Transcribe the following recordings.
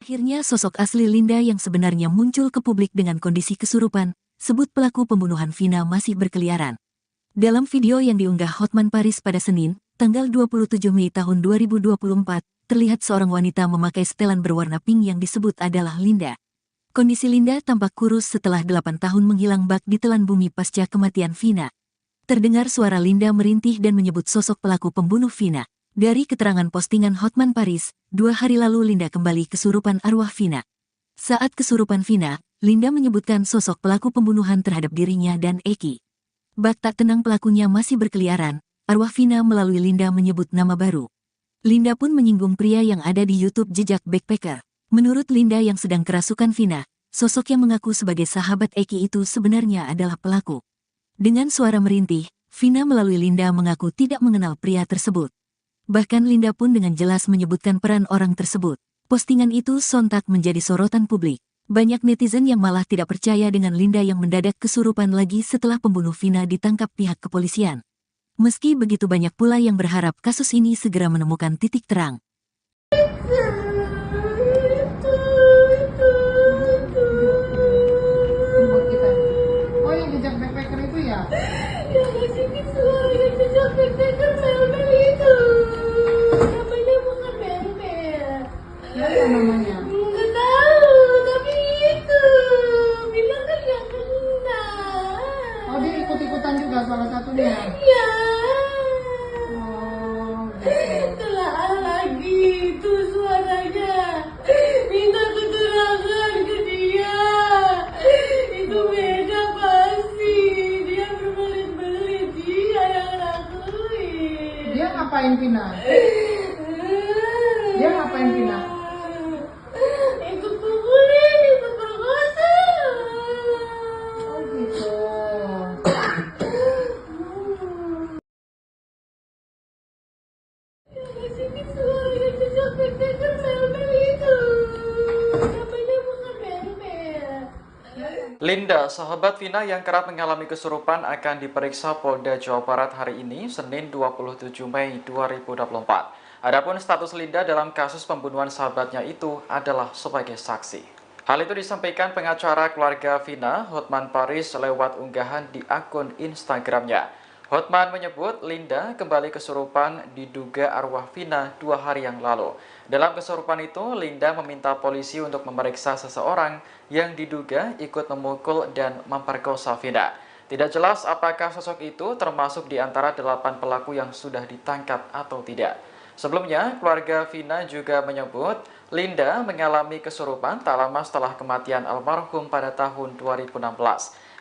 Akhirnya sosok asli Linda yang sebenarnya muncul ke publik dengan kondisi kesurupan, sebut pelaku pembunuhan Vina masih berkeliaran. Dalam video yang diunggah Hotman Paris pada Senin, tanggal 27 Mei tahun 2024, terlihat seorang wanita memakai setelan berwarna pink yang disebut adalah Linda. Kondisi Linda tampak kurus setelah 8 tahun menghilang bak di telan bumi pasca kematian Vina. Terdengar suara Linda merintih dan menyebut sosok pelaku pembunuh Vina. Dari keterangan postingan Hotman Paris, 2 hari lalu Linda kembali kesurupan arwah Vina. Saat kesurupan Vina, Linda menyebutkan sosok pelaku pembunuhan terhadap dirinya dan Eki. Bak tak tenang pelakunya masih berkeliaran, arwah Vina melalui Linda menyebut nama baru. Linda pun menyinggung pria yang ada di YouTube Jejak Backpacker. Menurut Linda yang sedang kerasukan Vina, sosok yang mengaku sebagai sahabat Eki itu sebenarnya adalah pelaku. Dengan suara merintih, Vina melalui Linda mengaku tidak mengenal pria tersebut. Bahkan Linda pun dengan jelas menyebutkan peran orang tersebut. Postingan itu sontak menjadi sorotan publik. Banyak netizen yang malah tidak percaya dengan Linda yang mendadak kesurupan lagi setelah pembunuh Vina ditangkap pihak kepolisian. Meski begitu banyak pula yang berharap kasus ini segera menemukan titik terang. Oh, yang Jejak Backpacker itu ya? Ya, sedikit suara yang Jejak Backpacker mel-mel itu. Namanya bukan mel-mel. Ya, apa namanya? Nggak tahu, tapi itu. Bilang kan yang kena. Oh, dia ikut-ikutan juga salah satunya? Ya. Oh, gitu. Telah lagi itu suaranya. Minta keterangan ke dia. Itu beda pasti. Dia berbelit-belit. Dia yang lakuin. Dia ngapain Vina? Dia ngapain Vina? Ikut pukulin, ikut perkosa. Oh, gitu. Sedikit suara yang Jejak Backpacker mel-mel itu. Namanya bukan mel-mel. Linda, sahabat Vina yang kerap mengalami kesurupan akan diperiksa Polda Jawa Barat hari ini, Senin 27 Mei 2024. Adapun status Linda dalam kasus pembunuhan sahabatnya itu adalah sebagai saksi. Hal itu disampaikan pengacara keluarga Vina, Hotman Paris, lewat unggahan di akun Instagramnya. Hotman menyebut Linda kembali kesurupan diduga arwah Vina 2 hari yang lalu. Dalam kesurupan itu, Linda meminta polisi untuk memeriksa seseorang yang diduga ikut memukul dan memperkosa Vina. Tidak jelas apakah sosok itu termasuk di antara 8 pelaku yang sudah ditangkap atau tidak. Sebelumnya, keluarga Vina juga menyebut Linda mengalami kesurupan tak lama setelah kematian almarhum pada tahun 2016.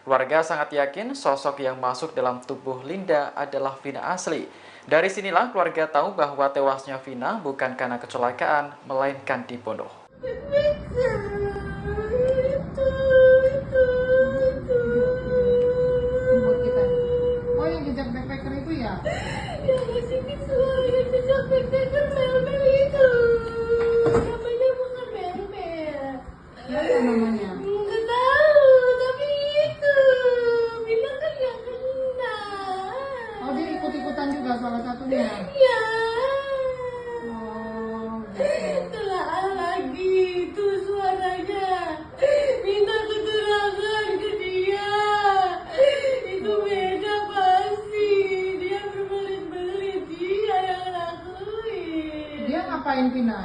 Keluarga sangat yakin sosok yang masuk dalam tubuh Linda adalah Vina asli. Dari sinilah keluarga tahu bahwa tewasnya Vina bukan karena kecelakaan, melainkan dibunuh. Buat kita. Oh, yang Jejak Backpacker itu ya? Ya, sedikit suara yang Jejak Backpacker mel-mel itu. Namanya bukan mel-mel. Ya, apa namanya? Nggak tahu, tapi itu. Bilang kan yang kena. Oh, dia ikut-ikutan juga salah satunya? Ya. Oh, gitu. Telah lagi itu suaranya. Minta keterangan ke dia. Itu beda pasti. Dia berbelit-belit. Dia yang lakuin. Dia ngapain Vina?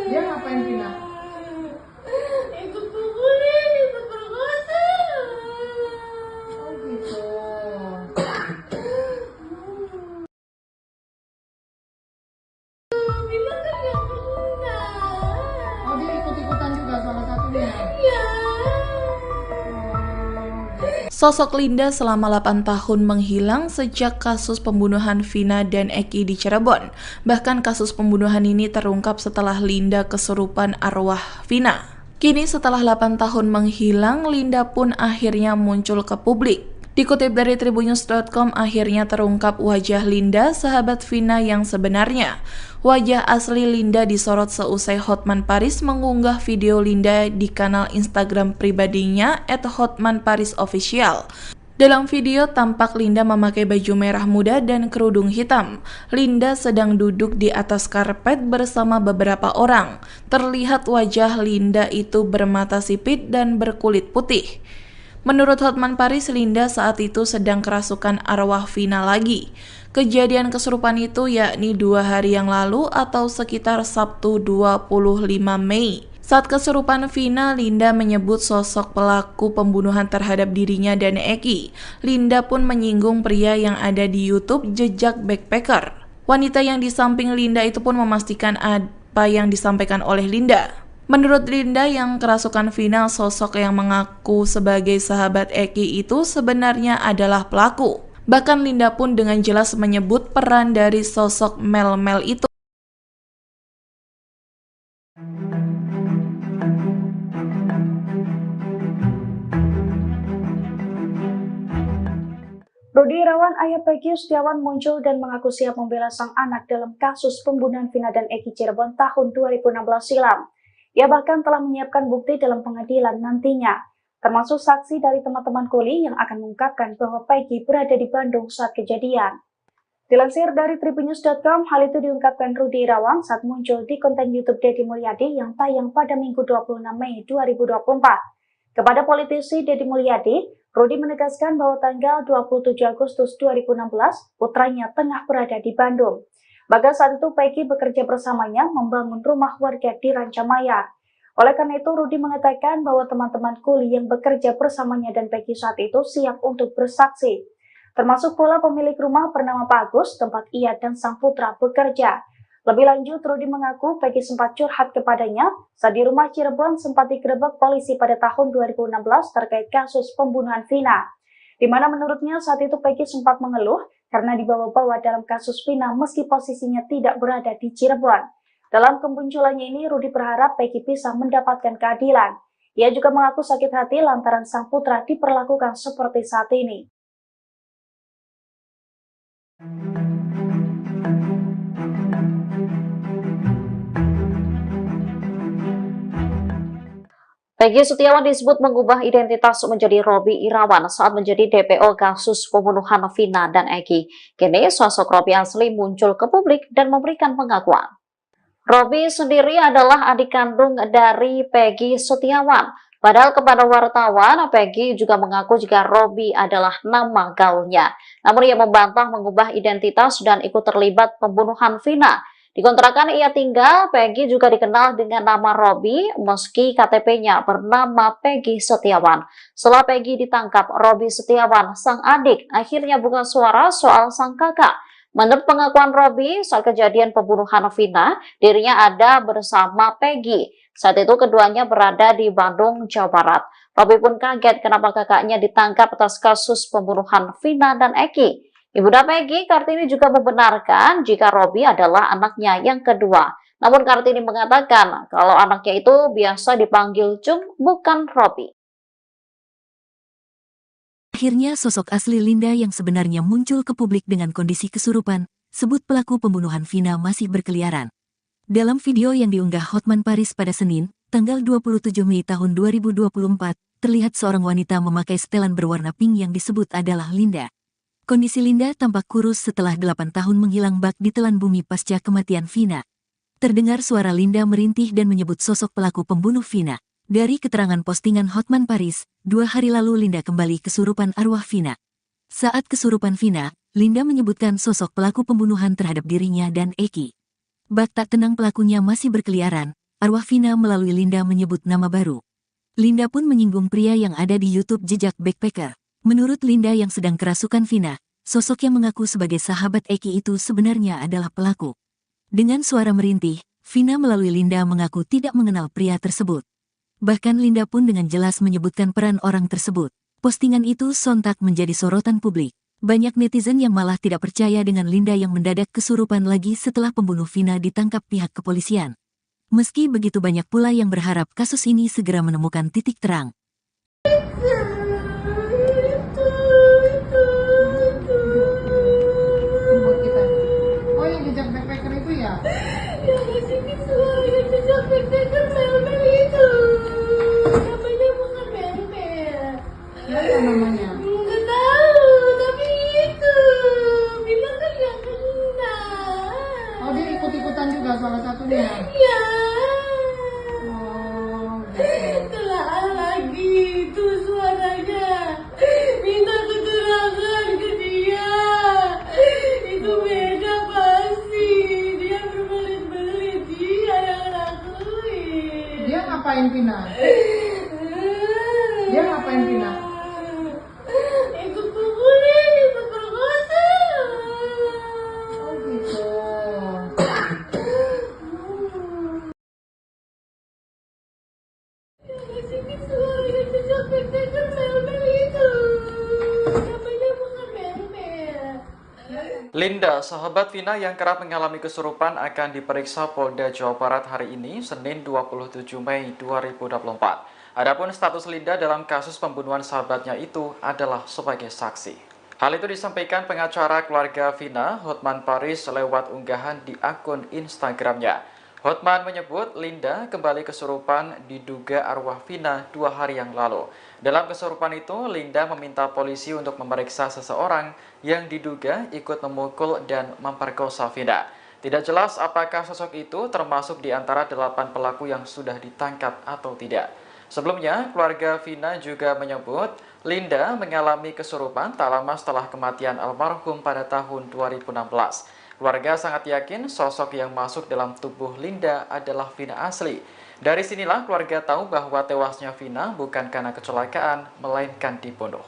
Dia ngapain Vina? Ikut pukulin, ikut perkosa. Oh, gitu. Bilang kan yang kena. Oh, dia ikut-ikutan juga salah satunya? Ya. Sosok Linda selama 8 tahun menghilang sejak kasus pembunuhan Vina dan Eki di Cirebon. Bahkan kasus pembunuhan ini terungkap setelah Linda kesurupan arwah Vina. Kini setelah 8 tahun menghilang, Linda pun akhirnya muncul ke publik. Dikutip dari tribunnews.com, akhirnya terungkap wajah Linda, sahabat Vina yang sebenarnya. Wajah asli Linda disorot seusai Hotman Paris mengunggah video Linda di kanal Instagram pribadinya @hotmanparisofficial. Dalam video tampak Linda memakai baju merah muda dan kerudung hitam. Linda sedang duduk di atas karpet bersama beberapa orang. Terlihat wajah Linda itu bermata sipit dan berkulit putih. Menurut Hotman Paris, Linda saat itu sedang kerasukan arwah Vina lagi. Kejadian kesurupan itu yakni 2 hari yang lalu atau sekitar Sabtu 25 Mei. Saat kesurupan Vina, Linda menyebut sosok pelaku pembunuhan terhadap dirinya dan Eki. Linda pun menyinggung pria yang ada di YouTube Jejak Backpacker. Wanita yang di samping Linda itu pun memastikan apa yang disampaikan oleh Linda. Menurut Linda yang kerasukan Vina, sosok yang mengaku sebagai sahabat Eki itu sebenarnya adalah pelaku. Bahkan Linda pun dengan jelas menyebut peran dari sosok Mel itu. Rudy Irawan, ayah Peggy Setiawan, muncul dan mengaku siap membela sang anak dalam kasus pembunuhan Vina dan Eki Cirebon tahun 2016 silam. Ia bahkan telah menyiapkan bukti dalam pengadilan nantinya, termasuk saksi dari teman-teman kuli yang akan mengungkapkan bahwa Peggy berada di Bandung saat kejadian. Dilansir dari tribunnews.com, hal itu diungkapkan Rudy Irawan saat muncul di konten YouTube Deddy Mulyadi yang tayang pada Minggu 26 Mei 2024. Kepada politisi Deddy Mulyadi, Rudy menegaskan bahwa tanggal 27 Agustus 2016, putranya tengah berada di Bandung. Bahkan saat itu Peggy bekerja bersamanya membangun rumah warga di Rancamaya. Oleh karena itu, Rudy mengatakan bahwa teman-teman kuli yang bekerja bersamanya dan Peggy saat itu siap untuk bersaksi. Termasuk pula pemilik rumah bernama Pak Agus, tempat ia dan sang putra bekerja. Lebih lanjut, Rudy mengaku Peggy sempat curhat kepadanya saat di rumah Cirebon sempat digerebek polisi pada tahun 2016 terkait kasus pembunuhan Vina, di mana menurutnya saat itu Peggy sempat mengeluh karena dibawa-bawa dalam kasus Vina meski posisinya tidak berada di Cirebon. Dalam kemunculannya ini, Rudy berharap Peggy bisa mendapatkan keadilan. Ia juga mengaku sakit hati lantaran sang putra diperlakukan seperti saat ini. Peggy Setiawan disebut mengubah identitas menjadi Robi Irawan saat menjadi DPO kasus pembunuhan Vina dan Eki. Kini sosok Robi asli muncul ke publik dan memberikan pengakuan. Robi sendiri adalah adik kandung dari Peggy Setiawan. Padahal kepada wartawan, Peggy juga mengaku jika Robi adalah nama gaulnya. Namun ia membantah mengubah identitas dan ikut terlibat pembunuhan Vina. Di kontrakan ia tinggal, Peggy juga dikenal dengan nama Robi meski KTP-nya bernama Peggy Setiawan. Setelah Peggy ditangkap, Robi Setiawan, sang adik, akhirnya buka suara soal sang kakak. Menurut pengakuan Robi, saat kejadian pembunuhan Vina, dirinya ada bersama Peggy. Saat itu keduanya berada di Bandung, Jawa Barat. Robi pun kaget kenapa kakaknya ditangkap atas kasus pembunuhan Vina dan Eki. Ibunda Peggy, Kartini, juga membenarkan jika Robi adalah anaknya yang kedua. Namun Kartini mengatakan kalau anaknya itu biasa dipanggil Cung, bukan Robi. Akhirnya sosok asli Linda yang sebenarnya muncul ke publik dengan kondisi kesurupan, sebut pelaku pembunuhan Vina masih berkeliaran. Dalam video yang diunggah Hotman Paris pada Senin, tanggal 27 Mei tahun 2024, terlihat seorang wanita memakai setelan berwarna pink yang disebut adalah Linda. Kondisi Linda tampak kurus setelah 8 tahun menghilang bak di telan bumi pasca kematian Vina. Terdengar suara Linda merintih dan menyebut sosok pelaku pembunuh Vina. Dari keterangan postingan Hotman Paris, 2 hari lalu Linda kembali kesurupan arwah Vina. Saat kesurupan Vina, Linda menyebutkan sosok pelaku pembunuhan terhadap dirinya dan Eki. Bak tak tenang pelakunya masih berkeliaran, arwah Vina melalui Linda menyebut nama baru. Linda pun menyinggung pria yang ada di YouTube Jejak Backpacker. Menurut Linda yang sedang kerasukan Vina, sosok yang mengaku sebagai sahabat Eki itu sebenarnya adalah pelaku. Dengan suara merintih, Vina melalui Linda mengaku tidak mengenal pria tersebut. Bahkan Linda pun dengan jelas menyebutkan peran orang tersebut. Postingan itu sontak menjadi sorotan publik. Banyak netizen yang malah tidak percaya dengan Linda yang mendadak kesurupan lagi setelah pembunuh Vina ditangkap pihak kepolisian. Meski begitu banyak pula yang berharap kasus ini segera menemukan titik terang. Buat kita. Oh, yang jejak backpacker itu ya? Yang kesini semua yang jejak backpacker Mel itu. Namanya bukan Mel. Ya, namanya. Nggak tahu. ikut-ikutan juga salah satunya. Ya. Oh, gitu. Telah lagi itu suaranya. Minta keterangan ke dia. Itu beda pasti. Dia berbelit-belit. Dia yang lakuin. Dia ngapain Vina? Dia ngapain Vina? Ikut pukulin, ikut perkosa. Oh gitu. Sini suaranya jejak backpacker mel-mel itu. Namanya bukan mel-mel. Linda, sahabat Vina yang kerap mengalami kesurupan akan diperiksa Polda Jawa Barat hari ini, Senin 27 Mei 2024. Adapun status Linda dalam kasus pembunuhan sahabatnya itu adalah sebagai saksi. Hal itu disampaikan pengacara keluarga Vina, Hotman Paris, lewat unggahan di akun Instagramnya. Hotman menyebut Linda kembali kesurupan diduga arwah Vina 2 hari yang lalu. Dalam kesurupan itu, Linda meminta polisi untuk memeriksa seseorang yang diduga ikut memukul dan memperkosa Vina. Tidak jelas apakah sosok itu termasuk di antara 8 pelaku yang sudah ditangkap atau tidak. Sebelumnya, keluarga Vina juga menyebut Linda mengalami kesurupan tak lama setelah kematian almarhum pada tahun 2016. Keluarga sangat yakin sosok yang masuk dalam tubuh Linda adalah Vina asli. Dari sinilah keluarga tahu bahwa tewasnya Vina bukan karena kecelakaan, melainkan dibunuh.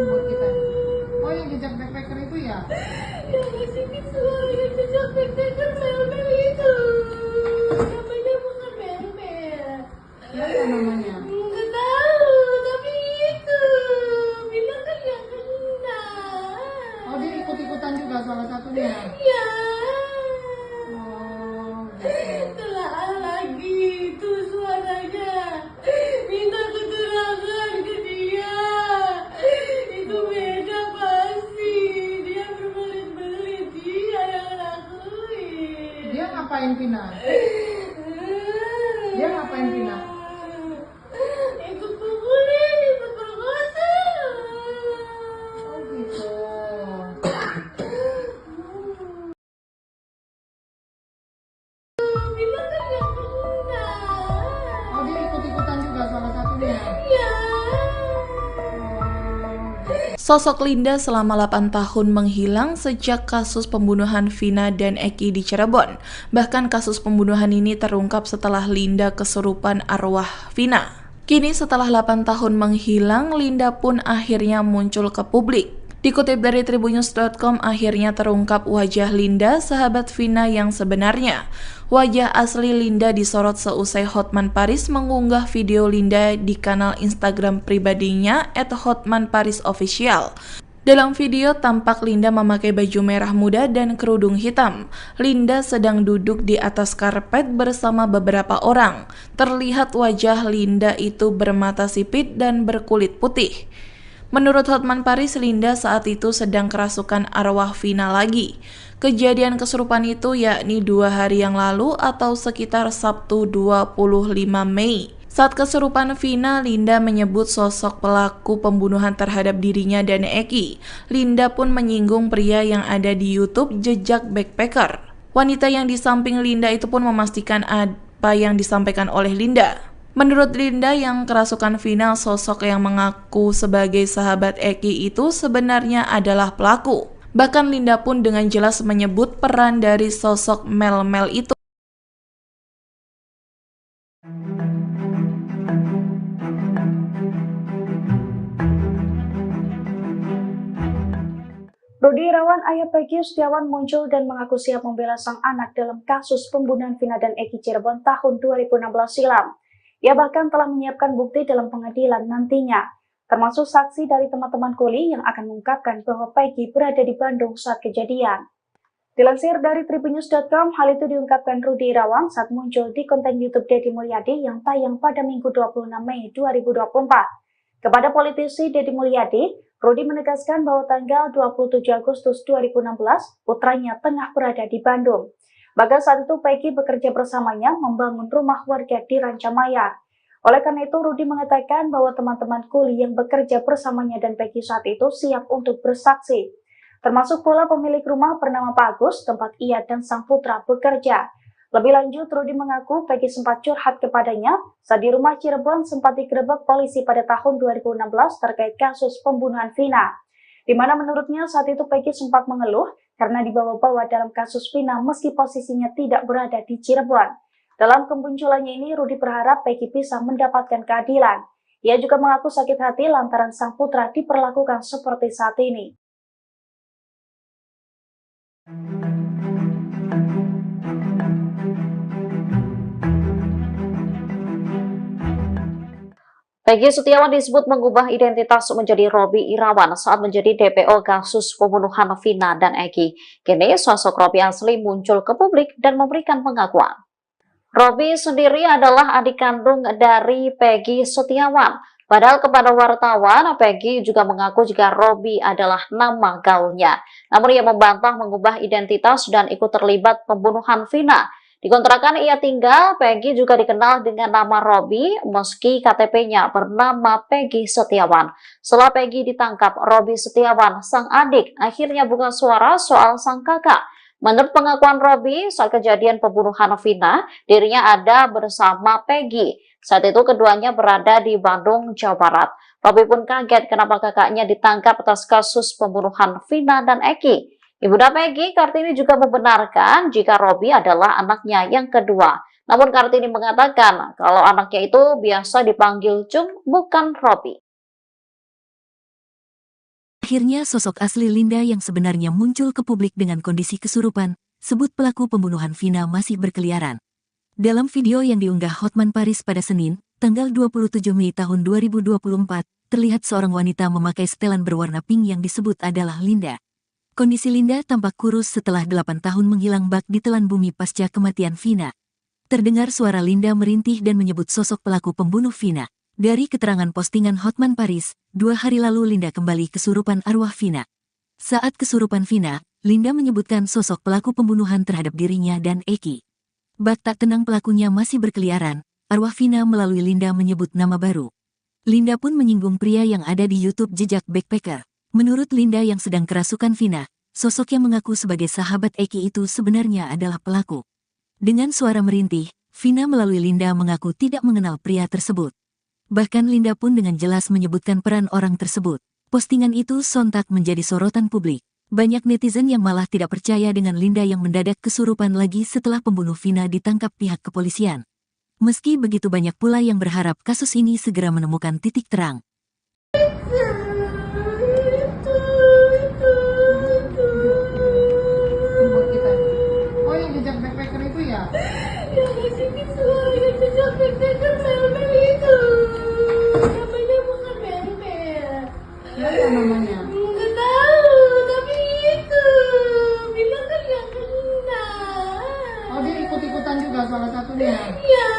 Buat kita. Oh, yang jejak backpacker itu ya? Ya, sini suaranya jejak backpacker mel-mel itu. Namanya bukan mel-mel. Siapa namanya? Nggak tahu, tapi itu. Bilang kan yang kena. Oh, dia ikut-ikutan juga salah satunya. Ya. Oh, gitu. Telah lagi itu suaranya. Minta keterangan ke dia. Itu beda pasti. Dia berbelit-belit. Dia yang lakuin. Dia ngapain Vina? Dia ngapain Vina? Ikut pukulin, ikut perkosa. Oh gitu. Bilang kan yang kena. Oh, dia ikut-ikutan juga salah satunya. Ya. Sosok Linda selama 8 tahun menghilang sejak kasus pembunuhan Vina dan Eki di Cirebon. Bahkan kasus pembunuhan ini terungkap setelah Linda kesurupan arwah Vina. Kini setelah 8 tahun menghilang, Linda pun akhirnya muncul ke publik. Dikutip dari tribunnews.com, akhirnya terungkap wajah Linda, sahabat Vina yang sebenarnya. Wajah asli Linda disorot seusai Hotman Paris mengunggah video Linda di kanal Instagram pribadinya @hotmanparisofficial. Dalam video tampak Linda memakai baju merah muda dan kerudung hitam. Linda sedang duduk di atas karpet bersama beberapa orang. Terlihat wajah Linda itu bermata sipit dan berkulit putih. Menurut Hotman Paris, Linda saat itu sedang kerasukan arwah Vina lagi. Kejadian kesurupan itu yakni 2 hari yang lalu atau sekitar Sabtu 25 Mei. Saat kesurupan Vina, Linda menyebut sosok pelaku pembunuhan terhadap dirinya dan Eki. Linda pun menyinggung pria yang ada di YouTube Jejak Backpacker. Wanita yang di samping Linda itu pun memastikan apa yang disampaikan oleh Linda. Menurut Linda yang kerasukan Vina, sosok yang mengaku sebagai sahabat Eki itu sebenarnya adalah pelaku. Bahkan Linda pun dengan jelas menyebut peran dari sosok Mel-Mel itu. Rudi Irawan, ayah Peggy Setiawan muncul dan mengaku siap membela sang anak dalam kasus pembunuhan Vina dan Eki Cirebon tahun 2016 silam. Ia bahkan telah menyiapkan bukti dalam pengadilan nantinya, termasuk saksi dari teman-teman kuli yang akan mengungkapkan bahwa Peggy berada di Bandung saat kejadian. Dilansir dari tribunnews.com, hal itu diungkapkan Rudi Irawan saat muncul di konten YouTube Deddy Mulyadi yang tayang pada Minggu 26 Mei 2024. Kepada politisi Deddy Mulyadi, Rudi menegaskan bahwa tanggal 27 Agustus 2016, putranya tengah berada di Bandung. Bahkan saat itu Peggy bekerja bersamanya membangun rumah warga di Rancamaya. Oleh karena itu, Rudi mengatakan bahwa teman-teman kuli yang bekerja bersamanya dan Peggy saat itu siap untuk bersaksi. Termasuk pula pemilik rumah bernama Pak Agus, tempat ia dan sang putra bekerja. Lebih lanjut, Rudi mengaku Peggy sempat curhat kepadanya saat di rumah Cirebon sempat digerebek polisi pada tahun 2016 terkait kasus pembunuhan Vina. Di mana menurutnya saat itu Peggy sempat mengeluh karena dibawa-bawa dalam kasus Vina meski posisinya tidak berada di Cirebon. Dalam kemunculannya ini, Rudi berharap Peggy bisa mendapatkan keadilan. Ia juga mengaku sakit hati lantaran sang putra diperlakukan seperti saat ini. Peggy Setiawan disebut mengubah identitas menjadi Robby Irawan saat menjadi DPO kasus pembunuhan Vina dan Eki. Kini sosok Robby asli muncul ke publik dan memberikan pengakuan. Robby sendiri adalah adik kandung dari Peggy Setiawan. Padahal kepada wartawan, Peggy juga mengaku jika Robby adalah nama gaulnya. Namun ia membantah mengubah identitas dan ikut terlibat pembunuhan Vina. Di kontrakan ia tinggal, Peggy juga dikenal dengan nama Robby meski KTP-nya bernama Peggy Setiawan. Setelah Peggy ditangkap, Robby Setiawan, sang adik, akhirnya buka suara soal sang kakak. Menurut pengakuan Robby, saat kejadian pembunuhan Vina, dirinya ada bersama Peggy. Saat itu keduanya berada di Bandung, Jawa Barat. Robby pun kaget kenapa kakaknya ditangkap atas kasus pembunuhan Vina dan Eki. Ibunda Peggy, Kartini juga membenarkan jika Robby adalah anaknya yang kedua. Namun Kartini mengatakan kalau anaknya itu biasa dipanggil Cung, bukan Robby. Akhirnya sosok asli Linda yang sebenarnya muncul ke publik dengan kondisi kesurupan, sebut pelaku pembunuhan Vina masih berkeliaran. Dalam video yang diunggah Hotman Paris pada Senin, tanggal 27 Mei tahun 2024, terlihat seorang wanita memakai setelan berwarna pink yang disebut adalah Linda. Kondisi Linda tampak kurus setelah 8 tahun menghilang bak di telan bumi pasca kematian Vina. Terdengar suara Linda merintih dan menyebut sosok pelaku pembunuh Vina. Dari keterangan postingan Hotman Paris, 2 hari lalu Linda kembali kesurupan arwah Vina. Saat kesurupan Vina, Linda menyebutkan sosok pelaku pembunuhan terhadap dirinya dan Eki. Bak tak tenang pelakunya masih berkeliaran, arwah Vina melalui Linda menyebut nama baru. Linda pun menyinggung pria yang ada di YouTube Jejak Backpacker. Menurut Linda yang sedang kerasukan Vina, sosok yang mengaku sebagai sahabat Eki itu sebenarnya adalah pelaku. Dengan suara merintih, Vina melalui Linda mengaku tidak mengenal pria tersebut. Bahkan Linda pun dengan jelas menyebutkan peran orang tersebut. Postingan itu sontak menjadi sorotan publik. Banyak netizen yang malah tidak percaya dengan Linda yang mendadak kesurupan lagi setelah pembunuh Vina ditangkap pihak kepolisian. Meski begitu banyak pula yang berharap kasus ini segera menemukan titik terang. Buat kita. Oh, yang jejak backpacker itu ya? Yang kesini suara yang jejak backpacker mel-mel itu. Namanya bukan mel-mel. Apa namanya? Nggak tahu, tapi itu bilang kan yang kena. Oh, dia ikut-ikutan juga salah satunya. Ya.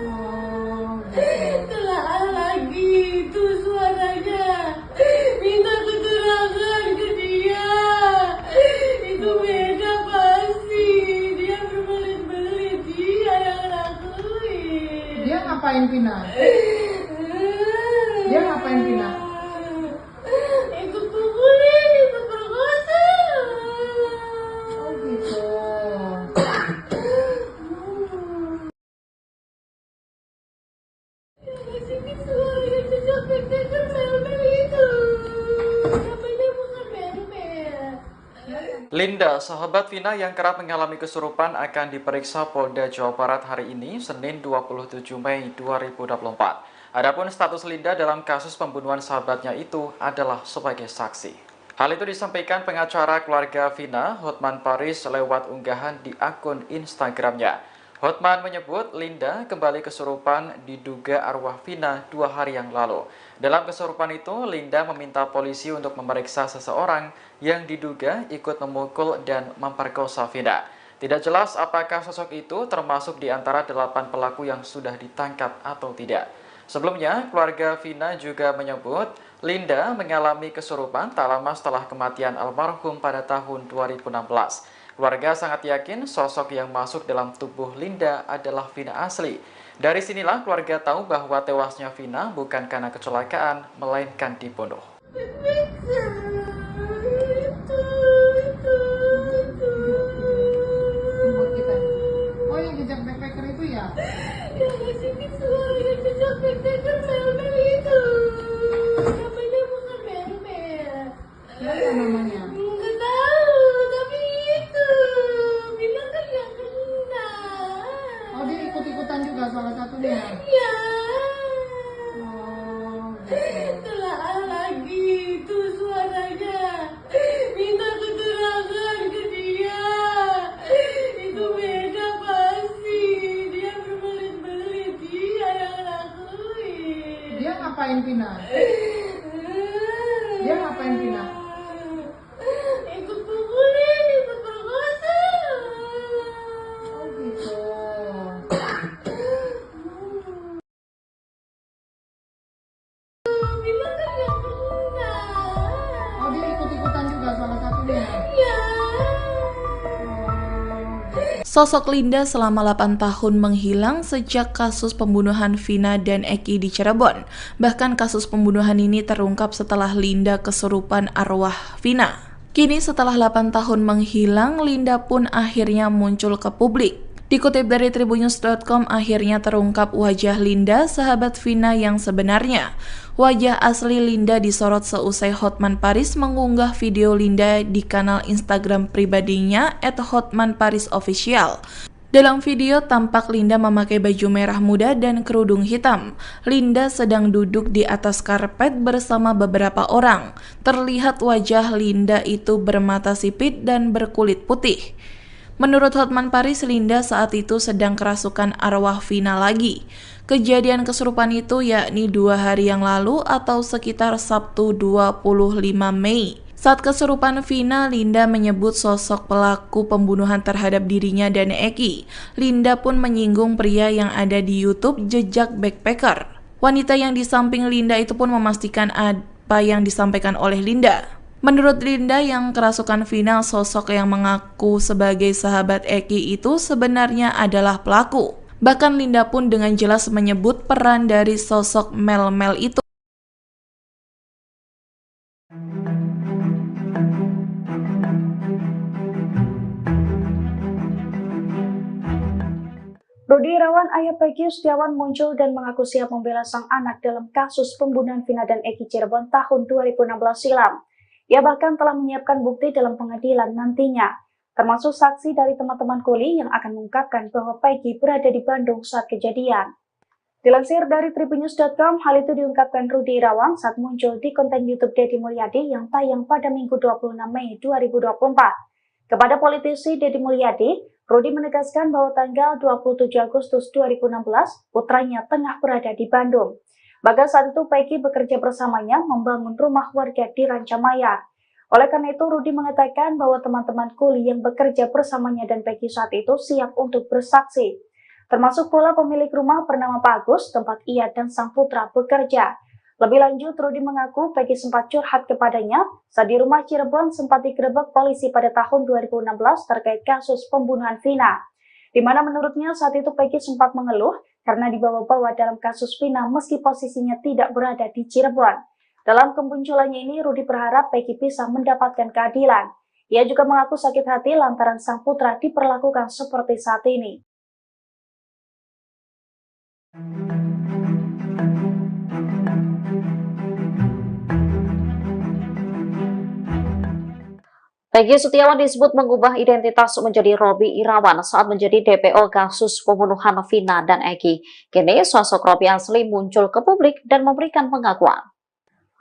Oh, gitu. Telah lagi itu suaranya. Minta keterangan ke dia. Itu beda pasti. Dia berbelit-belit. Dia yang lakuin. Dia ngapain Vina? Dia ngapain Vina? Ikut pukulin, ikut perkosa. Oh, gitu. Sini suara yang jejak backpacker mel-mel itu. Namanya bukan mel-mel. Linda, sahabat Vina yang kerap mengalami kesurupan akan diperiksa Polda Jawa Barat hari ini, Senin 27 Mei 2024. Adapun status Linda dalam kasus pembunuhan sahabatnya itu adalah sebagai saksi. Hal itu disampaikan pengacara keluarga Vina, Hotman Paris, lewat unggahan di akun Instagramnya. Hotman menyebut Linda kembali kesurupan diduga arwah Vina 2 hari yang lalu. Dalam kesurupan itu, Linda meminta polisi untuk memeriksa seseorang yang diduga ikut memukul dan memperkosa Vina. Tidak jelas apakah sosok itu termasuk di antara 8 pelaku yang sudah ditangkap atau tidak. Sebelumnya, keluarga Vina juga menyebut Linda mengalami kesurupan tak lama setelah kematian almarhum pada tahun 2016. Keluarga sangat yakin sosok yang masuk dalam tubuh Linda adalah Vina asli. Dari sinilah keluarga tahu bahwa tewasnya Vina bukan karena kecelakaan, melainkan dibunuh. Buat kita. Oh, yang jejak backpacker itu ya? Yang ngasih visual yang jejak backpacker mel-mel itu. Namanya bukan mel-mel. Siapa namanya? Nggak tahu, tapi itu bilang kan yang kena. Oh, dia ikut-ikutan juga salah satunya. Ya, Oh, gitu. telah lagi itu suaranya. Minta keterangan ke dia. Itu beda pasti. Dia berbelit-belit, dia yang lakuin. Dia ngapain Vina? Dia ngapain Vina? Ikut pukulin, ikut perkosa. Oh, gitu. Bilang kan yang kena. Oh, dia ikut-ikutan juga salah satunya. Ya. Sosok Linda selama 8 tahun menghilang sejak kasus pembunuhan Vina dan Eki di Cirebon. Bahkan kasus pembunuhan ini terungkap setelah Linda kesurupan arwah Vina. Kini setelah 8 tahun menghilang, Linda pun akhirnya muncul ke publik. Dikutip dari Tribunnews.com, akhirnya terungkap wajah Linda, sahabat Vina yang sebenarnya. Wajah asli Linda disorot seusai Hotman Paris mengunggah video Linda di kanal Instagram pribadinya @hotmanparisofficial. Dalam video tampak Linda memakai baju merah muda dan kerudung hitam. Linda sedang duduk di atas karpet bersama beberapa orang. Terlihat wajah Linda itu bermata sipit dan berkulit putih. Menurut Hotman Paris, Linda saat itu sedang kerasukan arwah Vina lagi. Kejadian kesurupan itu yakni 2 hari yang lalu atau sekitar Sabtu 25 Mei. Saat kesurupan Vina, Linda menyebut sosok pelaku pembunuhan terhadap dirinya dan Eki. Linda pun menyinggung pria yang ada di YouTube Jejak Backpacker. Wanita yang di samping Linda itu pun memastikan apa yang disampaikan oleh Linda. Menurut Linda yang kerasukan Vina, sosok yang mengaku sebagai sahabat Eki itu sebenarnya adalah pelaku. Bahkan Linda pun dengan jelas menyebut peran dari sosok Mel-Mel itu. Rudi Irawan, ayah Peggy Setiawan muncul dan mengaku siap membela sang anak dalam kasus pembunuhan Vina dan Eki Cirebon tahun 2016 silam. Ia bahkan telah menyiapkan bukti dalam pengadilan nantinya, termasuk saksi dari teman-teman kuli yang akan mengungkapkan bahwa Peggy berada di Bandung saat kejadian. Dilansir dari Tribunnews.com, hal itu diungkapkan Rudi Irawan saat muncul di konten YouTube Deddy Mulyadi yang tayang pada Minggu 26 Mei 2024. Kepada politisi Deddy Mulyadi, Rudi menegaskan bahwa tanggal 27 Agustus 2016, putranya tengah berada di Bandung. Bahkan saat itu Peggy bekerja bersamanya membangun rumah warga di Rancamaya. Oleh karena itu, Rudi mengatakan bahwa teman-teman kuli yang bekerja bersamanya dan Peggy saat itu siap untuk bersaksi. Termasuk pula pemilik rumah bernama Pak Agus, tempat ia dan sang putra bekerja. Lebih lanjut, Rudi mengaku Peggy sempat curhat kepadanya saat di rumah Cirebon sempat digerebek polisi pada tahun 2016 terkait kasus pembunuhan Vina, di mana menurutnya saat itu Peggy sempat mengeluh karena dibawa-bawa dalam kasus Vina meski posisinya tidak berada di Cirebon. Dalam kemunculannya ini, Rudi berharap Peggy bisa mendapatkan keadilan. Ia juga mengaku sakit hati lantaran sang putra diperlakukan seperti saat ini. Peggy Setiawan disebut mengubah identitas menjadi Robby Irawan saat menjadi DPO kasus pembunuhan Vina dan Eki. Kini sosok Robby asli muncul ke publik dan memberikan pengakuan.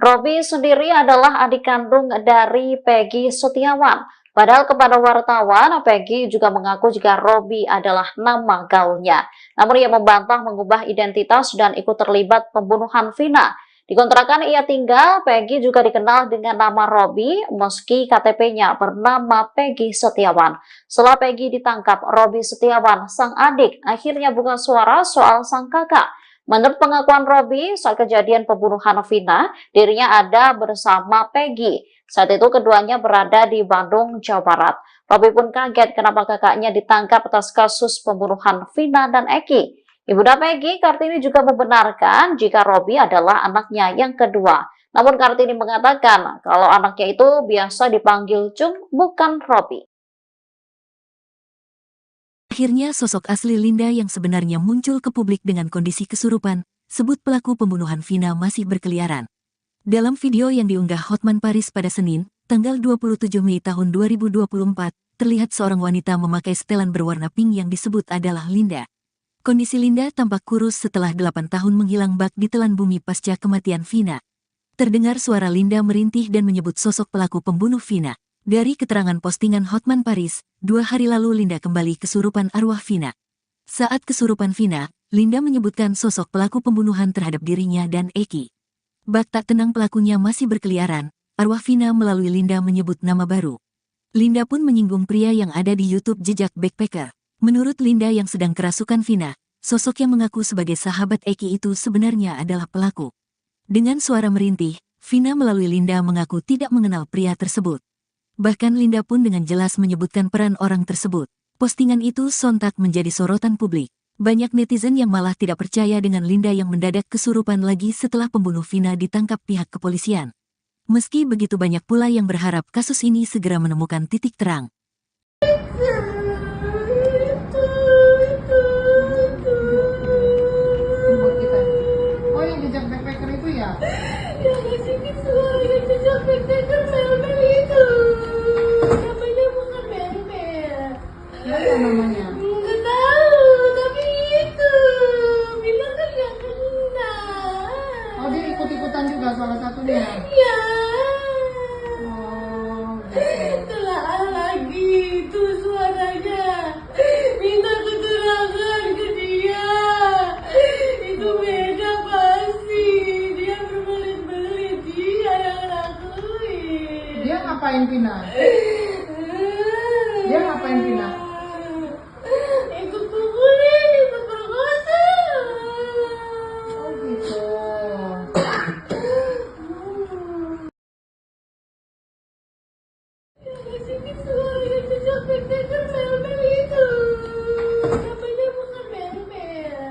Robby sendiri adalah adik kandung dari Peggy Setiawan. Padahal kepada wartawan, Peggy juga mengaku jika Robby adalah nama gaulnya. Namun ia membantah mengubah identitas dan ikut terlibat pembunuhan Vina. Di kontrakan ia tinggal, Peggy juga dikenal dengan nama Robby meski KTP-nya bernama Peggy Setiawan. Setelah Peggy ditangkap, Robby Setiawan, sang adik, akhirnya buka suara soal sang kakak. Menurut pengakuan Robby, saat kejadian pembunuhan Vina, dirinya ada bersama Peggy. Saat itu keduanya berada di Bandung, Jawa Barat. Robby pun kaget kenapa kakaknya ditangkap atas kasus pembunuhan Vina dan Eki. Ibunda Peggy, Kartini juga membenarkan jika Robby adalah anaknya yang kedua. Namun Kartini mengatakan kalau anaknya itu biasa dipanggil Cung, bukan Robby. Akhirnya sosok asli Linda yang sebenarnya muncul ke publik dengan kondisi kesurupan, sebut pelaku pembunuhan Vina masih berkeliaran. Dalam video yang diunggah Hotman Paris pada Senin, tanggal 27 Mei tahun 2024, terlihat seorang wanita memakai setelan berwarna pink yang disebut adalah Linda. Kondisi Linda tampak kurus setelah 8 tahun menghilang bak di telan bumi pasca kematian Vina. Terdengar suara Linda merintih dan menyebut sosok pelaku pembunuh Vina. Dari keterangan postingan Hotman Paris, 2 hari lalu Linda kembali kesurupan arwah Vina. Saat kesurupan Vina, Linda menyebutkan sosok pelaku pembunuhan terhadap dirinya dan Eki. Bak tak tenang pelakunya masih berkeliaran, arwah Vina melalui Linda menyebut nama baru. Linda pun menyinggung pria yang ada di YouTube Jejak Backpacker. Menurut Linda yang sedang kerasukan Vina, sosok yang mengaku sebagai sahabat Eki itu sebenarnya adalah pelaku. Dengan suara merintih, Vina melalui Linda mengaku tidak mengenal pria tersebut. Bahkan Linda pun dengan jelas menyebutkan peran orang tersebut. Postingan itu sontak menjadi sorotan publik. Banyak netizen yang malah tidak percaya dengan Linda yang mendadak kesurupan lagi setelah pembunuh Vina ditangkap pihak kepolisian. Meski begitu banyak pula yang berharap kasus ini segera menemukan titik terang. Buat kita. Oh, yang jejak backpacker itu ya? Yang ngasih suara yang jejak backpacker mel-mel itu. Namanya bukan mel-mel. Apa namanya? Nggak tahu, tapi itu bilang kan yang kena. Oh, dia ikut-ikutan juga salah satunya. Ya, Oh, gitu. telah lagi itu suaranya. Minta keterangan ke dia. Itu beda pasti. Dia berbelit-belit. Dia yang lakuin. Dia ngapain Vina? Dia ngapain Vina? Ikut pukulin, ikut perkosa. Oh, gitu. Ngasih suara yang jejak backpacker mel-mel itu. Namanya bukan mel-mel.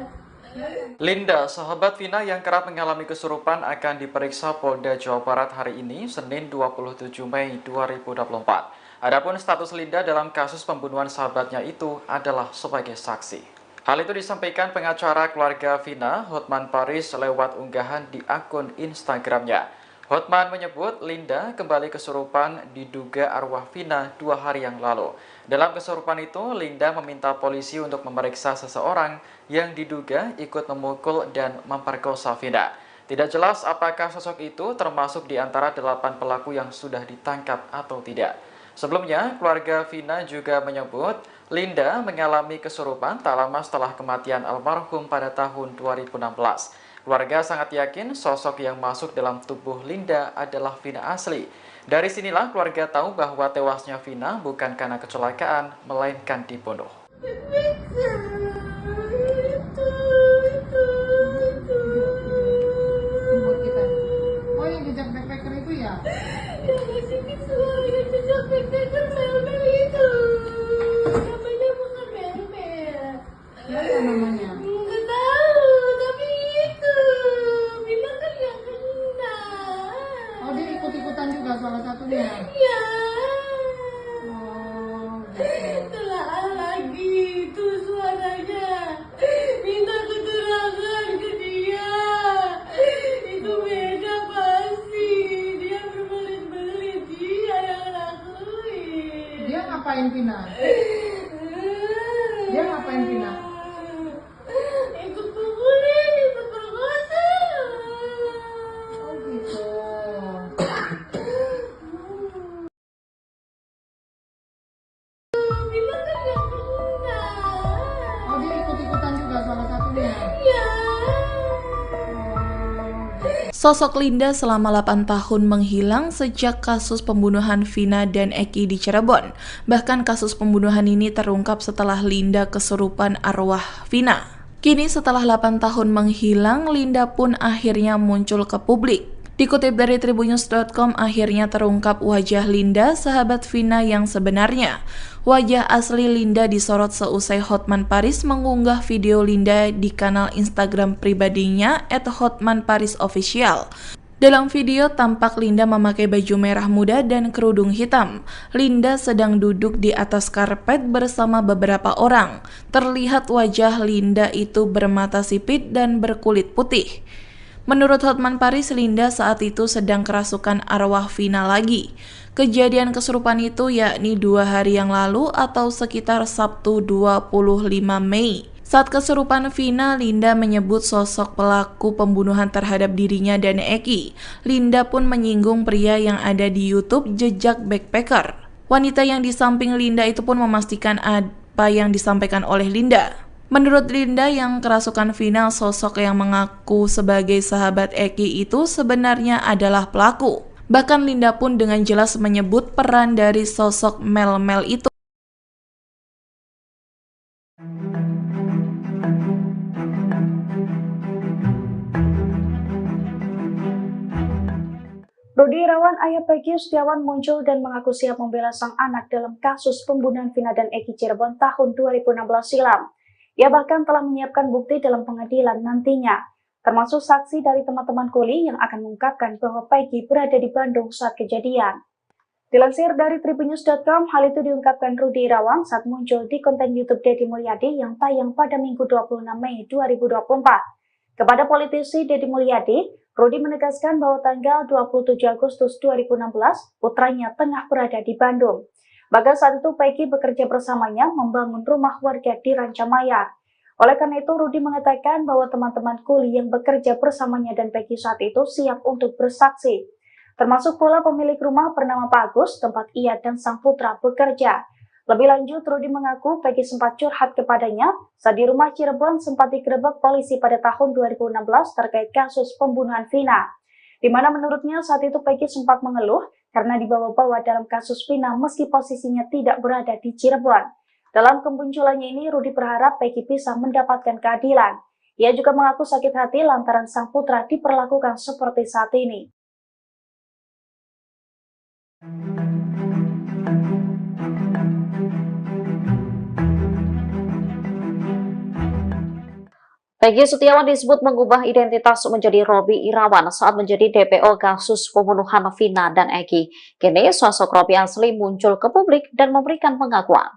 Linda, sahabat Vina yang kerap mengalami kesurupan akan diperiksa Polda Jawa Barat hari ini, Senin 27 Mei 2024. Adapun status Linda dalam kasus pembunuhan sahabatnya itu adalah sebagai saksi. Hal itu disampaikan pengacara keluarga Vina, Hotman Paris, lewat unggahan di akun Instagramnya. Hotman menyebut Linda kembali kesurupan diduga arwah Vina 2 hari yang lalu. Dalam kesurupan itu, Linda meminta polisi untuk memeriksa seseorang yang diduga ikut memukul dan memperkosa Vina. Tidak jelas apakah sosok itu termasuk di antara 8 pelaku yang sudah ditangkap atau tidak. Sebelumnya, keluarga Vina juga menyebut Linda mengalami kesurupan tak lama setelah kematian almarhum pada tahun 2016. Keluarga sangat yakin sosok yang masuk dalam tubuh Linda adalah Vina asli. Dari sinilah keluarga tahu bahwa tewasnya Vina bukan karena kecelakaan, melainkan dibunuh. Buat kita. Oh, yang jejak backpacker itu ya? Yang ngasih suara yang jejak backpacker mel-mel itu. Namanya bukan mel-mel. Apa namanya? Nggak tahu, tapi itu bilang kan yang kena. Oh, dia ikut-ikutan juga salah satunya. Ya, Oh, gitu. telah lagi itu suaranya. Minta keterangan ke dia. Itu beda pasti. Dia berbelit-belit. Dia yang lakuin. Dia ngapain Vina? Dia ngapain Vina? Ikut pukulin, ikut perkosa. Oh, gitu. Bilang kan yang kena. Oh, dia ikut-ikutan juga salah satunya. Ya. Sosok Linda selama 8 tahun menghilang sejak kasus pembunuhan Vina dan Eki di Cirebon. Bahkan kasus pembunuhan ini terungkap setelah Linda kesurupan arwah Vina. Kini setelah 8 tahun menghilang, Linda pun akhirnya muncul ke publik. Dikutip dari tribunnews.com, akhirnya terungkap wajah Linda, sahabat Vina yang sebenarnya. Wajah asli Linda disorot seusai Hotman Paris mengunggah video Linda di kanal Instagram pribadinya @hotmanparisofficial. Dalam video tampak Linda memakai baju merah muda dan kerudung hitam. Linda sedang duduk di atas karpet bersama beberapa orang. Terlihat wajah Linda itu bermata sipit dan berkulit putih. Menurut Hotman Paris, Linda saat itu sedang kerasukan arwah Vina lagi. Kejadian kesurupan itu yakni 2 hari yang lalu atau sekitar Sabtu 25 Mei. Saat kesurupan Vina, Linda menyebut sosok pelaku pembunuhan terhadap dirinya dan Eki. Linda pun menyinggung pria yang ada di YouTube Jejak Backpacker. Wanita yang di samping Linda itu pun memastikan apa yang disampaikan oleh Linda. Menurut Linda yang kerasukan Vina, sosok yang mengaku sebagai sahabat Eki itu sebenarnya adalah pelaku. Bahkan Linda pun dengan jelas menyebut peran dari sosok Mel itu. Rudi Irawan, ayah Peggy Setiawan muncul dan mengaku siap membela sang anak dalam kasus pembunuhan Vina dan Eki Cirebon tahun 2016 silam. Ia bahkan telah menyiapkan bukti dalam pengadilan nantinya, termasuk saksi dari teman-teman kuli yang akan mengungkapkan bahwa Peggy berada di Bandung saat kejadian. Dilansir dari tribunnews.com, hal itu diungkapkan Rudi Irawan saat muncul di konten YouTube Deddy Mulyadi yang tayang pada Minggu 26 Mei 2024. Kepada politisi Deddy Mulyadi, Rudi menegaskan bahwa tanggal 27 Agustus 2016, putranya tengah berada di Bandung. Bahkan saat itu Peggy bekerja bersamanya membangun rumah warga di Rancamaya. Oleh karena itu, Rudi mengatakan bahwa teman-teman kuli yang bekerja bersamanya dan Peggy saat itu siap untuk bersaksi. Termasuk pula pemilik rumah bernama Pak Agus, tempat ia dan sang putra bekerja. Lebih lanjut, Rudi mengaku Peggy sempat curhat kepadanya saat di rumah Cirebon sempat digerebek polisi pada tahun 2016 terkait kasus pembunuhan Vina. Di mana menurutnya saat itu Peggy sempat mengeluh karena dibawa-bawa dalam kasus Vina meski posisinya tidak berada di Cirebon. Dalam kemunculannya ini, Rudi berharap Peggy bisa mendapatkan keadilan. Ia juga mengaku sakit hati lantaran sang putra diperlakukan seperti saat ini. Peggy Setiawan disebut mengubah identitas menjadi Robby Irawan saat menjadi DPO kasus pembunuhan Vina dan Eki. Kini sosok Robby asli muncul ke publik dan memberikan pengakuan.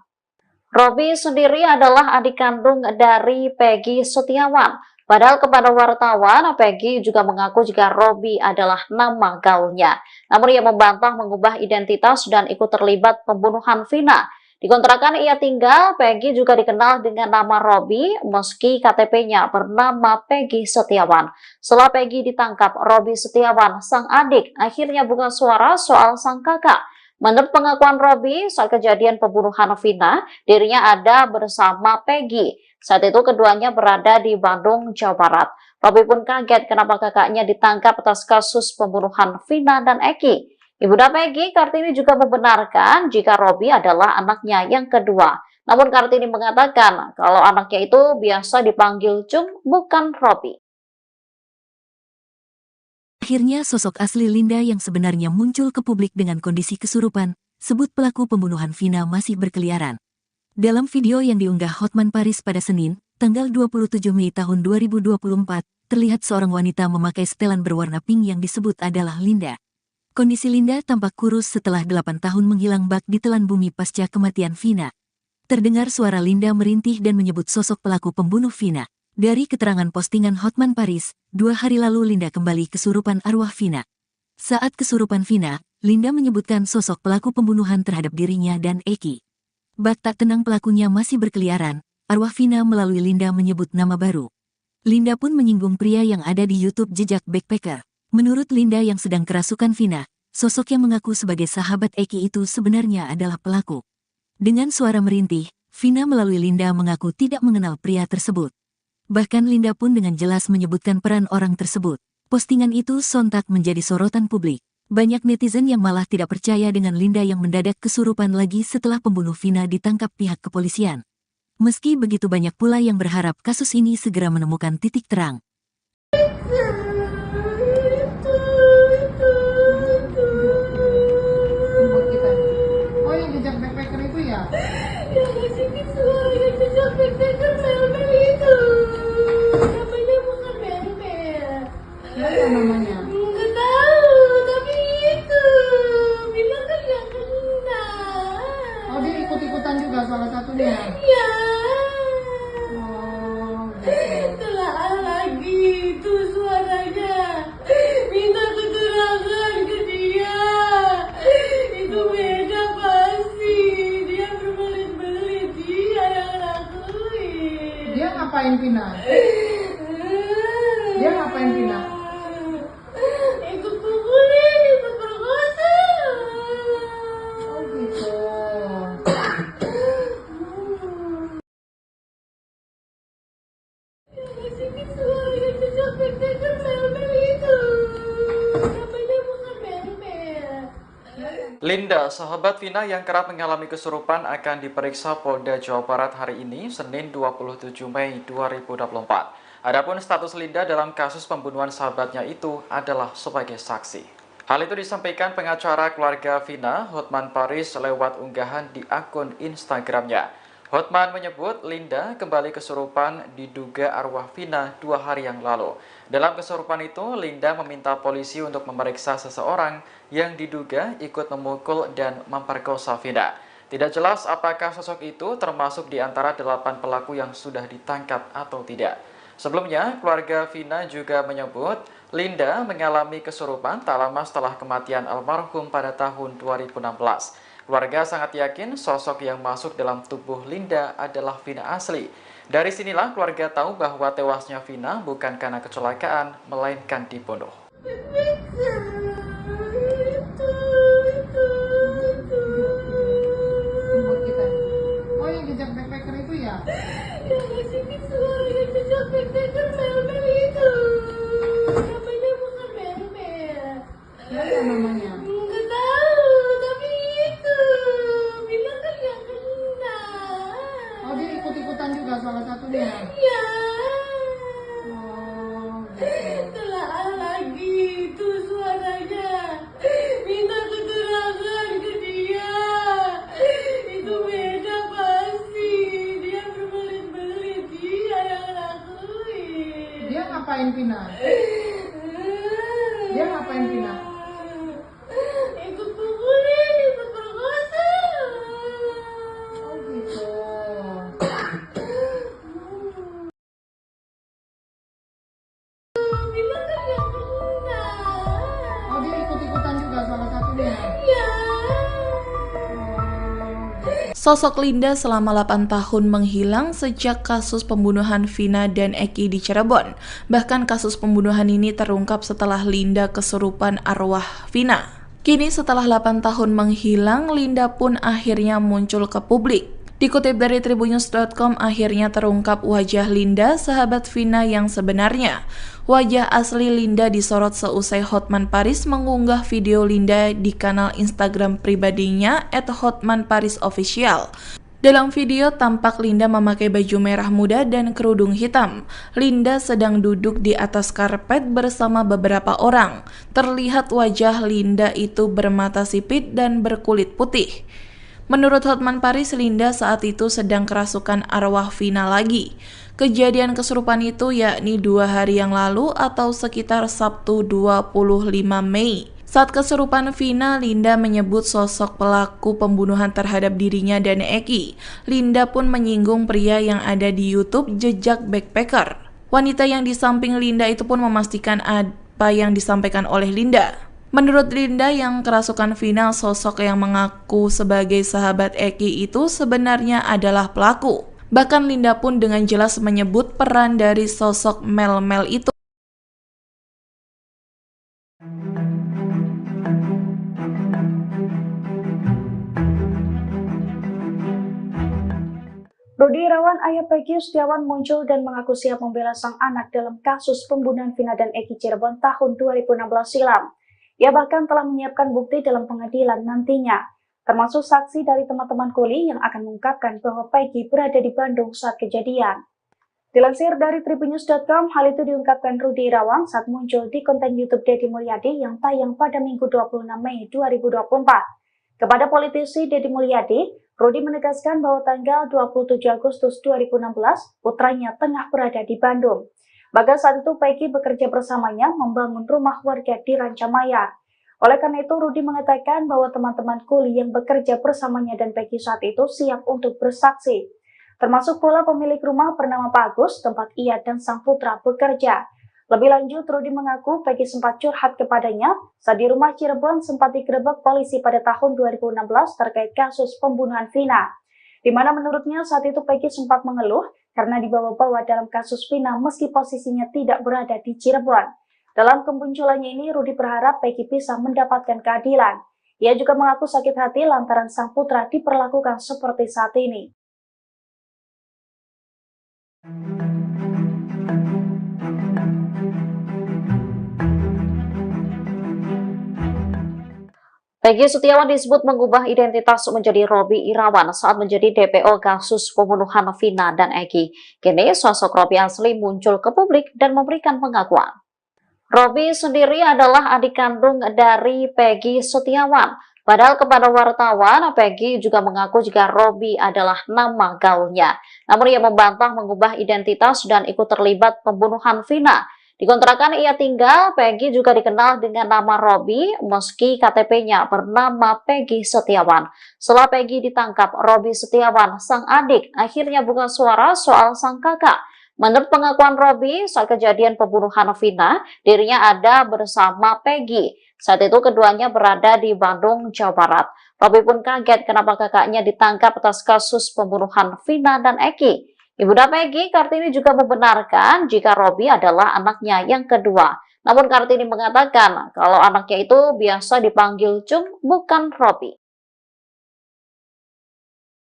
Robby sendiri adalah adik kandung dari Peggy Setiawan. Padahal kepada wartawan, Peggy juga mengaku jika Robby adalah nama gaulnya. Namun ia membantah mengubah identitas dan ikut terlibat pembunuhan Vina. Di kontrakan ia tinggal, Peggy juga dikenal dengan nama Robby meski KTP-nya bernama Peggy Setiawan. Setelah Peggy ditangkap, Robby Setiawan, sang adik, akhirnya buka suara soal sang kakak. Menurut pengakuan Robby, saat kejadian pembunuhan Vina, dirinya ada bersama Peggy. Saat itu keduanya berada di Bandung, Jawa Barat. Robby pun kaget kenapa kakaknya ditangkap atas kasus pembunuhan Vina dan Eki. Ibunda Peggy, Kartini, juga membenarkan jika Robby adalah anaknya yang kedua. Namun Kartini mengatakan kalau anaknya itu biasa dipanggil Cung, bukan Robby. Akhirnya sosok asli Linda yang sebenarnya muncul ke publik dengan kondisi kesurupan, sebut pelaku pembunuhan Vina masih berkeliaran. Dalam video yang diunggah Hotman Paris pada Senin, tanggal 27 Mei tahun 2024, terlihat seorang wanita memakai setelan berwarna pink yang disebut adalah Linda. Kondisi Linda tampak kurus setelah 8 tahun menghilang bak di telan bumi pasca kematian Vina. Terdengar suara Linda merintih dan menyebut sosok pelaku pembunuh Vina. Dari keterangan postingan Hotman Paris, 2 hari lalu Linda kembali kesurupan arwah Vina. Saat kesurupan Vina, Linda menyebutkan sosok pelaku pembunuhan terhadap dirinya dan Eki. Bak tak tenang pelakunya masih berkeliaran, arwah Vina melalui Linda menyebut nama baru. Linda pun menyinggung pria yang ada di YouTube Jejak Backpacker. Menurut Linda yang sedang kerasukan Vina, sosok yang mengaku sebagai sahabat Eki itu sebenarnya adalah pelaku. Dengan suara merintih, Vina melalui Linda mengaku tidak mengenal pria tersebut. Bahkan Linda pun dengan jelas menyebutkan peran orang tersebut. Postingan itu sontak menjadi sorotan publik. Banyak netizen yang malah tidak percaya dengan Linda yang mendadak kesurupan lagi setelah pembunuh Vina ditangkap pihak kepolisian. Meski begitu banyak pula yang berharap kasus ini segera menemukan titik terang. satunya? Ya. Oh, gitu. Telah lagi itu suaranya. Minta keterangan ke dia. Itu beda pasti. Dia berbelit-belit. Dia yang lakuin. Dia ngapain Vina? Dia ngapain Vina? Ikut pukulin, ikut perkosa. Oh gitu. Sini suaranya jejak backpacker mel-mel itu. Namanya bukan mel-mel. Linda, sahabat Vina yang kerap mengalami kesurupan akan diperiksa Polda Jawa Barat hari ini, Senin 27 Mei 2024. Adapun status Linda dalam kasus pembunuhan sahabatnya itu adalah sebagai saksi. Hal itu disampaikan pengacara keluarga Vina, Hotman Paris, lewat unggahan di akun Instagramnya. Hotman menyebut Linda kembali kesurupan diduga arwah Vina 2 hari yang lalu. Dalam kesurupan itu, Linda meminta polisi untuk memeriksa seseorang yang diduga ikut memukul dan memperkosa Vina. Tidak jelas apakah sosok itu termasuk di antara 8 pelaku yang sudah ditangkap atau tidak. Sebelumnya, keluarga Vina juga menyebut Linda mengalami kesurupan tak lama setelah kematian almarhum pada tahun 2016. Keluarga sangat yakin sosok yang masuk dalam tubuh Linda adalah Vina asli. Dari sinilah keluarga tahu bahwa tewasnya Vina bukan karena kecelakaan, melainkan dibunuh. Buat kita. Oh yang jejak backpacker itu ya? Yang sini suaranya jejak backpacker mel-mel itu. Namanya bukan mel-mel. Siapa namanya? Nggak tahu, tapi itu. Bilang kan yang kena. Oh dia ikut-ikutan juga salah satunya? Ya. Oh gitu. Telah lagi itu suaranya. Minta keterangan ke dia. Itu beda pasti. Dia berbelit-belit. Dia yang lakuin. Dia ngapain Vina? Dia ngapain Vina? Ikut pukulin, ikut perkosa. Oh gitu. Bilang kan yang kena. Oh dia ikut-ikutan juga salah satunya? Ya. Sosok Linda selama 8 tahun menghilang sejak kasus pembunuhan Vina dan Eki di Cirebon. Bahkan kasus pembunuhan ini terungkap setelah Linda kesurupan arwah Vina. Kini setelah 8 tahun menghilang, Linda pun akhirnya muncul ke publik. Dikutip dari tribunnews.com, akhirnya terungkap wajah Linda, sahabat Vina yang sebenarnya. Wajah asli Linda disorot seusai Hotman Paris mengunggah video Linda di kanal Instagram pribadinya @hotmanparisofficial. Dalam video tampak Linda memakai baju merah muda dan kerudung hitam. Linda sedang duduk di atas karpet bersama beberapa orang. Terlihat wajah Linda itu bermata sipit dan berkulit putih. Menurut Hotman Paris, Linda saat itu sedang kerasukan arwah Vina lagi. Kejadian kesurupan itu yakni 2 hari yang lalu atau sekitar Sabtu 25 Mei. Saat kesurupan Vina, Linda menyebut sosok pelaku pembunuhan terhadap dirinya dan Eki. Linda pun menyinggung pria yang ada di YouTube Jejak Backpacker. Wanita yang di samping Linda itu pun memastikan apa yang disampaikan oleh Linda. Menurut Linda yang kerasukan Vina, sosok yang mengaku sebagai sahabat Eki itu sebenarnya adalah pelaku. Bahkan Linda pun dengan jelas menyebut peran dari sosok Mel-Mel itu. Rudi Irawan, ayah Peggy Setiawan muncul dan mengaku siap membela sang anak dalam kasus pembunuhan Vina dan Eki Cirebon tahun 2016 silam. Ia bahkan telah menyiapkan bukti dalam pengadilan nantinya, termasuk saksi dari teman-teman kuli yang akan mengungkapkan bahwa Peggy berada di Bandung saat kejadian. Dilansir dari tribunnews.com, hal itu diungkapkan Rudi Irawan saat muncul di konten YouTube Deddy Mulyadi yang tayang pada Minggu 26 Mei 2024. Kepada politisi Deddy Mulyadi, Rudi menegaskan bahwa tanggal 27 Agustus 2016, putranya tengah berada di Bandung. Bahkan saat itu Peggy bekerja bersamanya membangun rumah warga di Rancamaya. Oleh karena itu, Rudi mengatakan bahwa teman-teman kuli yang bekerja bersamanya dan Peggy saat itu siap untuk bersaksi. Termasuk pula pemilik rumah bernama Pak Agus, tempat ia dan sang putra bekerja. Lebih lanjut, Rudi mengaku Peggy sempat curhat kepadanya saat di rumah Cirebon sempat digerebek polisi pada tahun 2016 terkait kasus pembunuhan Vina. Di mana menurutnya saat itu Peggy sempat mengeluh karena dibawa-bawa dalam kasus Vina meski posisinya tidak berada di Cirebon. Dalam kemunculannya ini, Rudi berharap Peggy bisa mendapatkan keadilan. Ia juga mengaku sakit hati lantaran sang putra diperlakukan seperti saat ini. Peggy Setiawan disebut mengubah identitas menjadi Robi Irawan saat menjadi DPO kasus pembunuhan Vina dan Eki. Kini sosok Robi asli muncul ke publik dan memberikan pengakuan. Robi sendiri adalah adik kandung dari Peggy Setiawan. Padahal kepada wartawan, Peggy juga mengaku jika Robi adalah nama gaulnya. Namun ia membantah mengubah identitas dan ikut terlibat pembunuhan Vina. Di kontrakan ia tinggal, Peggy juga dikenal dengan nama Robi meski KTP-nya bernama Peggy Setiawan. Setelah Peggy ditangkap, Robi Setiawan, sang adik, akhirnya buka suara soal sang kakak. Menurut pengakuan Robi, saat kejadian pembunuhan Vina, dirinya ada bersama Peggy. Saat itu keduanya berada di Bandung, Jawa Barat. Robi pun kaget kenapa kakaknya ditangkap atas kasus pembunuhan Vina dan Eki. Ibunda Peggy, Kartini juga membenarkan jika Robi adalah anaknya yang kedua. Namun Kartini mengatakan kalau anaknya itu biasa dipanggil Cung, bukan Robi.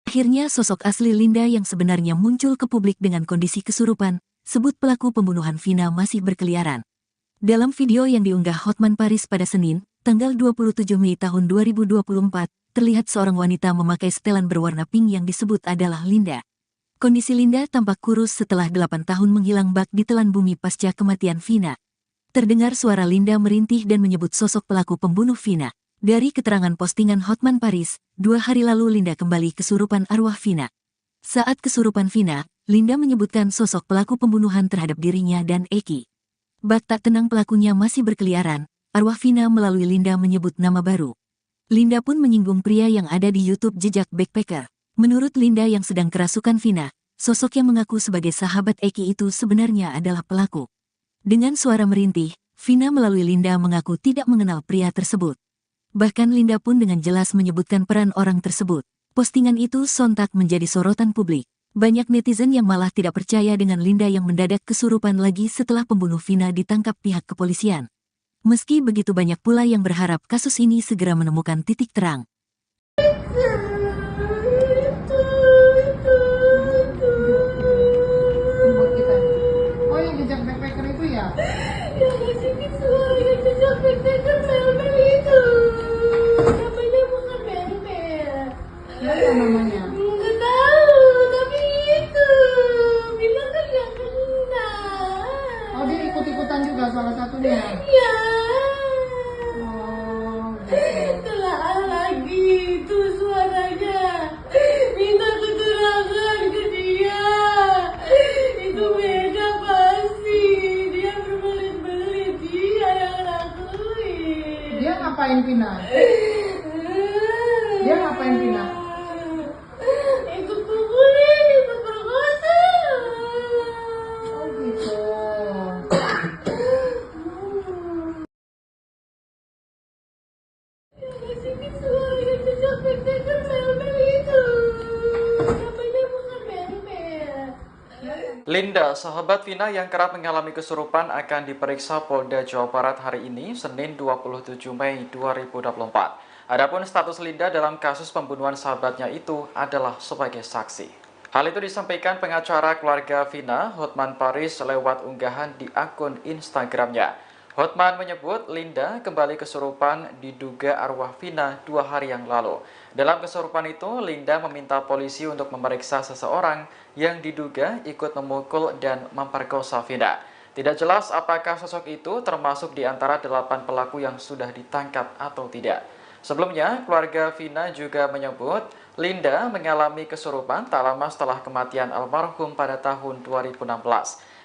Akhirnya sosok asli Linda yang sebenarnya muncul ke publik dengan kondisi kesurupan, sebut pelaku pembunuhan Vina masih berkeliaran. Dalam video yang diunggah Hotman Paris pada Senin, tanggal 27 Mei tahun 2024, terlihat seorang wanita memakai setelan berwarna pink yang disebut adalah Linda. Kondisi Linda tampak kurus setelah 8 tahun menghilang bak di telan bumi pasca kematian Vina. Terdengar suara Linda merintih dan menyebut sosok pelaku pembunuh Vina. Dari keterangan postingan Hotman Paris, 2 hari lalu Linda kembali kesurupan arwah Vina. Saat kesurupan Vina, Linda menyebutkan sosok pelaku pembunuhan terhadap dirinya dan Eki. Bak tak tenang pelakunya masih berkeliaran, arwah Vina melalui Linda menyebut nama baru. Linda pun menyinggung pria yang ada di YouTube Jejak Backpacker. Menurut Linda yang sedang kerasukan Vina, sosok yang mengaku sebagai sahabat Eki itu sebenarnya adalah pelaku. Dengan suara merintih, Vina melalui Linda mengaku tidak mengenal pria tersebut. Bahkan Linda pun dengan jelas menyebutkan peran orang tersebut. Postingan itu sontak menjadi sorotan publik. Banyak netizen yang malah tidak percaya dengan Linda yang mendadak kesurupan lagi setelah pembunuh Vina ditangkap pihak kepolisian. Meski begitu banyak pula yang berharap kasus ini segera menemukan titik terang. Buat kita. Oh, yang jejak backpacker itu ya? Yang ngasih suara yang jejak backpacker Mel-Mel itu. Namanya bukan Mel-Mel. Siapa namanya? Nggak tahu, tapi itu bilang kan nggak kenal. Oh, dia ikut-ikutan juga salah satunya. Ya. Oh, gitu. Telah lagi itu suaranya. Minta keterangan ke dia. Itu beda pasti. Dia berbelit-belit. Dia yang lakuin. Dia ngapain Vina? Dia ngapain Vina? Ikut pukulin, ikut perkosa. Oh, gitu. Ngasih suara yang jejak backpacker Mel-Mel itu. Namanya bukan Mel-Mel. Linda, sahabat Vina yang kerap mengalami kesurupan akan diperiksa Polda Jawa Barat hari ini, Senin 27 Mei 2024. Adapun status Linda dalam kasus pembunuhan sahabatnya itu adalah sebagai saksi. Hal itu disampaikan pengacara keluarga Vina, Hotman Paris, lewat unggahan di akun Instagramnya. Hotman menyebut Linda kembali kesurupan diduga arwah Vina 2 hari yang lalu. Dalam kesurupan itu, Linda meminta polisi untuk memeriksa seseorang yang diduga ikut memukul dan memperkosa Vina. Tidak jelas apakah sosok itu termasuk di antara 8 pelaku yang sudah ditangkap atau tidak. Sebelumnya, keluarga Vina juga menyebut Linda mengalami kesurupan tak lama setelah kematian almarhum pada tahun 2016.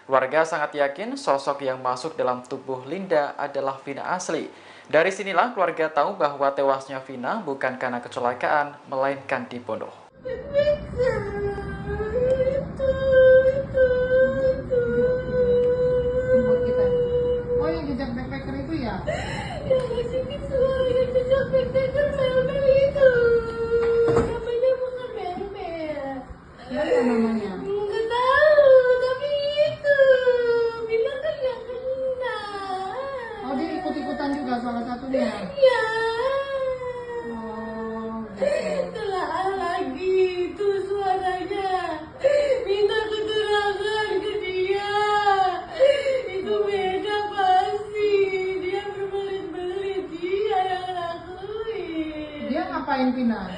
Keluarga sangat yakin sosok yang masuk dalam tubuh Linda adalah Vina asli. Dari sinilah keluarga tahu bahwa tewasnya Vina bukan karena kecelakaan, melainkan dibunuh. Ini buat kita. Oh, yang jejak backpacker itu ya? Yang masukin semua yang jejak backpacker mel-mel itu. Namanya bukan mel-mel. Siapa namanya? Nggak tahu, tapi itu bilang kan yang kena. Oh, dia ikut-ikutan juga salah satunya. Ya. Oh, gitu. Telah lagi itu suaranya. Minta keterangan ke dia. Itu beda pasti. Dia berbelit-belit. Dia yang lakuin. Dia ngapain Vina?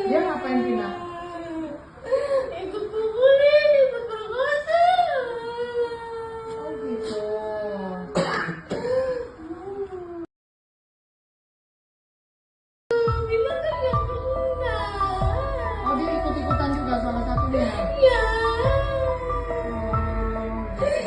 Dia ngapain Vina? Ikut pukulin, ikut perkosa. Oh, gitu. Bilang kan yang kena. Oh, dia ikut-ikutan juga salah satunya. Ya.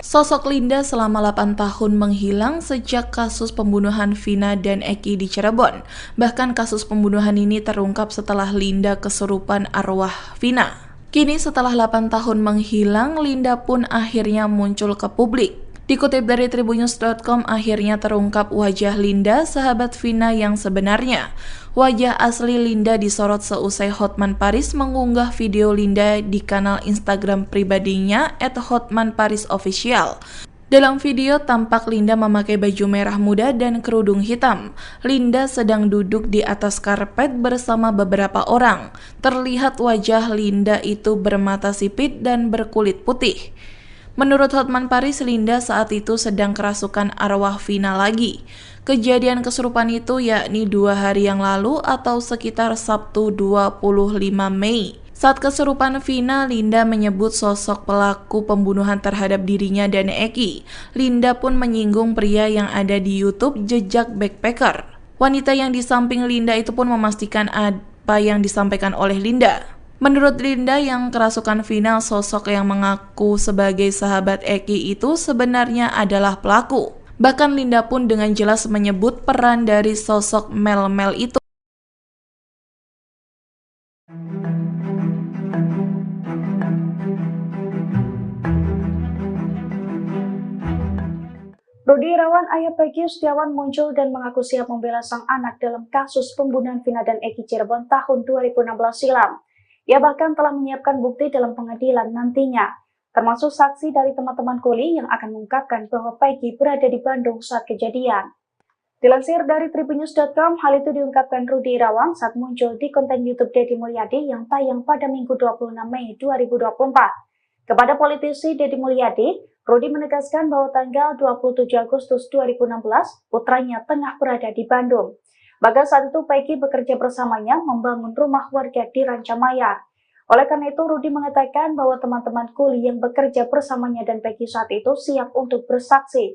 Sosok Linda selama 8 tahun menghilang sejak kasus pembunuhan Vina dan Eki di Cirebon. Bahkan kasus pembunuhan ini terungkap setelah Linda kesurupan arwah Vina. Kini setelah 8 tahun menghilang, Linda pun akhirnya muncul ke publik. Dikutip dari tribunnews.com, akhirnya terungkap wajah Linda, sahabat Vina yang sebenarnya. Wajah asli Linda disorot seusai Hotman Paris mengunggah video Linda di kanal Instagram pribadinya @hotmanparisofficial. Dalam video tampak Linda memakai baju merah muda dan kerudung hitam. Linda sedang duduk di atas karpet bersama beberapa orang. Terlihat wajah Linda itu bermata sipit dan berkulit putih. Menurut Hotman Paris, Linda saat itu sedang kerasukan arwah Vina lagi. Kejadian kesurupan itu yakni 2 hari yang lalu atau sekitar Sabtu 25 Mei. Saat kesurupan Vina, Linda menyebut sosok pelaku pembunuhan terhadap dirinya dan Eki. Linda pun menyinggung pria yang ada di YouTube Jejak Backpacker. Wanita yang di samping Linda itu pun memastikan apa yang disampaikan oleh Linda. Menurut Linda yang kerasukan Vina, sosok yang mengaku sebagai sahabat Eki itu sebenarnya adalah pelaku. Bahkan Linda pun dengan jelas menyebut peran dari sosok Mel-Mel itu. Rudi Irawan, ayah Peggy Setiawan muncul dan mengaku siap membela sang anak dalam kasus pembunuhan Vina dan Eki Cirebon tahun 2016 silam. Ia bahkan telah menyiapkan bukti dalam pengadilan nantinya, termasuk saksi dari teman-teman kuli yang akan mengungkapkan bahwa Peggy berada di Bandung saat kejadian. Dilansir dari tribunnews.com, hal itu diungkapkan Rudi Irawan saat muncul di konten YouTube Deddy Mulyadi yang tayang pada Minggu 26 Mei 2024. Kepada politisi Deddy Mulyadi, Rudi menegaskan bahwa tanggal 27 Agustus 2016, putranya tengah berada di Bandung. Bahkan saat itu Peggy bekerja bersamanya membangun rumah warga di Rancamaya. Oleh karena itu, Rudi mengatakan bahwa teman-teman kuli yang bekerja bersamanya dan Peggy saat itu siap untuk bersaksi.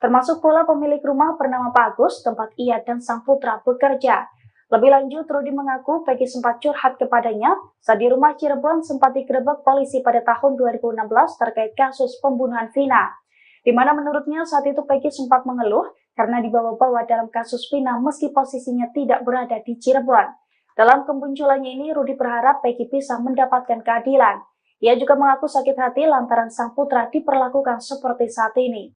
Termasuk pula pemilik rumah bernama Pak Agus, tempat ia dan sang putra bekerja. Lebih lanjut, Rudi mengaku Peggy sempat curhat kepadanya saat di rumah Cirebon sempat digerebek polisi pada tahun 2016 terkait kasus pembunuhan Vina. Di mana menurutnya saat itu Peggy sempat mengeluh karena dibawa-bawa dalam kasus Vina meski posisinya tidak berada di Cirebon. Dalam kemunculannya ini, Rudi berharap Peggy bisa mendapatkan keadilan. Ia juga mengaku sakit hati lantaran sang putra diperlakukan seperti saat ini.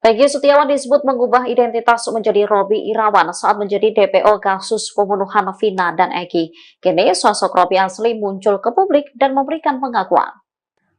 Peggy Setiawan disebut mengubah identitas menjadi Robi Irawan saat menjadi DPO kasus pembunuhan Vina dan Eki. Kini sosok Robi asli muncul ke publik dan memberikan pengakuan.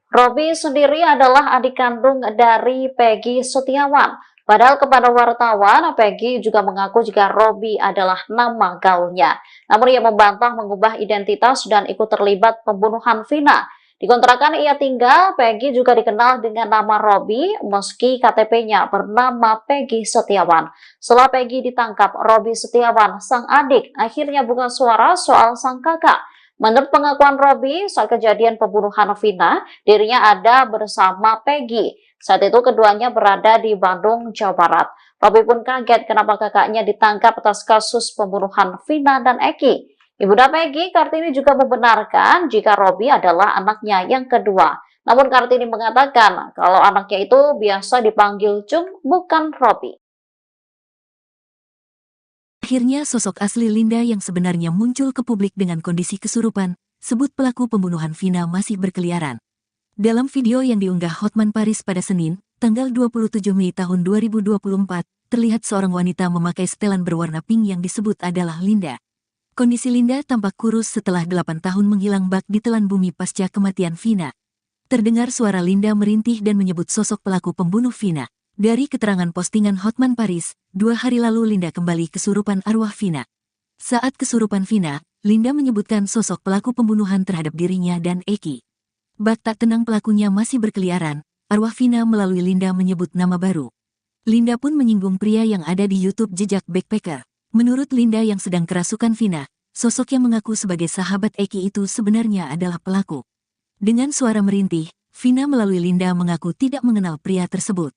Robi sendiri adalah adik kandung dari Peggy Setiawan. Padahal kepada wartawan, Peggy juga mengaku jika Robi adalah nama gaulnya. Namun ia membantah mengubah identitas dan ikut terlibat pembunuhan Vina. Di kontrakan ia tinggal, Peggy juga dikenal dengan nama Robi meski KTP-nya bernama Peggy Setiawan. Setelah Peggy ditangkap, Robi Setiawan, sang adik, akhirnya buka suara soal sang kakak. Menurut pengakuan Robi, saat kejadian pembunuhan Vina, dirinya ada bersama Peggy. Saat itu keduanya berada di Bandung, Jawa Barat. Robi pun kaget kenapa kakaknya ditangkap atas kasus pembunuhan Vina dan Eki. Ibunda Peggy, Kartini juga membenarkan jika Robby adalah anaknya yang kedua. Namun Kartini mengatakan kalau anaknya itu biasa dipanggil Cung, bukan Robby. Akhirnya sosok asli Linda yang sebenarnya muncul ke publik dengan kondisi kesurupan, sebut pelaku pembunuhan Vina masih berkeliaran. Dalam video yang diunggah Hotman Paris pada Senin, tanggal 27 Mei tahun 2024, terlihat seorang wanita memakai setelan berwarna pink yang disebut adalah Linda. Kondisi Linda tampak kurus setelah 8 tahun menghilang bak di telan bumi pasca kematian Vina. Terdengar suara Linda merintih dan menyebut sosok pelaku pembunuh Vina. Dari keterangan postingan Hotman Paris, 2 hari lalu Linda kembali kesurupan arwah Vina. Saat kesurupan Vina, Linda menyebutkan sosok pelaku pembunuhan terhadap dirinya dan Eki. Bak tak tenang pelakunya masih berkeliaran, arwah Vina melalui Linda menyebut nama baru. Linda pun menyinggung pria yang ada di YouTube Jejak Backpacker. Menurut Linda yang sedang kerasukan Vina, sosok yang mengaku sebagai sahabat Eki itu sebenarnya adalah pelaku. Dengan suara merintih, Vina melalui Linda mengaku tidak mengenal pria tersebut.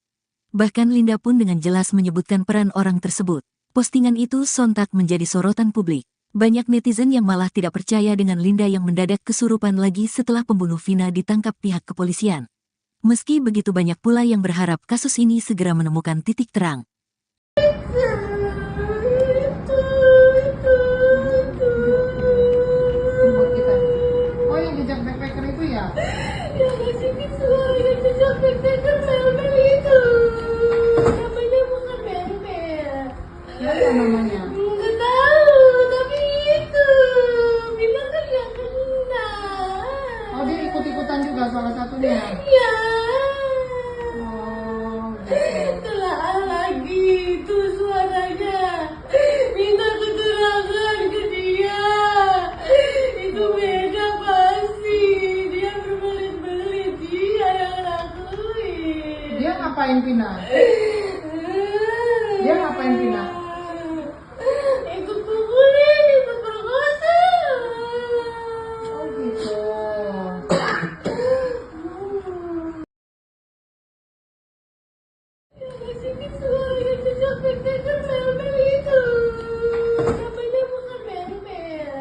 Bahkan Linda pun dengan jelas menyebutkan peran orang tersebut. Postingan itu sontak menjadi sorotan publik. Banyak netizen yang malah tidak percaya dengan Linda yang mendadak kesurupan lagi setelah pembunuh Vina ditangkap pihak kepolisian. Meski begitu banyak pula yang berharap kasus ini segera menemukan titik terang. Buat kita. Oh, yang jejak backpacker itu ya? Ya masih suara jejak backpacker Mel-Mel itu. Namanya bukan Mel-Mel. Ya, apa namanya? Nggak tahu, tapi itu bilang kan yang kena. Oh, dia ikut-ikutan juga salah satunya. Ya. Oh, gitu. Telah lagi itu suaranya. Minta keterangan ke dia. Itu beda pasti. Dia berbelit-belit. Dia yang lakuin. Dia ngapain Vina? Dia ngapain Vina? Ikut pukulin, ikut perkosa. Oh, gitu. Masih suara jejak backpacker Mel-Mel itu. Namanya bukan Mel-Mel.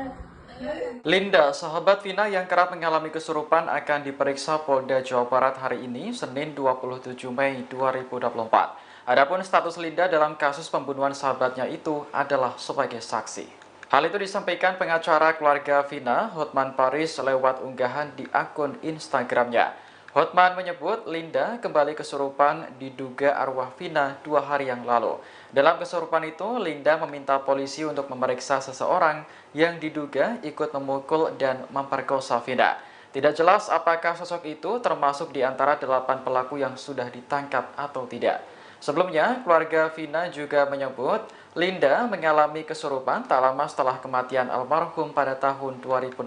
Linda, sahabat Vina yang kerap mengalami kesurupan akan diperiksa Polda Jawa Barat hari ini, Senin 27 Mei 2024. Adapun status Linda dalam kasus pembunuhan sahabatnya itu adalah sebagai saksi. Hal itu disampaikan pengacara keluarga Vina, Hotman Paris, lewat unggahan di akun Instagramnya. Hotman menyebut Linda kembali kesurupan diduga arwah Vina 2 hari yang lalu. Dalam kesurupan itu, Linda meminta polisi untuk memeriksa seseorang yang diduga ikut memukul dan memperkosa Vina. Tidak jelas apakah sosok itu termasuk di antara 8 pelaku yang sudah ditangkap atau tidak. Sebelumnya, keluarga Vina juga menyebut Linda mengalami kesurupan tak lama setelah kematian almarhum pada tahun 2016.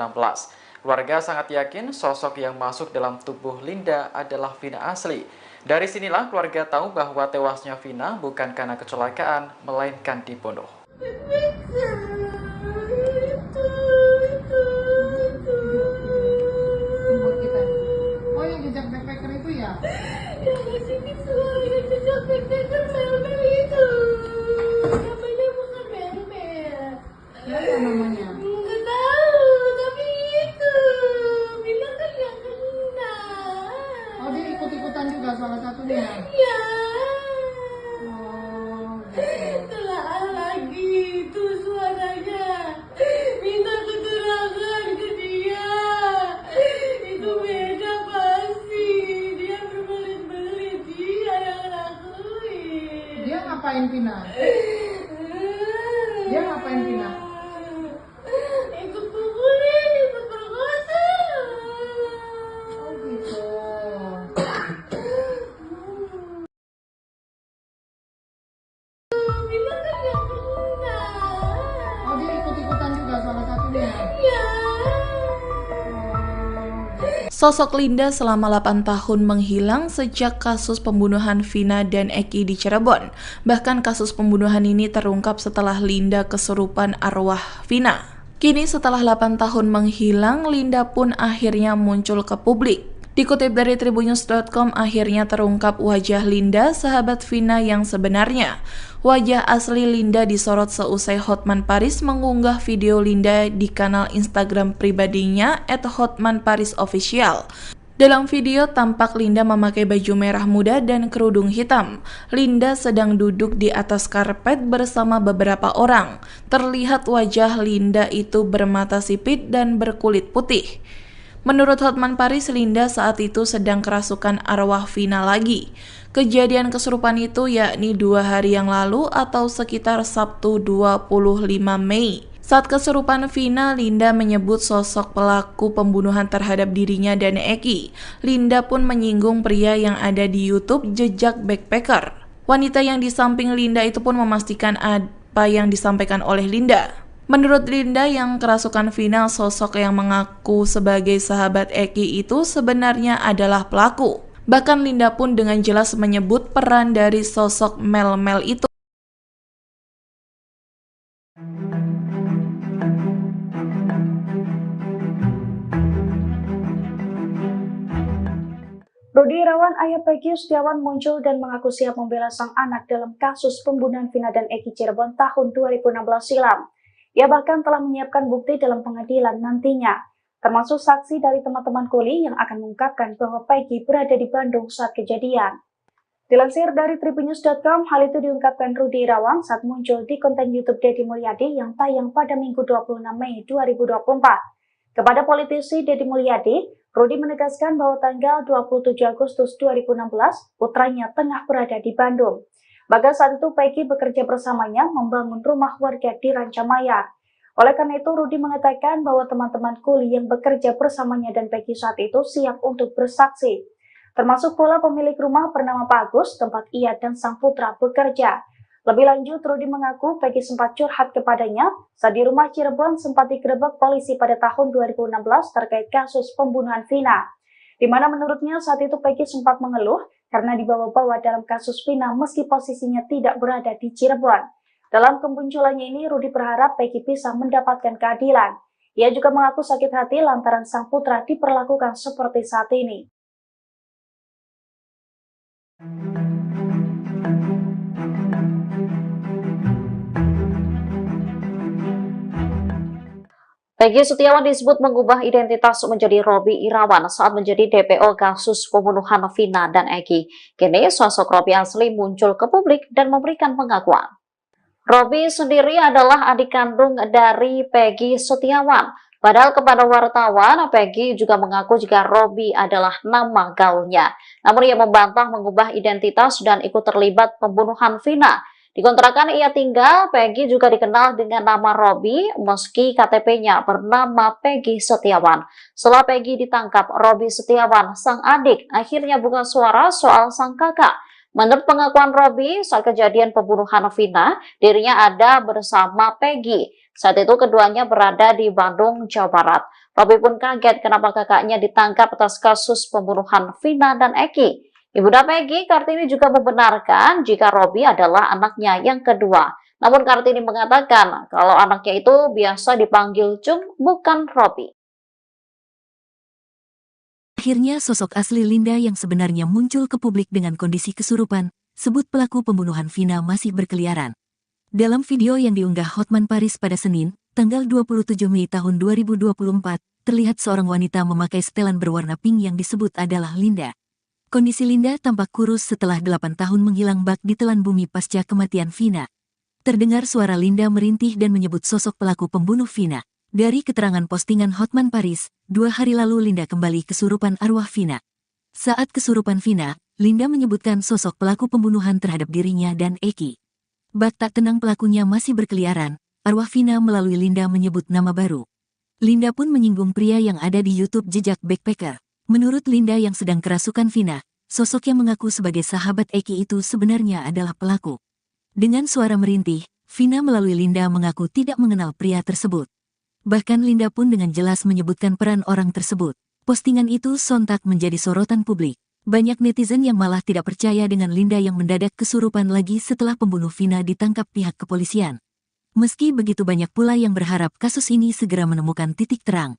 Keluarga sangat yakin sosok yang masuk dalam tubuh Linda adalah Vina asli. Dari sinilah keluarga tahu bahwa tewasnya Vina bukan karena kecelakaan, melainkan dibunuh. Buat kita. Oh, yang jejak backpacker itu ya? Ya masih suara jejak backpacker Mel-Mel itu. Namanya bukan Mel-Mel. Ya, apa namanya? Nggak tahu, tapi itu bilang kan yang kena. Oh, dia ikut-ikutan juga salah satunya. Ya. Oh, gitu. Telah lagi itu suaranya. Minta keterangan ke dia. Itu beda pasti. Dia berbelit-belit. Dia yang lakuin. Dia ngapain Vina? Dia ngapain Vina? Ikut pukulin, ikut perkosa. Oh, gitu. Bilang kan yang kena. Oh, dia ikut-ikutan juga salah satunya. Ya. Sosok Linda selama 8 tahun menghilang sejak kasus pembunuhan Vina dan Eki di Cirebon. Bahkan kasus pembunuhan ini terungkap setelah Linda kesurupan arwah Vina. Kini setelah 8 tahun menghilang, Linda pun akhirnya muncul ke publik. Dikutip dari tribunnews.com, akhirnya terungkap wajah Linda, sahabat Vina yang sebenarnya. Wajah asli Linda disorot seusai Hotman Paris mengunggah video Linda di kanal Instagram pribadinya @hotmanparisofficial. Dalam video tampak Linda memakai baju merah muda dan kerudung hitam. Linda sedang duduk di atas karpet bersama beberapa orang. Terlihat wajah Linda itu bermata sipit dan berkulit putih. Menurut Hotman Paris, Linda saat itu sedang kerasukan arwah Vina lagi. Kejadian kesurupan itu yakni 2 hari yang lalu atau sekitar Sabtu 25 Mei. Saat kesurupan Vina, Linda menyebut sosok pelaku pembunuhan terhadap dirinya dan Eki. Linda pun menyinggung pria yang ada di YouTube Jejak Backpacker. Wanita yang di samping Linda itu pun memastikan apa yang disampaikan oleh Linda. Menurut Linda yang kerasukan Vina, sosok yang mengaku sebagai sahabat Eki itu sebenarnya adalah pelaku. Bahkan Linda pun dengan jelas menyebut peran dari sosok Mel-Mel itu. Rudi Irawan, ayah Peggy Setiawan, muncul dan mengaku siap membela sang anak dalam kasus pembunuhan Vina dan Eki Cirebon tahun 2016 silam. Ia bahkan telah menyiapkan bukti dalam pengadilan nantinya, termasuk saksi dari teman-teman kuli yang akan mengungkapkan bahwa Peggy berada di Bandung saat kejadian. Dilansir dari tribunnews.com, hal itu diungkapkan Rudi Irawan saat muncul di konten YouTube Deddy Mulyadi yang tayang pada Minggu 26 Mei 2024. Kepada politisi Deddy Mulyadi, Rudi menegaskan bahwa tanggal 27 Agustus 2016, putranya tengah berada di Bandung. Bahkan saat itu Peggy bekerja bersamanya membangun rumah warga di Rancamaya. Oleh karena itu, Rudi mengatakan bahwa teman-teman kuli yang bekerja bersamanya dan Peggy saat itu siap untuk bersaksi. Termasuk pula pemilik rumah bernama Pak Agus, tempat ia dan sang putra bekerja. Lebih lanjut, Rudi mengaku Peggy sempat curhat kepadanya saat di rumah Cirebon sempat digerebek polisi pada tahun 2016 terkait kasus pembunuhan Vina, di mana menurutnya saat itu Peggy sempat mengeluh karena dibawa-bawa dalam kasus Vina meski posisinya tidak berada di Cirebon. Dalam kemunculannya ini, Rudi berharap Peggy bisa mendapatkan keadilan. Ia juga mengaku sakit hati lantaran sang putra diperlakukan seperti saat ini. Peggy Setiawan disebut mengubah identitas menjadi Robi Irawan saat menjadi DPO kasus pembunuhan Vina dan Eki. Kini sosok Robi asli muncul ke publik dan memberikan pengakuan. Robi sendiri adalah adik kandung dari Peggy Setiawan. Padahal kepada wartawan, Peggy juga mengaku jika Robi adalah nama gaulnya. Namun ia membantah mengubah identitas dan ikut terlibat pembunuhan Vina. Di kontrakan ia tinggal, Peggy juga dikenal dengan nama Robi meski KTP-nya bernama Peggy Setiawan. Setelah Peggy ditangkap, Robi Setiawan, sang adik, akhirnya buka suara soal sang kakak. Menurut pengakuan Robi, saat kejadian pembunuhan Vina, dirinya ada bersama Peggy. Saat itu keduanya berada di Bandung, Jawa Barat. Robi pun kaget kenapa kakaknya ditangkap atas kasus pembunuhan Vina dan Eki. Ibunda Peggy, Kartini, juga membenarkan jika Robi adalah anaknya yang kedua. Namun Kartini mengatakan kalau anaknya itu biasa dipanggil Cung, bukan Robi. Akhirnya sosok asli Linda yang sebenarnya muncul ke publik dengan kondisi kesurupan, sebut pelaku pembunuhan Vina masih berkeliaran. Dalam video yang diunggah Hotman Paris pada Senin, tanggal 27 Mei tahun 2024, terlihat seorang wanita memakai setelan berwarna pink yang disebut adalah Linda. Kondisi Linda tampak kurus setelah 8 tahun menghilang bak di telan bumi pasca kematian Vina. Terdengar suara Linda merintih dan menyebut sosok pelaku pembunuh Vina. Dari keterangan postingan Hotman Paris, 2 hari lalu Linda kembali kesurupan arwah Vina. Saat kesurupan Vina, Linda menyebutkan sosok pelaku pembunuhan terhadap dirinya dan Eki. Bak tak tenang pelakunya masih berkeliaran, arwah Vina melalui Linda menyebut nama baru. Linda pun menyinggung pria yang ada di YouTube Jejak Backpacker. Menurut Linda yang sedang kerasukan Vina, sosok yang mengaku sebagai sahabat Eki itu sebenarnya adalah pelaku. Dengan suara merintih, Vina melalui Linda mengaku tidak mengenal pria tersebut. Bahkan Linda pun dengan jelas menyebutkan peran orang tersebut. Postingan itu sontak menjadi sorotan publik. Banyak netizen yang malah tidak percaya dengan Linda yang mendadak kesurupan lagi setelah pembunuh Vina ditangkap pihak kepolisian. Meski begitu banyak pula yang berharap kasus ini segera menemukan titik terang.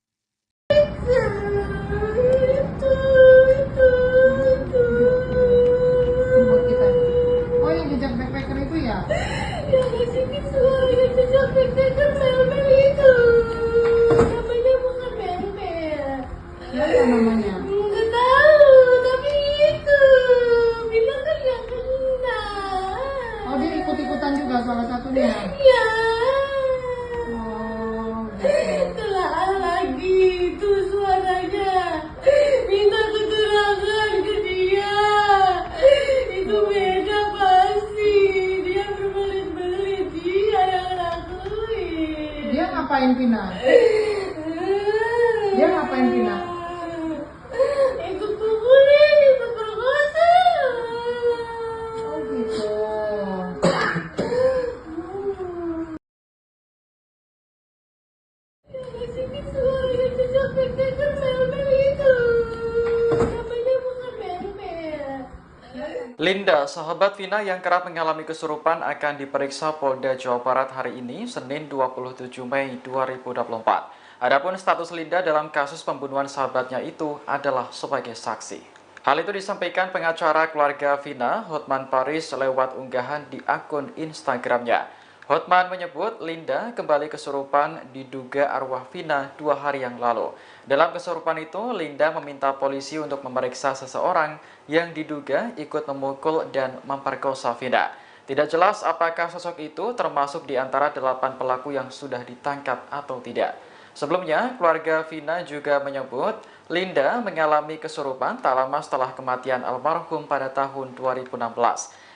Linda, sahabat Vina yang kerap mengalami kesurupan akan diperiksa Polda Jawa Barat hari ini, Senin 27 Mei 2024. Adapun status Linda dalam kasus pembunuhan sahabatnya itu adalah sebagai saksi. Hal itu disampaikan pengacara keluarga Vina, Hotman Paris, lewat unggahan di akun Instagramnya. Hotman menyebut Linda kembali kesurupan diduga arwah Vina 2 hari yang lalu. Dalam kesurupan itu, Linda meminta polisi untuk memeriksa seseorang yang diduga ikut memukul dan memperkosa Vina. Tidak jelas apakah sosok itu termasuk di antara 8 pelaku yang sudah ditangkap atau tidak. Sebelumnya, keluarga Vina juga menyebut Linda mengalami kesurupan tak lama setelah kematian almarhum pada tahun 2016.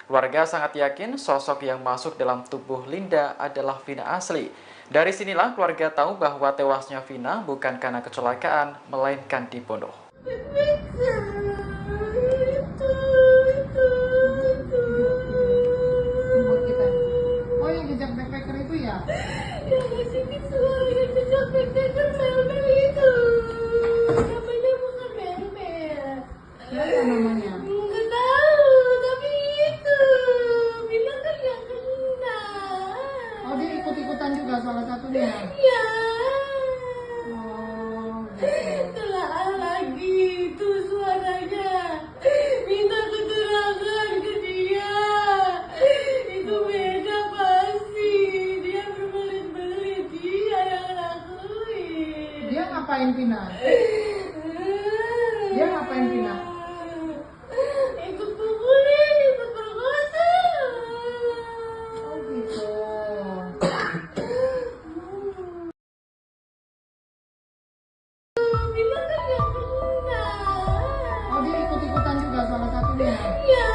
Keluarga sangat yakin sosok yang masuk dalam tubuh Linda adalah Vina asli. Dari sinilah keluarga tahu bahwa tewasnya Vina bukan karena kecelakaan, melainkan dibunuh. Buat kita. Oh, yang jejak backpacker itu ya? Yang ngasih suara yang jejak backpacker mel-mel itu. Namanya bukan mel-mel. Siapa namanya? Nggak tahu, tapi itu bilang kan yang kena. Oh, dia ikut-ikutan juga salah satunya. Ya. Oh, gitu. Telah lagi itu suaranya. Minta keterangan ke dia. Itu beda pasti. Dia berbelit-belit. Dia yang lakuin. Dia ngapain Vina? Dia ngapain Vina? Ikut pukulin, ikut perkosa. Oh, gitu. Bilang kan yang kena. Oh, dia ikut-ikutan juga salah satunya. Ya.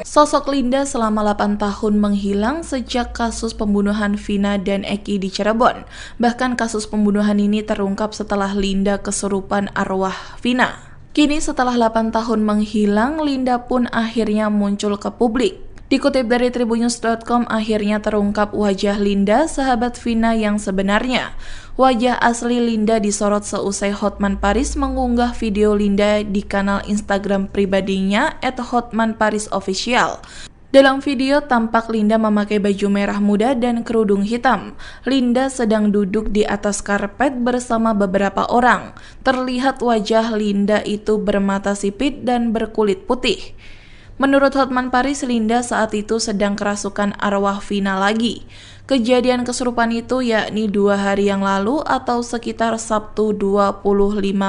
Sosok Linda selama 8 tahun menghilang sejak kasus pembunuhan Vina dan Eki di Cirebon. Bahkan kasus pembunuhan ini terungkap setelah Linda kesurupan arwah Vina. Kini setelah 8 tahun menghilang, Linda pun akhirnya muncul ke publik. Dikutip dari tribunnews.com, akhirnya terungkap wajah Linda, sahabat Vina yang sebenarnya. Wajah asli Linda disorot seusai Hotman Paris mengunggah video Linda di kanal Instagram pribadinya @hotmanparisofficial. Dalam video tampak Linda memakai baju merah muda dan kerudung hitam. Linda sedang duduk di atas karpet bersama beberapa orang. Terlihat wajah Linda itu bermata sipit dan berkulit putih. Menurut Hotman Paris, Linda saat itu sedang kerasukan arwah Vina lagi. Kejadian kesurupan itu yakni 2 hari yang lalu atau sekitar Sabtu 25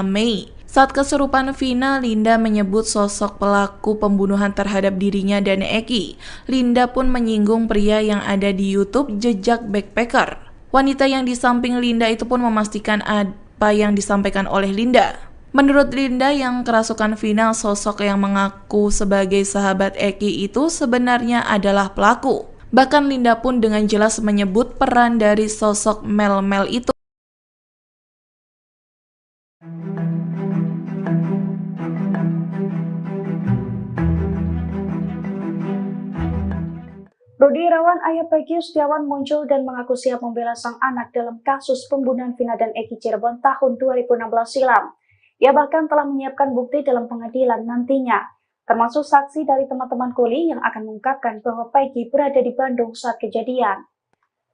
Mei. Saat kesurupan Vina, Linda menyebut sosok pelaku pembunuhan terhadap dirinya dan Eki. Linda pun menyinggung pria yang ada di YouTube Jejak Backpacker. Wanita yang di samping Linda itu pun memastikan apa yang disampaikan oleh Linda. Menurut Linda yang kerasukan Vina, sosok yang mengaku sebagai sahabat Eki itu sebenarnya adalah pelaku. Bahkan Linda pun dengan jelas menyebut peran dari sosok Mel-Mel itu. Rudi Irawan, ayah Peggy Setiawan muncul dan mengaku siap membela sang anak dalam kasus pembunuhan Vina dan Eki Cirebon tahun 2016 silam. Ia bahkan telah menyiapkan bukti dalam pengadilan nantinya, termasuk saksi dari teman-teman kuli yang akan mengungkapkan bahwa Peggy berada di Bandung saat kejadian.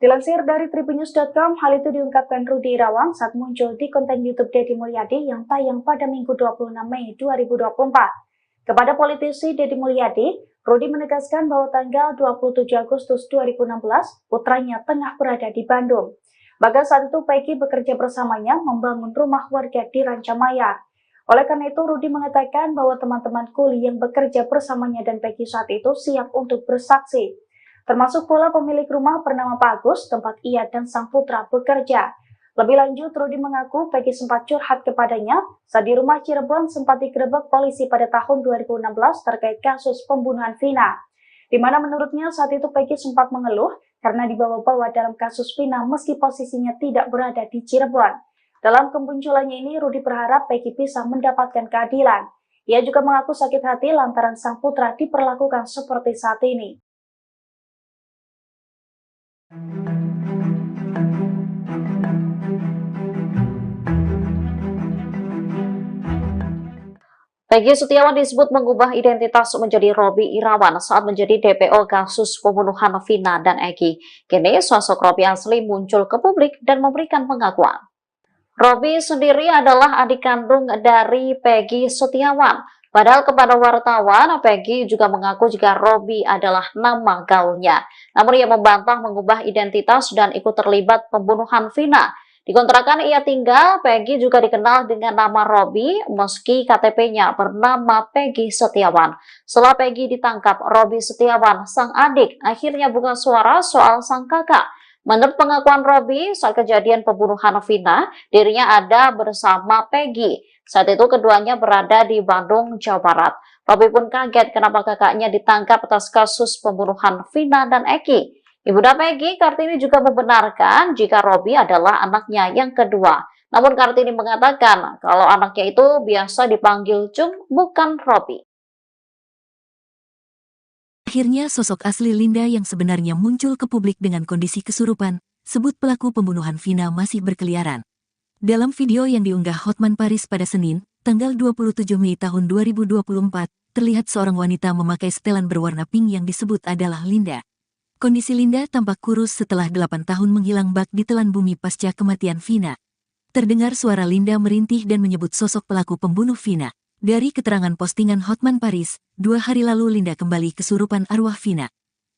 Dilansir dari tribunnews.com, hal itu diungkapkan Rudi Irawan saat muncul di konten YouTube Deddy Mulyadi yang tayang pada Minggu 26 Mei 2024. Kepada politisi Deddy Mulyadi, Rudi menegaskan bahwa tanggal 27 Agustus 2016, putranya tengah berada di Bandung. Bahkan saat itu Peggy bekerja bersamanya membangun rumah warga di Rancamaya. Oleh karena itu, Rudi mengatakan bahwa teman-teman kuli yang bekerja bersamanya dan Peggy saat itu siap untuk bersaksi. Termasuk pula pemilik rumah bernama Pak Agus, tempat ia dan sang putra bekerja. Lebih lanjut, Rudi mengaku Peggy sempat curhat kepadanya saat di rumah Cirebon sempat digerebek polisi pada tahun 2016 terkait kasus pembunuhan Vina. Di mana menurutnya saat itu Peggy sempat mengeluh karena dibawa-bawa dalam kasus Vina meski posisinya tidak berada di Cirebon. Dalam kemunculannya ini, Rudi berharap Peggy bisa mendapatkan keadilan. Ia juga mengaku sakit hati lantaran sang putra diperlakukan seperti saat ini. Peggy Setiawan disebut mengubah identitas menjadi Robi Irawan saat menjadi DPO kasus pembunuhan Vina dan Eki. Kini sosok Robi asli muncul ke publik dan memberikan pengakuan. Robi sendiri adalah adik kandung dari Peggy Setiawan. Padahal kepada wartawan, Peggy juga mengaku jika Robi adalah nama gaulnya. Namun ia membantah mengubah identitas dan ikut terlibat pembunuhan Vina. Di kontrakan ia tinggal, Peggy juga dikenal dengan nama Robi meski KTP-nya bernama Peggy Setiawan. Setelah Peggy ditangkap, Robi Setiawan, sang adik, akhirnya buka suara soal sang kakak. Menurut pengakuan Robi, saat kejadian pembunuhan Vina, dirinya ada bersama Peggy. Saat itu keduanya berada di Bandung, Jawa Barat. Robi pun kaget kenapa kakaknya ditangkap atas kasus pembunuhan Vina dan Eki. Ibunda Peggy, Kartini, juga membenarkan jika Robi adalah anaknya yang kedua. Namun Kartini mengatakan kalau anaknya itu biasa dipanggil Cung, bukan Robi. Akhirnya sosok asli Linda yang sebenarnya muncul ke publik dengan kondisi kesurupan, sebut pelaku pembunuhan Vina masih berkeliaran. Dalam video yang diunggah Hotman Paris pada Senin, tanggal 27 Mei tahun 2024, terlihat seorang wanita memakai setelan berwarna pink yang disebut adalah Linda. Kondisi Linda tampak kurus setelah 8 tahun menghilang bak di telan bumi pasca kematian Vina. Terdengar suara Linda merintih dan menyebut sosok pelaku pembunuh Vina. Dari keterangan postingan Hotman Paris, 2 hari lalu Linda kembali kesurupan arwah Vina.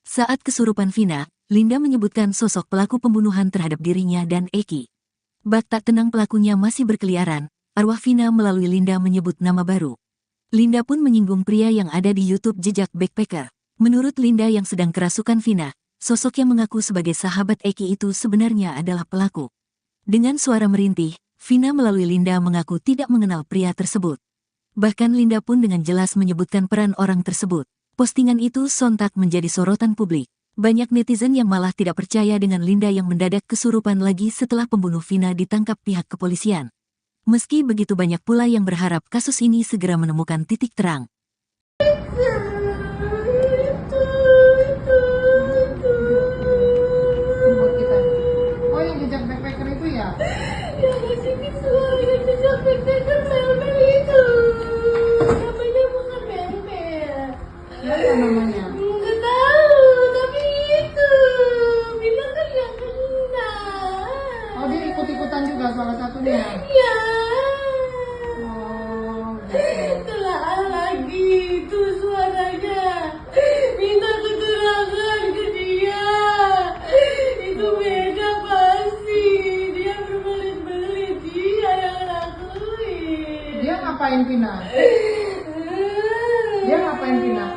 Saat kesurupan Vina, Linda menyebutkan sosok pelaku pembunuhan terhadap dirinya dan Eki. Bak tak tenang pelakunya masih berkeliaran, arwah Vina melalui Linda menyebut nama baru. Linda pun menyinggung pria yang ada di YouTube Jejak Backpacker. Menurut Linda yang sedang kerasukan Vina, sosok yang mengaku sebagai sahabat Eki itu sebenarnya adalah pelaku. Dengan suara merintih, Vina melalui Linda mengaku tidak mengenal pria tersebut. Bahkan Linda pun dengan jelas menyebutkan peran orang tersebut. Postingan itu sontak menjadi sorotan publik. Banyak netizen yang malah tidak percaya dengan Linda yang mendadak kesurupan lagi setelah pembunuh Vina ditangkap pihak kepolisian. Meski begitu banyak pula yang berharap kasus ini segera menemukan titik terang. Buat kita. Oh, yang jejak backpacker itu ya? Yang ngasih visual yang jejak backpacker Mel-Mel itu. Namanya bukan Mel-Mel. Apa namanya? Nggak tahu, tapi itu bilang kan yang kena. Oh, dia ikut-ikutan juga salah satunya. Ya. Oh, gitu. Telah lagi itu suaranya. Minta keterangan ke dia. Itu beda pasti. Dia berbelit-belit. Dia yang lakuin. Dia ngapain Vina? Dia ngapain Vina?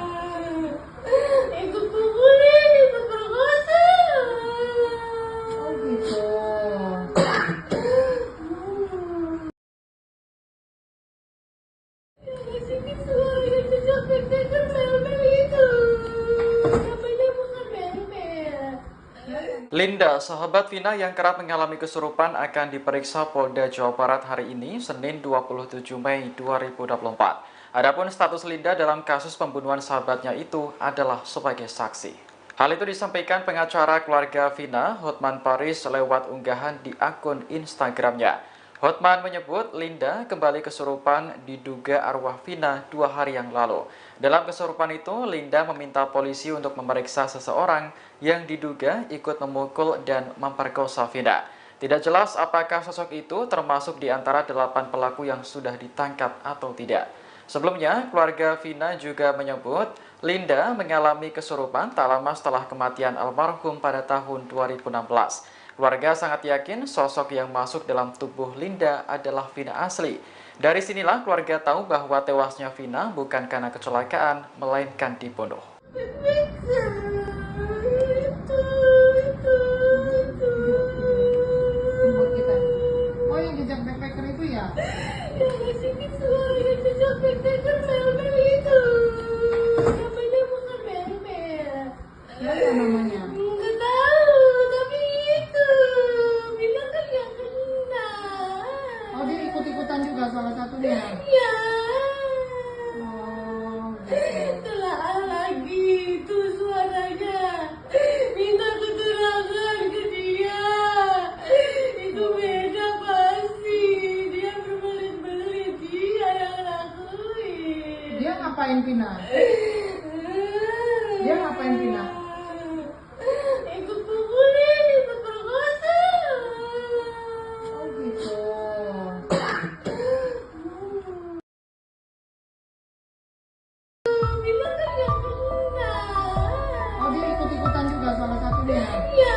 Ikut pukulin, ikut perkosa. Oh, gitu. Ngasih visual yang jejak backpacker Mel-Mel itu. Namanya bukan Mel-Mel. Linda, sahabat Vina yang kerap mengalami kesurupan akan diperiksa Polda Jawa Barat hari ini, Senin 27 Mei 2024. Adapun status Linda dalam kasus pembunuhan sahabatnya itu adalah sebagai saksi. Hal itu disampaikan pengacara keluarga Vina, Hotman Paris, lewat unggahan di akun Instagramnya. Hotman menyebut Linda kembali kesurupan diduga arwah Vina 2 hari yang lalu. Dalam kesurupan itu, Linda meminta polisi untuk memeriksa seseorang yang diduga ikut memukul dan memperkosa Vina. Tidak jelas apakah sosok itu termasuk di antara 8 pelaku yang sudah ditangkap atau tidak. Sebelumnya, keluarga Vina juga menyebut Linda mengalami kesurupan tak lama setelah kematian almarhum pada tahun 2016. Keluarga sangat yakin sosok yang masuk dalam tubuh Linda adalah Vina asli. Dari sinilah keluarga tahu bahwa tewasnya Vina bukan karena kecelakaan, melainkan dibunuh. Buat kita. Oh, yang jejak backpacker itu ya? Yang ngasih visual yang jejak backpacker Mel-Mel itu. Namanya bukan Mel-Mel. Apa namanya? Nggak tahu, tapi itu bilang kan yang kena. Oh, dia ikut-ikutan juga salah satunya. Ya. Oh, gitu. Telah lagi itu suaranya. Minta keterangan ke dia. Itu beda pasti. Dia berbelit-belit. Dia yang lakuin. ngapain Vina? Dia ngapain Vina? Ikut pukulin, ikut perkosa. Oh gitu. Vina kan gak pernah. Oh dia ikut-ikutan juga salah satunya. Ya.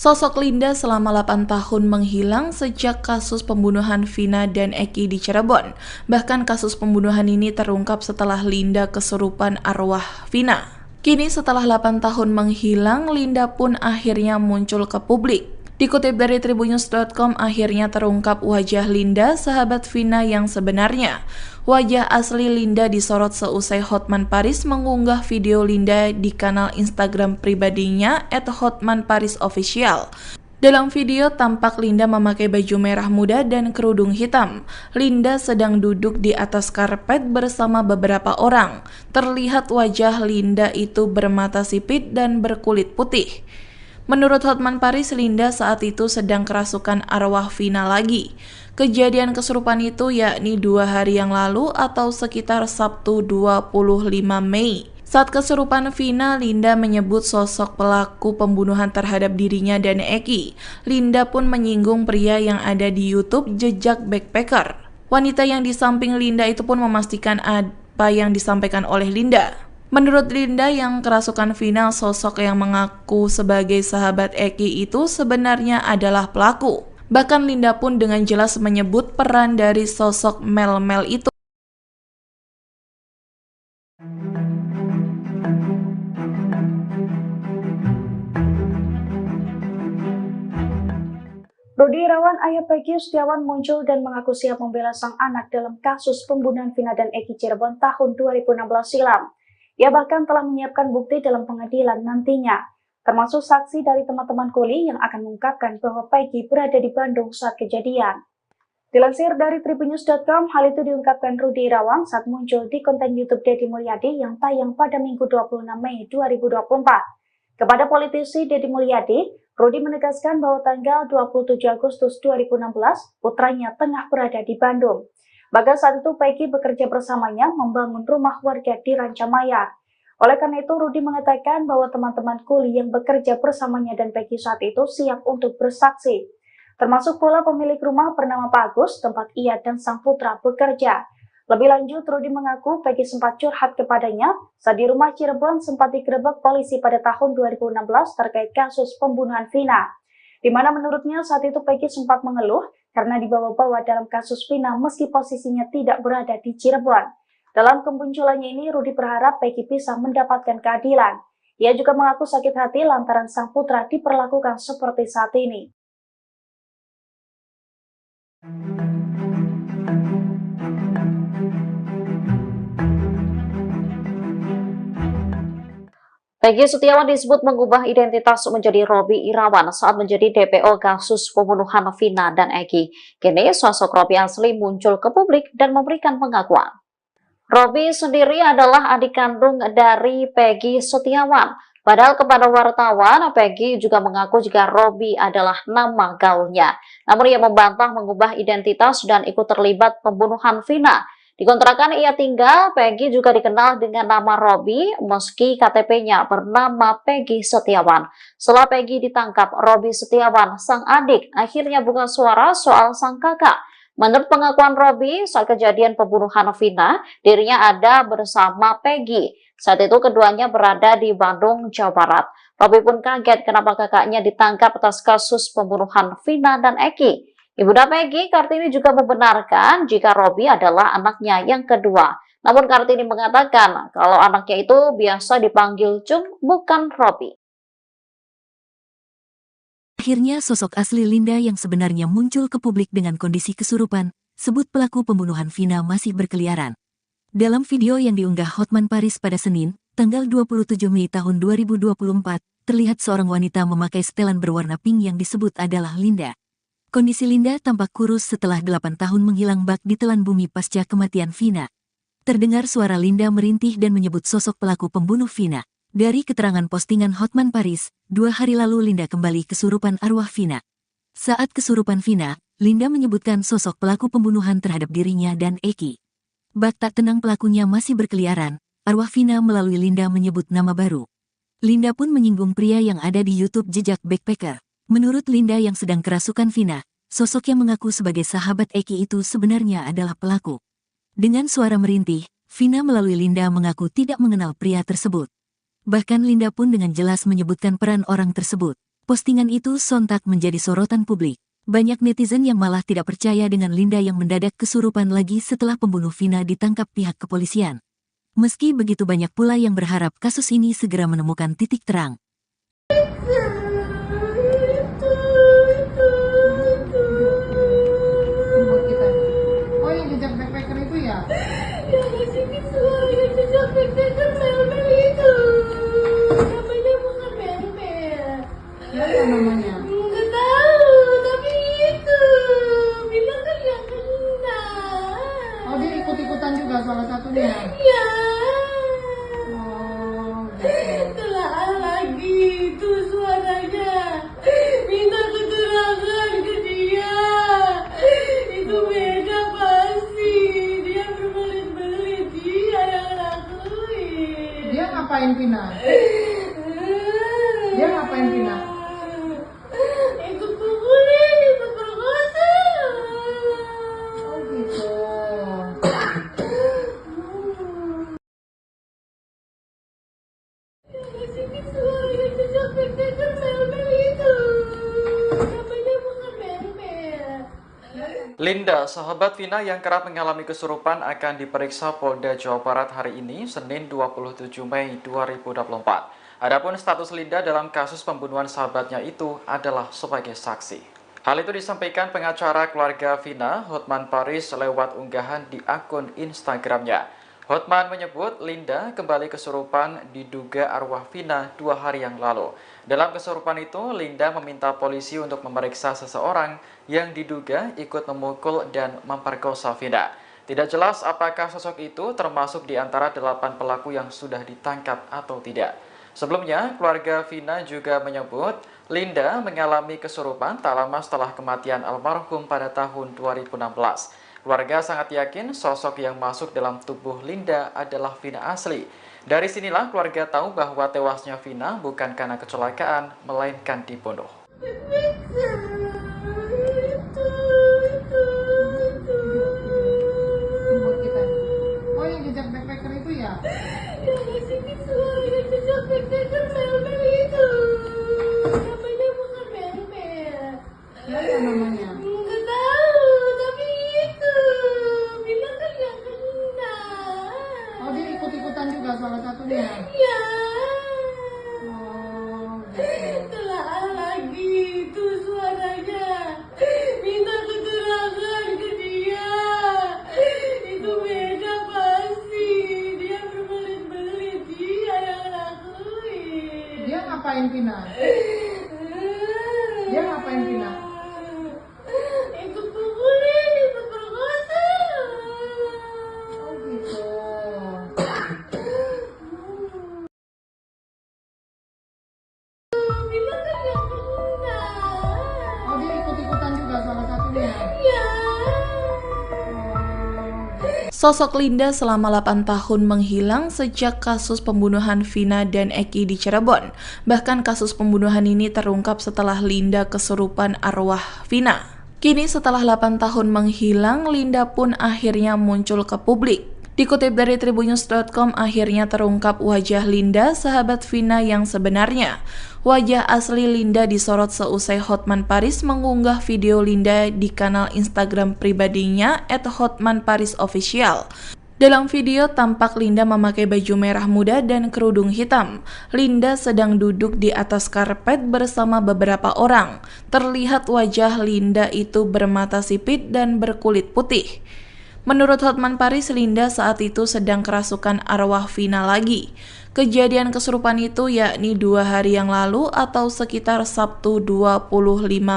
Sosok Linda selama 8 tahun menghilang sejak kasus pembunuhan Vina dan Eki di Cirebon. Bahkan kasus pembunuhan ini terungkap setelah Linda kesurupan arwah Vina. Kini setelah 8 tahun menghilang, Linda pun akhirnya muncul ke publik. Dikutip dari tribunnews.com, akhirnya terungkap wajah Linda, sahabat Vina yang sebenarnya. Wajah asli Linda disorot seusai Hotman Paris mengunggah video Linda di kanal Instagram pribadinya @hotmanparisofficial. Dalam video tampak Linda memakai baju merah muda dan kerudung hitam. Linda sedang duduk di atas karpet bersama beberapa orang. Terlihat wajah Linda itu bermata sipit dan berkulit putih. Menurut Hotman Paris, Linda saat itu sedang kerasukan arwah Vina lagi. Kejadian kesurupan itu yakni 2 hari yang lalu atau sekitar Sabtu 25 Mei. Saat kesurupan Vina, Linda menyebut sosok pelaku pembunuhan terhadap dirinya dan Eki. Linda pun menyinggung pria yang ada di YouTube Jejak Backpacker. Wanita yang di samping Linda itu pun memastikan apa yang disampaikan oleh Linda. Menurut Linda yang kerasukan Vina, sosok yang mengaku sebagai sahabat Eki itu sebenarnya adalah pelaku. Bahkan Linda pun dengan jelas menyebut peran dari sosok Mel-Mel itu. Rudi Irawan, ayah Peggy Setiawan muncul dan mengaku siap membela sang anak dalam kasus pembunuhan Vina dan Eki Cirebon tahun 2016 silam. Ia bahkan telah menyiapkan bukti dalam pengadilan nantinya, termasuk saksi dari teman-teman kuli yang akan mengungkapkan bahwa Peggy berada di Bandung saat kejadian. Dilansir dari tribunnews.com, hal itu diungkapkan Rudi Irawan saat muncul di konten YouTube Deddy Mulyadi yang tayang pada Minggu 26 Mei 2024. Kepada politisi Deddy Mulyadi, Rudi menegaskan bahwa tanggal 27 Agustus 2016, putranya tengah berada di Bandung. Bahkan saat itu Peggy bekerja bersamanya membangun rumah warga di Rancamaya. Oleh karena itu, Rudi mengatakan bahwa teman-teman kuli yang bekerja bersamanya dan Peggy saat itu siap untuk bersaksi. Termasuk pula pemilik rumah bernama Pak Agus, tempat ia dan sang putra bekerja. Lebih lanjut, Rudi mengaku Peggy sempat curhat kepadanya saat di rumah Cirebon sempat digerebek polisi pada tahun 2016 terkait kasus pembunuhan Vina. Di mana menurutnya saat itu Peggy sempat mengeluh karena dibawa-bawa dalam kasus Vina meski posisinya tidak berada di Cirebon. Dalam kemunculannya ini, Rudi berharap Peggy bisa mendapatkan keadilan. Ia juga mengaku sakit hati lantaran sang putra diperlakukan seperti saat ini. Peggy Setiawan disebut mengubah identitas menjadi Robi Irawan saat menjadi DPO kasus pembunuhan Vina dan Eki. Kini sosok Robi asli muncul ke publik dan memberikan pengakuan. Robi sendiri adalah adik kandung dari Peggy Setiawan. Padahal kepada wartawan, Peggy juga mengaku jika Robi adalah nama gaulnya. Namun ia membantah mengubah identitas dan ikut terlibat pembunuhan Vina. Di kontrakan ia tinggal, Peggy juga dikenal dengan nama Robi meski KTP-nya bernama Peggy Setiawan. Setelah Peggy ditangkap, Robi Setiawan, sang adik, akhirnya buka suara soal sang kakak. Menurut pengakuan Robi, saat kejadian pembunuhan Vina, dirinya ada bersama Peggy. Saat itu keduanya berada di Bandung, Jawa Barat. Robi pun kaget kenapa kakaknya ditangkap atas kasus pembunuhan Vina dan Eki. Ibunda Peggy, Kartini, juga membenarkan jika Robi adalah anaknya yang kedua. Namun Kartini mengatakan kalau anaknya itu biasa dipanggil Cung, bukan Robi. Akhirnya sosok asli Linda yang sebenarnya muncul ke publik dengan kondisi kesurupan, sebut pelaku pembunuhan Vina masih berkeliaran. Dalam video yang diunggah Hotman Paris pada Senin, tanggal 27 Mei tahun 2024, terlihat seorang wanita memakai setelan berwarna pink yang disebut adalah Linda. Kondisi Linda tampak kurus setelah 8 tahun menghilang bak di telan bumi pasca kematian Vina. Terdengar suara Linda merintih dan menyebut sosok pelaku pembunuh Vina. Dari keterangan postingan Hotman Paris, 2 hari lalu Linda kembali kesurupan arwah Vina. Saat kesurupan Vina, Linda menyebutkan sosok pelaku pembunuhan terhadap dirinya dan Eki. Bak tak tenang pelakunya masih berkeliaran, arwah Vina melalui Linda menyebut nama baru. Linda pun menyinggung pria yang ada di YouTube jejak backpacker. Menurut Linda yang sedang kerasukan Vina, sosok yang mengaku sebagai sahabat Eki itu sebenarnya adalah pelaku. Dengan suara merintih, Vina melalui Linda mengaku tidak mengenal pria tersebut. Bahkan Linda pun dengan jelas menyebutkan peran orang tersebut. Postingan itu sontak menjadi sorotan publik. Banyak netizen yang malah tidak percaya dengan Linda yang mendadak kesurupan lagi setelah pembunuh Vina ditangkap pihak kepolisian. Meski begitu banyak pula yang berharap kasus ini segera menemukan titik terang. Buat kita. Oh, yang jejak backpacker itu ya? Yang sini semua yang jejak backpacker mel-mel itu. Namanya bukan mel-mel. Apa namanya? Nggak tahu, tapi itu bilang kan yang kena. Oh, dia ikut-ikutan juga salah satunya. Ya, Oh, gitu. telah lagi itu suaranya. Minta keterangan ke dia. Itu beda pasti. Dia berbelit-belit, dia yang lakuin. Dia ngapain Vina? Dia ngapain Vina? Ikut pukulin, ikut perkosa. Oh, gitu. Yang sini semua yang jejak backpacker mel-mel itu. Namanya bukan mel-mel. Linda, sahabat Vina yang kerap mengalami kesurupan akan diperiksa Polda Jawa Barat hari ini, Senin 27 Mei 2024. Adapun status Linda dalam kasus pembunuhan sahabatnya itu adalah sebagai saksi. Hal itu disampaikan pengacara keluarga Vina, Hotman Paris, lewat unggahan di akun Instagramnya. Hotman menyebut Linda kembali kesurupan diduga arwah Vina 2 hari yang lalu. Dalam kesurupan itu, Linda meminta polisi untuk memeriksa seseorang yang diduga ikut memukul dan memperkosa Vina. Tidak jelas apakah sosok itu termasuk di antara 8 pelaku yang sudah ditangkap atau tidak. Sebelumnya, keluarga Vina juga menyebut Linda mengalami kesurupan tak lama setelah kematian almarhum pada tahun 2016. Keluarga sangat yakin sosok yang masuk dalam tubuh Linda adalah Vina asli. Dari sinilah keluarga tahu bahwa tewasnya Vina bukan karena kecelakaan, melainkan dibunuh. Buat kita. Oh, yang jejak backpacker itu ya? Yang sini semua yang jejak backpacker mel-mel itu. Namanya bukan mel-mel. Apa namanya? Nggak tahu, tapi itu bilang kan yang kena. Oh, dia ikut-ikutan juga salah satunya. Ya, Oh, gitu. telah lagi itu suaranya. Minta keterangan ke dia. Itu beda pasti. Dia berbelit-belit, dia yang lakuin. Dia ngapain Vina? Dia ngapain Vina? Ikut pukulin, ikut perkosa. Oh, gitu. Bilang kan yang kena. Oh, dia ikut-ikutan juga salah satunya. Ya. Sosok Linda selama 8 tahun menghilang sejak kasus pembunuhan Vina dan Eki di Cirebon. Bahkan kasus pembunuhan ini terungkap setelah Linda kesurupan arwah Vina. Kini setelah 8 tahun menghilang, Linda pun akhirnya muncul ke publik. Dikutip dari tribunnews.com, akhirnya terungkap wajah Linda, sahabat Vina yang sebenarnya. Wajah asli Linda disorot seusai Hotman Paris mengunggah video Linda di kanal Instagram pribadinya @hotmanparisofficial. Dalam video tampak Linda memakai baju merah muda dan kerudung hitam. Linda sedang duduk di atas karpet bersama beberapa orang. Terlihat wajah Linda itu bermata sipit dan berkulit putih. Menurut Hotman Paris, Linda saat itu sedang kerasukan arwah Vina lagi. Kejadian kesurupan itu yakni 2 hari yang lalu atau sekitar Sabtu 25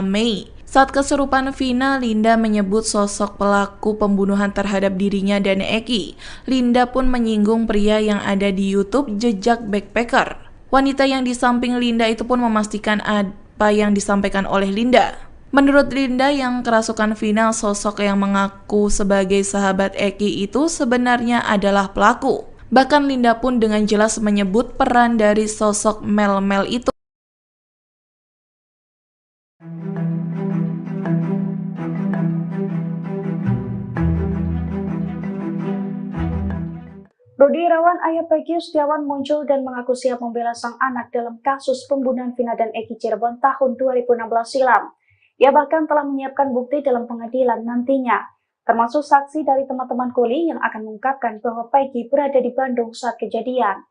Mei. Saat kesurupan Vina, Linda menyebut sosok pelaku pembunuhan terhadap dirinya dan Eki. Linda pun menyinggung pria yang ada di YouTube jejak backpacker. Wanita yang di samping Linda itu pun memastikan apa yang disampaikan oleh Linda. Menurut Linda yang kerasukan Vina, sosok yang mengaku sebagai sahabat Eki itu sebenarnya adalah pelaku. Bahkan Linda pun dengan jelas menyebut peran dari sosok Mel itu. Rudi Irawan, ayah Peggy Setiawan, muncul dan mengaku siap membela sang anak dalam kasus pembunuhan Vina dan Eki Cirebon tahun 2016 silam. Ia bahkan telah menyiapkan bukti dalam pengadilan nantinya, termasuk saksi dari teman-teman kuli yang akan mengungkapkan bahwa Peggy berada di Bandung saat kejadian.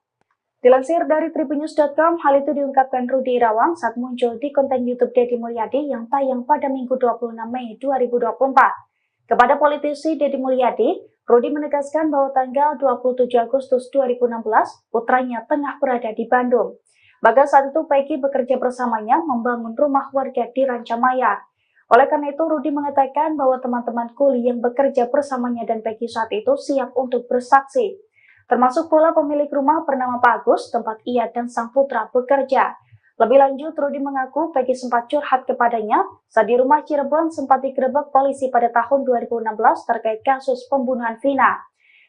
Dilansir dari tribunnews.com, hal itu diungkapkan Rudi Irawan saat muncul di konten YouTube Deddy Mulyadi yang tayang pada Minggu 26 Mei 2024. Kepada politisi Deddy Mulyadi, Rudi menegaskan bahwa tanggal 27 Agustus 2016, putranya tengah berada di Bandung. Bahkan saat itu Peggy bekerja bersamanya membangun rumah warga di Rancamaya. Oleh karena itu, Rudi mengatakan bahwa teman-teman kuli yang bekerja bersamanya dan Peggy saat itu siap untuk bersaksi. Termasuk pula pemilik rumah bernama Pak Agus, tempat ia dan sang putra bekerja. Lebih lanjut, Rudi mengaku Peggy sempat curhat kepadanya saat di rumah Cirebon sempat digerebek polisi pada tahun 2016 terkait kasus pembunuhan Vina.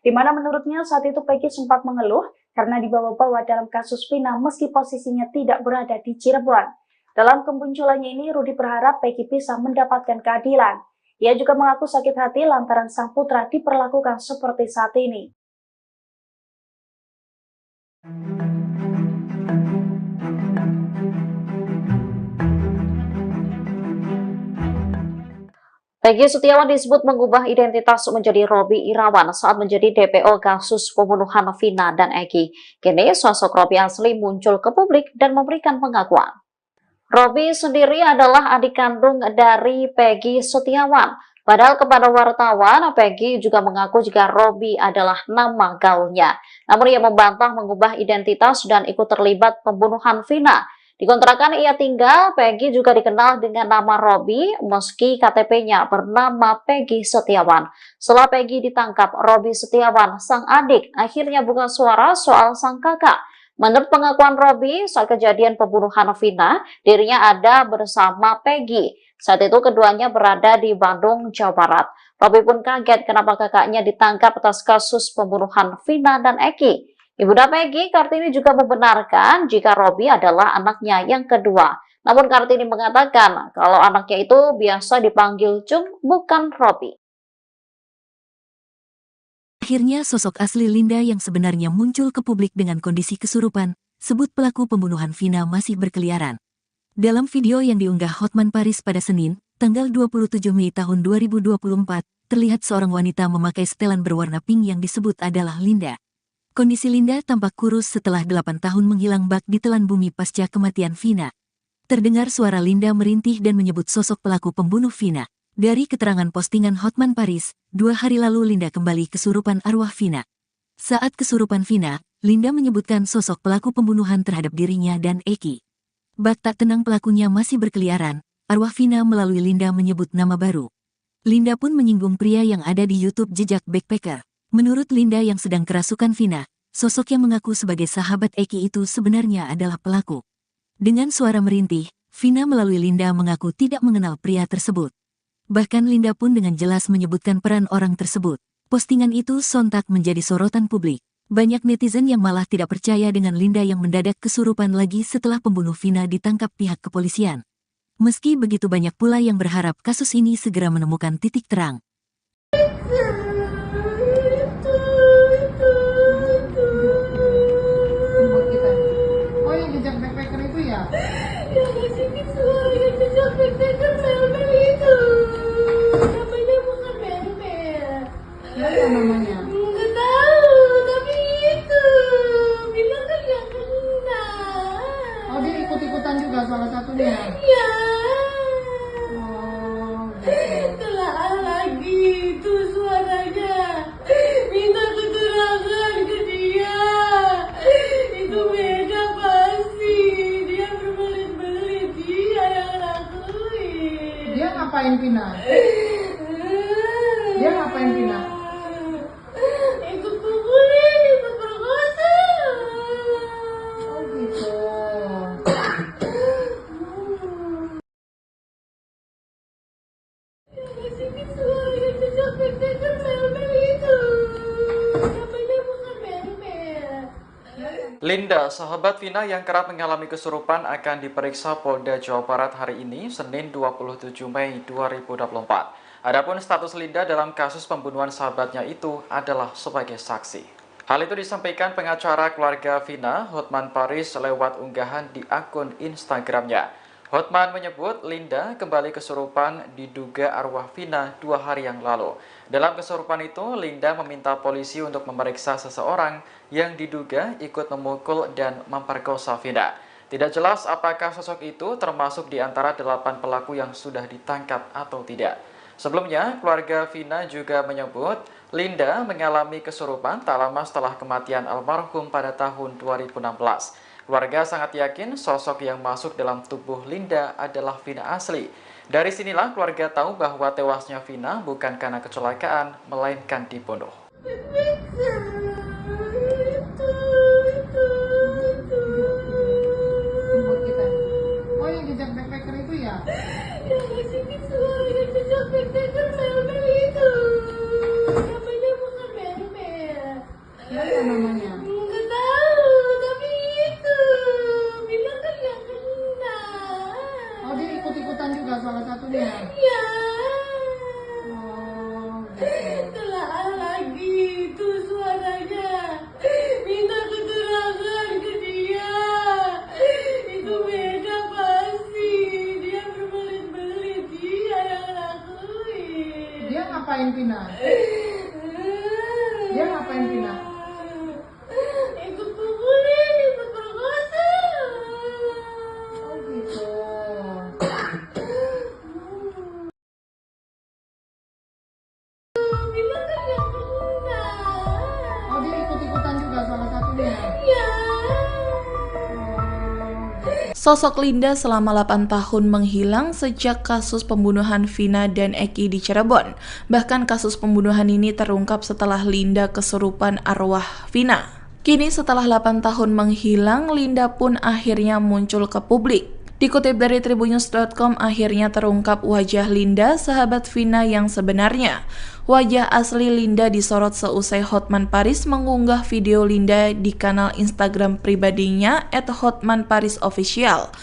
Di mana menurutnya saat itu Peggy sempat mengeluh karena dibawa-bawa dalam kasus Vina meski posisinya tidak berada di Cirebon. Dalam kemunculannya ini, Rudi berharap Peggy bisa mendapatkan keadilan. Ia juga mengaku sakit hati lantaran sang putra diperlakukan seperti saat ini. Peggy Setiawan disebut mengubah identitas menjadi Robby Irawan saat menjadi DPO kasus pembunuhan Vina dan Eki. Kini sosok Robby asli muncul ke publik dan memberikan pengakuan. Robby sendiri adalah adik kandung dari Peggy Setiawan. Padahal kepada wartawan, Peggy juga mengaku jika Robby adalah nama gaulnya. Namun ia membantah mengubah identitas dan ikut terlibat pembunuhan Vina. Di kontrakan ia tinggal, Peggy juga dikenal dengan nama Robby meski KTP-nya bernama Peggy Setiawan. Setelah Peggy ditangkap, Robby Setiawan, sang adik, akhirnya buka suara soal sang kakak. Menurut pengakuan Robby, saat kejadian pembunuhan Vina, dirinya ada bersama Peggy. Saat itu keduanya berada di Bandung, Jawa Barat. Robby pun kaget kenapa kakaknya ditangkap atas kasus pembunuhan Vina dan Eki. Ibunda Peggy, Kartini, juga membenarkan jika Robby adalah anaknya yang kedua. Namun Kartini mengatakan kalau anaknya itu biasa dipanggil Cung, bukan Robby. Akhirnya sosok asli Linda yang sebenarnya muncul ke publik dengan kondisi kesurupan, sebut pelaku pembunuhan Vina masih berkeliaran. Dalam video yang diunggah Hotman Paris pada Senin, tanggal 27 Mei tahun 2024, terlihat seorang wanita memakai setelan berwarna pink yang disebut adalah Linda. Kondisi Linda tampak kurus setelah 8 tahun menghilang bak di telan bumi pasca kematian Vina. Terdengar suara Linda merintih dan menyebut sosok pelaku pembunuh Vina. Dari keterangan postingan Hotman Paris, 2 hari lalu Linda kembali kesurupan arwah Vina. Saat kesurupan Vina, Linda menyebutkan sosok pelaku pembunuhan terhadap dirinya dan Eki. Bak tak tenang pelakunya masih berkeliaran, arwah Vina melalui Linda menyebut nama baru. Linda pun menyinggung pria yang ada di YouTube Jejak Backpacker. Menurut Linda yang sedang kerasukan Vina, sosok yang mengaku sebagai sahabat Eki itu sebenarnya adalah pelaku. Dengan suara merintih, Vina melalui Linda mengaku tidak mengenal pria tersebut. Bahkan Linda pun dengan jelas menyebutkan peran orang tersebut. Postingan itu sontak menjadi sorotan publik. Banyak netizen yang malah tidak percaya dengan Linda yang mendadak kesurupan lagi setelah pembunuh Vina ditangkap pihak kepolisian. Meski begitu banyak pula yang berharap kasus ini segera menemukan titik terang. Buat kita. Oh, yang jejak backpacker itu ya? Yang kesini semua yang jejak backpacker Mel itu. Namanya bukan Mel. Apa namanya? Nggak tahu, tapi itu bilang kan nggak kenal. Oh, dia ikut-ikutan juga salah satunya. Ya. Oh, gitu. Telah lagi itu suaranya. Minta keterangan ke dia. Itu beda pasti. Dia berbelit-belit. Dia yang lakuin. Dia ngapain Vina? Dia ngapain Vina? backpacker mel-mel itu. Namanya bukan mel-mel. Linda, sahabat Vina yang kerap mengalami kesurupan akan diperiksa Polda Jawa Barat hari ini, Senin 27 Mei 2024. Adapun status Linda dalam kasus pembunuhan sahabatnya itu adalah sebagai saksi. Hal itu disampaikan pengacara keluarga Vina, Hotman Paris, lewat unggahan di akun Instagramnya. Hotman menyebut Linda kembali kesurupan diduga arwah Vina 2 hari yang lalu. Dalam kesurupan itu, Linda meminta polisi untuk memeriksa seseorang yang diduga ikut memukul dan memperkosa Vina. Tidak jelas apakah sosok itu termasuk di antara 8 pelaku yang sudah ditangkap atau tidak. Sebelumnya, keluarga Vina juga menyebut Linda mengalami kesurupan tak lama setelah kematian almarhum pada tahun 2016. Keluarga sangat yakin sosok yang masuk dalam tubuh Linda adalah Vina asli. Dari sinilah keluarga tahu bahwa tewasnya Vina bukan karena kecelakaan, melainkan dibunuh. Buat kita. Oh, yang jejak backpacker itu ya? Yang ngasih suara jejak backpacker mel-mel itu. Namanya bukan mel-mel. Siapa namanya? Nggak tahu, tapi itu bilang kan yang kena. Oh, dia ikut-ikutan juga salah satunya. Ya. Oh, gitu. Telah lagi itu suaranya. Minta keterangan ke dia. Itu beda pasti. Dia berbelit-belit. Dia yang lakuin. Dia ngapain Vina? Dia ngapain Vina? Ikut pukulin, ikut perkosa. Oh, gitu. Bilang kan yang kena. Oh, dia ikut-ikutan juga salah satunya. Ya. Sosok Linda selama 8 tahun menghilang sejak kasus pembunuhan Vina dan Eki di Cirebon. Bahkan kasus pembunuhan ini terungkap setelah Linda kesurupan arwah Vina. Kini setelah 8 tahun menghilang, Linda pun akhirnya muncul ke publik. Dikutip dari tribunnews.com, akhirnya terungkap wajah Linda, sahabat Vina yang sebenarnya. Wajah asli Linda disorot seusai Hotman Paris mengunggah video Linda di kanal Instagram pribadinya @hotmanparisofficial.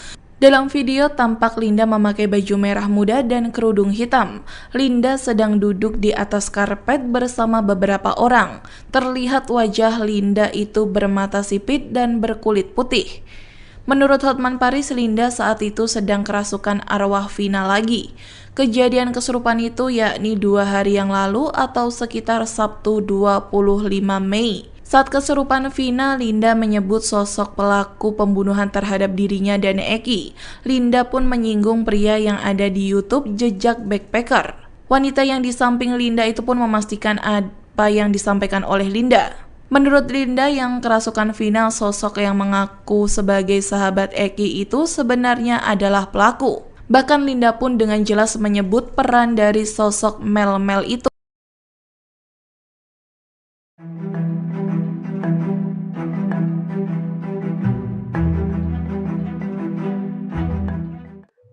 Dalam video tampak Linda memakai baju merah muda dan kerudung hitam. Linda sedang duduk di atas karpet bersama beberapa orang. Terlihat wajah Linda itu bermata sipit dan berkulit putih. Menurut Hotman Paris, Linda saat itu sedang kerasukan arwah Vina lagi. Kejadian kesurupan itu yakni 2 hari yang lalu atau sekitar Sabtu 25 Mei. Saat kesurupan Vina, Linda menyebut sosok pelaku pembunuhan terhadap dirinya dan Eki. Linda pun menyinggung pria yang ada di YouTube Jejak Backpacker. Wanita yang di samping Linda itu pun memastikan apa yang disampaikan oleh Linda. Menurut Linda yang kerasukan Vina, sosok yang mengaku sebagai sahabat Eki itu sebenarnya adalah pelaku. Bahkan Linda pun dengan jelas menyebut peran dari sosok mel-mel itu.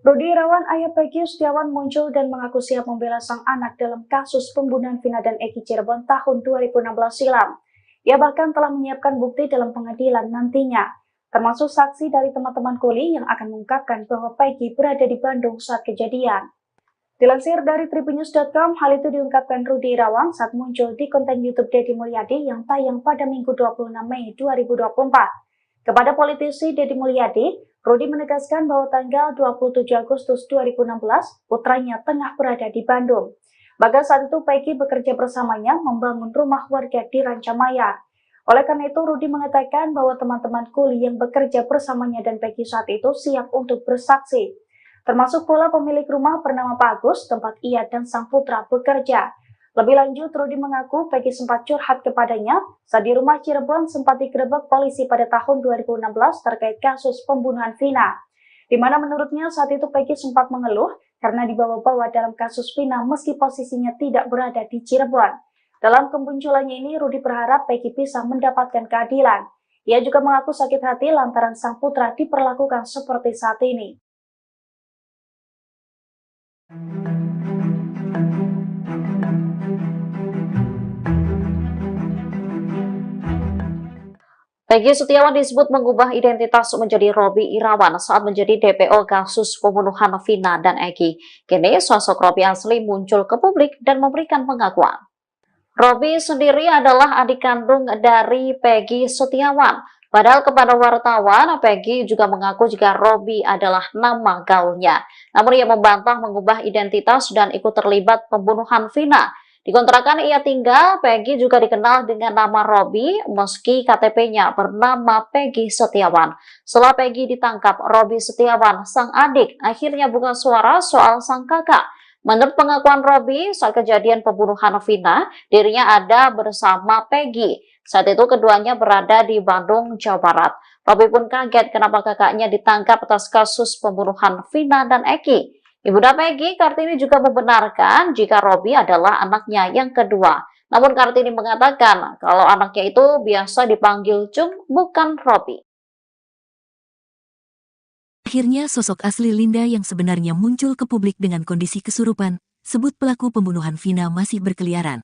Rudi Irawan, ayah Peggy Setiawan, muncul dan mengaku siap membela sang anak dalam kasus pembunuhan Vina dan Eki Cirebon tahun 2016 silam. Ia bahkan telah menyiapkan bukti dalam pengadilan nantinya, termasuk saksi dari teman-teman kuli yang akan mengungkapkan bahwa Peggy berada di Bandung saat kejadian. Dilansir dari tribunnews.com, hal itu diungkapkan Rudi Irawan saat muncul di konten YouTube Deddy Mulyadi yang tayang pada Minggu 26 Mei 2024. Kepada politisi Deddy Mulyadi, Rudi menegaskan bahwa tanggal 27 Agustus 2016, putranya tengah berada di Bandung. Bahkan saat itu Peggy bekerja bersamanya membangun rumah warga di Rancamaya. Oleh karena itu, Rudi mengatakan bahwa teman-teman kuli yang bekerja bersamanya dan Peggy saat itu siap untuk bersaksi. Termasuk pula pemilik rumah bernama Pak Agus, tempat ia dan sang putra bekerja. Lebih lanjut, Rudi mengaku Peggy sempat curhat kepadanya saat di rumah Cirebon sempat digerebek polisi pada tahun 2016 terkait kasus pembunuhan Vina. Di mana menurutnya saat itu Peggy sempat mengeluh karena dibawa-bawa dalam kasus Vina meski posisinya tidak berada di Cirebon. Dalam kemunculannya ini, Rudi berharap Peggy bisa mendapatkan keadilan. Ia juga mengaku sakit hati lantaran sang putra diperlakukan seperti saat ini. Peggy Setiawan disebut mengubah identitas menjadi Robi Irawan saat menjadi DPO kasus pembunuhan Vina dan Eki. Kini sosok Robi asli muncul ke publik dan memberikan pengakuan. Robi sendiri adalah adik kandung dari Peggy Setiawan. Padahal kepada wartawan, Peggy juga mengaku jika Robi adalah nama gaulnya. Namun ia membantah mengubah identitas dan ikut terlibat pembunuhan Vina. Di kontrakan ia tinggal, Peggy juga dikenal dengan nama Robi, meski KTP-nya bernama Peggy Setiawan. Setelah Peggy ditangkap, Robi Setiawan, sang adik, akhirnya buka suara soal sang kakak. Menurut pengakuan Robi, saat kejadian pembunuhan Vina, dirinya ada bersama Peggy. Saat itu keduanya berada di Bandung, Jawa Barat. Robi pun kaget kenapa kakaknya ditangkap atas kasus pembunuhan Vina dan Eki. Ibunda Peggy, Kartini juga membenarkan jika Robi adalah anaknya yang kedua. Namun Kartini mengatakan kalau anaknya itu biasa dipanggil Cung, bukan Robi. Akhirnya sosok asli Linda yang sebenarnya muncul ke publik dengan kondisi kesurupan, sebut pelaku pembunuhan Vina masih berkeliaran.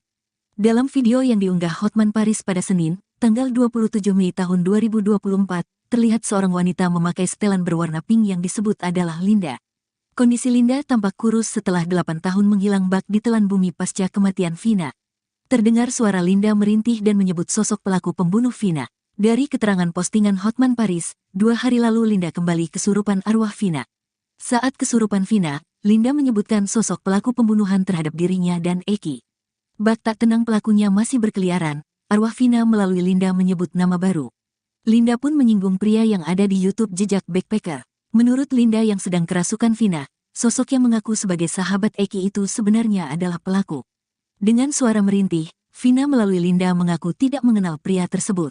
Dalam video yang diunggah Hotman Paris pada Senin, tanggal 27 Mei tahun 2024, terlihat seorang wanita memakai setelan berwarna pink yang disebut adalah Linda. Kondisi Linda tampak kurus setelah 8 tahun menghilang bak di telan bumi pasca kematian Vina. Terdengar suara Linda merintih dan menyebut sosok pelaku pembunuh Vina. Dari keterangan postingan Hotman Paris, 2 hari lalu Linda kembali kesurupan arwah Vina. Saat kesurupan Vina, Linda menyebutkan sosok pelaku pembunuhan terhadap dirinya dan Eki. Bak tak tenang pelakunya masih berkeliaran, arwah Vina melalui Linda menyebut nama baru. Linda pun menyinggung pria yang ada di YouTube Jejak Backpacker. Menurut Linda yang sedang kerasukan Vina, sosok yang mengaku sebagai sahabat Eki itu sebenarnya adalah pelaku. Dengan suara merintih, Vina melalui Linda mengaku tidak mengenal pria tersebut.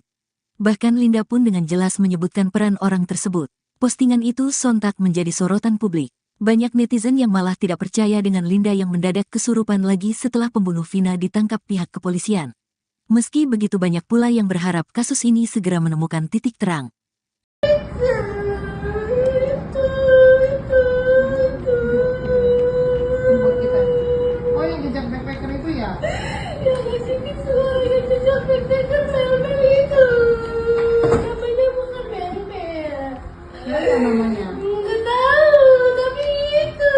Bahkan Linda pun dengan jelas menyebutkan peran orang tersebut. Postingan itu sontak menjadi sorotan publik. Banyak netizen yang malah tidak percaya dengan Linda yang mendadak kesurupan lagi setelah pembunuh Vina ditangkap pihak kepolisian. Meski begitu banyak pula yang berharap kasus ini segera menemukan titik terang. Buat kita. Oh, yang jejak backpacker itu ya? Yang ngasih suara yang jejak backpacker mel-mel itu. Namanya bukan mel-mel. Apa namanya? Nggak tahu, tapi itu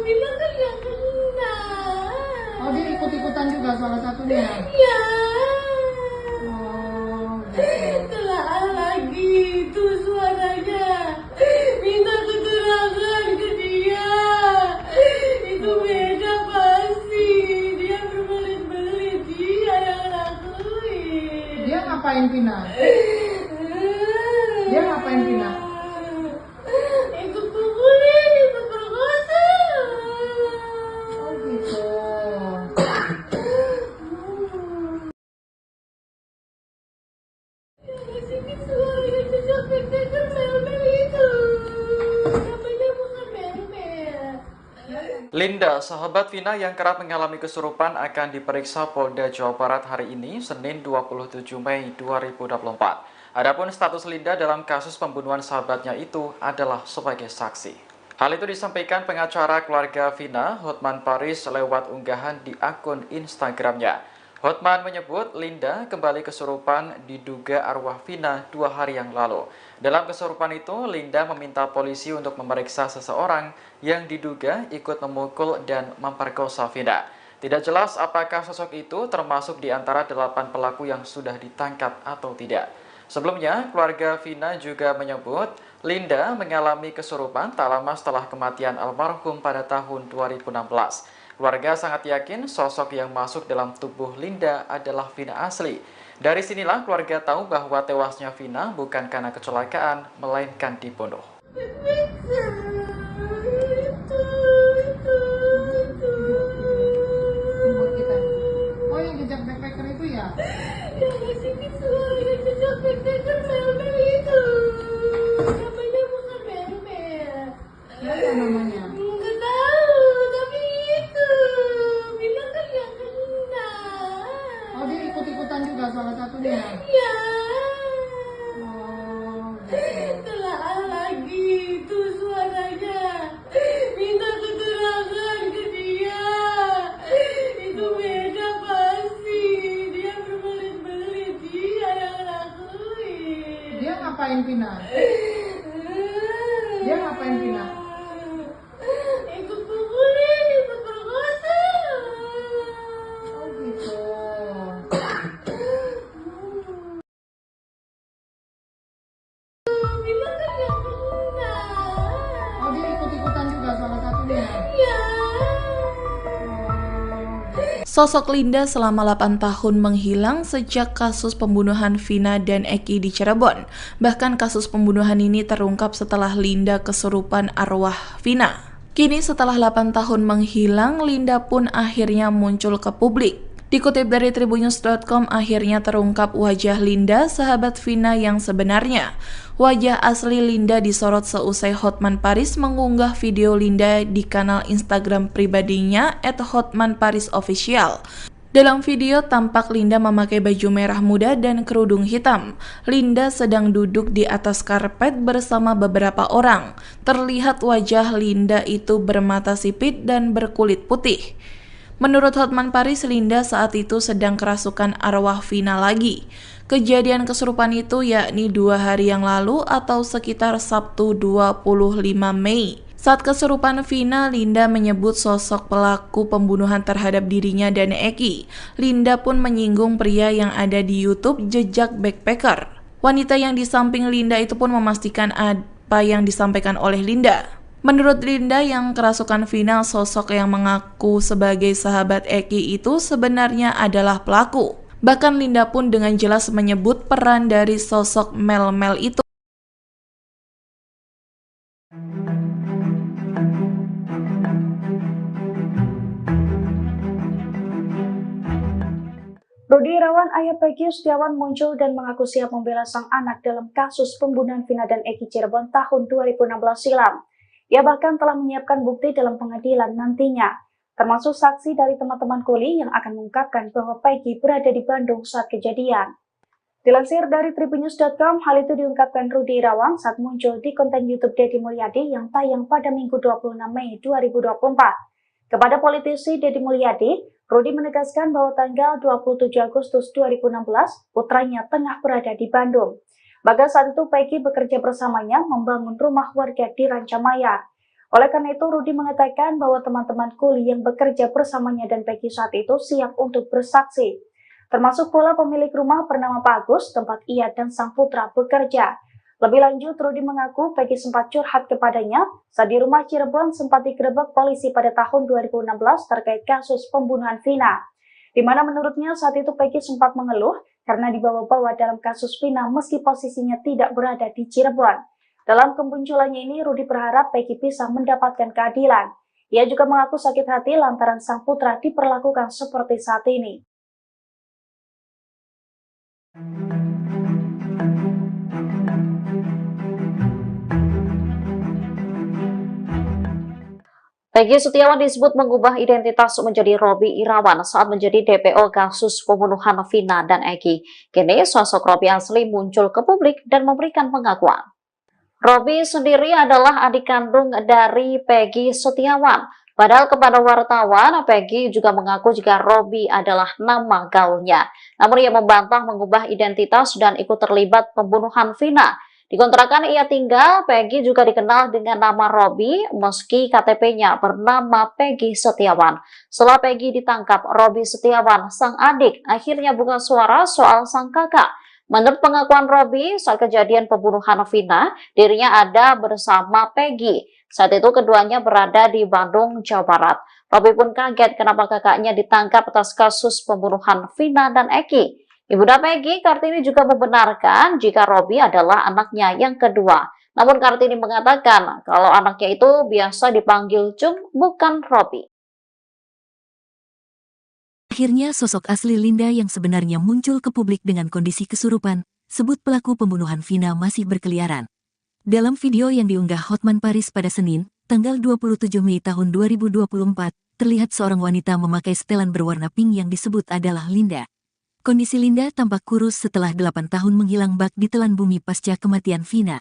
bilang kan yang kena. Oh, dia ikut-ikutan juga salah satunya. Ya. Oh, gitu. Telah lagi itu suaranya. Minta keterangan ke dia. Itu beda pasti. Dia berbelit-belit. Dia yang lakuin. Dia ngapain Vina? Dia ngapain Vina? Ikut pukulin, ikut perkosa. Oh, gitu. Ngasih suara yang jejak backpacker mel-mel itu. Namanya bukan mel-mel. Linda, sahabat Vina yang kerap mengalami kesurupan akan diperiksa Polda Jawa Barat hari ini, Senin 27 Mei 2024. Adapun status Linda dalam kasus pembunuhan sahabatnya itu adalah sebagai saksi. Hal itu disampaikan pengacara keluarga Vina, Hotman Paris, lewat unggahan di akun Instagramnya. Hotman menyebut Linda kembali kesurupan diduga arwah Vina 2 hari yang lalu. Dalam kesurupan itu, Linda meminta polisi untuk memeriksa seseorang yang diduga ikut memukul dan memperkosa Vina. Tidak jelas apakah sosok itu termasuk di antara 8 pelaku yang sudah ditangkap atau tidak. Sebelumnya, keluarga Vina juga menyebut Linda mengalami kesurupan tak lama setelah kematian almarhum pada tahun 2016. Keluarga sangat yakin sosok yang masuk dalam tubuh Linda adalah Vina asli. Dari sinilah keluarga tahu bahwa tewasnya Vina bukan karena kecelakaan, melainkan dibunuh. Buat kita. Oh, yang jejak backpacker itu ya? Yang ngasih suara yang jejak backpacker mel-mel itu. Namanya bukan mel-mel. Apa namanya? Nggak tahu, tapi itu bilang kan yang kena. Oh, dia ikut-ikutan juga salah satunya. Ya. Oh, gitu. Telah lagi itu suaranya. Minta keterangan ke dia. Itu beda pasti. Dia berbelit-belit. Dia yang lakuin. ngapain Vina? Dia ngapain Vina? Ikut pukulin, ikut perkosa. Oh gitu. Vina kan gak kena. Oh dia ikut-ikutan juga salah satunya. Ya. Sosok Linda selama 8 tahun menghilang sejak kasus pembunuhan Vina dan Eki di Cirebon. Bahkan kasus pembunuhan ini terungkap setelah Linda kesurupan arwah Vina. Kini setelah 8 tahun menghilang, Linda pun akhirnya muncul ke publik. Dikutip dari tribunnews.com, akhirnya terungkap wajah Linda, sahabat Vina yang sebenarnya. Wajah asli Linda disorot seusai Hotman Paris mengunggah video Linda di kanal Instagram pribadinya @hotmanparisofficial. Dalam video tampak Linda memakai baju merah muda dan kerudung hitam. Linda sedang duduk di atas karpet bersama beberapa orang. Terlihat wajah Linda itu bermata sipit dan berkulit putih. Menurut Hotman Paris, Linda saat itu sedang kerasukan arwah Vina lagi. Kejadian kesurupan itu yakni 2 hari yang lalu atau sekitar Sabtu 25 Mei. Saat kesurupan Vina, Linda menyebut sosok pelaku pembunuhan terhadap dirinya dan Eki. Linda pun menyinggung pria yang ada di YouTube Jejak Backpacker. Wanita yang di samping Linda itu pun memastikan apa yang disampaikan oleh Linda. Menurut Linda yang kerasukan Vina, sosok yang mengaku sebagai sahabat Eki itu sebenarnya adalah pelaku. Bahkan Linda pun dengan jelas menyebut peran dari sosok Mel itu. Rudi Irawan, ayah Peggy Setiawan muncul dan mengaku siap membela sang anak dalam kasus pembunuhan Vina dan Eki Cirebon tahun 2016 silam. Ia bahkan telah menyiapkan bukti dalam pengadilan nantinya, termasuk saksi dari teman-teman kuli yang akan mengungkapkan bahwa Peggy berada di Bandung saat kejadian. Dilansir dari tribunnews.com, hal itu diungkapkan Rudi Irawan saat muncul di konten YouTube Deddy Mulyadi yang tayang pada Minggu 26 Mei 2024. Kepada politisi Deddy Mulyadi, Rudi menegaskan bahwa tanggal 27 Agustus 2016, putranya tengah berada di Bandung. Bahkan saat itu Peggy bekerja bersamanya membangun rumah warga di Rancamaya. Oleh karena itu, Rudi mengatakan bahwa teman-teman kuli yang bekerja bersamanya dan Peggy saat itu siap untuk bersaksi. Termasuk pula pemilik rumah bernama Pak Agus, tempat ia dan sang putra bekerja. Lebih lanjut, Rudi mengaku Peggy sempat curhat kepadanya saat di rumah Cirebon sempat digerebek polisi pada tahun 2016 terkait kasus pembunuhan Vina. Di mana menurutnya saat itu Peggy sempat mengeluh karena dibawa-bawa dalam kasus Vina meski posisinya tidak berada di Cirebon. Dalam kemunculannya ini, Rudi berharap Peggy bisa mendapatkan keadilan. Ia juga mengaku sakit hati lantaran sang putra diperlakukan seperti saat ini. Peggy Setiawan disebut mengubah identitas menjadi Robby Irawan saat menjadi DPO kasus pembunuhan Vina dan Eki. Kini sosok Robby asli muncul ke publik dan memberikan pengakuan. Robby sendiri adalah adik kandung dari Peggy Setiawan. Padahal kepada wartawan, Peggy juga mengaku jika Robby adalah nama gaulnya. Namun ia membantah mengubah identitas dan ikut terlibat pembunuhan Vina. Di kontrakan ia tinggal, Peggy juga dikenal dengan nama Robby meski KTP-nya bernama Peggy Setiawan. Setelah Peggy ditangkap, Robby Setiawan, sang adik, akhirnya buka suara soal sang kakak. Menurut pengakuan Robby, saat kejadian pembunuhan Vina, dirinya ada bersama Peggy. Saat itu keduanya berada di Bandung, Jawa Barat. Robby pun kaget kenapa kakaknya ditangkap atas kasus pembunuhan Vina dan Eki. Ibunda Peggy, Kartini, juga membenarkan jika Robby adalah anaknya yang kedua. Namun Kartini mengatakan kalau anaknya itu biasa dipanggil Cung, bukan Robby. Akhirnya sosok asli Linda yang sebenarnya muncul ke publik dengan kondisi kesurupan, sebut pelaku pembunuhan Vina masih berkeliaran. Dalam video yang diunggah Hotman Paris pada Senin, tanggal 27 Mei tahun 2024, terlihat seorang wanita memakai setelan berwarna pink yang disebut adalah Linda. Kondisi Linda tampak kurus setelah 8 tahun menghilang bak ditelan bumi pasca kematian Vina.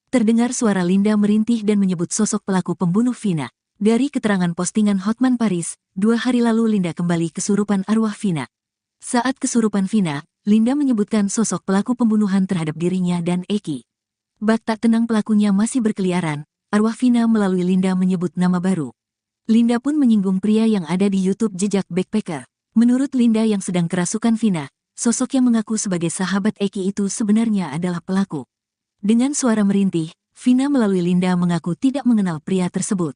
Terdengar suara Linda merintih dan menyebut sosok pelaku pembunuh Vina. Dari keterangan postingan Hotman Paris, 2 hari lalu Linda kembali kesurupan arwah Vina. Saat kesurupan Vina, Linda menyebutkan sosok pelaku pembunuhan terhadap dirinya dan Eki. Bak tak tenang pelakunya masih berkeliaran, arwah Vina melalui Linda menyebut nama baru. Linda pun menyinggung pria yang ada di YouTube jejak backpacker. Menurut Linda yang sedang kerasukan Vina, sosok yang mengaku sebagai sahabat Eki itu sebenarnya adalah pelaku. Dengan suara merintih, Vina melalui Linda mengaku tidak mengenal pria tersebut.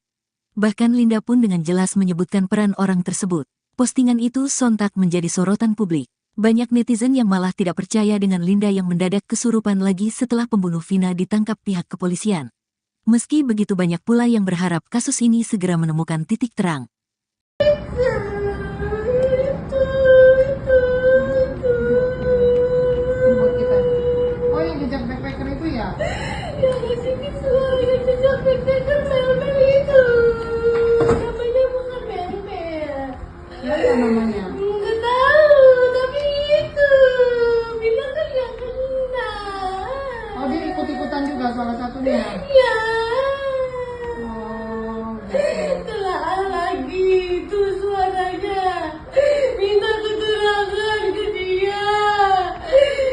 Bahkan Linda pun dengan jelas menyebutkan peran orang tersebut. Postingan itu sontak menjadi sorotan publik. Banyak netizen yang malah tidak percaya dengan Linda yang mendadak kesurupan lagi setelah pembunuh Vina ditangkap pihak kepolisian. Meski begitu banyak pula yang berharap kasus ini segera menemukan titik terang. Buat kita. Oh, yang jejak backpacker itu ya? Yang ngasih suara yang jejak backpacker Mel-Mel itu. Namanya bukan Mel-Mel. Siapa namanya? Nggak tahu, tapi itu bilang kan yang kena. Oh, dia ikut-ikutan juga salah satunya. Ya, Oh, gitu. telah lagi itu suaranya. Minta keterangan ke dia.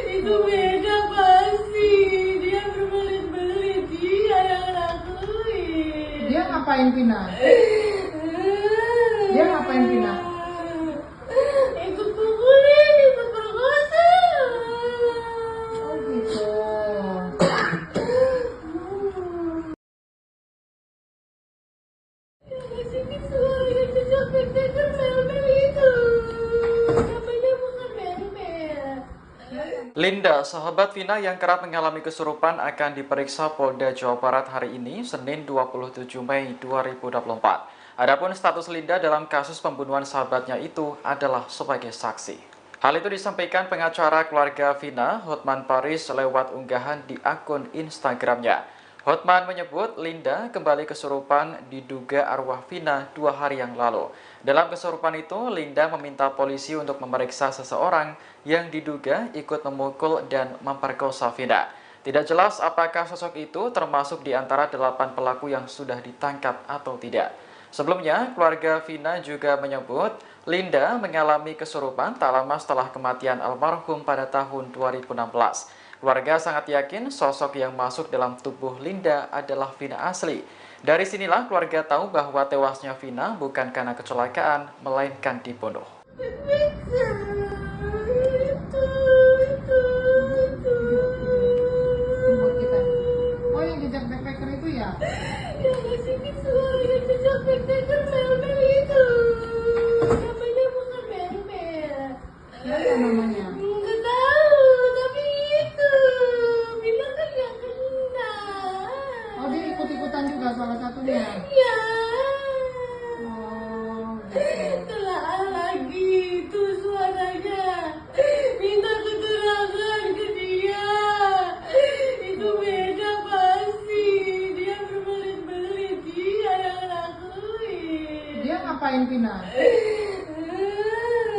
Itu beda pasti. Dia berbelit-belit, dia yang lakuin. Dia ngapain Vina? Dia ngapain Vina? Ikut pukulin, ikut perkosa. Oh, gitu. Yang ngasih suara yang jejak backpacker Mel-Mel itu. Namanya bukan Mel-Mel. Linda, sahabat Vina yang kerap mengalami kesurupan akan diperiksa Polda Jawa Barat hari ini, Senin 27 Mei 2024. Adapun status Linda dalam kasus pembunuhan sahabatnya itu adalah sebagai saksi. Hal itu disampaikan pengacara keluarga Vina, Hotman Paris, lewat unggahan di akun Instagramnya. Hotman menyebut Linda kembali kesurupan diduga arwah Vina 2 hari yang lalu. Dalam kesurupan itu, Linda meminta polisi untuk memeriksa seseorang yang diduga ikut memukul dan memperkosa Vina. Tidak jelas apakah sosok itu termasuk di antara 8 pelaku yang sudah ditangkap atau tidak. Sebelumnya, keluarga Vina juga menyebut Linda mengalami kesurupan tak lama setelah kematian almarhum pada tahun 2016. Keluarga sangat yakin sosok yang masuk dalam tubuh Linda adalah Vina asli. Dari sinilah keluarga tahu bahwa tewasnya Vina bukan karena kecelakaan, melainkan dibunuh. Buat kita. Oh, yang jejak backpacker itu ya? Yang ngasih suara yang jejak backpacker Mel-Mel itu. Namanya bukan Mel-Mel. Siapa namanya? Nggak tahu, tapi itu bilang kan yang kena. Oh, dia ikut-ikutan juga salah satunya. Ya, Oh, gitu. telah lagi itu suaranya. Minta keterangan ke dia. Itu beda pasti. Dia berbelit-belit, dia yang lakuin. Dia ngapain Vina?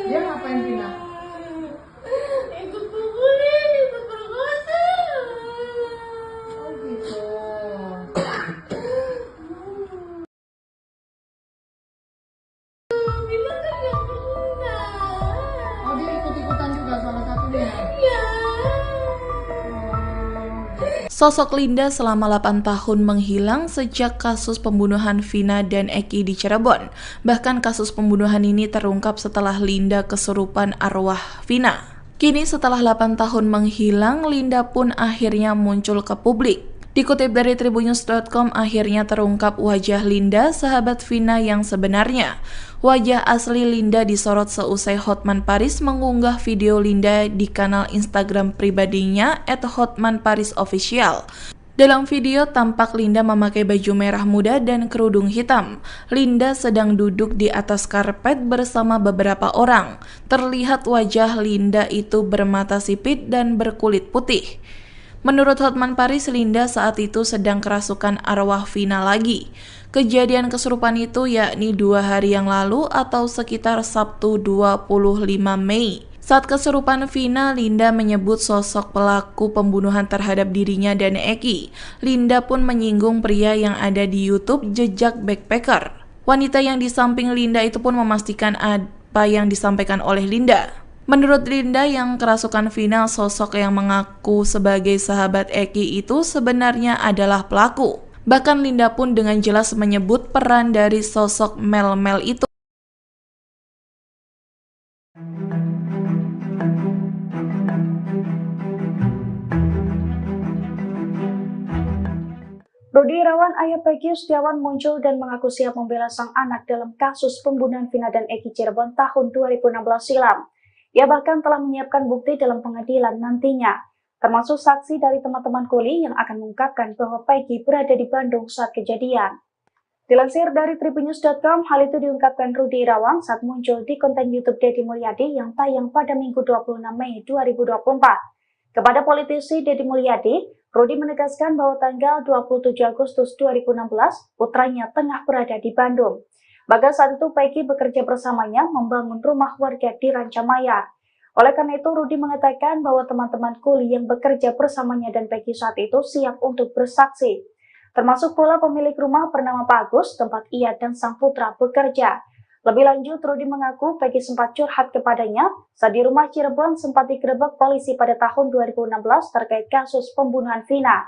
Dia ngapain Vina? Ikut pukulin, ikut perkosa. Oh, gitu. Bilang kan yang kena. Oh, dia ikut-ikutan juga salah satunya. Ya. Sosok Linda selama 8 tahun menghilang sejak kasus pembunuhan Vina dan Eki di Cirebon. Bahkan kasus pembunuhan ini terungkap setelah Linda kesurupan arwah Vina. Kini setelah 8 tahun menghilang, Linda pun akhirnya muncul ke publik. Dikutip dari tribunnews.com, akhirnya terungkap wajah Linda, sahabat Vina yang sebenarnya. Wajah asli Linda disorot seusai Hotman Paris mengunggah video Linda di kanal Instagram pribadinya @hotmanparisofficial. Dalam video tampak Linda memakai baju merah muda dan kerudung hitam. Linda sedang duduk di atas karpet bersama beberapa orang. Terlihat wajah Linda itu bermata sipit dan berkulit putih. Menurut Hotman Paris, Linda saat itu sedang kerasukan arwah Vina lagi. Kejadian kesurupan itu yakni 2 hari yang lalu atau sekitar Sabtu 25 Mei. Saat kesurupan Vina, Linda menyebut sosok pelaku pembunuhan terhadap dirinya dan Eki. Linda pun menyinggung pria yang ada di YouTube jejak backpacker. Wanita yang di samping Linda itu pun memastikan apa yang disampaikan oleh Linda. Menurut Linda yang kerasukan Vina, sosok yang mengaku sebagai sahabat Eki itu sebenarnya adalah pelaku. Bahkan Linda pun dengan jelas menyebut peran dari sosok Mel itu. Rudi Irawan, ayah Peggy Setiawan, muncul dan mengaku siap membela sang anak dalam kasus pembunuhan Vina dan Eki Cirebon tahun 2016 silam. Ia bahkan telah menyiapkan bukti dalam pengadilan nantinya, termasuk saksi dari teman-teman kuli yang akan mengungkapkan bahwa Peggy berada di Bandung saat kejadian. Dilansir dari tribunnews.com, hal itu diungkapkan Rudi Irawan saat muncul di konten YouTube Deddy Mulyadi yang tayang pada Minggu 26 Mei 2024. Kepada politisi Deddy Mulyadi, Rudi menegaskan bahwa tanggal 27 Agustus 2016, putranya tengah berada di Bandung. Bahkan saat itu Peggy bekerja bersamanya membangun rumah warga di Rancamaya. Oleh karena itu, Rudi mengatakan bahwa teman-teman kuli yang bekerja bersamanya dan Peggy saat itu siap untuk bersaksi. Termasuk pula pemilik rumah bernama Pak Agus, tempat ia dan sang putra bekerja. Lebih lanjut, Rudi mengaku Peggy sempat curhat kepadanya saat di rumah Cirebon sempat digerebek polisi pada tahun 2016 terkait kasus pembunuhan Vina,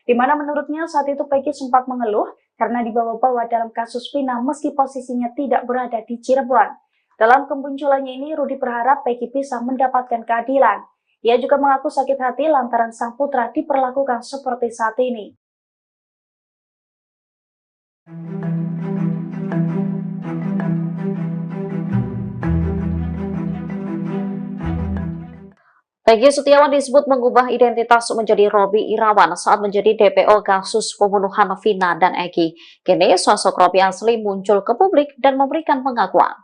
di mana menurutnya saat itu Peggy sempat mengeluh karena dibawa-bawa dalam kasus Vina meski posisinya tidak berada di Cirebon. Dalam kemunculannya ini, Rudi berharap Peggy bisa mendapatkan keadilan. Ia juga mengaku sakit hati lantaran sang putra diperlakukan seperti saat ini. Peggy Setiawan disebut mengubah identitas menjadi Robby Irawan saat menjadi DPO kasus pembunuhan Vina dan Eki. Kini sosok Robby asli muncul ke publik dan memberikan pengakuan.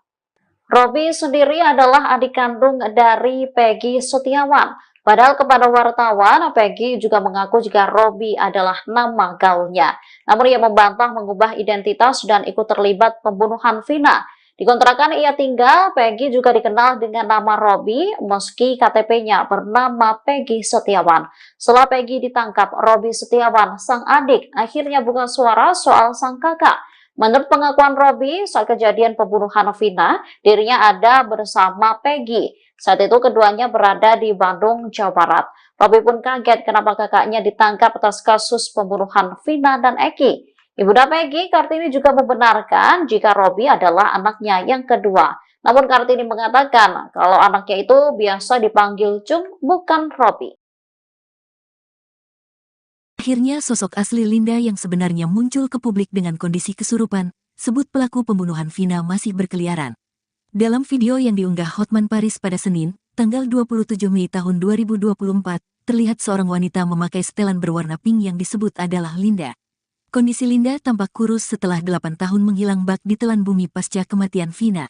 Robby sendiri adalah adik kandung dari Peggy Setiawan. Padahal kepada wartawan, Peggy juga mengaku jika Robby adalah nama gaulnya. Namun ia membantah mengubah identitas dan ikut terlibat pembunuhan Vina. Di kontrakan ia tinggal, Peggy juga dikenal dengan nama Robby meski KTP-nya bernama Peggy Setiawan. Setelah Peggy ditangkap, Robby Setiawan, sang adik, akhirnya buka suara soal sang kakak. Menurut pengakuan Robby, saat kejadian pembunuhan Vina, dirinya ada bersama Peggy. Saat itu keduanya berada di Bandung, Jawa Barat. Robby pun kaget kenapa kakaknya ditangkap atas kasus pembunuhan Vina dan Eki. Ibunda Peggy, Kartini, juga membenarkan jika Robby adalah anaknya yang kedua. Namun Kartini mengatakan kalau anaknya itu biasa dipanggil Cung, bukan Robby. Akhirnya sosok asli Linda yang sebenarnya muncul ke publik dengan kondisi kesurupan, sebut pelaku pembunuhan Vina masih berkeliaran. Dalam video yang diunggah Hotman Paris pada Senin, tanggal 27 Mei tahun 2024, terlihat seorang wanita memakai setelan berwarna pink yang disebut adalah Linda. Kondisi Linda tampak kurus setelah 8 tahun menghilang bak di telan bumi pasca kematian Vina.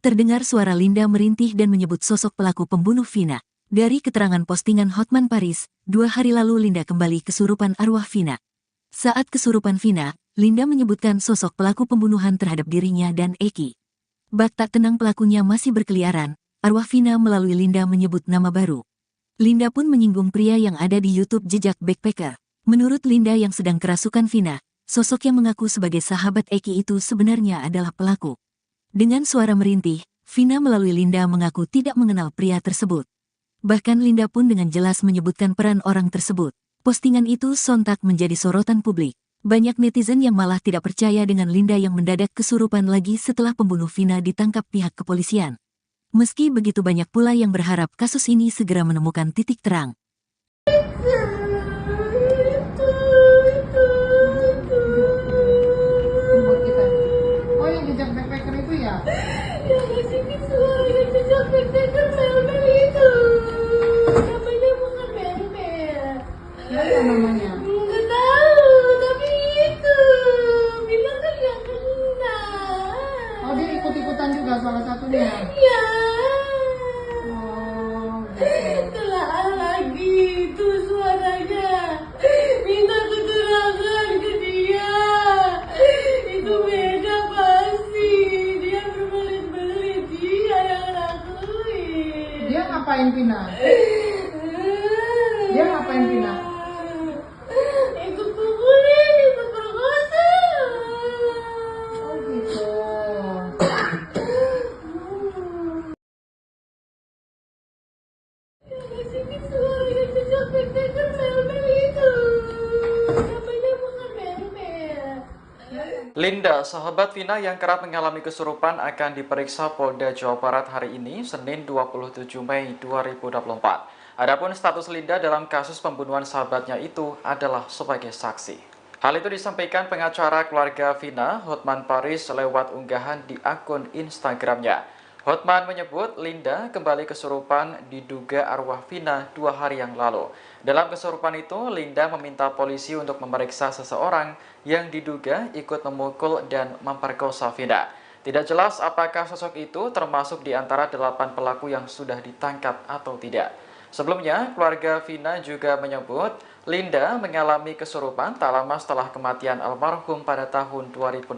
Terdengar suara Linda merintih dan menyebut sosok pelaku pembunuh Vina. Dari keterangan postingan Hotman Paris, 2 hari lalu Linda kembali kesurupan arwah Vina. Saat kesurupan Vina, Linda menyebutkan sosok pelaku pembunuhan terhadap dirinya dan Eki. Bak tak tenang pelakunya masih berkeliaran, arwah Vina melalui Linda menyebut nama baru. Linda pun menyinggung pria yang ada di YouTube Jejak Backpacker. Menurut Linda yang sedang kerasukan Vina, sosok yang mengaku sebagai sahabat Eki itu sebenarnya adalah pelaku. Dengan suara merintih, Vina melalui Linda mengaku tidak mengenal pria tersebut. Bahkan Linda pun dengan jelas menyebutkan peran orang tersebut. Postingan itu sontak menjadi sorotan publik. Banyak netizen yang malah tidak percaya dengan Linda yang mendadak kesurupan lagi setelah pembunuh Vina ditangkap pihak kepolisian. Meski begitu banyak pula yang berharap kasus ini segera menemukan titik terang. Buat kita. Oh, yang jejak backpacker itu ya? Yang ngasih suara yang jejak backpacker Mel itu. Namanya bukan Mel. Ya, apa namanya? Nggak tahu, tapi itu. Bilang kan yang kenal. Oh, dia ikut-ikutan juga salah satunya. Ya. Oh, gitu. Telah lagi itu suaranya. Minta keterangan ke dia. Itu beda pasti. Dia berbelit-belit. Dia yang ngelakuin. Dia ngapain Vina? Dia ngapain Vina? Linda, sahabat Vina yang kerap mengalami kesurupan akan diperiksa Polda Jawa Barat hari ini, Senin 27 Mei 2024. Adapun status Linda dalam kasus pembunuhan sahabatnya itu adalah sebagai saksi. Hal itu disampaikan pengacara keluarga Vina, Hotman Paris, lewat unggahan di akun Instagramnya. Hotman menyebut Linda kembali kesurupan diduga arwah Vina 2 hari yang lalu. Dalam kesurupan itu, Linda meminta polisi untuk memeriksa seseorang yang diduga ikut memukul dan memperkosa Vina. Tidak jelas apakah sosok itu termasuk di antara 8 pelaku yang sudah ditangkap atau tidak. Sebelumnya, keluarga Vina juga menyebut Linda mengalami kesurupan tak lama setelah kematian almarhum pada tahun 2016.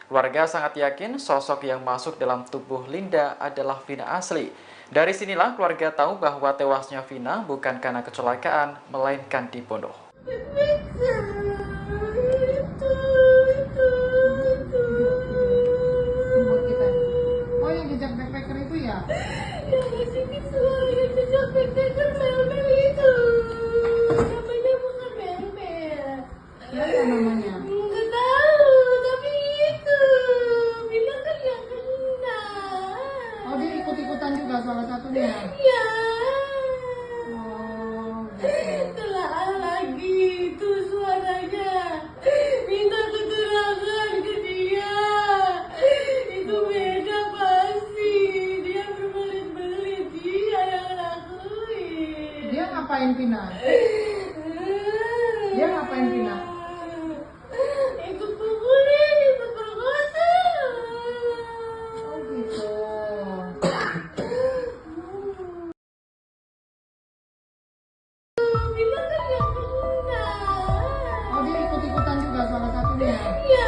Keluarga sangat yakin sosok yang masuk dalam tubuh Linda adalah Vina asli. Dari sinilah keluarga tahu bahwa tewasnya Vina bukan karena kecelakaan, melainkan dibunuh. Buat kita. Oh, yang jejak backpacker itu ya? Yang kesini selalu yang jejak backpacker mel-mel itu. Namanya bukan mel-mel. Siapa namanya? Nggak tahu, tapi itu bilang kan yang kena. Oh, dia ikut-ikutan juga salah satunya. Ya. Oh, gitu. Telah lagi itu suaranya. Minta keterangan ke dia. Itu beda pasti. Dia berbelit-belit. Dia yang lakuin. Dia ngapain Vina? Dia ngapain Vina? Ikut pukulin, ikut perkosa. Oh, gitu. Bilang kan yang kena. Oh, dia ikut-ikutan juga salah satunya. Ya.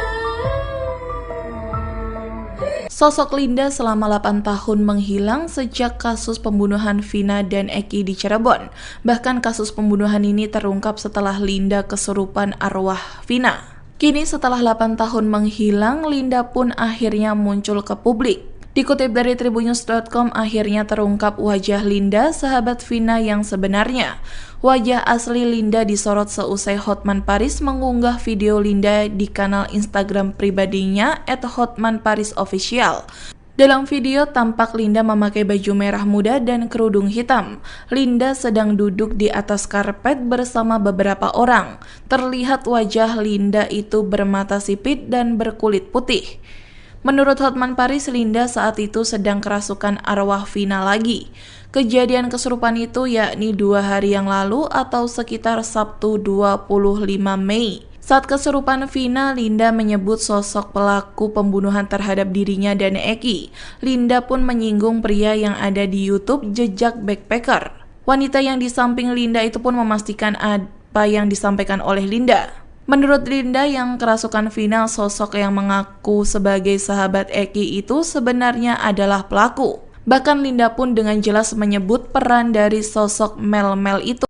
Sosok Linda selama 8 tahun menghilang sejak kasus pembunuhan Vina dan Eki di Cirebon. Bahkan kasus pembunuhan ini terungkap setelah Linda kesurupan arwah Vina. Kini setelah 8 tahun menghilang, Linda pun akhirnya muncul ke publik. Dikutip dari tribunnews.com, akhirnya terungkap wajah Linda, sahabat Vina yang sebenarnya. Wajah asli Linda disorot seusai Hotman Paris mengunggah video Linda di kanal Instagram pribadinya @hotmanparisofficial. Dalam video tampak Linda memakai baju merah muda dan kerudung hitam. Linda sedang duduk di atas karpet bersama beberapa orang. Terlihat wajah Linda itu bermata sipit dan berkulit putih. Menurut Hotman Paris, Linda saat itu sedang kerasukan arwah Vina lagi. Kejadian kesurupan itu yakni 2 hari yang lalu atau sekitar Sabtu 25 Mei. Saat kesurupan Vina, Linda menyebut sosok pelaku pembunuhan terhadap dirinya dan Eki. Linda pun menyinggung pria yang ada di YouTube Jejak Backpacker. Wanita yang di samping Linda itu pun memastikan apa yang disampaikan oleh Linda. Menurut Linda yang kerasukan Vina, sosok yang mengaku sebagai sahabat Eki itu sebenarnya adalah pelaku. Bahkan Linda pun dengan jelas menyebut peran dari sosok Mel-Mel itu.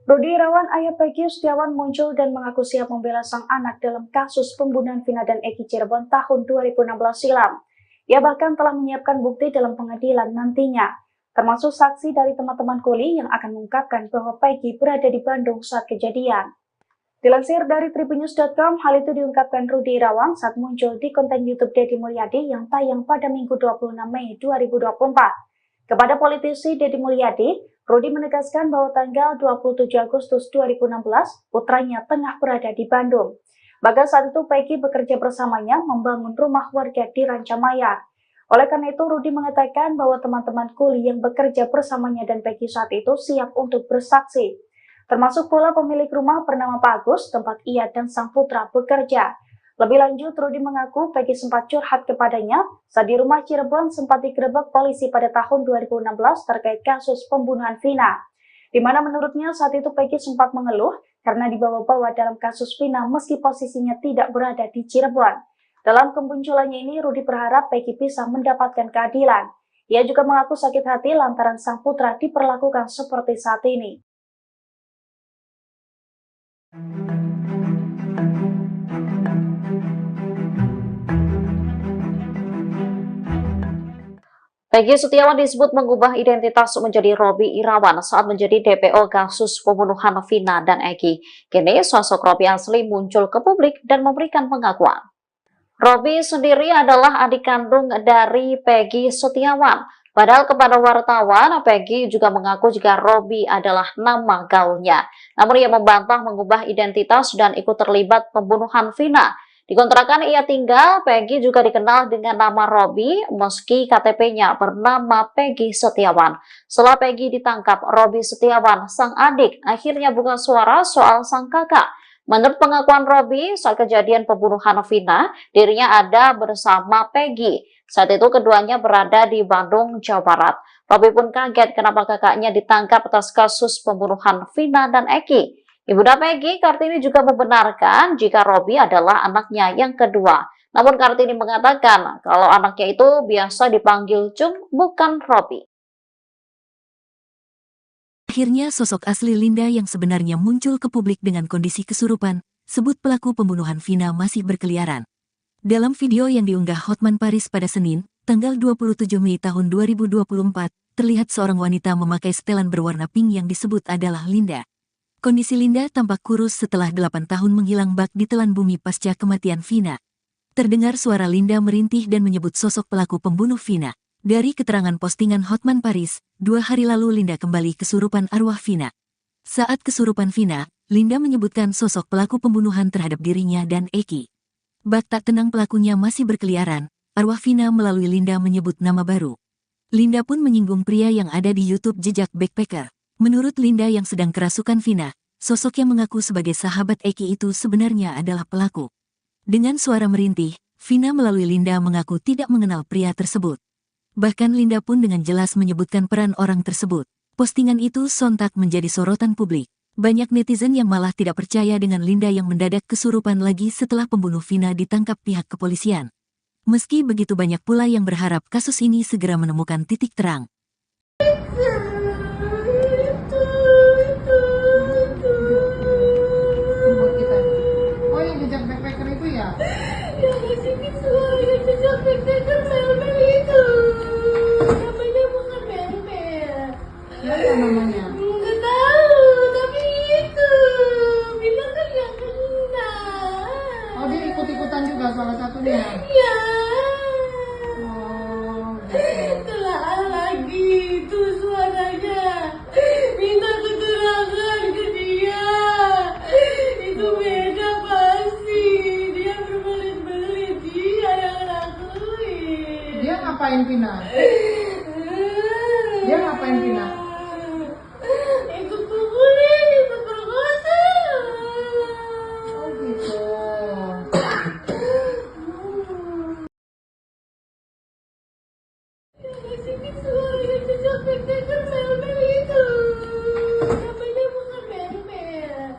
Rudi Irawan, ayah Peggy Setiawan muncul dan mengaku siap membela sang anak dalam kasus pembunuhan Vina dan Eki Cirebon tahun 2016 silam. Ia bahkan telah menyiapkan bukti dalam pengadilan nantinya, termasuk saksi dari teman-teman kuli yang akan mengungkapkan bahwa Peggy berada di Bandung saat kejadian. Dilansir dari tribunnews.com, hal itu diungkapkan Rudi Irawan saat muncul di konten YouTube Deddy Mulyadi yang tayang pada Minggu 26 Mei 2024. Kepada politisi Deddy Mulyadi, Rudi menegaskan bahwa tanggal 27 Agustus 2016, putranya tengah berada di Bandung. Bahkan saat itu Peggy bekerja bersamanya membangun rumah warga di Rancamaya. Oleh karena itu, Rudi mengatakan bahwa teman-teman kuli yang bekerja bersamanya dan Peggy saat itu siap untuk bersaksi. Termasuk pula pemilik rumah bernama Pak Agus, tempat ia dan sang putra bekerja. Lebih lanjut, Rudi mengaku Peggy sempat curhat kepadanya saat di rumah Cirebon sempat digerebek polisi pada tahun 2016 terkait kasus pembunuhan Vina. Di mana menurutnya saat itu Peggy sempat mengeluh karena dibawa-bawa dalam kasus Vina meski posisinya tidak berada di Cirebon. Dalam kemunculannya ini, Rudi berharap Peggy bisa mendapatkan keadilan. Ia juga mengaku sakit hati lantaran sang putra diperlakukan seperti saat ini. Peggy Setiawan disebut mengubah identitas menjadi Robi Irawan saat menjadi DPO kasus pembunuhan Vina dan Eki. Kini sosok Robi asli muncul ke publik dan memberikan pengakuan. Robi sendiri adalah adik kandung dari Peggy Setiawan. Padahal kepada wartawan, Peggy juga mengaku jika Robi adalah nama gaulnya. Namun ia membantah mengubah identitas dan ikut terlibat pembunuhan Vina. Di kontrakan ia tinggal, Peggy juga dikenal dengan nama Robi meski KTP-nya bernama Peggy Setiawan. Setelah Peggy ditangkap, Robi Setiawan, sang adik, akhirnya buka suara soal sang kakak. Menurut pengakuan Robi, saat kejadian pembunuhan Vina, dirinya ada bersama Peggy. Saat itu keduanya berada di Bandung, Jawa Barat. Robi pun kaget kenapa kakaknya ditangkap atas kasus pembunuhan Vina dan Eki. Ibunda Peggy, Kartini, juga membenarkan jika Robi adalah anaknya yang kedua. Namun Kartini mengatakan kalau anaknya itu biasa dipanggil Cung, bukan Robi. Akhirnya sosok asli Linda yang sebenarnya muncul ke publik dengan kondisi kesurupan, sebut pelaku pembunuhan Vina masih berkeliaran. Dalam video yang diunggah Hotman Paris pada Senin, tanggal 27 Mei tahun 2024, terlihat seorang wanita memakai setelan berwarna pink yang disebut adalah Linda. Kondisi Linda tampak kurus setelah 8 tahun menghilang bak di telan bumi pasca kematian Vina. Terdengar suara Linda merintih dan menyebut sosok pelaku pembunuh Vina. Dari keterangan postingan Hotman Paris, 2 hari lalu Linda kembali kesurupan arwah Vina. Saat kesurupan Vina, Linda menyebutkan sosok pelaku pembunuhan terhadap dirinya dan Eki. Bak tak tenang pelakunya masih berkeliaran, arwah Vina melalui Linda menyebut nama baru. Linda pun menyinggung pria yang ada di YouTube Jejak Backpacker. Menurut Linda yang sedang kerasukan Vina, sosok yang mengaku sebagai sahabat Eki itu sebenarnya adalah pelaku. Dengan suara merintih, Vina melalui Linda mengaku tidak mengenal pria tersebut. Bahkan Linda pun dengan jelas menyebutkan peran orang tersebut. Postingan itu sontak menjadi sorotan publik. Banyak netizen yang malah tidak percaya dengan Linda yang mendadak kesurupan lagi setelah pembunuh Vina ditangkap pihak kepolisian. Meski begitu banyak pula yang berharap kasus ini segera menemukan titik terang. Buat kita. Oh, yang jejak backpacker itu ya? Yang ngasih suara yang jejak backpacker Mel-Mel itu. Namanya bukan Mel-Mel. Apa namanya? Nggak tahu, tapi itu bilang kan yang kena. Oh, dia ikut-ikutan juga salah satunya. Ya. Oh, gitu. Telah lagi itu suaranya. Minta keterangan ke dia. Itu beda pasti. Dia berbelit-belit. Dia yang ngelakuin. Dia ngapain Vina? Dia ngapain Vina? Ikut pukulin, ikut perkosa. Oh, gitu. Ngasih suara yang jejak backpacker Mel-Mel itu. Namanya bukan Mel-Mel.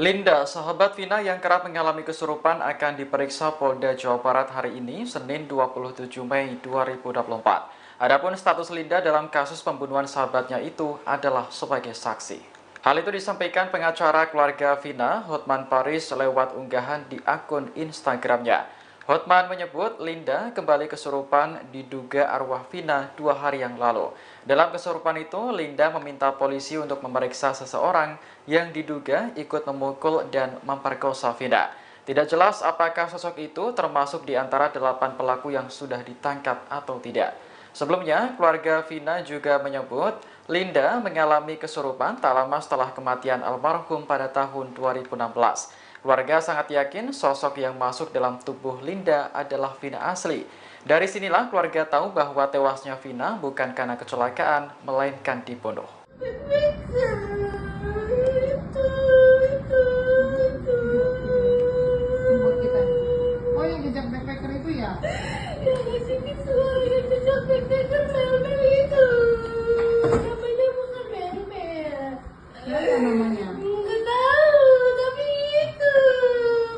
Linda, sahabat Vina yang kerap mengalami kesurupan akan diperiksa Polda Jawa Barat hari ini, Senin 27 Mei 2024. Adapun status Linda dalam kasus pembunuhan sahabatnya itu adalah sebagai saksi. Hal itu disampaikan pengacara keluarga Vina, Hotman Paris, lewat unggahan di akun Instagramnya. Hotman menyebut Linda kembali kesurupan diduga arwah Vina 2 hari yang lalu. Dalam kesurupan itu, Linda meminta polisi untuk memeriksa seseorang yang diduga ikut memukul dan memperkosa Vina. Tidak jelas apakah sosok itu termasuk di antara 8 pelaku yang sudah ditangkap atau tidak. Sebelumnya, keluarga Vina juga menyebut Linda mengalami kesurupan tak lama setelah kematian almarhum pada tahun 2016. Keluarga sangat yakin sosok yang masuk dalam tubuh Linda adalah Vina asli. Dari sinilah keluarga tahu bahwa tewasnya Vina bukan karena kecelakaan, melainkan dibunuh. Buat kita. Oh, yang jejak backpacker itu ya? Yang ngasih suara yang jejak backpacker Mel-Mel itu. Namanya bukan Mel-Mel. Apa namanya? Nggak tahu, tapi itu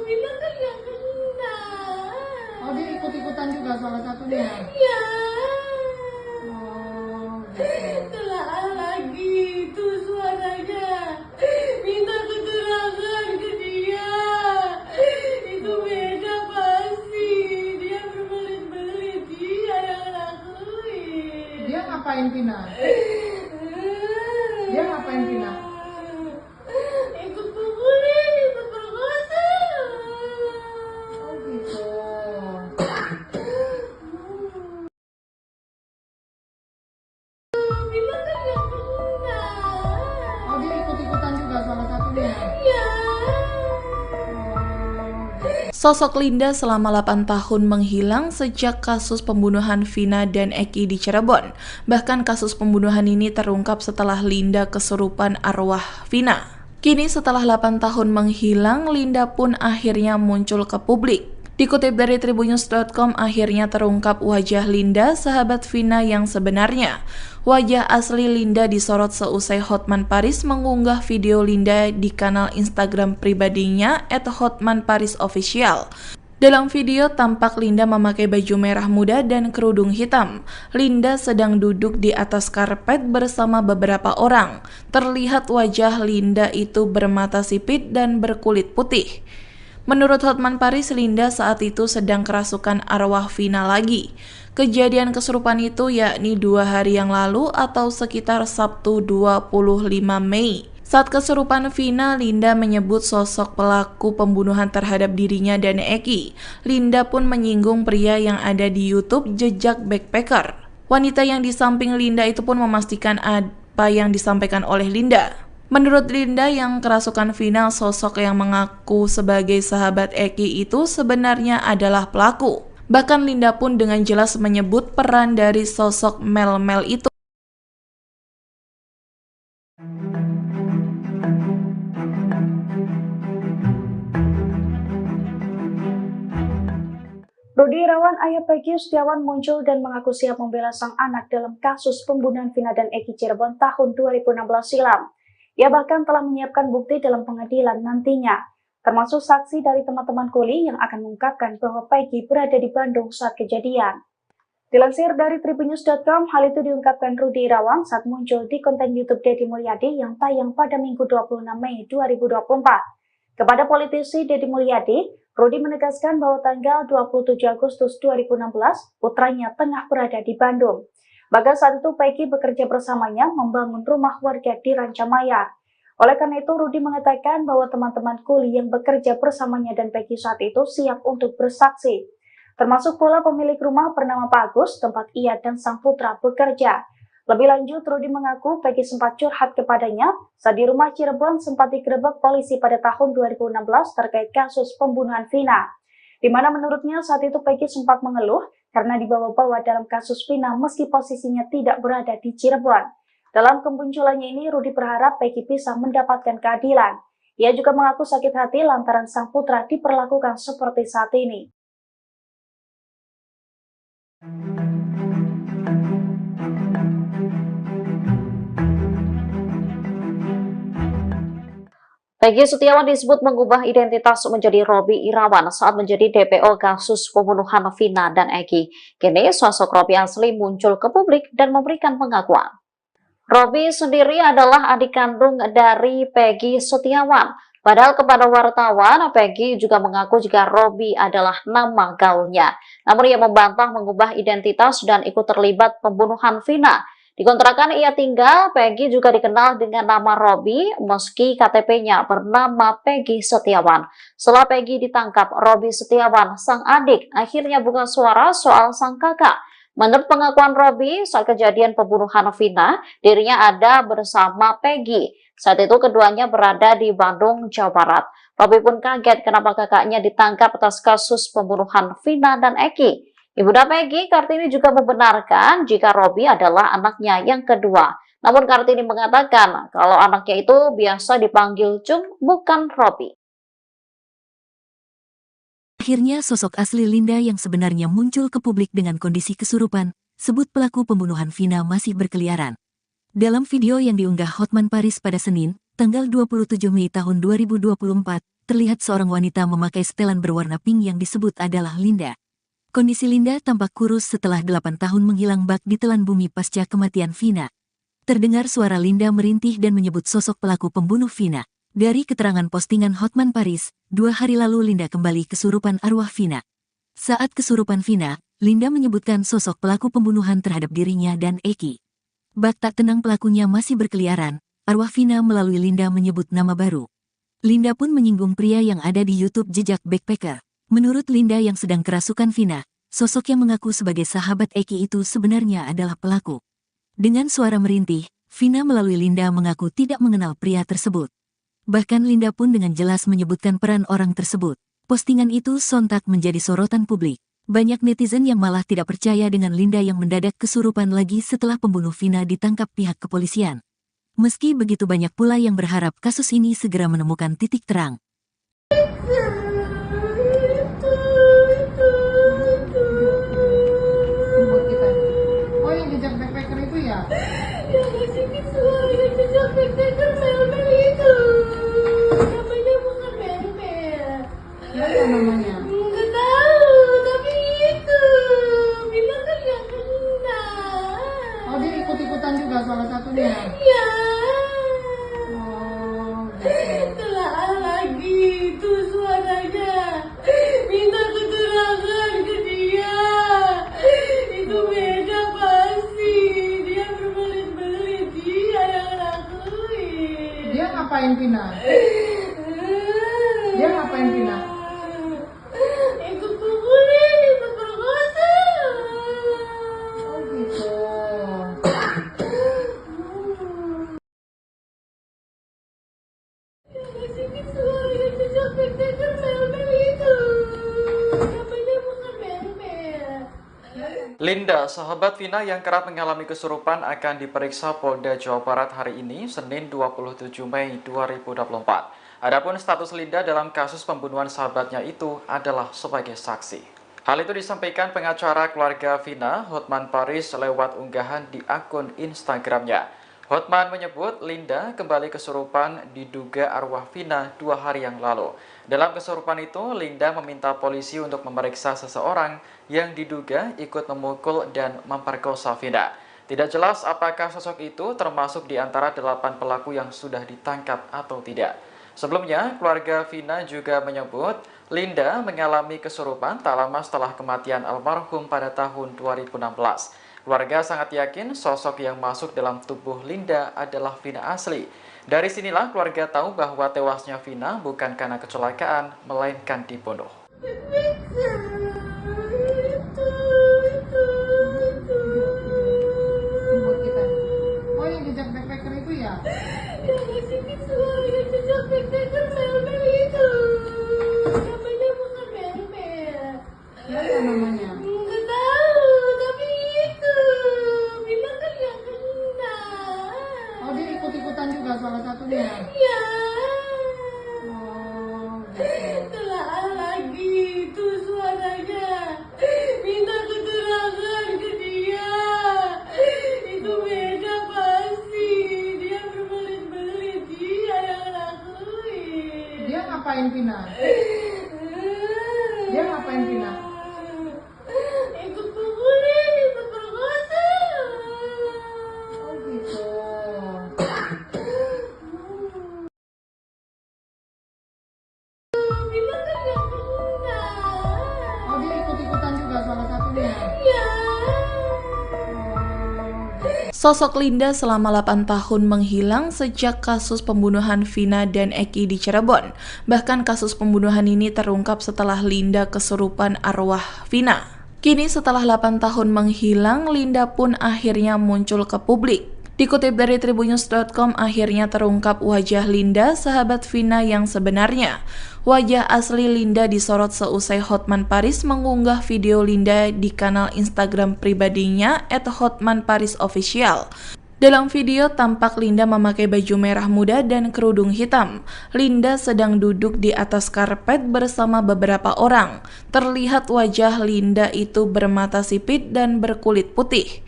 bilang kan yang kena. Oh, dia ikut-ikutan juga salah satunya. Ya. Oh, gitu. Telah lagi itu suara Ya. Sosok Linda selama 8 tahun menghilang sejak kasus pembunuhan Vina dan Eki di Cirebon. Bahkan kasus pembunuhan ini terungkap setelah Linda kesurupan arwah Vina. Kini setelah 8 tahun menghilang, Linda pun akhirnya muncul ke publik. Dikutip dari tribunnews.com, akhirnya terungkap wajah Linda, sahabat Vina yang sebenarnya. Wajah asli Linda disorot seusai Hotman Paris mengunggah video Linda di kanal Instagram pribadinya @hotmanparisofficial. Dalam video tampak Linda memakai baju merah muda dan kerudung hitam. Linda sedang duduk di atas karpet bersama beberapa orang. Terlihat wajah Linda itu bermata sipit dan berkulit putih. Menurut Hotman Paris, Linda saat itu sedang kerasukan arwah Vina lagi. Kejadian kesurupan itu yakni 2 hari yang lalu atau sekitar Sabtu 25 Mei. Saat kesurupan Vina, Linda menyebut sosok pelaku pembunuhan terhadap dirinya dan Eki. Linda pun menyinggung pria yang ada di YouTube Jejak Backpacker. Wanita yang di samping Linda itu pun memastikan apa yang disampaikan oleh Linda. Menurut Linda yang kerasukan Vina, sosok yang mengaku sebagai sahabat Eki itu sebenarnya adalah pelaku. Bahkan Linda pun dengan jelas menyebut peran dari sosok Mel-Mel itu. Rudi Irawan, ayah Peggy Setiawan, muncul dan mengaku siap membela sang anak dalam kasus pembunuhan Vina dan Eki Cirebon tahun 2016 silam. Ia bahkan telah menyiapkan bukti dalam pengadilan nantinya, termasuk saksi dari teman-teman kuli yang akan mengungkapkan bahwa Peggy berada di Bandung saat kejadian. Dilansir dari tribunnews.com, hal itu diungkapkan Rudi Irawan saat muncul di konten YouTube Deddy Mulyadi yang tayang pada Minggu 26 Mei 2024. Kepada politisi Deddy Mulyadi, Rudi menegaskan bahwa tanggal 27 Agustus 2016, putranya tengah berada di Bandung. Bahkan saat itu Peggy bekerja bersamanya membangun rumah warga di Rancamaya. Oleh karena itu, Rudi mengatakan bahwa teman-teman kuli yang bekerja bersamanya dan Peggy saat itu siap untuk bersaksi. Termasuk pula pemilik rumah bernama Pak Agus, tempat ia dan sang putra bekerja. Lebih lanjut, Rudi mengaku Peggy sempat curhat kepadanya saat di rumah Cirebon sempat digerebek polisi pada tahun 2016 terkait kasus pembunuhan Vina. Di mana menurutnya saat itu Peggy sempat mengeluh karena dibawa-bawa dalam kasus Vina meski posisinya tidak berada di Cirebon. Dalam kemunculannya ini, Rudi berharap Peggy bisa mendapatkan keadilan. Ia juga mengaku sakit hati lantaran sang putra diperlakukan seperti saat ini. Peggy Setiawan disebut mengubah identitas menjadi Robi Irawan saat menjadi DPO kasus pembunuhan Vina dan Eki. Kini sosok Robi asli muncul ke publik dan memberikan pengakuan. Robi sendiri adalah adik kandung dari Peggy Setiawan. Padahal kepada wartawan, Peggy juga mengaku jika Robi adalah nama gaulnya. Namun ia membantah mengubah identitas dan ikut terlibat pembunuhan Vina. Di kontrakan ia tinggal, Peggy juga dikenal dengan nama Robi meski KTP-nya bernama Peggy Setiawan. Setelah Peggy ditangkap, Robi Setiawan, sang adik, akhirnya buka suara soal sang kakak. Menurut pengakuan Robi, saat kejadian pembunuhan Vina, dirinya ada bersama Peggy. Saat itu keduanya berada di Bandung, Jawa Barat. Robi pun kaget kenapa kakaknya ditangkap atas kasus pembunuhan Vina dan Eki. Ibunda Peggy, Kartini, juga membenarkan jika Robi adalah anaknya yang kedua. Namun Kartini mengatakan kalau anaknya itu biasa dipanggil Cung, bukan Robi. Akhirnya sosok asli Linda yang sebenarnya muncul ke publik dengan kondisi kesurupan, sebut pelaku pembunuhan Vina masih berkeliaran. Dalam video yang diunggah Hotman Paris pada Senin, tanggal 27 Mei tahun 2024, terlihat seorang wanita memakai setelan berwarna pink yang disebut adalah Linda. Kondisi Linda tampak kurus setelah 8 tahun menghilang bak di telan bumi pasca kematian Vina. Terdengar suara Linda merintih dan menyebut sosok pelaku pembunuh Vina. Dari keterangan postingan Hotman Paris, 2 hari lalu Linda kembali kesurupan arwah Vina. Saat kesurupan Vina, Linda menyebutkan sosok pelaku pembunuhan terhadap dirinya dan Eki. Bak tak tenang pelakunya masih berkeliaran, arwah Vina melalui Linda menyebut nama baru. Linda pun menyinggung pria yang ada di YouTube Jejak Backpacker. Menurut Linda yang sedang kerasukan Vina, sosok yang mengaku sebagai sahabat Eki itu sebenarnya adalah pelaku. Dengan suara merintih, Vina melalui Linda mengaku tidak mengenal pria tersebut. Bahkan Linda pun dengan jelas menyebutkan peran orang tersebut. Postingan itu sontak menjadi sorotan publik. Banyak netizen yang malah tidak percaya dengan Linda yang mendadak kesurupan lagi setelah pembunuh Vina ditangkap pihak kepolisian. Meski begitu banyak pula yang berharap kasus ini segera menemukan titik terang. Ini buat kita. Oh, yang jejak backpacker itu ya? Yang ngasih visual, yang jejak backpacker mel-mel itu. Namanya bukan mel-mel. Apa namanya? Nggak tahu, tapi itu. Bilang kan yang kena. Oh, dia ikut-ikutan juga salah satunya. Ya. Oh, gitu. Telah lagi itu suaranya. Minta keterangan ke dia. Itu beda pasti. Dia berbelit-belit. Dia yang lakuin. Dia ngapain Vina? Dia ngapain Vina? Ikut pukulin, ikut perkosa. Oh, gitu. Yang ngasih visual, yang jejak backpacker mel-mel itu. Namanya bukan mel-mel. Linda, sahabat Vina yang kerap mengalami kesurupan akan diperiksa Polda Jawa Barat hari ini, Senin 27 Mei 2024. Adapun status Linda dalam kasus pembunuhan sahabatnya itu adalah sebagai saksi. Hal itu disampaikan pengacara keluarga Vina, Hotman Paris, lewat unggahan di akun Instagramnya. Hotman menyebut Linda kembali kesurupan diduga arwah Vina 2 hari yang lalu. Dalam kesurupan itu, Linda meminta polisi untuk memeriksa seseorang yang diduga ikut memukul dan memperkosa Vina. Tidak jelas apakah sosok itu termasuk di antara 8 pelaku yang sudah ditangkap atau tidak. Sebelumnya, keluarga Vina juga menyebut Linda mengalami kesurupan tak lama setelah kematian almarhum pada tahun 2016. Keluarga sangat yakin sosok yang masuk dalam tubuh Linda adalah Vina asli. Dari sinilah keluarga tahu bahwa tewasnya Vina bukan karena kecelakaan, melainkan dibunuh. Ini buat kita. Oh, yang jejak backpacker itu ya? Yang ngasih visual, yang jejak backpacker mel-mel itu. Namanya bukan mel-mel. Apa namanya? Nggak tahu, tapi itu. Bilang kan yang kena. Oh, dia ikut-ikutan juga salah satunya. Ya. Oh, gitu. Telah lagi itu suaranya. Minta keterangan ke dia. Itu beda pasti. Dia berbelit-belit. Dia yang lakuin. Dia ngapain Vina? Dia ngapain Vina? Ikut pukulin, ikut perkosa. Oh, gitu. Bilang kan yang kena. Oh, dia ikut-ikutan juga salah satunya. Ya. Sosok Linda selama 8 tahun menghilang sejak kasus pembunuhan Vina dan Eki di Cirebon. Bahkan kasus pembunuhan ini terungkap setelah Linda kesurupan arwah Vina. Kini setelah 8 tahun menghilang, Linda pun akhirnya muncul ke publik. Dikutip dari tribunnews.com, akhirnya terungkap wajah Linda, sahabat Vina yang sebenarnya. Wajah asli Linda disorot seusai Hotman Paris mengunggah video Linda di kanal Instagram pribadinya @hotmanparisofficial. Dalam video tampak Linda memakai baju merah muda dan kerudung hitam. Linda sedang duduk di atas karpet bersama beberapa orang. Terlihat wajah Linda itu bermata sipit dan berkulit putih.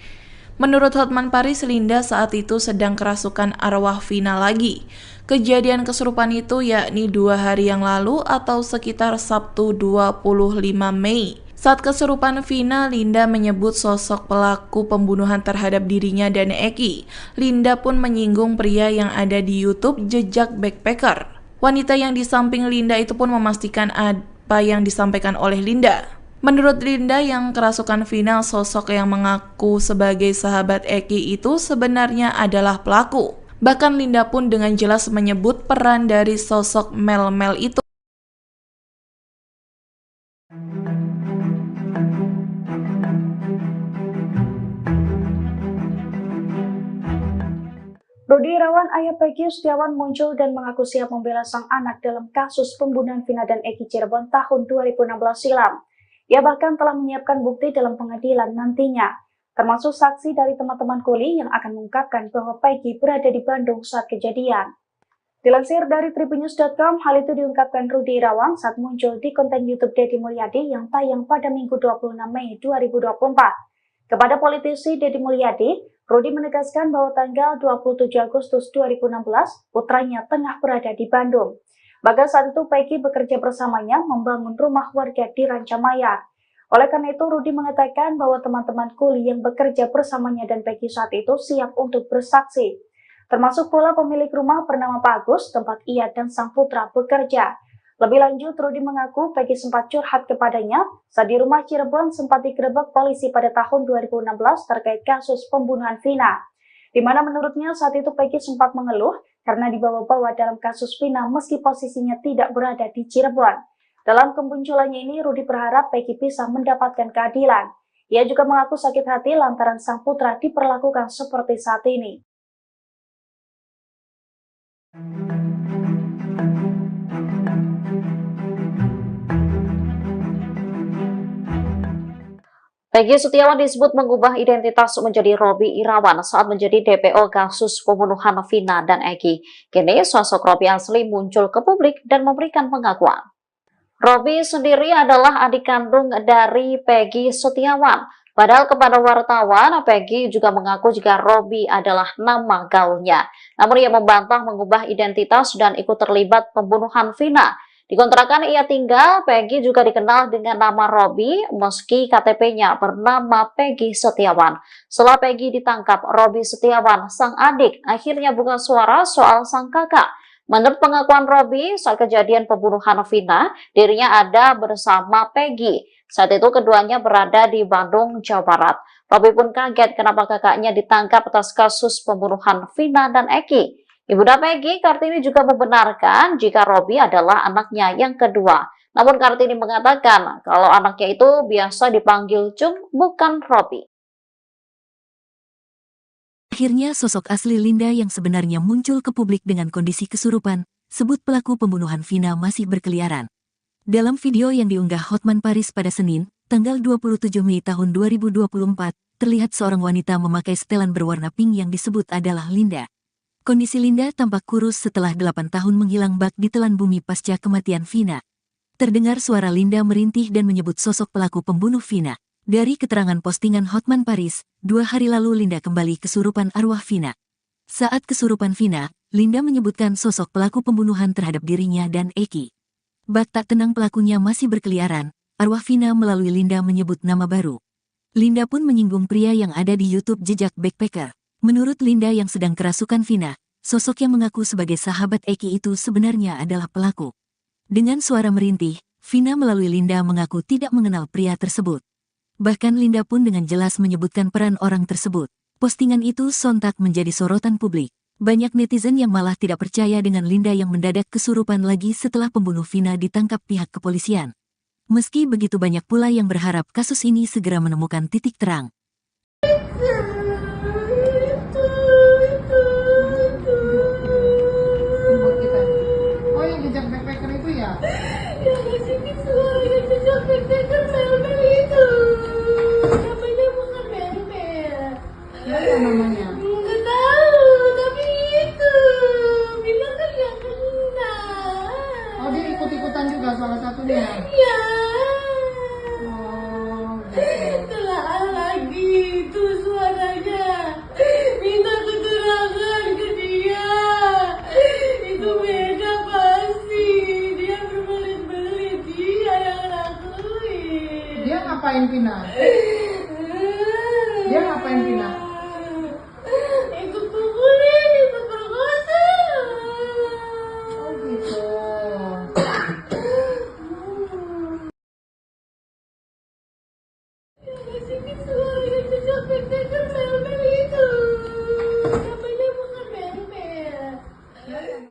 Menurut Hotman Paris, Linda saat itu sedang kerasukan arwah Vina lagi. Kejadian kesurupan itu yakni 2 hari yang lalu atau sekitar Sabtu 25 Mei. Saat kesurupan Vina, Linda menyebut sosok pelaku pembunuhan terhadap dirinya dan Eki. Linda pun menyinggung pria yang ada di YouTube Jejak Backpacker. Wanita yang di samping Linda itu pun memastikan apa yang disampaikan oleh Linda. Menurut Linda yang kerasukan Vina, sosok yang mengaku sebagai sahabat Eki itu sebenarnya adalah pelaku. Bahkan Linda pun dengan jelas menyebut peran dari sosok Mel-Mel itu. Rudi Irawan Setiawan, ayah Peggy Setiawan muncul dan mengaku siap membela sang anak dalam kasus pembunuhan Vina dan Eki Cirebon tahun 2016 silam. Ia bahkan telah menyiapkan bukti dalam pengadilan nantinya, termasuk saksi dari teman-teman kuli yang akan mengungkapkan bahwa Peggy berada di Bandung saat kejadian. Dilansir dari tribunnews.com, hal itu diungkapkan Rudy Irawan saat muncul di konten YouTube Deddy Mulyadi yang tayang pada Minggu 26 Mei 2024. Kepada politisi Deddy Mulyadi, Rudy menegaskan bahwa tanggal 27 Agustus 2016, putranya tengah berada di Bandung. Bahkan saat itu Peggy bekerja bersamanya membangun rumah warga di Rancamaya. Oleh karena itu, Rudy mengatakan bahwa teman-teman kuli yang bekerja bersamanya dan Peggy saat itu siap untuk bersaksi. Termasuk pula pemilik rumah bernama Pak Agus, tempat ia dan sang putra bekerja. Lebih lanjut, Rudy mengaku Peggy sempat curhat kepadanya saat di rumah Cirebon sempat digerebek polisi pada tahun 2016 terkait kasus pembunuhan Vina. Di mana menurutnya saat itu Peggy sempat mengeluh karena dibawa-bawa dalam kasus Vina meski posisinya tidak berada di Cirebon. Dalam kemunculannya ini, Rudy berharap Peggy bisa mendapatkan keadilan. Ia juga mengaku sakit hati lantaran sang putra diperlakukan seperti saat ini. Peggy Setiawan disebut mengubah identitas menjadi Robby Irawan saat menjadi DPO kasus pembunuhan Vina dan Eki. Kini sosok Robby asli muncul ke publik dan memberikan pengakuan. Robby sendiri adalah adik kandung dari Peggy Setiawan. Padahal kepada wartawan, Peggy juga mengaku jika Robby adalah nama gaulnya. Namun ia membantah mengubah identitas dan ikut terlibat pembunuhan Vina. Di kontrakan ia tinggal, Peggy juga dikenal dengan nama Robby meski KTP-nya bernama Peggy Setiawan. Setelah Peggy ditangkap, Robby Setiawan, sang adik, akhirnya buka suara soal sang kakak. Menurut pengakuan Robby, saat kejadian pembunuhan Vina, dirinya ada bersama Peggy. Saat itu keduanya berada di Bandung, Jawa Barat. Robby pun kaget kenapa kakaknya ditangkap atas kasus pembunuhan Vina dan Eki. Ibunda Peggy, Kartini juga membenarkan jika Robby adalah anaknya yang kedua. Namun Kartini mengatakan kalau anaknya itu biasa dipanggil Cung, bukan Robby. Akhirnya sosok asli Linda yang sebenarnya muncul ke publik dengan kondisi kesurupan, sebut pelaku pembunuhan Vina masih berkeliaran. Dalam video yang diunggah Hotman Paris pada Senin, tanggal 27 Mei tahun 2024, terlihat seorang wanita memakai setelan berwarna pink yang disebut adalah Linda. Kondisi Linda tampak kurus setelah 8 tahun menghilang bak di telan bumi pasca kematian Vina. Terdengar suara Linda merintih dan menyebut sosok pelaku pembunuh Vina. Dari keterangan postingan Hotman Paris, 2 hari lalu Linda kembali kesurupan arwah Vina. Saat kesurupan Vina, Linda menyebutkan sosok pelaku pembunuhan terhadap dirinya dan Eki. Bak tak tenang pelakunya masih berkeliaran, arwah Vina melalui Linda menyebut nama baru. Linda pun menyinggung pria yang ada di YouTube Jejak Backpacker. Menurut Linda yang sedang kerasukan Vina, sosok yang mengaku sebagai sahabat Eki itu sebenarnya adalah pelaku. Dengan suara merintih, Vina melalui Linda mengaku tidak mengenal pria tersebut. Bahkan Linda pun dengan jelas menyebutkan peran orang tersebut. Postingan itu sontak menjadi sorotan publik. Banyak netizen yang malah tidak percaya dengan Linda yang mendadak kesurupan lagi setelah pembunuh Vina ditangkap pihak kepolisian. Meski begitu banyak pula yang berharap kasus ini segera menemukan titik terang. Buat kita. Oh, yang jejak backpacker itu ya? Yang ngasih visual yang jejak backpacker Mel-Mel itu. Namanya bukan Mel-Mel. Apa namanya? Nggak tahu, tapi itu bilang kan yang kena. Oh, dia ikut-ikutan juga salah satunya. Ya. Oh, gitu. Telah lagi itu suaranya. Minta keterangan ke dia. Itu beda pasti. Dia berbelit-belit. Dia yang lakuin. Dia ngapain Vina? Dia ngapain Vina? Ikut pukulin, ikut perkosa. Oh, gitu. Ngasih visual yang jejak backpacker Mel-Mel itu. Namanya bukan Mel-Mel.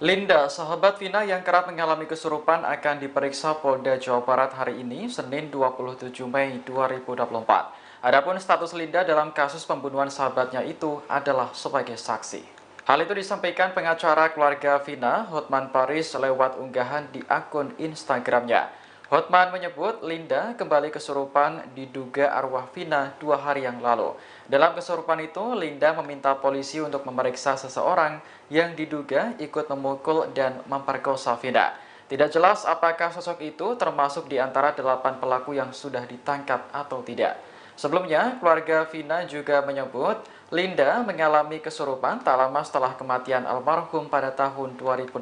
Linda, sahabat Vina yang kerap mengalami kesurupan akan diperiksa Polda Jawa Barat hari ini, Senin 27 Mei 2024. Adapun status Linda dalam kasus pembunuhan sahabatnya itu adalah sebagai saksi. Hal itu disampaikan pengacara keluarga Vina, Hotman Paris, lewat unggahan di akun Instagramnya. Hotman menyebut Linda kembali kesurupan diduga arwah Vina 2 hari yang lalu. Dalam kesurupan itu, Linda meminta polisi untuk memeriksa seseorang yang diduga ikut memukul dan memperkosa Vina. Tidak jelas apakah sosok itu termasuk di antara 8 pelaku yang sudah ditangkap atau tidak. Sebelumnya, keluarga Vina juga menyebut Linda mengalami kesurupan tak lama setelah kematian almarhum pada tahun 2016.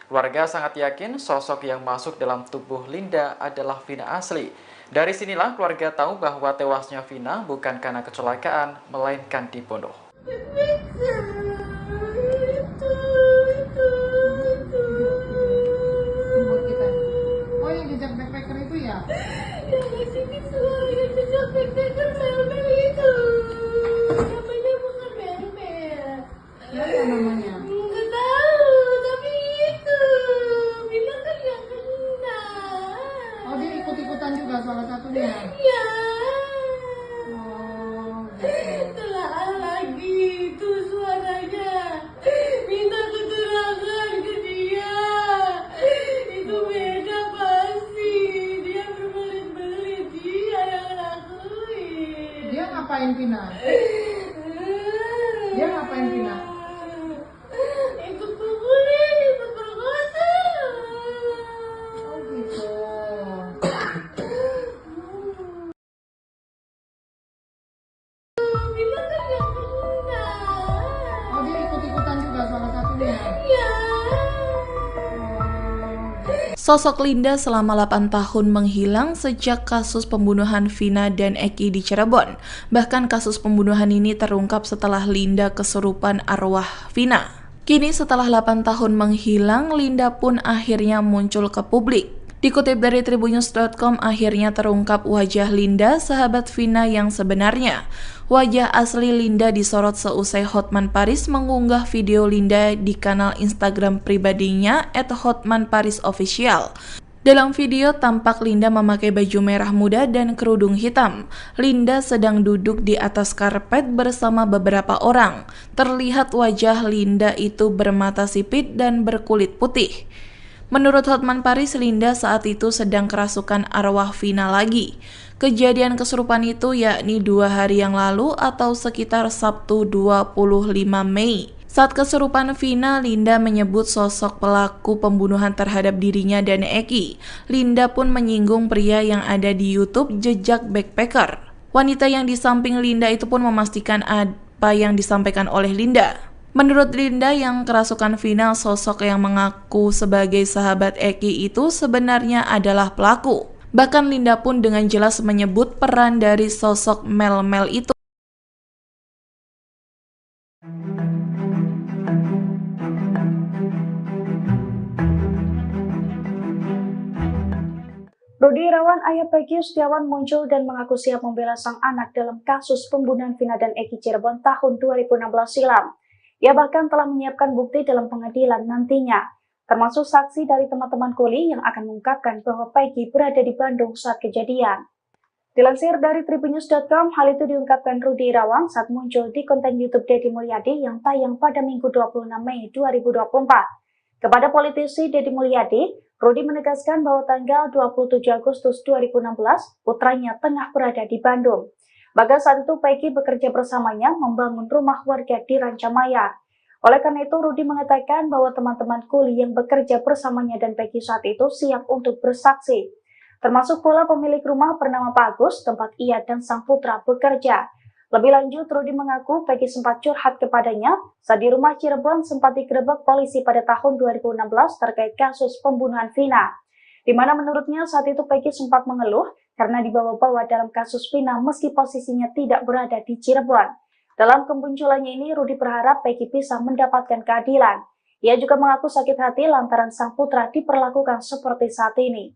Keluarga sangat yakin sosok yang masuk dalam tubuh Linda adalah Vina asli. Dari sinilah keluarga tahu bahwa tewasnya Vina bukan karena kecelakaan, melainkan dibunuh. Buat kita. Oh, yang jejak backpacker itu ya? Yang ngasih suara yang jejak backpacker mel-mel itu. Namanya bukan mel-mel. Siapa namanya? Nggak tahu, tapi itu. Bilang kan yang kena. Oh, dia ikut-ikutan juga salah satunya. Ya. Oh, gitu. Telah lagi itu suaranya. Minta keterangan ke dia. Itu beda pasti. Dia berbelit-belit. Dia yang lakuin. Dia ngapain Vina? Dia ngapain Vina? Ikut pukulin, ikut perkosa. Oh, gitu. Bilang kan yang kena. Oh, dia ikut-ikutan juga salah satunya. Ya. Sosok Linda selama 8 tahun menghilang sejak kasus pembunuhan Vina dan Eki di Cirebon. Bahkan kasus pembunuhan ini terungkap setelah Linda kesurupan arwah Vina. Kini setelah 8 tahun menghilang, Linda pun akhirnya muncul ke publik. Dikutip dari tribunnews.com, akhirnya terungkap wajah Linda, sahabat Vina yang sebenarnya. Wajah asli Linda disorot seusai Hotman Paris mengunggah video Linda di kanal Instagram pribadinya @hotmanparisofficial. Dalam video tampak Linda memakai baju merah muda dan kerudung hitam. Linda sedang duduk di atas karpet bersama beberapa orang. Terlihat wajah Linda itu bermata sipit dan berkulit putih. Menurut Hotman Paris, Linda saat itu sedang kerasukan arwah Vina lagi. Kejadian kesurupan itu yakni 2 hari yang lalu atau sekitar Sabtu 25 Mei. Saat kesurupan Vina, Linda menyebut sosok pelaku pembunuhan terhadap dirinya dan Eki. Linda pun menyinggung pria yang ada di YouTube Jejak Backpacker. Wanita yang di samping Linda itu pun memastikan apa yang disampaikan oleh Linda. Menurut Linda yang kerasukan Vina, sosok yang mengaku sebagai sahabat Eki itu sebenarnya adalah pelaku. Bahkan Linda pun dengan jelas menyebut peran dari sosok Mel-Mel itu. Rudi Irawan, ayah Peggy Setiawan muncul dan mengaku siap membela sang anak dalam kasus pembunuhan Vina dan Eki Cirebon tahun 2016 silam. Ia bahkan telah menyiapkan bukti dalam pengadilan nantinya, termasuk saksi dari teman-teman kuli yang akan mengungkapkan bahwa Peggy berada di Bandung saat kejadian. Dilansir dari tribunnews.com, hal itu diungkapkan Rudi Irawan saat muncul di konten YouTube Deddy Mulyadi yang tayang pada Minggu 26 Mei 2024. Kepada politisi Deddy Mulyadi, Rudi menegaskan bahwa tanggal 27 Agustus 2016, putranya tengah berada di Bandung. Bahkan saat itu Peggy bekerja bersamanya membangun rumah warga di Rancamaya. Oleh karena itu, Rudi mengatakan bahwa teman-teman kuli yang bekerja bersamanya dan Peggy saat itu siap untuk bersaksi. Termasuk pula pemilik rumah bernama Pak Agus, tempat ia dan sang putra bekerja. Lebih lanjut, Rudi mengaku Peggy sempat curhat kepadanya saat di rumah Cirebon sempat digerebek polisi pada tahun 2016 terkait kasus pembunuhan Vina. Di mana menurutnya saat itu Peggy sempat mengeluh karena dibawa-bawa dalam kasus Vina meski posisinya tidak berada di Cirebon. Dalam kemunculannya ini, Rudi berharap Peggy bisa mendapatkan keadilan. Ia juga mengaku sakit hati lantaran sang putra diperlakukan seperti saat ini.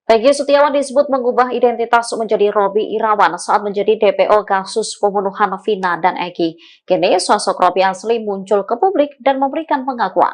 Peggy Setiawan disebut mengubah identitas menjadi Robby Irawan saat menjadi DPO kasus pembunuhan Vina dan Eki. Kini sosok Robby asli muncul ke publik dan memberikan pengakuan.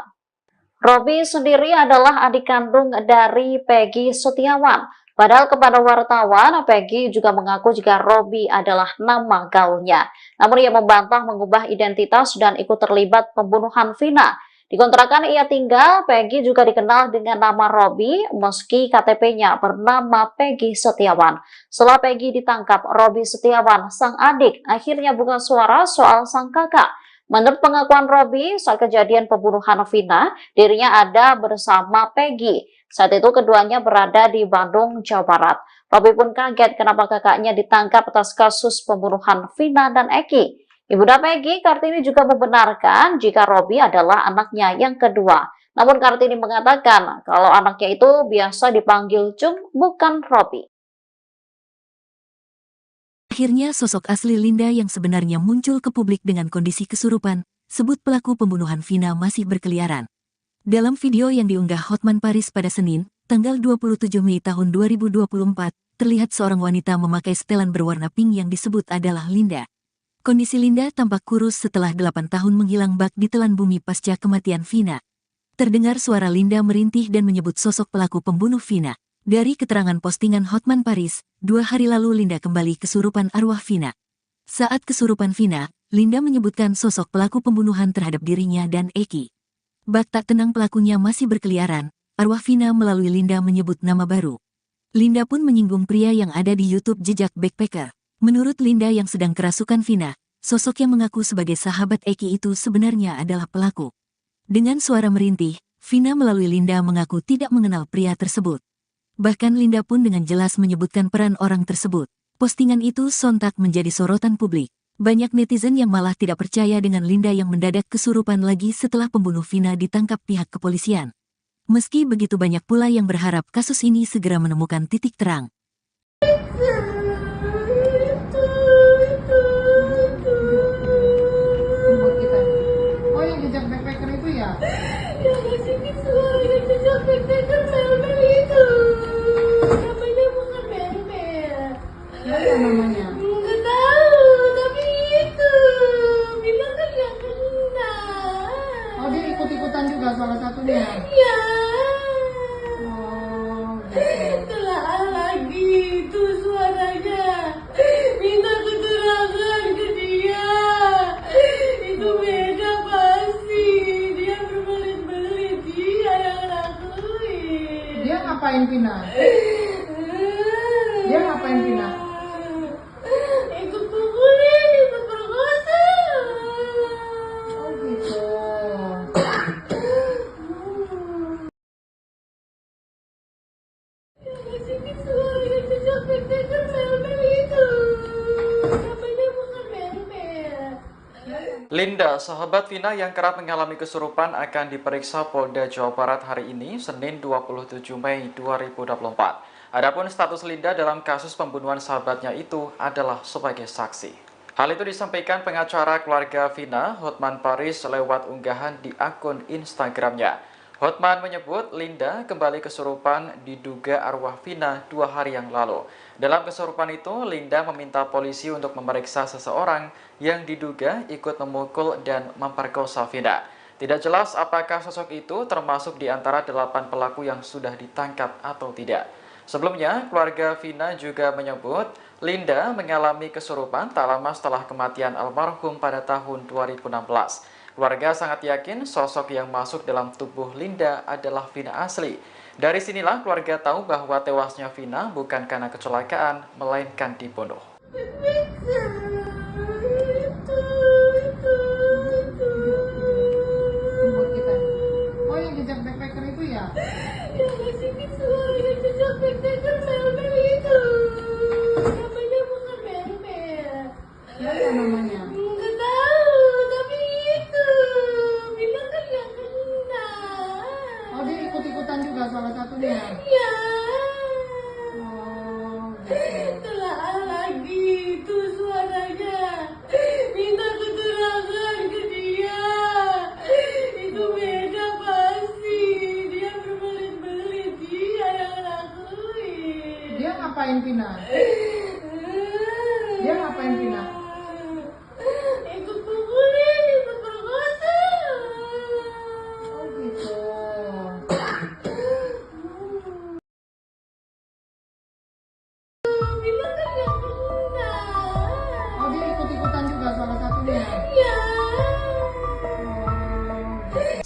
Robi sendiri adalah adik kandung dari Peggy Setiawan. Padahal kepada wartawan, Peggy juga mengaku jika Robi adalah nama gaulnya. Namun ia membantah mengubah identitas dan ikut terlibat pembunuhan Vina. Di kontrakan ia tinggal, Peggy juga dikenal dengan nama Robi meski KTP-nya bernama Peggy Setiawan. Setelah Peggy ditangkap, Robi Setiawan, sang adik, akhirnya buka suara soal sang kakak. Menurut pengakuan Robi, saat kejadian pembunuhan Vina, dirinya ada bersama Peggy. Saat itu keduanya berada di Bandung, Jawa Barat. Robi pun kaget kenapa kakaknya ditangkap atas kasus pembunuhan Vina dan Eki. Ibunda Peggy, Kartini, juga membenarkan jika Robi adalah anaknya yang kedua. Namun Kartini mengatakan kalau anaknya itu biasa dipanggil Cung, bukan Robi. Akhirnya sosok asli Linda yang sebenarnya muncul ke publik dengan kondisi kesurupan, sebut pelaku pembunuhan Vina masih berkeliaran. Dalam video yang diunggah Hotman Paris pada Senin, tanggal 27 Mei tahun 2024, terlihat seorang wanita memakai setelan berwarna pink yang disebut adalah Linda. Kondisi Linda tampak kurus setelah 8 tahun menghilang bak di telan bumi pasca kematian Vina. Terdengar suara Linda merintih dan menyebut sosok pelaku pembunuh Vina. Dari keterangan postingan Hotman Paris, 2 hari lalu Linda kembali kesurupan arwah Vina. Saat kesurupan Vina, Linda menyebutkan sosok pelaku pembunuhan terhadap dirinya dan Eki. Bak tak tenang pelakunya masih berkeliaran, arwah Vina melalui Linda menyebut nama baru. Linda pun menyinggung pria yang ada di YouTube Jejak Backpacker. Menurut Linda yang sedang kerasukan Vina, sosok yang mengaku sebagai sahabat Eki itu sebenarnya adalah pelaku. Dengan suara merintih, Vina melalui Linda mengaku tidak mengenal pria tersebut. Bahkan Linda pun dengan jelas menyebutkan peran orang tersebut. Postingan itu sontak menjadi sorotan publik. Banyak netizen yang malah tidak percaya dengan Linda yang mendadak kesurupan lagi setelah pembunuh Vina ditangkap pihak kepolisian. Meski begitu banyak pula yang berharap kasus ini segera menemukan titik terang. Buat kita. Oh, yang jejak backpacker itu ya? Yang kesini semua yang jejak backpacker mel-mel itu. Namanya bukan mel-mel. Apa namanya? Nggak tahu, tapi itu bilang kan nggak kenal. Oh, dia ikut-ikutan juga salah satunya. Ya, Oh, gitu. telah lagi itu suaranya. Minta keterangan ke dia. Itu beda pasti. Dia berbelit-belit, dia yang lakuin. Dia ngapain Vina? Dia ngapain Vina? Ikut pukulin, ikut perkosa. Oh, gitu. Yang sini suara yang jejak backpacker mel-mel itu. Namanya bukan mel-mel. Linda, sahabat Vina yang kerap mengalami kesurupan akan diperiksa Polda Jawa Barat hari ini, Senin 27 Mei 2024. Adapun status Linda dalam kasus pembunuhan sahabatnya itu adalah sebagai saksi. Hal itu disampaikan pengacara keluarga Vina, Hotman Paris, lewat unggahan di akun Instagramnya. Hotman menyebut Linda kembali kesurupan diduga arwah Vina 2 hari yang lalu. Dalam kesurupan itu, Linda meminta polisi untuk memeriksa seseorang yang diduga ikut memukul dan memperkosa Vina. Tidak jelas apakah sosok itu termasuk di antara 8 pelaku yang sudah ditangkap atau tidak. Sebelumnya, keluarga Vina juga menyebut Linda mengalami kesurupan tak lama setelah kematian almarhum pada tahun 2016. Keluarga sangat yakin sosok yang masuk dalam tubuh Linda adalah Vina asli. Dari sinilah keluarga tahu bahwa tewasnya Vina bukan karena kecelakaan, melainkan dibunuh. Buat kita. Oh, yang jejak backpacker itu ya? Yang kesini suara yang jejak backpacker mel-mel itu. Namanya bukan mel-mel. Apa namanya? Nggak tahu, tapi itu bilang kan nggak kenal. Oh, dia ikut-ikutan juga salah satunya. Ya, Oh, gitu. telah lagi itu suaranya. Minta keterangan ke dia. Itu beda pasti. Dia berbelit-belit, dia yang lakuin. Dia ngapain Vina? Dia ngapain Vina?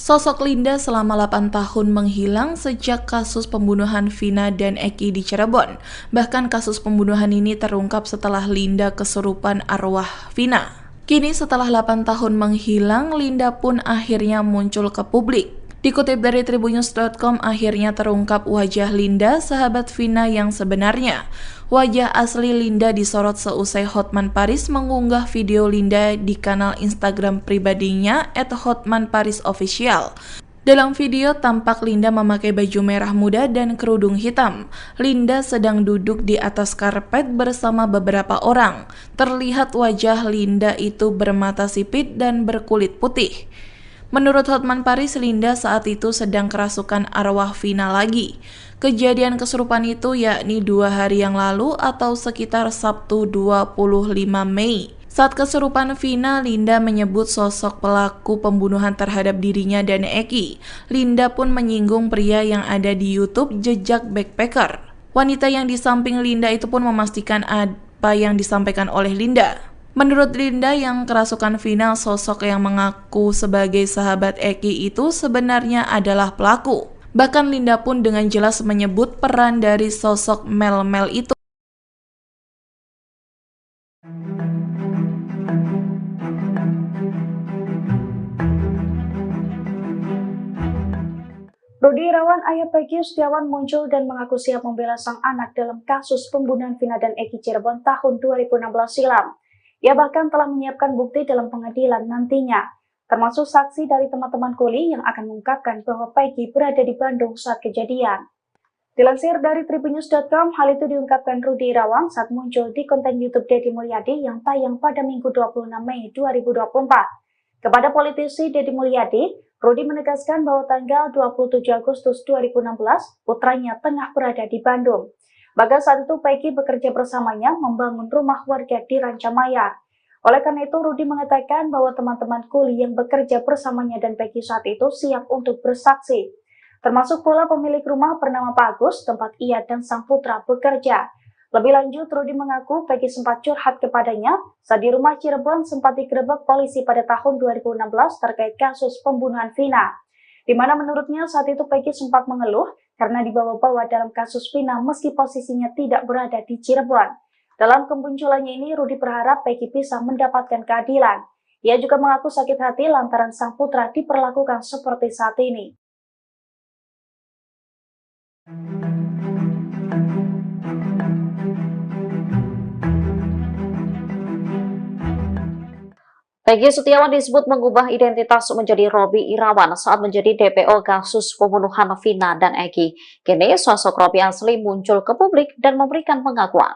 Sosok Linda selama 8 tahun menghilang sejak kasus pembunuhan Vina dan Eki di Cirebon. Bahkan kasus pembunuhan ini terungkap setelah Linda kesurupan arwah Vina. Kini setelah 8 tahun menghilang, Linda pun akhirnya muncul ke publik. Dikutip dari Tribunnews.com, akhirnya terungkap wajah Linda, sahabat Vina yang sebenarnya. Wajah asli Linda disorot seusai Hotman Paris mengunggah video Linda di kanal Instagram pribadinya @hotmanparisofficial. Dalam video tampak Linda memakai baju merah muda dan kerudung hitam. Linda sedang duduk di atas karpet bersama beberapa orang. Terlihat wajah Linda itu bermata sipit dan berkulit putih. Menurut Hotman Paris, Linda saat itu sedang kerasukan arwah Vina lagi. Kejadian kesurupan itu yakni 2 hari yang lalu atau sekitar Sabtu 25 Mei. Saat kesurupan Vina, Linda menyebut sosok pelaku pembunuhan terhadap dirinya dan Eki. Linda pun menyinggung pria yang ada di YouTube Jejak Backpacker. Wanita yang di samping Linda itu pun memastikan apa yang disampaikan oleh Linda. Menurut Linda yang kerasukan Vina, sosok yang mengaku sebagai sahabat Eki itu sebenarnya adalah pelaku. Bahkan Linda pun dengan jelas menyebut peran dari sosok Mel-Mel itu. Rudi Irawan, ayah Peggy Setiawan, muncul dan mengaku siap membela sang anak dalam kasus pembunuhan Vina dan Eki Cirebon tahun 2016 silam. Ia bahkan telah menyiapkan bukti dalam pengadilan nantinya, termasuk saksi dari teman-teman kuli yang akan mengungkapkan bahwa Peggy berada di Bandung saat kejadian. Dilansir dari Tribunnews.com, hal itu diungkapkan Rudi Irawan saat muncul di konten YouTube Deddy Mulyadi yang tayang pada Minggu 26 Mei 2024. Kepada politisi Deddy Mulyadi, Rudi menegaskan bahwa tanggal 27 Agustus 2016, putranya tengah berada di Bandung. Bahkan saat itu Peggy bekerja bersamanya membangun rumah warga di Rancamaya. Oleh karena itu, Rudi mengatakan bahwa teman-teman kuli yang bekerja bersamanya dan Peggy saat itu siap untuk bersaksi. Termasuk pula pemilik rumah bernama Pak Agus, tempat ia dan sang putra bekerja. Lebih lanjut, Rudi mengaku Peggy sempat curhat kepadanya saat di rumah Cirebon sempat digerebek polisi pada tahun 2016 terkait kasus pembunuhan Vina. Di mana menurutnya saat itu Peggy sempat mengeluh karena dibawa-bawa dalam kasus Vina meski posisinya tidak berada di Cirebon. Dalam kemunculannya ini, Rudi berharap Peggy bisa mendapatkan keadilan. Ia juga mengaku sakit hati lantaran sang putra diperlakukan seperti saat ini. Peggy Setiawan disebut mengubah identitas menjadi Robby Irawan saat menjadi DPO kasus pembunuhan Vina dan Eki. Kini sosok Robby asli muncul ke publik dan memberikan pengakuan.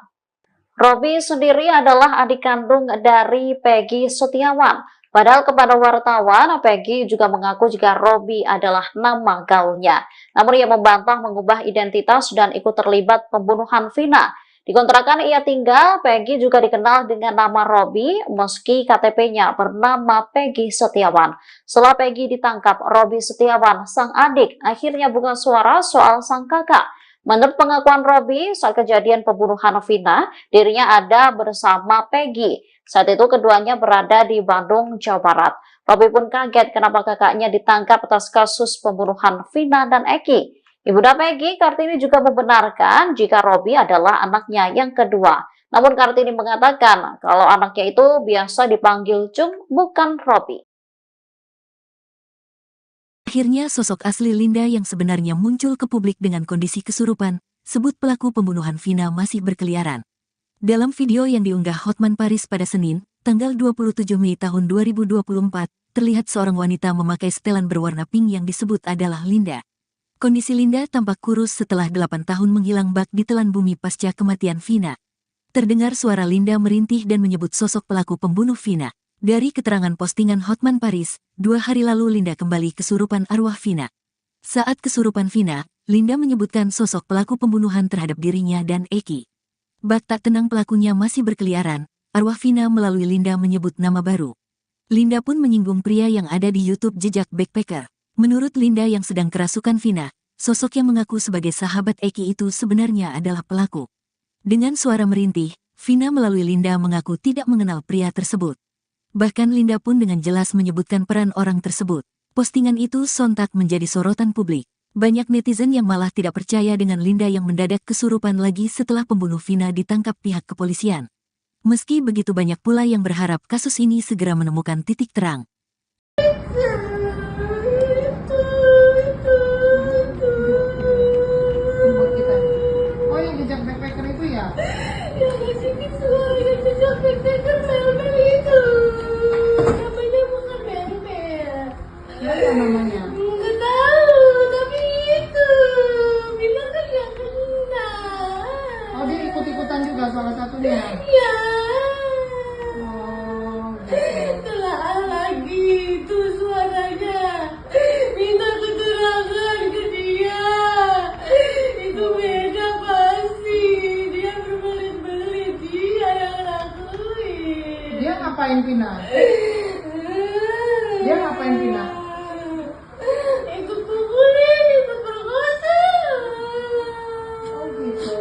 Robby sendiri adalah adik kandung dari Peggy Setiawan. Padahal kepada wartawan, Peggy juga mengaku jika Robby adalah nama gaulnya. Namun ia membantah mengubah identitas dan ikut terlibat pembunuhan Vina. Di kontrakan ia tinggal, Peggy juga dikenal dengan nama Robby meski KTP-nya bernama Peggy Setiawan. Setelah Peggy ditangkap, Robby Setiawan, sang adik, akhirnya buka suara soal sang kakak. Menurut pengakuan Robby, saat kejadian pembunuhan Vina, dirinya ada bersama Peggy. Saat itu keduanya berada di Bandung, Jawa Barat. Robby pun kaget kenapa kakaknya ditangkap atas kasus pembunuhan Vina dan Eki. Ibunda Peggy, Kartini, juga membenarkan jika Robby adalah anaknya yang kedua. Namun Kartini mengatakan kalau anaknya itu biasa dipanggil Cung, bukan Robby. Akhirnya sosok asli Linda yang sebenarnya muncul ke publik dengan kondisi kesurupan, sebut pelaku pembunuhan Vina masih berkeliaran. Dalam video yang diunggah Hotman Paris pada Senin, tanggal 27 Mei tahun 2024, terlihat seorang wanita memakai setelan berwarna pink yang disebut adalah Linda. Kondisi Linda tampak kurus setelah 8 tahun menghilang bak ditelan bumi pasca kematian Vina. Terdengar suara Linda merintih dan menyebut sosok pelaku pembunuh Vina. Dari keterangan postingan Hotman Paris, 2 hari lalu Linda kembali kesurupan arwah Vina. Saat kesurupan Vina, Linda menyebutkan sosok pelaku pembunuhan terhadap dirinya dan Eki. Bak tak tenang pelakunya masih berkeliaran, arwah Vina melalui Linda menyebut nama baru. Linda pun menyinggung pria yang ada di YouTube Jejak Backpacker. Menurut Linda yang sedang kerasukan Vina, sosok yang mengaku sebagai sahabat Eki itu sebenarnya adalah pelaku. Dengan suara merintih, Vina melalui Linda mengaku tidak mengenal pria tersebut. Bahkan Linda pun dengan jelas menyebutkan peran orang tersebut. Postingan itu sontak menjadi sorotan publik. Banyak netizen yang malah tidak percaya dengan Linda yang mendadak kesurupan lagi setelah pembunuh Vina ditangkap pihak kepolisian. Meski begitu banyak pula yang berharap kasus ini segera menemukan titik terang. Ini buat kita. Oh, yang jejak backpacker itu ya? Yang ngasih suara yang jejak backpacker mel-mel itu. Namanya bukan mel-mel. Apa namanya? Nggak tahu, tapi itu bilang kan yang kena. Oh, dia ikut-ikutan juga salah satunya. Ya, Oh, gitu. telah lagi itu suaranya. Minta keterangan ke dia. Itu beda pasti. Dia berbelit-belit, dia yang lakuin. Dia ngapain Vina? Dia ngapain Vina? Ikut pukulin, ikut perkosa. Oh, gitu.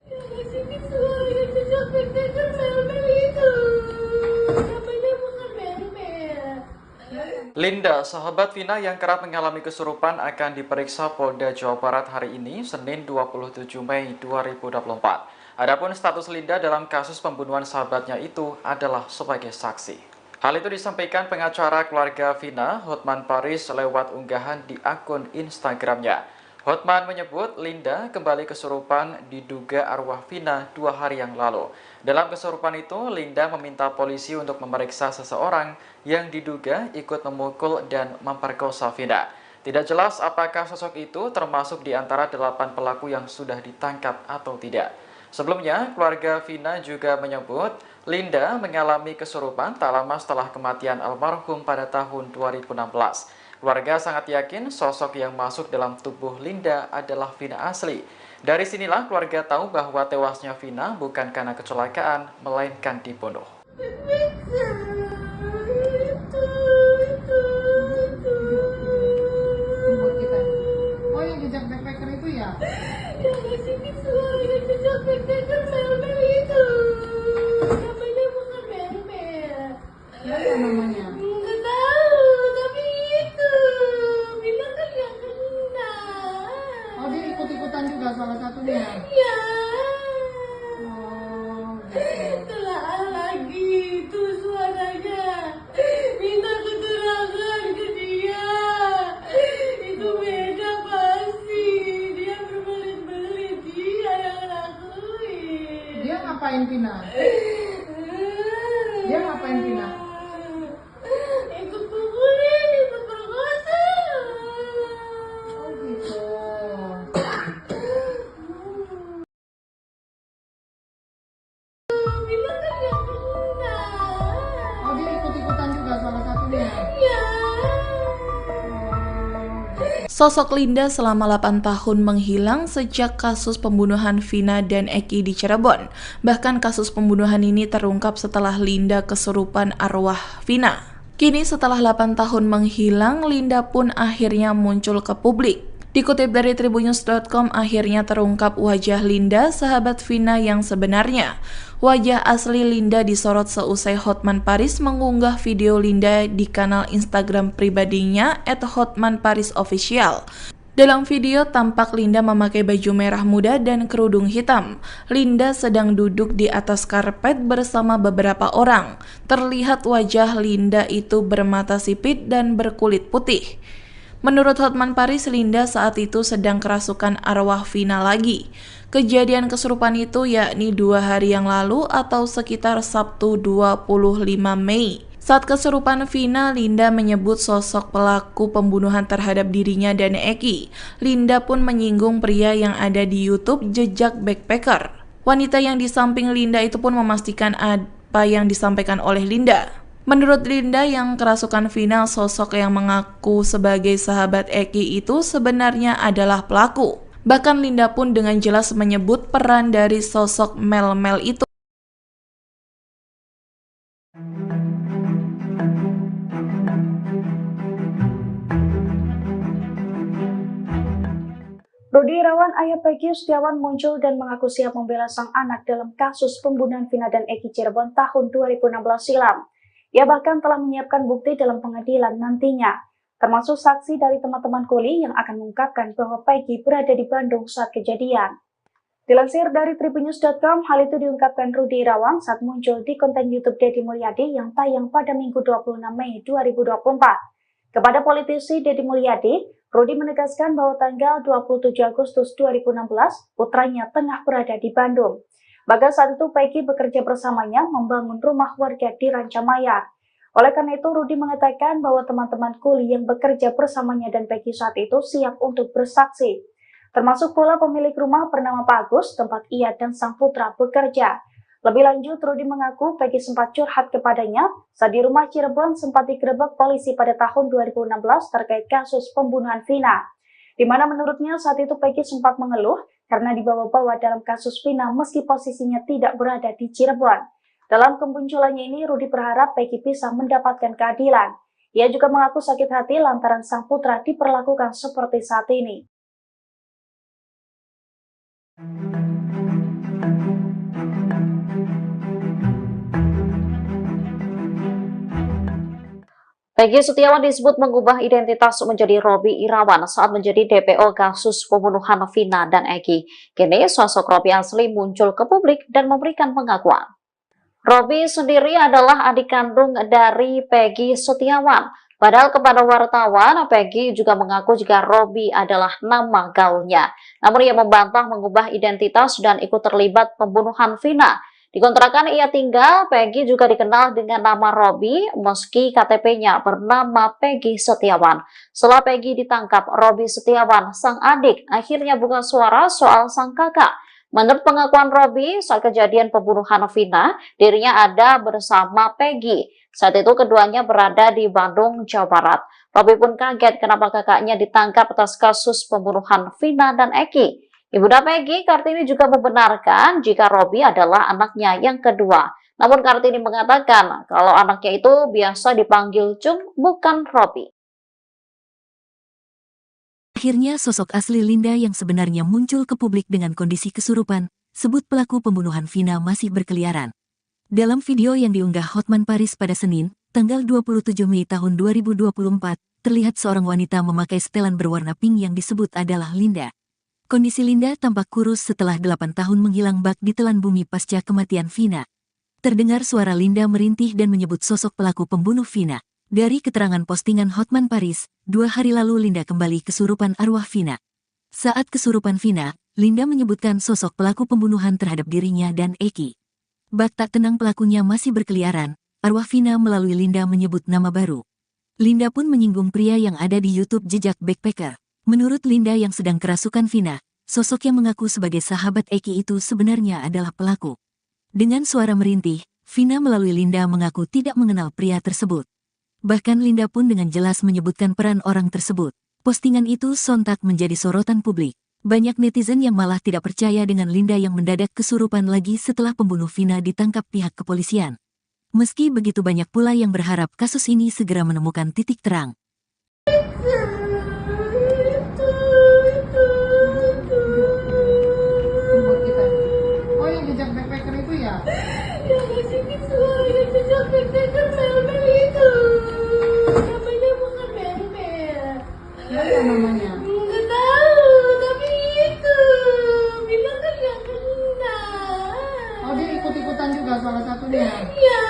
Yang ngasih suara yang jejak backpacker mel-mel itu. Namanya bukan mel-mel. Linda, sahabat Vina yang kerap mengalami kesurupan akan diperiksa Polda Jawa Barat hari ini, Senin 27 Mei 2024. Adapun status Linda dalam kasus pembunuhan sahabatnya itu adalah sebagai saksi. Hal itu disampaikan pengacara keluarga Vina, Hotman Paris, lewat unggahan di akun Instagramnya. Hotman menyebut Linda kembali kesurupan diduga arwah Vina 2 hari yang lalu. Dalam kesurupan itu, Linda meminta polisi untuk memeriksa seseorang yang diduga ikut memukul dan memperkosa Vina. Tidak jelas apakah sosok itu termasuk di antara 8 pelaku yang sudah ditangkap atau tidak. Sebelumnya, keluarga Vina juga menyebut Linda mengalami kesurupan tak lama setelah kematian almarhum pada tahun 2016. Keluarga sangat yakin sosok yang masuk dalam tubuh Linda adalah Vina asli. Dari sinilah keluarga tahu bahwa tewasnya Vina bukan karena kecelakaan, melainkan dibunuh. Ini buat kita. Oh, yang jejak backpacker itu ya? Yang ngasih suara yang jejak backpacker mel-mel itu. Namanya bukan mel-mel. Apa namanya? Nggak tahu, tapi itu bilang kan yang kena. Oh, dia ikut-ikutan juga salah satunya. Ya, Oh, gitu. telah lagi itu suaranya. Minta keterangan ke dia. Itu beda pasti. Dia berbelit-belit, dia yang lakuin. Dia ngapain Vina? Dia ngapain Vina? Ikut pukulin, ikut perkosa. Oh, gitu. Bilang kan yang kena. Oh, dia ikut-ikutan juga salah satunya. Ya. Sosok Linda selama 8 tahun menghilang sejak kasus pembunuhan Vina dan Eki di Cirebon. Bahkan kasus pembunuhan ini terungkap setelah Linda kesurupan arwah Vina. Kini setelah 8 tahun menghilang, Linda pun akhirnya muncul ke publik. Dikutip dari Tribunnews.com, akhirnya terungkap wajah Linda, sahabat Vina yang sebenarnya. Wajah asli Linda disorot seusai Hotman Paris mengunggah video Linda di kanal Instagram pribadinya @hotmanparisofficial. Dalam video tampak Linda memakai baju merah muda dan kerudung hitam. Linda sedang duduk di atas karpet bersama beberapa orang. Terlihat wajah Linda itu bermata sipit dan berkulit putih. Menurut Hotman Paris, Linda saat itu sedang kerasukan arwah Vina lagi. Kejadian kesurupan itu yakni 2 hari yang lalu atau sekitar Sabtu 25 Mei. Saat kesurupan Vina, Linda menyebut sosok pelaku pembunuhan terhadap dirinya dan Eki. Linda pun menyinggung pria yang ada di YouTube Jejak Backpacker. Wanita yang di samping Linda itu pun memastikan apa yang disampaikan oleh Linda. Menurut Linda yang kerasukan Vina, sosok yang mengaku sebagai sahabat Eki itu sebenarnya adalah pelaku. Bahkan Linda pun dengan jelas menyebut peran dari sosok Mel-Mel itu. Rudi Irawan, ayah Peggy Setiawan muncul dan mengaku siap membela sang anak dalam kasus pembunuhan Vina dan Eki Cirebon tahun 2016 silam. Ia bahkan telah menyiapkan bukti dalam pengadilan nantinya, termasuk saksi dari teman-teman kuli yang akan mengungkapkan bahwa Peggy berada di Bandung saat kejadian. Dilansir dari tribunnews.com, hal itu diungkapkan Rudi Irawan saat muncul di konten YouTube Deddy Mulyadi yang tayang pada Minggu 26 Mei 2024. Kepada politisi Deddy Mulyadi, Rudi menegaskan bahwa tanggal 27 Agustus 2016, putranya tengah berada di Bandung. Bahkan saat itu Peggy bekerja bersamanya membangun rumah warga di Rancamaya. Oleh karena itu, Rudi mengatakan bahwa teman-teman kuli yang bekerja bersamanya dan Peggy saat itu siap untuk bersaksi. Termasuk pula pemilik rumah bernama Pak Agus, tempat ia dan sang putra bekerja. Lebih lanjut, Rudi mengaku Peggy sempat curhat kepadanya saat di rumah Cirebon sempat digerebek polisi pada tahun 2016 terkait kasus pembunuhan Vina, di mana menurutnya saat itu Peggy sempat mengeluh karena dibawa-bawa dalam kasus Vina meski posisinya tidak berada di Cirebon. Dalam kemunculannya ini, Rudi berharap Peggy bisa mendapatkan keadilan. Ia juga mengaku sakit hati lantaran sang putra diperlakukan seperti saat ini. Peggy Setiawan disebut mengubah identitas menjadi Robby Irawan saat menjadi DPO kasus pembunuhan Vina dan Eki. Kini sosok Robby asli muncul ke publik dan memberikan pengakuan. Robby sendiri adalah adik kandung dari Peggy Setiawan. Padahal kepada wartawan, Peggy juga mengaku jika Robby adalah nama gaulnya. Namun ia membantah mengubah identitas dan ikut terlibat pembunuhan Vina. Di kontrakan ia tinggal, Peggy juga dikenal dengan nama Robby meski KTP-nya bernama Peggy Setiawan. Setelah Peggy ditangkap, Robby Setiawan, sang adik, akhirnya buka suara soal sang kakak. Menurut pengakuan Robby, saat kejadian pembunuhan Vina, dirinya ada bersama Peggy. Saat itu keduanya berada di Bandung, Jawa Barat. Robby pun kaget kenapa kakaknya ditangkap atas kasus pembunuhan Vina dan Eki. Ibunda Peggy, Kartini, juga membenarkan jika Robby adalah anaknya yang kedua. Namun Kartini mengatakan kalau anaknya itu biasa dipanggil Cung, bukan Robby. Akhirnya sosok asli Linda yang sebenarnya muncul ke publik dengan kondisi kesurupan, sebut pelaku pembunuhan Vina masih berkeliaran. Dalam video yang diunggah Hotman Paris pada Senin, tanggal 27 Mei tahun 2024, terlihat seorang wanita memakai setelan berwarna pink yang disebut adalah Linda. Kondisi Linda tampak kurus setelah 8 tahun menghilang bak di telan bumi pasca kematian Vina. Terdengar suara Linda merintih dan menyebut sosok pelaku pembunuh Vina. Dari keterangan postingan Hotman Paris, 2 hari lalu Linda kembali kesurupan arwah Vina. Saat kesurupan Vina, Linda menyebutkan sosok pelaku pembunuhan terhadap dirinya dan Eki. Bak tak tenang pelakunya masih berkeliaran, arwah Vina melalui Linda menyebut nama baru. Linda pun menyinggung pria yang ada di YouTube Jejak Backpacker. Menurut Linda yang sedang kerasukan Vina, sosok yang mengaku sebagai sahabat Eki itu sebenarnya adalah pelaku. Dengan suara merintih, Vina melalui Linda mengaku tidak mengenal pria tersebut. Bahkan Linda pun dengan jelas menyebutkan peran orang tersebut. Postingan itu sontak menjadi sorotan publik. Banyak netizen yang malah tidak percaya dengan Linda yang mendadak kesurupan lagi setelah pembunuh Vina ditangkap pihak kepolisian. Meski begitu banyak pula yang berharap kasus ini segera menemukan titik terang. Buat kita. Oh, yang jejak backpacker itu ya? Yang ngasih semua yang jejak backpacker mel-mel itu. Namanya bukan mel-mel. Apa namanya? Nggak tahu, tapi itu. Bilang kan nggak kenal. Oh, dia ikut-ikutan juga salah satunya. Ya.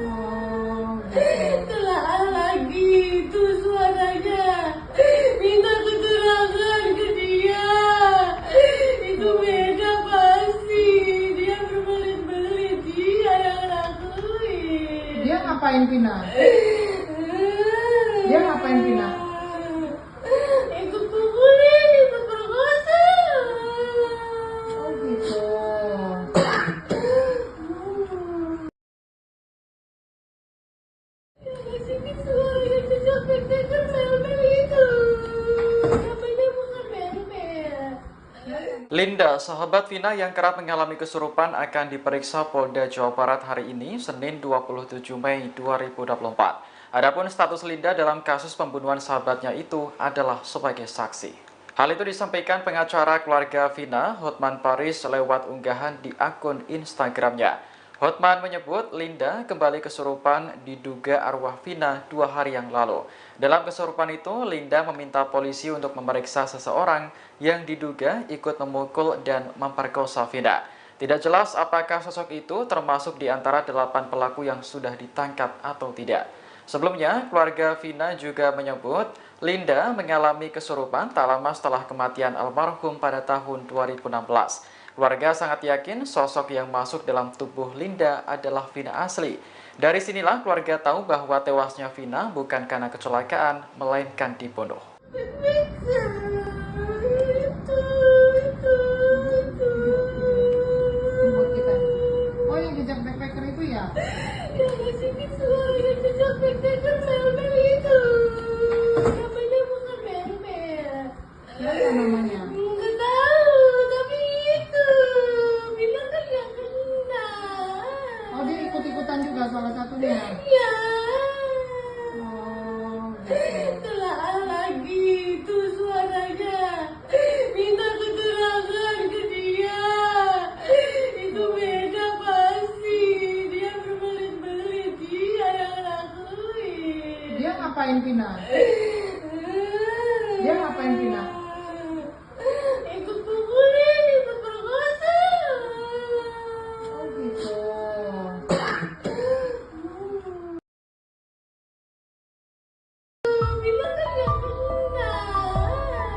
Oh, gitu. Telah lagi itu suaranya. Minta keterangan ke dia. Itu beda pasti. Dia berbelit-belit. Dia yang lakuin. Dia ngapain Vina? Dia ngapain Vina? Ikut pukulin, ikut perkosa. Oh, gitu. Sini suara yang jejak backpacker mel-mel itu. Namanya bukan mel-mel. Linda, sahabat Vina yang kerap mengalami kesurupan akan diperiksa Polda Jawa Barat hari ini, Senin 27 Mei 2024. Adapun status Linda dalam kasus pembunuhan sahabatnya itu adalah sebagai saksi. Hal itu disampaikan pengacara keluarga Vina, Hotman Paris, lewat unggahan di akun Instagramnya. Hotman menyebut Linda kembali kesurupan diduga arwah Vina 2 hari yang lalu. Dalam kesurupan itu, Linda meminta polisi untuk memeriksa seseorang yang diduga ikut memukul dan memperkosa Vina. Tidak jelas apakah sosok itu termasuk di antara 8 pelaku yang sudah ditangkap atau tidak. Sebelumnya, keluarga Vina juga menyebut Linda mengalami kesurupan tak lama setelah kematian almarhum pada tahun 2016. Keluarga sangat yakin sosok yang masuk dalam tubuh Linda adalah Vina asli. Dari sinilah keluarga tahu bahwa tewasnya Vina bukan karena kecelakaan, melainkan dibunuh. Buat kita. Oh, yang jejak backpacker itu ya? Yang ngasih suara jejak backpacker mel-mel itu. Namanya bukan mel-mel. Siapa namanya? Nggak tahu, tapi itu bilang kan yang kena. Oh, dia ikut-ikutan juga salah satunya. Ya. Oh, gitu. Telah lagi itu suaranya. Minta keterangan ke dia. Itu beda pasti. Dia berbelit-belit. Dia yang lakuin. Dia ngapain Vina? Dia ngapain Vina? Ikut pukulin, ikut perkosa. Oh, gitu. Bilang kan yang kena.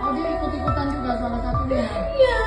Oh, dia ikut-ikutan juga salah satunya. Ya.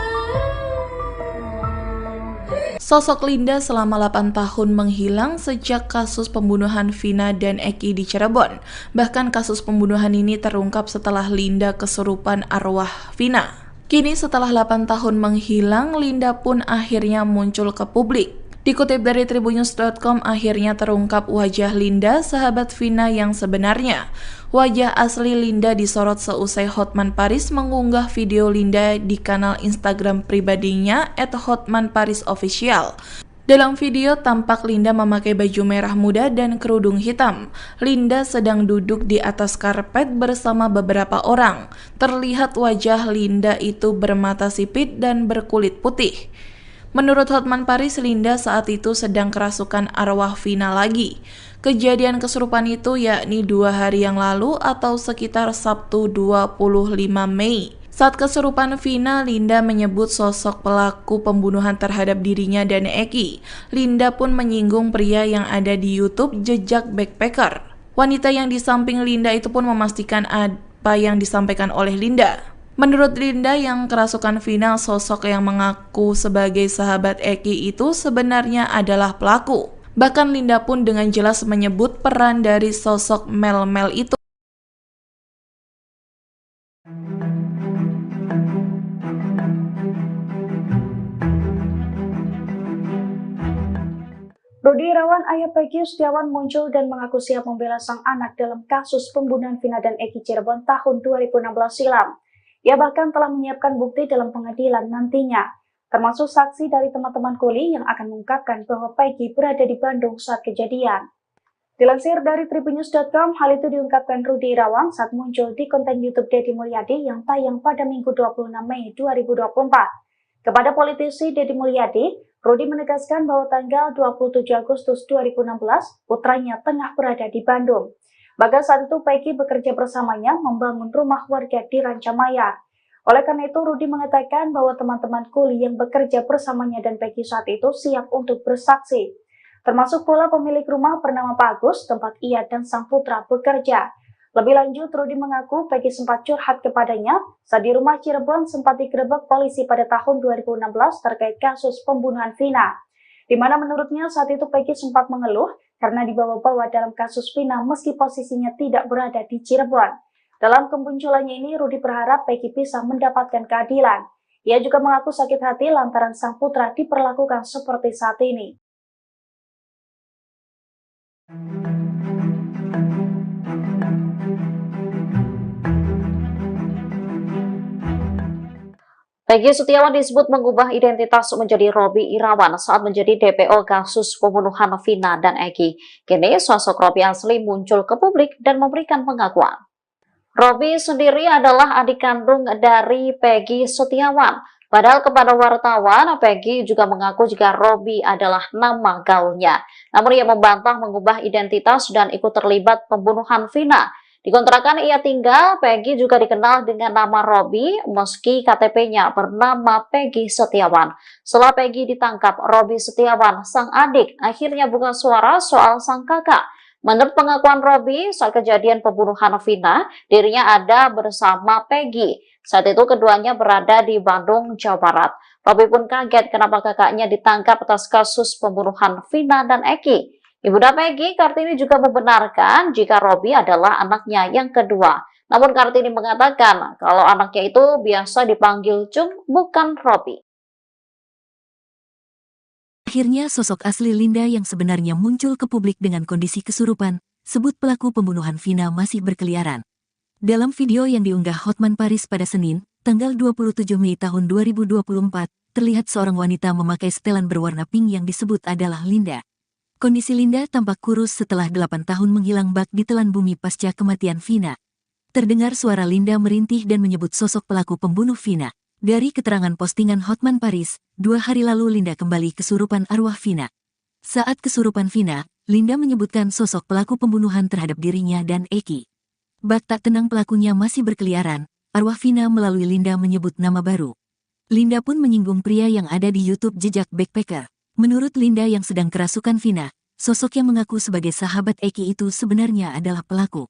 Sosok Linda selama 8 tahun menghilang sejak kasus pembunuhan Vina dan Eki di Cirebon. Bahkan kasus pembunuhan ini terungkap setelah Linda kesurupan arwah Vina. Kini setelah 8 tahun menghilang, Linda pun akhirnya muncul ke publik. Dikutip dari Tribunnews.com, akhirnya terungkap wajah Linda, sahabat Vina yang sebenarnya. Wajah asli Linda disorot seusai Hotman Paris mengunggah video Linda di kanal Instagram pribadinya @hotmanparisofficial. Dalam video tampak Linda memakai baju merah muda dan kerudung hitam. Linda sedang duduk di atas karpet bersama beberapa orang. Terlihat wajah Linda itu bermata sipit dan berkulit putih. Menurut Hotman Paris, Linda saat itu sedang kerasukan arwah Vina lagi. Kejadian kesurupan itu yakni 2 hari yang lalu atau sekitar Sabtu 25 Mei. Saat kesurupan Vina, Linda menyebut sosok pelaku pembunuhan terhadap dirinya dan Eki. Linda pun menyinggung pria yang ada di YouTube Jejak Backpacker. Wanita yang di samping Linda itu pun memastikan apa yang disampaikan oleh Linda. Menurut Linda yang kerasukan Vina, sosok yang mengaku sebagai sahabat Eki itu sebenarnya adalah pelaku. Bahkan Linda pun dengan jelas menyebut peran dari sosok Mel-Mel itu. Rudi Irawan, ayah Peggy Setiawan muncul dan mengaku siap membela sang anak dalam kasus pembunuhan Vina dan Eki Cirebon tahun 2016 silam. Ia bahkan telah menyiapkan bukti dalam pengadilan nantinya, termasuk saksi dari teman-teman kuli yang akan mengungkapkan bahwa Peggy berada di Bandung saat kejadian. Dilansir dari Tribunnews.com, hal itu diungkapkan Rudi Irawan saat muncul di konten YouTube Deddy Mulyadi yang tayang pada Minggu 26 Mei 2024. Kepada politisi Deddy Mulyadi, Rudi menegaskan bahwa tanggal 27 Agustus 2016, putranya tengah berada di Bandung. Bahkan saat itu Peggy bekerja bersamanya membangun rumah warga di Rancamaya. Oleh karena itu, Rudi mengatakan bahwa teman-teman kuli yang bekerja bersamanya dan Peggy saat itu siap untuk bersaksi. Termasuk pula pemilik rumah bernama Pak Agus, tempat ia dan sang putra bekerja. Lebih lanjut, Rudi mengaku Peggy sempat curhat kepadanya saat di rumah Cirebon sempat digerebek polisi pada tahun 2016 terkait kasus pembunuhan Vina. Di mana menurutnya saat itu Peggy sempat mengeluh karena dibawa-bawa dalam kasus Vina meski posisinya tidak berada di Cirebon. Dalam kemunculannya ini, Rudi berharap Peggy bisa mendapatkan keadilan. Ia juga mengaku sakit hati lantaran sang putra diperlakukan seperti saat ini. Peggy Setiawan disebut mengubah identitas menjadi Robby Irawan saat menjadi DPO kasus pembunuhan Vina dan Eki. Kini sosok Robby asli muncul ke publik dan memberikan pengakuan. Robby sendiri adalah adik kandung dari Peggy Setiawan. Padahal kepada wartawan, Peggy juga mengaku jika Robby adalah nama gaulnya. Namun ia membantah mengubah identitas dan ikut terlibat pembunuhan Vina. Di kontrakan ia tinggal, Peggy juga dikenal dengan nama Robby meski KTP-nya bernama Peggy Setiawan. Setelah Peggy ditangkap, Robby Setiawan, sang adik, akhirnya buka suara soal sang kakak. Menurut pengakuan Robby, saat kejadian pembunuhan Vina, dirinya ada bersama Peggy. Saat itu keduanya berada di Bandung, Jawa Barat. Robby pun kaget kenapa kakaknya ditangkap atas kasus pembunuhan Vina dan Eki. Ibunda Peggy, Kartini, juga membenarkan jika Robby adalah anaknya yang kedua. Namun Kartini mengatakan kalau anaknya itu biasa dipanggil Cung, bukan Robby. Akhirnya sosok asli Linda yang sebenarnya muncul ke publik dengan kondisi kesurupan, sebut pelaku pembunuhan Vina masih berkeliaran. Dalam video yang diunggah Hotman Paris pada Senin, tanggal 27 Mei tahun 2024, terlihat seorang wanita memakai setelan berwarna pink yang disebut adalah Linda. Kondisi Linda tampak kurus setelah 8 tahun menghilang bak di telan bumi pasca kematian Vina. Terdengar suara Linda merintih dan menyebut sosok pelaku pembunuh Vina. Dari keterangan postingan Hotman Paris, 2 hari lalu Linda kembali kesurupan arwah Vina. Saat kesurupan Vina, Linda menyebutkan sosok pelaku pembunuhan terhadap dirinya dan Eki. Bak tak tenang pelakunya masih berkeliaran, arwah Vina melalui Linda menyebut nama baru. Linda pun menyinggung pria yang ada di YouTube Jejak Backpacker. Menurut Linda yang sedang kerasukan Vina, sosok yang mengaku sebagai sahabat Eki itu sebenarnya adalah pelaku.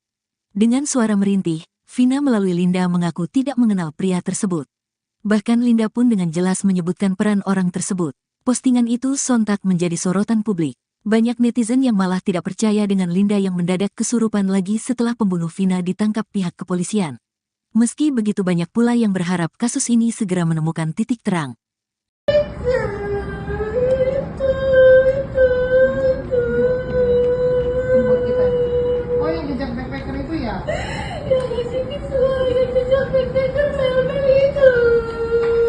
Dengan suara merintih, Vina melalui Linda mengaku tidak mengenal pria tersebut. Bahkan Linda pun dengan jelas menyebutkan peran orang tersebut. Postingan itu sontak menjadi sorotan publik. Banyak netizen yang malah tidak percaya dengan Linda yang mendadak kesurupan lagi setelah pembunuh Vina ditangkap pihak kepolisian. Meski begitu banyak pula yang berharap kasus ini segera menemukan titik terang. Ini buat kita. Oh, yang jejak backpacker itu ya? Yang sini semua yang jejak backpacker mel-mel itu.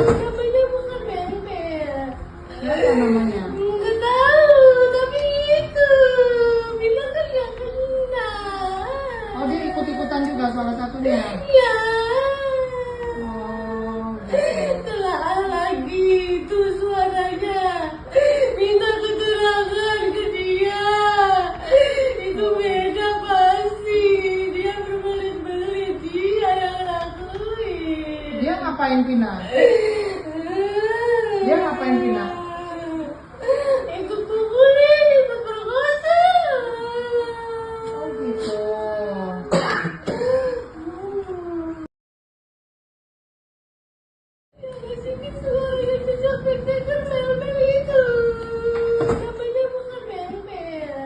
Namanya bukan mel-mel. Apa namanya? Nggak tahu, tapi itu bilang kan yang kena. Oh, dia ikut-ikutan juga salah satunya. Ya. Oh, gitu. Telah lagi itu suaranya. Minta keterangan ke dia. Itu beda pasti. Dia berbelit-belit. Dia yang lakuin. Dia ngapain Vina? Dia ngapain Vina? Ikut pukulin, ikut perkosa. Oh, gitu. Yang sini semua yang jejak backpacker mel-mel itu. Namanya bukan mel-mel.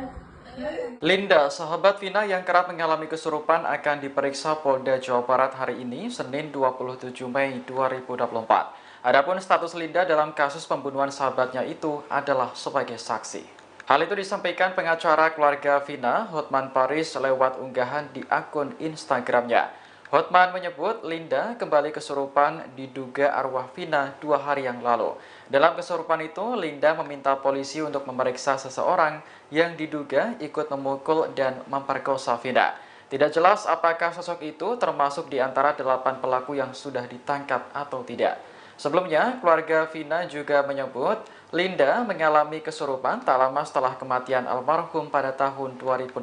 Linda, sahabat Vina yang kerap mengalami kesurupan akan diperiksa Polda Jawa Barat hari ini, Senin 27 Mei 2024. Adapun status Linda dalam kasus pembunuhan sahabatnya itu adalah sebagai saksi. Hal itu disampaikan pengacara keluarga Vina, Hotman Paris, lewat unggahan di akun Instagramnya. Hotman menyebut Linda kembali kesurupan diduga arwah Vina 2 hari yang lalu. Dalam kesurupan itu, Linda meminta polisi untuk memeriksa seseorang yang diduga ikut memukul dan memperkosa Vina. Tidak jelas apakah sosok itu termasuk di antara 8 pelaku yang sudah ditangkap atau tidak. Sebelumnya, keluarga Vina juga menyebut Linda mengalami kesurupan tak lama setelah kematian almarhum pada tahun 2016.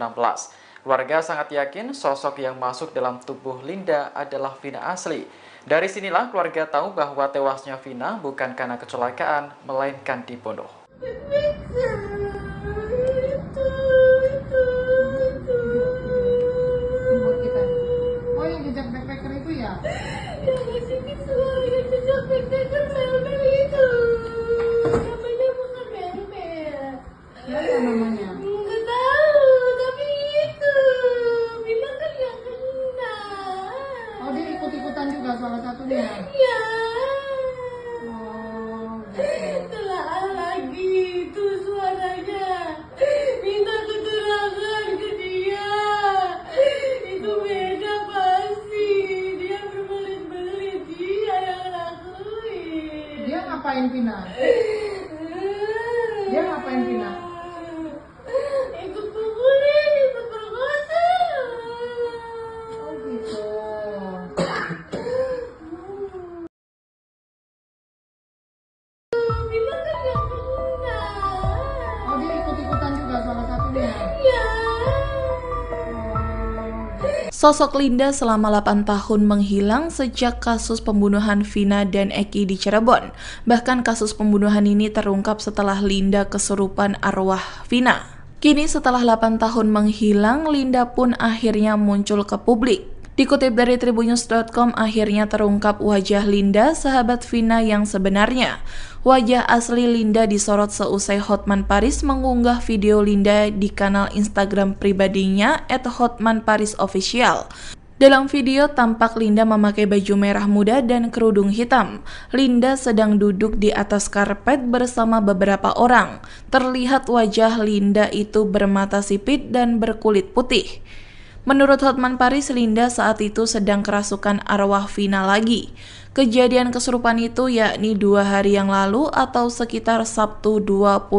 Keluarga sangat yakin sosok yang masuk dalam tubuh Linda adalah Vina asli. Dari sinilah keluarga tahu bahwa tewasnya Vina bukan karena kecelakaan, melainkan dibunuh. Ini buat kita. Oh, yang jejak backpacker itu ya? Yang sini semua yang jejak backpacker mel-mel itu. Namanya bukan mel-mel. Apa namanya? Nggak tahu, tapi itu bilang kan yang kena. Oh, dia ikut-ikutan juga salah satunya. Ya. Oh, gitu. Telah lagi itu suaranya. Minta keterangan ke dia. Itu beda pasti. Dia berbelit-belit. Dia yang lakuin. Dia ngapain Vina? Dia ngapain Vina? Ikut pukulin, ikut perkosa. Oh, gitu. Sosok Linda selama 8 tahun menghilang sejak kasus pembunuhan Vina dan Eki di Cirebon. Bahkan kasus pembunuhan ini terungkap setelah Linda kesurupan arwah Vina. Kini setelah 8 tahun menghilang, Linda pun akhirnya muncul ke publik. Dikutip dari Tribunnews.com, akhirnya terungkap wajah Linda, sahabat Vina yang sebenarnya. Wajah asli Linda disorot seusai Hotman Paris mengunggah video Linda di kanal Instagram pribadinya @hotmanparisofficial. Dalam video tampak Linda memakai baju merah muda dan kerudung hitam. Linda sedang duduk di atas karpet bersama beberapa orang. Terlihat wajah Linda itu bermata sipit dan berkulit putih. Menurut Hotman Paris, Linda saat itu sedang kerasukan arwah Vina lagi. Kejadian kesurupan itu yakni 2 hari yang lalu atau sekitar Sabtu 25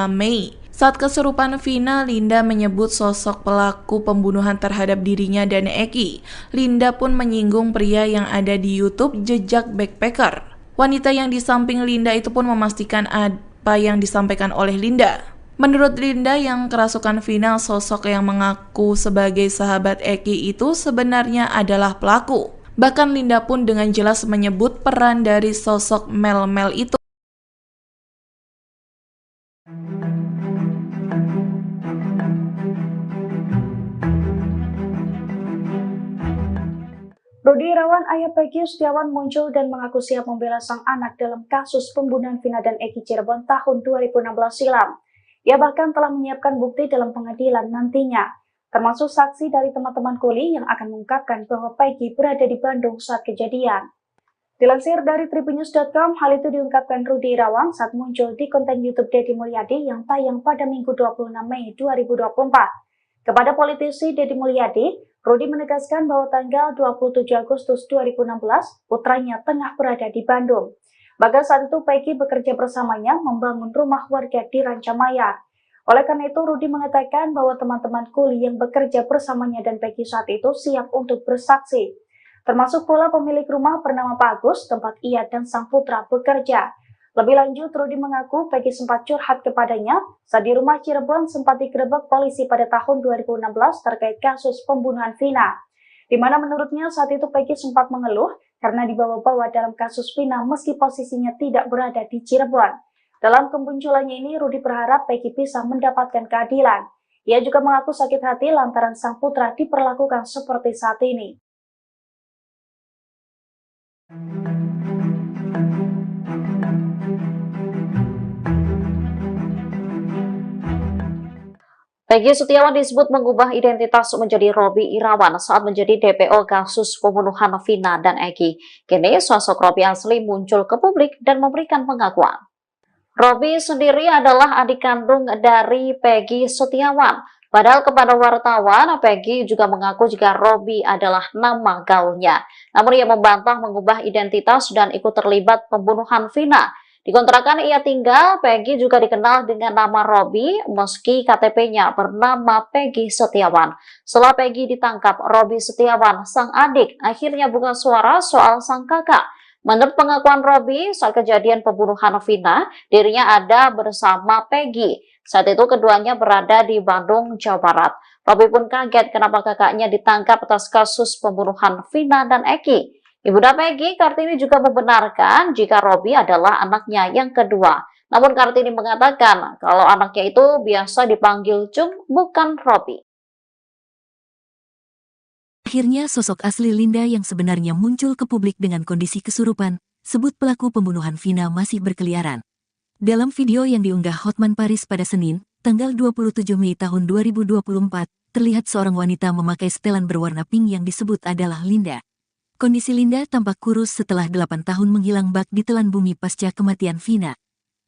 Mei. Saat kesurupan Vina, Linda menyebut sosok pelaku pembunuhan terhadap dirinya dan Eki. Linda pun menyinggung pria yang ada di YouTube Jejak Backpacker. Wanita yang di samping Linda itu pun memastikan apa yang disampaikan oleh Linda. Menurut Linda yang kerasukan Vina, sosok yang mengaku sebagai sahabat Eki itu sebenarnya adalah pelaku. Bahkan Linda pun dengan jelas menyebut peran dari sosok Mel itu. Rudi Irawan, ayah Peggy Setiawan muncul dan mengaku siap membela sang anak dalam kasus pembunuhan Vina dan Eki Cirebon tahun 2016 silam. Ia bahkan telah menyiapkan bukti dalam pengadilan nantinya, termasuk saksi dari teman-teman kuli yang akan mengungkapkan bahwa Peggy berada di Bandung saat kejadian. Dilansir dari Tribunnews.com, hal itu diungkapkan Rudi Irawan saat muncul di konten YouTube Deddy Mulyadi yang tayang pada Minggu 26 Mei 2024. Kepada politisi Deddy Mulyadi, Rudi menegaskan bahwa tanggal 27 Agustus 2016, putranya tengah berada di Bandung. Bahkan saat itu Peggy bekerja bersamanya membangun rumah warga di Rancamaya. Oleh karena itu, Rudi mengatakan bahwa teman-teman kuli yang bekerja bersamanya dan Peggy saat itu siap untuk bersaksi. Termasuk pula pemilik rumah bernama Pak Agus, tempat ia dan sang putra bekerja. Lebih lanjut, Rudi mengaku Peggy sempat curhat kepadanya saat di rumah Cirebon sempat digerebek polisi pada tahun 2016 terkait kasus pembunuhan Vina. Di mana menurutnya saat itu Peggy sempat mengeluh karena dibawa-bawa dalam kasus Vina meski posisinya tidak berada di Cirebon. Dalam kemunculannya ini, Rudi berharap Peggy bisa mendapatkan keadilan. Ia juga mengaku sakit hati lantaran sang putra diperlakukan seperti saat ini. Peggy Setiawan disebut mengubah identitas menjadi Robby Irawan saat menjadi DPO kasus pembunuhan Vina dan Eki. Kini sosok Robby asli muncul ke publik dan memberikan pengakuan. Robby sendiri adalah adik kandung dari Peggy Setiawan. Padahal kepada wartawan, Peggy juga mengaku jika Robby adalah nama gaulnya. Namun ia membantah mengubah identitas dan ikut terlibat pembunuhan Vina. Di kontrakan ia tinggal, Peggy juga dikenal dengan nama Robby meski KTP-nya bernama Peggy Setiawan. Setelah Peggy ditangkap, Robby Setiawan, sang adik, akhirnya buka suara soal sang kakak. Menurut pengakuan Robby, saat kejadian pembunuhan Vina, dirinya ada bersama Peggy. Saat itu keduanya berada di Bandung, Jawa Barat. Robby pun kaget kenapa kakaknya ditangkap atas kasus pembunuhan Vina dan Eki. Ibunda Peggy, Kartini, juga membenarkan jika Robby adalah anaknya yang kedua. Namun Kartini mengatakan kalau anaknya itu biasa dipanggil Cung, bukan Robby. Akhirnya sosok asli Linda yang sebenarnya muncul ke publik dengan kondisi kesurupan, sebut pelaku pembunuhan Vina masih berkeliaran. Dalam video yang diunggah Hotman Paris pada Senin, tanggal 27 Mei tahun 2024, terlihat seorang wanita memakai setelan berwarna pink yang disebut adalah Linda. Kondisi Linda tampak kurus setelah 8 tahun menghilang bak ditelan bumi pasca kematian Vina.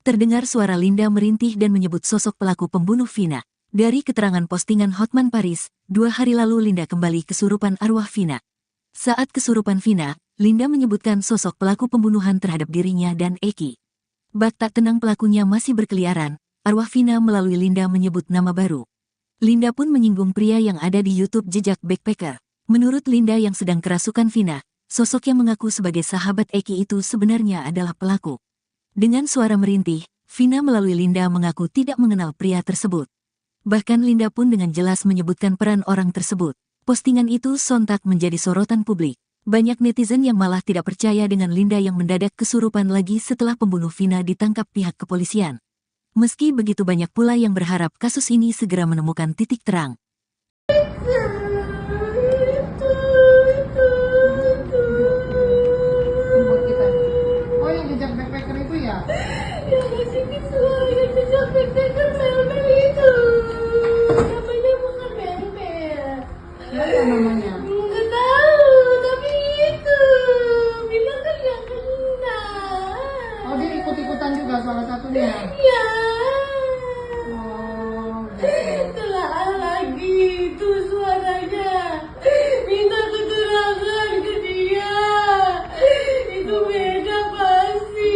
Terdengar suara Linda merintih dan menyebut sosok pelaku pembunuh Vina. Dari keterangan postingan Hotman Paris, 2 hari lalu Linda kembali kesurupan arwah Vina. Saat kesurupan Vina, Linda menyebutkan sosok pelaku pembunuhan terhadap dirinya dan Eki. Bak tak tenang pelakunya masih berkeliaran, arwah Vina melalui Linda menyebut nama baru. Linda pun menyinggung pria yang ada di YouTube Jejak Backpacker. Menurut Linda yang sedang kerasukan Vina, sosok yang mengaku sebagai sahabat Eki itu sebenarnya adalah pelaku. Dengan suara merintih, Vina melalui Linda mengaku tidak mengenal pria tersebut. Bahkan Linda pun dengan jelas menyebutkan peran orang tersebut. Postingan itu sontak menjadi sorotan publik. Banyak netizen yang malah tidak percaya dengan Linda yang mendadak kesurupan lagi setelah pembunuh Vina ditangkap pihak kepolisian. Meski begitu banyak pula yang berharap kasus ini segera menemukan titik terang. Buat kita. Oh, yang jejak backpacker itu ya? Ya masih itu yang jejak backpacker mel-mel itu. Namanya bukan mel-mel. Siapa namanya? Nggak tahu, tapi itu bilang kan yang kena. Oh, dia ikut-ikutan juga salah satunya. Ya. Oh, gitu. Telah lagi itu suaranya. Minta keterangan ke dia. Itu beda pasti.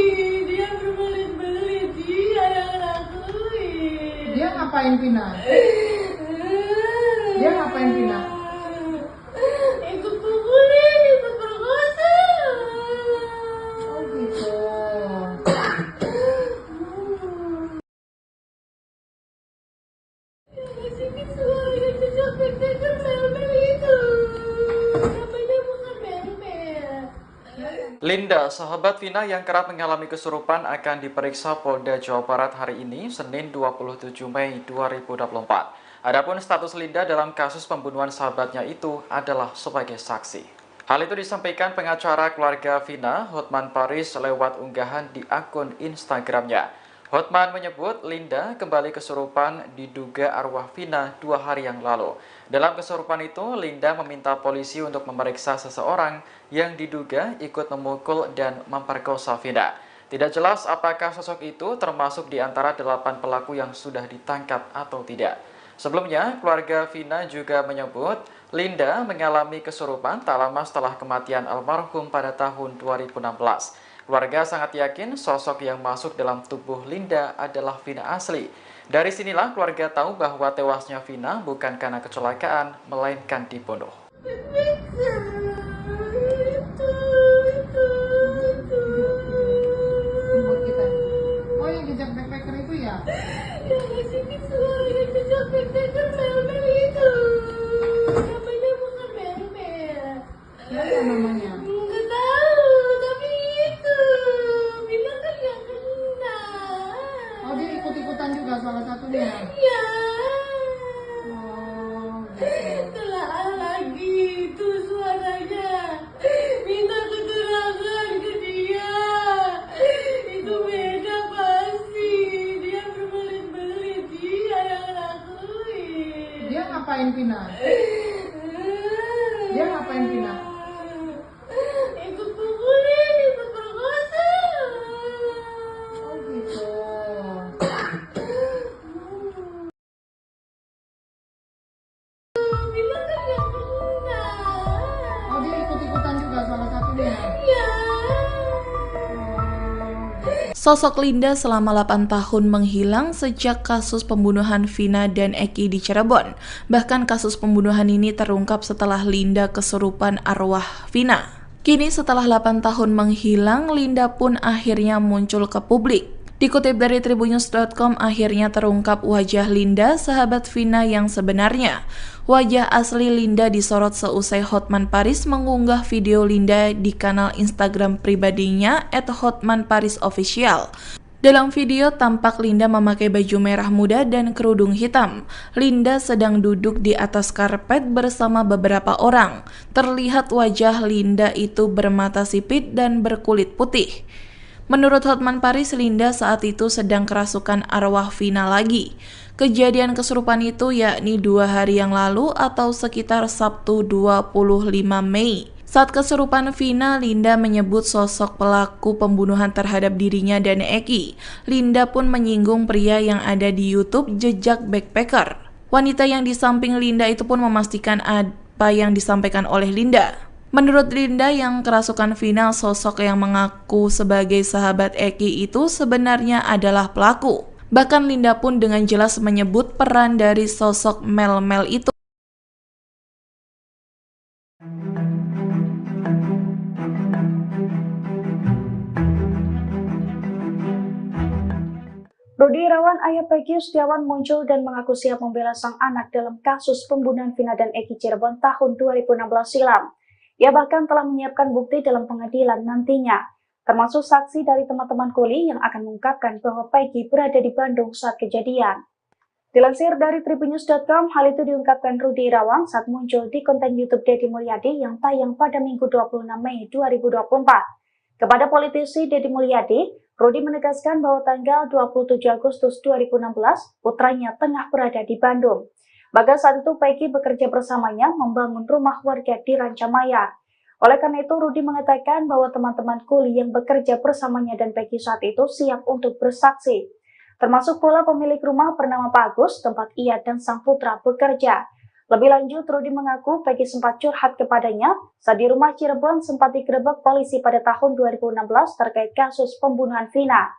Dia berbelit-belit. Dia yang lakuin. Dia ngapain Vina? Dia ngapain Vina? Ikut pukulin, ikut perkosa. Oh, gitu. Sini suaranya jejak backpacker mel-mel itu. Namanya bukan mel-mel. Linda, sahabat Vina yang kerap mengalami kesurupan akan diperiksa Polda Jawa Barat hari ini, Senin 27 Mei 2024. Adapun status Linda dalam kasus pembunuhan sahabatnya itu adalah sebagai saksi. Hal itu disampaikan pengacara keluarga Vina, Hotman Paris, lewat unggahan di akun Instagramnya. Hotman menyebut Linda kembali kesurupan diduga arwah Vina 2 hari yang lalu. Dalam kesurupan itu, Linda meminta polisi untuk memeriksa seseorang yang diduga ikut memukul dan memperkosa Vina. Tidak jelas apakah sosok itu termasuk di antara 8 pelaku yang sudah ditangkap atau tidak. Sebelumnya, keluarga Vina juga menyebut Linda mengalami kesurupan tak lama setelah kematian almarhum pada tahun 2016. Keluarga sangat yakin sosok yang masuk dalam tubuh Linda adalah Vina asli. Dari sinilah keluarga tahu bahwa tewasnya Vina bukan karena kecelakaan, melainkan dibunuh. Buat kita. Oh, yang jejak backpacker itu ya? Ya sini suaranya jejak backpacker mel-mel itu. Namanya bukan mel-mel. Siapa namanya? Nggak tahu, tapi itu bilang kan yang kena. Oh, dia ikut-ikutan juga salah satunya. Ya. Oh, gitu. Telah lagi itu suaranya. Minta keterangan ke dia. Itu beda pasti. Dia berbelit-belit. Dia yang lakuin. Dia ngapain Vina? Dia ngapain Vina? Ikut pukulin, ikut perkosa. Oh, gitu. Bilang kan yang kena. Oh, dia ikut-ikutan juga salah satunya. Ya. Sosok Linda selama 8 tahun menghilang sejak kasus pembunuhan Vina dan Eki di Cirebon. Bahkan kasus pembunuhan ini terungkap setelah Linda kesurupan arwah Vina. Kini setelah 8 tahun menghilang, Linda pun akhirnya muncul ke publik. Dikutip dari tribunnews.com, akhirnya terungkap wajah Linda, sahabat Vina yang sebenarnya. Wajah asli Linda disorot seusai Hotman Paris mengunggah video Linda di kanal Instagram pribadinya @hotmanparisofficial. Dalam video tampak Linda memakai baju merah muda dan kerudung hitam. Linda sedang duduk di atas karpet bersama beberapa orang. Terlihat wajah Linda itu bermata sipit dan berkulit putih. Menurut Hotman Paris, Linda saat itu sedang kerasukan arwah Vina lagi. Kejadian kesurupan itu yakni 2 hari yang lalu atau sekitar Sabtu 25 Mei. Saat kesurupan Vina, Linda menyebut sosok pelaku pembunuhan terhadap dirinya dan Eki. Linda pun menyinggung pria yang ada di YouTube Jejak Backpacker. Wanita yang di samping Linda itu pun memastikan apa yang disampaikan oleh Linda. Menurut Linda yang kerasukan Vina, sosok yang mengaku sebagai sahabat Eki itu sebenarnya adalah pelaku. Bahkan Linda pun dengan jelas menyebut peran dari sosok Mel-Mel itu. Rudi Irawan, ayah Peggy Setiawan, muncul dan mengaku siap membela sang anak dalam kasus pembunuhan Vina dan Eki Cirebon tahun 2016 silam. Ia bahkan telah menyiapkan bukti dalam pengadilan nantinya, termasuk saksi dari teman-teman kuli yang akan mengungkapkan bahwa Peggy berada di Bandung saat kejadian. Dilansir dari tribunnews.com, hal itu diungkapkan Rudi Irawan saat muncul di konten YouTube Deddy Mulyadi yang tayang pada Minggu 26 Mei 2024. Kepada politisi Deddy Mulyadi, Rudi menegaskan bahwa tanggal 27 Agustus 2016, putranya tengah berada di Bandung. Bahkan saat itu Peggy bekerja bersamanya membangun rumah warga di Rancamaya. Oleh karena itu, Rudi mengatakan bahwa teman-teman kuli yang bekerja bersamanya dan Peggy saat itu siap untuk bersaksi. Termasuk pula pemilik rumah bernama Pak Agus, tempat ia dan sang putra bekerja. Lebih lanjut, Rudi mengaku Peggy sempat curhat kepadanya saat di rumah Cirebon sempat digerebek polisi pada tahun 2016 terkait kasus pembunuhan Vina,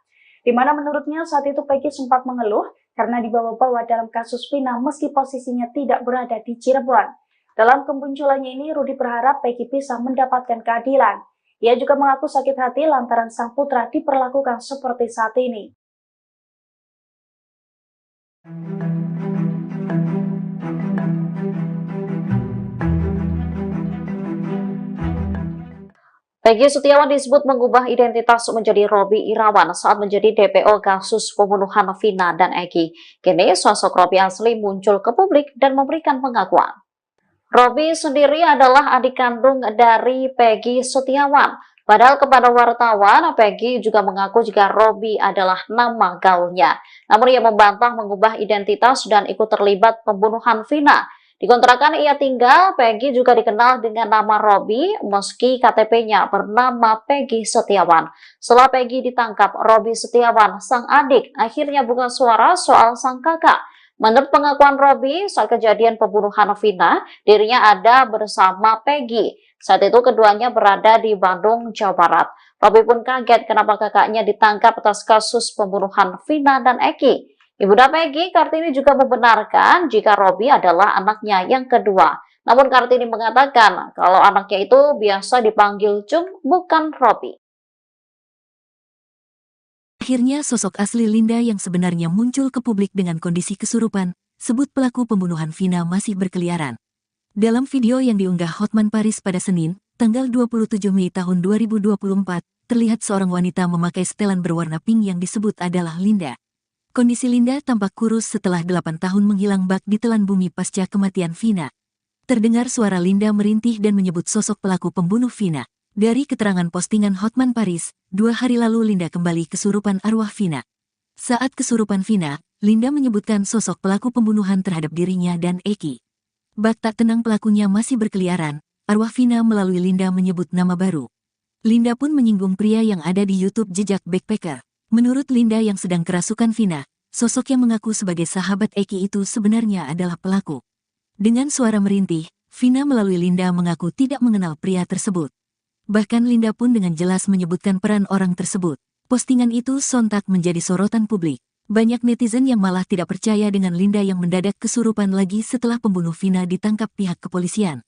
di mana menurutnya saat itu Peggy sempat mengeluh karena dibawa-bawa dalam kasus Vina meski posisinya tidak berada di Cirebon. Dalam kemunculannya ini, Rudi berharap Peggy bisa mendapatkan keadilan. Ia juga mengaku sakit hati lantaran sang putra diperlakukan seperti saat ini. Peggy Setiawan disebut mengubah identitas menjadi Robi Irawan saat menjadi DPO kasus pembunuhan Vina dan Eki. Kini sosok Robi asli muncul ke publik dan memberikan pengakuan. Robi sendiri adalah adik kandung dari Peggy Setiawan. Padahal kepada wartawan, Peggy juga mengaku jika Robi adalah nama gaulnya. Namun ia membantah mengubah identitas dan ikut terlibat pembunuhan Vina. Di kontrakan ia tinggal, Peggy juga dikenal dengan nama Robi meski KTP-nya bernama Peggy Setiawan. Setelah Peggy ditangkap, Robi Setiawan, sang adik, akhirnya buka suara soal sang kakak. Menurut pengakuan Robi, saat kejadian pembunuhan Vina, dirinya ada bersama Peggy. Saat itu keduanya berada di Bandung, Jawa Barat. Robi pun kaget kenapa kakaknya ditangkap atas kasus pembunuhan Vina dan Eki. Ibunda Peggy, Kartini, juga membenarkan jika Robi adalah anaknya yang kedua. Namun Kartini mengatakan kalau anaknya itu biasa dipanggil Cung, bukan Robi. Akhirnya sosok asli Linda yang sebenarnya muncul ke publik dengan kondisi kesurupan, sebut pelaku pembunuhan Vina masih berkeliaran. Dalam video yang diunggah Hotman Paris pada Senin, tanggal 27 Mei tahun 2024, terlihat seorang wanita memakai setelan berwarna pink yang disebut adalah Linda. Kondisi Linda tampak kurus setelah 8 tahun menghilang bak di telan bumi pasca kematian Vina. Terdengar suara Linda merintih dan menyebut sosok pelaku pembunuh Vina. Dari keterangan postingan Hotman Paris, 2 hari lalu Linda kembali kesurupan arwah Vina. Saat kesurupan Vina, Linda menyebutkan sosok pelaku pembunuhan terhadap dirinya dan Eki. Bak tak tenang pelakunya masih berkeliaran, arwah Vina melalui Linda menyebut nama baru. Linda pun menyinggung pria yang ada di YouTube Jejak Backpacker. Menurut Linda yang sedang kerasukan Vina, sosok yang mengaku sebagai sahabat Eki itu sebenarnya adalah pelaku. Dengan suara merintih, Vina melalui Linda mengaku tidak mengenal pria tersebut. Bahkan Linda pun dengan jelas menyebutkan peran orang tersebut. Postingan itu sontak menjadi sorotan publik. Banyak netizen yang malah tidak percaya dengan Linda yang mendadak kesurupan lagi setelah pembunuh Vina ditangkap pihak kepolisian.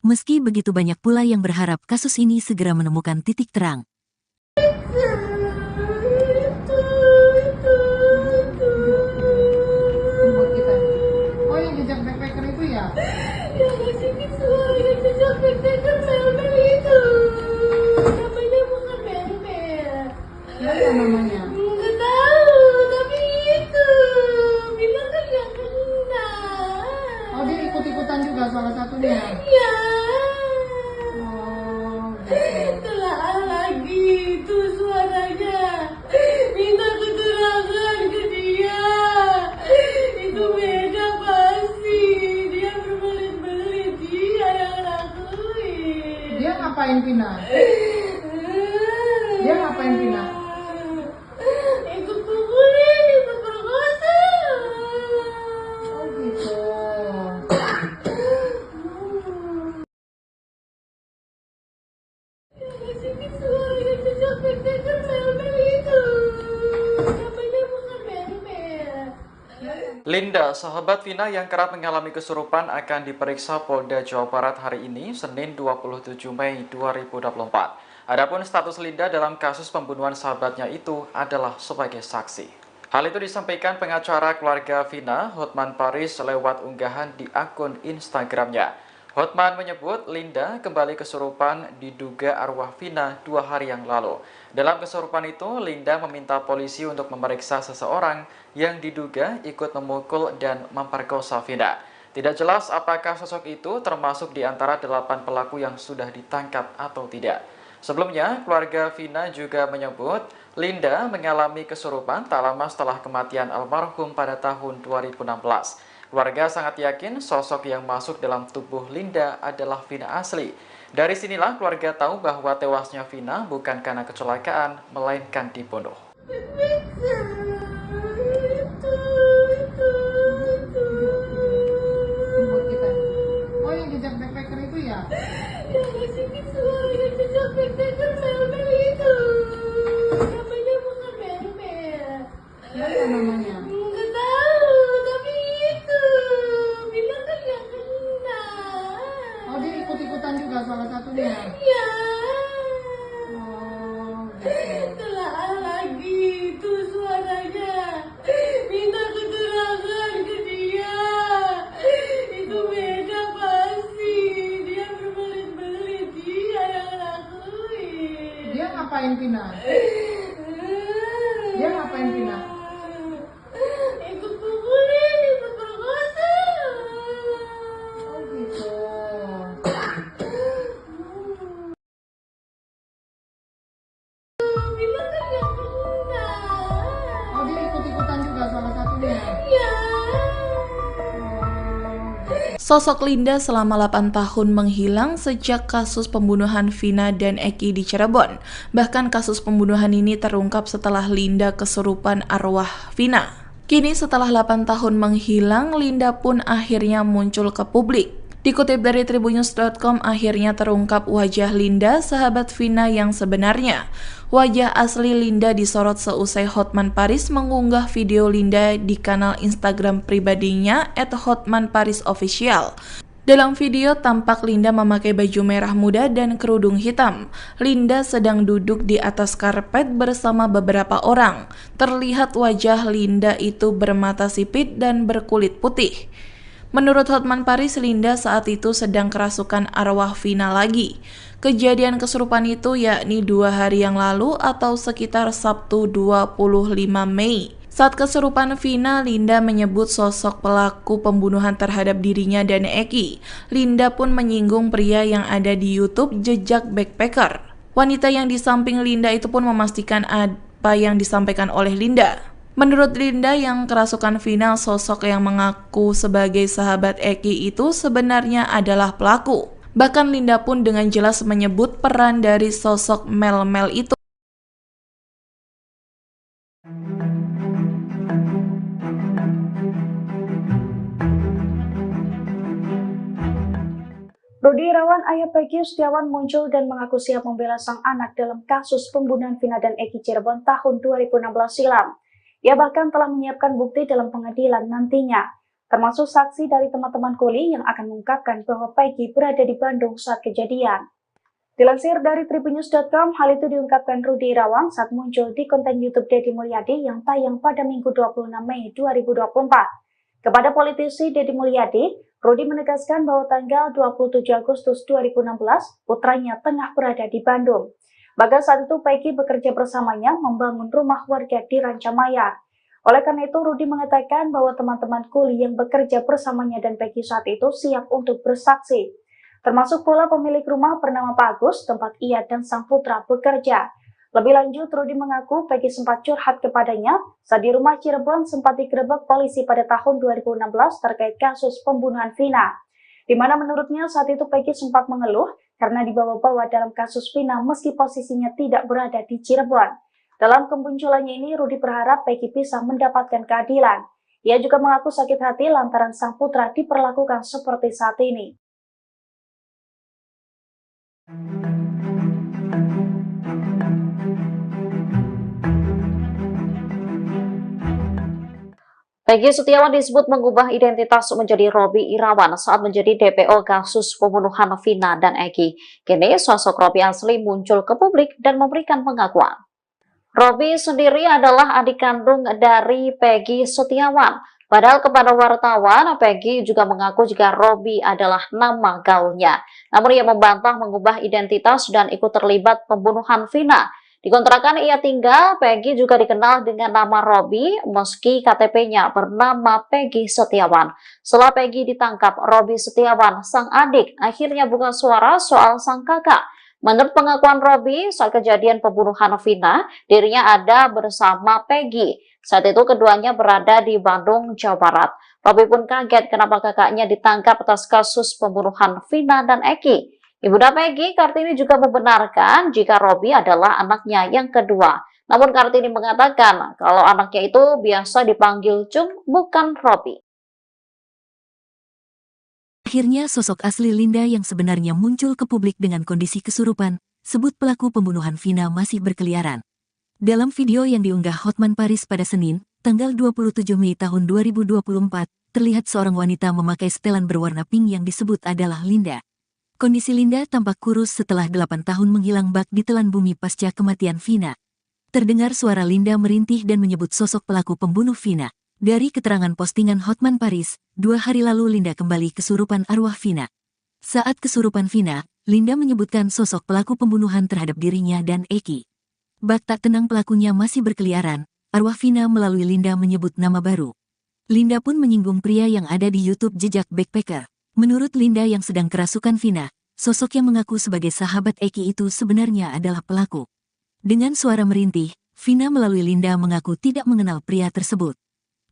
Meski begitu banyak pula yang berharap kasus ini segera menemukan titik terang. Buat kita. Oh, yang jejak backpacker itu ya? Ya ngasih suara yang jejak backpacker Mel-Mel itu. Namanya bukan Mel-Mel. Siapa namanya? Nggak tahu, tapi itu bilang kan nggak kenal. Oh, dia ikut-ikutan juga salah satunya. Ya. Oh, gitu. Telah lagi itu suaranya. Minta keterangan ke dia. Itu beda pasti. Dia berbelit-belit, dia yang lakuin. Dia ngapain Vina? Dia ngapain Vina? Ikut pukulin, ikut perkosa. Oh, gitu. Ngasih suara yang jejak backpacker Mel-Mel itu. Namanya bukan Mel-Mel. Linda, sahabat Vina yang kerap mengalami kesurupan akan diperiksa Polda Jawa Barat hari ini, Senin 27 Mei 2024. Adapun status Linda dalam kasus pembunuhan sahabatnya itu adalah sebagai saksi. Hal itu disampaikan pengacara keluarga Vina, Hotman Paris, lewat unggahan di akun Instagramnya. Hotman menyebut Linda kembali kesurupan diduga arwah Vina 2 hari yang lalu. Dalam kesurupan itu, Linda meminta polisi untuk memeriksa seseorang yang diduga ikut memukul dan memperkosa Vina. Tidak jelas apakah sosok itu termasuk di antara 8 pelaku yang sudah ditangkap atau tidak. Sebelumnya, keluarga Vina juga menyebut Linda mengalami kesurupan tak lama setelah kematian almarhum pada tahun 2016. Keluarga sangat yakin sosok yang masuk dalam tubuh Linda adalah Vina asli. Dari sinilah keluarga tahu bahwa tewasnya Vina bukan karena kecelakaan, melainkan dibunuh. Buat kita. Oh, yang jejak backpacker itu ya? Yang ngasih suara yang jejak backpacker mel-mel itu. Namanya bukan mel-mel. Siapa namanya? Nggak tahu, tapi itu bilang kan yang kena. Oh, dia ikut-ikutan juga salah satunya. Ya. Oh, gitu. Telah lagi itu suaranya. Minta keterangan ke dia. Itu beda pasti. Dia berbelit-belit. Dia yang lakuin. Dia ngapain Vina? Dia ngapain Vina? Ikut pukulin, ikut perkosa. Oh, gitu. Bilang kan yang kena. Oh, dia ikut-ikutan juga salah satunya. Ya. Sosok Linda selama 8 tahun menghilang sejak kasus pembunuhan Vina dan Eki di Cirebon. Bahkan kasus pembunuhan ini terungkap setelah Linda kesurupan arwah Vina. Kini setelah 8 tahun menghilang, Linda pun akhirnya muncul ke publik. Dikutip dari tribunnews.com, akhirnya terungkap wajah Linda, sahabat Vina yang sebenarnya. Wajah asli Linda disorot seusai Hotman Paris mengunggah video Linda di kanal Instagram pribadinya @hotmanparisofficial. Dalam video tampak Linda memakai baju merah muda dan kerudung hitam. Linda sedang duduk di atas karpet bersama beberapa orang. Terlihat wajah Linda itu bermata sipit dan berkulit putih. Menurut Hotman Paris, Linda saat itu sedang kerasukan arwah Vina lagi. Kejadian kesurupan itu yakni 2 hari yang lalu atau sekitar Sabtu 25 Mei. Saat kesurupan Vina, Linda menyebut sosok pelaku pembunuhan terhadap dirinya dan Eki. Linda pun menyinggung pria yang ada di YouTube Jejak Backpacker. Wanita yang di samping Linda itu pun memastikan apa yang disampaikan oleh Linda. Menurut Linda yang kerasukan Vina, sosok yang mengaku sebagai sahabat Eki itu sebenarnya adalah pelaku. Bahkan Linda pun dengan jelas menyebut peran dari sosok Mel-Mel itu. Rudi Irawan, ayah Peggy Setiawan muncul dan mengaku siap membela sang anak dalam kasus pembunuhan Vina dan Eki Cirebon tahun 2016 silam. Ia bahkan telah menyiapkan bukti dalam pengadilan nantinya, termasuk saksi dari teman-teman kuli yang akan mengungkapkan bahwa Peggy berada di Bandung saat kejadian. Dilansir dari tribunnews.com, hal itu diungkapkan Rudi Irawan saat muncul di konten YouTube Deddy Mulyadi yang tayang pada Minggu 26 Mei 2024. Kepada politisi Deddy Mulyadi, Rudi menegaskan bahwa tanggal 27 Agustus 2016, putranya tengah berada di Bandung. Bahkan saat itu Peggy bekerja bersamanya membangun rumah warga di Rancamaya. Oleh karena itu, Rudi mengatakan bahwa teman-teman kuli yang bekerja bersamanya dan Peggy saat itu siap untuk bersaksi. Termasuk pula pemilik rumah bernama Pak Agus, tempat ia dan sang putra bekerja. Lebih lanjut, Rudi mengaku Peggy sempat curhat kepadanya saat di rumah Cirebon sempat digerebek polisi pada tahun 2016 terkait kasus pembunuhan Vina. Di mana menurutnya saat itu Peggy sempat mengeluh karena dibawa-bawa dalam kasus Vina meski posisinya tidak berada di Cirebon. Dalam kemunculannya ini, Rudi berharap Peggy bisa mendapatkan keadilan. Ia juga mengaku sakit hati lantaran sang putra diperlakukan seperti saat ini. Peggy Setiawan disebut mengubah identitas menjadi Robi Irawan saat menjadi DPO kasus pembunuhan Vina dan Eki. Kini sosok Robi asli muncul ke publik dan memberikan pengakuan. Robby sendiri adalah adik kandung dari Peggy Setiawan. Padahal kepada wartawan, Peggy juga mengaku jika Robby adalah nama gaulnya. Namun ia membantah mengubah identitas dan ikut terlibat pembunuhan Vina. Di kontrakan ia tinggal, Peggy juga dikenal dengan nama Robby meski KTP-nya bernama Peggy Setiawan. Setelah Peggy ditangkap, Robby Setiawan, sang adik, akhirnya buka suara soal sang kakak. Menurut pengakuan Robby, saat kejadian pembunuhan Vina, dirinya ada bersama Peggy. Saat itu keduanya berada di Bandung, Jawa Barat. Robby pun kaget kenapa kakaknya ditangkap atas kasus pembunuhan Vina dan Eki. Ibunda Peggy, Kartini, juga membenarkan jika Robby adalah anaknya yang kedua. Namun Kartini mengatakan kalau anaknya itu biasa dipanggil Cung, bukan Robby. Akhirnya sosok asli Linda yang sebenarnya muncul ke publik dengan kondisi kesurupan, sebut pelaku pembunuhan Vina masih berkeliaran. Dalam video yang diunggah Hotman Paris pada Senin, tanggal 27 Mei tahun 2024, terlihat seorang wanita memakai setelan berwarna pink yang disebut adalah Linda. Kondisi Linda tampak kurus setelah 8 tahun menghilang bak di telan bumi pasca kematian Vina. Terdengar suara Linda merintih dan menyebut sosok pelaku pembunuh Vina. Dari keterangan postingan Hotman Paris, 2 hari lalu Linda kembali kesurupan arwah Vina. Saat kesurupan Vina, Linda menyebutkan sosok pelaku pembunuhan terhadap dirinya dan Eki. Bak tak tenang pelakunya masih berkeliaran, arwah Vina melalui Linda menyebut nama baru. Linda pun menyinggung pria yang ada di YouTube Jejak Backpacker. Menurut Linda yang sedang kerasukan Vina, sosok yang mengaku sebagai sahabat Eki itu sebenarnya adalah pelaku. Dengan suara merintih, Vina melalui Linda mengaku tidak mengenal pria tersebut.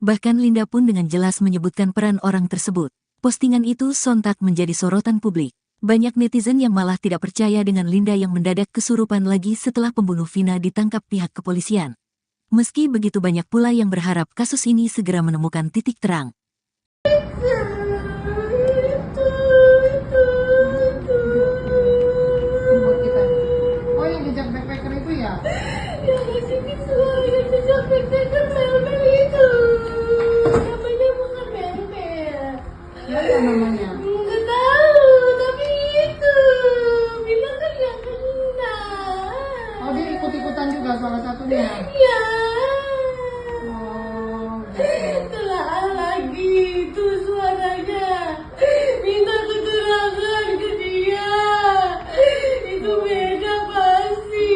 Bahkan Linda pun dengan jelas menyebutkan peran orang tersebut. Postingan itu sontak menjadi sorotan publik. Banyak netizen yang malah tidak percaya dengan Linda yang mendadak kesurupan lagi setelah pembunuh Vina ditangkap pihak kepolisian. Meski begitu banyak pula yang berharap kasus ini segera menemukan titik terang. Buat kita. Oh, yang jejak backpacker itu ya? Yang ngasih suara yang jejak backpacker mel-mel itu. Namanya bukan mel-mel. Siapa namanya? Nggak tahu, tapi itu bilang kan yang kena. Oh, dia ikut-ikutan juga salah satunya. Ya, Oh, gitu. telah lagi itu suaranya. Minta keterangan ke dia. Itu beda pasti.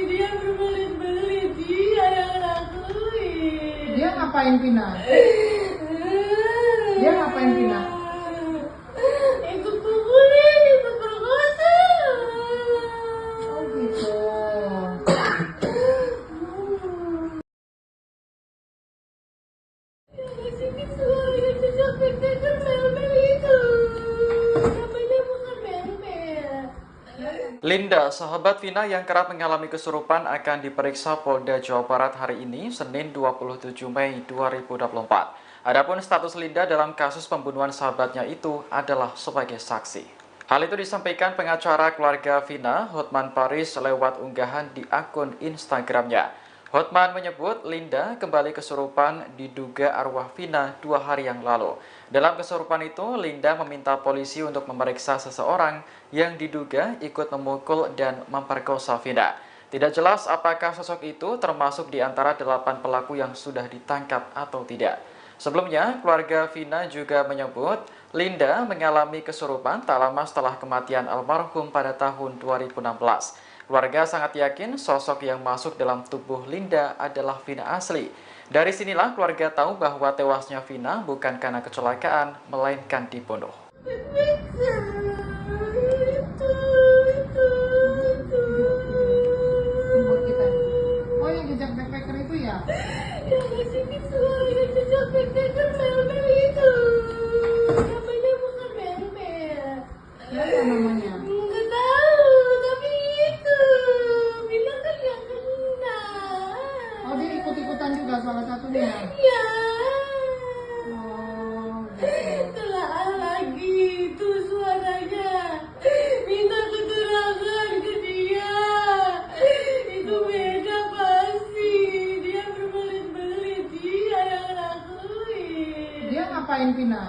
Dia berbelit-belit, dia yang lakuin. Dia ngapain Vina? Dia ngapain Vina? Ikut pukulin, ikut perkosa. Oh, gitu. Ngasih suara yang jejak backpacker mel-mel itu. Namanya bukan mel-mel. Linda, sahabat Vina yang kerap mengalami kesurupan akan diperiksa Polda Jawa Barat hari ini, Senin 27 Mei 2024. Adapun status Linda dalam kasus pembunuhan sahabatnya itu adalah sebagai saksi. Hal itu disampaikan pengacara keluarga Vina, Hotman Paris, lewat unggahan di akun Instagramnya. Hotman menyebut Linda kembali kesurupan diduga arwah Vina 2 hari yang lalu. Dalam kesurupan itu, Linda meminta polisi untuk memeriksa seseorang yang diduga ikut memukul dan memperkosa Vina. Tidak jelas apakah sosok itu termasuk di antara 8 pelaku yang sudah ditangkap atau tidak. Sebelumnya, keluarga Vina juga menyebut Linda mengalami kesurupan tak lama setelah kematian almarhum pada tahun 2016. Keluarga sangat yakin sosok yang masuk dalam tubuh Linda adalah Vina asli. Dari sinilah keluarga tahu bahwa tewasnya Vina bukan karena kecelakaan, melainkan dibunuh. Buat kita. Oh, yang jejak backpacker itu ya? Yang ngasih suara yang jejak backpacker mel-mel itu. Namanya bukan mel-mel. Siapa namanya? Nggak tahu, tapi itu bilang kan yang kena. Oh, dia ikut-ikutan juga salah satunya. Ya, Oh, gitu. telah lagi itu suaranya. Minta keterangan ke dia. Itu beda pasti. Dia berbelit-belit, dia yang lakuin. Dia ngapain Vina?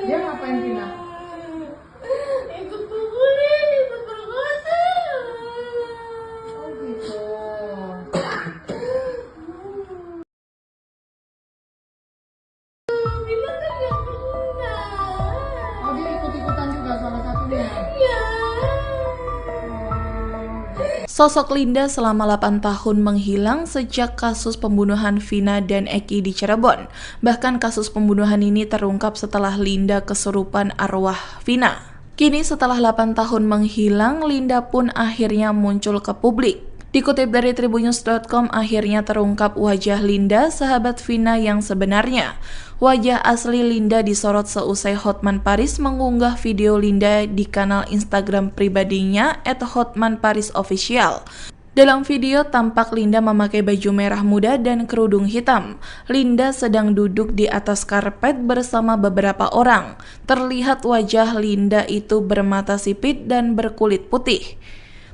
Dia ngapain Vina? Ikut pukulin, ikut perkosa. Oh, gitu. Sosok Linda selama 8 tahun menghilang sejak kasus pembunuhan Vina dan Eki di Cirebon. Bahkan kasus pembunuhan ini terungkap setelah Linda kesurupan arwah Vina. Kini setelah 8 tahun menghilang, Linda pun akhirnya muncul ke publik. Dikutip dari tribunnews.com, akhirnya terungkap wajah Linda, sahabat Vina yang sebenarnya. Wajah asli Linda disorot seusai Hotman Paris mengunggah video Linda di kanal Instagram pribadinya @hotmanparisofficial. Dalam video tampak Linda memakai baju merah muda dan kerudung hitam. Linda sedang duduk di atas karpet bersama beberapa orang. Terlihat wajah Linda itu bermata sipit dan berkulit putih.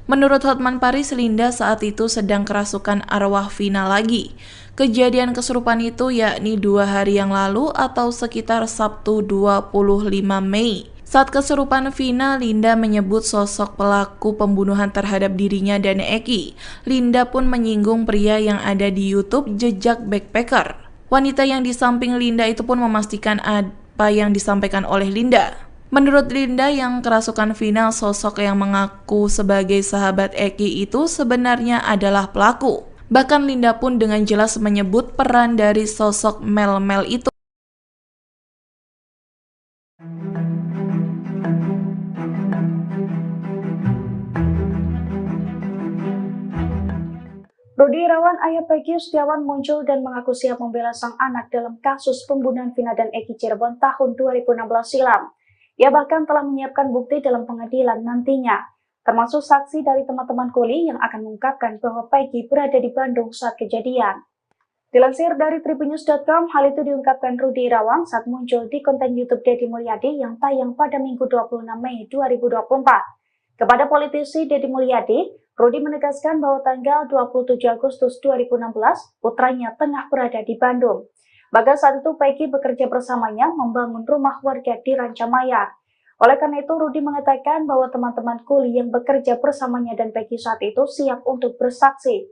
Menurut Hotman Paris, Linda saat itu sedang kerasukan arwah Vina lagi. Kejadian kesurupan itu yakni 2 hari yang lalu atau sekitar Sabtu 25 Mei. Saat kesurupan Vina, Linda menyebut sosok pelaku pembunuhan terhadap dirinya dan Eki. Linda pun menyinggung pria yang ada di YouTube Jejak Backpacker. Wanita yang di samping Linda itu pun memastikan apa yang disampaikan oleh Linda. Menurut Linda yang kerasukan Vina, sosok yang mengaku sebagai sahabat Eki itu sebenarnya adalah pelaku. Bahkan Linda pun dengan jelas menyebut peran dari sosok Mel-Mel itu. Rudi Irawan, ayah Peggy Setiawan, muncul dan mengaku siap membela sang anak dalam kasus pembunuhan Vina dan Eki Cirebon tahun 2016 silam. Ia bahkan telah menyiapkan bukti dalam pengadilan nantinya, termasuk saksi dari teman-teman kuli yang akan mengungkapkan bahwa Peggy berada di Bandung saat kejadian. Dilansir dari tribunnews.com, hal itu diungkapkan Rudi Irawan saat muncul di konten YouTube Deddy Mulyadi yang tayang pada Minggu 26 Mei 2024. Kepada politisi Deddy Mulyadi, Rudi menegaskan bahwa tanggal 27 Agustus 2016, putranya tengah berada di Bandung. Bahkan saat itu Peggy bekerja bersamanya membangun rumah warga di Rancamaya. Oleh karena itu, Rudi mengatakan bahwa teman-teman kuli yang bekerja bersamanya dan Peggy saat itu siap untuk bersaksi.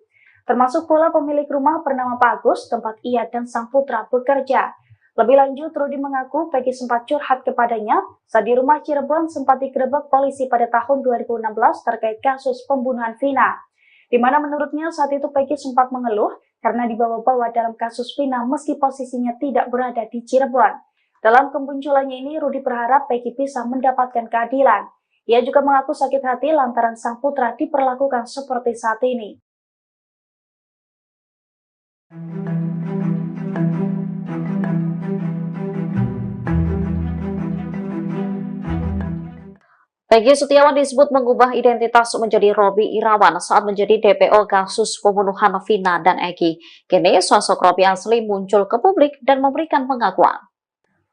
Termasuk pula pemilik rumah bernama Pak Agus, tempat ia dan sang putra bekerja. Lebih lanjut, Rudi mengaku Peggy sempat curhat kepadanya saat di rumah Cirebon sempat digerebek polisi pada tahun 2016 terkait kasus pembunuhan Vina. Di mana menurutnya saat itu Peggy sempat mengeluh karena dibawa-bawa dalam kasus Vina meski posisinya tidak berada di Cirebon. Dalam kemunculannya ini, Rudi berharap Peggy bisa mendapatkan keadilan. Ia juga mengaku sakit hati lantaran sang putra diperlakukan seperti saat ini. Peggy Setiawan disebut mengubah identitas menjadi Robby Irawan saat menjadi DPO kasus pembunuhan Vina dan Eki. Kini sosok Robby asli muncul ke publik dan memberikan pengakuan.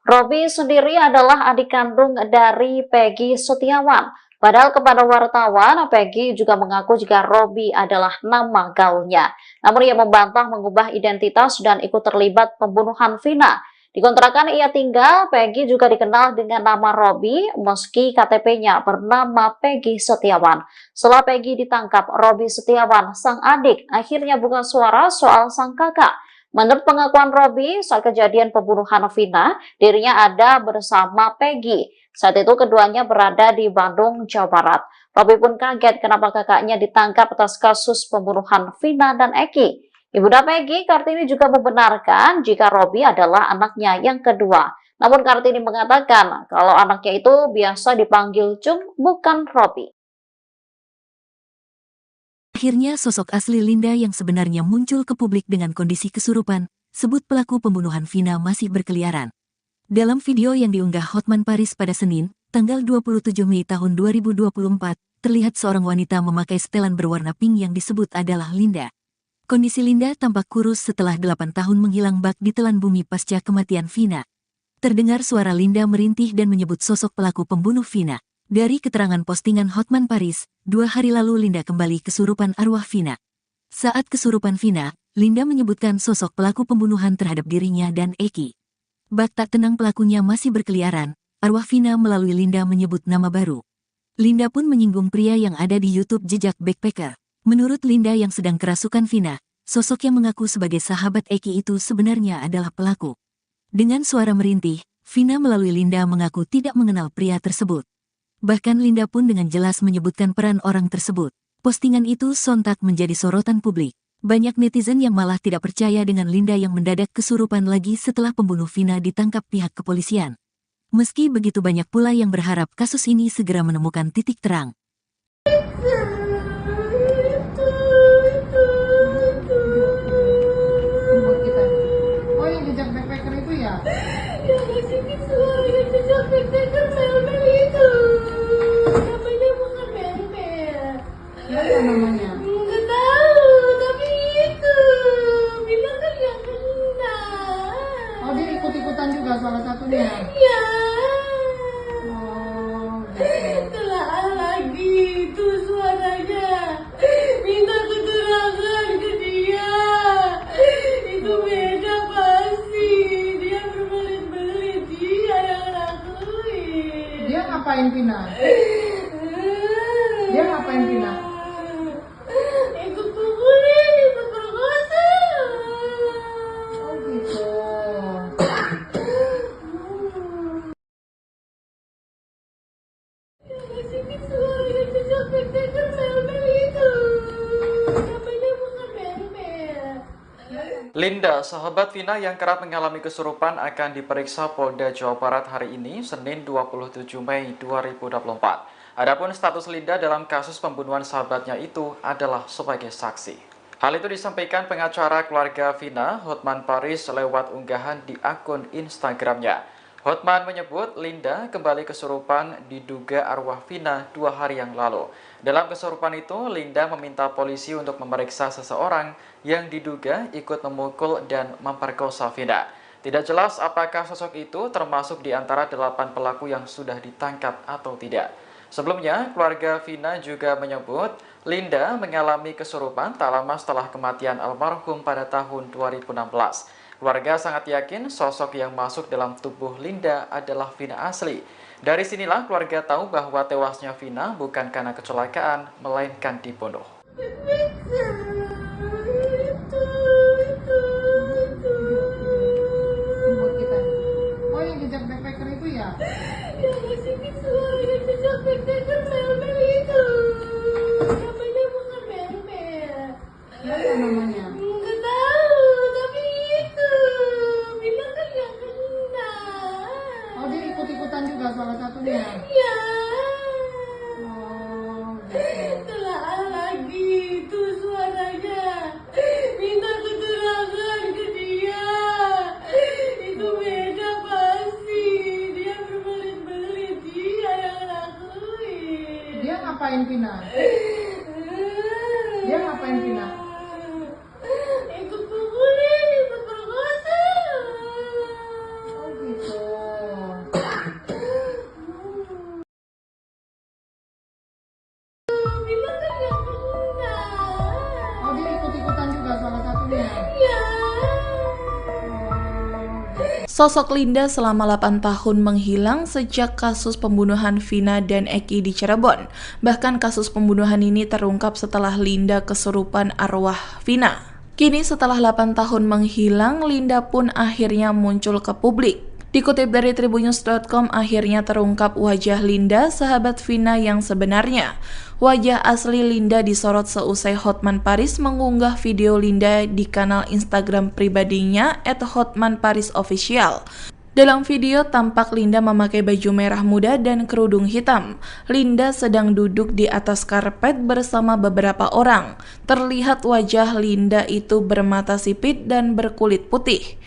Robby sendiri adalah adik kandung dari Peggy Setiawan. Padahal kepada wartawan, Peggy juga mengaku jika Robby adalah nama gaulnya. Namun ia membantah mengubah identitas dan ikut terlibat pembunuhan Vina. Di kontrakan ia tinggal, Peggy juga dikenal dengan nama Robby meski KTP-nya bernama Peggy Setiawan. Setelah Peggy ditangkap, Robby Setiawan, sang adik, akhirnya buka suara soal sang kakak. Menurut pengakuan Robby, saat kejadian pembunuhan Vina, dirinya ada bersama Peggy. Saat itu keduanya berada di Bandung, Jawa Barat. Robby pun kaget kenapa kakaknya ditangkap atas kasus pembunuhan Vina dan Eki. Ibunda Peggy, Kartini, juga membenarkan jika Robby adalah anaknya yang kedua. Namun Kartini mengatakan kalau anaknya itu biasa dipanggil Cung, bukan Robby. Akhirnya sosok asli Linda yang sebenarnya muncul ke publik dengan kondisi kesurupan, sebut pelaku pembunuhan Vina masih berkeliaran. Dalam video yang diunggah Hotman Paris pada Senin, tanggal 27 Mei tahun 2024, terlihat seorang wanita memakai setelan berwarna pink yang disebut adalah Linda. Kondisi Linda tampak kurus setelah 8 tahun menghilang bak di telan bumi pasca kematian Vina. Terdengar suara Linda merintih dan menyebut sosok pelaku pembunuh Vina. Dari keterangan postingan Hotman Paris, 2 hari lalu Linda kembali kesurupan arwah Vina. Saat kesurupan Vina, Linda menyebutkan sosok pelaku pembunuhan terhadap dirinya dan Eki. Bak tak tenang pelakunya masih berkeliaran, arwah Vina melalui Linda menyebut nama baru. Linda pun menyinggung pria yang ada di YouTube Jejak Backpacker. Menurut Linda yang sedang kerasukan Vina, sosok yang mengaku sebagai sahabat Eki itu sebenarnya adalah pelaku. Dengan suara merintih, Vina melalui Linda mengaku tidak mengenal pria tersebut. Bahkan Linda pun dengan jelas menyebutkan peran orang tersebut. Postingan itu sontak menjadi sorotan publik. Banyak netizen yang malah tidak percaya dengan Linda yang mendadak kesurupan lagi setelah pembunuh Vina ditangkap pihak kepolisian. Meski begitu banyak pula yang berharap kasus ini segera menemukan titik terang. Ini buat kita. Oh, yang jejak backpacker itu ya? Yang ngasih visual yang jejak backpacker mel-mel itu. Namanya bukan mel-mel. Apa namanya? Nggak tahu, tapi itu bilang kan yang kena. Oh, dia ikut-ikutan juga salah satunya. Ya, Oh, gitu. telah lagi itu suaranya. Minta keterangan ke dia. Itu beda pasti. Dia berbelit-belit, dia yang lakuin. Dia ngapain Vina? Dia ngapain Vina? Ikut pukulin, ikut perkosa. Oh, gitu. Ngasih visual yang jejak backpacker mel-mel itu. Namanya bukan mel-mel. Linda, sahabat Vina yang kerap mengalami kesurupan akan diperiksa Polda Jawa Barat hari ini, Senin 27 Mei 2024. Adapun status Linda dalam kasus pembunuhan sahabatnya itu adalah sebagai saksi. Hal itu disampaikan pengacara keluarga Vina, Hotman Paris, lewat unggahan di akun Instagramnya. Hotman menyebut Linda kembali kesurupan diduga arwah Vina 2 hari yang lalu. Dalam kesurupan itu, Linda meminta polisi untuk memeriksa seseorang yang diduga ikut memukul dan memperkosa Vina. Tidak jelas apakah sosok itu termasuk di antara 8 pelaku yang sudah ditangkap atau tidak. Sebelumnya, keluarga Vina juga menyebut Linda mengalami kesurupan tak lama setelah kematian almarhum pada tahun 2016. Keluarga sangat yakin sosok yang masuk dalam tubuh Linda adalah Vina asli. Dari sinilah keluarga tahu bahwa tewasnya Vina bukan karena kecelakaan, melainkan dibunuh. Ini buat kita. Oh, yang jejak backpacker itu ya? Yang ngasih visual yang jejak backpacker mel-mel itu. Namanya bukan mel-mel. Apa namanya? Nggak tahu, tapi itu bilang kan yang kena. Oh, dia ikut-ikutan juga salah satunya. Ya, Oh, gitu. telah lagi itu suaranya. Minta keterangan ke dia. Itu beda pasti. Dia berbelit-belit, dia yang lakuin. Dia ngapain Vina? Dia ngapain Vina? Ikut pukulin, ikut perkosa. Oh, gitu. Bilang kan yang kena. Oh, dia ikut-ikutan juga salah satunya. Ya. Sosok Linda selama 8 tahun menghilang sejak kasus pembunuhan Vina dan Eki di Cirebon. Bahkan kasus pembunuhan ini terungkap setelah Linda kesurupan arwah Vina. Kini setelah 8 tahun menghilang, Linda pun akhirnya muncul ke publik. Dikutip dari tribunnews.com, akhirnya terungkap wajah Linda, sahabat Vina yang sebenarnya. Wajah asli Linda disorot seusai Hotman Paris mengunggah video Linda di kanal Instagram pribadinya @hotmanparisofficial. Dalam video tampak Linda memakai baju merah muda dan kerudung hitam. Linda sedang duduk di atas karpet bersama beberapa orang. Terlihat wajah Linda itu bermata sipit dan berkulit putih.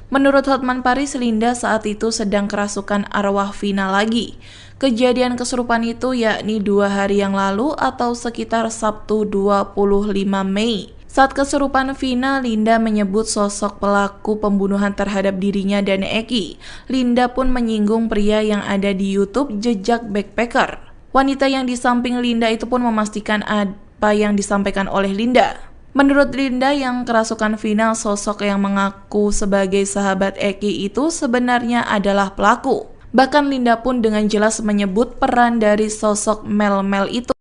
Menurut Hotman Paris, Linda saat itu sedang kerasukan arwah Vina lagi. Kejadian kesurupan itu yakni 2 hari yang lalu atau sekitar Sabtu 25 Mei. Saat kesurupan Vina, Linda menyebut sosok pelaku pembunuhan terhadap dirinya dan Eki. Linda pun menyinggung pria yang ada di YouTube Jejak Backpacker. Wanita yang di samping Linda itu pun memastikan apa yang disampaikan oleh Linda. Menurut Linda yang kerasukan Vina, sosok yang mengaku sebagai sahabat Eki itu sebenarnya adalah pelaku. Bahkan Linda pun dengan jelas menyebut peran dari sosok Mel-Mel itu.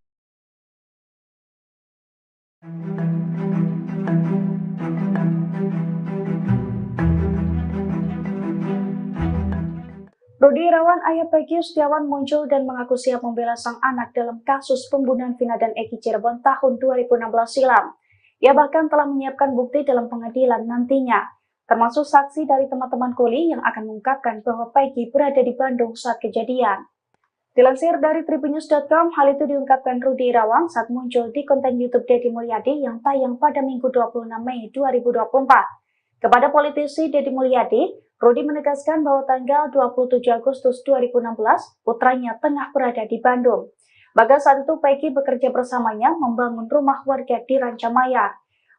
Rudi Irawan, ayah Peggy Setiawan muncul dan mengaku siap membela sang anak dalam kasus pembunuhan Vina dan Eki Cirebon tahun 2016 silam. Ia bahkan telah menyiapkan bukti dalam pengadilan nantinya, termasuk saksi dari teman-teman kuli yang akan mengungkapkan bahwa Peggy berada di Bandung saat kejadian. Dilansir dari tribunnews.com, hal itu diungkapkan Rudi Irawan saat muncul di konten YouTube Deddy Mulyadi yang tayang pada Minggu 26 Mei 2024. Kepada politisi Deddy Mulyadi, Rudi menegaskan bahwa tanggal 27 Agustus 2016, putranya tengah berada di Bandung. Bahkan saat itu Peggy bekerja bersamanya membangun rumah warga di Rancamaya.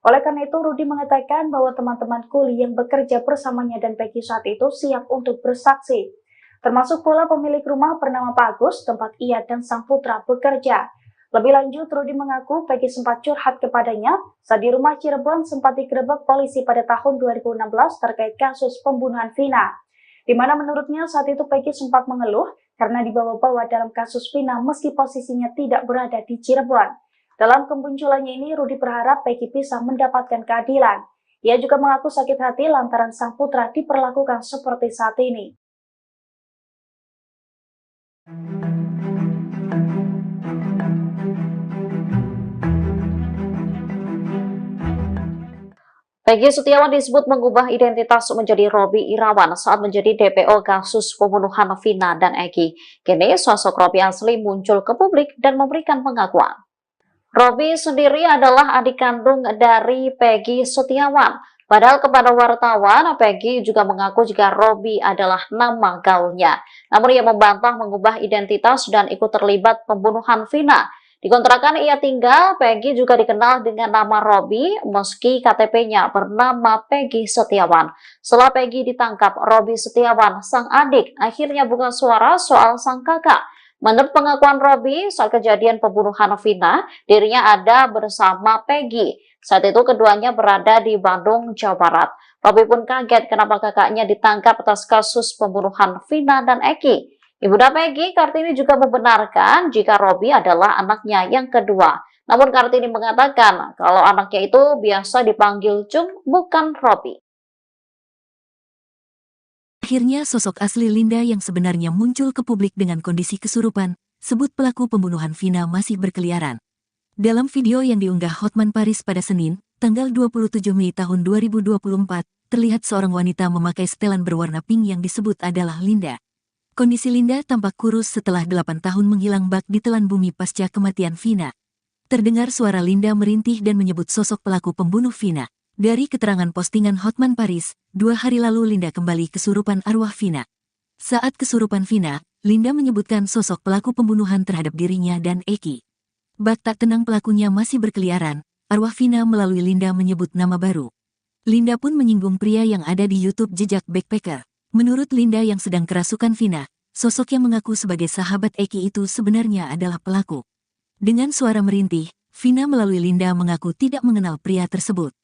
Oleh karena itu, Rudi mengatakan bahwa teman-teman kuli yang bekerja bersamanya dan Peggy saat itu siap untuk bersaksi. Termasuk pula pemilik rumah bernama Pak Agus, tempat ia dan sang putra bekerja. Lebih lanjut, Rudi mengaku Peggy sempat curhat kepadanya saat di rumah Cirebon sempat digerebek polisi pada tahun 2016 terkait kasus pembunuhan Vina. Di mana menurutnya saat itu Peggy sempat mengeluh karena dibawa-bawa dalam kasus Vina meski posisinya tidak berada di Cirebon. Dalam kemunculannya ini, Rudi berharap Peggy bisa mendapatkan keadilan. Ia juga mengaku sakit hati lantaran sang putra diperlakukan seperti saat ini. Peggy Setiawan disebut mengubah identitas menjadi Robby Irawan saat menjadi DPO kasus pembunuhan Vina dan Eki. Kini sosok Robby asli muncul ke publik dan memberikan pengakuan. Robby sendiri adalah adik kandung dari Peggy Setiawan. Padahal kepada wartawan, Peggy juga mengaku jika Robby adalah nama gaulnya. Namun ia membantah mengubah identitas dan ikut terlibat pembunuhan Vina. Di kontrakan ia tinggal, Peggy juga dikenal dengan nama Robby meski KTP-nya bernama Peggy Setiawan. Setelah Peggy ditangkap, Robby Setiawan, sang adik, akhirnya buka suara soal sang kakak. Menurut pengakuan Robby, saat kejadian pembunuhan Vina, dirinya ada bersama Peggy. Saat itu keduanya berada di Bandung, Jawa Barat. Robby pun kaget kenapa kakaknya ditangkap atas kasus pembunuhan Vina dan Eki. Ibunda Peggy, Kartini juga membenarkan jika Robby adalah anaknya yang kedua. Namun Kartini mengatakan kalau anaknya itu biasa dipanggil Cung, bukan Robby. Akhirnya sosok asli Linda yang sebenarnya muncul ke publik dengan kondisi kesurupan, sebut pelaku pembunuhan Vina masih berkeliaran. Dalam video yang diunggah Hotman Paris pada Senin, tanggal 27 Mei tahun 2024, terlihat seorang wanita memakai setelan berwarna pink yang disebut adalah Linda. Kondisi Linda tampak kurus setelah 8 tahun menghilang bak di telan bumi pasca kematian Vina. Terdengar suara Linda merintih dan menyebut sosok pelaku pembunuh Vina. Dari keterangan postingan Hotman Paris, 2 hari lalu Linda kembali kesurupan arwah Vina. Saat kesurupan Vina, Linda menyebutkan sosok pelaku pembunuhan terhadap dirinya dan Eki. Bak tak tenang pelakunya masih berkeliaran, arwah Vina melalui Linda menyebut nama baru. Linda pun menyinggung pria yang ada di YouTube Jejak Backpacker. Menurut Linda yang sedang kerasukan Vina, sosok yang mengaku sebagai sahabat Eki itu sebenarnya adalah pelaku. Dengan suara merintih, Vina melalui Linda mengaku tidak mengenal pria tersebut.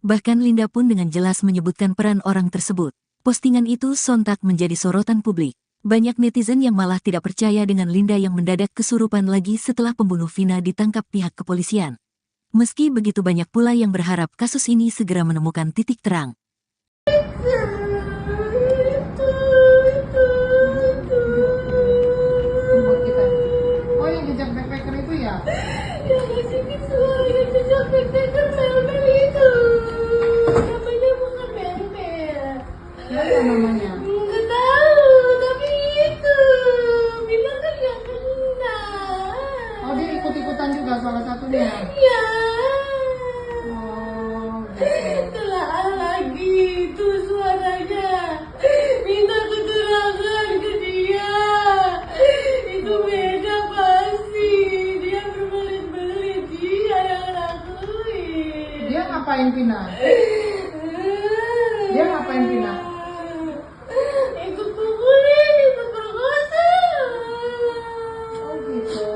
Bahkan Linda pun dengan jelas menyebutkan peran orang tersebut. Postingan itu sontak menjadi sorotan publik. Banyak netizen yang malah tidak percaya dengan Linda yang mendadak kesurupan lagi setelah pembunuh Vina ditangkap pihak kepolisian. Meski begitu banyak pula yang berharap kasus ini segera menemukan titik terang. Buat kita. Oh, yang jejak backpacker itu ya? Yang ngasih suara yang jejak backpacker Mel-Mel itu. Namanya bukan Mel-Mel. Apa namanya? Nggak tahu, tapi itu. Bilang kan nggak kenal. Oh, dia ikut-ikutan juga salah satunya. Ya. Oh, gitu. Telah lagi itu suaranya. Minta keterangan ke dia. Itu beda pasti. Dia berbelit-belit. Dia yang lakuin. Dia ngapain Vina? Dia ngapain Vina? Ikut pukulin, ikut perkosa. Oh, gitu.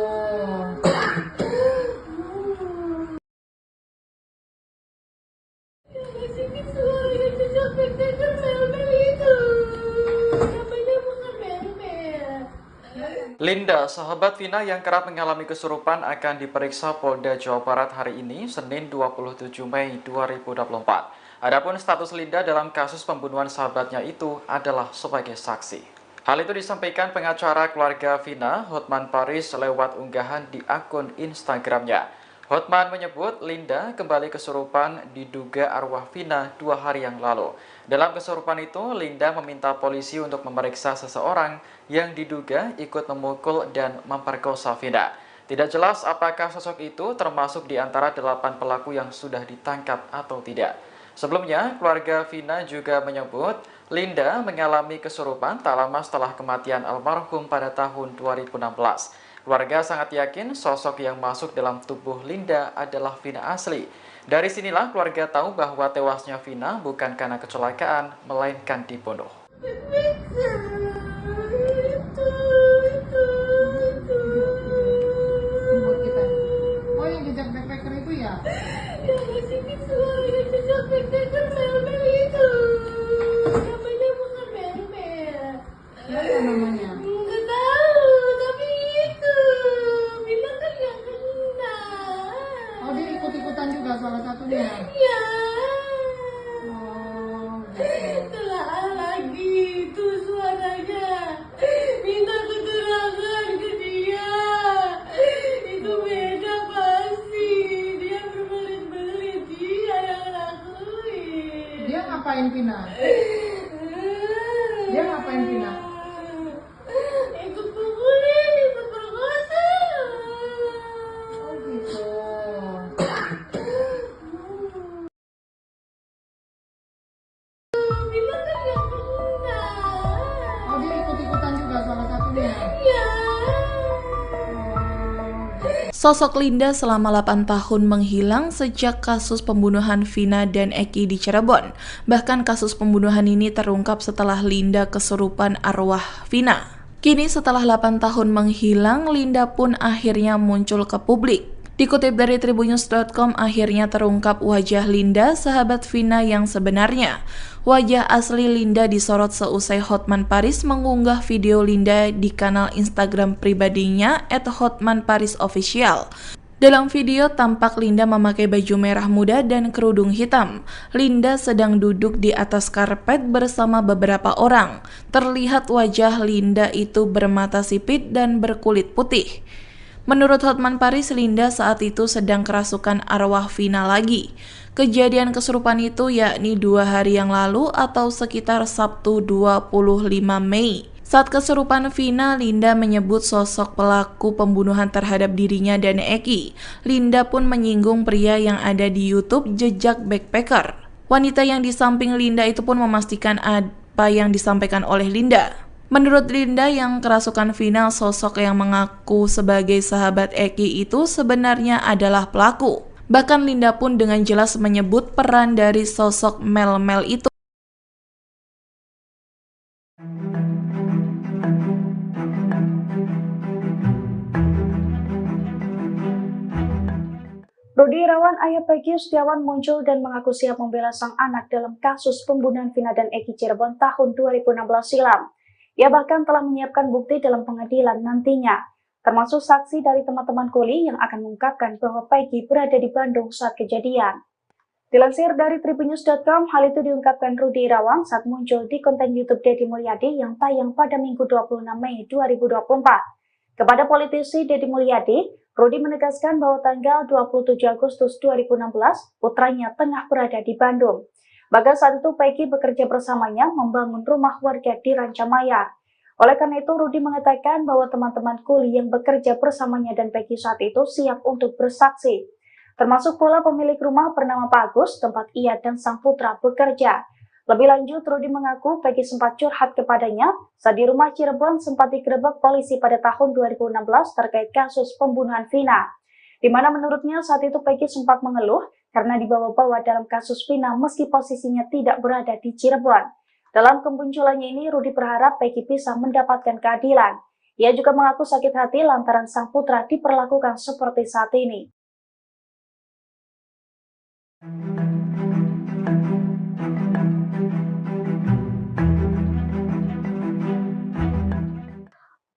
Ngasih suara yang jejak backpacker Mel-Mel itu. Namanya bukan Mel-Mel. Linda, sahabat Vina yang kerap mengalami kesurupan akan diperiksa Polda Jawa Barat hari ini, Senin 27 Mei 2024. Adapun status Linda dalam kasus pembunuhan sahabatnya itu adalah sebagai saksi. Hal itu disampaikan pengacara keluarga Vina, Hotman Paris, lewat unggahan di akun Instagramnya. Hotman menyebut Linda kembali kesurupan diduga arwah Vina 2 hari yang lalu. Dalam kesurupan itu, Linda meminta polisi untuk memeriksa seseorang yang diduga ikut memukul dan memperkosa Vina. Tidak jelas apakah sosok itu termasuk di antara 8 pelaku yang sudah ditangkap atau tidak. Sebelumnya, keluarga Vina juga menyebut Linda mengalami kesurupan tak lama setelah kematian almarhum pada tahun 2016. Keluarga sangat yakin sosok yang masuk dalam tubuh Linda adalah Vina asli. Dari sinilah keluarga tahu bahwa tewasnya Vina bukan karena kecelakaan, melainkan dibunuh. Buat kita. Oh, yang jejak backpacker itu ya? Ya, sini suara jejak backpacker mel-mel itu. Namanya bukan mel-mel. Siapa namanya? Nggak tahu, tapi itu bilang kan yang kena. Oh, dia ikut-ikutan juga salah satunya. Ya. Oh, gitu. Telah lagi itu suaranya. Minta keterangan ke dia. Itu beda pasti. Dia berbelit-belit. Dia yang lakuin. Dia ngapain Vina? Dia ngapain Vina? Ikut pukulin, ikut perkosa. Oh, gitu. Bilang kan yang kena. Oh, dia ikut-ikutan juga salah satunya. Ya. Sosok Linda selama 8 tahun menghilang sejak kasus pembunuhan Vina dan Eki di Cirebon. Bahkan kasus pembunuhan ini terungkap setelah Linda kesurupan arwah Vina. Kini setelah 8 tahun menghilang, Linda pun akhirnya muncul ke publik. Dikutip dari tribunnews.com, akhirnya terungkap wajah Linda, sahabat Vina yang sebenarnya. Wajah asli Linda disorot seusai Hotman Paris mengunggah video Linda di kanal Instagram pribadinya @hotmanparisofficial. Dalam video tampak Linda memakai baju merah muda dan kerudung hitam. Linda sedang duduk di atas karpet bersama beberapa orang. Terlihat wajah Linda itu bermata sipit dan berkulit putih. Menurut Hotman Paris, Linda saat itu sedang kerasukan arwah Vina lagi. Kejadian kesurupan itu yakni 2 hari yang lalu atau sekitar Sabtu 25 Mei. Saat kesurupan Vina, Linda menyebut sosok pelaku pembunuhan terhadap dirinya dan Eki. Linda pun menyinggung pria yang ada di YouTube Jejak Backpacker. Wanita yang di samping Linda itu pun memastikan apa yang disampaikan oleh Linda. Menurut Linda yang kerasukan Vina, sosok yang mengaku sebagai sahabat Eki itu sebenarnya adalah pelaku. Bahkan Linda pun dengan jelas menyebut peran dari sosok Mel-Mel itu. Rudi Irawan, ayah Peggy Setiawan muncul dan mengaku siap membela sang anak dalam kasus pembunuhan Vina dan Eki Cirebon tahun 2016 silam. Ia bahkan telah menyiapkan bukti dalam pengadilan nantinya, termasuk saksi dari teman-teman kuli yang akan mengungkapkan bahwa Peggy berada di Bandung saat kejadian. Dilansir dari tribunnews.com, hal itu diungkapkan Rudi Irawan saat muncul di konten YouTube Deddy Mulyadi yang tayang pada Minggu 26 Mei 2024. Kepada politisi Deddy Mulyadi, Rudi menegaskan bahwa tanggal 27 Agustus 2016, putranya tengah berada di Bandung. Bahkan saat itu Peggy bekerja bersamanya membangun rumah warga di Rancamaya. Oleh karena itu, Rudi mengatakan bahwa teman-teman kuli yang bekerja bersamanya dan Peggy saat itu siap untuk bersaksi. Termasuk pula pemilik rumah bernama Pak Agus, tempat ia dan sang putra bekerja. Lebih lanjut, Rudi mengaku Peggy sempat curhat kepadanya saat di rumah Cirebon sempat digerebek polisi pada tahun 2016 terkait kasus pembunuhan Vina. Di mana menurutnya saat itu Peggy sempat mengeluh karena dibawa-bawa dalam kasus Vina meski posisinya tidak berada di Cirebon. Dalam kemunculannya ini, Rudi berharap Peggy bisa mendapatkan keadilan. Ia juga mengaku sakit hati lantaran sang putra diperlakukan seperti saat ini.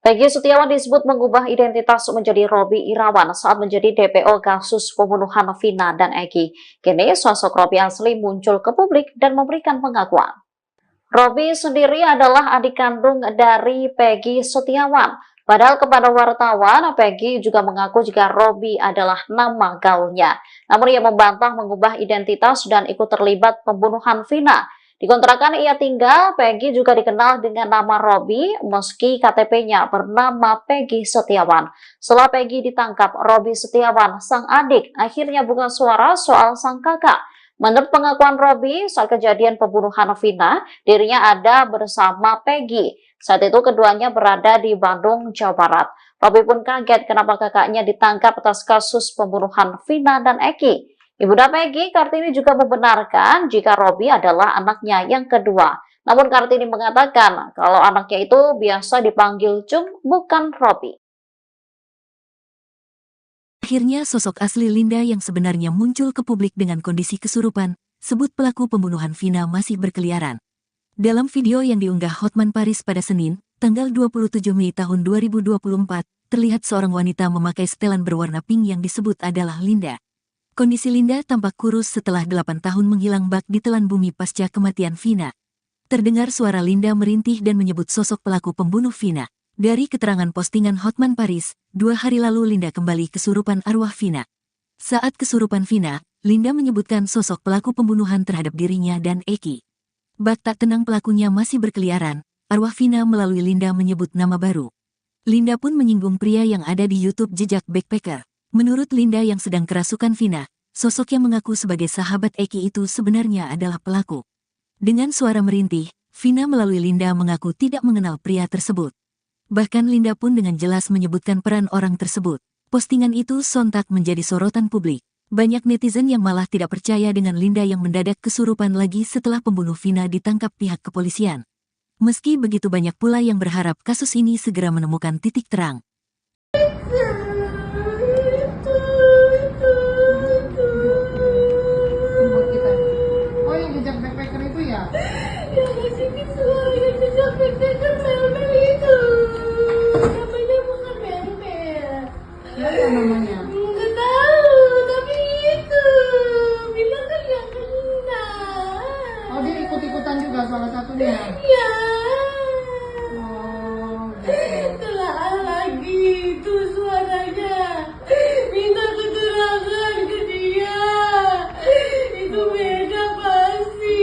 Peggy Setiawan disebut mengubah identitas menjadi Robby Irawan saat menjadi DPO kasus pembunuhan Vina dan Eki. Kini sosok Robby asli muncul ke publik dan memberikan pengakuan. Robi sendiri adalah adik kandung dari Peggy Setiawan. Padahal kepada wartawan, Peggy juga mengaku jika Robi adalah nama gaulnya. Namun ia membantah mengubah identitas dan ikut terlibat pembunuhan Vina. Di kontrakan ia tinggal, Peggy juga dikenal dengan nama Robi, meski KTP-nya bernama Peggy Setiawan. Setelah Peggy ditangkap, Robi Setiawan, sang adik, akhirnya buka suara soal sang kakak. Menurut pengakuan Robi, saat kejadian pembunuhan Vina, dirinya ada bersama Peggy. Saat itu keduanya berada di Bandung, Jawa Barat. Robi pun kaget kenapa kakaknya ditangkap atas kasus pembunuhan Vina dan Eki. Ibunda Peggy, Kartini, juga membenarkan jika Robi adalah anaknya yang kedua. Namun Kartini mengatakan kalau anaknya itu biasa dipanggil Cung, bukan Robi. Akhirnya sosok asli Linda yang sebenarnya muncul ke publik dengan kondisi kesurupan, sebut pelaku pembunuhan Vina masih berkeliaran. Dalam video yang diunggah Hotman Paris pada Senin, tanggal 27 Mei tahun 2024, terlihat seorang wanita memakai setelan berwarna pink yang disebut adalah Linda. Kondisi Linda tampak kurus setelah 8 tahun menghilang bak di telan bumi pasca kematian Vina. Terdengar suara Linda merintih dan menyebut sosok pelaku pembunuh Vina. Dari keterangan postingan Hotman Paris, 2 hari lalu Linda kembali kesurupan arwah Vina. Saat kesurupan Vina, Linda menyebutkan sosok pelaku pembunuhan terhadap dirinya dan Eki. Bak tak tenang pelakunya masih berkeliaran, arwah Vina melalui Linda menyebut nama baru. Linda pun menyinggung pria yang ada di YouTube Jejak Backpacker. Menurut Linda yang sedang kerasukan Vina, sosok yang mengaku sebagai sahabat Eki itu sebenarnya adalah pelaku. Dengan suara merintih, Vina melalui Linda mengaku tidak mengenal pria tersebut. Bahkan Linda pun dengan jelas menyebutkan peran orang tersebut. Postingan itu sontak menjadi sorotan publik. Banyak netizen yang malah tidak percaya dengan Linda yang mendadak kesurupan lagi setelah pembunuh Vina ditangkap pihak kepolisian. Meski begitu banyak pula yang berharap kasus ini segera menemukan titik terang. Buat kita. Oh, yang jejak backpacker itu ya? Ya, sini suaranya jejak backpacker mel-mel itu. Namanya bukan mel-mel. Apa namanya? Nggak tahu, tapi itu bilang kan nggak kenal. Oh, dia ikut-ikutan juga salah satunya. Ya, Oh, gitu. telah lagi itu suaranya. Minta keterangan ke dia. Itu beda pasti.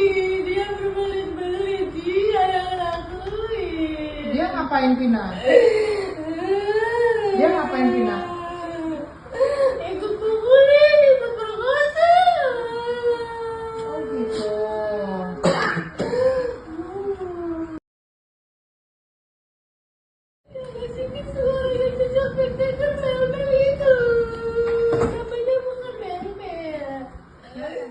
Dia berbelit-belit, dia yang lakuin. Dia ngapain Vina? Dia ngapain Vina? Ikut pukulin, ikut perkosa. Oh, gitu. Sini suaranya jejak backpacker mel-mel itu. Namanya bukan mel-mel.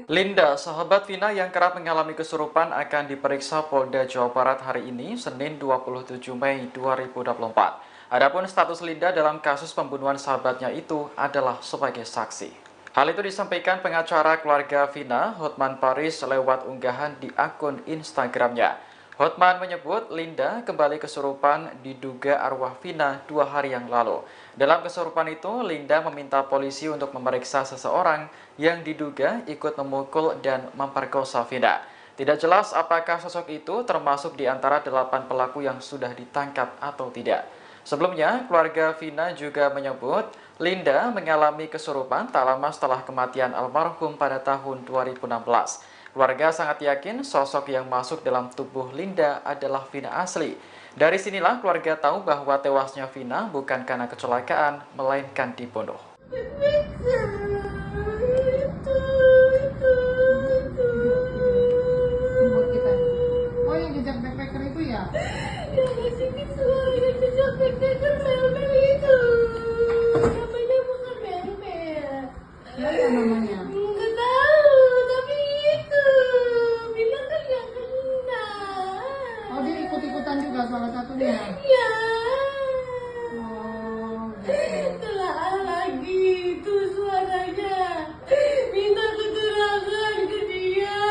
Linda, sahabat Vina yang kerap mengalami kesurupan akan diperiksa Polda Jawa Barat hari ini, Senin 27 Mei 2024. Adapun status Linda dalam kasus pembunuhan sahabatnya itu adalah sebagai saksi. Hal itu disampaikan pengacara keluarga Vina, Hotman Paris, lewat unggahan di akun Instagramnya. Hotman menyebut Linda kembali kesurupan diduga arwah Vina 2 hari yang lalu. Dalam kesurupan itu, Linda meminta polisi untuk memeriksa seseorang yang diduga ikut memukul dan memperkosa Vina. Tidak jelas apakah sosok itu termasuk di antara 8 pelaku yang sudah ditangkap atau tidak. Sebelumnya, keluarga Vina juga menyebut Linda mengalami kesurupan tak lama setelah kematian almarhum pada tahun 2016. Keluarga sangat yakin sosok yang masuk dalam tubuh Linda adalah Vina asli. Dari sinilah keluarga tahu bahwa tewasnya Vina bukan karena kecelakaan, melainkan dibunuh. Buat kita. Oh, yang jejak backpacker itu ya? Ya, sini suaranya jejak backpacker mel-mel itu. Namanya bukan mel-mel. Apa namanya? Nggak tahu, tapi itu bilang kan nggak kenal. Oh, dia ikut-ikutan juga salah satunya. Ya, Oh, gitu. telah lagi itu suaranya. Minta keterangan ke dia.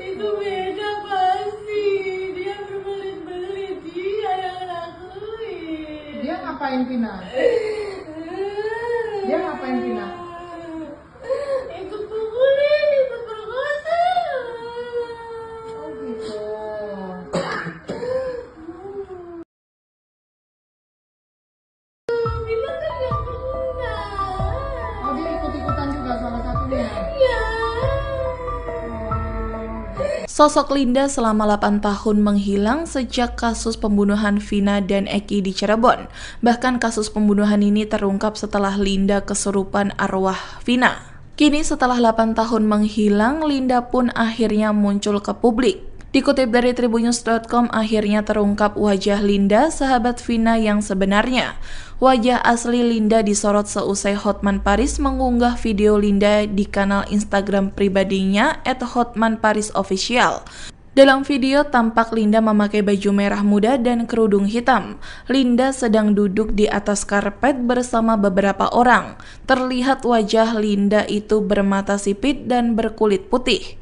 Itu beda pasti. Dia berbelit-belit, dia yang lakuin. Dia ngapain Vina? Dia ngapain Vina? Ikut pukulin, ikut perkosa. Oh, gitu. Sosok Linda selama 8 tahun menghilang sejak kasus pembunuhan Vina dan Eki di Cirebon. Bahkan kasus pembunuhan ini terungkap setelah Linda kesurupan arwah Vina. Kini setelah 8 tahun menghilang, Linda pun akhirnya muncul ke publik. Dikutip dari Tribunnews.com, akhirnya terungkap wajah Linda, sahabat Vina yang sebenarnya. Wajah asli Linda disorot seusai Hotman Paris mengunggah video Linda di kanal Instagram pribadinya @hotmanparisofficial. Dalam video tampak Linda memakai baju merah muda dan kerudung hitam. Linda sedang duduk di atas karpet bersama beberapa orang. Terlihat wajah Linda itu bermata sipit dan berkulit putih.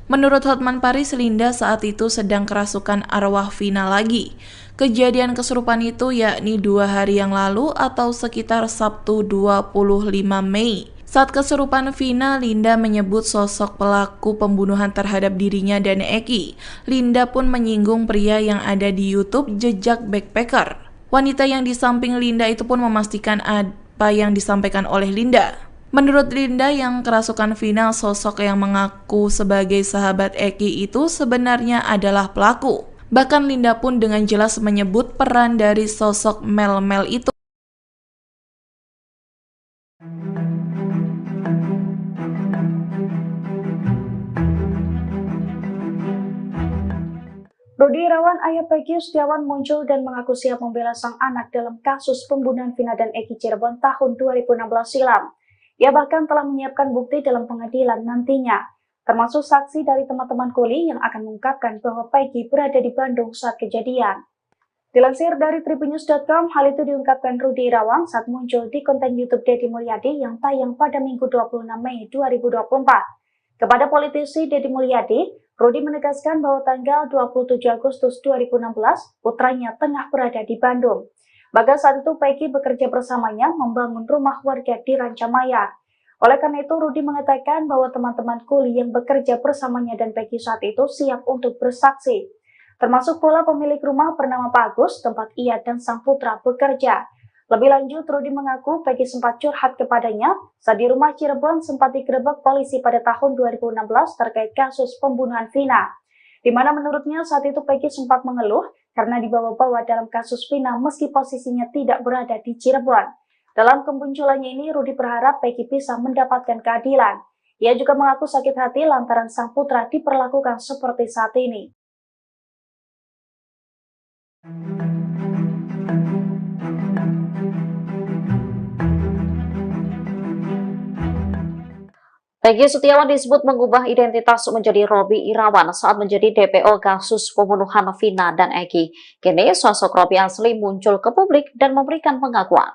Menurut Hotman Paris, Linda saat itu sedang kerasukan arwah Vina lagi. Kejadian kesurupan itu yakni 2 hari yang lalu atau sekitar Sabtu 25 Mei. Saat kesurupan Vina, Linda menyebut sosok pelaku pembunuhan terhadap dirinya dan Eki. Linda pun menyinggung pria yang ada di YouTube Jejak Backpacker. Wanita yang di samping Linda itu pun memastikan apa yang disampaikan oleh Linda. Menurut Linda yang kerasukan Vina, sosok yang mengaku sebagai sahabat Eki itu sebenarnya adalah pelaku. Bahkan Linda pun dengan jelas menyebut peran dari sosok Mel-Mel itu. Rudi Irawan, ayah Peggy Setiawan, muncul dan mengaku siap membela sang anak dalam kasus pembunuhan Vina dan Eki Cirebon tahun 2016 silam. Ia bahkan telah menyiapkan bukti dalam pengadilan nantinya, termasuk saksi dari teman-teman kuli yang akan mengungkapkan bahwa Peggy berada di Bandung saat kejadian. Dilansir dari Tribunnews.com, hal itu diungkapkan Rudi Irawan saat muncul di konten YouTube Deddy Mulyadi yang tayang pada Minggu 26 Mei 2024. Kepada politisi Deddy Mulyadi, Rudi menegaskan bahwa tanggal 27 Agustus 2016, putranya tengah berada di Bandung. Bahkan saat itu Peggy bekerja bersamanya membangun rumah warga di Rancamaya. Oleh karena itu, Rudi mengatakan bahwa teman-teman kuli yang bekerja bersamanya dan Peggy saat itu siap untuk bersaksi. Termasuk pula pemilik rumah bernama Pak Agus, tempat ia dan sang putra bekerja. Lebih lanjut, Rudi mengaku Peggy sempat curhat kepadanya saat di rumah Cirebon sempat digerebek polisi pada tahun 2016 terkait kasus pembunuhan Vina. Di mana menurutnya saat itu Peggy sempat mengeluh karena dibawa-bawa dalam kasus Vina meski posisinya tidak berada di Cirebon. Dalam kemunculannya ini, Rudi berharap Peggy bisa mendapatkan keadilan. Ia juga mengaku sakit hati lantaran sang putra diperlakukan seperti saat ini. Peggy Setiawan disebut mengubah identitas menjadi Robby Irawan saat menjadi DPO kasus pembunuhan Vina dan Eki. Kini sosok Robby asli muncul ke publik dan memberikan pengakuan.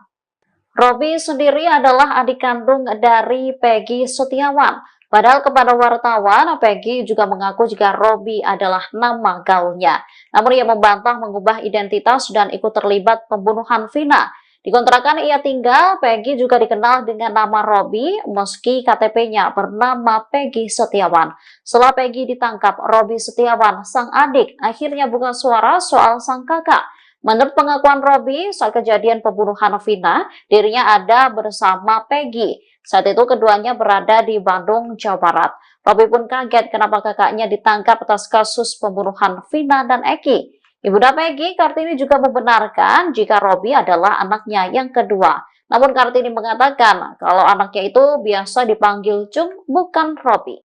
Robby sendiri adalah adik kandung dari Peggy Setiawan. Padahal kepada wartawan, Peggy juga mengaku jika Robby adalah nama gaulnya. Namun ia membantah mengubah identitas dan ikut terlibat pembunuhan Vina. Di kontrakan ia tinggal, Peggy juga dikenal dengan nama Robby meski KTP-nya bernama Peggy Setiawan. Setelah Peggy ditangkap, Robby Setiawan, sang adik, akhirnya buka suara soal sang kakak. Menurut pengakuan Robby, saat kejadian pembunuhan Vina, dirinya ada bersama Peggy. Saat itu keduanya berada di Bandung, Jawa Barat. Robby pun kaget kenapa kakaknya ditangkap atas kasus pembunuhan Vina dan Eki. Ibunda Peggy, Kartini, juga membenarkan jika Robby adalah anaknya yang kedua. Namun Kartini mengatakan kalau anaknya itu biasa dipanggil Cung, bukan Robby.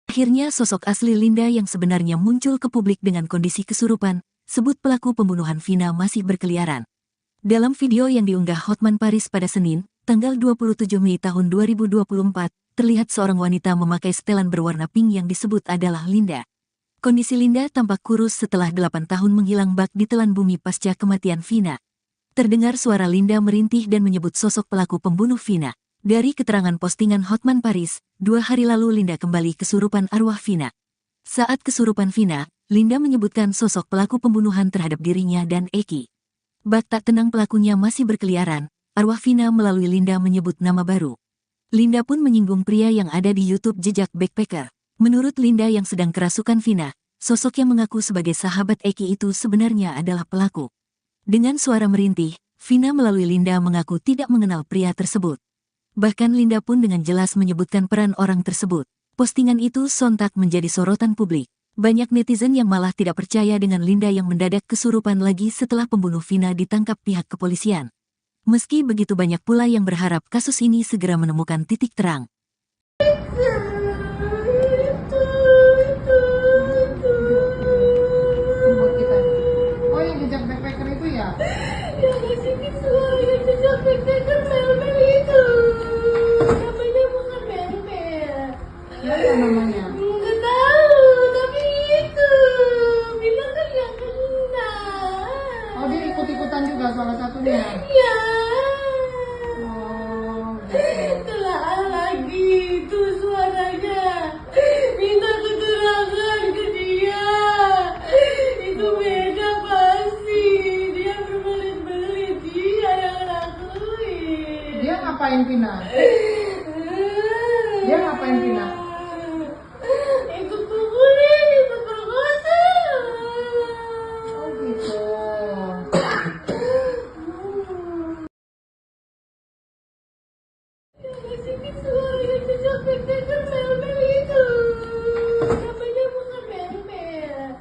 Akhirnya sosok asli Linda yang sebenarnya muncul ke publik dengan kondisi kesurupan, sebut pelaku pembunuhan Vina masih berkeliaran. Dalam video yang diunggah Hotman Paris pada Senin, tanggal 27 Mei tahun 2024, terlihat seorang wanita memakai setelan berwarna pink yang disebut adalah Linda. Kondisi Linda tampak kurus setelah 8 tahun menghilang bak ditelan bumi pasca kematian Vina. Terdengar suara Linda merintih dan menyebut sosok pelaku pembunuh Vina. Dari keterangan postingan Hotman Paris, 2 hari lalu Linda kembali kesurupan arwah Vina. Saat kesurupan Vina, Linda menyebutkan sosok pelaku pembunuhan terhadap dirinya dan Eki. Bak tak tenang pelakunya masih berkeliaran, arwah Vina melalui Linda menyebut nama baru. Linda pun menyinggung pria yang ada di YouTube Jejak Backpacker. Menurut Linda yang sedang kerasukan Vina, sosok yang mengaku sebagai sahabat Eki itu sebenarnya adalah pelaku. Dengan suara merintih, Vina melalui Linda mengaku tidak mengenal pria tersebut. Bahkan Linda pun dengan jelas menyebutkan peran orang tersebut. Postingan itu sontak menjadi sorotan publik. Banyak netizen yang malah tidak percaya dengan Linda yang mendadak kesurupan lagi setelah pembunuh Vina ditangkap pihak kepolisian. Meski begitu banyak pula yang berharap kasus ini segera menemukan titik terang. Buat kita. Oh, yang jejak backpacker itu ya? Yang ngasih suara yang jejak backpacker mel-mel itu. Namanya bukan mel-mel. Apa namanya? Nggak tahu, tapi itu bilang kan yang kena. Oh, dia ikut-ikutan juga salah satunya. Ya, Oh, gitu. telah lagi itu suaranya. Minta keterangan ke dia. Itu beda pasti. Dia berbelit-belit. Dia yang lakuin. Dia ngapain Vina? Dia ngapain Vina? Ikut pukulin, ikut perkosa. Oh, gitu. Yang ngasih suara yang jejak backpacker mel-mel itu. Namanya bukan mel-mel.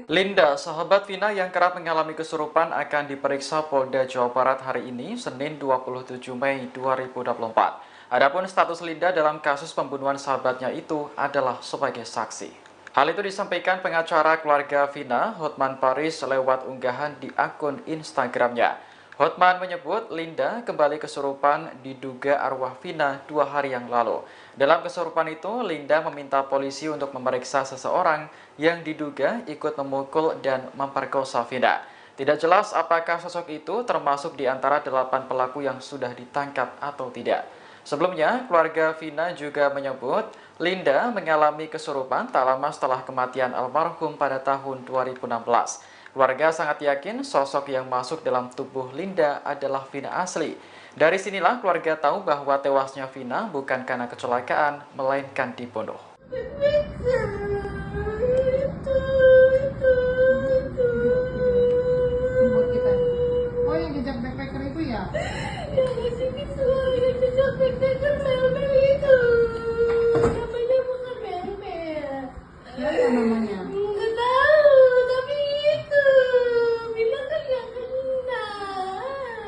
Linda, sahabat Vina yang kerap mengalami kesurupan akan diperiksa Polda Jawa Barat hari ini, Senin 27 Mei 2024. Adapun status Linda dalam kasus pembunuhan sahabatnya itu adalah sebagai saksi. Hal itu disampaikan pengacara keluarga Vina, Hotman Paris, lewat unggahan di akun Instagramnya. Hotman menyebut Linda kembali kesurupan diduga arwah Vina 2 hari yang lalu. Dalam kesurupan itu, Linda meminta polisi untuk memeriksa seseorang yang diduga ikut memukul dan memperkosa Vina. Tidak jelas apakah sosok itu termasuk di antara 8 pelaku yang sudah ditangkap atau tidak. Sebelumnya, keluarga Vina juga menyebut Linda mengalami kesurupan tak lama setelah kematian almarhum pada tahun 2016. Keluarga sangat yakin sosok yang masuk dalam tubuh Linda adalah Vina asli. Dari sinilah keluarga tahu bahwa tewasnya Vina bukan karena kecelakaan, melainkan dibunuh. Buat kita. Oh, yang jejak backpacker itu ya? Yang ngasih suara yang jejak backpacker mel-mel itu. Namanya bukan mel-mel. Apa namanya? Nggak tahu, tapi itu bilang kan yang kena.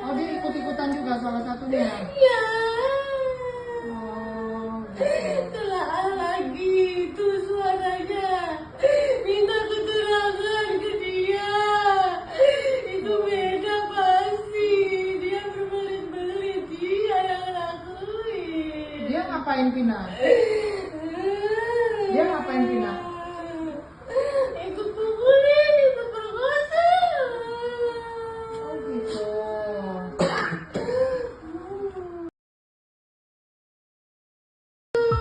Oh, dia ikut-ikutan juga salah satunya. Ya, Oh, gitu. telah lagi itu suaranya. Minta keterangan ke dia. Itu beda pasti. Dia berbelit-belit. Dia yang lakuin. Dia ngapain Vina? Dia ngapain Vina? Ikut pukulin, ikut perkosa. Oh, gitu.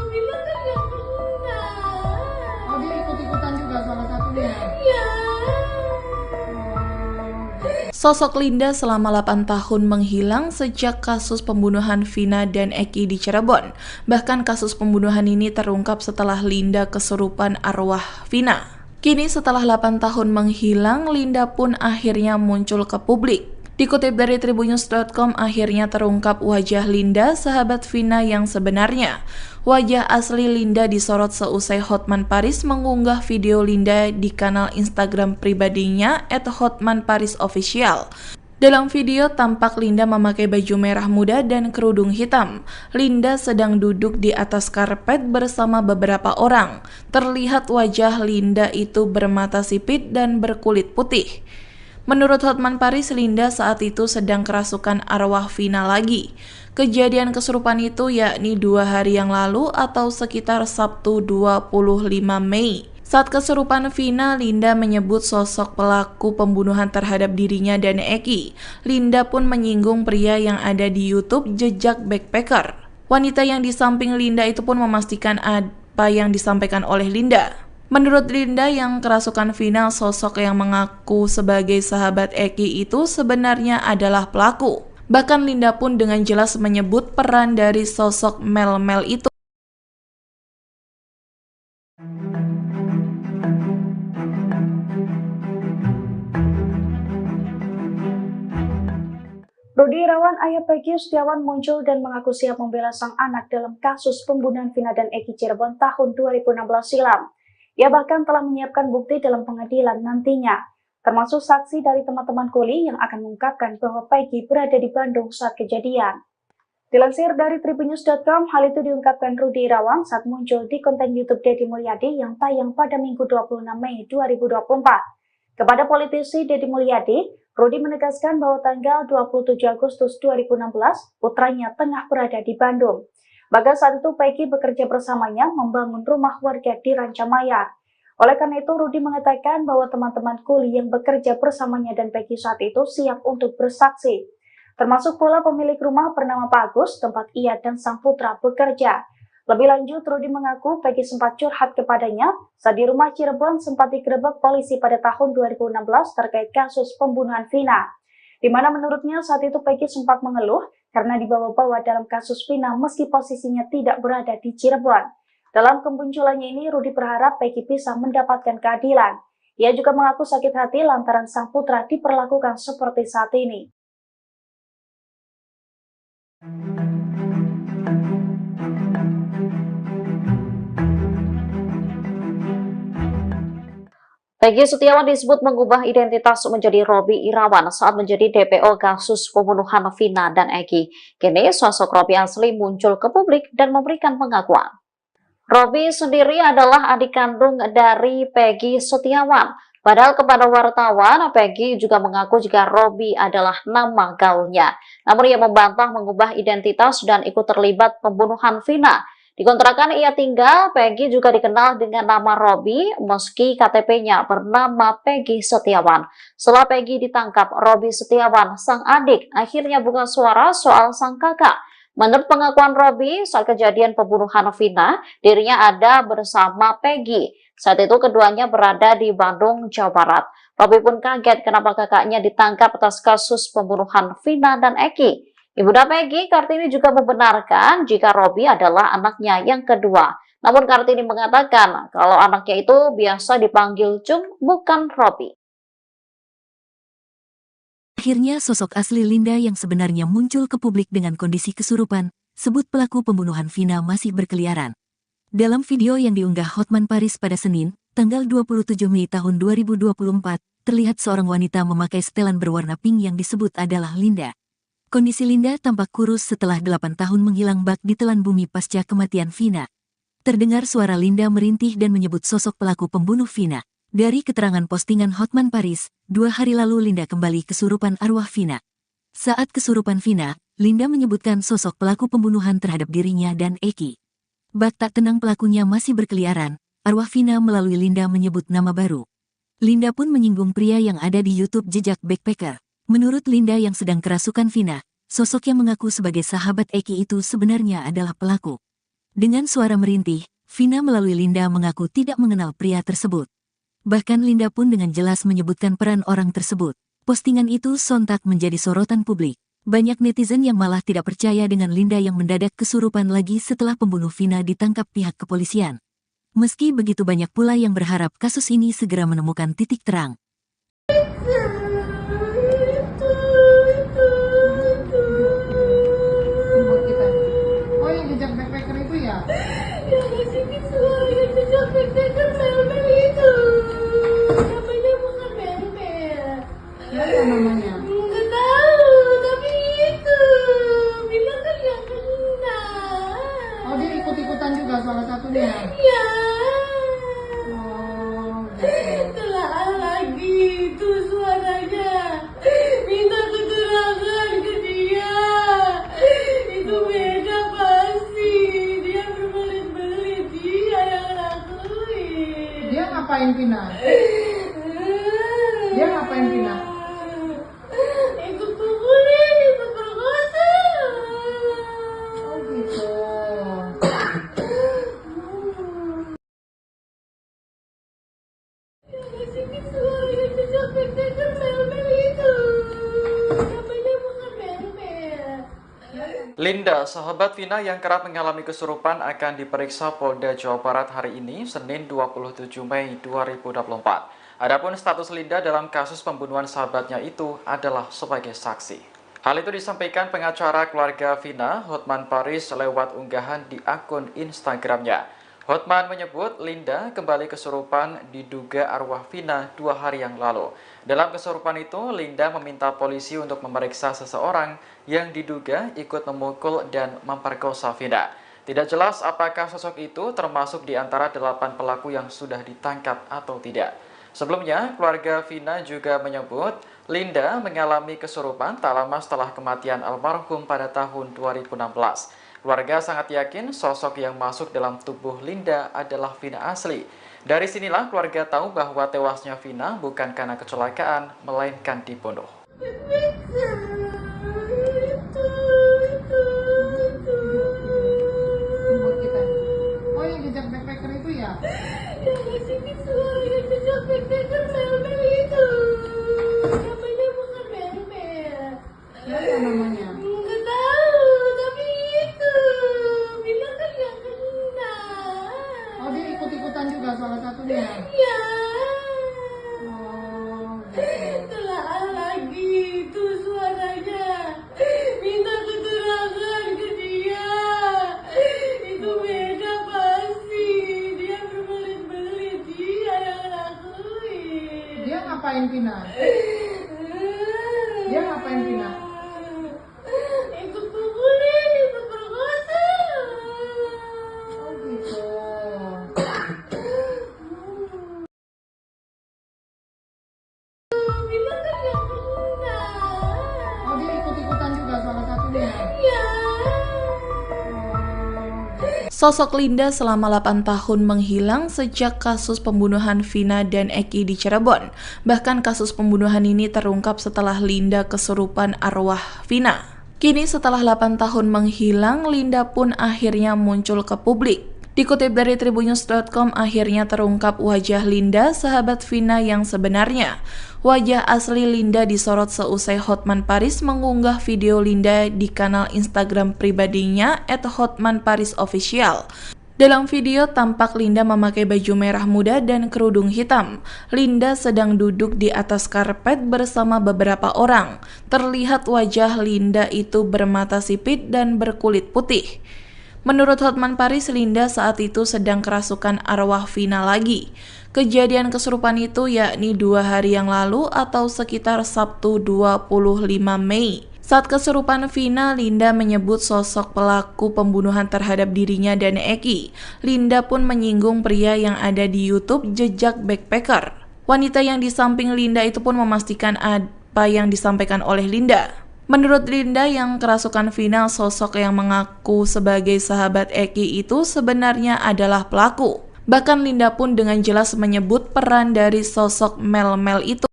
Bilang kan yang kena. Oh, dia ikut-ikutan juga salah satunya. Ya. Sosok Linda selama 8 tahun menghilang sejak kasus pembunuhan Vina dan Eki di Cirebon. Bahkan kasus pembunuhan ini terungkap setelah Linda kesurupan arwah Vina. Kini setelah 8 tahun menghilang, Linda pun akhirnya muncul ke publik. Dikutip dari Tribunnews.com, akhirnya terungkap wajah Linda, sahabat Vina yang sebenarnya. Wajah asli Linda disorot seusai Hotman Paris mengunggah video Linda di kanal Instagram pribadinya @hotmanparisofficial. Dalam video tampak Linda memakai baju merah muda dan kerudung hitam. Linda sedang duduk di atas karpet bersama beberapa orang. Terlihat wajah Linda itu bermata sipit dan berkulit putih. Menurut Hotman Paris, Linda saat itu sedang kerasukan arwah Vina lagi. Kejadian kesurupan itu yakni 2 hari yang lalu atau sekitar Sabtu 25 Mei. Saat kesurupan Vina, Linda menyebut sosok pelaku pembunuhan terhadap dirinya dan Eki. Linda pun menyinggung pria yang ada di YouTube Jejak Backpacker. Wanita yang di samping Linda itu pun memastikan apa yang disampaikan oleh Linda. Menurut Linda yang kerasukan Vina, sosok yang mengaku sebagai sahabat Eki itu sebenarnya adalah pelaku. Bahkan Linda pun dengan jelas menyebut peran dari sosok Mel-Mel itu. Rudi Irawan, ayah Peggy Setiawan muncul dan mengaku siap membela sang anak dalam kasus pembunuhan Vina dan Eki Cirebon tahun 2016 silam. Ia bahkan telah menyiapkan bukti dalam pengadilan nantinya, termasuk saksi dari teman-teman kuli yang akan mengungkapkan bahwa Peggy berada di Bandung saat kejadian. Dilansir dari tribunnews.com, hal itu diungkapkan Rudi Irawan saat muncul di konten YouTube Deddy Mulyadi yang tayang pada Minggu 26 Mei 2024. Kepada politisi Deddy Mulyadi, Rudi menegaskan bahwa tanggal 27 Agustus 2016, putranya tengah berada di Bandung. Bahkan saat itu Peggy bekerja bersamanya membangun rumah warga di Rancamayar. Oleh karena itu, Rudi mengatakan bahwa teman-teman kuli yang bekerja bersamanya dan Peggy saat itu siap untuk bersaksi. Termasuk pula pemilik rumah bernama Pak Agus, tempat ia dan sang putra bekerja. Lebih lanjut, Rudi mengaku Peggy sempat curhat kepadanya saat di rumah Cirebon sempat digerebek polisi pada tahun 2016 terkait kasus pembunuhan Vina, di mana menurutnya saat itu Peggy sempat mengeluh karena dibawa-bawa dalam kasus Vina meski posisinya tidak berada di Cirebon. Dalam kemunculannya ini, Rudi berharap Peggy bisa mendapatkan keadilan. Ia juga mengaku sakit hati lantaran sang putra diperlakukan seperti saat ini. Peggy Setiawan disebut mengubah identitas menjadi Robby Irawan saat menjadi DPO kasus pembunuhan Vina dan Eki. Kini sosok Robby asli muncul ke publik dan memberikan pengakuan. Robby sendiri adalah adik kandung dari Peggy Setiawan. Padahal kepada wartawan, Peggy juga mengaku jika Robby adalah nama gaulnya. Namun ia membantah mengubah identitas dan ikut terlibat pembunuhan Vina. Di kontrakan ia tinggal, Peggy juga dikenal dengan nama Robby meski KTP-nya bernama Peggy Setiawan. Setelah Peggy ditangkap, Robby Setiawan, sang adik, akhirnya buka suara soal sang kakak. Menurut pengakuan Robby, saat kejadian pembunuhan Vina, dirinya ada bersama Peggy. Saat itu keduanya berada di Bandung, Jawa Barat. Robby pun kaget kenapa kakaknya ditangkap atas kasus pembunuhan Vina dan Eki. Ibunda Peggy, Kartini, juga membenarkan jika Robby adalah anaknya yang kedua. Namun Kartini mengatakan kalau anaknya itu biasa dipanggil Cung, bukan Robby. Akhirnya sosok asli Linda yang sebenarnya muncul ke publik dengan kondisi kesurupan, sebut pelaku pembunuhan Vina masih berkeliaran. Dalam video yang diunggah Hotman Paris pada Senin, tanggal 27 Mei tahun 2024, terlihat seorang wanita memakai setelan berwarna pink yang disebut adalah Linda. Kondisi Linda tampak kurus setelah 8 tahun menghilang bak di telan bumi pasca kematian Vina. Terdengar suara Linda merintih dan menyebut sosok pelaku pembunuh Vina. Dari keterangan postingan Hotman Paris, 2 hari lalu Linda kembali kesurupan arwah Vina. Saat kesurupan Vina, Linda menyebutkan sosok pelaku pembunuhan terhadap dirinya dan Eki. Bak tak tenang pelakunya masih berkeliaran, arwah Vina melalui Linda menyebut nama baru. Linda pun menyinggung pria yang ada di YouTube Jejak Backpacker. Menurut Linda yang sedang kerasukan Vina, sosok yang mengaku sebagai sahabat Eki itu sebenarnya adalah pelaku. Dengan suara merintih, Vina melalui Linda mengaku tidak mengenal pria tersebut. Bahkan Linda pun dengan jelas menyebutkan peran orang tersebut. Postingan itu sontak menjadi sorotan publik. Banyak netizen yang malah tidak percaya dengan Linda yang mendadak kesurupan lagi setelah pembunuh Vina ditangkap pihak kepolisian. Meski begitu banyak pula yang berharap kasus ini segera menemukan titik terang. Buat kita. Oh, yang jejak backpacker itu ya? Ya kasih suara yang jejak backpacker Mel-Mel itu. Namanya bukan Mel-Mel. Siapa namanya? Nggak tahu, tapi itu bilang kan yang kena. Oh, dia ikut-ikutan juga salah satunya. Ya. Oh, gitu. Telah lagi itu suaranya. Minta keterangan ke dia. Itu beda pasti. Dia berbelit-belit. Dia yang lakuin. Dia ngapain Vina? Dia ngapain Vina? Ikut pukulin, ikut perkosa. Oh, gitu. Kasih suara yang jejak backpacker Mel-Mel itu. Namanya bukan Mel-Mel. Linda, sahabat Vina yang kerap mengalami kesurupan akan diperiksa Polda Jawa Barat hari ini, Senin 27 Mei 2024. Adapun status Linda dalam kasus pembunuhan sahabatnya itu adalah sebagai saksi. Hal itu disampaikan pengacara keluarga Vina, Hotman Paris, lewat unggahan di akun Instagramnya. Hotman menyebut Linda kembali kesurupan diduga arwah Vina 2 hari yang lalu. Dalam kesurupan itu, Linda meminta polisi untuk memeriksa seseorang yang diduga ikut memukul dan memperkosa Vina. Tidak jelas apakah sosok itu termasuk di antara 8 pelaku yang sudah ditangkap atau tidak. Sebelumnya, keluarga Vina juga menyebut Linda mengalami kesurupan tak lama setelah kematian almarhum pada tahun 2016. Keluarga sangat yakin sosok yang masuk dalam tubuh Linda adalah Vina asli. Dari sinilah keluarga tahu bahwa tewasnya Vina bukan karena kecelakaan, melainkan dibunuh. Buat kita. Oh, yang jejak backpacker itu ya? Yang ngasih visual yang jejak backpacker mel-mel itu. Namanya bukan mel-mel. Siapa namanya? Nggak tahu, tapi itu. Bila kan nggak kenal. Oh, dia ikut-ikutan juga salah satunya. Ya. Oh, gitu. Telah lagi itu suaranya. Minta keterangan ke dia. Itu beda pasti. Dia berbelit-belit. Dia yang lakuin. Dia ngapain Vina? Dia ngapain Vina? Ikut pukulin, ikut perkosa. Oh, gitu. Bila kan nggak kenal. Oh, dia ikut-ikutan juga salah satunya. Ya. Sosok Linda selama 8 tahun menghilang sejak kasus pembunuhan Vina dan Eki di Cirebon. Bahkan kasus pembunuhan ini terungkap setelah Linda kesurupan arwah Vina. Kini setelah 8 tahun menghilang, Linda pun akhirnya muncul ke publik. Dikutip dari tribunnews.com, akhirnya terungkap wajah Linda, sahabat Vina yang sebenarnya. Wajah asli Linda disorot seusai Hotman Paris mengunggah video Linda di kanal Instagram pribadinya @hotmanparisofficial. Dalam video tampak Linda memakai baju merah muda dan kerudung hitam. Linda sedang duduk di atas karpet bersama beberapa orang. Terlihat wajah Linda itu bermata sipit dan berkulit putih. Menurut Hotman Paris, Linda saat itu sedang kerasukan arwah Vina lagi. Kejadian kesurupan itu yakni 2 hari yang lalu atau sekitar Sabtu 25 Mei. Saat kesurupan Vina, Linda menyebut sosok pelaku pembunuhan terhadap dirinya dan Eki. Linda pun menyinggung pria yang ada di YouTube Jejak Backpacker. Wanita yang di samping Linda itu pun memastikan apa yang disampaikan oleh Linda. Menurut Linda yang kerasukan Vina, sosok yang mengaku sebagai sahabat Eki itu sebenarnya adalah pelaku. Bahkan Linda pun dengan jelas menyebut peran dari sosok Mel-Mel itu.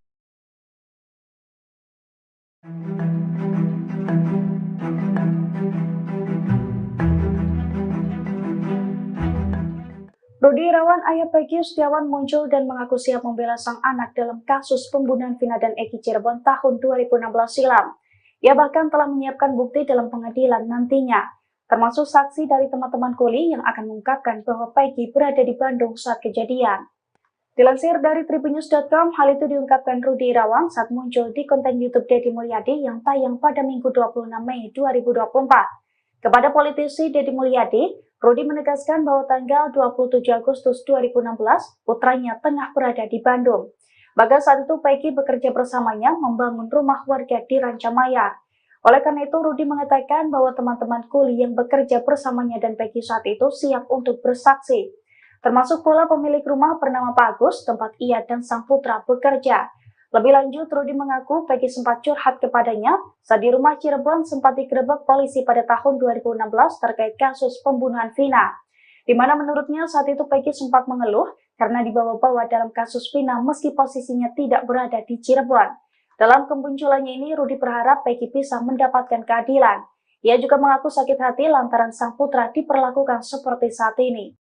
Rudi Irawan, ayah Peggy Setiawan muncul dan mengaku siap membela sang anak dalam kasus pembunuhan Vina dan Eki Cirebon tahun 2016 silam. Ia bahkan telah menyiapkan bukti dalam pengadilan nantinya, termasuk saksi dari teman-teman kuli yang akan mengungkapkan bahwa Peggy berada di Bandung saat kejadian. Dilansir dari tribunnews.com, hal itu diungkapkan Rudi Irawan saat muncul di konten YouTube Deddy Mulyadi yang tayang pada Minggu 26 Mei 2024. Kepada politisi Deddy Mulyadi, Rudi menegaskan bahwa tanggal 27 Agustus 2016, putranya tengah berada di Bandung. Bahkan saat itu Peggy bekerja bersamanya membangun rumah warga di Rancamaya. Oleh karena itu, Rudi mengatakan bahwa teman-teman kuli yang bekerja bersamanya dan Peggy saat itu siap untuk bersaksi. Termasuk pula pemilik rumah bernama Pak Agus, tempat ia dan sang putra bekerja. Lebih lanjut, Rudi mengaku Peggy sempat curhat kepadanya saat di rumah Cirebon sempat digerebek polisi pada tahun 2016 terkait kasus pembunuhan Vina. Di mana menurutnya saat itu Peggy sempat mengeluh karena dibawa-bawa dalam kasus Vina meski posisinya tidak berada di Cirebon. Dalam kemunculannya ini, Rudi berharap Peggy bisa mendapatkan keadilan. Ia juga mengaku sakit hati lantaran sang putra diperlakukan seperti saat ini.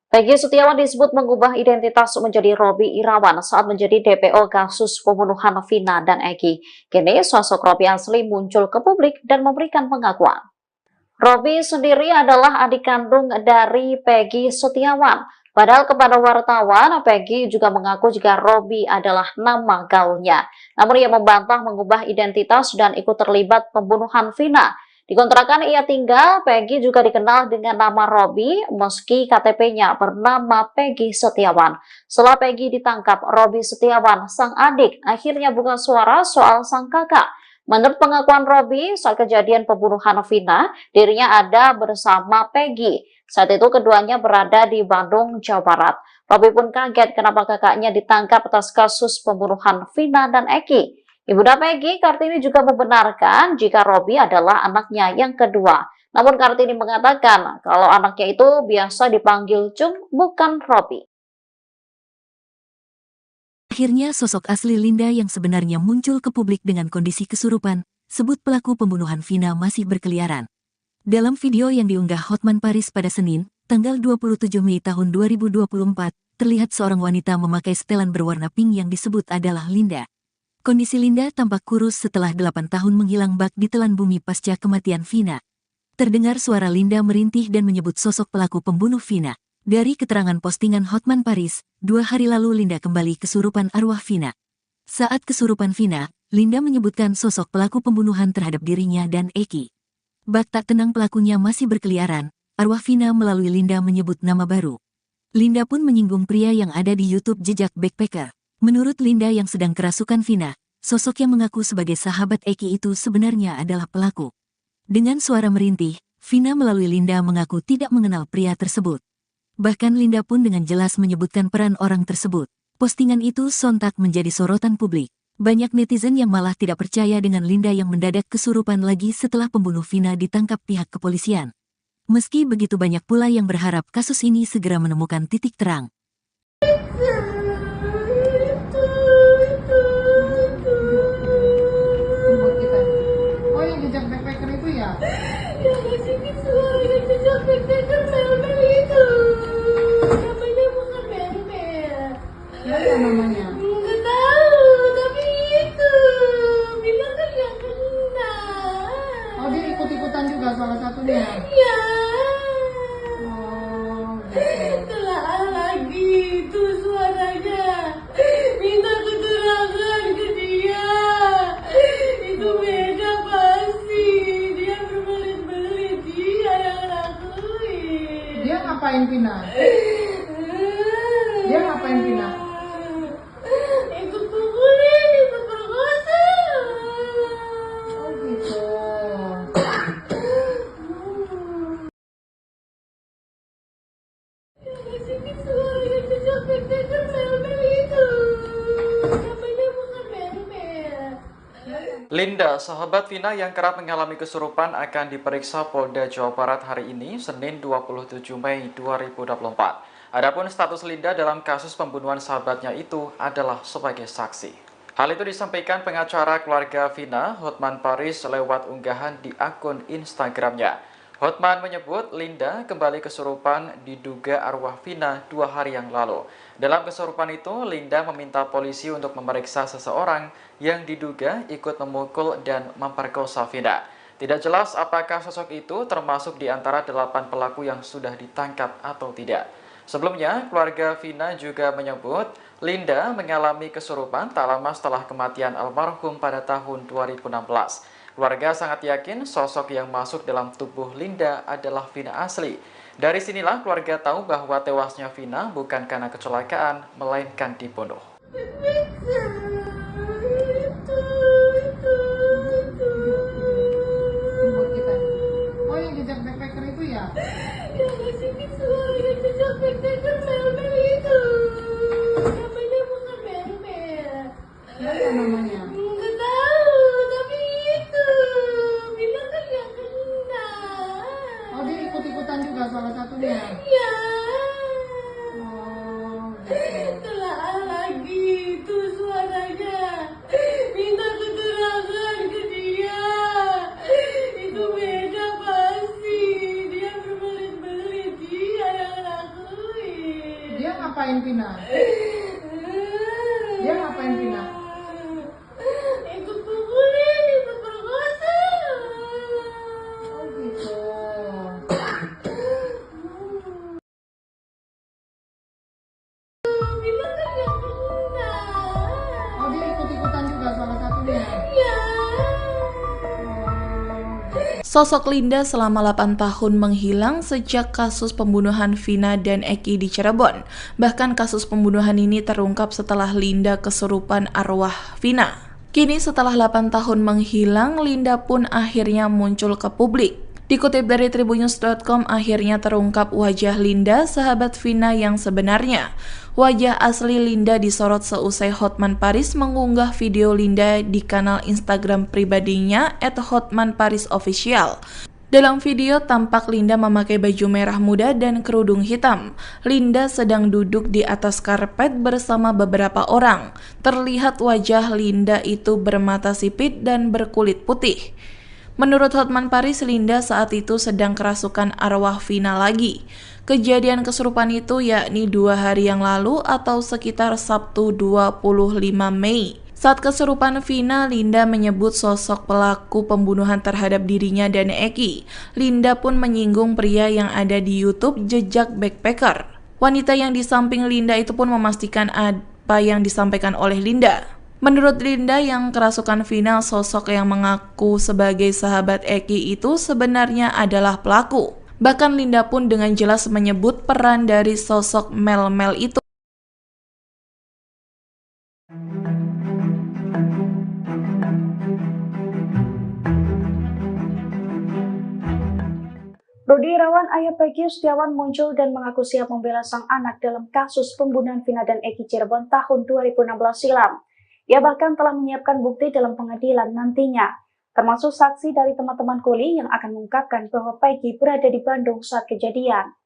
Peggy Setiawan disebut mengubah identitas menjadi Robby Irawan saat menjadi DPO kasus pembunuhan Vina dan Eki. Kini sosok Robby asli muncul ke publik dan memberikan pengakuan. Robby sendiri adalah adik kandung dari Peggy Setiawan. Padahal kepada wartawan, Peggy juga mengaku jika Robby adalah nama gaulnya. Namun ia membantah mengubah identitas dan ikut terlibat pembunuhan Vina. Di kontrakan ia tinggal, Peggy juga dikenal dengan nama Robby meski KTP-nya bernama Peggy Setiawan. Setelah Peggy ditangkap, Robby Setiawan, sang adik, akhirnya buka suara soal sang kakak. Menurut pengakuan Robby, saat kejadian pembunuhan Vina, dirinya ada bersama Peggy. Saat itu keduanya berada di Bandung, Jawa Barat. Robby pun kaget kenapa kakaknya ditangkap atas kasus pembunuhan Vina dan Eki. Ibunda Peggy, Kartini, juga membenarkan jika Robby adalah anaknya yang kedua. Namun Kartini mengatakan kalau anaknya itu biasa dipanggil Cung, bukan Robby. Akhirnya sosok asli Linda yang sebenarnya muncul ke publik dengan kondisi kesurupan, sebut pelaku pembunuhan Vina masih berkeliaran. Dalam video yang diunggah Hotman Paris pada Senin, tanggal 27 Mei tahun 2024, terlihat seorang wanita memakai setelan berwarna pink yang disebut adalah Linda. Kondisi Linda tampak kurus setelah 8 tahun menghilang bak di telan bumi pasca kematian Vina. Terdengar suara Linda merintih dan menyebut sosok pelaku pembunuh Vina. Dari keterangan postingan Hotman Paris, 2 hari lalu Linda kembali kesurupan arwah Vina. Saat kesurupan Vina, Linda menyebutkan sosok pelaku pembunuhan terhadap dirinya dan Eki. Bak tak tenang pelakunya masih berkeliaran, arwah Vina melalui Linda menyebut nama baru. Linda pun menyinggung pria yang ada di YouTube Jejak Backpacker. Menurut Linda yang sedang kerasukan Vina, sosok yang mengaku sebagai sahabat Eki itu sebenarnya adalah pelaku. Dengan suara merintih, Vina melalui Linda mengaku tidak mengenal pria tersebut. Bahkan Linda pun dengan jelas menyebutkan peran orang tersebut. Postingan itu sontak menjadi sorotan publik. Banyak netizen yang malah tidak percaya dengan Linda yang mendadak kesurupan lagi setelah pembunuh Vina ditangkap pihak kepolisian. Meski begitu banyak pula yang berharap kasus ini segera menemukan titik terang. Buat kita. Oh, yang jejak backpacker itu ya? Ya, sini suara jejak backpacker Mel-Mel itu. Namanya bukan Mel-Mel. Siapa namanya? Nggak tahu, tapi itu bilang kan yang kena. Oh, dia ikut-ikutan juga salah satunya. Ya, Oh, gitu. telah lagi itu suaranya. Minta keterangan ke dia. Itu beda pasti. Dia berbelit-belit, dia yang lakuin. Dia ngapain Vina? Dia ngapain Vina? Ikut pukulin, ikut perkosa. Oh, gitu. Sini suara jejak backpacker Mel-Mel itu. Namanya bukan Mel-Mel. Linda, sahabat Vina yang kerap mengalami kesurupan akan diperiksa Polda Jawa Barat hari ini, Senin 27 Mei 2024. Adapun status Linda dalam kasus pembunuhan sahabatnya itu adalah sebagai saksi. Hal itu disampaikan pengacara keluarga Vina, Hotman Paris, lewat unggahan di akun Instagramnya. Hotman menyebut Linda kembali kesurupan diduga arwah Vina 2 hari yang lalu. Dalam kesurupan itu, Linda meminta polisi untuk memeriksa seseorang yang diduga ikut memukul dan memperkosa Vina. Tidak jelas apakah sosok itu termasuk di antara 8 pelaku yang sudah ditangkap atau tidak. Sebelumnya, keluarga Vina juga menyebut Linda mengalami kesurupan tak lama setelah kematian almarhum pada tahun 2016. Keluarga sangat yakin sosok yang masuk dalam tubuh Linda adalah Vina asli. Dari sinilah keluarga tahu bahwa tewasnya Vina bukan karena kecelakaan, melainkan dibunuh. Buat kita. Oh, yang jejak backpacker itu ya? Ya, sini suara jejak backpacker Mel-Mel itu. Namanya bukan Mel-Mel. Siapa namanya? Nggak tahu, tapi itu bilang kan yang kena. Oh, dia ikut-ikutan juga salah satunya. Ya, Oh, gitu. telah lagi itu suaranya. Minta keterangan ke dia. Itu beda pasti. Dia berbelit-belit, dia yang lakuin. Dia ngapain Vina? Dia ngapain Vina? Ikut pukulin, ikut perkosa. Oh, gitu. Sosok Linda selama 8 tahun menghilang sejak kasus pembunuhan Vina dan Eki di Cirebon. Bahkan kasus pembunuhan ini terungkap setelah Linda kesurupan arwah Vina. Kini setelah 8 tahun menghilang, Linda pun akhirnya muncul ke publik. Dikutip dari tribunnews.com, akhirnya terungkap wajah Linda, sahabat Vina yang sebenarnya. Wajah asli Linda disorot seusai Hotman Paris mengunggah video Linda di kanal Instagram pribadinya @hotmanparisofficial. Dalam video tampak Linda memakai baju merah muda dan kerudung hitam. Linda sedang duduk di atas karpet bersama beberapa orang. Terlihat wajah Linda itu bermata sipit dan berkulit putih. Menurut Hotman Paris, Linda saat itu sedang kerasukan arwah Vina lagi. Kejadian kesurupan itu yakni 2 hari yang lalu atau sekitar Sabtu 25 Mei. Saat kesurupan Vina, Linda menyebut sosok pelaku pembunuhan terhadap dirinya dan Eki. Linda pun menyinggung pria yang ada di YouTube Jejak Backpacker. Wanita yang di samping Linda itu pun memastikan apa yang disampaikan oleh Linda. Menurut Linda yang kerasukan Vina, sosok yang mengaku sebagai sahabat Eki itu sebenarnya adalah pelaku. Bahkan Linda pun dengan jelas menyebut peran dari sosok Mel-Mel itu. Rudi Irawan, ayah Peggy Setiawan, muncul dan mengaku siap membela sang anak dalam kasus pembunuhan Vina dan Eki Cirebon tahun 2016 silam. Ia bahkan telah menyiapkan bukti dalam pengadilan nantinya, termasuk saksi dari teman-teman kuli yang akan mengungkapkan bahwa Peggy berada di Bandung saat kejadian.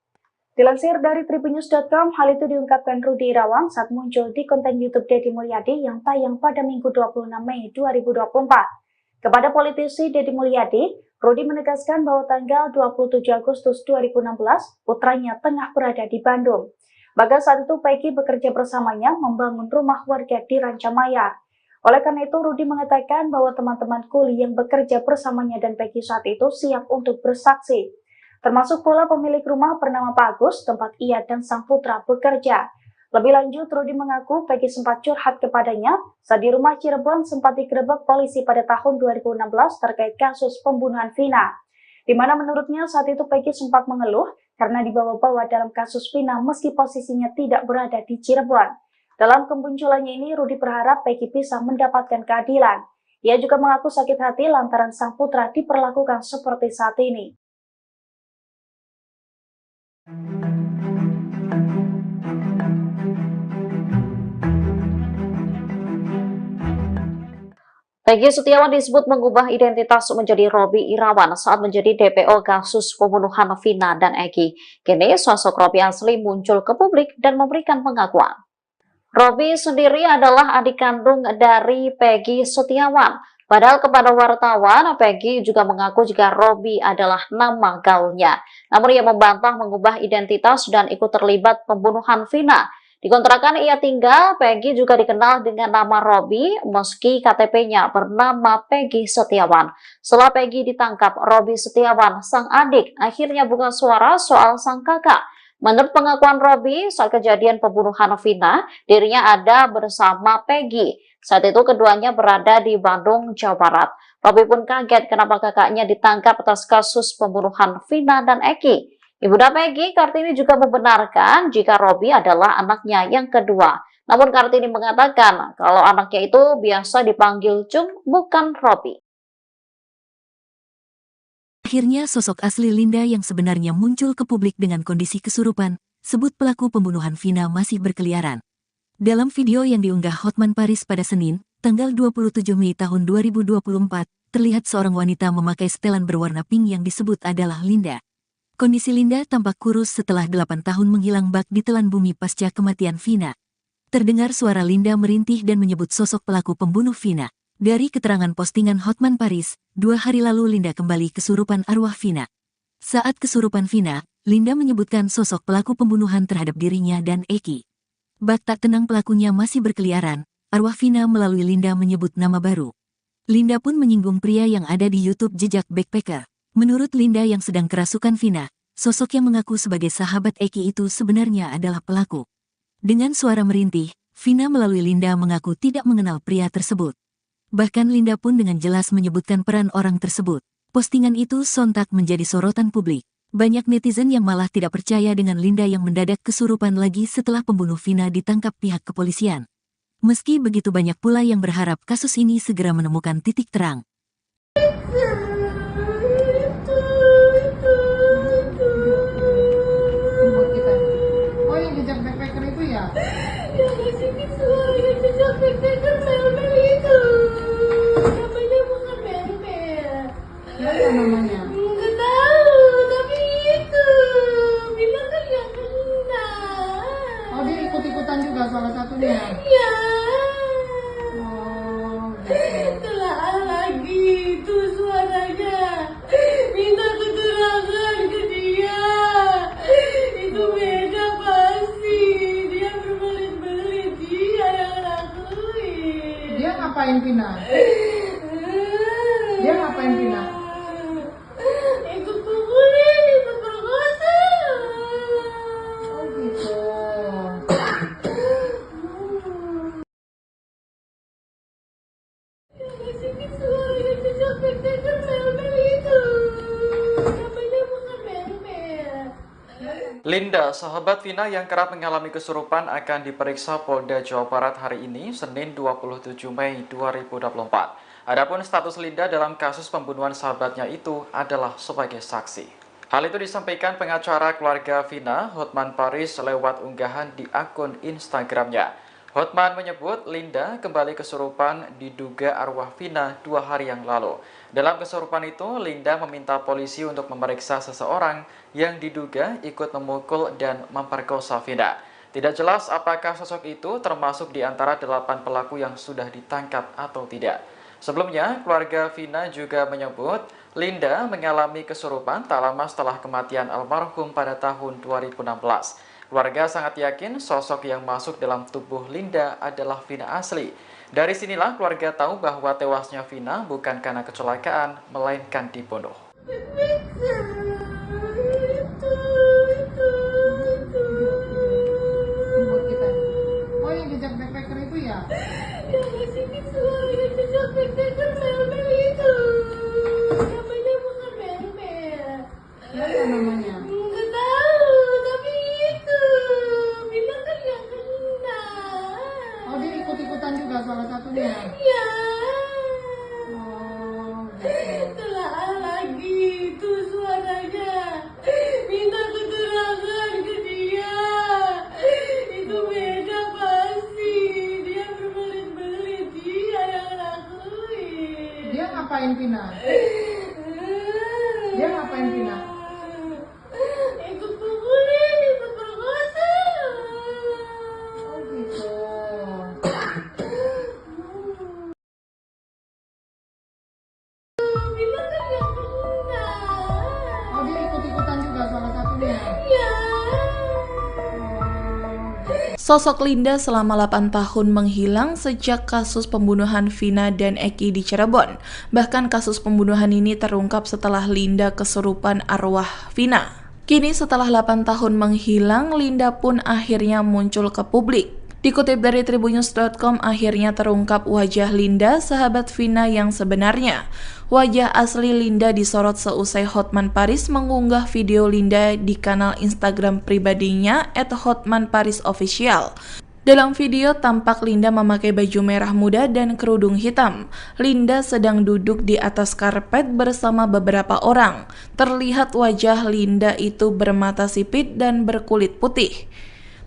Dilansir dari tribunnews.com, hal itu diungkapkan Rudi Irawan saat muncul di konten YouTube Deddy Mulyadi yang tayang pada Minggu 26 Mei 2024. Kepada politisi Deddy Mulyadi, Rudi menegaskan bahwa tanggal 27 Agustus 2016, putranya tengah berada di Bandung. Bahkan saat itu Peggy bekerja bersamanya membangun rumah warga di Rancamayar. Oleh karena itu, Rudi mengatakan bahwa teman-teman kuli yang bekerja bersamanya dan Peggy saat itu siap untuk bersaksi. Termasuk pula pemilik rumah bernama Pak Agus, tempat ia dan sang putra bekerja. Lebih lanjut, Rudi mengaku Peggy sempat curhat kepadanya saat di rumah Cirebon sempat digerebek polisi pada tahun 2016 terkait kasus pembunuhan Vina. Di mana menurutnya saat itu Peggy sempat mengeluh karena dibawa-bawa dalam kasus Vina meski posisinya tidak berada di Cirebon. Dalam kemunculannya ini, Rudi berharap Peggy bisa mendapatkan keadilan. Ia juga mengaku sakit hati lantaran sang putra diperlakukan seperti saat ini. Peggy Setiawan disebut mengubah identitas menjadi Robby Irawan saat menjadi DPO kasus pembunuhan Vina dan Eki. Kini sosok Robby asli muncul ke publik dan memberikan pengakuan. Robby sendiri adalah adik kandung dari Peggy Setiawan. Padahal kepada wartawan, Peggy juga mengaku jika Robby adalah nama gaulnya. Namun ia membantah mengubah identitas dan ikut terlibat pembunuhan Vina. Di kontrakan ia tinggal, Peggy juga dikenal dengan nama Robby meski KTP-nya bernama Peggy Setiawan. Setelah Peggy ditangkap, Robby Setiawan, sang adik, akhirnya buka suara soal sang kakak. Menurut pengakuan Robby, saat kejadian pembunuhan Vina, dirinya ada bersama Peggy. Saat itu keduanya berada di Bandung, Jawa Barat. Robby pun kaget kenapa kakaknya ditangkap atas kasus pembunuhan Vina dan Eki. Ibunda Peggy, Kartini, juga membenarkan jika Robby adalah anaknya yang kedua. Namun Kartini mengatakan kalau anaknya itu biasa dipanggil Cung, bukan Robby. Akhirnya sosok asli Linda yang sebenarnya muncul ke publik dengan kondisi kesurupan, sebut pelaku pembunuhan Vina masih berkeliaran. Dalam video yang diunggah Hotman Paris pada Senin, tanggal 27 Mei tahun 2024, terlihat seorang wanita memakai setelan berwarna pink yang disebut adalah Linda. Kondisi Linda tampak kurus setelah 8 tahun menghilang bak di telan bumi pasca kematian Vina. Terdengar suara Linda merintih dan menyebut sosok pelaku pembunuh Vina. Dari keterangan postingan Hotman Paris, 2 hari lalu Linda kembali kesurupan arwah Vina. Saat kesurupan Vina, Linda menyebutkan sosok pelaku pembunuhan terhadap dirinya dan Eki. Bak tak tenang pelakunya masih berkeliaran, arwah Vina melalui Linda menyebut nama baru. Linda pun menyinggung pria yang ada di YouTube Jejak Backpacker. Menurut Linda yang sedang kerasukan Vina, sosok yang mengaku sebagai sahabat Eki itu sebenarnya adalah pelaku. Dengan suara merintih, Vina melalui Linda mengaku tidak mengenal pria tersebut. Bahkan Linda pun dengan jelas menyebutkan peran orang tersebut. Postingan itu sontak menjadi sorotan publik. Banyak netizen yang malah tidak percaya dengan Linda yang mendadak kesurupan lagi setelah pembunuh Vina ditangkap pihak kepolisian. Meski begitu banyak pula yang berharap kasus ini segera menemukan titik terang. Buat kita. Oh, yang jejak backpacker itu ya? Yang ngasih suara yang jejak backpacker mel-mel itu. Namanya bukan mel-mel. Siapa namanya? Nggak tahu, tapi itu bilang kan yang kena. Oh, dia ikut-ikutan juga salah satunya. Ya, Oh, gitu. telah lagi itu suaranya. Minta keterangan ke dia. Itu beda pasti. Dia berbelit-belit, dia yang lakuin. Dia ngapain Vina? Dia ngapain Vina? Ikut pukulin, ikut perkosa. Oh, gitu. Yang ngasih suara yang jejak backpacker mel-mel itu. Namanya bukan mel-mel. Linda, sahabat Vina yang kerap mengalami kesurupan akan diperiksa Polda Jawa Barat hari ini, Senin 27 Mei 2024. Adapun status Linda dalam kasus pembunuhan sahabatnya itu adalah sebagai saksi. Hal itu disampaikan pengacara keluarga Vina, Hotman Paris, lewat unggahan di akun Instagramnya. Hotman menyebut Linda kembali kesurupan diduga arwah Vina 2 hari yang lalu. Dalam kesurupan itu, Linda meminta polisi untuk memeriksa seseorang yang diduga ikut memukul dan memperkosa Vina. Tidak jelas apakah sosok itu termasuk di antara 8 pelaku yang sudah ditangkap atau tidak. Sebelumnya, keluarga Vina juga menyebut Linda mengalami kesurupan tak lama setelah kematian almarhum pada tahun 2016. Keluarga sangat yakin sosok yang masuk dalam tubuh Linda adalah Vina asli. Dari sinilah keluarga tahu bahwa tewasnya Vina bukan karena kecelakaan, melainkan dibunuh. Buat kita. Oh, yang jejak backpacker itu ya? Yang ngasih suara yang jejak backpacker mel-mel itu. Namanya bukan mel-mel. Siapa namanya? Nggak tahu, tapi itu bilang kan yang kena. Oh, dia ikut-ikutan juga salah satunya. Ya, Oh, gitu. telah lagi itu suaranya. Minta keterangan ke dia. Itu beda pasti. Dia berbelit-belit, dia yang lakuin. Dia ngapain Vina? Dia ngapain Vina? Ikut pukulin, ikut perkosa. Oh, gitu. Bilang kan yang kena. Oh, dia ikut-ikutan juga salah satunya. Ya. Sosok Linda selama 8 tahun menghilang sejak kasus pembunuhan Vina dan Eki di Cirebon. Bahkan kasus pembunuhan ini terungkap setelah Linda kesurupan arwah Vina. Kini setelah 8 tahun menghilang, Linda pun akhirnya muncul ke publik. Dikutip dari tribunnews.com, akhirnya terungkap wajah Linda, sahabat Vina yang sebenarnya. Wajah asli Linda disorot seusai Hotman Paris mengunggah video Linda di kanal Instagram pribadinya @hotmanparisofficial. Dalam video tampak Linda memakai baju merah muda dan kerudung hitam. Linda sedang duduk di atas karpet bersama beberapa orang. Terlihat wajah Linda itu bermata sipit dan berkulit putih.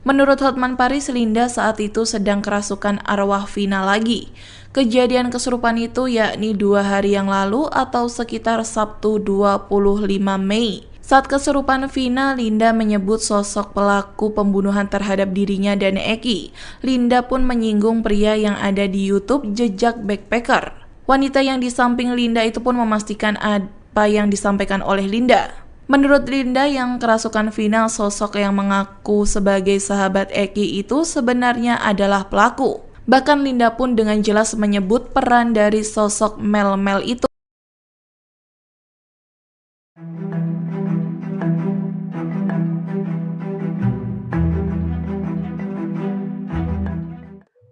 Menurut Hotman Paris, Linda saat itu sedang kerasukan arwah Vina lagi. Kejadian kesurupan itu yakni 2 hari yang lalu atau sekitar Sabtu 25 Mei. Saat kesurupan Vina, Linda menyebut sosok pelaku pembunuhan terhadap dirinya dan Eki. Linda pun menyinggung pria yang ada di YouTube Jejak Backpacker. Wanita yang di samping Linda itu pun memastikan apa yang disampaikan oleh Linda. Menurut Linda yang kerasukan Vina, sosok yang mengaku sebagai sahabat Eki itu sebenarnya adalah pelaku. Bahkan Linda pun dengan jelas menyebut peran dari sosok Mel-Mel itu.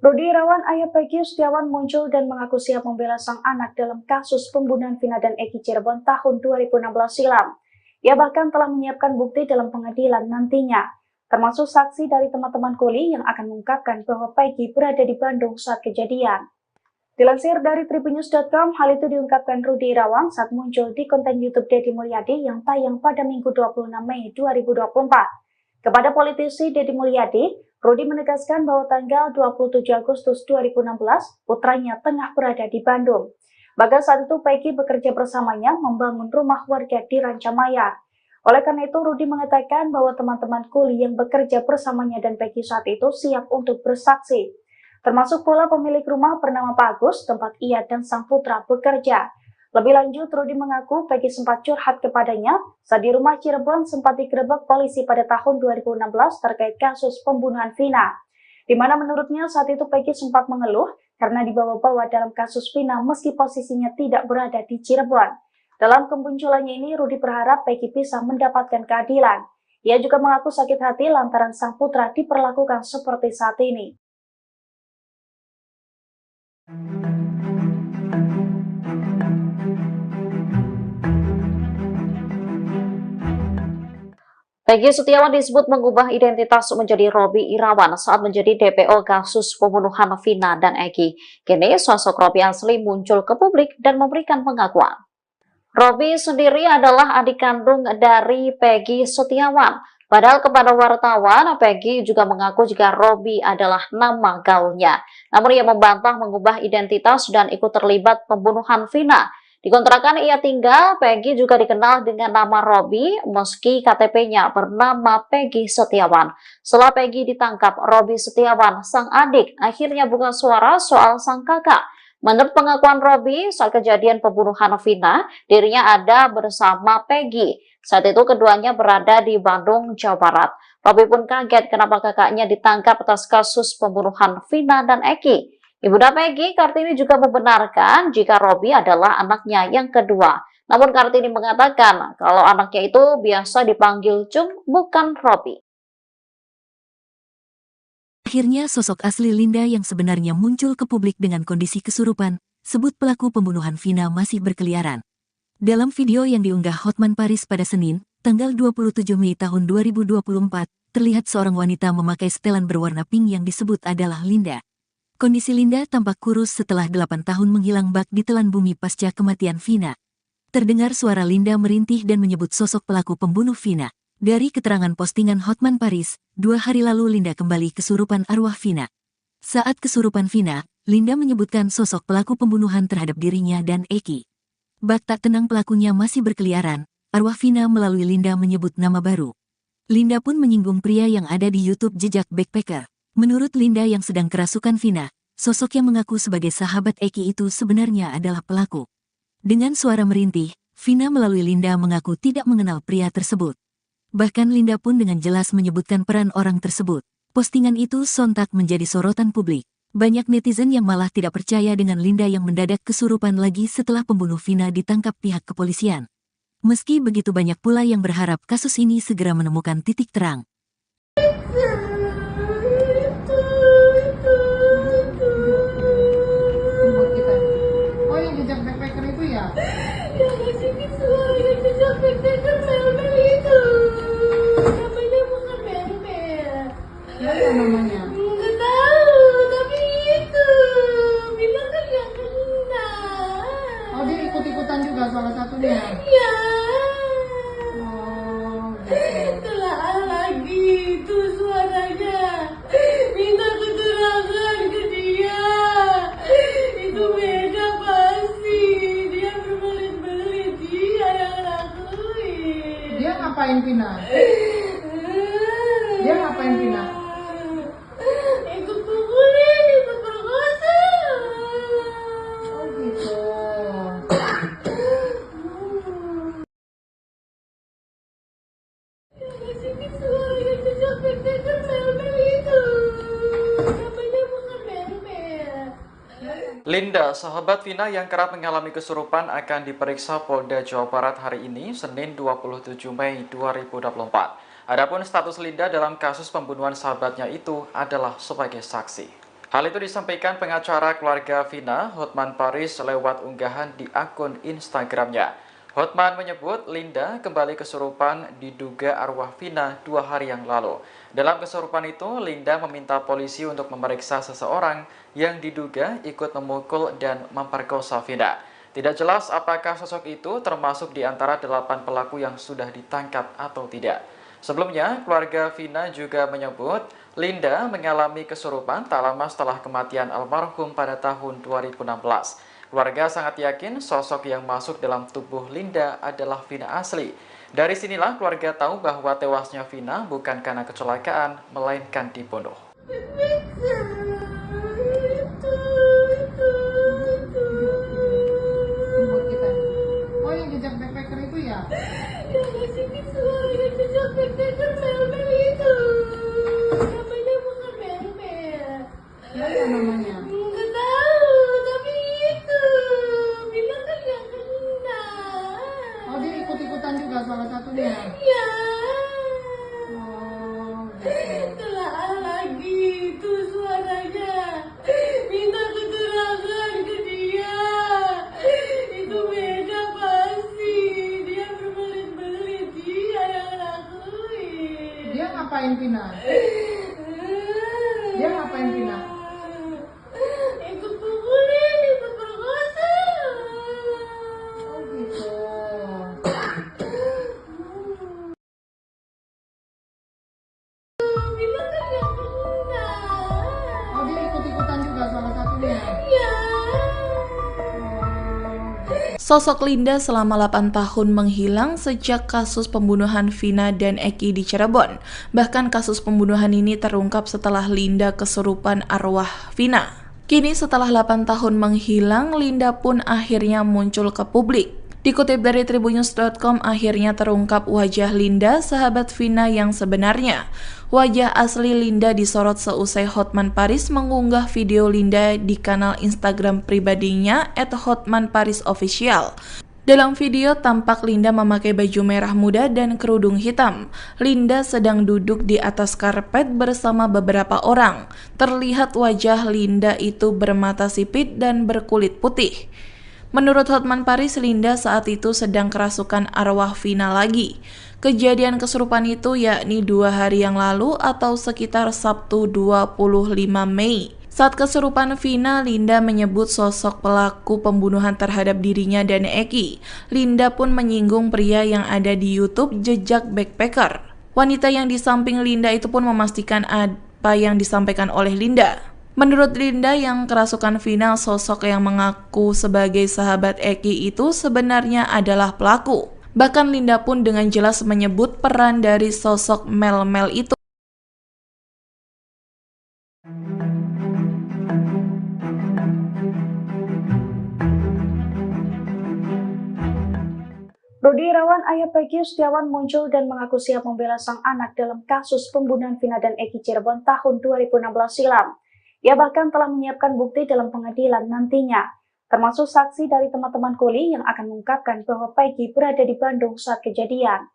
Rudi Setiawan, ayah Peggy Setiawan muncul dan mengaku siap membela sang anak dalam kasus pembunuhan Vina dan Eki Cirebon tahun 2016 silam. Ia bahkan telah menyiapkan bukti dalam pengadilan nantinya, termasuk saksi dari teman-teman kuli yang akan mengungkapkan bahwa Peggy berada di Bandung saat kejadian. Dilansir dari tribunnews.com, hal itu diungkapkan Rudy Irawan saat muncul di konten YouTube Deddy Mulyadi yang tayang pada Minggu 26 Mei 2024. Kepada politisi Deddy Mulyadi, Rudy menegaskan bahwa tanggal 27 Agustus 2016, putranya tengah berada di Bandung. Bahkan saat itu Peggy bekerja bersamanya membangun rumah warga di Rancamaya. Oleh karena itu, Rudy mengatakan bahwa teman-teman kuli yang bekerja bersamanya dan Peggy saat itu siap untuk bersaksi. Termasuk pula pemilik rumah bernama Pak Agus, tempat ia dan sang putra bekerja. Lebih lanjut, Rudy mengaku Peggy sempat curhat kepadanya saat di rumah Cirebon sempat digerebek polisi pada tahun 2016 terkait kasus pembunuhan Vina, di mana menurutnya saat itu Peggy sempat mengeluh karena dibawa-bawa dalam kasus Vina meski posisinya tidak berada di Cirebon. Dalam kemunculannya ini, Rudy berharap Peggy bisa mendapatkan keadilan. Ia juga mengaku sakit hati lantaran sang putra diperlakukan seperti saat ini. Peggy Setiawan disebut mengubah identitas menjadi Robi Irawan saat menjadi DPO kasus pembunuhan Vina dan Eki. Kini sosok Robi asli muncul ke publik dan memberikan pengakuan. Robi sendiri adalah adik kandung dari Peggy Setiawan. Padahal kepada wartawan, Peggy juga mengaku jika Robi adalah nama gaulnya. Namun ia membantah mengubah identitas dan ikut terlibat pembunuhan Vina. Di kontrakan ia tinggal, Peggy juga dikenal dengan nama Robi meski KTP-nya bernama Peggy Setiawan. Setelah Peggy ditangkap, Robi Setiawan, sang adik, akhirnya buka suara soal sang kakak. Menurut pengakuan Robi, saat kejadian pembunuhan Vina, dirinya ada bersama Peggy. Saat itu keduanya berada di Bandung, Jawa Barat. Robi pun kaget kenapa kakaknya ditangkap atas kasus pembunuhan Vina dan Eki. Ibunda Peggy, Kartini, juga membenarkan jika Robi adalah anaknya yang kedua. Namun Kartini mengatakan kalau anaknya itu biasa dipanggil Cung, bukan Robi. Akhirnya sosok asli Linda yang sebenarnya muncul ke publik dengan kondisi kesurupan, sebut pelaku pembunuhan Vina masih berkeliaran. Dalam video yang diunggah Hotman Paris pada Senin, tanggal 27 Mei tahun 2024, terlihat seorang wanita memakai setelan berwarna pink yang disebut adalah Linda. Kondisi Linda tampak kurus setelah 8 tahun menghilang bak di telan bumi pasca kematian Vina. Terdengar suara Linda merintih dan menyebut sosok pelaku pembunuh Vina. Dari keterangan postingan Hotman Paris, 2 hari lalu Linda kembali kesurupan arwah Vina. Saat kesurupan Vina, Linda menyebutkan sosok pelaku pembunuhan terhadap dirinya dan Eki. Bak tak tenang pelakunya masih berkeliaran, arwah Vina melalui Linda menyebut nama baru. Linda pun menyinggung pria yang ada di YouTube Jejak Backpacker. Menurut Linda yang sedang kerasukan Vina, sosok yang mengaku sebagai sahabat Eki itu sebenarnya adalah pelaku. Dengan suara merintih, Vina melalui Linda mengaku tidak mengenal pria tersebut. Bahkan Linda pun dengan jelas menyebutkan peran orang tersebut. Postingan itu sontak menjadi sorotan publik. Banyak netizen yang malah tidak percaya dengan Linda yang mendadak kesurupan lagi setelah pembunuh Vina ditangkap pihak kepolisian. Meski begitu banyak pula yang berharap kasus ini segera menemukan titik terang. Buat kita. Oh, yang jejak backpacker itu ya? Ya kasih semua yang jejak backpacker mel-mel itu. Namanya bukan mel-mel. Siapa namanya? Nggak tahu, tapi itu bilang kan yang kena. Oh, dia ikut-ikutan juga salah satunya. Ya. Oh, gitu. Telah lagi itu suaranya. Minta keterangan ke dia. Itu beda pasti. Dia berbelit-belit. Dia yang lakuin. Dia ngapain Vina? Dia ngapain Vina? Ikut pukulin, ikut perkosa. Oh, gitu. Sini suara yang jejak backpacker mel-mel itu. Namanya bukan mel-mel. Linda, sahabat Vina yang kerap mengalami kesurupan akan diperiksa Polda Jawa Barat hari ini, Senin 27 Mei 2024. Adapun status Linda dalam kasus pembunuhan sahabatnya itu adalah sebagai saksi. Hal itu disampaikan pengacara keluarga Vina, Hotman Paris, lewat unggahan di akun Instagramnya. Hotman menyebut Linda kembali kesurupan diduga arwah Vina 2 hari yang lalu. Dalam kesurupan itu, Linda meminta polisi untuk memeriksa seseorang yang diduga ikut memukul dan memperkosa Vina. Tidak jelas apakah sosok itu termasuk di antara 8 pelaku yang sudah ditangkap atau tidak. Sebelumnya, keluarga Vina juga menyebut Linda mengalami kesurupan tak lama setelah kematian almarhum pada tahun 2016. Keluarga sangat yakin sosok yang masuk dalam tubuh Linda adalah Vina asli. Dari sinilah keluarga tahu bahwa tewasnya Vina bukan karena kecelakaan, melainkan dibunuh. Buat kita. Oh, yang jejak backpacker itu ya? Yang ngasih visual yang jejak backpacker mel-mel itu. Namanya bukan mel-mel. Ya, ya namanya. Nggak tahu, tapi itu. Bilang kan yang kena. Oh, dia ikut-ikutan juga salah satunya. Ya. Oh, gitu. Telah lagi itu suaranya. Minta keterangan ke dia. Itu beda pasti. Dia berbelit-belit. Dia yang lakuin. Dia ngapain Vina? Dia ngapain Vina? Ikut pukulin, ikut perkosa. Oh, gitu. Bilang kan yang kena. Oh, dia ikut-ikutan juga salah satunya. Ya. Sosok Linda selama 8 tahun menghilang sejak kasus pembunuhan Vina dan Eki di Cirebon. Bahkan kasus pembunuhan ini terungkap setelah Linda kesurupan arwah Vina. Kini setelah 8 tahun menghilang, Linda pun akhirnya muncul ke publik. Dikutip dari tribunnews.com, akhirnya terungkap wajah Linda, sahabat Vina yang sebenarnya. Wajah asli Linda disorot seusai Hotman Paris mengunggah video Linda di kanal Instagram pribadinya @hotmanparisofficial. Dalam video tampak Linda memakai baju merah muda dan kerudung hitam. Linda sedang duduk di atas karpet bersama beberapa orang. Terlihat wajah Linda itu bermata sipit dan berkulit putih. Menurut Hotman Paris, Linda saat itu sedang kerasukan arwah Vina lagi. Kejadian kesurupan itu yakni 2 hari yang lalu atau sekitar Sabtu 25 Mei. Saat kesurupan Vina, Linda menyebut sosok pelaku pembunuhan terhadap dirinya dan Eki. Linda pun menyinggung pria yang ada di YouTube Jejak Backpacker. Wanita yang di samping Linda itu pun memastikan apa yang disampaikan oleh Linda. Menurut Linda yang kerasukan Vina, sosok yang mengaku sebagai sahabat Eki itu sebenarnya adalah pelaku. Bahkan Linda pun dengan jelas menyebut peran dari sosok Mel-Mel itu. Rudi Irawan, ayah Peggy Setiawan muncul dan mengaku siap membela sang anak dalam kasus pembunuhan Vina dan Eki Cirebon tahun 2016 silam. Ia bahkan telah menyiapkan bukti dalam pengadilan nantinya, termasuk saksi dari teman-teman kuli yang akan mengungkapkan bahwa Peggy berada di Bandung saat kejadian.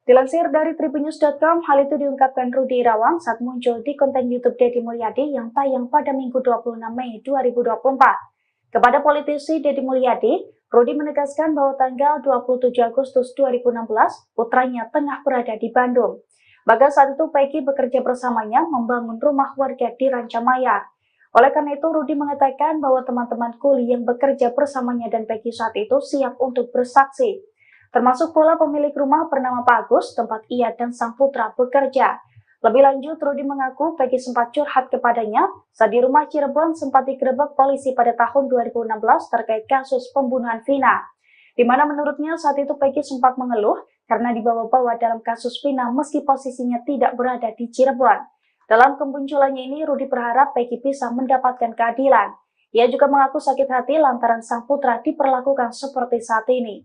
Dilansir dari tribunnews.com, hal itu diungkapkan Rudi Irawan saat muncul di konten YouTube Deddy Mulyadi yang tayang pada Minggu 26 Mei 2024. Kepada politisi Deddy Mulyadi, Rudi menegaskan bahwa tanggal 27 Agustus 2016, putranya tengah berada di Bandung. Bahkan saat itu Peggy bekerja bersamanya membangun rumah warga di Rancamaya. Oleh karena itu, Rudi mengatakan bahwa teman-teman kuli yang bekerja bersamanya dan Peggy saat itu siap untuk bersaksi. Termasuk pula pemilik rumah bernama Pak Agus, tempat ia dan sang putra bekerja. Lebih lanjut, Rudi mengaku Peggy sempat curhat kepadanya saat di rumah Cirebon sempat digerebek polisi pada tahun 2016 terkait kasus pembunuhan Vina. Di mana menurutnya saat itu Peggy sempat mengeluh karena dibawa-bawa dalam kasus Vina meski posisinya tidak berada di Cirebon. Dalam kemunculannya ini, Rudi berharap Peggy bisa mendapatkan keadilan. Ia juga mengaku sakit hati lantaran sang putra diperlakukan seperti saat ini.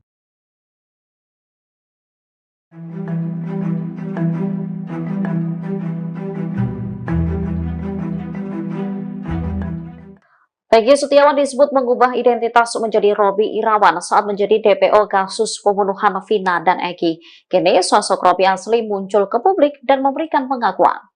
Peggy Setiawan disebut mengubah identitas menjadi Robby Irawan saat menjadi DPO kasus pembunuhan Vina dan Eki. Kini sosok Robby asli muncul ke publik dan memberikan pengakuan.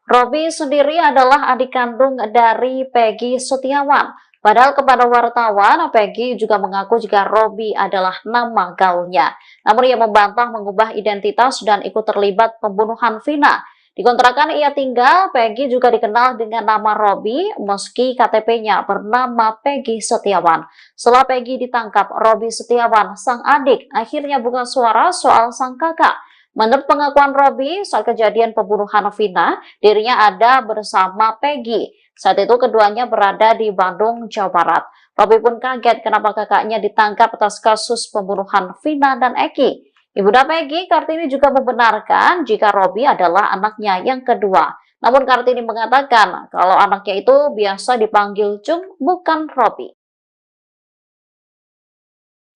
Robby sendiri adalah adik kandung dari Peggy Setiawan. Padahal kepada wartawan, Peggy juga mengaku jika Robby adalah nama gaulnya. Namun ia membantah mengubah identitas dan ikut terlibat pembunuhan Vina. Di kontrakan ia tinggal, Peggy juga dikenal dengan nama Robby meski KTP-nya bernama Peggy Setiawan. Setelah Peggy ditangkap, Robby Setiawan, sang adik, akhirnya buka suara soal sang kakak. Menurut pengakuan Robby, saat kejadian pembunuhan Vina, dirinya ada bersama Peggy. Saat itu keduanya berada di Bandung, Jawa Barat. Robby pun kaget kenapa kakaknya ditangkap atas kasus pembunuhan Vina dan Eki. Ibunda Peggy, Kartini, juga membenarkan jika Robby adalah anaknya yang kedua. Namun Kartini mengatakan kalau anaknya itu biasa dipanggil Cung, bukan Robby.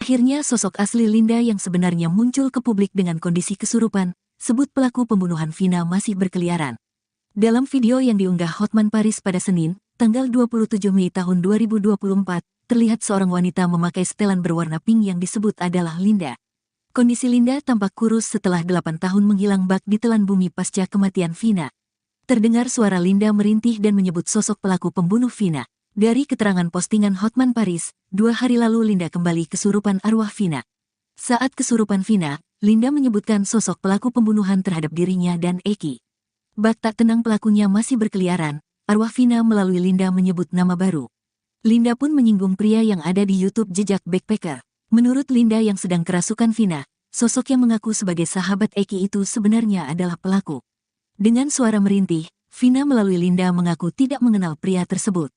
Akhirnya sosok asli Linda yang sebenarnya muncul ke publik dengan kondisi kesurupan, sebut pelaku pembunuhan Vina masih berkeliaran. Dalam video yang diunggah Hotman Paris pada Senin, tanggal 27 Mei tahun 2024, terlihat seorang wanita memakai setelan berwarna pink yang disebut adalah Linda. Kondisi Linda tampak kurus setelah 8 tahun menghilang bak di telan bumi pasca kematian Vina. Terdengar suara Linda merintih dan menyebut sosok pelaku pembunuh Vina. Dari keterangan postingan Hotman Paris, 2 hari lalu Linda kembali kesurupan arwah Vina. Saat kesurupan Vina, Linda menyebutkan sosok pelaku pembunuhan terhadap dirinya dan Eki. Bak tak tenang pelakunya masih berkeliaran, arwah Vina melalui Linda menyebut nama baru. Linda pun menyinggung pria yang ada di YouTube Jejak Backpacker. Menurut Linda yang sedang kerasukan Vina, sosok yang mengaku sebagai sahabat Eki itu sebenarnya adalah pelaku. Dengan suara merintih, Vina melalui Linda mengaku tidak mengenal pria tersebut.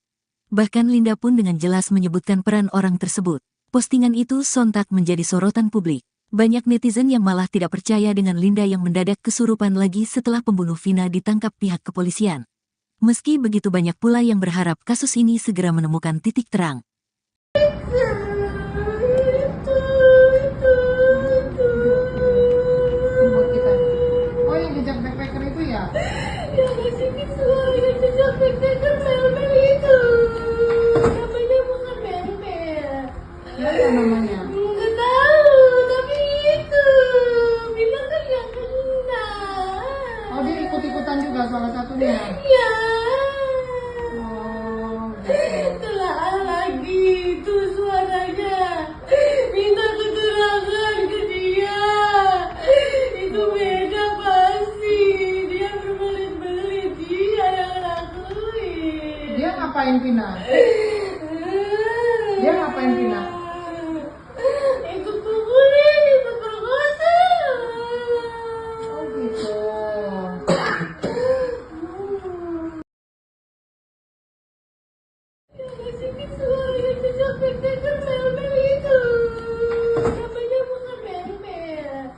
Bahkan Linda pun dengan jelas menyebutkan peran orang tersebut. Postingan itu sontak menjadi sorotan publik. Banyak netizen yang malah tidak percaya dengan Linda yang mendadak kesurupan lagi setelah pembunuh Vina ditangkap pihak kepolisian. Meski begitu banyak pula yang berharap kasus ini segera menemukan titik terang. Buat kita. Oh, yang jejak backpacker itu ya? Ya masih suara yang jejak backpacker Mel-Mel itu. Namanya bukan Mel-Mel. Ya, apa namanya? Nggak tahu, tapi itu bilang kan yang kenal. Oh, dia ikut-ikutan juga salah satunya. Ya. Oh, gitu. Telah lagi itu suaranya. Minta keterangan ke dia. Itu beda pasti. Dia berbelit-belit. Dia yang lakuin. Dia ngapain Vina? Dia ngapain Vina? Ikut pukulin, ikut perkosa. Oh, gitu. Masih suara yang jejak backpacker Mel-Mel itu. Namanya bukan Mel-Mel.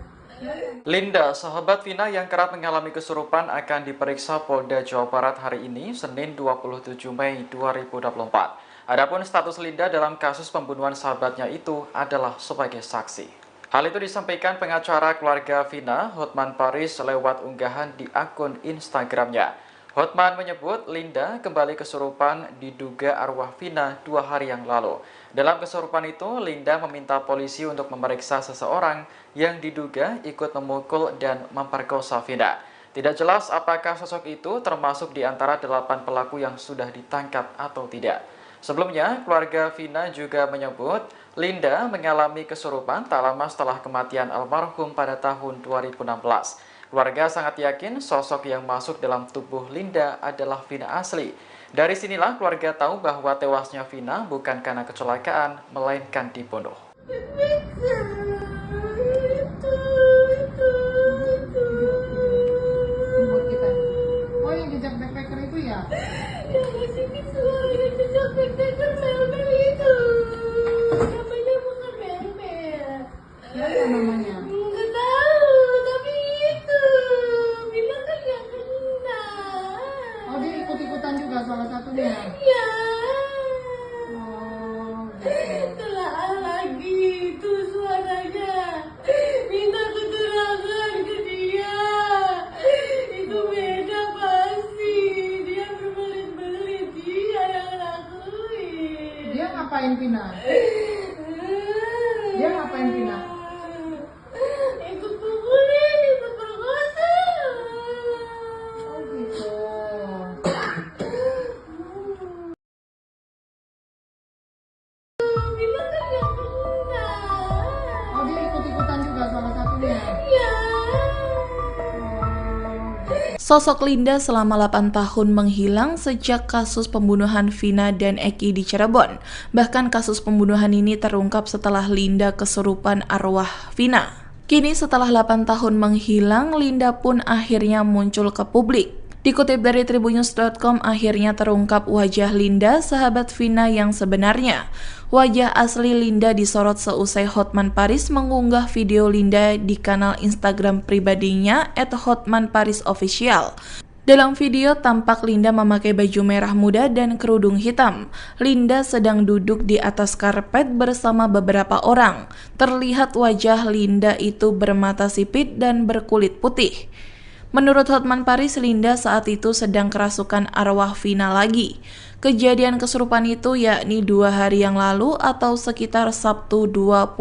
Linda, sahabat Vina yang kerap mengalami kesurupan akan diperiksa Polda Jawa Barat hari ini, Senin 27 Mei 2024. Adapun status Linda dalam kasus pembunuhan sahabatnya itu adalah sebagai saksi. Hal itu disampaikan pengacara keluarga Vina, Hotman Paris, lewat unggahan di akun Instagramnya. Hotman menyebut Linda kembali kesurupan diduga arwah Vina 2 hari yang lalu. Dalam kesurupan itu, Linda meminta polisi untuk memeriksa seseorang yang diduga ikut memukul dan memperkosa Vina. Tidak jelas apakah sosok itu termasuk di antara 8 pelaku yang sudah ditangkap atau tidak. Sebelumnya, keluarga Vina juga menyebut Linda mengalami kesurupan tak lama setelah kematian almarhum pada tahun 2016. Keluarga sangat yakin sosok yang masuk dalam tubuh Linda adalah Vina asli. Dari sinilah keluarga tahu bahwa tewasnya Vina bukan karena kecelakaan, melainkan dibunuh. Buat kita. Oh, yang jejak backpacker itu ya? Ya masih suara yang jejak backpacker Mel-Mel itu. Namanya bukan Mel-Mel. Ya, apa namanya? Nggak tahu, tapi itu bilang kan yang kenal. Oh, dia ikut-ikutan juga salah satunya. Ya. Oh, gitu. Telah lagi itu suaranya. Minta keterangan ke dia. Itu beda pasti. Dia berbelit-belit. Dia yang lakuin. Dia ngapain Vina? Dia ngapain Vina? Ikut pukulin, ikut perkosa. Oh, gitu. Sosok Linda selama 8 tahun menghilang sejak kasus pembunuhan Vina dan Eki di Cirebon. Bahkan kasus pembunuhan ini terungkap setelah Linda kesurupan arwah Vina. Kini setelah 8 tahun menghilang, Linda pun akhirnya muncul ke publik. Dikutip dari tribunnews.com, akhirnya terungkap wajah Linda, sahabat Vina yang sebenarnya. Wajah asli Linda disorot seusai Hotman Paris mengunggah video Linda di kanal Instagram pribadinya @hotmanparisofficial. Dalam video tampak Linda memakai baju merah muda dan kerudung hitam. Linda sedang duduk di atas karpet bersama beberapa orang. Terlihat wajah Linda itu bermata sipit dan berkulit putih. Menurut Hotman Paris, Linda saat itu sedang kerasukan arwah Vina lagi. Kejadian kesurupan itu yakni 2 hari yang lalu atau sekitar Sabtu 25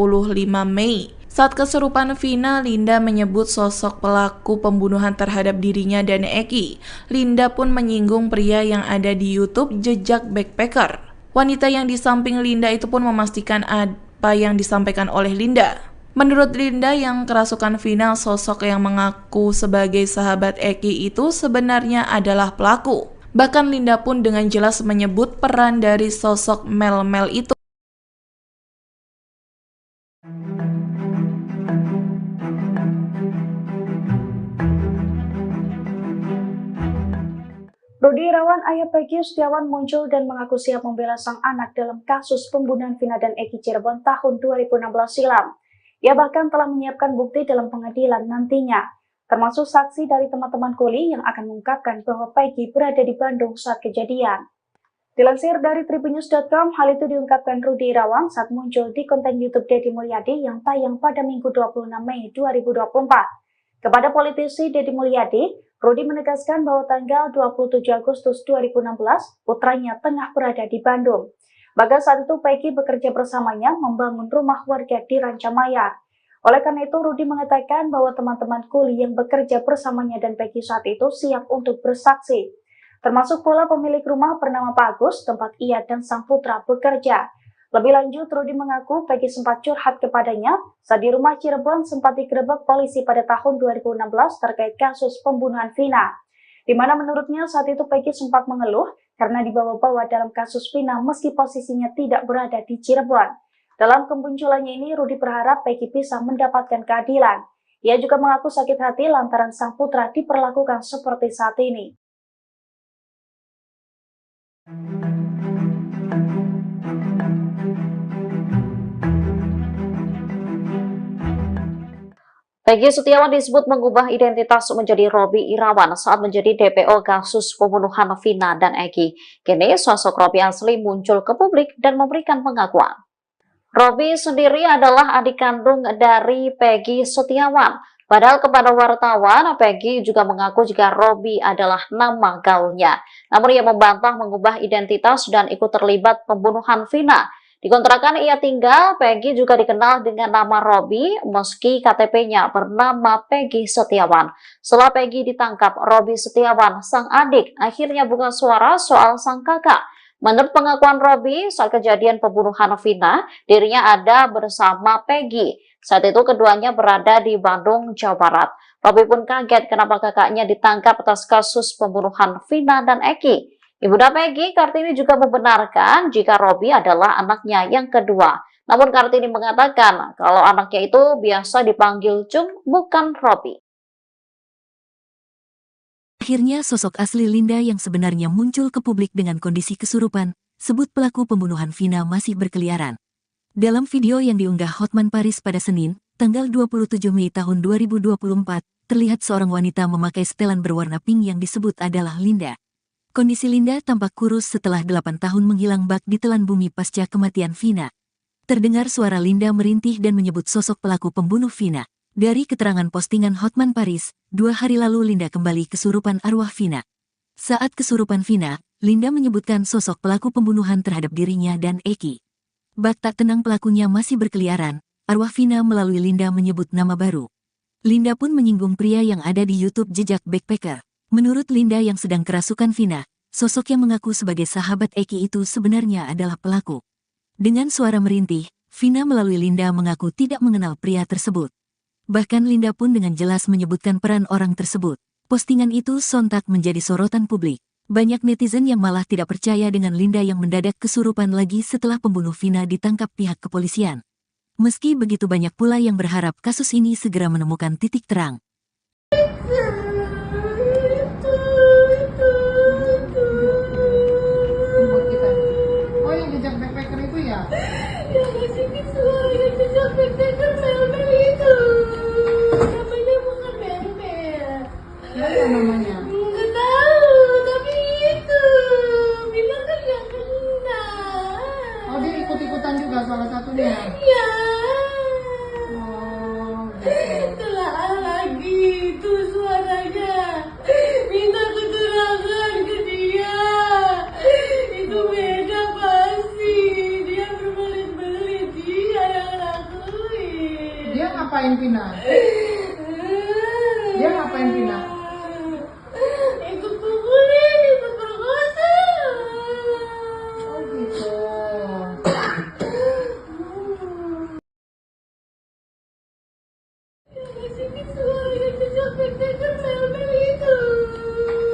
Mei. Saat kesurupan Vina, Linda menyebut sosok pelaku pembunuhan terhadap dirinya dan Eki. Linda pun menyinggung pria yang ada di YouTube Jejak Backpacker. Wanita yang di samping Linda itu pun memastikan apa yang disampaikan oleh Linda. Menurut Linda yang kerasukan Vina, sosok yang mengaku sebagai sahabat Eki itu sebenarnya adalah pelaku. Bahkan Linda pun dengan jelas menyebut peran dari sosok Mel-Mel itu. Rudi Irawan, ayah Peggy Setiawan muncul dan mengaku siap membela sang anak dalam kasus pembunuhan Vina dan Eki Cirebon tahun 2016 silam. Ia bahkan telah menyiapkan bukti dalam pengadilan nantinya, termasuk saksi dari teman-teman kuli yang akan mengungkapkan bahwa Peggy berada di Bandung saat kejadian. Dilansir dari tribunnews.com, hal itu diungkapkan Rudi Irawan saat muncul di konten YouTube Deddy Mulyadi yang tayang pada Minggu 26 Mei 2024. Kepada politisi Deddy Mulyadi, Rudi menegaskan bahwa tanggal 27 Agustus 2016, putranya tengah berada di Bandung. Bahkan saat itu Peggy bekerja bersamanya membangun rumah warga di Rancamaya. Oleh karena itu, Rudi mengatakan bahwa teman-teman kuli yang bekerja bersamanya dan Peggy saat itu siap untuk bersaksi. Termasuk pula pemilik rumah bernama Pak Agus, tempat ia dan sang putra bekerja. Lebih lanjut, Rudi mengaku Peggy sempat curhat kepadanya saat di rumah Cirebon sempat digerebek polisi pada tahun 2016 terkait kasus pembunuhan Vina. Di mana menurutnya saat itu Peggy sempat mengeluh karena dibawa-bawa dalam kasus Vina meski posisinya tidak berada di Cirebon. Dalam kemunculannya ini, Rudi berharap Peggy bisa mendapatkan keadilan. Ia juga mengaku sakit hati lantaran sang putra diperlakukan seperti saat ini. Peggy Setiawan disebut mengubah identitas menjadi Robi Irawan saat menjadi DPO kasus pembunuhan Vina dan Eki. Kini sosok Robi asli muncul ke publik dan memberikan pengakuan. Robi sendiri adalah adik kandung dari Peggy Setiawan. Padahal kepada wartawan, Peggy juga mengaku jika Robi adalah nama gaulnya. Namun ia membantah mengubah identitas dan ikut terlibat pembunuhan Vina. Di kontrakan ia tinggal, Peggy juga dikenal dengan nama Robi meski KTP-nya bernama Peggy Setiawan. Setelah Peggy ditangkap, Robi Setiawan, sang adik, akhirnya buka suara soal sang kakak. Menurut pengakuan Robi, saat kejadian pembunuhan Vina, dirinya ada bersama Peggy. Saat itu keduanya berada di Bandung, Jawa Barat. Robi pun kaget kenapa kakaknya ditangkap atas kasus pembunuhan Vina dan Eki. Ibunda Peggy, Kartini, juga membenarkan jika Robi adalah anaknya yang kedua. Namun Kartini mengatakan kalau anaknya itu biasa dipanggil Cung, bukan Robi. Akhirnya sosok asli Linda yang sebenarnya muncul ke publik dengan kondisi kesurupan, sebut pelaku pembunuhan Vina masih berkeliaran. Dalam video yang diunggah Hotman Paris pada Senin, tanggal 27 Mei tahun 2024, terlihat seorang wanita memakai setelan berwarna pink yang disebut adalah Linda. Kondisi Linda tampak kurus setelah 8 tahun menghilang bak di telan bumi pasca kematian Vina. Terdengar suara Linda merintih dan menyebut sosok pelaku pembunuh Vina. Dari keterangan postingan Hotman Paris, 2 hari lalu Linda kembali kesurupan arwah Vina. Saat kesurupan Vina, Linda menyebutkan sosok pelaku pembunuhan terhadap dirinya dan Eki. Bak tak tenang pelakunya masih berkeliaran, arwah Vina melalui Linda menyebut nama baru. Linda pun menyinggung pria yang ada di YouTube Jejak Backpacker. Menurut Linda yang sedang kerasukan Vina, sosok yang mengaku sebagai sahabat Eki itu sebenarnya adalah pelaku. Dengan suara merintih, Vina melalui Linda mengaku tidak mengenal pria tersebut. Bahkan Linda pun dengan jelas menyebutkan peran orang tersebut. Postingan itu sontak menjadi sorotan publik. Banyak netizen yang malah tidak percaya dengan Linda yang mendadak kesurupan lagi setelah pembunuh Vina ditangkap pihak kepolisian. Meski begitu banyak pula yang berharap kasus ini segera menemukan titik terang. Ini buat kita. Oh, yang jejak backpacker itu ya? Yang ngasih suara yang jejak backpacker mel-mel itu. Namanya bukan mel-mel. Apa namanya? Nggak tahu, tapi itu bilang kan yang kena. Oh, dia ikut-ikutan juga salah satunya. Ya, Oh, gitu. telah lagi itu suaranya. Minta keterangan ke dia. Itu beda pasti. Dia berbelit-belit. Dia yang lakuin. Dia ngapain Vina? Dia ngapain Vina? Ikut pukulin, ikut perkosa. Oh, gitu. Sini suara yang jejak backpacker mel-mel itu.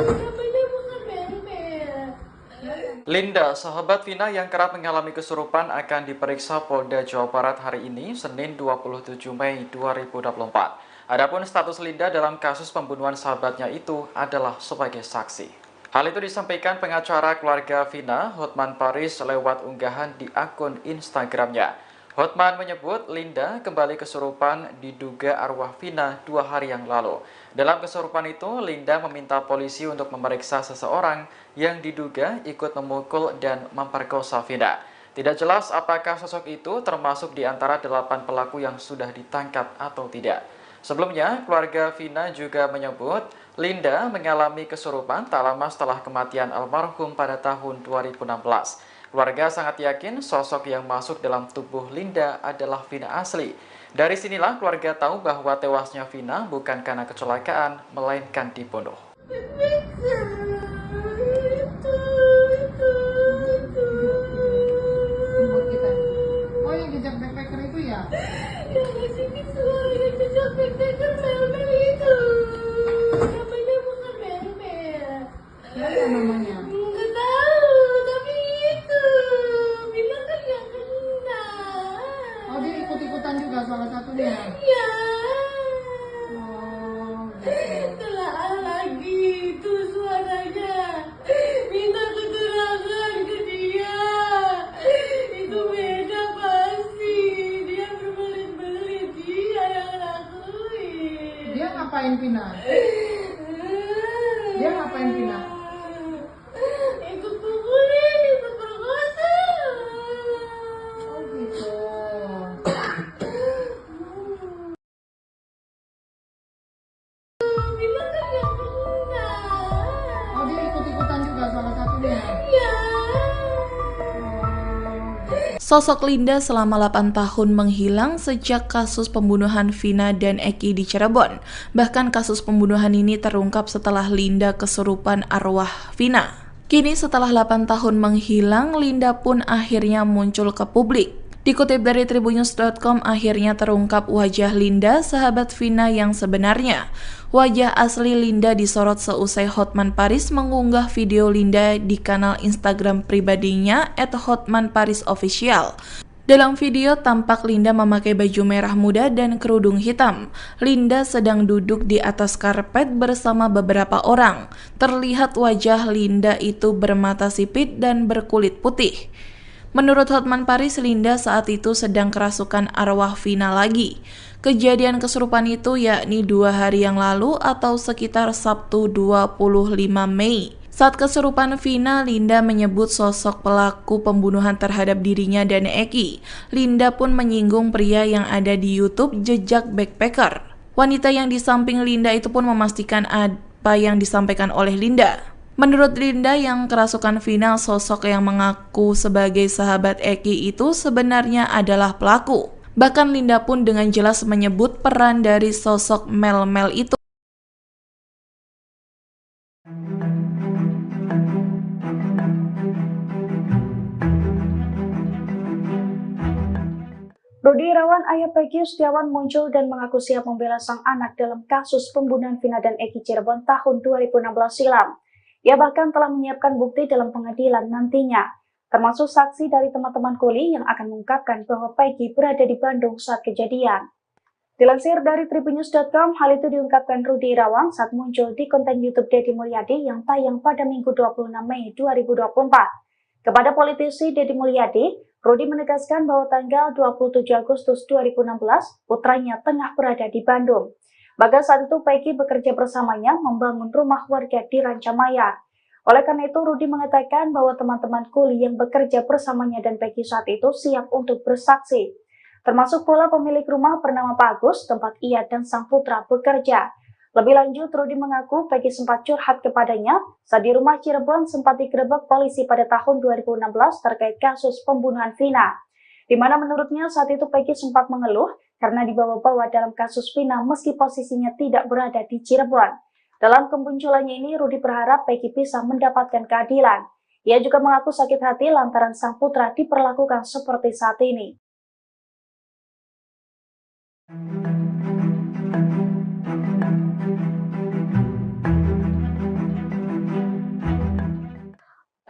Namanya bukan mel-mel. Linda, sahabat Vina yang kerap mengalami kesurupan akan diperiksa Polda Jawa Barat hari ini, Senin 27 Mei 2024. Adapun status Linda dalam kasus pembunuhan sahabatnya itu adalah sebagai saksi. Hal itu disampaikan pengacara keluarga Vina, Hotman Paris, lewat unggahan di akun Instagramnya. Hotman menyebut Linda kembali kesurupan diduga arwah Vina 2 hari yang lalu. Dalam kesurupan itu, Linda meminta polisi untuk memeriksa seseorang yang diduga ikut memukul dan memperkosa Vina. Tidak jelas apakah sosok itu termasuk di antara 8 pelaku yang sudah ditangkap atau tidak. Sebelumnya, keluarga Vina juga menyebut Linda mengalami kesurupan tak lama setelah kematian almarhum pada tahun 2016. Keluarga sangat yakin sosok yang masuk dalam tubuh Linda adalah Vina asli. Dari sinilah keluarga tahu bahwa tewasnya Vina bukan karena kecelakaan, melainkan dibunuh. Ini buat kita. Oh, yang jejak backpacker itu ya? Yang ngasih suara yang jejak backpacker mel-mel itu. Namanya bukan mel-mel. Apa namanya? Nggak tahu, tapi itu bilang kan yang kena. Oh, dia ikut-ikutan juga salah satunya. Ya, Oh, gitu. telah lagi itu suaranya. Minta keterangan ke dia. Itu beda pasti. Dia berbelit-belit. Dia yang lakuin. Dia ngapain Vina? Dia ngapain Vina? Ikut pukulin, ikut perkosa. Oh, gitu. Bilang kan yang kena. Oh, dia ikut-ikutan juga salah satunya. Ya. Sosok Linda selama 8 tahun menghilang sejak kasus pembunuhan Vina dan Eki di Cirebon. Bahkan kasus pembunuhan ini terungkap setelah Linda kesurupan arwah Vina. Kini setelah 8 tahun menghilang, Linda pun akhirnya muncul ke publik. Dikutip dari tribunnews.com, akhirnya terungkap wajah Linda, sahabat Vina yang sebenarnya. Wajah asli Linda disorot seusai Hotman Paris mengunggah video Linda di kanal Instagram pribadinya @hotmanparisofficial. Dalam video tampak Linda memakai baju merah muda dan kerudung hitam. Linda sedang duduk di atas karpet bersama beberapa orang. Terlihat wajah Linda itu bermata sipit dan berkulit putih. Menurut Hotman Paris, Linda saat itu sedang kerasukan arwah Vina lagi. Kejadian kesurupan itu yakni 2 hari yang lalu atau sekitar Sabtu 25 Mei. Saat kesurupan Vina, Linda menyebut sosok pelaku pembunuhan terhadap dirinya dan Eki. Linda pun menyinggung pria yang ada di YouTube Jejak Backpacker. Wanita yang di samping Linda itu pun memastikan apa yang disampaikan oleh Linda. Menurut Linda yang kerasukan Vina, sosok yang mengaku sebagai sahabat Eki itu sebenarnya adalah pelaku. Bahkan Linda pun dengan jelas menyebut peran dari sosok Mel-Mel itu. Rudy Setiawan, ayah Peggy Setiawan muncul dan mengaku siap membela sang anak dalam kasus pembunuhan Vina dan Eki Cirebon tahun 2016 silam. Ia bahkan telah menyiapkan bukti dalam pengadilan nantinya, termasuk saksi dari teman-teman kuli yang akan mengungkapkan bahwa Peggy berada di Bandung saat kejadian. Dilansir dari tribunnews.com, hal itu diungkapkan Rudy Irawan saat muncul di konten YouTube Deddy Mulyadi yang tayang pada Minggu 26 Mei 2024. Kepada politisi Deddy Mulyadi, Rudy menegaskan bahwa tanggal 27 Agustus 2016, putranya tengah berada di Bandung. Bahkan saat itu Peggy bekerja bersamanya membangun rumah warga di Rancamaya. Oleh karena itu, Rudy mengatakan bahwa teman-teman kuli yang bekerja bersamanya dan Peggy saat itu siap untuk bersaksi. Termasuk pula pemilik rumah bernama Pak Agus, tempat ia dan sang putra bekerja. Lebih lanjut, Rudy mengaku Peggy sempat curhat kepadanya saat di rumah Cirebon sempat digerebek polisi pada tahun 2016 terkait kasus pembunuhan Vina. Di mana menurutnya saat itu Peggy sempat mengeluh karena dibawa-bawa dalam kasus Vina meski posisinya tidak berada di Cirebon. Dalam kemunculannya ini, Rudy berharap Peggy bisa mendapatkan keadilan. Ia juga mengaku sakit hati lantaran sang putra diperlakukan seperti saat ini.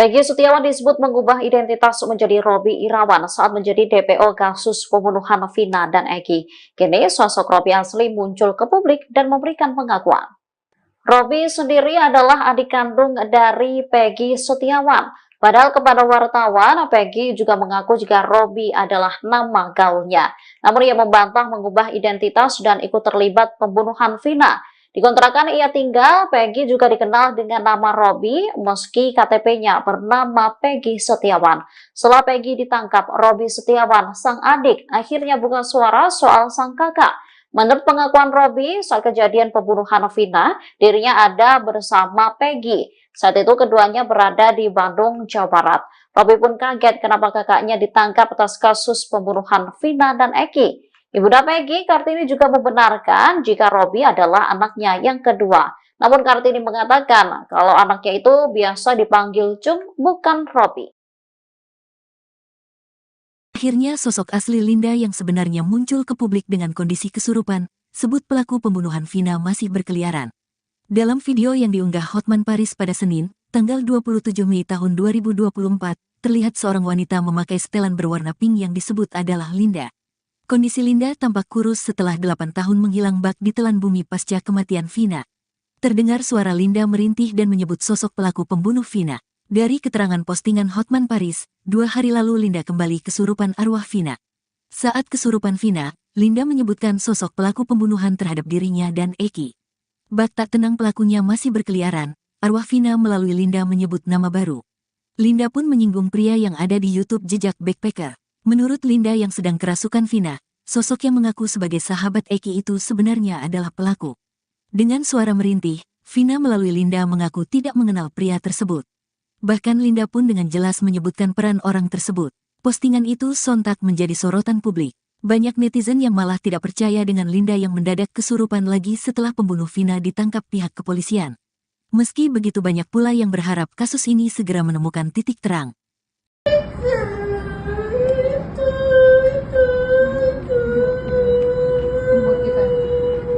Peggy Setiawan disebut mengubah identitas menjadi Robby Irawan saat menjadi DPO kasus pembunuhan Vina dan Eki. Kini sosok Robby asli muncul ke publik dan memberikan pengakuan. Robby sendiri adalah adik kandung dari Peggy Setiawan. Padahal kepada wartawan, Peggy juga mengaku jika Robby adalah nama gaulnya. Namun ia membantah mengubah identitas dan ikut terlibat pembunuhan Vina. Di kontrakan ia tinggal, Peggy juga dikenal dengan nama Robby meski KTP-nya bernama Peggy Setiawan. Setelah Peggy ditangkap, Robby Setiawan, sang adik, akhirnya buka suara soal sang kakak. Menurut pengakuan Robby, saat kejadian pembunuhan Vina, dirinya ada bersama Peggy. Saat itu keduanya berada di Bandung, Jawa Barat. Robby pun kaget kenapa kakaknya ditangkap atas kasus pembunuhan Vina dan Eki. Ibunda Peggy, Kartini juga membenarkan jika Robby adalah anaknya yang kedua. Namun Kartini mengatakan kalau anaknya itu biasa dipanggil Cung, bukan Robby. Akhirnya sosok asli Linda yang sebenarnya muncul ke publik dengan kondisi kesurupan, sebut pelaku pembunuhan Vina masih berkeliaran. Dalam video yang diunggah Hotman Paris pada Senin, tanggal 27 Mei tahun 2024, terlihat seorang wanita memakai setelan berwarna pink yang disebut adalah Linda. Kondisi Linda tampak kurus setelah 8 tahun menghilang bak di telan bumi pasca kematian Vina. Terdengar suara Linda merintih dan menyebut sosok pelaku pembunuh Vina. Dari keterangan postingan Hotman Paris, 2 hari lalu Linda kembali kesurupan arwah Vina. Saat kesurupan Vina, Linda menyebutkan sosok pelaku pembunuhan terhadap dirinya dan Eki. Bak tak tenang pelakunya masih berkeliaran, arwah Vina melalui Linda menyebut nama baru. Linda pun menyinggung pria yang ada di YouTube Jejak Backpacker. Menurut Linda yang sedang kerasukan Vina, sosok yang mengaku sebagai sahabat Eki itu sebenarnya adalah pelaku. Dengan suara merintih, Vina melalui Linda mengaku tidak mengenal pria tersebut. Bahkan Linda pun dengan jelas menyebutkan peran orang tersebut. Postingan itu sontak menjadi sorotan publik. Banyak netizen yang malah tidak percaya dengan Linda yang mendadak kesurupan lagi setelah pembunuh Vina ditangkap pihak kepolisian. Meski begitu banyak pula yang berharap kasus ini segera menemukan titik terang. Buat kita.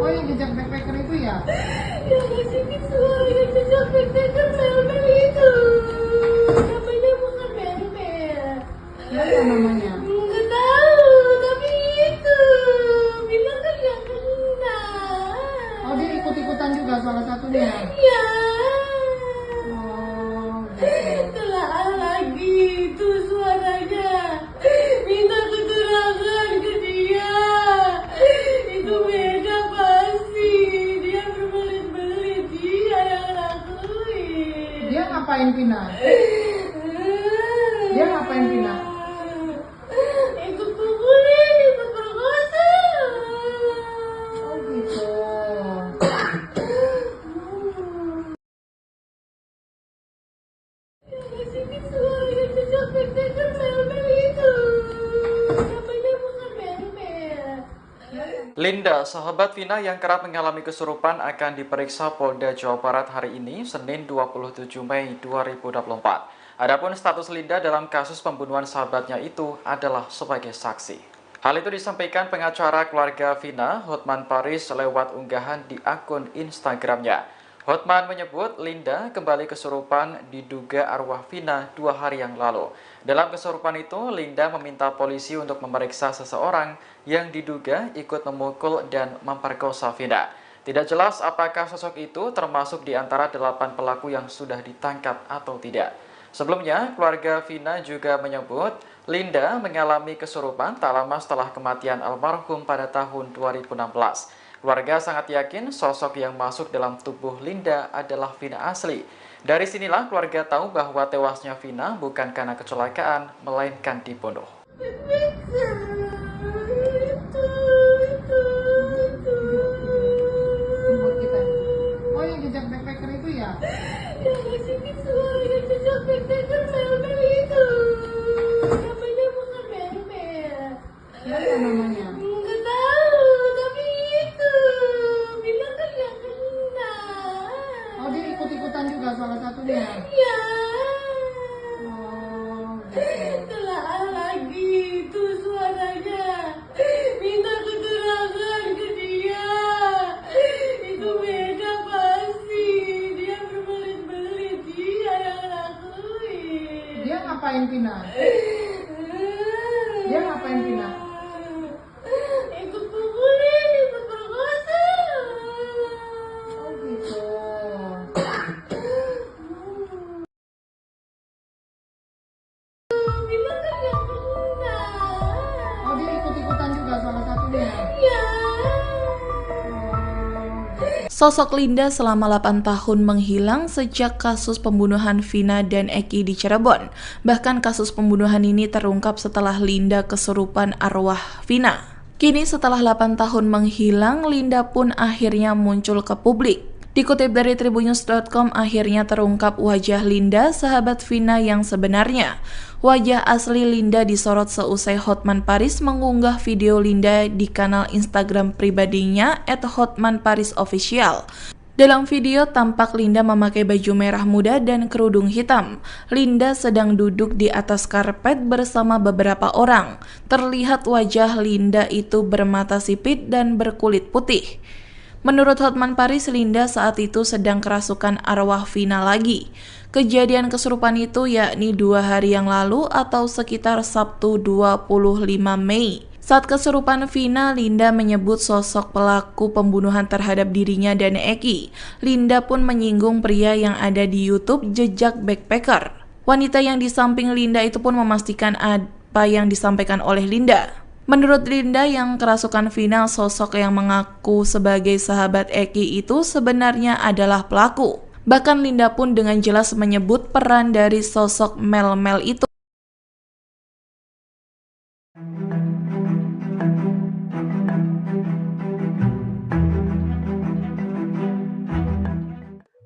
Oh, yang jejak backpacker itu ya? Ya kasih suara yang jejak backpacker mel-mel itu. Namanya bukan mel-mel. Apa namanya? Nggak tahu, tapi itu bilang kan yang kena. Oh, dia ikut-ikutan juga salah satunya. Ya. Oh, gitu. Telah lagi itu suaranya. Minta keterangan ke dia. Itu beda pasti. Dia berbelit-belit. Dia yang lakuin. Dia ngapain Vina? Dia ngapain Vina? Ikut pukulin, ikut perkosa. Oh, gitu. Sini suara yang jejak backpacker mel-mel itu. Namanya bukan mel-mel. Linda, sahabat Vina yang kerap mengalami kesurupan akan diperiksa Polda Jawa Barat hari ini, Senin 27 Mei 2024. Adapun status Linda dalam kasus pembunuhan sahabatnya itu adalah sebagai saksi. Hal itu disampaikan pengacara keluarga Vina, Hotman Paris, lewat unggahan di akun Instagramnya. Hotman menyebut Linda kembali kesurupan diduga arwah Vina 2 hari yang lalu. Dalam kesurupan itu, Linda meminta polisi untuk memeriksa seseorang yang diduga ikut memukul dan memperkosa Vina. Tidak jelas apakah sosok itu termasuk di antara 8 pelaku yang sudah ditangkap atau tidak. Sebelumnya, keluarga Vina juga menyebut Linda mengalami kesurupan tak lama setelah kematian almarhum pada tahun 2016. Keluarga sangat yakin sosok yang masuk dalam tubuh Linda adalah Vina asli. Dari sinilah keluarga tahu bahwa tewasnya Vina bukan karena kecelakaan, melainkan dibunuh. Buat kita. Oh, yang jejak backpacker itu ya? Namanya bukan Mel. Siapa namanya? Nggak tahu, tapi itu bilang kan nggak kenal. Oh, dia ikut-ikutan juga salah satunya. Ya, Oh, gitu. telah lagi itu suaranya. Minta keterangan ke dia. Itu beda pasti. Dia berbelit-belit, dia yang lakuin. Dia ngapain Vina? Dia ngapain Vina? Ikut pukulin, ikut perkosa. Oh, gitu. Bilang kan nggak kenal. Oh, dia ikut-ikutan juga salah satunya. Ya. Sosok Linda selama 8 tahun menghilang sejak kasus pembunuhan Vina dan Eki di Cirebon. Bahkan kasus pembunuhan ini terungkap setelah Linda kesurupan arwah Vina. Kini setelah 8 tahun menghilang, Linda pun akhirnya muncul ke publik. Dikutip dari Tribunnews.com, akhirnya terungkap wajah Linda, sahabat Vina yang sebenarnya. Wajah asli Linda disorot seusai Hotman Paris mengunggah video Linda di kanal Instagram pribadinya @hotmanparisofficial. Dalam video tampak Linda memakai baju merah muda dan kerudung hitam. Linda sedang duduk di atas karpet bersama beberapa orang. Terlihat wajah Linda itu bermata sipit dan berkulit putih. Menurut Hotman Paris, Linda saat itu sedang kerasukan arwah Vina lagi. Kejadian kesurupan itu yakni 2 hari yang lalu atau sekitar Sabtu 25 Mei. Saat kesurupan Vina, Linda menyebut sosok pelaku pembunuhan terhadap dirinya dan Eki. Linda pun menyinggung pria yang ada di YouTube Jejak Backpacker. Wanita yang di samping Linda itu pun memastikan apa yang disampaikan oleh Linda. Menurut Linda yang kerasukan Vina, sosok yang mengaku sebagai sahabat Eki itu sebenarnya adalah pelaku. Bahkan Linda pun dengan jelas menyebut peran dari sosok Mel itu.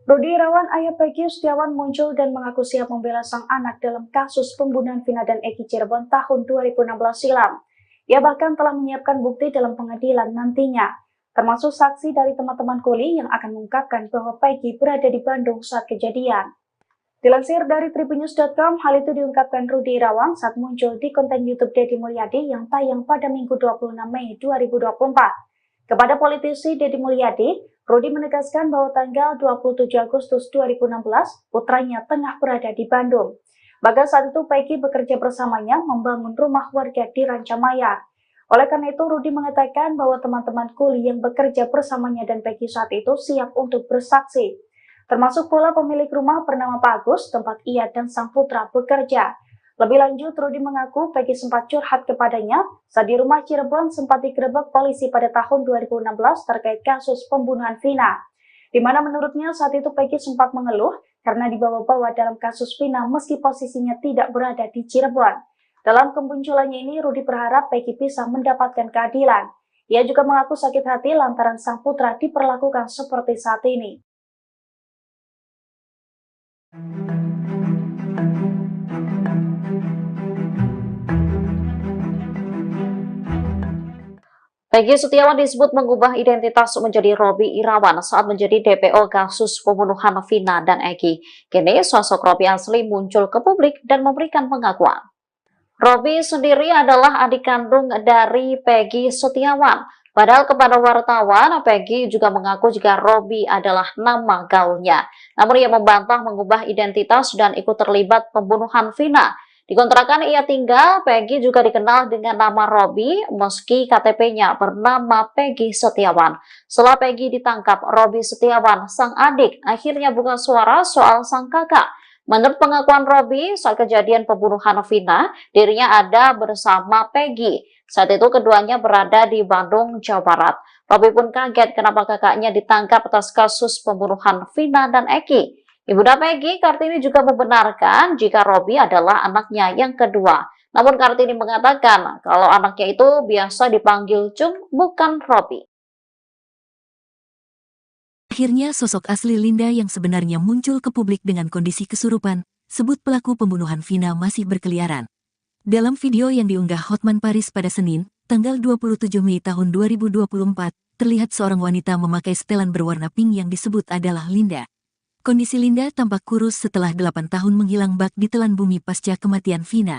Rudi Irawan, ayah Peggy Setiawan muncul dan mengaku siap membela sang anak dalam kasus pembunuhan Vina dan Eki Cirebon tahun 2016 silam. Ia bahkan telah menyiapkan bukti dalam pengadilan nantinya, termasuk saksi dari teman-teman kuli yang akan mengungkapkan bahwa Peggy berada di Bandung saat kejadian. Dilansir dari Tribunnews.com, hal itu diungkapkan Rudi Irawan saat muncul di konten YouTube Deddy Mulyadi yang tayang pada Minggu 26 Mei 2024. Kepada politisi Deddy Mulyadi, Rudi menegaskan bahwa tanggal 27 Agustus 2016, putranya tengah berada di Bandung. Bahkan saat itu Peggy bekerja bersamanya membangun rumah warga di Rancamaya. Oleh karena itu, Rudi mengatakan bahwa teman-teman kuli yang bekerja bersamanya dan Peggy saat itu siap untuk bersaksi. Termasuk pula pemilik rumah bernama Pak Agus, tempat ia dan sang putra bekerja. Lebih lanjut, Rudi mengaku Peggy sempat curhat kepadanya saat di rumah Cirebon sempat digerebek polisi pada tahun 2016 terkait kasus pembunuhan Vina. Di mana menurutnya saat itu Peggy sempat mengeluh karena dibawa-bawa dalam kasus Vina meski posisinya tidak berada di Cirebon. Dalam kemunculannya ini, Rudi berharap Peggy bisa mendapatkan keadilan. Ia juga mengaku sakit hati lantaran sang putra diperlakukan seperti saat ini. Peggy Setiawan disebut mengubah identitas menjadi Robby Irawan saat menjadi DPO kasus pembunuhan Vina dan Eki. Kini sosok Robby asli muncul ke publik dan memberikan pengakuan. Robby sendiri adalah adik kandung dari Peggy Setiawan. Padahal kepada wartawan, Peggy juga mengaku jika Robby adalah nama gaulnya. Namun ia membantah mengubah identitas dan ikut terlibat pembunuhan Vina. Di kontrakan ia tinggal, Peggy juga dikenal dengan nama Robby meski KTP-nya bernama Peggy Setiawan. Setelah Peggy ditangkap, Robby Setiawan, sang adik, akhirnya buka suara soal sang kakak. Menurut pengakuan Robby, saat kejadian pembunuhan Vina, dirinya ada bersama Peggy. Saat itu keduanya berada di Bandung, Jawa Barat. Robby pun kaget kenapa kakaknya ditangkap atas kasus pembunuhan Vina dan Eki. Ibunda Peggy, Kartini, juga membenarkan jika Robby adalah anaknya yang kedua. Namun Kartini mengatakan kalau anaknya itu biasa dipanggil Cung, bukan Robby. Akhirnya sosok asli Linda yang sebenarnya muncul ke publik dengan kondisi kesurupan, sebut pelaku pembunuhan Vina masih berkeliaran. Dalam video yang diunggah Hotman Paris pada Senin, tanggal 27 Mei tahun 2024, terlihat seorang wanita memakai setelan berwarna pink yang disebut adalah Linda. Kondisi Linda tampak kurus setelah 8 tahun menghilang bak di telan bumi pasca kematian Vina.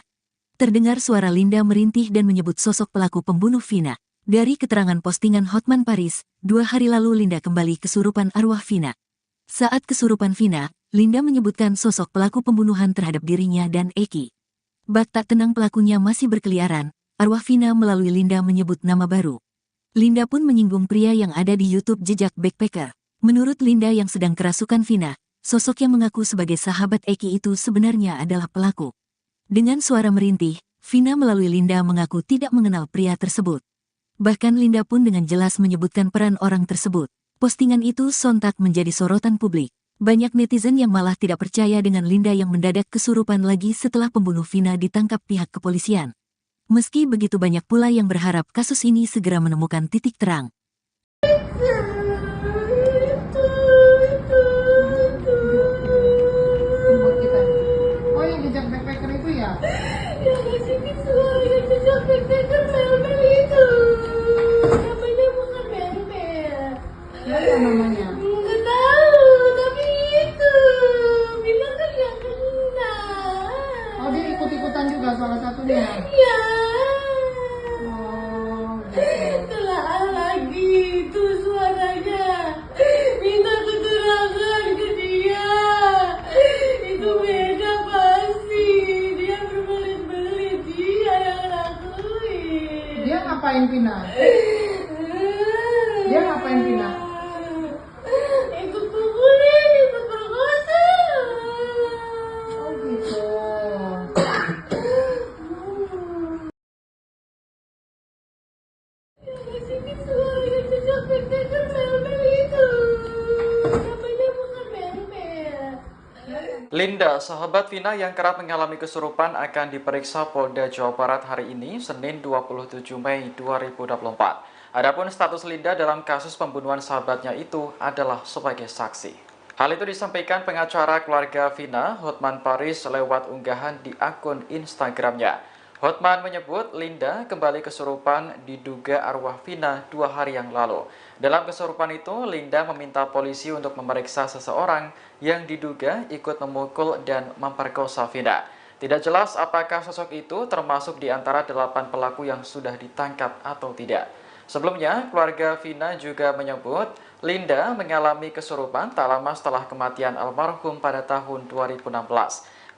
Terdengar suara Linda merintih dan menyebut sosok pelaku pembunuh Vina. Dari keterangan postingan Hotman Paris, 2 hari lalu Linda kembali kesurupan arwah Vina. Saat kesurupan Vina, Linda menyebutkan sosok pelaku pembunuhan terhadap dirinya dan Eki. Bak tak tenang pelakunya masih berkeliaran, arwah Vina melalui Linda menyebut nama baru. Linda pun menyinggung pria yang ada di YouTube Jejak Backpacker. Menurut Linda yang sedang kerasukan Vina, sosok yang mengaku sebagai sahabat Eki itu sebenarnya adalah pelaku. Dengan suara merintih, Vina melalui Linda mengaku tidak mengenal pria tersebut. Bahkan Linda pun dengan jelas menyebutkan peran orang tersebut. Postingan itu sontak menjadi sorotan publik. Banyak netizen yang malah tidak percaya dengan Linda yang mendadak kesurupan lagi setelah pembunuh Vina ditangkap pihak kepolisian. Meski begitu banyak pula yang berharap kasus ini segera menemukan titik terang. Buat kita. Oh, yang jejak backpacker itu ya? Yang ngasih suara yang jejak backpacker mel-mel itu. Namanya bukan mel-mel. Apa namanya? Nggak tahu, tapi itu bilang kan yang kena. Oh, dia ikut-ikutan juga salah satunya. Ya. Oh, gitu. Telah lagi itu suaranya. Minta keterangan ke dia. Itu beda pasti. Dia berbelit-belit. Dia yang lakuin. Dia ngapain Vina? Dia ngapain Vina? Ikut pukulin, ikut perkosa. Oh, gitu. Yang ngasih suara yang jejak backpacker mel-mel itu. Namanya bukan mel-mel. Linda, sahabat Vina yang kerap mengalami kesurupan akan diperiksa Polda Jawa Barat hari ini, Senin 27 Mei 2024. Adapun status Linda dalam kasus pembunuhan sahabatnya itu adalah sebagai saksi. Hal itu disampaikan pengacara keluarga Vina, Hotman Paris, lewat unggahan di akun Instagramnya. Hotman menyebut Linda kembali kesurupan diduga arwah Vina 2 hari yang lalu. Dalam kesurupan itu, Linda meminta polisi untuk memeriksa seseorang yang diduga ikut memukul dan memperkosa Vina. Tidak jelas apakah sosok itu termasuk di antara 8 pelaku yang sudah ditangkap atau tidak. Sebelumnya, keluarga Vina juga menyebut Linda mengalami kesurupan tak lama setelah kematian almarhum pada tahun 2016.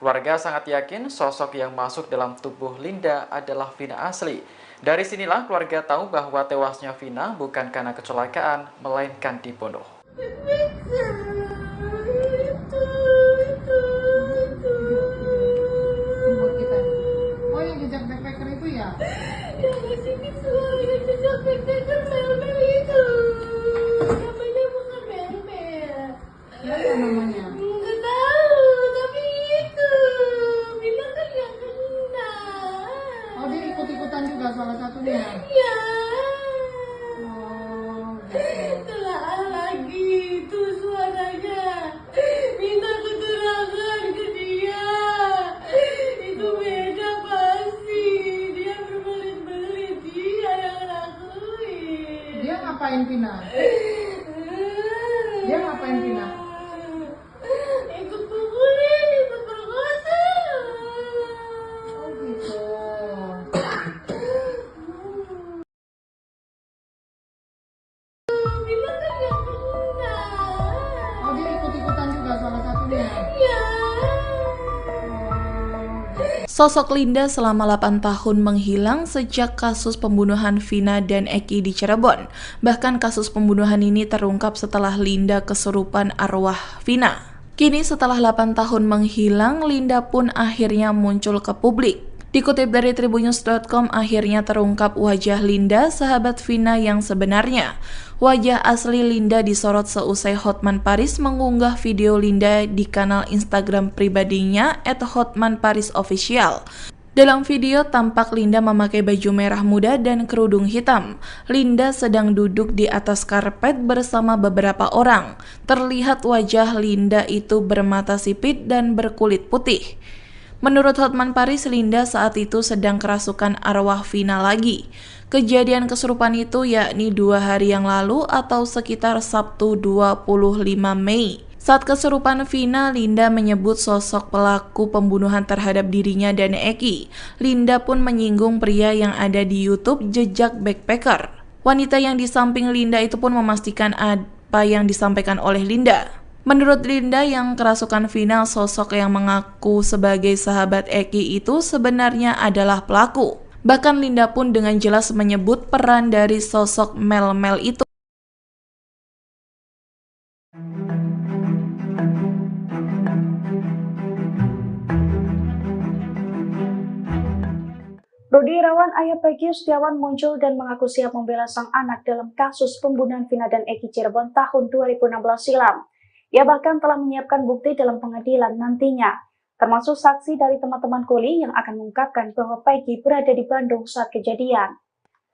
Keluarga sangat yakin sosok yang masuk dalam tubuh Linda adalah Vina asli. Dari sinilah keluarga tahu bahwa tewasnya Vina bukan karena kecelakaan, melainkan dibunuh. Buat kita. Oh, yang jejak backpacker itu ya? Yang ngasih suara yang jejak backpacker mel-mel itu. Namanya bukan mel-mel. Apa namanya? Nggak tahu, tapi itu bilang kan yang kena. Oh, dia ikut-ikutan juga salah satunya. Ya. Oh, gitu. Telah lagi itu suaranya. Minta keterangan ke dia. Itu beda pasti. Dia berbelit-belit. Dia yang lakuin. Dia ngapain Vina? Dia ngapain Vina? Ikut pukulin, ikut perkosa. Oh, gitu. Vina kan yang kena. Oh, dia ikut-ikutan juga salah satunya. Ya. Sosok Linda selama 8 tahun menghilang sejak kasus pembunuhan Vina dan Eki di Cirebon. Bahkan kasus pembunuhan ini terungkap setelah Linda kesurupan arwah Vina. Kini setelah 8 tahun menghilang, Linda pun akhirnya muncul ke publik. Dikutip dari tribunnews.com, akhirnya terungkap wajah Linda, sahabat Vina yang sebenarnya. Wajah asli Linda disorot seusai Hotman Paris mengunggah video Linda di kanal Instagram pribadinya @hotmanparisofficial. Dalam video tampak Linda memakai baju merah muda dan kerudung hitam. Linda sedang duduk di atas karpet bersama beberapa orang. Terlihat wajah Linda itu bermata sipit dan berkulit putih. Menurut Hotman Paris, Linda saat itu sedang kerasukan arwah Vina lagi. Kejadian kesurupan itu yakni 2 hari yang lalu atau sekitar Sabtu 25 Mei. Saat kesurupan Vina, Linda menyebut sosok pelaku pembunuhan terhadap dirinya dan Eki. Linda pun menyinggung pria yang ada di YouTube Jejak Backpacker. Wanita yang di samping Linda itu pun memastikan apa yang disampaikan oleh Linda. Menurut Linda yang kerasukan Vina, sosok yang mengaku sebagai sahabat Eki itu sebenarnya adalah pelaku. Bahkan Linda pun dengan jelas menyebut peran dari sosok Mel-Mel itu. Rudi Irawan, ayah Peggy Setiawan muncul dan mengaku siap membela sang anak dalam kasus pembunuhan Vina dan Eki Cirebon tahun 2016 silam. Ia bahkan telah menyiapkan bukti dalam pengadilan nantinya, termasuk saksi dari teman-teman kuli yang akan mengungkapkan bahwa Peggy berada di Bandung saat kejadian.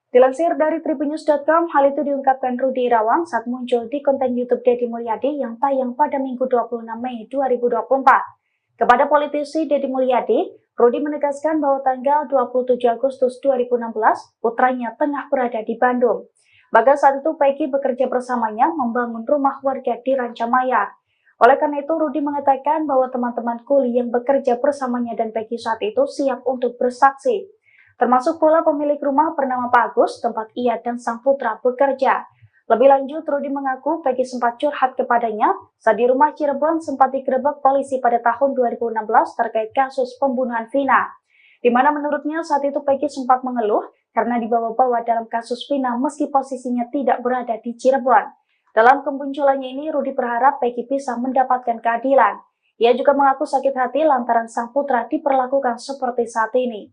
Dilansir dari tribunnews.com, hal itu diungkapkan Rudi Irawan saat muncul di konten YouTube Deddy Mulyadi yang tayang pada Minggu 26 Mei 2024. Kepada politisi Deddy Mulyadi, Rudi menegaskan bahwa tanggal 27 Agustus 2016, putranya tengah berada di Bandung. Bahkan saat itu Peggy bekerja bersamanya membangun rumah warga di Rancamaya. Oleh karena itu, Rudi mengatakan bahwa teman-teman kuli yang bekerja bersamanya dan Peggy saat itu siap untuk bersaksi. Termasuk pula pemilik rumah bernama Pak Agus, tempat ia dan sang putra bekerja. Lebih lanjut, Rudi mengaku Peggy sempat curhat kepadanya saat di rumah Cirebon sempat digerebek polisi pada tahun 2016 terkait kasus pembunuhan Vina. Di mana menurutnya saat itu Peggy sempat mengeluh karena dibawa-bawa dalam kasus Vina meski posisinya tidak berada di Cirebon. Dalam kemunculannya ini, Rudi berharap Peggy bisa mendapatkan keadilan. Ia juga mengaku sakit hati lantaran sang putra diperlakukan seperti saat ini.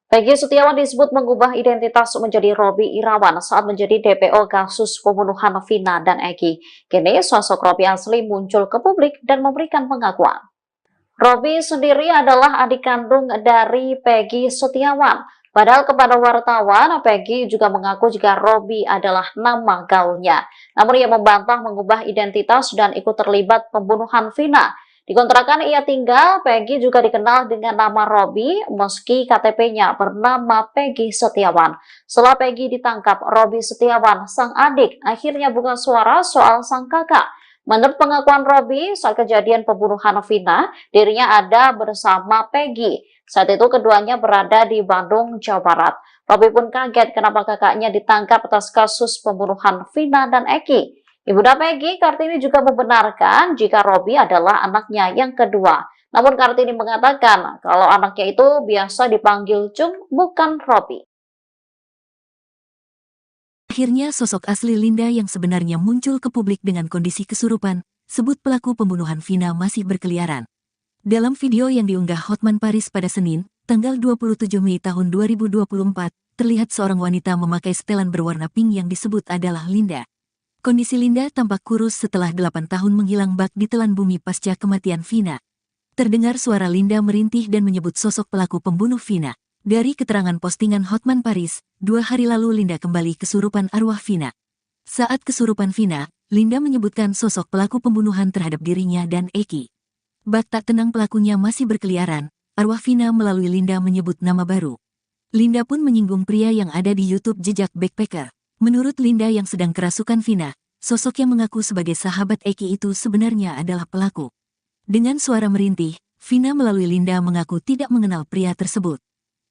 Peggy Setiawan disebut mengubah identitas menjadi Robby Irawan saat menjadi DPO kasus pembunuhan Vina dan Eki. Kini sosok Robby asli muncul ke publik dan memberikan pengakuan. Robby sendiri adalah adik kandung dari Peggy Setiawan. Padahal kepada wartawan, Peggy juga mengaku jika Robby adalah nama gaulnya. Namun ia membantah mengubah identitas dan ikut terlibat pembunuhan Vina. Di kontrakan ia tinggal, Peggy juga dikenal dengan nama Robby meski KTP-nya bernama Peggy Setiawan. Setelah Peggy ditangkap, Robby Setiawan, sang adik, akhirnya buka suara soal sang kakak. Menurut pengakuan Robby, saat kejadian pembunuhan Vina, dirinya ada bersama Peggy. Saat itu keduanya berada di Bandung, Jawa Barat. Robby pun kaget kenapa kakaknya ditangkap atas kasus pembunuhan Vina dan Eki. Ibunda Peggy, Kartini, juga membenarkan jika Robby adalah anaknya yang kedua. Namun Kartini mengatakan kalau anaknya itu biasa dipanggil Cung, bukan Robby. Akhirnya sosok asli Linda yang sebenarnya muncul ke publik dengan kondisi kesurupan, sebut pelaku pembunuhan Vina masih berkeliaran. Dalam video yang diunggah Hotman Paris pada Senin, tanggal 27 Mei tahun 2024, terlihat seorang wanita memakai setelan berwarna pink yang disebut adalah Linda. Kondisi Linda tampak kurus setelah 8 tahun menghilang bak ditelan bumi pasca kematian Vina. Terdengar suara Linda merintih dan menyebut sosok pelaku pembunuh Vina. Dari keterangan postingan Hotman Paris, 2 hari lalu Linda kembali kesurupan arwah Vina. Saat kesurupan Vina, Linda menyebutkan sosok pelaku pembunuhan terhadap dirinya dan Eki. Bak tak tenang pelakunya masih berkeliaran, arwah Vina melalui Linda menyebut nama baru. Linda pun menyinggung pria yang ada di YouTube Jejak Backpacker. Menurut Linda yang sedang kerasukan Vina, sosok yang mengaku sebagai sahabat Eki itu sebenarnya adalah pelaku. Dengan suara merintih, Vina melalui Linda mengaku tidak mengenal pria tersebut.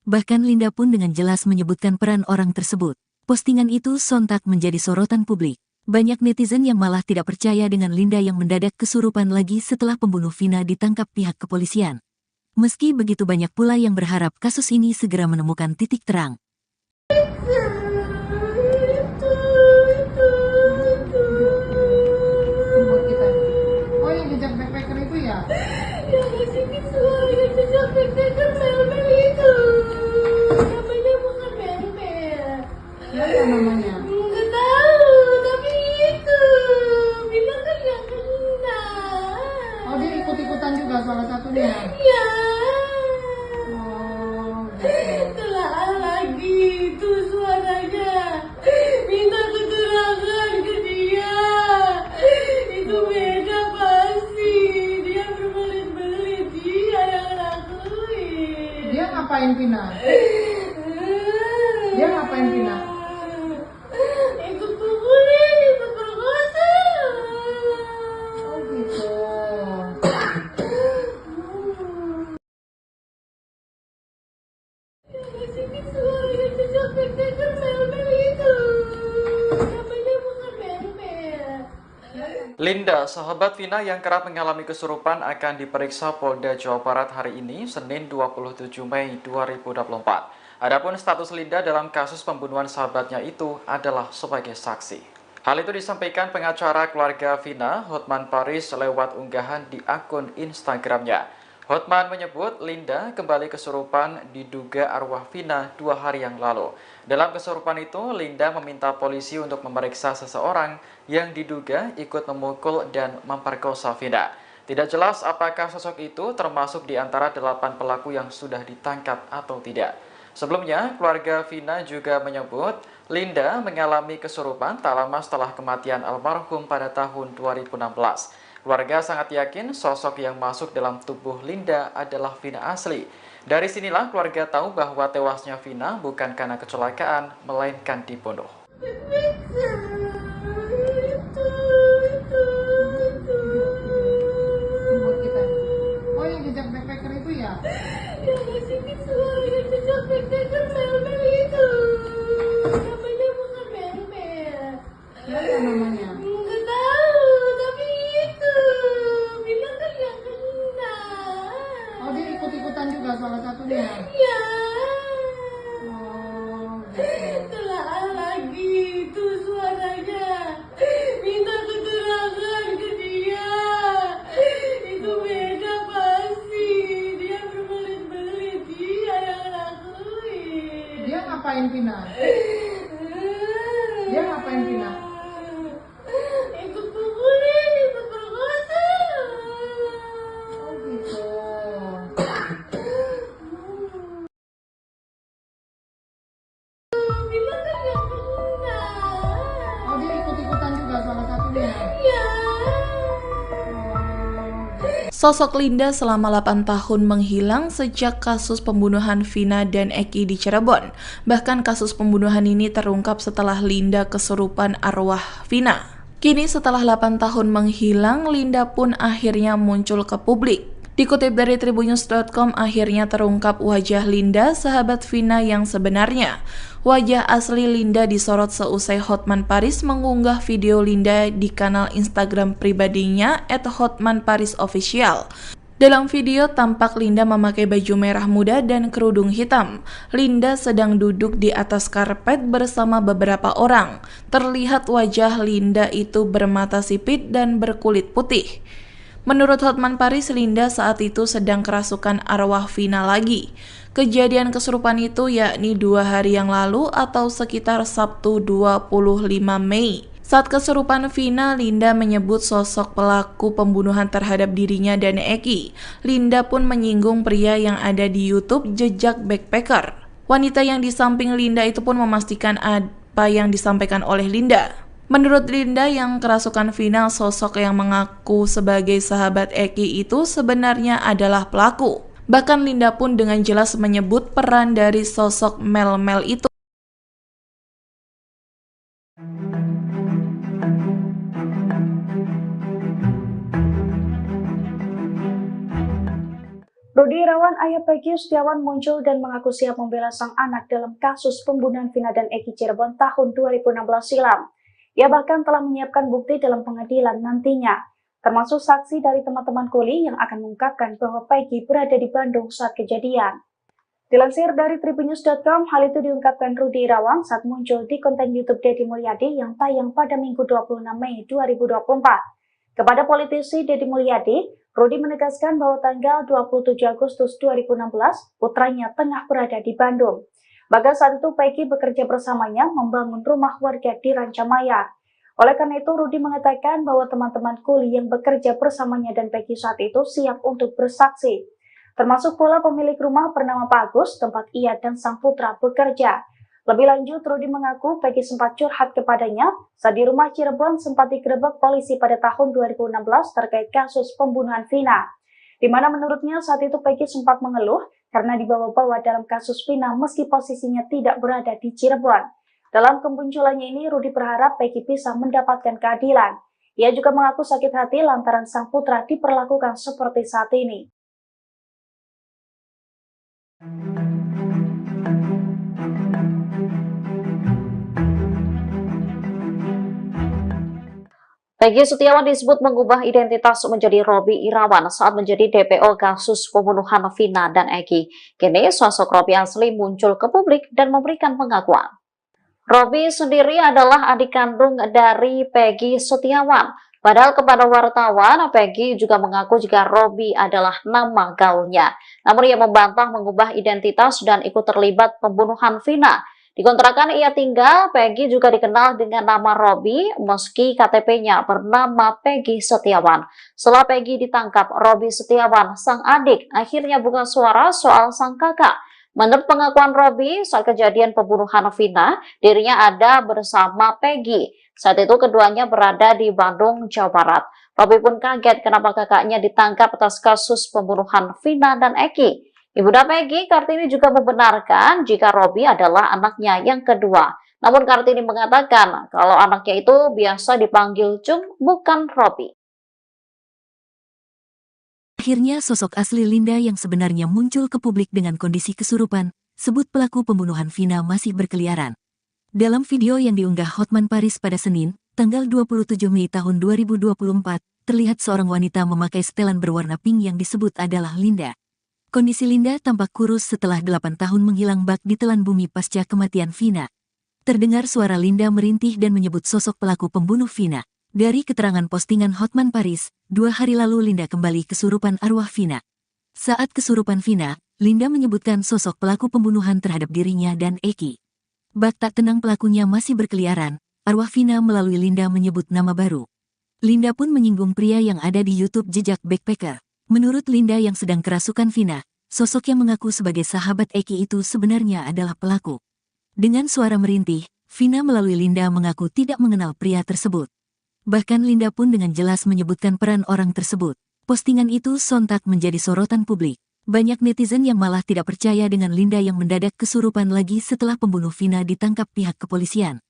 Bahkan Linda pun dengan jelas menyebutkan peran orang tersebut. Postingan itu sontak menjadi sorotan publik. Banyak netizen yang malah tidak percaya dengan Linda yang mendadak kesurupan lagi setelah pembunuh Vina ditangkap pihak kepolisian. Meski begitu banyak pula yang berharap kasus ini segera menemukan titik terang. Ini buat kita. Oh, yang jejak backpacker itu ya? Yang ngasih suara yang jejak backpacker mel-mel itu. Namanya bukan mel-mel. Siapa namanya? Nggak tahu, tapi itu bilang kan yang kena. Oh, dia ikut-ikutan juga salah satunya. Ya, Oh, gitu. telah lagi itu suaranya. Minta keterangan ke dia. Itu beda pasti. Dia berbelit-belit. Dia yang lakuin. Dia ngapain Vina? Dia ngapain Vina? Ikut pukulin, ikut perkosa. Oh, gitu. Sini suara yang jejak backpacker mel-mel itu. Namanya bukan mel-mel. Linda, sahabat Vina yang kerap mengalami kesurupan akan diperiksa Polda Jawa Barat hari ini, Senin 27 Mei 2024. Adapun status Linda dalam kasus pembunuhan sahabatnya itu adalah sebagai saksi. Hal itu disampaikan pengacara keluarga Vina, Hotman Paris, lewat unggahan di akun Instagramnya. Hotman menyebut Linda kembali kesurupan diduga arwah Vina 2 hari yang lalu. Dalam kesurupan itu, Linda meminta polisi untuk memeriksa seseorang yang diduga ikut memukul dan memperkosa Vina. Tidak jelas apakah sosok itu termasuk di antara 8 pelaku yang sudah ditangkap atau tidak. Sebelumnya, keluarga Vina juga menyebut Linda mengalami kesurupan tak lama setelah kematian almarhum pada tahun 2016. Keluarga sangat yakin sosok yang masuk dalam tubuh Linda adalah Vina asli. Dari sinilah keluarga tahu bahwa tewasnya Vina bukan karena kecelakaan, melainkan dibunuh. Ini buat kita. Oh, yang jejak backpacker itu ya? Yang ngasih suara yang jejak backpacker mel-mel itu. Namanya bukan mel-mel. Siapa namanya? Nggak tahu, tapi itu bilang kan yang kena. Oh, dia ikut-ikutan juga salah satunya. Ya, Oh, gitu. telah lagi itu suaranya. Minta keterangan ke dia. Itu beda pasti. Dia berbelit-belit. Dia yang lakuin. Dia ngapain Vina? Dia ngapain Vina? Ikut pukulin, ikut perkosa. Oh, gitu. Bilang kan yang kena. Oh, dia ikut-ikutan juga salah satunya. Ya. Sosok Linda selama 8 tahun menghilang sejak kasus pembunuhan Vina dan Eki di Cirebon. Bahkan kasus pembunuhan ini terungkap setelah Linda kesurupan arwah Vina. Kini setelah 8 tahun menghilang, Linda pun akhirnya muncul ke publik. Dikutip dari Tribunnews.com, akhirnya terungkap wajah Linda, sahabat Vina yang sebenarnya. Wajah asli Linda disorot seusai Hotman Paris mengunggah video Linda di kanal Instagram pribadinya @hotmanparisofficial. Dalam video tampak Linda memakai baju merah muda dan kerudung hitam. Linda sedang duduk di atas karpet bersama beberapa orang. Terlihat wajah Linda itu bermata sipit dan berkulit putih. Menurut Hotman Paris, Linda saat itu sedang kerasukan arwah Vina lagi. Kejadian kesurupan itu yakni 2 hari yang lalu atau sekitar Sabtu 25 Mei. Saat kesurupan Vina, Linda menyebut sosok pelaku pembunuhan terhadap dirinya dan Eki. Linda pun menyinggung pria yang ada di YouTube Jejak Backpacker. Wanita yang di samping Linda itu pun memastikan apa yang disampaikan oleh Linda. Menurut Linda yang kerasukan Vina, sosok yang mengaku sebagai sahabat Eki itu sebenarnya adalah pelaku. Bahkan Linda pun dengan jelas menyebut peran dari sosok Mel-Mel itu. Rudi Irawan, ayah Peggy Setiawan muncul dan mengaku siap membela sang anak dalam kasus pembunuhan Vina dan Eki Cirebon tahun 2016 silam. Ia bahkan telah menyiapkan bukti dalam pengadilan nantinya, termasuk saksi dari teman-teman kuli yang akan mengungkapkan bahwa Peggy berada di Bandung saat kejadian. Dilansir dari tribunnews.com, hal itu diungkapkan Rudi Irawan saat muncul di konten YouTube Deddy Mulyadi yang tayang pada Minggu 26 Mei 2024. Kepada politisi Deddy Mulyadi, Rudi menegaskan bahwa tanggal 27 Agustus 2016, putranya tengah berada di Bandung. Bahkan saat itu Peggy bekerja bersamanya membangun rumah warga di Rancamaya. Oleh karena itu, Rudi mengatakan bahwa teman-teman kuli yang bekerja bersamanya dan Peggy saat itu siap untuk bersaksi. Termasuk pula pemilik rumah bernama Pak Agus, tempat ia dan sang putra bekerja. Lebih lanjut, Rudi mengaku Peggy sempat curhat kepadanya saat di rumah Cirebon sempat digerebek polisi pada tahun 2016 terkait kasus pembunuhan Vina, di mana menurutnya saat itu Peggy sempat mengeluh karena dibawa-bawa dalam kasus Vina meski posisinya tidak berada di Cirebon. Dalam kemunculannya ini, Rudi berharap Peggy bisa mendapatkan keadilan. Ia juga mengaku sakit hati lantaran sang putra diperlakukan seperti saat ini. Peggy Setiawan disebut mengubah identitas menjadi Robby Irawan saat menjadi DPO kasus pembunuhan Vina dan Eki. Kini sosok Robby asli muncul ke publik dan memberikan pengakuan. Robby sendiri adalah adik kandung dari Peggy Setiawan. Padahal kepada wartawan, Peggy juga mengaku jika Robby adalah nama gaulnya. Namun ia membantah mengubah identitas dan ikut terlibat pembunuhan Vina. Di kontrakan ia tinggal, Peggy juga dikenal dengan nama Robby meski KTP-nya bernama Peggy Setiawan. Setelah Peggy ditangkap, Robby Setiawan, sang adik, akhirnya buka suara soal sang kakak. Menurut pengakuan Robby, saat kejadian pembunuhan Vina, dirinya ada bersama Peggy. Saat itu keduanya berada di Bandung, Jawa Barat. Robby pun kaget kenapa kakaknya ditangkap atas kasus pembunuhan Vina dan Eki. Ibunda Peggy, Kartini, juga membenarkan jika Robby adalah anaknya yang kedua. Namun Kartini mengatakan kalau anaknya itu biasa dipanggil Cung, bukan Robby. Akhirnya sosok asli Linda yang sebenarnya muncul ke publik dengan kondisi kesurupan, sebut pelaku pembunuhan Vina masih berkeliaran. Dalam video yang diunggah Hotman Paris pada Senin, tanggal 27 Mei tahun 2024, terlihat seorang wanita memakai setelan berwarna pink yang disebut adalah Linda. Kondisi Linda tampak kurus setelah 8 tahun menghilang bak di telan bumi pasca kematian Vina. Terdengar suara Linda merintih dan menyebut sosok pelaku pembunuh Vina. Dari keterangan postingan Hotman Paris, 2 hari lalu Linda kembali kesurupan arwah Vina. Saat kesurupan Vina, Linda menyebutkan sosok pelaku pembunuhan terhadap dirinya dan Eki. Bak tak tenang pelakunya masih berkeliaran, arwah Vina melalui Linda menyebut nama baru. Linda pun menyinggung pria yang ada di YouTube Jejak Backpacker. Menurut Linda yang sedang kerasukan Vina, sosok yang mengaku sebagai sahabat Eki itu sebenarnya adalah pelaku. Dengan suara merintih, Vina melalui Linda mengaku tidak mengenal pria tersebut. Bahkan Linda pun dengan jelas menyebutkan peran orang tersebut. Postingan itu sontak menjadi sorotan publik. Banyak netizen yang malah tidak percaya dengan Linda yang mendadak kesurupan lagi setelah pembunuh Vina ditangkap pihak kepolisian.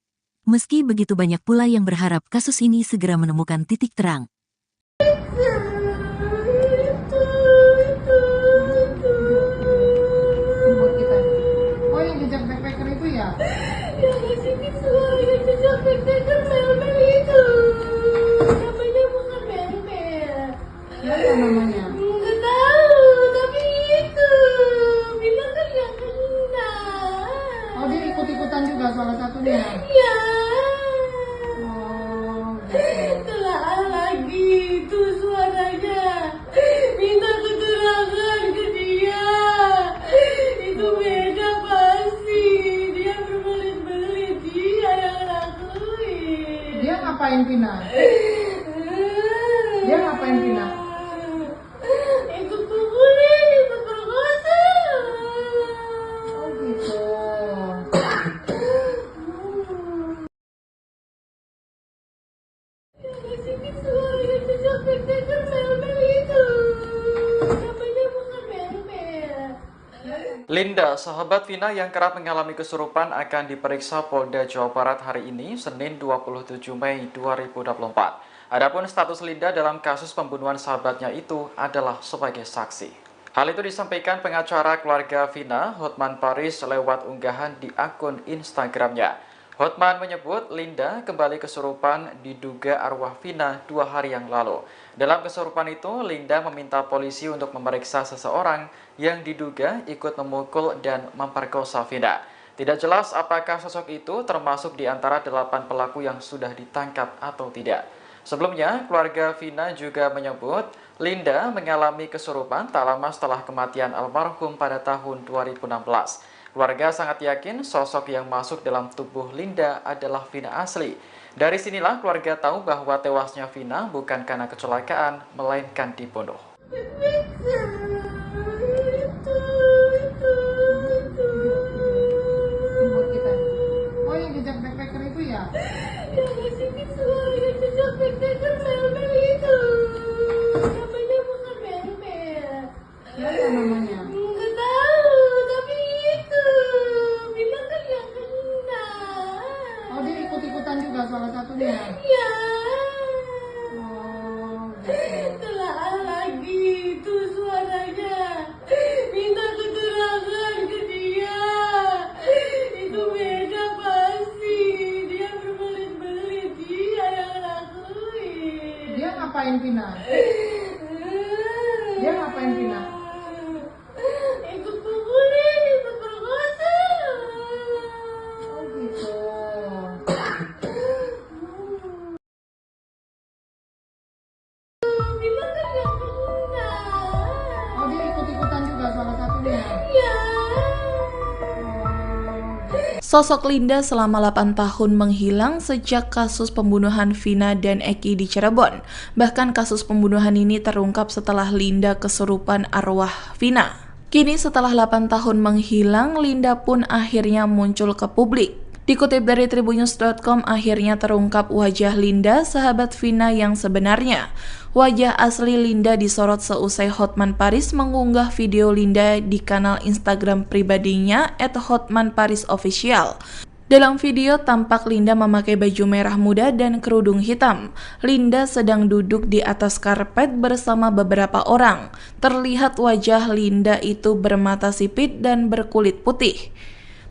Meski begitu banyak pula yang berharap kasus ini segera menemukan titik terang. Buat kita. Oh, yang jejak backpacker itu ya? Ya kasih suara yang jejak backpacker mel-mel itu. Namanya bukan mel-mel. Apa namanya? Nggak tahu, tapi itu bilang kan yang kena. Oh, dia ikut-ikutan juga salah satunya. Ya. Oh, gitu. Telah lagi itu suaranya. Minta keterangan ke dia. Itu beda pasti. Dia berbelit-belit. Dia yang lakuin. Dia ngapain Vina? Dia ngapain Vina? Ikut pukulin, ikut perkosa. Oh, gitu. Sini suara yang jejak backpacker mel-mel itu. Namanya bukan mel-mel. Linda, sahabat Vina yang kerap mengalami kesurupan akan diperiksa Polda Jawa Barat hari ini, Senin 27 Mei 2024. Adapun status Linda dalam kasus pembunuhan sahabatnya itu adalah sebagai saksi. Hal itu disampaikan pengacara keluarga Vina, Hotman Paris, lewat unggahan di akun Instagramnya. Hotman menyebut Linda kembali kesurupan diduga arwah Vina 2 hari yang lalu. Dalam kesurupan itu, Linda meminta polisi untuk memeriksa seseorang yang diduga ikut memukul dan memperkosa Vina. Tidak jelas apakah sosok itu termasuk di antara 8 pelaku yang sudah ditangkap atau tidak. Sebelumnya, keluarga Vina juga menyebut Linda mengalami kesurupan tak lama setelah kematian almarhum pada tahun 2016. Keluarga sangat yakin sosok yang masuk dalam tubuh Linda adalah Vina asli. Dari sinilah keluarga tahu bahwa tewasnya Vina bukan karena kecelakaan, melainkan dibunuh. Buat kita. Oh, yang jejak backpacker itu ya? Yang ngasih visual yang jejak backpacker mel-mel itu. Namanya bukan mel-mel. Siapa namanya? Nggak tahu, tapi itu bilang kan yang kena. Oh, dia ikut-ikutan juga salah satunya. Ya. Oh, gitu. Telah lagi itu suaranya. Minta keterangan ke dia. Itu beda pasti. Dia berbelit-belit. Dia yang lakuin. Dia ngapain Vina? Dia ngapain Vina? Ikut pukulin, ikut perkosa. Oh, gitu. Bilang kan yang kena. Oh, dia ikut-ikutan juga salah satunya. Ya. Sosok Linda selama 8 tahun menghilang sejak kasus pembunuhan Vina dan Eki di Cirebon. Bahkan kasus pembunuhan ini terungkap setelah Linda kesurupan arwah Vina. Kini setelah 8 tahun menghilang, Linda pun akhirnya muncul ke publik. Dikutip dari Tribunnews.com, akhirnya terungkap wajah Linda, sahabat Vina yang sebenarnya. Wajah asli Linda disorot seusai Hotman Paris mengunggah video Linda di kanal Instagram pribadinya @hotmanparisofficial. Dalam video tampak Linda memakai baju merah muda dan kerudung hitam. Linda sedang duduk di atas karpet bersama beberapa orang. Terlihat wajah Linda itu bermata sipit dan berkulit putih.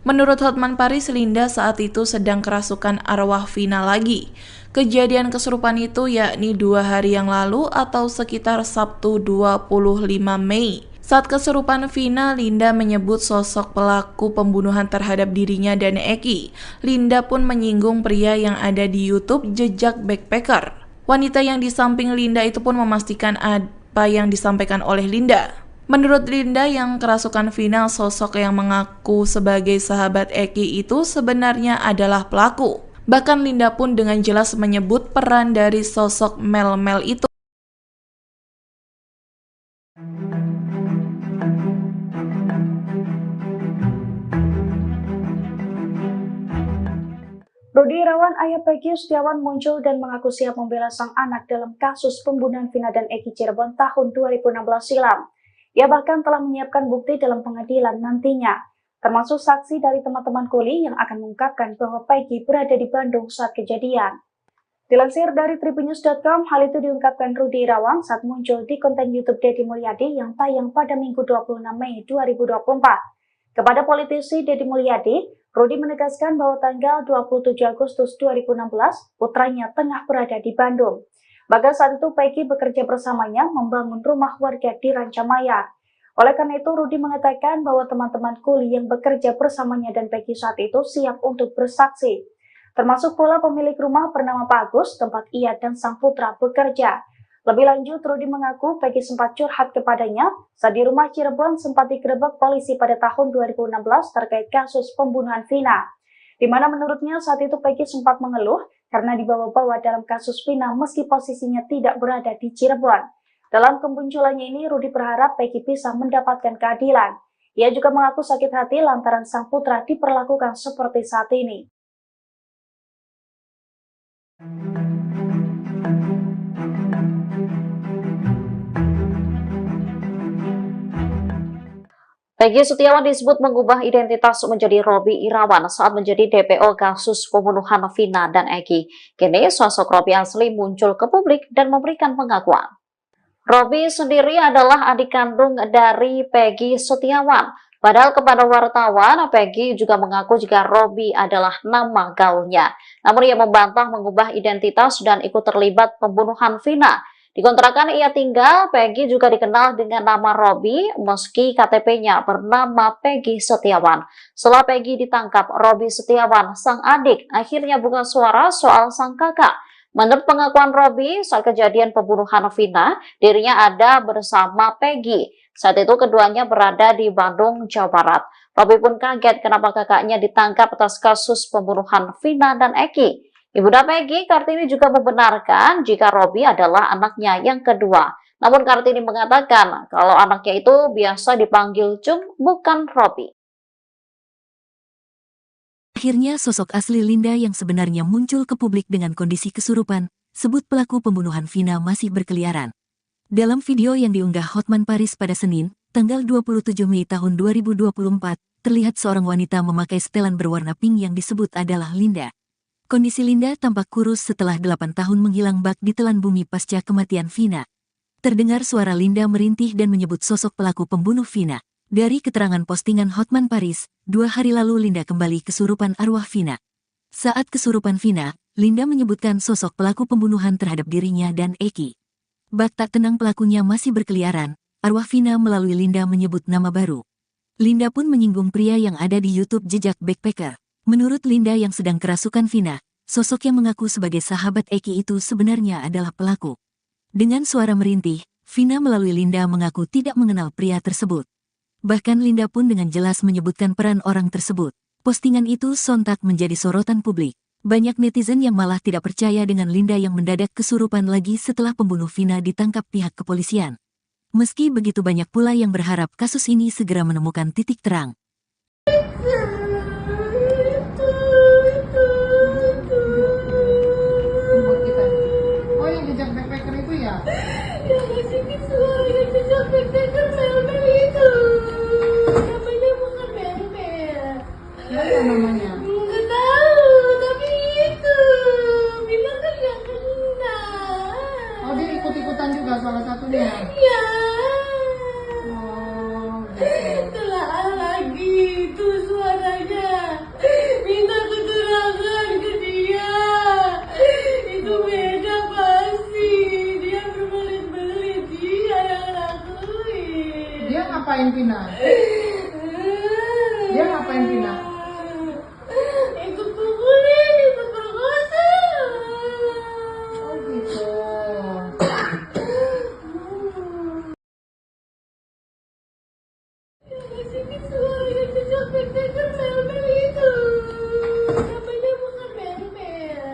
Menurut Hotman Paris, Linda saat itu sedang kerasukan arwah Vina lagi. Kejadian kesurupan itu yakni 2 hari yang lalu atau sekitar Sabtu 25 Mei. Saat kesurupan Vina, Linda menyebut sosok pelaku pembunuhan terhadap dirinya dan Eki. Linda pun menyinggung pria yang ada di YouTube Jejak Backpacker. Wanita yang di samping Linda itu pun memastikan apa yang disampaikan oleh Linda. Menurut Linda yang kerasukan Vina, sosok yang mengaku sebagai sahabat Eki itu sebenarnya adalah pelaku. Bahkan Linda pun dengan jelas menyebut peran dari sosok Mel-Mel itu. Rudi Irawan, ayah Peggy Setiawan muncul dan mengaku siap membela sang anak dalam kasus pembunuhan Vina dan Eki Cirebon tahun 2016 silam. Ia bahkan telah menyiapkan bukti dalam pengadilan nantinya, termasuk saksi dari teman-teman kuli yang akan mengungkapkan bahwa Peggy berada di Bandung saat kejadian. Dilansir dari Tribunnews.com, hal itu diungkapkan Rudi Irawan saat muncul di konten YouTube Deddy Mulyadi yang tayang pada Minggu 26 Mei 2024. Kepada politisi Deddy Mulyadi, Rudi menegaskan bahwa tanggal 27 Agustus 2016, putranya tengah berada di Bandung. Bahkan saat itu Peggy bekerja bersamanya membangun rumah warga di Rancamaya. Oleh karena itu, Rudi mengatakan bahwa teman-teman kuli yang bekerja bersamanya dan Peggy saat itu siap untuk bersaksi. Termasuk pula pemilik rumah bernama Pak Agus, tempat ia dan sang putra bekerja. Lebih lanjut, Rudi mengaku Peggy sempat curhat kepadanya saat di rumah Cirebon sempat digerebek polisi pada tahun 2016 terkait kasus pembunuhan Vina. Di mana menurutnya saat itu Peggy sempat mengeluh karena dibawa-bawa dalam kasus Vina meski posisinya tidak berada di Cirebon. Dalam kemunculannya ini, Rudi berharap Peggy bisa mendapatkan keadilan. Ia juga mengaku sakit hati lantaran sang putra diperlakukan seperti saat ini. Peggy Setiawan disebut mengubah identitas menjadi Robby Irawan saat menjadi DPO kasus pembunuhan Vina dan Eki. Kini sosok Robby asli muncul ke publik dan memberikan pengakuan. Robi sendiri adalah adik kandung dari Peggy Setiawan. Padahal kepada wartawan, Peggy juga mengaku jika Robi adalah nama gaulnya. Namun ia membantah mengubah identitas dan ikut terlibat pembunuhan Vina. Di kontrakan ia tinggal, Peggy juga dikenal dengan nama Robi meski KTP-nya bernama Peggy Setiawan. Setelah Peggy ditangkap, Robi Setiawan, sang adik, akhirnya buka suara soal sang kakak. Menurut pengakuan Robi, saat kejadian pembunuhan Vina, dirinya ada bersama Peggy. Saat itu keduanya berada di Bandung, Jawa Barat. Robi pun kaget kenapa kakaknya ditangkap atas kasus pembunuhan Vina dan Eki. Ibunda Peggy, Kartini, juga membenarkan jika Robi adalah anaknya yang kedua. Namun Kartini mengatakan kalau anaknya itu biasa dipanggil Cung, bukan Robi. Akhirnya sosok asli Linda yang sebenarnya muncul ke publik dengan kondisi kesurupan, sebut pelaku pembunuhan Vina masih berkeliaran. Dalam video yang diunggah Hotman Paris pada Senin, tanggal 27 Mei tahun 2024, terlihat seorang wanita memakai setelan berwarna pink yang disebut adalah Linda. Kondisi Linda tampak kurus setelah 8 tahun menghilang bak di telan bumi pasca kematian Vina. Terdengar suara Linda merintih dan menyebut sosok pelaku pembunuh Vina. Dari keterangan postingan Hotman Paris, 2 hari lalu Linda kembali kesurupan arwah Vina. Saat kesurupan Vina, Linda menyebutkan sosok pelaku pembunuhan terhadap dirinya dan Eki. Bak tak tenang pelakunya masih berkeliaran, arwah Vina melalui Linda menyebut nama baru. Linda pun menyinggung pria yang ada di YouTube Jejak Backpacker. Menurut Linda yang sedang kerasukan Vina, sosok yang mengaku sebagai sahabat Eki itu sebenarnya adalah pelaku. Dengan suara merintih, Vina melalui Linda mengaku tidak mengenal pria tersebut. Bahkan Linda pun dengan jelas menyebutkan peran orang tersebut. Postingan itu sontak menjadi sorotan publik. Banyak netizen yang malah tidak percaya dengan Linda yang mendadak kesurupan lagi setelah pembunuh Vina ditangkap pihak kepolisian. Meski begitu banyak pula yang berharap kasus ini segera menemukan titik terang. Buat kita. Oh, yang jejak backpacker itu ya? Yang ngasih suara yang jejak backpacker mel-mel itu. Namanya bukan mel-mel. Siapa namanya? Nggak tahu, tapi itu bilang kan yang kena. Oh, dia ikut-ikutan juga salah satunya. Ya, Oh, gitu. telah lagi itu suaranya. Minta keterangan ke dia. Itu beda pasti. Dia berbelit-belit, dia yang lakuin. Dia ngapain Vina? Dia ngapain Vina? Ikut pukulin, ikut perkosa. Oh, gitu. Yang ngasih suara yang jejak backpacker mel-mel itu. Namanya bukan mel-mel.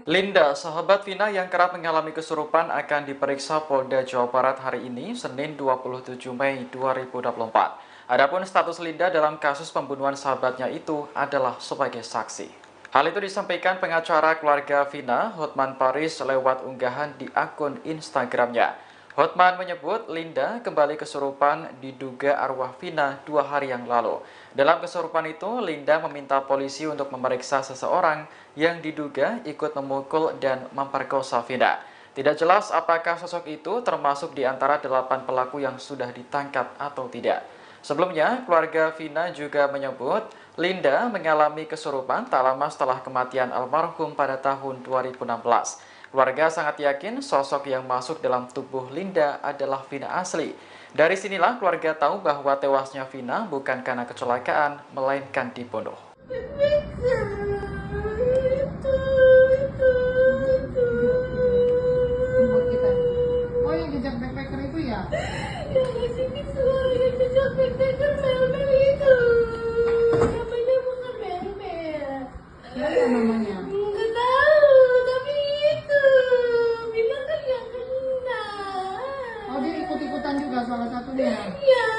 Linda, sahabat Vina yang kerap mengalami kesurupan akan diperiksa Polda Jawa Barat hari ini, Senin 27 Mei 2024. Adapun status Linda dalam kasus pembunuhan sahabatnya itu adalah sebagai saksi. Hal itu disampaikan pengacara keluarga Vina, Hotman Paris, lewat unggahan di akun Instagramnya. Hotman menyebut Linda kembali kesurupan diduga arwah Vina 2 hari yang lalu. Dalam kesurupan itu, Linda meminta polisi untuk memeriksa seseorang yang diduga ikut memukul dan memperkosa Vina. Tidak jelas apakah sosok itu termasuk di antara 8 pelaku yang sudah ditangkap atau tidak. Sebelumnya, keluarga Vina juga menyebut Linda mengalami kesurupan tak lama setelah kematian almarhum pada tahun 2016. Keluarga sangat yakin sosok yang masuk dalam tubuh Linda adalah Vina asli. Dari sinilah keluarga tahu bahwa tewasnya Vina bukan karena kecelakaan, melainkan dibunuh. Buat kita. Oh, yang jejak backpacker itu ya? Yang ngasih suara yang jejak backpacker mel-mel itu. Namanya bukan mel-mel. Siapa namanya? Nggak tahu, tapi itu bilang kan yang kena. Oh, dia ikut-ikutan juga salah satunya. Ya,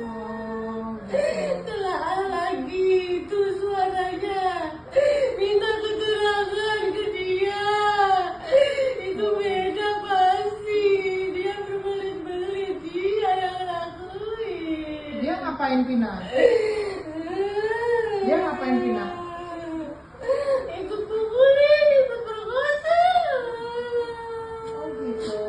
Oh, gitu. telah lagi itu suaranya. Minta keterangan ke dia. Itu beda pasti. Dia berbelit-belit, dia yang lakuin. Dia ngapain Vina? Dia ngapain Vina? Ikut pukulin, ikut perkosa. Oh, gitu.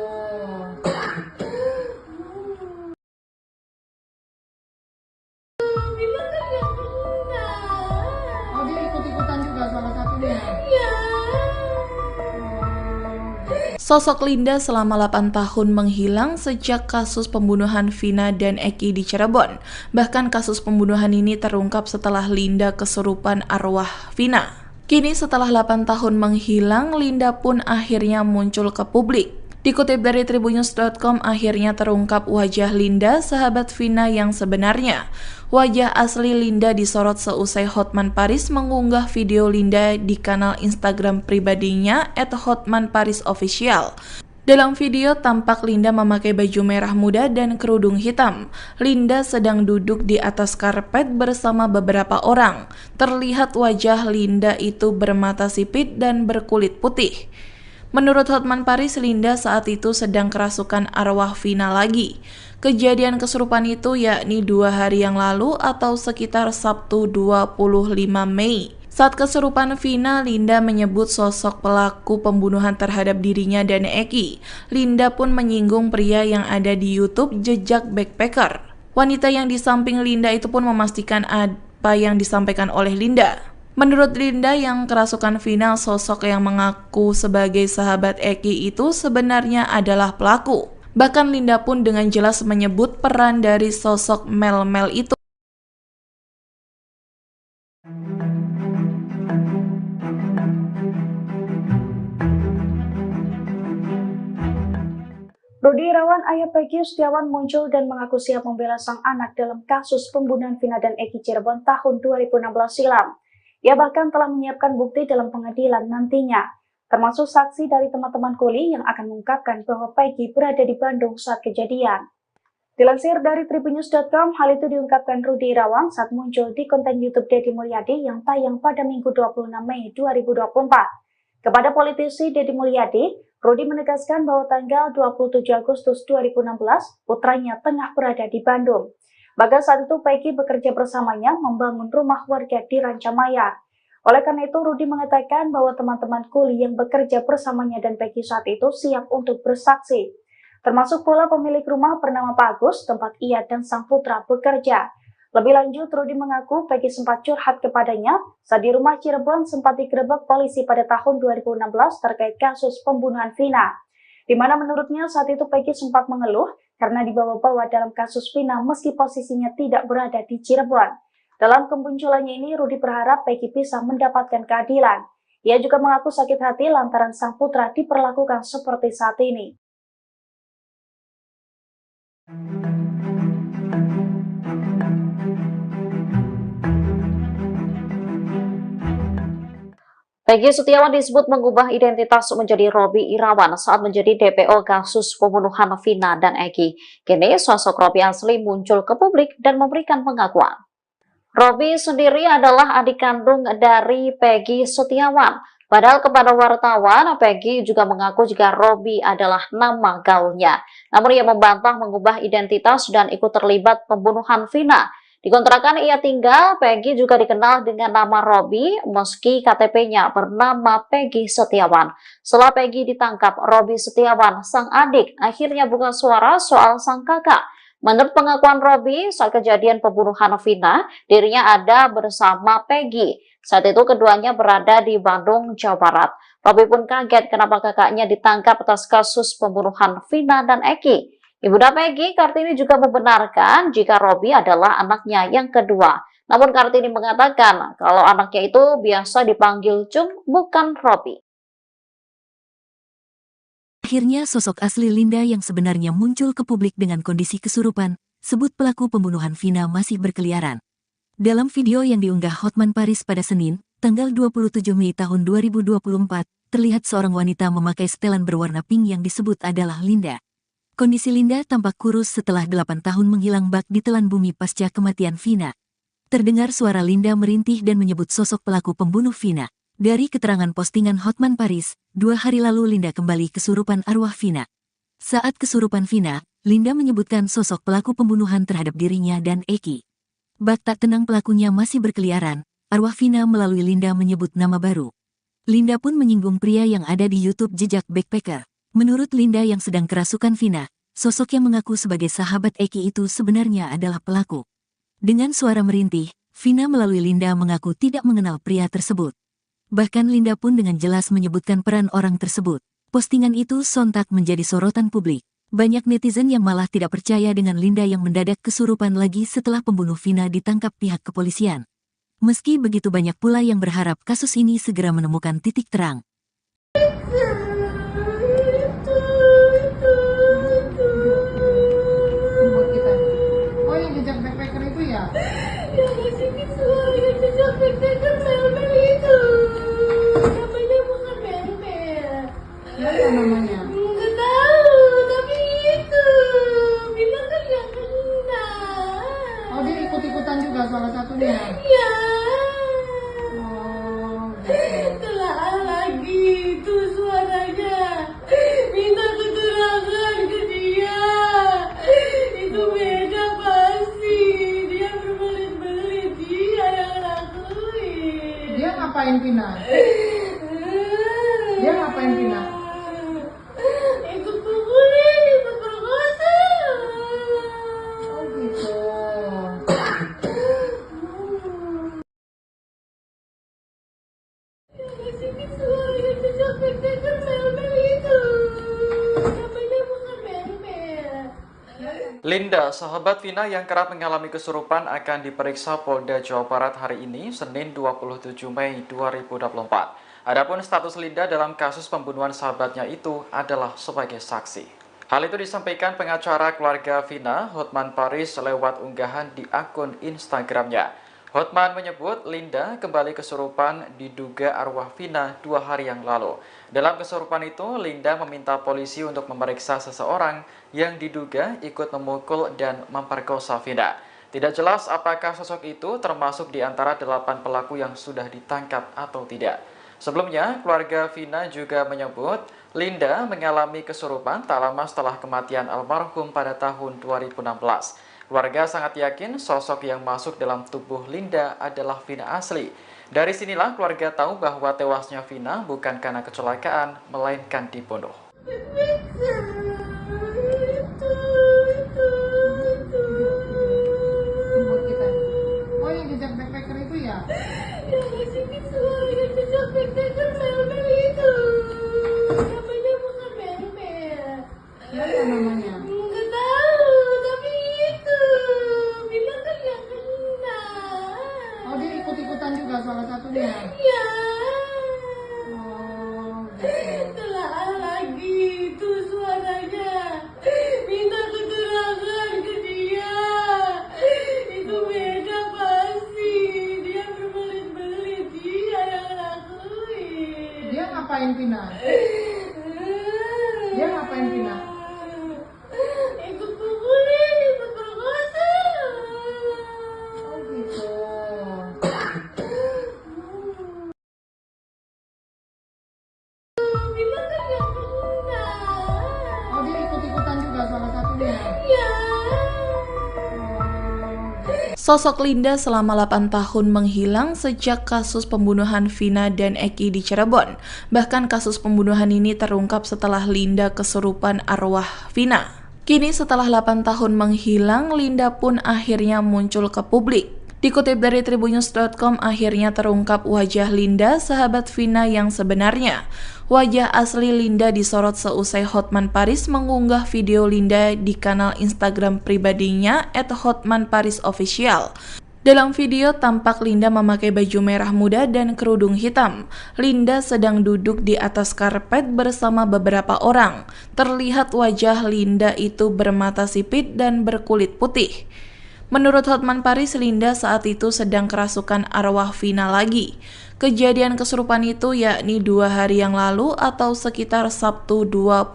Sosok Linda selama 8 tahun menghilang sejak kasus pembunuhan Vina dan Eki di Cirebon. Bahkan kasus pembunuhan ini terungkap setelah Linda kesurupan arwah Vina. Kini setelah 8 tahun menghilang, Linda pun akhirnya muncul ke publik. Dikutip dari tribunnews.com, akhirnya terungkap wajah Linda, sahabat Vina yang sebenarnya. Wajah asli Linda disorot seusai Hotman Paris mengunggah video Linda di kanal Instagram pribadinya @hotmanparisofficial. Dalam video tampak Linda memakai baju merah muda dan kerudung hitam. Linda sedang duduk di atas karpet bersama beberapa orang. Terlihat wajah Linda itu bermata sipit dan berkulit putih. Menurut Hotman Paris, Linda saat itu sedang kerasukan arwah Vina lagi. Kejadian kesurupan itu yakni 2 hari yang lalu atau sekitar Sabtu 25 Mei. Saat kesurupan Vina, Linda menyebut sosok pelaku pembunuhan terhadap dirinya dan Eki. Linda pun menyinggung pria yang ada di YouTube Jejak Backpacker. Wanita yang di samping Linda itu pun memastikan apa yang disampaikan oleh Linda. Menurut Linda yang kerasukan Vina, sosok yang mengaku sebagai sahabat Eki itu sebenarnya adalah pelaku. Bahkan Linda pun dengan jelas menyebut peran dari sosok Mel-Mel itu. Rudi Irawan, ayah Peggy Setiawan, muncul dan mengaku siap membela sang anak dalam kasus pembunuhan Vina dan Eki Cirebon tahun 2016 silam. Ia bahkan telah menyiapkan bukti dalam pengadilan nantinya, termasuk saksi dari teman-teman kuli yang akan mengungkapkan bahwa Peggy berada di Bandung saat kejadian. Dilansir dari tribunnews.com, hal itu diungkapkan Rudi Irawan saat muncul di konten YouTube Deddy Mulyadi yang tayang pada Minggu 26 Mei 2024. Kepada politisi Deddy Mulyadi, Rudi menegaskan bahwa tanggal 27 Agustus 2016, putranya tengah berada di Bandung. Bahkan saat itu Peggy bekerja bersamanya membangun rumah warga di Rancamaya. Oleh karena itu, Rudi mengatakan bahwa teman-teman kuli yang bekerja bersamanya dan Peggy saat itu siap untuk bersaksi. Termasuk pula pemilik rumah bernama Pak Agus, tempat ia dan sang putra bekerja. Lebih lanjut, Rudi mengaku Peggy sempat curhat kepadanya saat di rumah Cirebon sempat digerebek polisi pada tahun 2016 terkait kasus pembunuhan Vina. Di mana menurutnya saat itu Peggy sempat mengeluh karena dibawa-bawa dalam kasus Vina meski posisinya tidak berada di Cirebon. Dalam kemunculannya ini, Rudi berharap Peggy bisa mendapatkan keadilan. Ia juga mengaku sakit hati lantaran sang putra diperlakukan seperti saat ini. Peggy Setiawan disebut mengubah identitas menjadi Robby Irawan saat menjadi DPO kasus pembunuhan Vina dan Eki. Kini sosok Robby asli muncul ke publik dan memberikan pengakuan. Robby sendiri adalah adik kandung dari Peggy Setiawan. Padahal kepada wartawan, Peggy juga mengaku jika Robby adalah nama gaulnya. Namun ia membantah mengubah identitas dan ikut terlibat pembunuhan Vina. Di kontrakan ia tinggal, Peggy juga dikenal dengan nama Robby meski KTP-nya bernama Peggy Setiawan. Setelah Peggy ditangkap, Robby Setiawan, sang adik, akhirnya buka suara soal sang kakak. Menurut pengakuan Robby, saat kejadian pembunuhan Vina, dirinya ada bersama Peggy. Saat itu keduanya berada di Bandung, Jawa Barat. Robby pun kaget kenapa kakaknya ditangkap atas kasus pembunuhan Vina dan Eki. Ibunda Peggy, Kartini, juga membenarkan jika Robby adalah anaknya yang kedua. Namun Kartini mengatakan kalau anaknya itu biasa dipanggil Cung, bukan Robby. Akhirnya sosok asli Linda yang sebenarnya muncul ke publik dengan kondisi kesurupan, sebut pelaku pembunuhan Vina masih berkeliaran. Dalam video yang diunggah Hotman Paris pada Senin, tanggal 27 Mei tahun 2024, terlihat seorang wanita memakai setelan berwarna pink yang disebut adalah Linda. Kondisi Linda tampak kurus setelah 8 tahun menghilang bak di telan bumi pasca kematian Vina. Terdengar suara Linda merintih dan menyebut sosok pelaku pembunuh Vina. Dari keterangan postingan Hotman Paris, 2 hari lalu Linda kembali kesurupan arwah Vina. Saat kesurupan Vina, Linda menyebutkan sosok pelaku pembunuhan terhadap dirinya dan Eki. Bak tak tenang pelakunya masih berkeliaran, arwah Vina melalui Linda menyebut nama baru. Linda pun menyinggung pria yang ada di YouTube Jejak Backpacker. Menurut Linda yang sedang kerasukan Vina, sosok yang mengaku sebagai sahabat Eki itu sebenarnya adalah pelaku. Dengan suara merintih, Vina melalui Linda mengaku tidak mengenal pria tersebut. Bahkan Linda pun dengan jelas menyebutkan peran orang tersebut. Postingan itu sontak menjadi sorotan publik. Banyak netizen yang malah tidak percaya dengan Linda yang mendadak kesurupan lagi setelah pembunuh Vina ditangkap pihak kepolisian. Meski begitu banyak pula yang berharap kasus ini segera menemukan titik terang. Buat kita. Oh, yang jejak backpacker itu ya? Yang ngasih visual yang jejak backpacker Mel-Mel itu. Namanya bukan Mel-Mel. Apa namanya? Nggak tahu, tapi itu bilang kan yang kena. Oh, dia ikut-ikutan juga salah satunya. Ya, Oh, gitu. telah lagi itu suaranya. Minta keterangan ke dia. Itu beda pasti. Dia berbelit-belit, dia yang lakuin. Dia ngapain Vina? Dia ngapain Vina? Ikut pukulin, ikut perkosa. Oh, gitu. Yang ngasih visual yang jejak backpacker Mel-Mel itu. Namanya bukan Mel-Mel. Linda, sahabat Vina yang kerap mengalami kesurupan akan diperiksa Polda Jawa Barat hari ini, Senin 27 Mei 2024. Adapun status Linda dalam kasus pembunuhan sahabatnya itu adalah sebagai saksi. Hal itu disampaikan pengacara keluarga Vina, Hotman Paris, lewat unggahan di akun Instagramnya. Hotman menyebut Linda kembali kesurupan diduga arwah Vina 2 hari yang lalu. Dalam kesurupan itu, Linda meminta polisi untuk memeriksa seseorang yang diduga ikut memukul dan memperkosa Vina. Tidak jelas apakah sosok itu termasuk di antara 8 pelaku yang sudah ditangkap atau tidak. Sebelumnya, keluarga Vina juga menyebut Linda mengalami kesurupan tak lama setelah kematian almarhum pada tahun 2016. Keluarga sangat yakin sosok yang masuk dalam tubuh Linda adalah Vina asli. Dari sinilah keluarga tahu bahwa tewasnya Vina bukan karena kecelakaan, melainkan dibunuh. Buat kita. Oh, yang jejak backpacker itu ya? Yang ngasih visual yang jejak backpacker Mel-Mel itu. Namanya bukan Mel-Mel. Apa namanya? Nggak tahu, tapi itu bilang kan yang kena. Oh, dia ikut-ikutan juga salah satunya. Ya, Oh, gitu. telah lagi itu suaranya. Minta keterangan ke dia. Itu beda pasti. Dia berbelit-belit, dia yang lakuin. Dia ngapain Vina? Dia ngapain Vina? Ikut pukulin, ikut perkosa. Oh, gitu. Bilang kan yang kena. Oh, dia ikut-ikutan juga salah satunya. Ya. Sosok Linda selama 8 tahun menghilang sejak kasus pembunuhan Vina dan Eki di Cirebon. Bahkan kasus pembunuhan ini terungkap setelah Linda kesurupan arwah Vina. Kini setelah 8 tahun menghilang, Linda pun akhirnya muncul ke publik. Dikutip dari tribunnews.com, akhirnya terungkap wajah Linda, sahabat Vina yang sebenarnya. Wajah asli Linda disorot seusai Hotman Paris mengunggah video Linda di kanal Instagram pribadinya @hotmanparisofficial. Dalam video tampak Linda memakai baju merah muda dan kerudung hitam. Linda sedang duduk di atas karpet bersama beberapa orang. Terlihat wajah Linda itu bermata sipit dan berkulit putih. Menurut Hotman Paris, Linda saat itu sedang kerasukan arwah Vina lagi. Kejadian kesurupan itu yakni 2 hari yang lalu atau sekitar Sabtu 25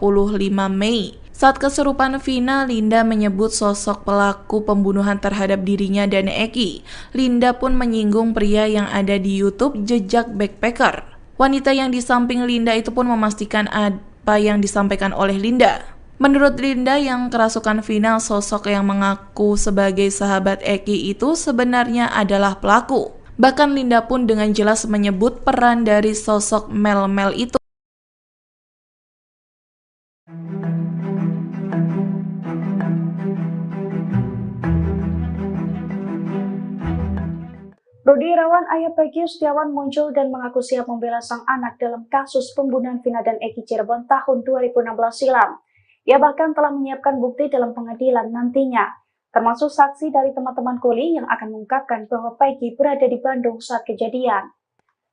Mei. Saat kesurupan Vina, Linda menyebut sosok pelaku pembunuhan terhadap dirinya dan Eki. Linda pun menyinggung pria yang ada di YouTube Jejak Backpacker. Wanita yang di samping Linda itu pun memastikan apa yang disampaikan oleh Linda. Menurut Linda yang kerasukan Vina, sosok yang mengaku sebagai sahabat Eki itu sebenarnya adalah pelaku. Bahkan Linda pun dengan jelas menyebut peran dari sosok Mel-Mel itu. Rudi Irawan, ayah Peggy Setiawan muncul dan mengaku siap membela sang anak dalam kasus pembunuhan Vina dan Eki Cirebon tahun 2016 silam. Ia bahkan telah menyiapkan bukti dalam pengadilan nantinya, termasuk saksi dari teman-teman kuli yang akan mengungkapkan bahwa Peggy berada di Bandung saat kejadian.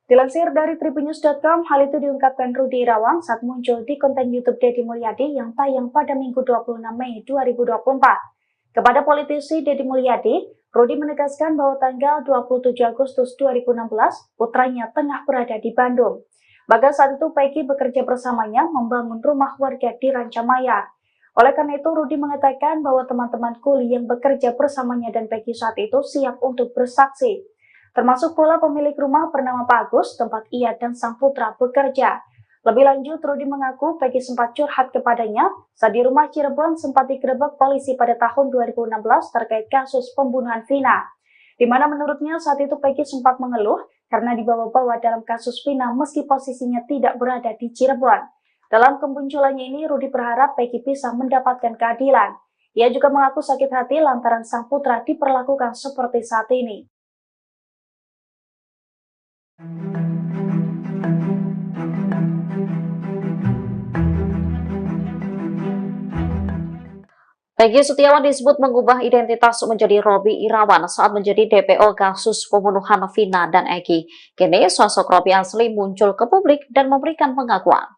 Dilansir dari tribunnews.com, hal itu diungkapkan Rudi Irawan saat muncul di konten YouTube Deddy Mulyadi yang tayang pada Minggu 26 Mei 2024. Kepada politisi Deddy Mulyadi, Rudi menegaskan bahwa tanggal 27 Agustus 2016, putranya tengah berada di Bandung. Bahkan saat itu Peggy bekerja bersamanya membangun rumah warga di Rancamaya. Oleh karena itu, Rudi mengatakan bahwa teman-teman kuli yang bekerja bersamanya dan Peggy saat itu siap untuk bersaksi. Termasuk pula pemilik rumah bernama Pak Agus, tempat ia dan sang putra bekerja. Lebih lanjut, Rudi mengaku Peggy sempat curhat kepadanya saat di rumah Cirebon sempat digerebek polisi pada tahun 2016 terkait kasus pembunuhan Vina, di mana menurutnya saat itu Peggy sempat mengeluh karena dibawa-bawa dalam kasus Vina meski posisinya tidak berada di Cirebon. Dalam kemunculannya ini, Rudi berharap Peggy bisa mendapatkan keadilan. Ia juga mengaku sakit hati lantaran sang putra diperlakukan seperti saat ini. Peggy Setiawan disebut mengubah identitas menjadi Robi Irawan saat menjadi DPO kasus pembunuhan Vina dan Eki. Kini sosok Robi asli muncul ke publik dan memberikan pengakuan.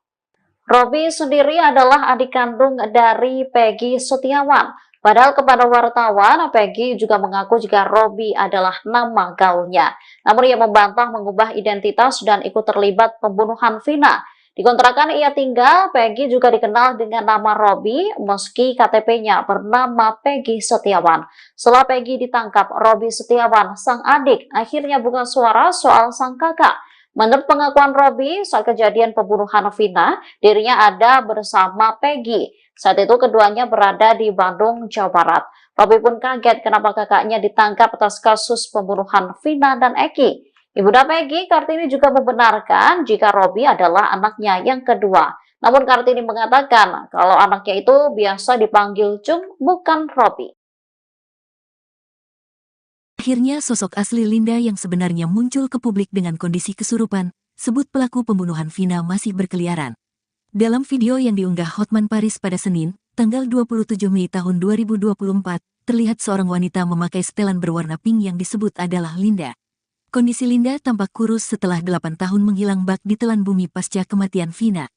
Robi sendiri adalah adik kandung dari Peggy Setiawan. Padahal kepada wartawan, Peggy juga mengaku jika Robi adalah nama gaulnya. Namun ia membantah mengubah identitas dan ikut terlibat pembunuhan Vina. Di kontrakan ia tinggal, Peggy juga dikenal dengan nama Robi meski KTP-nya bernama Peggy Setiawan. Setelah Peggy ditangkap, Robi Setiawan, sang adik, akhirnya buka suara soal sang kakak. Menurut pengakuan Robi, saat kejadian pembunuhan Vina, dirinya ada bersama Peggy. Saat itu keduanya berada di Bandung, Jawa Barat. Robi pun kaget kenapa kakaknya ditangkap atas kasus pembunuhan Vina dan Eki. Ibunda Peggy, Kartini, juga membenarkan jika Robi adalah anaknya yang kedua. Namun Kartini mengatakan kalau anaknya itu biasa dipanggil Cung, bukan Robi. Akhirnya sosok asli Linda yang sebenarnya muncul ke publik dengan kondisi kesurupan, sebut pelaku pembunuhan Vina masih berkeliaran. Dalam video yang diunggah Hotman Paris pada Senin, tanggal 27 Mei tahun 2024, terlihat seorang wanita memakai setelan berwarna pink yang disebut adalah Linda. Kondisi Linda tampak kurus setelah 8 tahun menghilang bak di telan bumi pasca kematian Vina.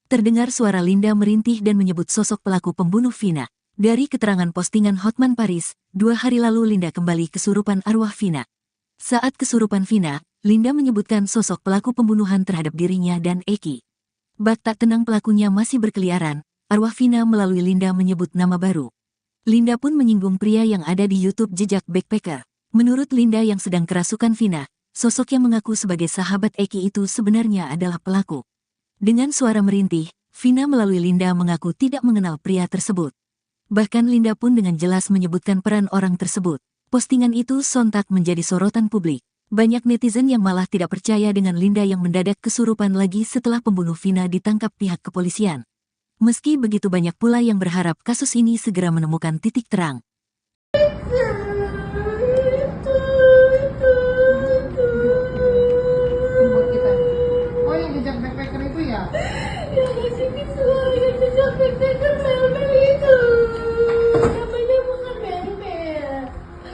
Terdengar suara Linda merintih dan menyebut sosok pelaku pembunuh Vina. Dari keterangan postingan Hotman Paris, 2 hari lalu Linda kembali kesurupan arwah Vina. Saat kesurupan Vina, Linda menyebutkan sosok pelaku pembunuhan terhadap dirinya dan Eki. Bak tak tenang pelakunya masih berkeliaran, arwah Vina melalui Linda menyebut nama baru. Linda pun menyinggung pria yang ada di YouTube Jejak Backpacker. Menurut Linda yang sedang kerasukan Vina, sosok yang mengaku sebagai sahabat Eki itu sebenarnya adalah pelaku. Dengan suara merintih, Vina melalui Linda mengaku tidak mengenal pria tersebut. Bahkan Linda pun dengan jelas menyebutkan peran orang tersebut. Postingan itu sontak menjadi sorotan publik. Banyak netizen yang malah tidak percaya dengan Linda yang mendadak kesurupan lagi setelah pembunuh Vina ditangkap pihak kepolisian. Meski begitu banyak pula yang berharap kasus ini segera menemukan titik terang. Buat kita. Oh, yang jejak backpacker itu ya? Yang ngasih visual yang jejak backpacker Mel-Mel itu. Namanya bukan Mel-Mel.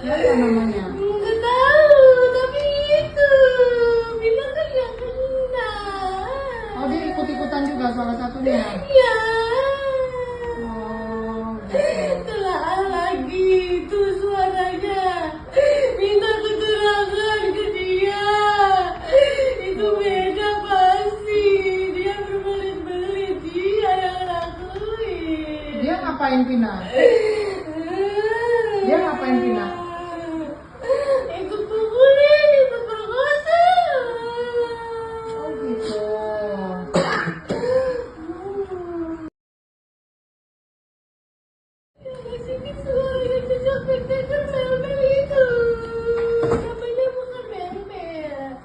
Siapa namanya? Nggak tahu, tapi itu bilang kan yang kena. Oh, dia ikut-ikutan juga salah satunya. Ya. Oh, gitu. Telah lagi itu suaranya. Minta keterangan ke dia. Itu beda pasti. Dia berbelit-belit. Dia yang lakuin. Dia ngapain Vina? Dia ngapain Vina? Ikut pukulin, ikut perkosa. Oh, gitu. Ngasih visual yang jejak backpacker Mel-Mel itu. Namanya bukan Mel-Mel.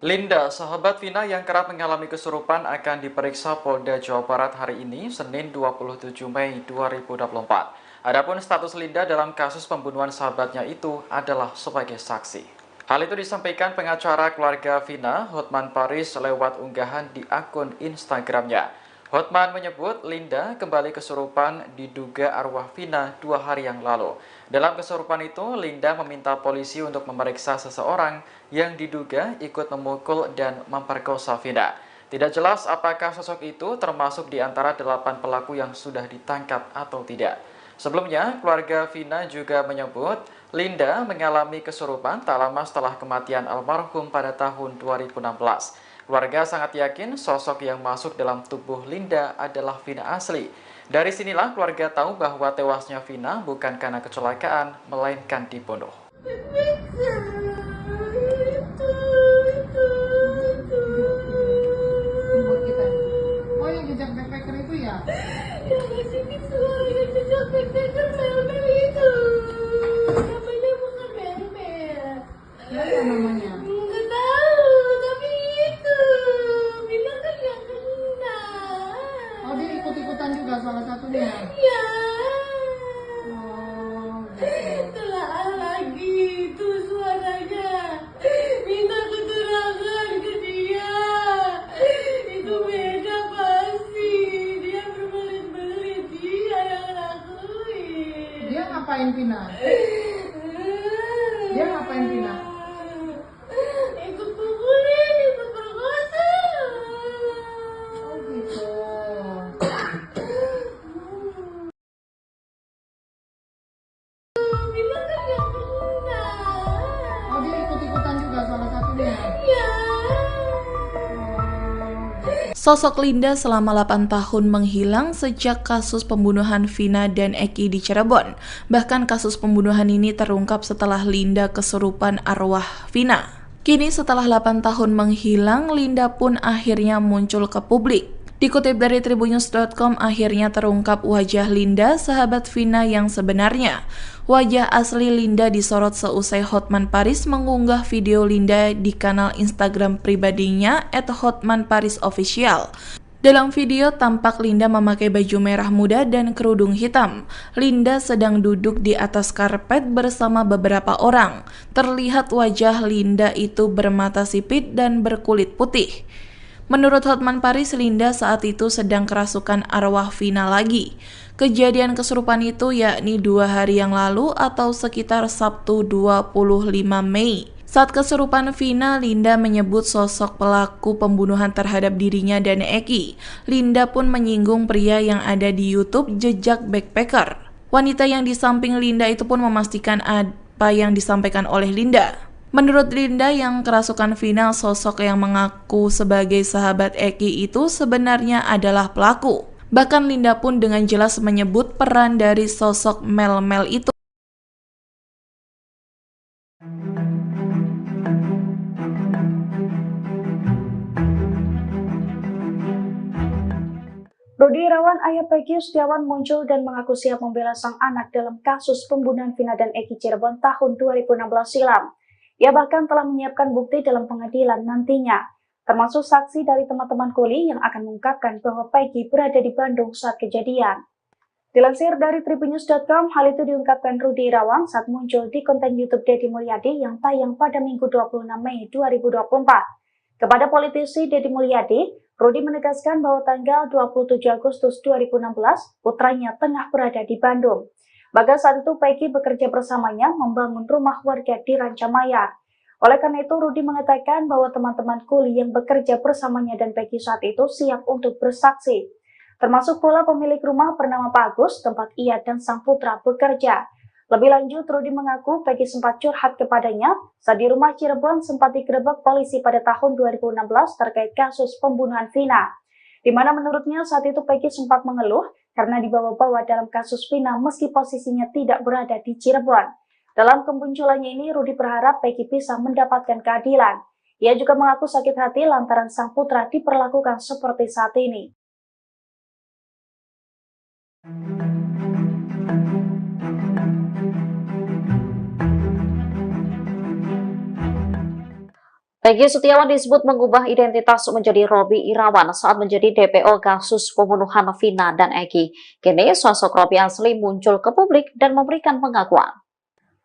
Linda, sahabat Vina yang kerap mengalami kesurupan akan diperiksa Polda Jawa Barat hari ini, Senin 27 Mei 2024. Adapun status Linda dalam kasus pembunuhan sahabatnya itu adalah sebagai saksi. Hal itu disampaikan pengacara keluarga Vina, Hotman Paris, lewat unggahan di akun Instagramnya. Hotman menyebut Linda kembali kesurupan diduga arwah Vina 2 hari yang lalu. Dalam kesurupan itu, Linda meminta polisi untuk memeriksa seseorang yang diduga ikut memukul dan memperkosa Vina. Tidak jelas apakah sosok itu termasuk di antara 8 pelaku yang sudah ditangkap atau tidak. Sebelumnya, keluarga Vina juga menyebut Linda mengalami kesurupan tak lama setelah kematian almarhum pada tahun 2016. Keluarga sangat yakin sosok yang masuk dalam tubuh Linda adalah Vina asli. Dari sinilah keluarga tahu bahwa tewasnya Vina bukan karena kecelakaan, melainkan dibunuh. Ini buat kita. Oh, yang jejak backpacker itu ya? Yang ngasih semua yang jejak backpacker mel-mel itu. Namanya bukan mel-mel. Apa namanya? Nggak tahu, tapi itu. Bilang kan yang kena. Oh, dia ikut-ikutan juga salah satunya. Ya. Oh, gitu. Telah lagi itu suaranya. Minta keterangan ke dia. Itu beda pasti. Dia berbelit-belit. Dia yang lakuin. Dia ngapain Vina? Dia ngapain Vina? Ikut pukulin, ikut perkosa. Oh, gitu. Bilang kan yang kena. Oh, dia ikut-ikutan juga salah satunya. Ya. Sosok Linda selama 8 tahun menghilang sejak kasus pembunuhan Vina dan Eki di Cirebon. Bahkan kasus pembunuhan ini terungkap setelah Linda kesurupan arwah Vina. Kini setelah 8 tahun menghilang, Linda pun akhirnya muncul ke publik. Dikutip dari tribunnews.com, akhirnya terungkap wajah Linda, sahabat Vina yang sebenarnya. Wajah asli Linda disorot seusai Hotman Paris mengunggah video Linda di kanal Instagram pribadinya @hotmanparisofficial. Dalam video tampak Linda memakai baju merah muda dan kerudung hitam. Linda sedang duduk di atas karpet bersama beberapa orang. Terlihat wajah Linda itu bermata sipit dan berkulit putih. Menurut Hotman Paris, Linda saat itu sedang kerasukan arwah Vina lagi. Kejadian kesurupan itu yakni 2 hari yang lalu atau sekitar Sabtu 25 Mei. Saat kesurupan Vina, Linda menyebut sosok pelaku pembunuhan terhadap dirinya dan Eki. Linda pun menyinggung pria yang ada di YouTube Jejak Backpacker. Wanita yang di samping Linda itu pun memastikan apa yang disampaikan oleh Linda. Menurut Linda yang kerasukan Vina, sosok yang mengaku sebagai sahabat Eki itu sebenarnya adalah pelaku. Bahkan Linda pun dengan jelas menyebut peran dari sosok Mel-Mel itu. Rudi Irawan, ayah Peggy Setiawan muncul dan mengaku siap membela sang anak dalam kasus pembunuhan Vina dan Eki Cirebon tahun 2016 silam. Ia bahkan telah menyiapkan bukti dalam pengadilan nantinya, termasuk saksi dari teman-teman kuli yang akan mengungkapkan bahwa Peggy berada di Bandung saat kejadian. Dilansir dari tribunnews.com, hal itu diungkapkan Rudi Irawan saat muncul di konten YouTube Deddy Mulyadi yang tayang pada Minggu 26 Mei 2024. Kepada politisi Deddy Mulyadi, Rudi menegaskan bahwa tanggal 27 Agustus 2016, putranya tengah berada di Bandung. Bahkan saat itu Peggy bekerja bersamanya membangun rumah warga di Rancamaya. Oleh karena itu, Rudi mengatakan bahwa teman-teman kuli yang bekerja bersamanya dan Peggy saat itu siap untuk bersaksi. Termasuk pula pemilik rumah bernama Pak Agus, tempat ia dan sang putra bekerja. Lebih lanjut, Rudi mengaku Peggy sempat curhat kepadanya saat di rumah Cirebon sempat digerebek polisi pada tahun 2016 terkait kasus pembunuhan Vina. Di mana menurutnya saat itu Peggy sempat mengeluh karena dibawa-bawa dalam kasus Vina meski posisinya tidak berada di Cirebon. Dalam kemunculannya ini, Rudi berharap Peggy bisa mendapatkan keadilan. Ia juga mengaku sakit hati lantaran sang putra diperlakukan seperti saat ini. Peggy Setiawan disebut mengubah identitas menjadi Robby Irawan saat menjadi DPO kasus pembunuhan Vina dan Eki. Kini sosok Robby asli muncul ke publik dan memberikan pengakuan.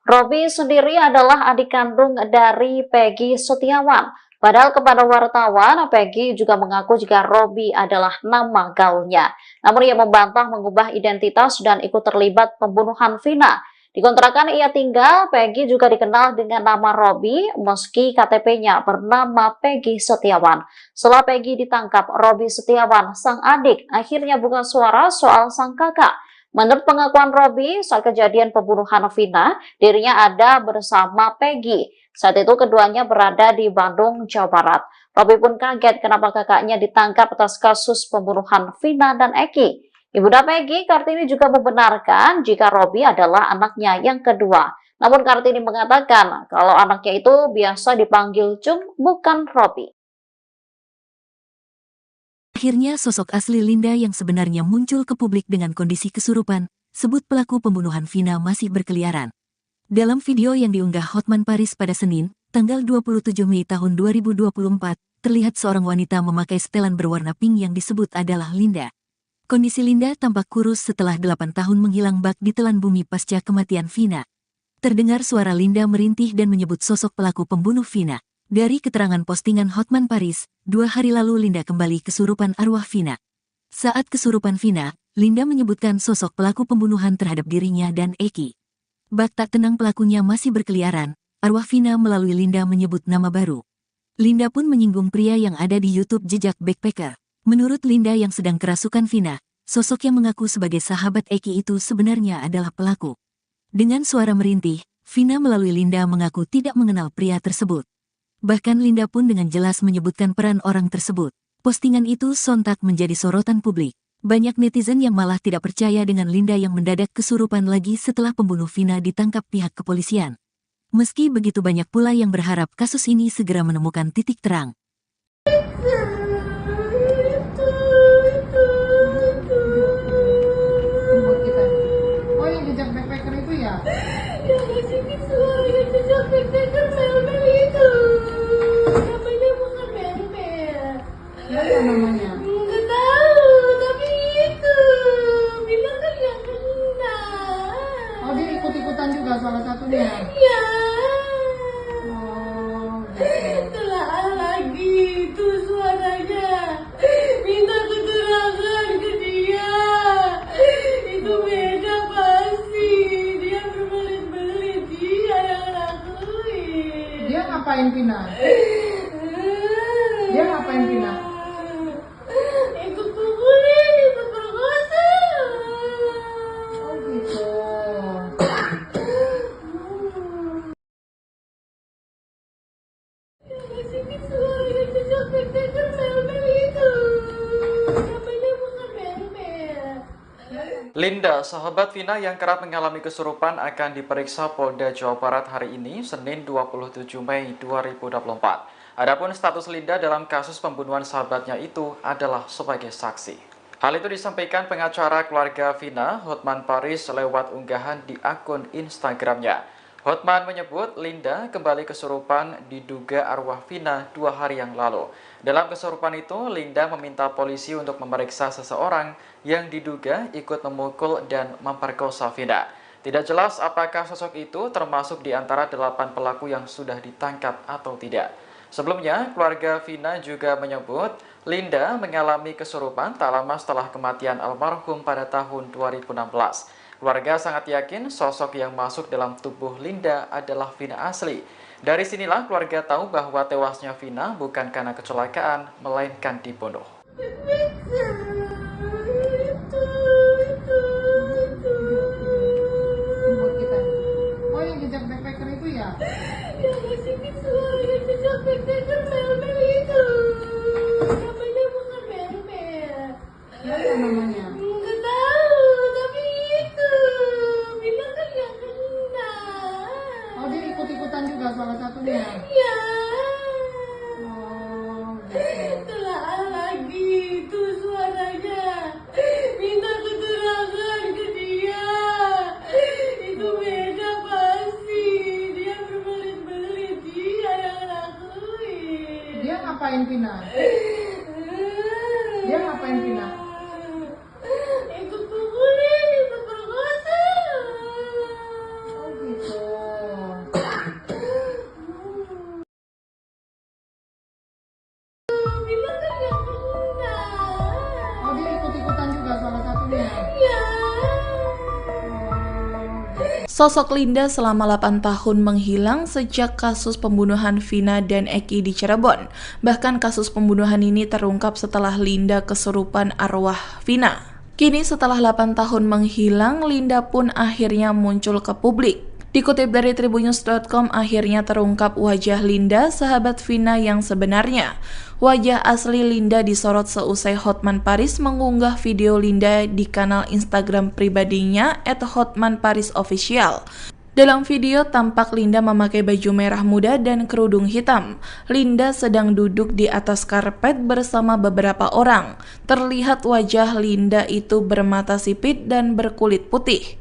Robby sendiri adalah adik kandung dari Peggy Setiawan. Padahal kepada wartawan, Peggy juga mengaku jika Robby adalah nama gaulnya. Namun ia membantah mengubah identitas dan ikut terlibat pembunuhan Vina. Di kontrakan ia tinggal, Peggy juga dikenal dengan nama Robby meski KTP-nya bernama Peggy Setiawan. Setelah Peggy ditangkap, Robby Setiawan, sang adik, akhirnya buka suara soal sang kakak. Menurut pengakuan Robby, saat kejadian pembunuhan Vina, dirinya ada bersama Peggy. Saat itu keduanya berada di Bandung, Jawa Barat. Robby pun kaget kenapa kakaknya ditangkap atas kasus pembunuhan Vina dan Eki. Ibunda Peggy, Kartini, juga membenarkan jika Robby adalah anaknya yang kedua. Namun Kartini mengatakan kalau anaknya itu biasa dipanggil Cung, bukan Robby. Akhirnya sosok asli Linda yang sebenarnya muncul ke publik dengan kondisi kesurupan, sebut pelaku pembunuhan Vina masih berkeliaran. Dalam video yang diunggah Hotman Paris pada Senin, tanggal 27 Mei tahun 2024, terlihat seorang wanita memakai setelan berwarna pink yang disebut adalah Linda. Kondisi Linda tampak kurus setelah 8 tahun menghilang bak di telan bumi pasca kematian Vina. Terdengar suara Linda merintih dan menyebut sosok pelaku pembunuh Vina. Dari keterangan postingan Hotman Paris, 2 hari lalu Linda kembali kesurupan arwah Vina. Saat kesurupan Vina, Linda menyebutkan sosok pelaku pembunuhan terhadap dirinya dan Eki. Bak tak tenang pelakunya masih berkeliaran, arwah Vina melalui Linda menyebut nama baru. Linda pun menyinggung pria yang ada di YouTube Jejak Backpacker. Menurut Linda yang sedang kerasukan Vina, sosok yang mengaku sebagai sahabat Eki itu sebenarnya adalah pelaku. Dengan suara merintih, Vina melalui Linda mengaku tidak mengenal pria tersebut. Bahkan Linda pun dengan jelas menyebutkan peran orang tersebut. Postingan itu sontak menjadi sorotan publik. Banyak netizen yang malah tidak percaya dengan Linda yang mendadak kesurupan lagi setelah pembunuh Vina ditangkap pihak kepolisian. Meski begitu banyak pula yang berharap kasus ini segera menemukan titik terang. Buat kita. Oh, yang jejak backpacker itu ya? Ya masih suara jejak backpacker mel-mel itu. Namanya bukan mel-mel. Ya, apa namanya? Nggak tahu, tapi itu bilang kan yang kena. Oh, dia ikut-ikutan juga salah satunya. Ya. Oh, gitu. Telah lagi itu suaranya. Minta keterangan ke dia. Itu beda pasti. Dia berbelit-belit. Dia yang lakuin. Dia ngapain Vina? Dia ngapain Vina? Ikut pukulin, ikut perkosa. Oh, gitu. Masih suara jejak backpacker mel-mel itu. Namanya bukan mel-mel. Linda, sahabat Vina yang kerap mengalami kesurupan akan diperiksa Polda Jawa Barat hari ini, Senin 27 Mei 2024. Adapun status Linda dalam kasus pembunuhan sahabatnya itu adalah sebagai saksi. Hal itu disampaikan pengacara keluarga Vina, Hotman Paris, lewat unggahan di akun Instagramnya. Hotman menyebut Linda kembali kesurupan diduga arwah Vina 2 hari yang lalu. Dalam kesurupan itu, Linda meminta polisi untuk memeriksa seseorang yang diduga ikut memukul dan memperkosa Vina. Tidak jelas apakah sosok itu termasuk di antara 8 pelaku yang sudah ditangkap atau tidak. Sebelumnya, keluarga Vina juga menyebut Linda mengalami kesurupan tak lama setelah kematian almarhum pada tahun 2016. Keluarga sangat yakin sosok yang masuk dalam tubuh Linda adalah Vina asli. Dari sinilah keluarga tahu bahwa tewasnya Vina bukan karena kecelakaan, melainkan dibunuh. Buat kita. Oh, yang jejak backpacker itu ya? Ya masih suara jejak backpacker mel-mel itu. Namanya bukan mel-mel. Ya, apa namanya? Nggak tahu, tapi itu bilang kan yang kena. Oh, dia ikut-ikutan juga salah satunya. Ya. Oh, gitu. Telah lagi itu suaranya. Minta keterangan ke dia. Itu beda pasti. Dia berbelit-belit. Dia yang lakuin. Dia ngapain Vina? Dia ngapain Vina? Ikut pukulin, ikut perkosa. Oh, gitu. Sosok Linda selama 8 tahun menghilang sejak kasus pembunuhan Vina dan Eki di Cirebon. Bahkan kasus pembunuhan ini terungkap setelah Linda kesurupan arwah Vina. Kini setelah 8 tahun menghilang, Linda pun akhirnya muncul ke publik. Dikutip dari tribunnews.com, akhirnya terungkap wajah Linda, sahabat Vina yang sebenarnya. Wajah asli Linda disorot seusai Hotman Paris mengunggah video Linda di kanal Instagram pribadinya @hotmanparisofficial. Dalam video tampak Linda memakai baju merah muda dan kerudung hitam. Linda sedang duduk di atas karpet bersama beberapa orang. Terlihat wajah Linda itu bermata sipit dan berkulit putih.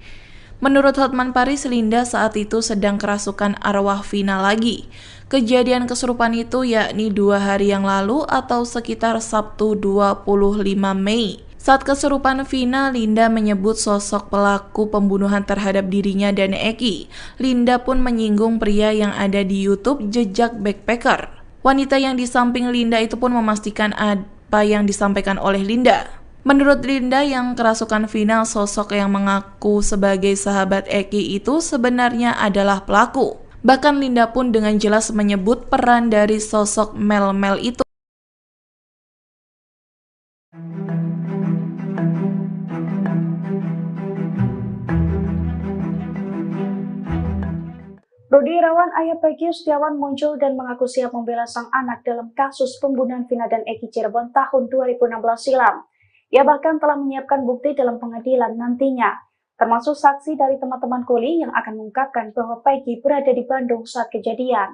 Menurut Hotman Paris, Linda saat itu sedang kerasukan arwah Vina lagi. Kejadian kesurupan itu yakni 2 hari yang lalu atau sekitar Sabtu 25 Mei. Saat kesurupan Vina, Linda menyebut sosok pelaku pembunuhan terhadap dirinya dan Eki. Linda pun menyinggung pria yang ada di YouTube Jejak Backpacker. Wanita yang di samping Linda itu pun memastikan apa yang disampaikan oleh Linda. Menurut Linda yang kerasukan Vina, sosok yang mengaku sebagai sahabat Eki itu sebenarnya adalah pelaku. Bahkan Linda pun dengan jelas menyebut peran dari sosok Mel-Mel itu. Rudi Irawan, ayah Peggy Setiawan muncul dan mengaku siap membela sang anak dalam kasus pembunuhan Vina dan Eki Cirebon tahun 2016 silam. Ia bahkan telah menyiapkan bukti dalam pengadilan nantinya, termasuk saksi dari teman-teman kuli yang akan mengungkapkan bahwa Peggy berada di Bandung saat kejadian.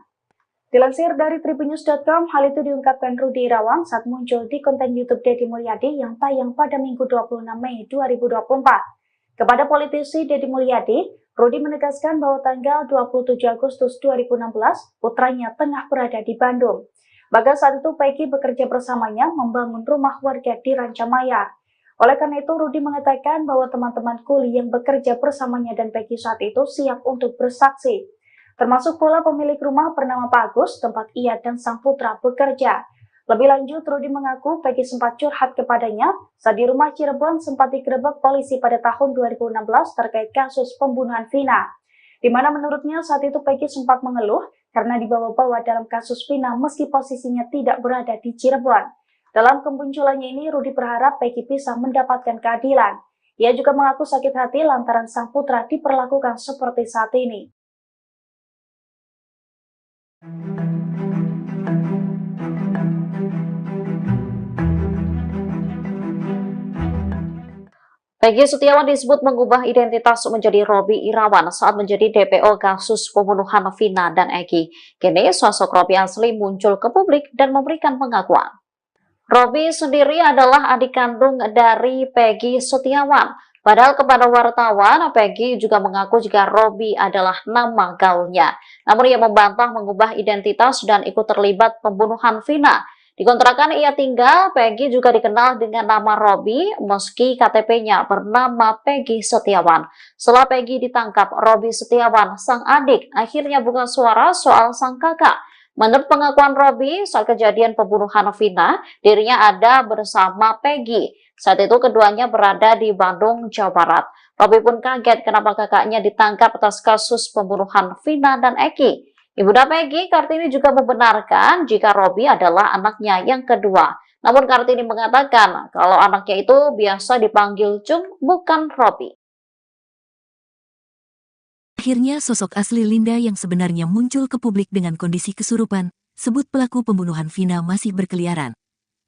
Dilansir dari tribunnews.com, hal itu diungkapkan Rudi Irawan saat muncul di konten YouTube Deddy Mulyadi yang tayang pada Minggu 26 Mei 2024. Kepada politisi Deddy Mulyadi, Rudi menegaskan bahwa tanggal 27 Agustus 2016, putranya tengah berada di Bandung. Bahkan saat itu Peggy bekerja bersamanya membangun rumah warga di Rancamaya. Oleh karena itu, Rudi mengatakan bahwa teman-teman kuli yang bekerja bersamanya dan Peggy saat itu siap untuk bersaksi. Termasuk pula pemilik rumah bernama Pak Agus, tempat ia dan sang putra bekerja. Lebih lanjut, Rudi mengaku Peggy sempat curhat kepadanya saat di rumah Cirebon sempat digerebek polisi pada tahun 2016 terkait kasus pembunuhan Vina. Di mana menurutnya saat itu Peggy sempat mengeluh karena dibawa-bawa dalam kasus Vina meski posisinya tidak berada di Cirebon. Dalam kemunculannya ini, Rudi berharap Peggy bisa mendapatkan keadilan. Ia juga mengaku sakit hati lantaran sang putra diperlakukan seperti saat ini. Peggy Setiawan disebut mengubah identitas menjadi Robi Irawan saat menjadi DPO kasus pembunuhan Vina dan Eki. Kini sosok Robi asli muncul ke publik dan memberikan pengakuan. Robi sendiri adalah adik kandung dari Peggy Setiawan. Padahal kepada wartawan, Peggy juga mengaku jika Robi adalah nama gaulnya. Namun ia membantah mengubah identitas dan ikut terlibat pembunuhan Vina. Di kontrakan ia tinggal, Peggy juga dikenal dengan nama Robi meski KTP-nya bernama Peggy Setiawan. Setelah Peggy ditangkap, Robi Setiawan, sang adik, akhirnya buka suara soal sang kakak. Menurut pengakuan Robi, saat kejadian pembunuhan Vina, dirinya ada bersama Peggy. Saat itu keduanya berada di Bandung, Jawa Barat. Robi pun kaget kenapa kakaknya ditangkap atas kasus pembunuhan Vina dan Eki. Ibunda Peggy, Kartini, juga membenarkan jika Robi adalah anaknya yang kedua. Namun Kartini mengatakan kalau anaknya itu biasa dipanggil Cung, bukan Robi. Akhirnya sosok asli Linda yang sebenarnya muncul ke publik dengan kondisi kesurupan, sebut pelaku pembunuhan Vina masih berkeliaran.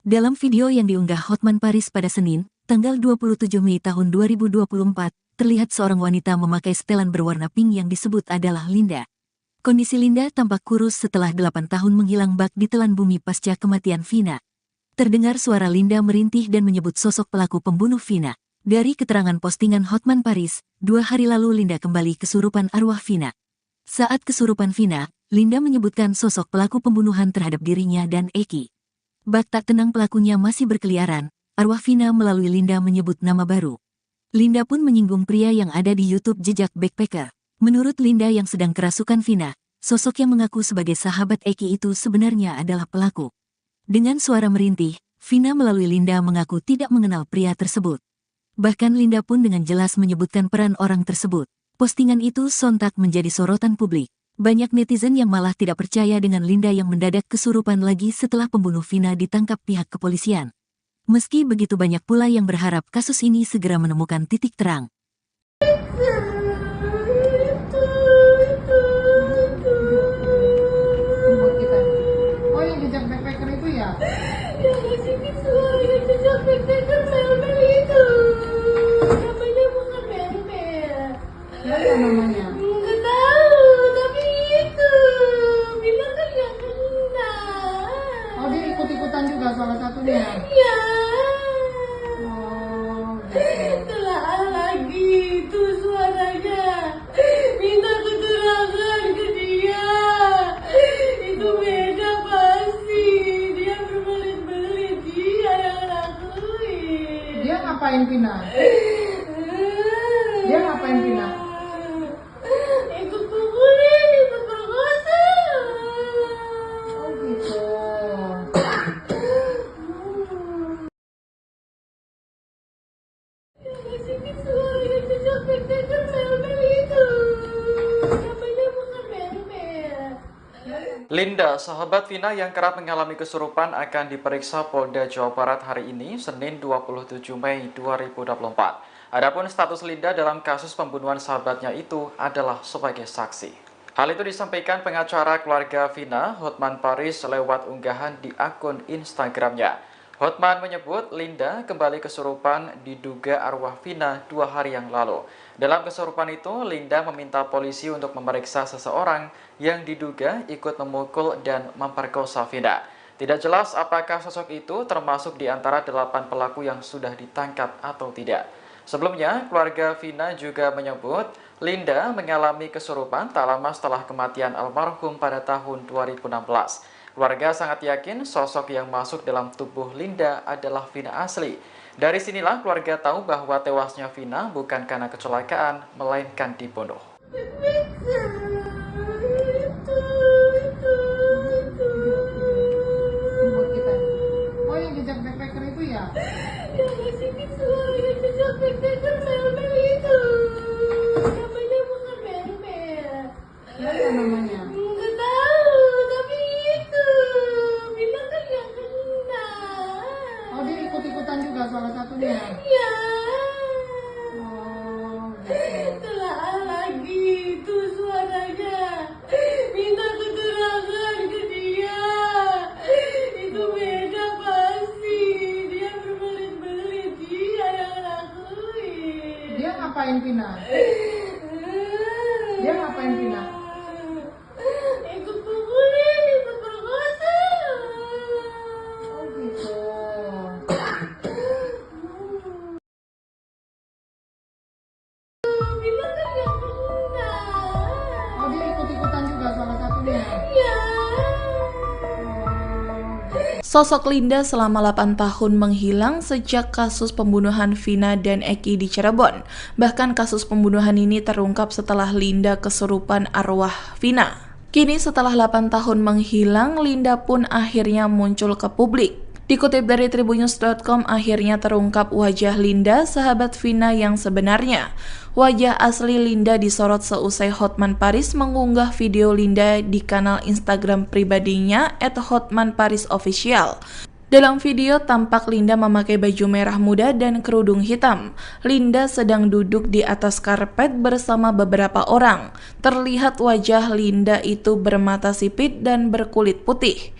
Dalam video yang diunggah Hotman Paris pada Senin, tanggal 27 Mei tahun 2024, terlihat seorang wanita memakai setelan berwarna pink yang disebut adalah Linda. Kondisi Linda tampak kurus setelah 8 tahun menghilang bak di telan bumi pasca kematian Vina. Terdengar suara Linda merintih dan menyebut sosok pelaku pembunuh Vina. Dari keterangan postingan Hotman Paris, 2 hari lalu Linda kembali kesurupan arwah Vina. Saat kesurupan Vina, Linda menyebutkan sosok pelaku pembunuhan terhadap dirinya dan Eki. Bak tak tenang pelakunya masih berkeliaran, arwah Vina melalui Linda menyebut nama baru. Linda pun menyinggung pria yang ada di YouTube Jejak Backpacker. Menurut Linda yang sedang kerasukan Vina, sosok yang mengaku sebagai sahabat Eki itu sebenarnya adalah pelaku. Dengan suara merintih, Vina melalui Linda mengaku tidak mengenal pria tersebut. Bahkan Linda pun dengan jelas menyebutkan peran orang tersebut. Postingan itu sontak menjadi sorotan publik. Banyak netizen yang malah tidak percaya dengan Linda yang mendadak kesurupan lagi setelah pembunuh Vina ditangkap pihak kepolisian. Meski begitu banyak pula yang berharap kasus ini segera menemukan titik terang. Buat kita. Oh, yang jejak backpacker itu ya? Yang ngasih visual yang jejak backpacker Mel-Mel itu. Namanya bukan Mel-Mel. Siapa namanya? Nggak tahu, tapi itu bilang kan yang kena. Oh, dia ikut-ikutan juga salah satunya. Ya, Oh, gitu. telah lagi itu suaranya. Minta keterangan ke dia. Itu beda pasti. Dia berbelit-belit, dia yang lakuin. Dia ngapain Vina? Dia ngapain Vina? Ikut pukulin, ikut perkosa. Oh, gitu. Yang ngasih visual yang jejak backpacker Mel-Mel itu. Namanya bukan Mel-Mel. Linda, sahabat Vina yang kerap mengalami kesurupan akan diperiksa Polda Jawa Barat hari ini, Senin 27 Mei 2024. Adapun status Linda dalam kasus pembunuhan sahabatnya itu adalah sebagai saksi. Hal itu disampaikan pengacara keluarga Vina, Hotman Paris, lewat unggahan di akun Instagramnya. Hotman menyebut Linda kembali kesurupan diduga arwah Vina 2 hari yang lalu. Dalam kesurupan itu, Linda meminta polisi untuk memeriksa seseorang yang diduga ikut memukul dan memperkosa Vina. Tidak jelas apakah sosok itu termasuk di antara 8 pelaku yang sudah ditangkap atau tidak. Sebelumnya, keluarga Vina juga menyebut Linda mengalami kesurupan tak lama setelah kematian almarhum pada tahun 2016. Keluarga sangat yakin sosok yang masuk dalam tubuh Linda adalah Vina asli. Dari sinilah keluarga tahu bahwa tewasnya Vina bukan karena kecelakaan, melainkan dibunuh. Buat kita. Oh, yang jejak backpacker itu ya? Yang ngasih visual yang jejak backpacker Mel-Mel itu. Namanya bukan Mel-Mel. Siapa namanya? Nggak tahu, tapi itu bilang kan yang kena. Oh, dia ikut-ikutan juga salah satunya. Ya, Oh, gitu. telah lagi itu suaranya. Minta keterangan ke dia. Itu beda pasti. Dia berbelit-belit, dia yang lakuin. Dia ngapain Vina? Dia ngapain Vina? Ikut pukulin, ikut perkosa. Oh, gitu. Bilang kan yang kena. Oh, dia ikut-ikutan juga salah satunya. Ya. Sosok Linda selama 8 tahun menghilang sejak kasus pembunuhan Vina dan Eki di Cirebon. Bahkan kasus pembunuhan ini terungkap setelah Linda kesurupan arwah Vina. Kini setelah 8 tahun menghilang, Linda pun akhirnya muncul ke publik. Dikutip dari tribunnews.com, akhirnya terungkap wajah Linda, sahabat Vina yang sebenarnya. Wajah asli Linda disorot seusai Hotman Paris mengunggah video Linda di kanal Instagram pribadinya @hotmanparisofficial. Dalam video tampak Linda memakai baju merah muda dan kerudung hitam. Linda sedang duduk di atas karpet bersama beberapa orang. Terlihat wajah Linda itu bermata sipit dan berkulit putih.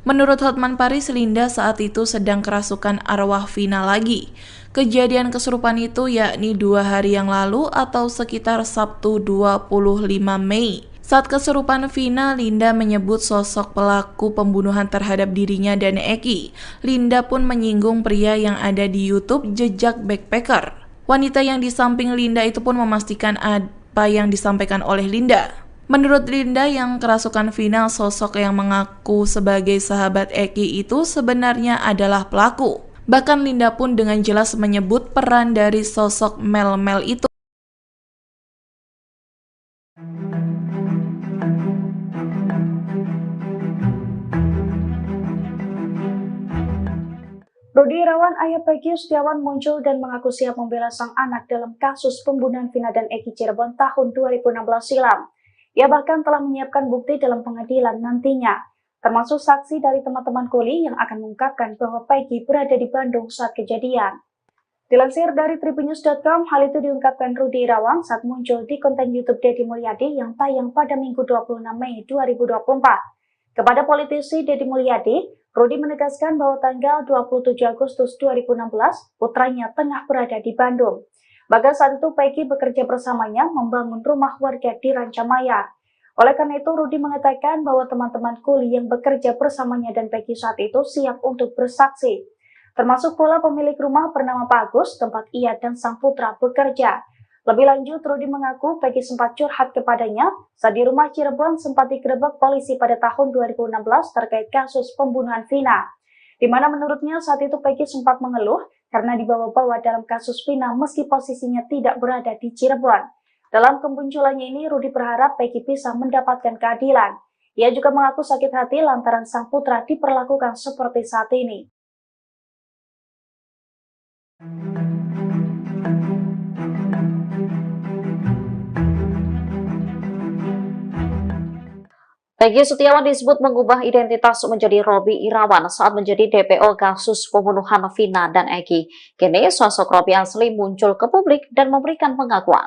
Menurut Hotman Paris, Linda saat itu sedang kerasukan arwah Vina lagi. Kejadian kesurupan itu yakni 2 hari yang lalu atau sekitar Sabtu 25 Mei. Saat kesurupan Vina, Linda menyebut sosok pelaku pembunuhan terhadap dirinya dan Eki. Linda pun menyinggung pria yang ada di YouTube Jejak Backpacker. Wanita yang di samping Linda itu pun memastikan apa yang disampaikan oleh Linda. Menurut Linda yang kerasukan Vina, sosok yang mengaku sebagai sahabat Eki itu sebenarnya adalah pelaku. Bahkan Linda pun dengan jelas menyebut peran dari sosok Mel-Mel itu. Rudi Irawan, ayah Peggy Setiawan, muncul dan mengaku siap membela sang anak dalam kasus pembunuhan Vina dan Eki Cirebon tahun 2016 silam. Ia bahkan telah menyiapkan bukti dalam pengadilan nantinya, termasuk saksi dari teman-teman kuli yang akan mengungkapkan bahwa Peggy berada di Bandung saat kejadian. Dilansir dari tribunnews.com, hal itu diungkapkan Rudi Irawan saat muncul di konten YouTube Deddy Mulyadi yang tayang pada Minggu 26 Mei 2024. Kepada politisi Deddy Mulyadi, Rudi menegaskan bahwa tanggal 27 Agustus 2016, putranya tengah berada di Bandung. Bahkan saat itu Peggy bekerja bersamanya membangun rumah warga di Rancamaya. Oleh karena itu, Rudi mengatakan bahwa teman-teman kuli yang bekerja bersamanya dan Peggy saat itu siap untuk bersaksi. Termasuk pula pemilik rumah bernama Pak Agus, tempat ia dan sang putra bekerja. Lebih lanjut, Rudi mengaku Peggy sempat curhat kepadanya saat di rumah Cirebon sempat digerebek polisi pada tahun 2016 terkait kasus pembunuhan Vina. Di mana menurutnya saat itu Peggy sempat mengeluh karena dibawa-bawa dalam kasus Vina meski posisinya tidak berada di Cirebon. Dalam kemunculannya ini, Rudi berharap Peggy bisa mendapatkan keadilan. Ia juga mengaku sakit hati lantaran sang putra diperlakukan seperti saat ini. Peggy Setiawan disebut mengubah identitas menjadi Robby Irawan saat menjadi DPO kasus pembunuhan Vina dan Eki. Kini sosok Robby asli muncul ke publik dan memberikan pengakuan.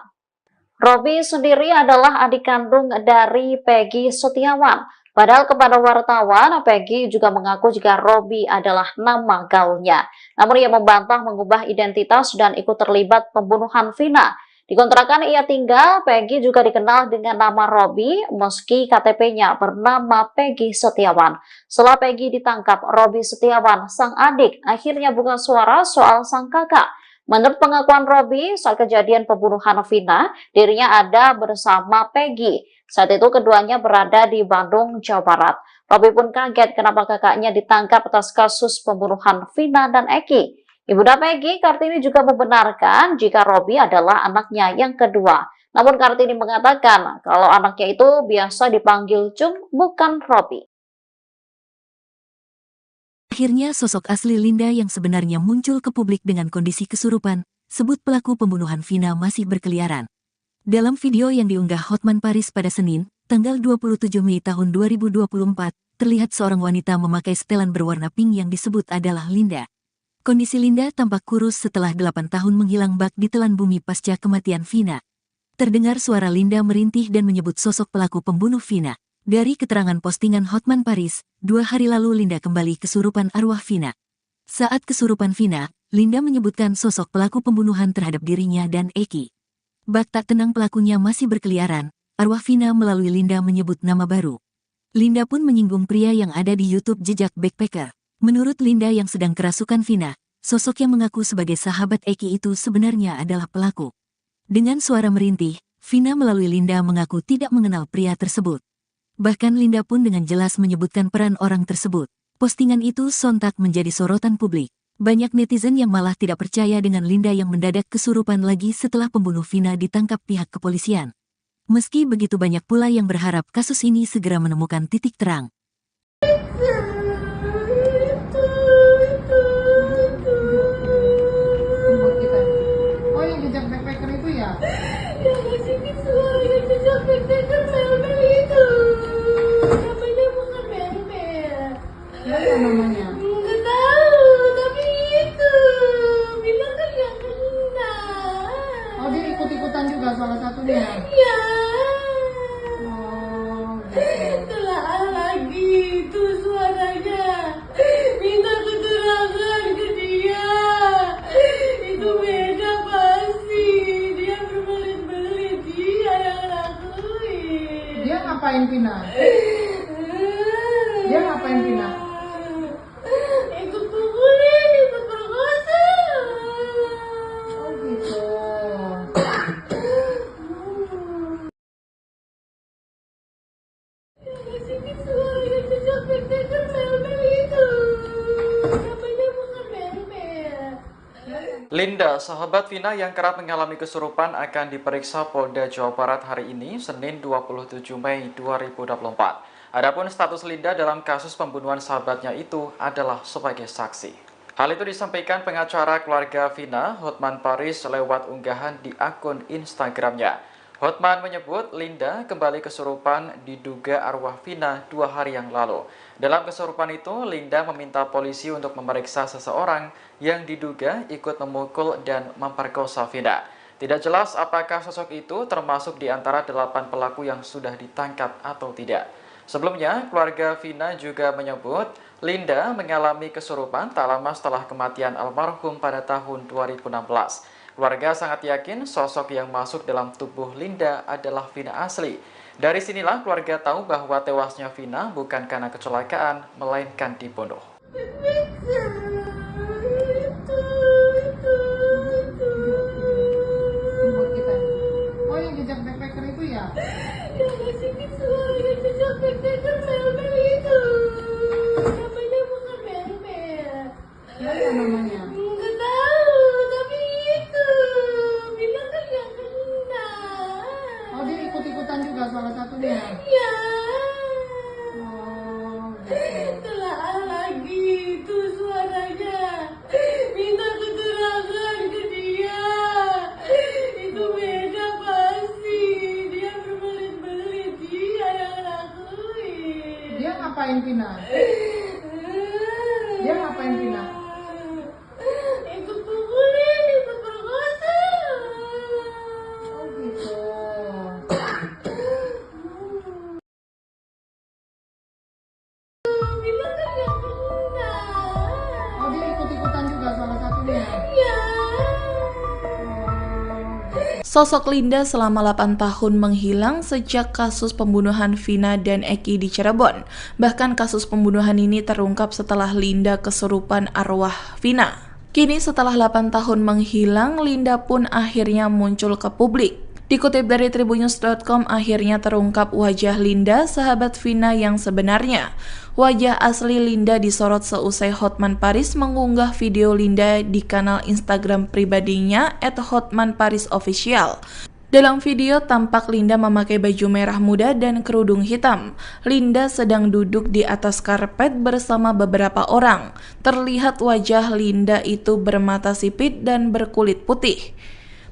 Robby sendiri adalah adik kandung dari Peggy Setiawan. Padahal kepada wartawan, Peggy juga mengaku jika Robby adalah nama gaulnya. Namun ia membantah mengubah identitas dan ikut terlibat pembunuhan Vina. Di kontrakan ia tinggal, Peggy juga dikenal dengan nama Robby meski KTP-nya bernama Peggy Setiawan. Setelah Peggy ditangkap, Robby Setiawan, sang adik, akhirnya buka suara soal sang kakak. Menurut pengakuan Robby, saat kejadian pembunuhan Vina, dirinya ada bersama Peggy. Saat itu keduanya berada di Bandung, Jawa Barat. Robby pun kaget kenapa kakaknya ditangkap atas kasus pembunuhan Vina dan Eki. Ibunda Peggy, Kartini juga membenarkan jika Robby adalah anaknya yang kedua. Namun Kartini mengatakan kalau anaknya itu biasa dipanggil Cung, bukan Robby. Akhirnya sosok asli Linda yang sebenarnya muncul ke publik dengan kondisi kesurupan, sebut pelaku pembunuhan Vina masih berkeliaran. Dalam video yang diunggah Hotman Paris pada Senin, tanggal 27 Mei tahun 2024, terlihat seorang wanita memakai setelan berwarna pink yang disebut adalah Linda. Kondisi Linda tampak kurus setelah 8 tahun menghilang bak di telan bumi pasca kematian Vina. Terdengar suara Linda merintih dan menyebut sosok pelaku pembunuh Vina. Dari keterangan postingan Hotman Paris, 2 hari lalu Linda kembali kesurupan arwah Vina. Saat kesurupan Vina, Linda menyebutkan sosok pelaku pembunuhan terhadap dirinya dan Eki. Bak tak tenang pelakunya masih berkeliaran, arwah Vina melalui Linda menyebut nama baru. Linda pun menyinggung pria yang ada di YouTube Jejak Backpacker. Menurut Linda yang sedang kerasukan Vina, sosok yang mengaku sebagai sahabat Eki itu sebenarnya adalah pelaku. Dengan suara merintih, Vina melalui Linda mengaku tidak mengenal pria tersebut. Bahkan Linda pun dengan jelas menyebutkan peran orang tersebut. Postingan itu sontak menjadi sorotan publik. Banyak netizen yang malah tidak percaya dengan Linda yang mendadak kesurupan lagi setelah pembunuh Vina ditangkap pihak kepolisian. Meski begitu banyak pula yang berharap kasus ini segera menemukan titik terang. Buat kita. Oh, yang jejak backpacker itu ya? Yang ngasih visual yang jejak backpacker mel-mel itu. Namanya bukan mel-mel. Apa namanya? Nggak tahu, tapi itu. Bilang kan yang kena. Oh, dia ikut-ikutan juga salah satunya. Ya. Oh, gitu. Telah lagi itu suaranya. Minta keterangan ke dia. Itu beda pasti. Dia berbelit-belit. Dia yang lakuin. Dia ngapain Vina? Dia ngapain Vina? Ikut pukulin, ikut perkosa. Oh, gitu. Ngasih visual yang jejak backpacker mel-mel itu. Namanya bukan mel-mel. Linda, sahabat Vina yang kerap mengalami kesurupan akan diperiksa Polda Jawa Barat hari ini, Senin 27 Mei 2024. Adapun status Linda dalam kasus pembunuhan sahabatnya itu adalah sebagai saksi. Hal itu disampaikan pengacara keluarga Vina, Hotman Paris, lewat unggahan di akun Instagramnya. Hotman menyebut Linda kembali kesurupan diduga arwah Vina 2 hari yang lalu. Dalam kesurupan itu, Linda meminta polisi untuk memeriksa seseorang yang diduga ikut memukul dan memperkosa Vina. Tidak jelas apakah sosok itu termasuk di antara 8 pelaku yang sudah ditangkap atau tidak. Sebelumnya, keluarga Vina juga menyebut Linda mengalami kesurupan tak lama setelah kematian almarhum pada tahun 2016. Keluarga sangat yakin sosok yang masuk dalam tubuh Linda adalah Vina asli. Dari sinilah keluarga tahu bahwa tewasnya Vina bukan karena kecelakaan, melainkan dibunuh. Buat kita. Oh, yang jejak backpacker itu ya? Ya, sini suara jejak backpacker mel-mel itu. Namanya bukan mel-mel. Siapa namanya? Nggak tahu, tapi itu bilang kan yang kena. Oh, dia ikut-ikutan juga salah satunya. Ya, Oh, gitu. telah lagi itu suaranya. Minta keterangan ke dia. Itu beda pasti. Dia berbelit-belit, dia yang lakuin. Dia ngapain Vina? Dia ngapain Vina? Ikut pukulin, ikut perkosa. Oh, gitu. Bilang kan yang kena. Oh, dia ikut-ikutan juga salah satunya. Ya. Sosok Linda selama 8 tahun menghilang sejak kasus pembunuhan Vina dan Eki di Cirebon. Bahkan kasus pembunuhan ini terungkap setelah Linda kesurupan arwah Vina. Kini setelah 8 tahun menghilang, Linda pun akhirnya muncul ke publik. Dikutip dari tribunnews.com, akhirnya terungkap wajah Linda, sahabat Vina yang sebenarnya. Wajah asli Linda disorot seusai Hotman Paris mengunggah video Linda di kanal Instagram pribadinya @hotmanparisofficial. Dalam video tampak Linda memakai baju merah muda dan kerudung hitam. Linda sedang duduk di atas karpet bersama beberapa orang. Terlihat wajah Linda itu bermata sipit dan berkulit putih.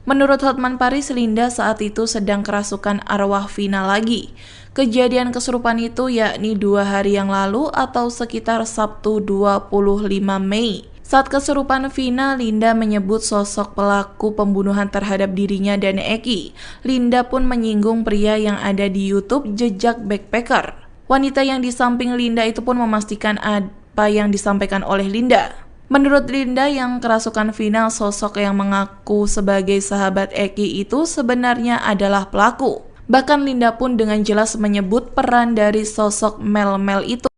Menurut Hotman Paris, Linda saat itu sedang kerasukan arwah Vina lagi. Kejadian kesurupan itu yakni 2 hari yang lalu atau sekitar Sabtu 25 Mei. Saat kesurupan Vina, Linda menyebut sosok pelaku pembunuhan terhadap dirinya dan Eki. Linda pun menyinggung pria yang ada di YouTube Jejak Backpacker. Wanita yang di samping Linda itu pun memastikan apa yang disampaikan oleh Linda. Menurut Linda yang kerasukan Vina, sosok yang mengaku sebagai sahabat Eki itu sebenarnya adalah pelaku. Bahkan Linda pun dengan jelas menyebut peran dari sosok Mel-Mel itu.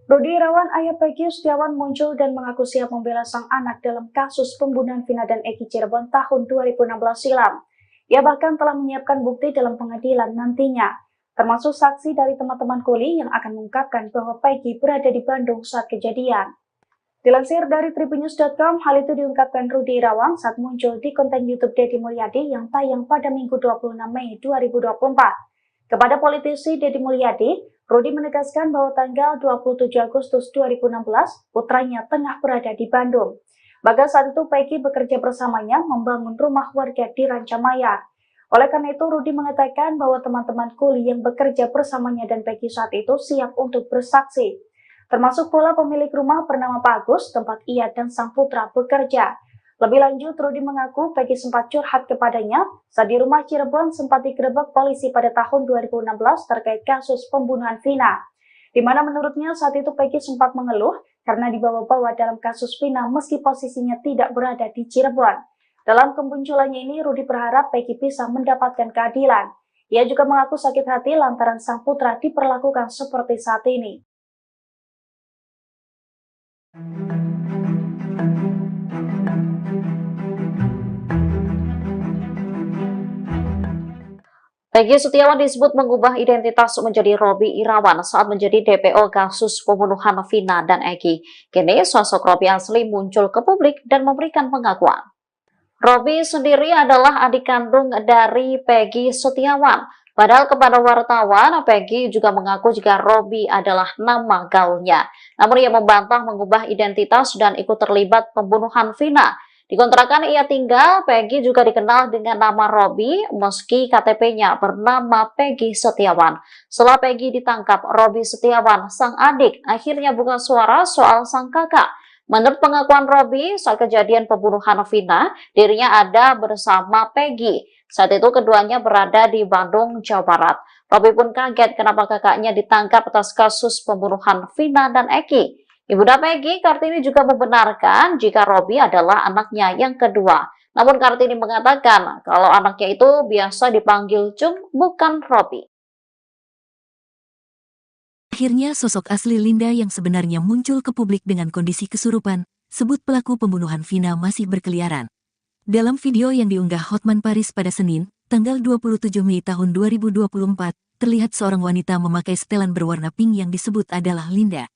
Rudi Irawan, ayah Peggy Setiawan muncul dan mengaku siap membela sang anak dalam kasus pembunuhan Vina dan Eki Cirebon tahun 2016 silam. Ia bahkan telah menyiapkan bukti dalam pengadilan nantinya, termasuk saksi dari teman-teman kuli yang akan mengungkapkan bahwa Peggy berada di Bandung saat kejadian. Dilansir dari tribunnews.com, hal itu diungkapkan Rudi Irawan saat muncul di konten YouTube Deddy Mulyadi yang tayang pada Minggu 26 Mei 2024. Kepada politisi Deddy Mulyadi, Rudi menegaskan bahwa tanggal 27 Agustus 2016, putranya tengah berada di Bandung. Bahkan saat itu Peggy bekerja bersamanya membangun rumah warga di Rancamaya. Oleh karena itu, Rudi mengatakan bahwa teman-teman kuli yang bekerja bersamanya dan Peggy saat itu siap untuk bersaksi. Termasuk pula pemilik rumah bernama Pak Agus, tempat ia dan sang putra bekerja. Lebih lanjut, Rudi mengaku Peggy sempat curhat kepadanya saat di rumah Cirebon sempat digerebek polisi pada tahun 2016 terkait kasus pembunuhan Vina. Di mana menurutnya saat itu Peggy sempat mengeluh karena dibawa-bawa dalam kasus Vina meski posisinya tidak berada di Cirebon. Dalam kemunculannya ini, Rudi berharap Peggy bisa mendapatkan keadilan. Ia juga mengaku sakit hati lantaran sang putra diperlakukan seperti saat ini. Peggy Setiawan disebut mengubah identitas menjadi Robi Irawan saat menjadi DPO kasus pembunuhan Vina dan Eki. Kini sosok Robi asli muncul ke publik dan memberikan pengakuan. Robi sendiri adalah adik kandung dari Peggy Setiawan. Padahal kepada wartawan, Peggy juga mengaku jika Robi adalah nama gaulnya. Namun ia membantah mengubah identitas dan ikut terlibat pembunuhan Vina. Di kontrakan ia tinggal, Peggy juga dikenal dengan nama Robi meski KTP-nya bernama Peggy Setiawan. Setelah Peggy ditangkap, Robi Setiawan, sang adik, akhirnya buka suara soal sang kakak. Menurut pengakuan Robi, saat kejadian pembunuhan Vina, dirinya ada bersama Peggy. Saat itu keduanya berada di Bandung, Jawa Barat. Robi pun kaget kenapa kakaknya ditangkap atas kasus pembunuhan Vina dan Eki. Ibunda Peggy, Kartini juga membenarkan jika Robi adalah anaknya yang kedua. Namun Kartini mengatakan kalau anaknya itu biasa dipanggil Cung, bukan Robi. Akhirnya sosok asli Linda yang sebenarnya muncul ke publik dengan kondisi kesurupan, sebut pelaku pembunuhan Vina masih berkeliaran. Dalam video yang diunggah Hotman Paris pada Senin, tanggal 27 Mei tahun 2024, terlihat seorang wanita memakai setelan berwarna pink yang disebut adalah Linda.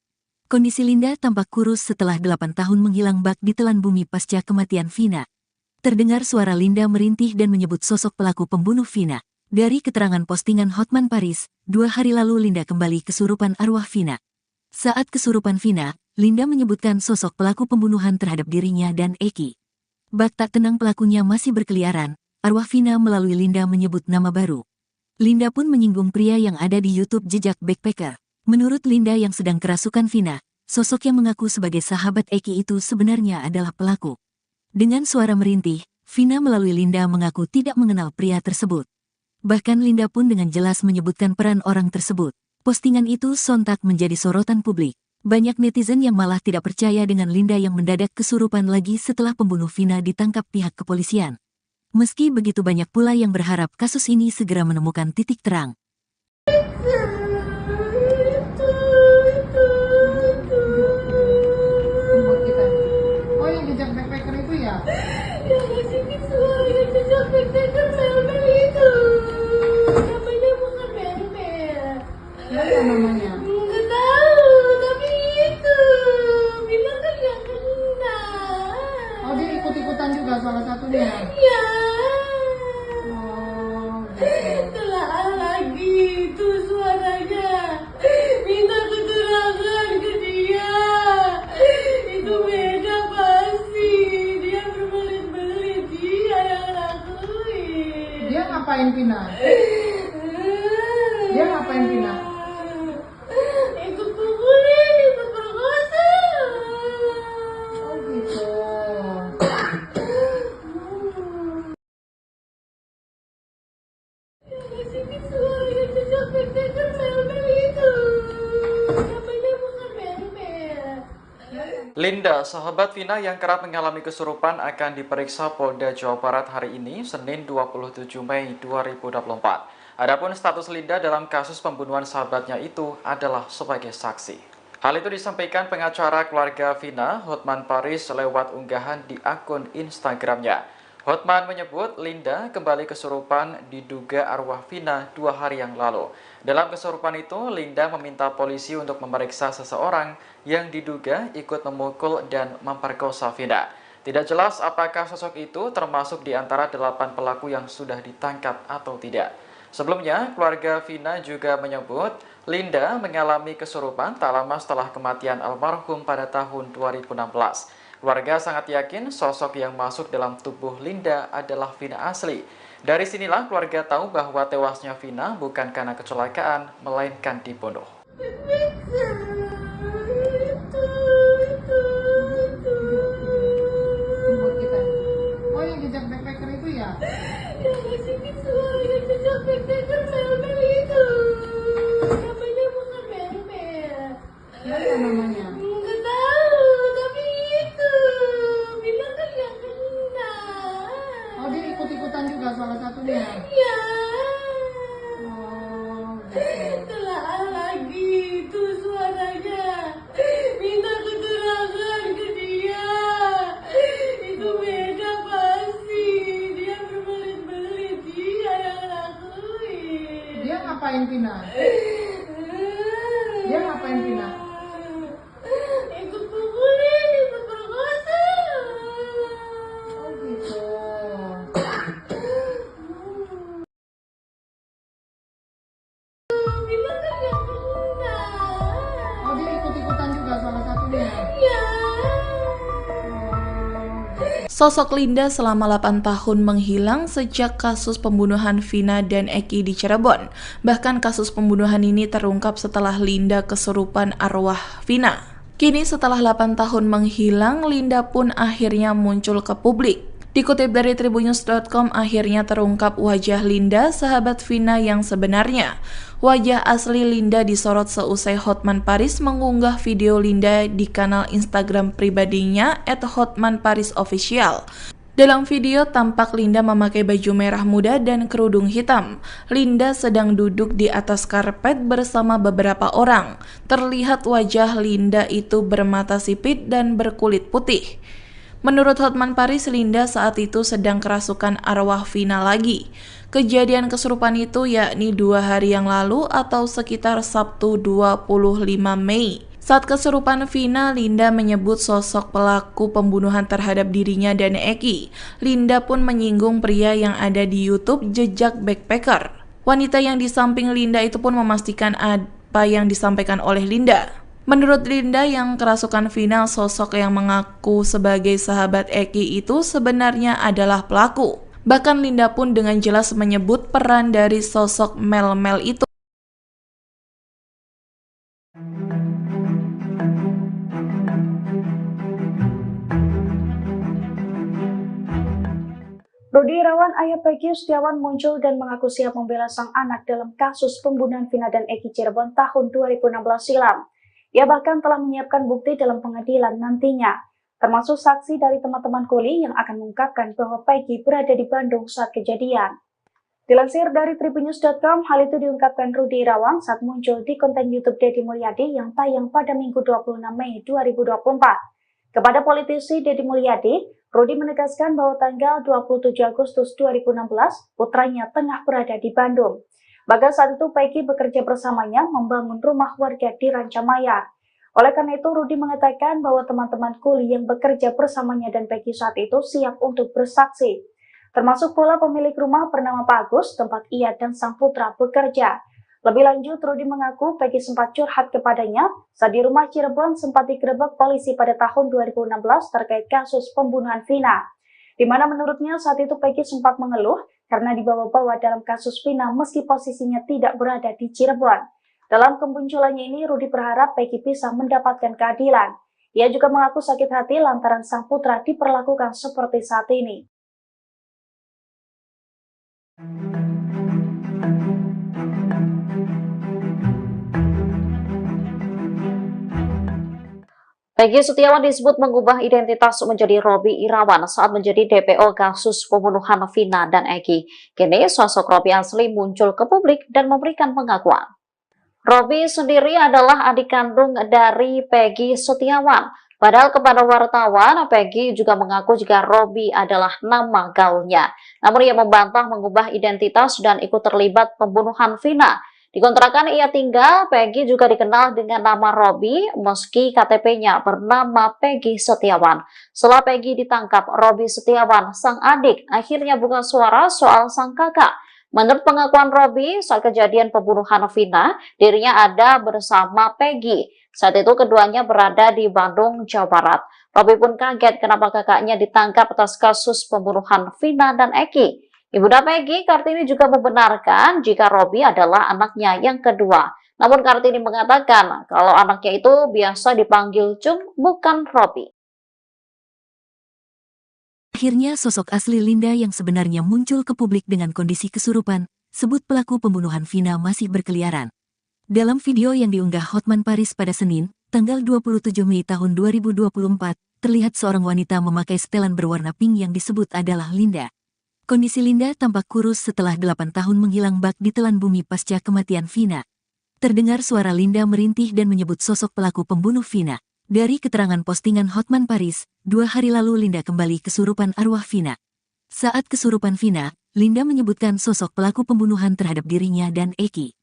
Kondisi Linda tampak kurus setelah 8 tahun menghilang bak di telan bumi pasca kematian Vina. Terdengar suara Linda merintih dan menyebut sosok pelaku pembunuh Vina. Dari keterangan postingan Hotman Paris, 2 hari lalu Linda kembali kesurupan arwah Vina. Saat kesurupan Vina, Linda menyebutkan sosok pelaku pembunuhan terhadap dirinya dan Eki. Bak tak tenang pelakunya masih berkeliaran, arwah Vina melalui Linda menyebut nama baru. Linda pun menyinggung pria yang ada di YouTube Jejak Backpacker. Menurut Linda yang sedang kerasukan Vina, sosok yang mengaku sebagai sahabat Eki itu sebenarnya adalah pelaku. Dengan suara merintih, Vina melalui Linda mengaku tidak mengenal pria tersebut. Bahkan Linda pun dengan jelas menyebutkan peran orang tersebut. Postingan itu sontak menjadi sorotan publik. Banyak netizen yang malah tidak percaya dengan Linda yang mendadak kesurupan lagi setelah pembunuh Vina ditangkap pihak kepolisian. Meski begitu banyak pula yang berharap kasus ini segera menemukan titik terang. Buat kita. Oh, yang jejak backpacker itu ya? Yang ngasih visual yang jejak backpacker Mel-Mel itu. Namanya bukan Mel-Mel. Siapa namanya? Nggak tahu, tapi itu bilang kan yang kena. Oh, dia ikut-ikutan juga salah satunya. Ya, Oh, gitu. telah lagi itu suaranya. Minta keterangan ke dia. Itu beda pasti. Dia berbelit-belit, dia yang lakuin. Dia ngapain Vina? Dia ngapain Vina? Ikut pukulin, ikut perkosa. Oh, gitu. Ngasih visual yang jejak backpacker Mel-Mel itu. Namanya bukan Mel-Mel. Linda, sahabat Vina yang kerap mengalami kesurupan akan diperiksa Polda Jawa Barat hari ini, Senin 27 Mei 2024. Adapun status Linda dalam kasus pembunuhan sahabatnya itu adalah sebagai saksi. Hal itu disampaikan pengacara keluarga Vina, Hotman Paris, lewat unggahan di akun Instagramnya. Hotman menyebut Linda kembali kesurupan diduga arwah Vina 2 hari yang lalu. Dalam kesurupan itu, Linda meminta polisi untuk memeriksa seseorang yang diduga ikut memukul dan memperkosa Vina. Tidak jelas apakah sosok itu termasuk di antara 8 pelaku yang sudah ditangkap atau tidak. Sebelumnya, keluarga Vina juga menyebut Linda mengalami kesurupan tak lama setelah kematian almarhum pada tahun 2016. Keluarga sangat yakin sosok yang masuk dalam tubuh Linda adalah Vina asli. Dari sinilah keluarga tahu bahwa tewasnya Vina bukan karena kecelakaan, melainkan dibunuh. Buat kita. Oh, yang jejak backpacker itu ya? Yang ngasih visual yang jejak backpacker Mel-Mel itu. Namanya bukan Mel-Mel. Siapa namanya? Nggak tahu, tapi itu bilang kan yang kena. Oh, dia ikut-ikutan juga salah satunya. Ya, Oh, gitu. telah lagi itu suara Sosok Linda selama 8 tahun menghilang sejak kasus pembunuhan Vina dan Eki di Cirebon. Bahkan kasus pembunuhan ini terungkap setelah Linda kesurupan arwah Vina. Kini setelah 8 tahun menghilang, Linda pun akhirnya muncul ke publik. Dikutip dari Tribunnews.com, akhirnya terungkap wajah Linda, sahabat Vina yang sebenarnya. Wajah asli Linda disorot seusai Hotman Paris mengunggah video Linda di kanal Instagram pribadinya @hotmanparisofficial. Dalam video tampak Linda memakai baju merah muda dan kerudung hitam. Linda sedang duduk di atas karpet bersama beberapa orang. Terlihat wajah Linda itu bermata sipit dan berkulit putih. Menurut Hotman Paris, Linda saat itu sedang kerasukan arwah Vina lagi. Kejadian kesurupan itu yakni 2 hari yang lalu atau sekitar Sabtu 25 Mei. Saat kesurupan Vina, Linda menyebut sosok pelaku pembunuhan terhadap dirinya dan Eki. Linda pun menyinggung pria yang ada di YouTube Jejak Backpacker. Wanita yang di samping Linda itu pun memastikan apa yang disampaikan oleh Linda. Menurut Linda yang kerasukan Vina, sosok yang mengaku sebagai sahabat Eki itu sebenarnya adalah pelaku. Bahkan Linda pun dengan jelas menyebut peran dari sosok Mel-Mel itu. Rudi Irawan, ayah Peggy Setiawan, muncul dan mengaku siap membela sang anak dalam kasus pembunuhan Vina dan Eki Cirebon tahun 2016 silam. Ia bahkan telah menyiapkan bukti dalam pengadilan nantinya, termasuk saksi dari teman-teman kuli yang akan mengungkapkan bahwa Peggy berada di Bandung saat kejadian. Dilansir dari Tribunnews.com, hal itu diungkapkan Rudi Irawan saat muncul di konten YouTube Deddy Mulyadi yang tayang pada Minggu 26 Mei 2024. Kepada politisi Deddy Mulyadi, Rudi menegaskan bahwa tanggal 27 Agustus 2016, putranya tengah berada di Bandung. Bahkan saat itu Peggy bekerja bersamanya membangun rumah warga di Rancamaya. Oleh karena itu, Rudi mengatakan bahwa teman-teman kuli yang bekerja bersamanya dan Peggy saat itu siap untuk bersaksi. Termasuk pula pemilik rumah bernama Pak Agus, tempat ia dan sang putra bekerja. Lebih lanjut, Rudi mengaku Peggy sempat curhat kepadanya saat di rumah Cirebon sempat digerebek polisi pada tahun 2016 terkait kasus pembunuhan Vina. Di mana menurutnya saat itu Peggy sempat mengeluh karena dibawa-bawa dalam kasus Vina meski posisinya tidak berada di Cirebon. Dalam kemunculannya ini, Rudi berharap Peggy bisa mendapatkan keadilan. Ia juga mengaku sakit hati lantaran sang putra diperlakukan seperti saat ini. Peggy Setiawan disebut mengubah identitas menjadi Robby Irawan saat menjadi DPO kasus pembunuhan Vina dan Eki. Kini sosok Robby asli muncul ke publik dan memberikan pengakuan. Robby sendiri adalah adik kandung dari Peggy Setiawan. Padahal kepada wartawan, Peggy juga mengaku jika Robby adalah nama gaulnya. Namun ia membantah mengubah identitas dan ikut terlibat pembunuhan Vina. Di kontrakan ia tinggal, Peggy juga dikenal dengan nama Robby meski KTP-nya bernama Peggy Setiawan. Setelah Peggy ditangkap, Robby Setiawan, sang adik, akhirnya buka suara soal sang kakak. Menurut pengakuan Robby, saat kejadian pembunuhan Vina, dirinya ada bersama Peggy. Saat itu keduanya berada di Bandung, Jawa Barat. Robby pun kaget kenapa kakaknya ditangkap atas kasus pembunuhan Vina dan Eki. Ibunda Peggy, Kartini, juga membenarkan jika Robby adalah anaknya yang kedua. Namun Kartini mengatakan kalau anaknya itu biasa dipanggil Cung, bukan Robby. Akhirnya sosok asli Linda yang sebenarnya muncul ke publik dengan kondisi kesurupan, sebut pelaku pembunuhan Vina masih berkeliaran. Dalam video yang diunggah Hotman Paris pada Senin, tanggal 27 Mei tahun 2024, terlihat seorang wanita memakai setelan berwarna pink yang disebut adalah Linda. Kondisi Linda tampak kurus setelah 8 tahun menghilang bak di telan bumi pasca kematian Vina. Terdengar suara Linda merintih dan menyebut sosok pelaku pembunuh Vina. Dari keterangan postingan Hotman Paris, 2 hari lalu Linda kembali kesurupan arwah Vina. Saat kesurupan Vina, Linda menyebutkan sosok pelaku pembunuhan terhadap dirinya dan Eki.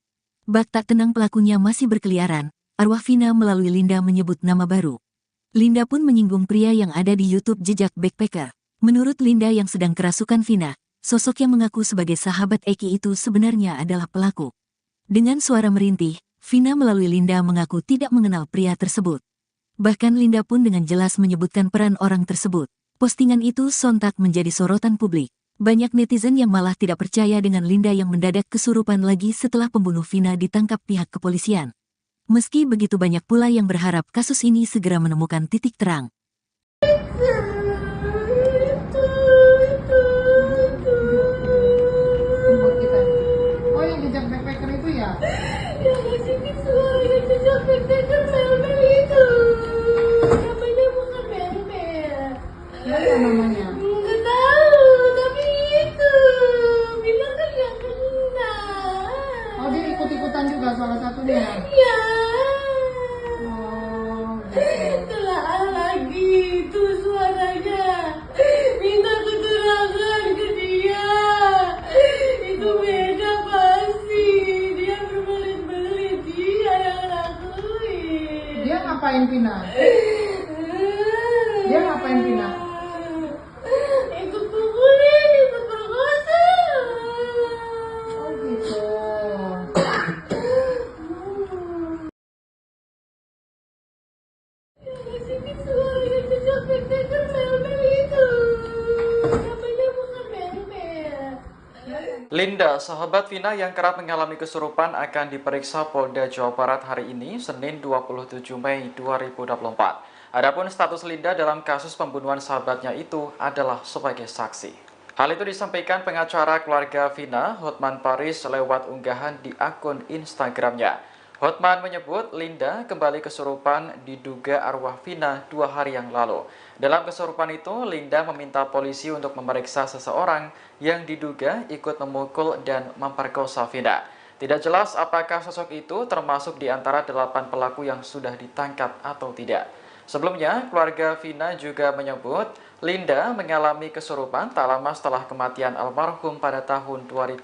Bak tak tenang pelakunya masih berkeliaran, arwah Vina melalui Linda menyebut nama baru. Linda pun menyinggung pria yang ada di YouTube Jejak Backpacker. Menurut Linda yang sedang kerasukan Vina, sosok yang mengaku sebagai sahabat Eki itu sebenarnya adalah pelaku. Dengan suara merintih, Vina melalui Linda mengaku tidak mengenal pria tersebut. Bahkan Linda pun dengan jelas menyebutkan peran orang tersebut. Postingan itu sontak menjadi sorotan publik. Banyak netizen yang malah tidak percaya dengan Linda yang mendadak kesurupan lagi setelah pembunuh Vina ditangkap pihak kepolisian. Meski begitu banyak pula yang berharap kasus ini segera menemukan titik terang. Ini buat kita. Oh, yang jejak backpacker itu ya? Yang ngasih suara yang jejak backpacker mel-mel itu. Namanya bukan mel-mel. Apa namanya? Nggak tahu, tapi itu bilang kan yang kena. Oh, dia ikut-ikutan juga salah satunya. Ya, Oh, gitu. telah lagi itu suaranya. Minta keterangan ke dia. Itu beda pasti. Dia berbelit-belit. Dia yang lakuin. Dia ngapain Vina? Dia ngapain Vina? Ikut pukulin, ikut perkosa. Oh, gitu. Ngasih suara yang jejak backpacker mel-mel itu. Namanya bukan mel-mel. Linda, sahabat Vina yang kerap mengalami kesurupan akan diperiksa Polda Jawa Barat hari ini, Senin 27 Mei 2024. Adapun status Linda dalam kasus pembunuhan sahabatnya itu adalah sebagai saksi. Hal itu disampaikan pengacara keluarga Vina, Hotman Paris, lewat unggahan di akun Instagramnya. Hotman menyebut Linda kembali kesurupan diduga arwah Vina 2 hari yang lalu. Dalam kesurupan itu, Linda meminta polisi untuk memeriksa seseorang yang diduga ikut memukul dan memperkosa Vina. Tidak jelas apakah sosok itu termasuk di antara 8 pelaku yang sudah ditangkap atau tidak. Sebelumnya, keluarga Vina juga menyebut Linda mengalami kesurupan tak lama setelah kematian almarhum pada tahun 2016.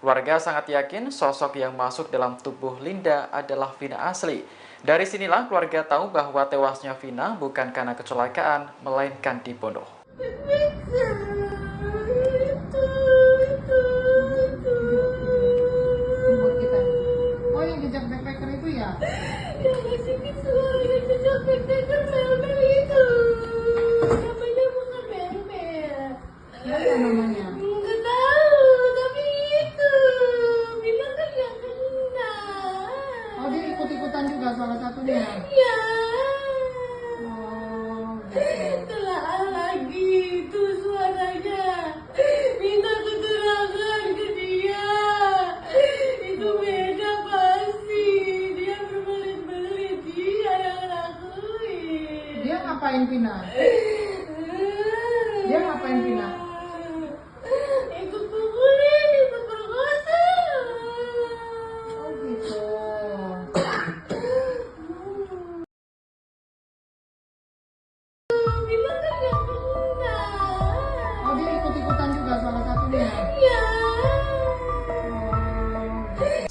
Keluarga sangat yakin sosok yang masuk dalam tubuh Linda adalah Vina asli. Dari sinilah keluarga tahu bahwa tewasnya Vina bukan karena kecelakaan, melainkan dibunuh. Ini buat kita. Oh, yang jejak backpacker itu ya? Yang ngasih suara yang jejak backpacker mel-mel itu. Namanya bukan mel-mel. Apa namanya? Nggak tahu, tapi itu bilang kan yang kena. Oh, dia ikut-ikutan juga salah satunya. Ya, Oh, gitu. telah lagi itu suaranya. Minta keterangan ke dia. Itu beda pasti. Dia berbelit-belit. Dia yang lakuin. Dia ngapain Vina? Dia ngapain Vina? Ikut pukulin, ikut perkosa. Oh, gitu. Bilang kan yang kena. Oh, dia ikut-ikutan juga salah satunya. Ya.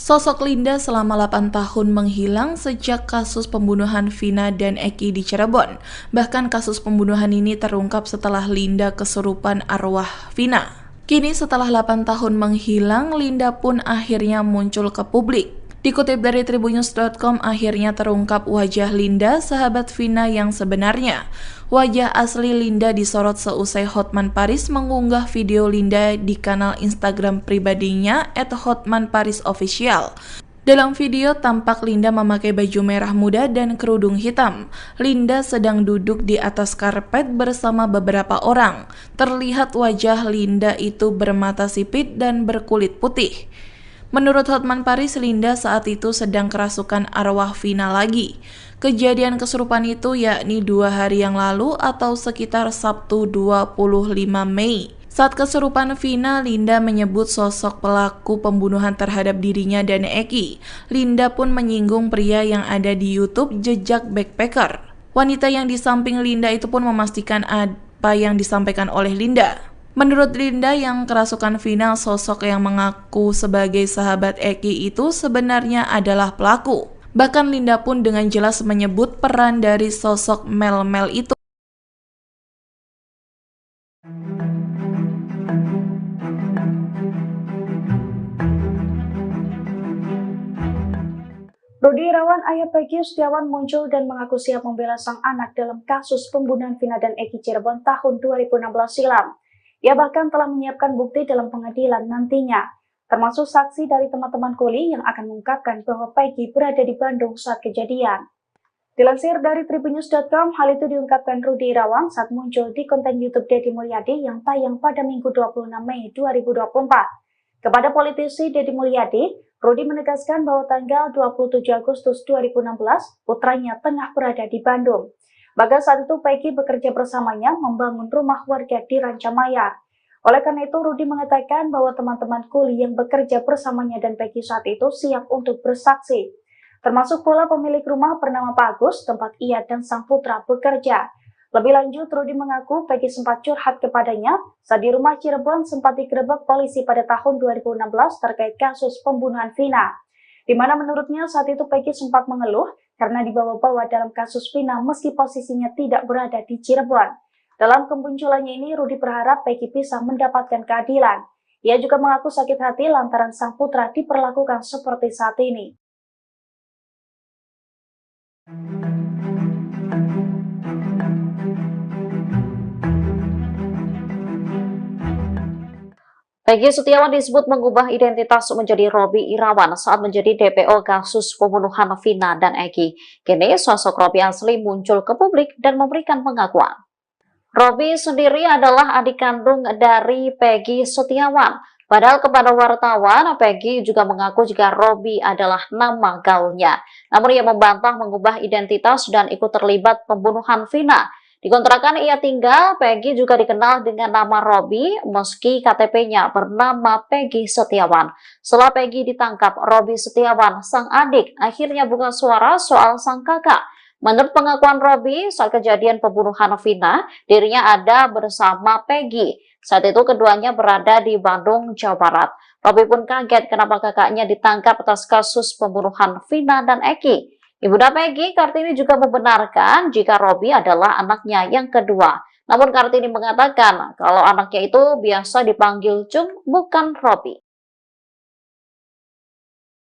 Sosok Linda selama 8 tahun menghilang sejak kasus pembunuhan Vina dan Eki di Cirebon. Bahkan kasus pembunuhan ini terungkap setelah Linda kesurupan arwah Vina. Kini setelah 8 tahun menghilang, Linda pun akhirnya muncul ke publik. Dikutip dari tribunnews.com, akhirnya terungkap wajah Linda, sahabat Vina yang sebenarnya. Wajah asli Linda disorot seusai Hotman Paris mengunggah video Linda di kanal Instagram pribadinya @hotmanparisofficial. Dalam video tampak Linda memakai baju merah muda dan kerudung hitam. Linda sedang duduk di atas karpet bersama beberapa orang. Terlihat wajah Linda itu bermata sipit dan berkulit putih. Menurut Hotman Paris, Linda saat itu sedang kerasukan arwah Vina lagi. Kejadian kesurupan itu yakni 2 hari yang lalu atau sekitar Sabtu 25 Mei. Saat kesurupan Vina, Linda menyebut sosok pelaku pembunuhan terhadap dirinya dan Eki. Linda pun menyinggung pria yang ada di YouTube Jejak Backpacker. Wanita yang di samping Linda itu pun memastikan apa yang disampaikan oleh Linda. Menurut Linda yang kerasukan Vina, sosok yang mengaku sebagai sahabat Eki itu sebenarnya adalah pelaku. Bahkan Linda pun dengan jelas menyebut peran dari sosok Mel-Mel itu. Rudi Irawan, ayah Peggy Setiawan, muncul dan mengaku siap membela sang anak dalam kasus pembunuhan Vina dan Eki Cirebon tahun 2016 silam. Ia bahkan telah menyiapkan bukti dalam pengadilan nantinya, termasuk saksi dari teman-teman kuli yang akan mengungkapkan bahwa Peggy berada di Bandung saat kejadian. Dilansir dari tribunnews.com, hal itu diungkapkan Rudi Irawan saat muncul di konten YouTube Deddy Mulyadi yang tayang pada Minggu 26 Mei 2024. Kepada politisi Deddy Mulyadi, Rudi menegaskan bahwa tanggal 27 Agustus 2016, putranya tengah berada di Bandung. Bahkan saat itu Peggy bekerja bersamanya membangun rumah warga di Rancamaya. Oleh karena itu, Rudi mengatakan bahwa teman-teman kuli yang bekerja bersamanya dan Peggy saat itu siap untuk bersaksi. Termasuk pula pemilik rumah bernama Pak Agus, tempat ia dan sang putra bekerja. Lebih lanjut, Rudi mengaku Peggy sempat curhat kepadanya saat di rumah Cirebon sempat digerebek polisi pada tahun 2016 terkait kasus pembunuhan Vina. Di mana menurutnya saat itu Peggy sempat mengeluh karena dibawa-bawa dalam kasus Vina meski posisinya tidak berada di Cirebon. Dalam kemunculannya ini, Rudi berharap Peggy bisa mendapatkan keadilan. Ia juga mengaku sakit hati lantaran sang putra diperlakukan seperti saat ini. Peggy Setiawan disebut mengubah identitas menjadi Robby Irawan saat menjadi DPO kasus pembunuhan Vina dan Eki. Kini sosok Robby asli muncul ke publik dan memberikan pengakuan. Robby sendiri adalah adik kandung dari Peggy Setiawan. Padahal kepada wartawan, Peggy juga mengaku jika Robby adalah nama gaulnya. Namun ia membantah mengubah identitas dan ikut terlibat pembunuhan Vina. Di kontrakan ia tinggal, Peggy juga dikenal dengan nama Robby meski KTP-nya bernama Peggy Setiawan. Setelah Peggy ditangkap, Robby Setiawan, sang adik, akhirnya buka suara soal sang kakak. Menurut pengakuan Robby, saat kejadian pembunuhan Vina, dirinya ada bersama Peggy. Saat itu keduanya berada di Bandung, Jawa Barat. Robby pun kaget kenapa kakaknya ditangkap atas kasus pembunuhan Vina dan Eki. Ibunda Peggy, Kartini, juga membenarkan jika Robby adalah anaknya yang kedua. Namun Kartini mengatakan kalau anaknya itu biasa dipanggil Cung, bukan Robby.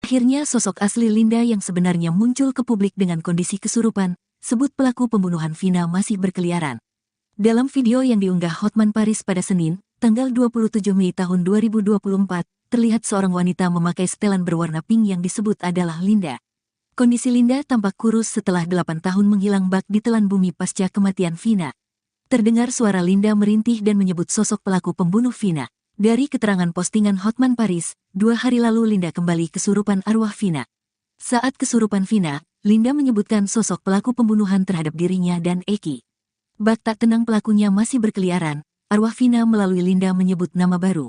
Akhirnya sosok asli Linda yang sebenarnya muncul ke publik dengan kondisi kesurupan, sebut pelaku pembunuhan Vina masih berkeliaran. Dalam video yang diunggah Hotman Paris pada Senin, tanggal 27 Mei tahun 2024, terlihat seorang wanita memakai setelan berwarna pink yang disebut adalah Linda. Kondisi Linda tampak kurus setelah 8 tahun menghilang bak di telan bumi pasca kematian Vina. Terdengar suara Linda merintih dan menyebut sosok pelaku pembunuh Vina. Dari keterangan postingan Hotman Paris, 2 hari lalu Linda kembali kesurupan arwah Vina. Saat kesurupan Vina, Linda menyebutkan sosok pelaku pembunuhan terhadap dirinya dan Eki. Bak tak tenang pelakunya masih berkeliaran, arwah Vina melalui Linda menyebut nama baru.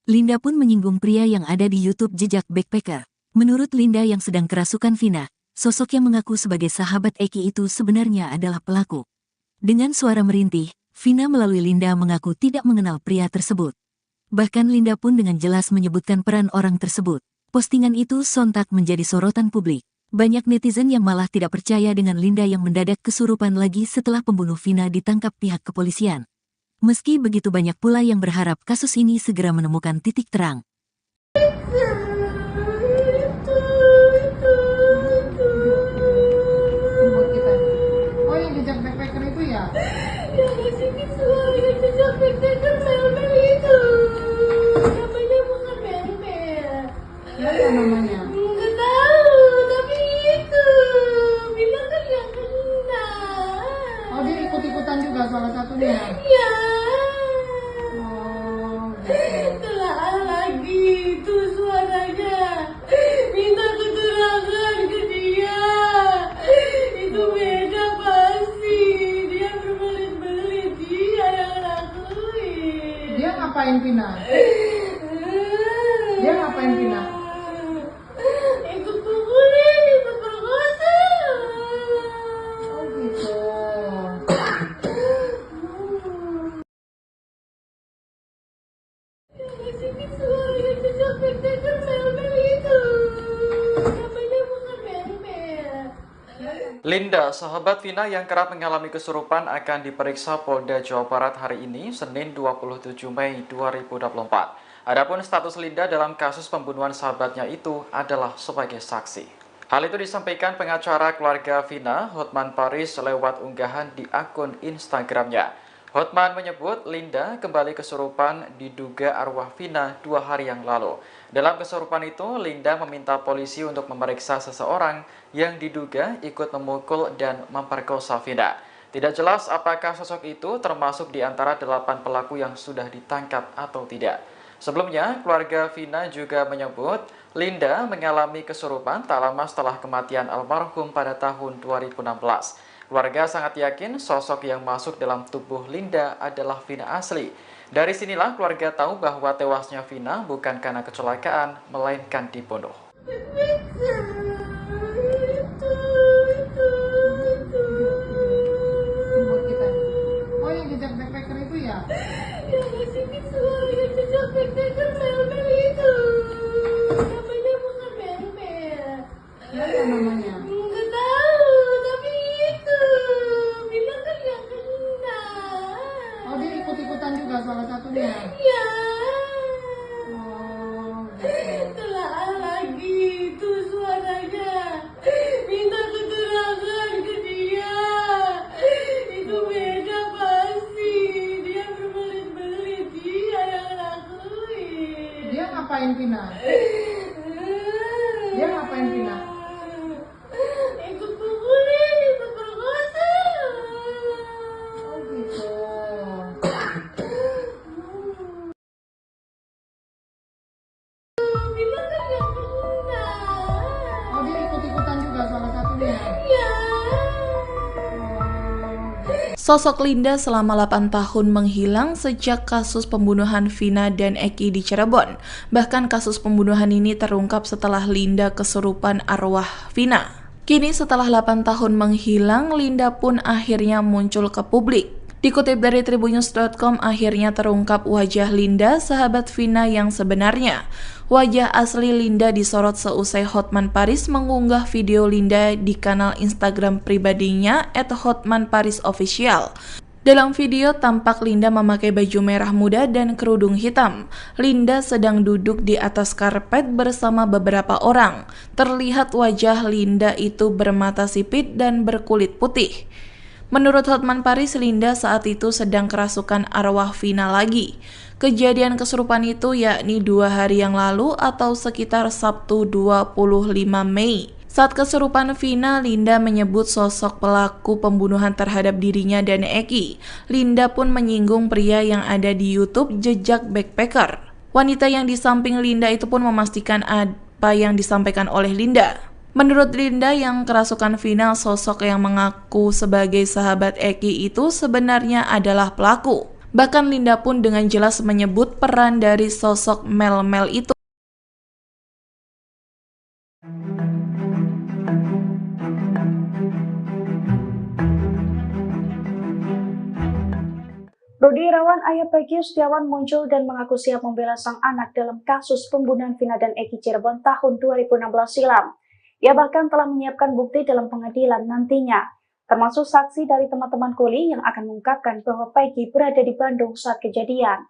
Linda pun menyinggung pria yang ada di YouTube Jejak Backpacker. Menurut Linda yang sedang kerasukan Vina, sosok yang mengaku sebagai sahabat Eki itu sebenarnya adalah pelaku. Dengan suara merintih, Vina melalui Linda mengaku tidak mengenal pria tersebut. Bahkan Linda pun dengan jelas menyebutkan peran orang tersebut. Postingan itu sontak menjadi sorotan publik. Banyak netizen yang malah tidak percaya dengan Linda yang mendadak kesurupan lagi setelah pembunuh Vina ditangkap pihak kepolisian. Meski begitu banyak pula yang berharap kasus ini segera menemukan titik terang. Buat kita. Oh, yang jejak backpacker itu ya? Yang ngasih suara yang jejak backpacker mel-mel itu. Namanya bukan mel-mel. Siapa namanya? Nggak tahu, tapi itu bilang kan yang kena. Oh, dia ikut-ikutan juga salah satunya. Ya. Oh, gitu. Telah lagi itu suaranya. Minta keterangan ke dia. Itu beda pasti. Dia berbelit-belit. Dia yang lakuin. Dia ngapain Vina? Dia ngapain Vina? Ikut pukulin, ikut perkosa. Oh, gitu. Sini suara yang jejak backpacker mel-mel itu. Namanya bukan mel-mel. Linda, sahabat Vina yang kerap mengalami kesurupan akan diperiksa Polda Jawa Barat hari ini, Senin 27 Mei 2024. Adapun status Linda dalam kasus pembunuhan sahabatnya itu adalah sebagai saksi. Hal itu disampaikan pengacara keluarga Vina, Hotman Paris, lewat unggahan di akun Instagramnya. Hotman menyebut Linda kembali kesurupan diduga arwah Vina 2 hari yang lalu. Dalam kesurupan itu, Linda meminta polisi untuk memeriksa seseorang yang diduga ikut memukul dan memperkosa Vina. Tidak jelas apakah sosok itu termasuk di antara 8 pelaku yang sudah ditangkap atau tidak. Sebelumnya, keluarga Vina juga menyebut Linda mengalami kesurupan tak lama setelah kematian almarhum pada tahun 2016. Keluarga sangat yakin sosok yang masuk dalam tubuh Linda adalah Vina asli. Dari sinilah keluarga tahu bahwa tewasnya Vina bukan karena kecelakaan, melainkan dibunuh. Buat kita. Oh, yang jejak backpacker itu ya? Yang ngasih visual yang jejak backpacker mel-mel itu. Namanya bukan mel-mel. Apa namanya? Nggak tahu, tapi itu. Bilang kan nggak kenal. Oh, dia ikut-ikutan juga salah satunya. Ya. Oh, gitu. Telah lagi itu suaranya. Minta keterangan ke dia. Itu beda pasti. Dia berbelit-belit. Dia yang lakuin. Dia ngapain Vina? Dia ngapain Vina? Ikut pukulin, ikut perkosa. Oh, gitu. Bilang kan nggak kenal. Oh, dia ikut-ikutan juga salah satunya. Ya. Sosok Linda selama 8 tahun menghilang sejak kasus pembunuhan Vina dan Eki di Cirebon. Bahkan kasus pembunuhan ini terungkap setelah Linda kesurupan arwah Vina. Kini setelah 8 tahun menghilang, Linda pun akhirnya muncul ke publik. Dikutip dari tribunnews.com, akhirnya terungkap wajah Linda, sahabat Vina yang sebenarnya. Wajah asli Linda disorot seusai Hotman Paris mengunggah video Linda di kanal Instagram pribadinya @hotmanparisofficial. Dalam video tampak Linda memakai baju merah muda dan kerudung hitam. Linda sedang duduk di atas karpet bersama beberapa orang. Terlihat wajah Linda itu bermata sipit dan berkulit putih. Menurut Hotman Paris, Linda saat itu sedang kerasukan arwah Vina lagi. Kejadian kesurupan itu yakni 2 hari yang lalu atau sekitar Sabtu 25 Mei. Saat kesurupan Vina, Linda menyebut sosok pelaku pembunuhan terhadap dirinya dan Eki. Linda pun menyinggung pria yang ada di YouTube Jejak Backpacker. Wanita yang di samping Linda itu pun memastikan apa yang disampaikan oleh Linda. Menurut Linda yang kerasukan Vina, sosok yang mengaku sebagai sahabat Eki itu sebenarnya adalah pelaku. Bahkan Linda pun dengan jelas menyebut peran dari sosok Mel-Mel itu. Rudi Irawan, ayah Peggy Setiawan muncul dan mengaku siap membela sang anak dalam kasus pembunuhan Vina dan Eki Cirebon tahun 2016 silam. Ia bahkan telah menyiapkan bukti dalam pengadilan nantinya, termasuk saksi dari teman-teman kuli yang akan mengungkapkan bahwa Peggy berada di Bandung saat kejadian.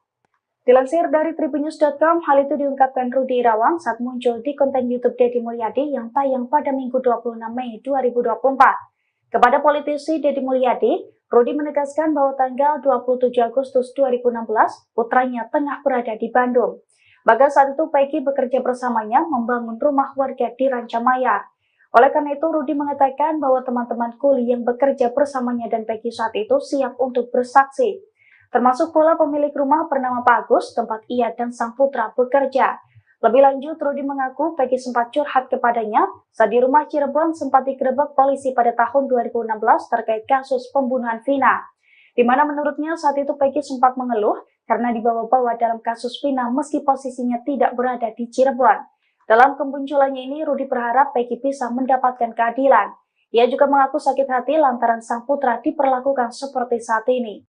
Dilansir dari tribunnews.com, hal itu diungkapkan Rudi Irawan saat muncul di konten YouTube Deddy Mulyadi yang tayang pada Minggu 26 Mei 2024. Kepada politisi Deddy Mulyadi, Rudi menegaskan bahwa tanggal 27 Agustus 2016, putranya tengah berada di Bandung. Bahkan saat itu Peggy bekerja bersamanya membangun rumah warga di Rancamayar. Oleh karena itu, Rudi mengatakan bahwa teman-teman kuli yang bekerja bersamanya dan Peggy saat itu siap untuk bersaksi. Termasuk pula pemilik rumah bernama Pak Agus, tempat ia dan sang putra bekerja. Lebih lanjut, Rudi mengaku Peggy sempat curhat kepadanya saat di rumah Cirebon sempat digerebek polisi pada tahun 2016 terkait kasus pembunuhan Vina. Di mana menurutnya saat itu Peggy sempat mengeluh karena dibawa-bawa dalam kasus Vina meski posisinya tidak berada di Cirebon. Dalam kemunculannya ini, Rudi berharap Peggy bisa mendapatkan keadilan. Ia juga mengaku sakit hati lantaran sang putra diperlakukan seperti saat ini.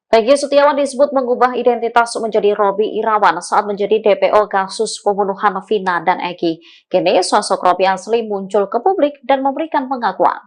Peggy Setiawan disebut mengubah identitas menjadi Robby Irawan saat menjadi DPO kasus pembunuhan Vina dan Eki. Kini sosok Robby asli muncul ke publik dan memberikan pengakuan.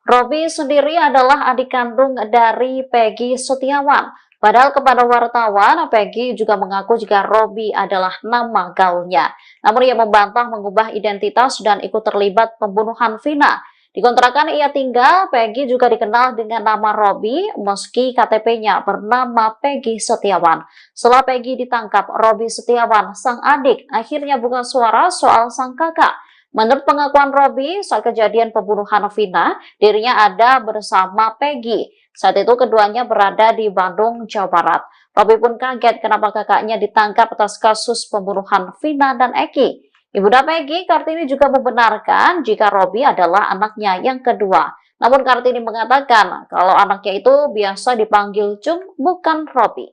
Robby sendiri adalah adik kandung dari Peggy Setiawan. Padahal kepada wartawan, Peggy juga mengaku jika Robby adalah nama gaulnya. Namun ia membantah mengubah identitas dan ikut terlibat pembunuhan Vina. Di kontrakan ia tinggal, Peggy juga dikenal dengan nama Robby meski KTP-nya bernama Peggy Setiawan. Setelah Peggy ditangkap, Robby Setiawan, sang adik, akhirnya buka suara soal sang kakak. Menurut pengakuan Robby, saat kejadian pembunuhan Vina, dirinya ada bersama Peggy. Saat itu keduanya berada di Bandung, Jawa Barat. Robby pun kaget kenapa kakaknya ditangkap atas kasus pembunuhan Vina dan Eki. Ibunda Peggy, Kartini, juga membenarkan jika Robby adalah anaknya yang kedua. Namun Kartini mengatakan kalau anaknya itu biasa dipanggil Cung, bukan Robby.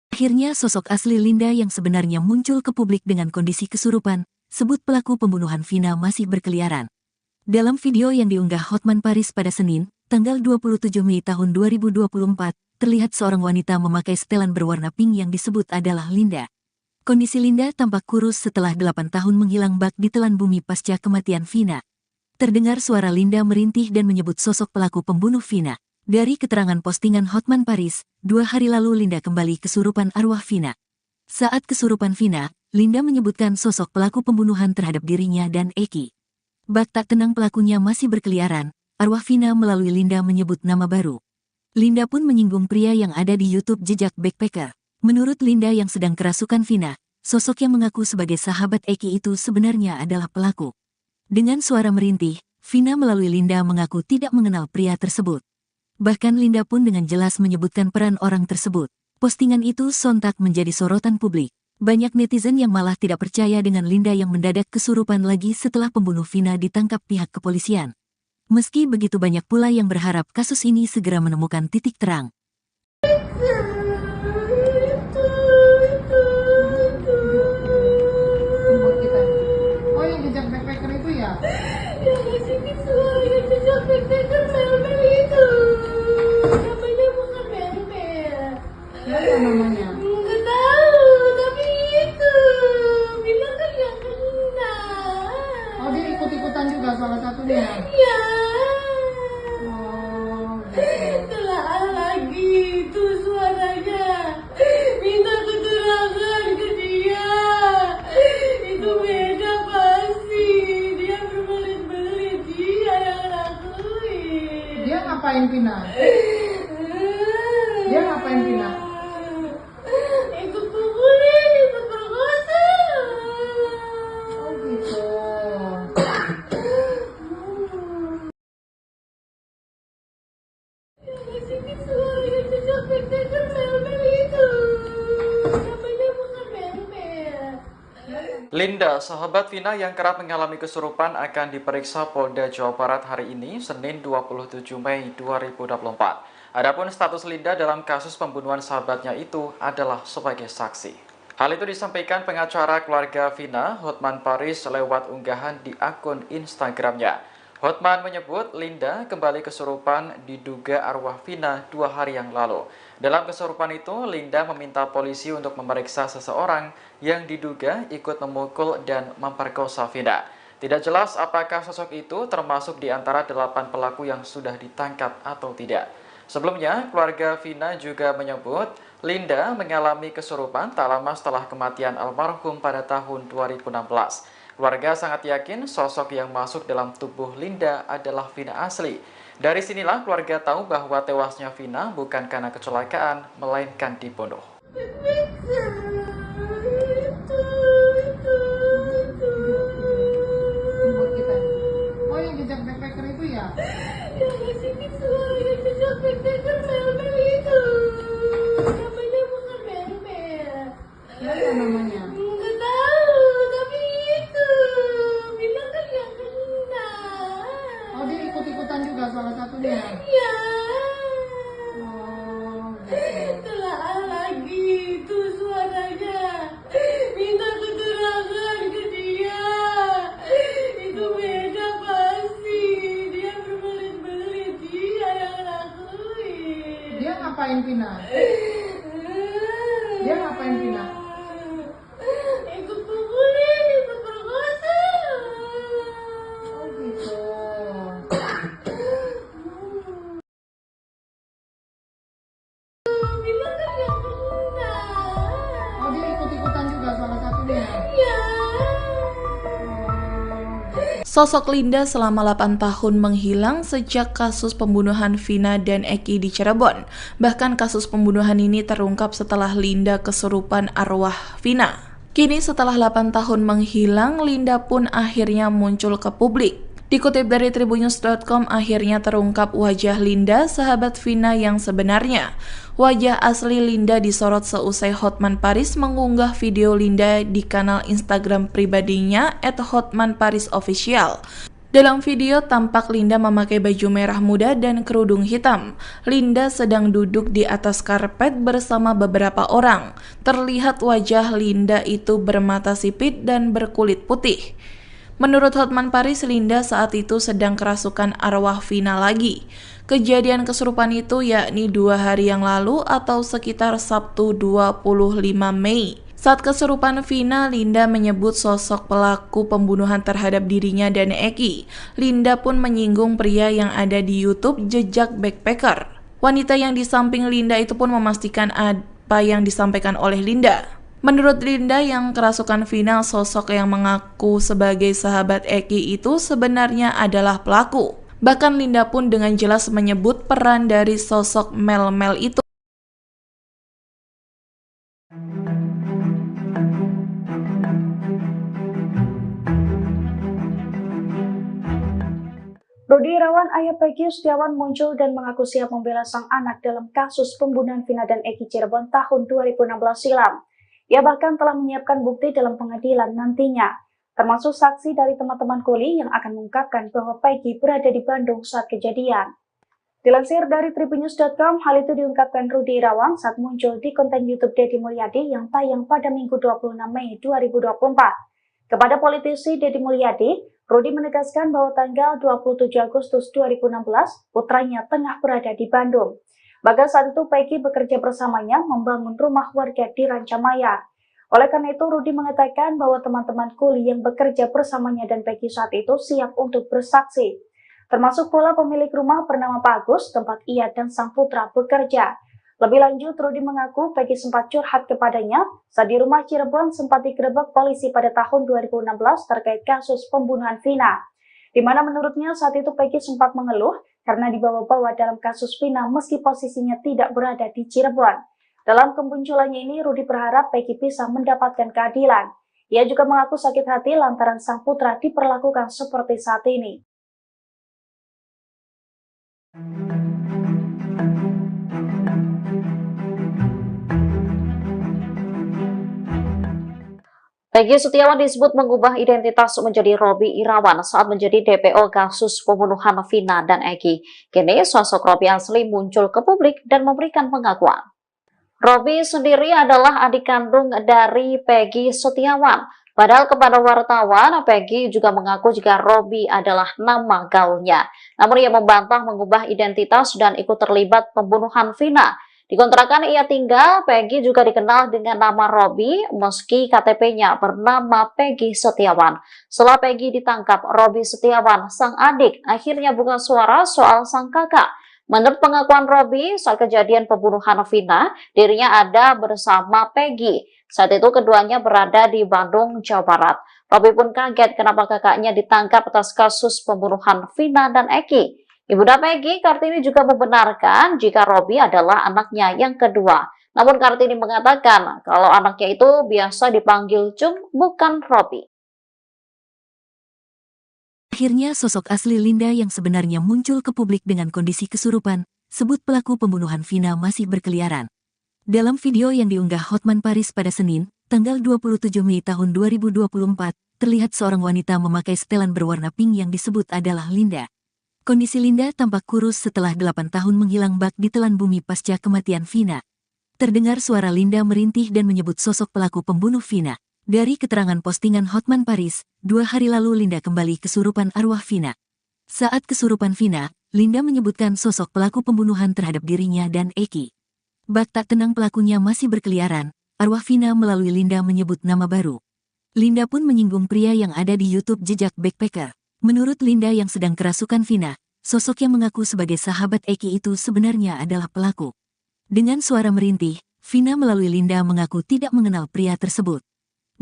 Akhirnya sosok asli Linda yang sebenarnya muncul ke publik dengan kondisi kesurupan, sebut pelaku pembunuhan Vina masih berkeliaran. Dalam video yang diunggah Hotman Paris pada Senin, tanggal 27 Mei tahun 2024, terlihat seorang wanita memakai setelan berwarna pink yang disebut adalah Linda. Kondisi Linda tampak kurus setelah 8 tahun menghilang bak di telan bumi pasca kematian Vina. Terdengar suara Linda merintih dan menyebut sosok pelaku pembunuh Vina. Dari keterangan postingan Hotman Paris, 2 hari lalu Linda kembali kesurupan arwah Vina. Saat kesurupan Vina, Linda menyebutkan sosok pelaku pembunuhan terhadap dirinya dan Eki. Bak tak tenang pelakunya masih berkeliaran, arwah Vina melalui Linda menyebut nama baru. Linda pun menyinggung pria yang ada di YouTube Jejak Backpacker. Menurut Linda yang sedang kerasukan Vina, sosok yang mengaku sebagai sahabat Eki itu sebenarnya adalah pelaku. Dengan suara merintih, Vina melalui Linda mengaku tidak mengenal pria tersebut. Bahkan Linda pun dengan jelas menyebutkan peran orang tersebut. Postingan itu sontak menjadi sorotan publik. Banyak netizen yang malah tidak percaya dengan Linda yang mendadak kesurupan lagi setelah pembunuh Vina ditangkap pihak kepolisian. Meski begitu banyak pula yang berharap kasus ini segera menemukan titik terang. Buat kita. Oh, yang jejak backpacker itu ya? Yang ngasih suara yang jejak backpacker Mel-Mel itu. Namanya bukan Mel-Mel. Siapa namanya? Nggak tahu, tapi itu bilang kan yang kena. Oh, dia ikut-ikutan juga salah satunya. Ya, Oh, gitu. telah lagi itu suaranya. Minta keterangan ke dia. Itu beda pasti. Dia berbelit-belit, dia yang lakuin. Dia ngapain Vina? Dia ngapain Vina? Ikut pukulin, ikut perkosa. Oh, gitu. Yang ngasih suara yang jejak backpacker Mel-Mel itu. Namanya bukan Mel-Mel. Linda, sahabat Vina yang kerap mengalami kesurupan akan diperiksa Polda Jawa Barat hari ini, Senin 27 Mei 2024. Adapun status Linda dalam kasus pembunuhan sahabatnya itu adalah sebagai saksi. Hal itu disampaikan pengacara keluarga Vina, Hotman Paris, lewat unggahan di akun Instagramnya. Hotman menyebut Linda kembali kesurupan diduga arwah Vina 2 hari yang lalu. Dalam kesurupan itu, Linda meminta polisi untuk memeriksa seseorang yang diduga ikut memukul dan memperkosa Vina. Tidak jelas apakah sosok itu termasuk di antara 8 pelaku yang sudah ditangkap atau tidak. Sebelumnya, keluarga Vina juga menyebut Linda mengalami kesurupan tak lama setelah kematian almarhum pada tahun 2016. Keluarga sangat yakin sosok yang masuk dalam tubuh Linda adalah Vina asli. Dari sinilah keluarga tahu bahwa tewasnya Vina bukan karena kecelakaan, melainkan dibunuh. Buat kita. Oh, yang jejak backpacker itu ya? Yang ngasih suara yang jejak backpacker Mel-Mel itu. Namanya bukan Mel-Mel. Siapa namanya? Nggak tahu, tapi itu bilang kan yang kena. Oh, dia ikut-ikutan juga salah satunya. Ya, Oh, gitu. telah lagi itu suaranya. Minta keterangan ke dia. Itu beda pasti. Dia berbelit-belit, dia yang lakuin. Dia ngapain Vina? Dia ngapain Vina? Ikut pukulin, ikut perkosa. Oh, gitu. Sosok Linda selama 8 tahun menghilang sejak kasus pembunuhan Vina dan Eki di Cirebon. Bahkan kasus pembunuhan ini terungkap setelah Linda kesurupan arwah Vina. Kini setelah 8 tahun menghilang, Linda pun akhirnya muncul ke publik. Dikutip dari tribunnews.com, akhirnya terungkap wajah Linda, sahabat Vina yang sebenarnya. Wajah asli Linda disorot seusai Hotman Paris mengunggah video Linda di kanal Instagram pribadinya @hotmanparisofficial. Dalam video tampak Linda memakai baju merah muda dan kerudung hitam. Linda sedang duduk di atas karpet bersama beberapa orang. Terlihat wajah Linda itu bermata sipit dan berkulit putih. Menurut Hotman Paris, Linda saat itu sedang kerasukan arwah Vina lagi. Kejadian kesurupan itu yakni 2 hari yang lalu atau sekitar Sabtu 25 Mei. Saat kesurupan Vina, Linda menyebut sosok pelaku pembunuhan terhadap dirinya dan Eki. Linda pun menyinggung pria yang ada di YouTube Jejak Backpacker. Wanita yang di samping Linda itu pun memastikan apa yang disampaikan oleh Linda. Menurut Linda yang kerasukan Vina, sosok yang mengaku sebagai sahabat Eki itu sebenarnya adalah pelaku. Bahkan Linda pun dengan jelas menyebut peran dari sosok Mel-Mel itu. Rudi Irawan, ayah Peggy Setiawan muncul dan mengaku siap membela sang anak dalam kasus pembunuhan Vina dan Eki Cirebon tahun 2016 silam. Ia bahkan telah menyiapkan bukti dalam pengadilan nantinya, termasuk saksi dari teman-teman kuli yang akan mengungkapkan bahwa Peggy berada di Bandung saat kejadian. Dilansir dari tribunnews.com, hal itu diungkapkan Rudi Irawan saat muncul di konten YouTube Deddy Mulyadi yang tayang pada Minggu 26 Mei 2024. Kepada politisi Deddy Mulyadi, Rudi menegaskan bahwa tanggal 27 Agustus 2016, putranya tengah berada di Bandung. Bahkan saat itu Peggy bekerja bersamanya membangun rumah warga di Rancamaya. Oleh karena itu, Rudi mengatakan bahwa teman-teman kuli yang bekerja bersamanya dan Peggy saat itu siap untuk bersaksi. Termasuk pula pemilik rumah bernama Pak Agus, tempat ia dan sang putra bekerja. Lebih lanjut, Rudi mengaku Peggy sempat curhat kepadanya saat di rumah Cirebon sempat digerebek polisi pada tahun 2016 terkait kasus pembunuhan Vina. Di mana menurutnya saat itu Peggy sempat mengeluh karena dibawa-bawa dalam kasus Vina meski posisinya tidak berada di Cirebon. Dalam kemunculannya ini, Rudi berharap Peggy bisa mendapatkan keadilan. Ia juga mengaku sakit hati lantaran sang putra diperlakukan seperti saat ini. Peggy Setiawan disebut mengubah identitas menjadi Robby Irawan saat menjadi DPO kasus pembunuhan Vina dan Eki. Kini sosok Robby asli muncul ke publik dan memberikan pengakuan. Robby sendiri adalah adik kandung dari Peggy Setiawan. Padahal kepada wartawan, Peggy juga mengaku jika Robby adalah nama gaulnya. Namun ia membantah mengubah identitas dan ikut terlibat pembunuhan Vina. Di kontrakan ia tinggal, Peggy juga dikenal dengan nama Robby meski KTP-nya bernama Peggy Setiawan. Setelah Peggy ditangkap, Robby Setiawan, sang adik, akhirnya buka suara soal sang kakak. Menurut pengakuan Robby, saat kejadian pembunuhan Vina, dirinya ada bersama Peggy. Saat itu keduanya berada di Bandung, Jawa Barat. Robby pun kaget kenapa kakaknya ditangkap atas kasus pembunuhan Vina dan Eki. Ibunda Peggy, Kartini, juga membenarkan jika Robby adalah anaknya yang kedua. Namun Kartini mengatakan kalau anaknya itu biasa dipanggil Cung, bukan Robby. Akhirnya sosok asli Linda yang sebenarnya muncul ke publik dengan kondisi kesurupan, sebut pelaku pembunuhan Vina masih berkeliaran. Dalam video yang diunggah Hotman Paris pada Senin, tanggal 27 Mei tahun 2024, terlihat seorang wanita memakai setelan berwarna pink yang disebut adalah Linda. Kondisi Linda tampak kurus setelah 8 tahun menghilang bak ditelan bumi pasca kematian Vina. Terdengar suara Linda merintih dan menyebut sosok pelaku pembunuh Vina. Dari keterangan postingan Hotman Paris, 2 hari lalu Linda kembali kesurupan arwah Vina. Saat kesurupan Vina, Linda menyebutkan sosok pelaku pembunuhan terhadap dirinya dan Eki. Bak tak tenang pelakunya masih berkeliaran, arwah Vina melalui Linda menyebut nama baru. Linda pun menyinggung pria yang ada di YouTube Jejak Backpacker. Menurut Linda yang sedang kerasukan Vina, sosok yang mengaku sebagai sahabat Eki itu sebenarnya adalah pelaku. Dengan suara merintih, Vina melalui Linda mengaku tidak mengenal pria tersebut.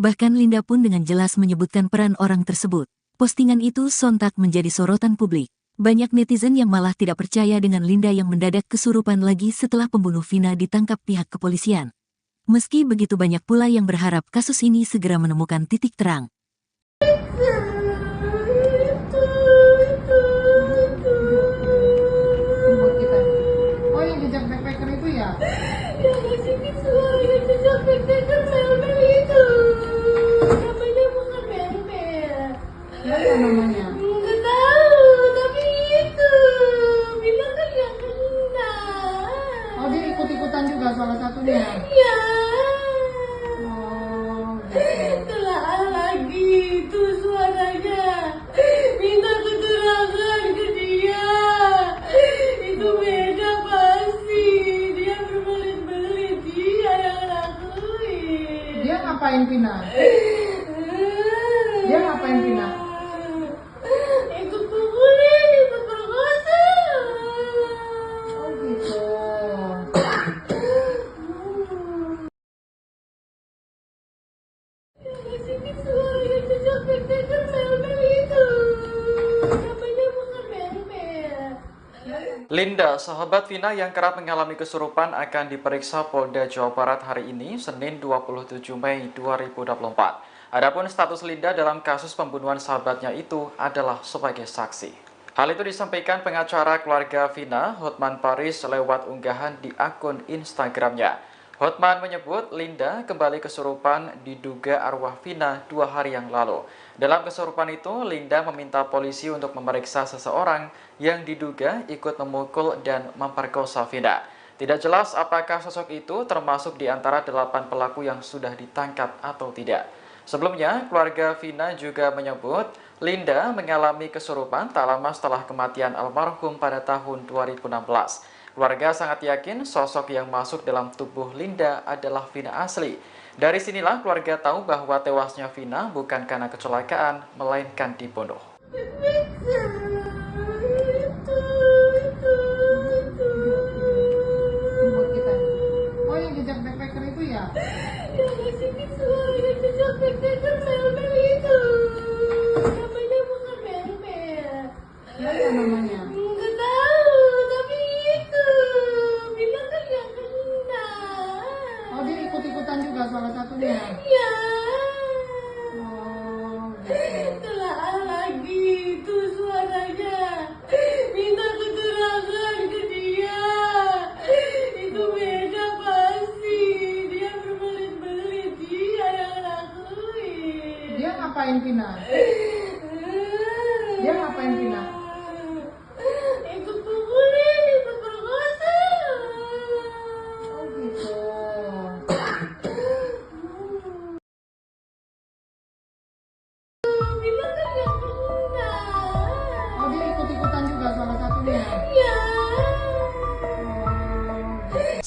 Bahkan Linda pun dengan jelas menyebutkan peran orang tersebut. Postingan itu sontak menjadi sorotan publik. Banyak netizen yang malah tidak percaya dengan Linda yang mendadak kesurupan lagi setelah pembunuh Vina ditangkap pihak kepolisian. Meski begitu banyak pula yang berharap kasus ini segera menemukan titik terang. Buat kita. Oh, yang jejak backpacker itu ya? Yang ngasih suara yang jejak backpacker mel-mel itu. Namanya bukan mel-mel. Siapa namanya? Nggak tahu, tapi itu bilang kan yang kena. Oh, dia ikut-ikutan juga salah satunya. Ya, Oh, gitu. telah lagi itu suaranya. Minta keterangan ke dia. Itu beda pasti. Dia berbelit-belit, dia yang lakuin. Dia ngapain Vina? Dia ngapain Vina? Ikut pukulin, ikut perkosa. Oh, gitu. Ngasih suara yang jejak backpacker mel-mel itu. Namanya bukan mel-mel. Linda, sahabat Vina yang kerap mengalami kesurupan akan diperiksa Polda Jawa Barat hari ini, Senin 27 Mei 2024. Adapun status Linda dalam kasus pembunuhan sahabatnya itu adalah sebagai saksi. Hal itu disampaikan pengacara keluarga Vina, Hotman Paris, lewat unggahan di akun Instagramnya. Hotman menyebut Linda kembali kesurupan diduga arwah Vina 2 hari yang lalu. Dalam kesurupan itu, Linda meminta polisi untuk memeriksa seseorang yang diduga ikut memukul dan memperkosa Vina. Tidak jelas apakah sosok itu termasuk di antara 8 pelaku yang sudah ditangkap atau tidak. Sebelumnya, keluarga Vina juga menyebut Linda mengalami kesurupan tak lama setelah kematian almarhum pada tahun 2016. Keluarga sangat yakin sosok yang masuk dalam tubuh Linda adalah Vina asli. Dari sinilah keluarga tahu bahwa tewasnya Vina bukan karena kecelakaan, melainkan dibunuh. Buat kita. Oh, yang jejak backpacker itu ya? Yang ngasih suara yang jejak backpacker mel-mel itu. Namanya bukan mel-mel. Siapa namanya? Nggak tahu, tapi itu bilang kan yang kena. Oh, dia ikut-ikutan juga salah satunya. Ya, Oh, gitu. telah lagi itu suaranya. Minta keterangan ke dia. Itu beda pasti. Dia berbelit-belit, dia yang lakuin. Dia ngapain Vina? Dia ngapain Vina? Ikut pukulin, ikut perkosa. Oh, gitu. Bilang kan yang kena. Oh, dia ikut-ikutan juga salah satunya. Ya.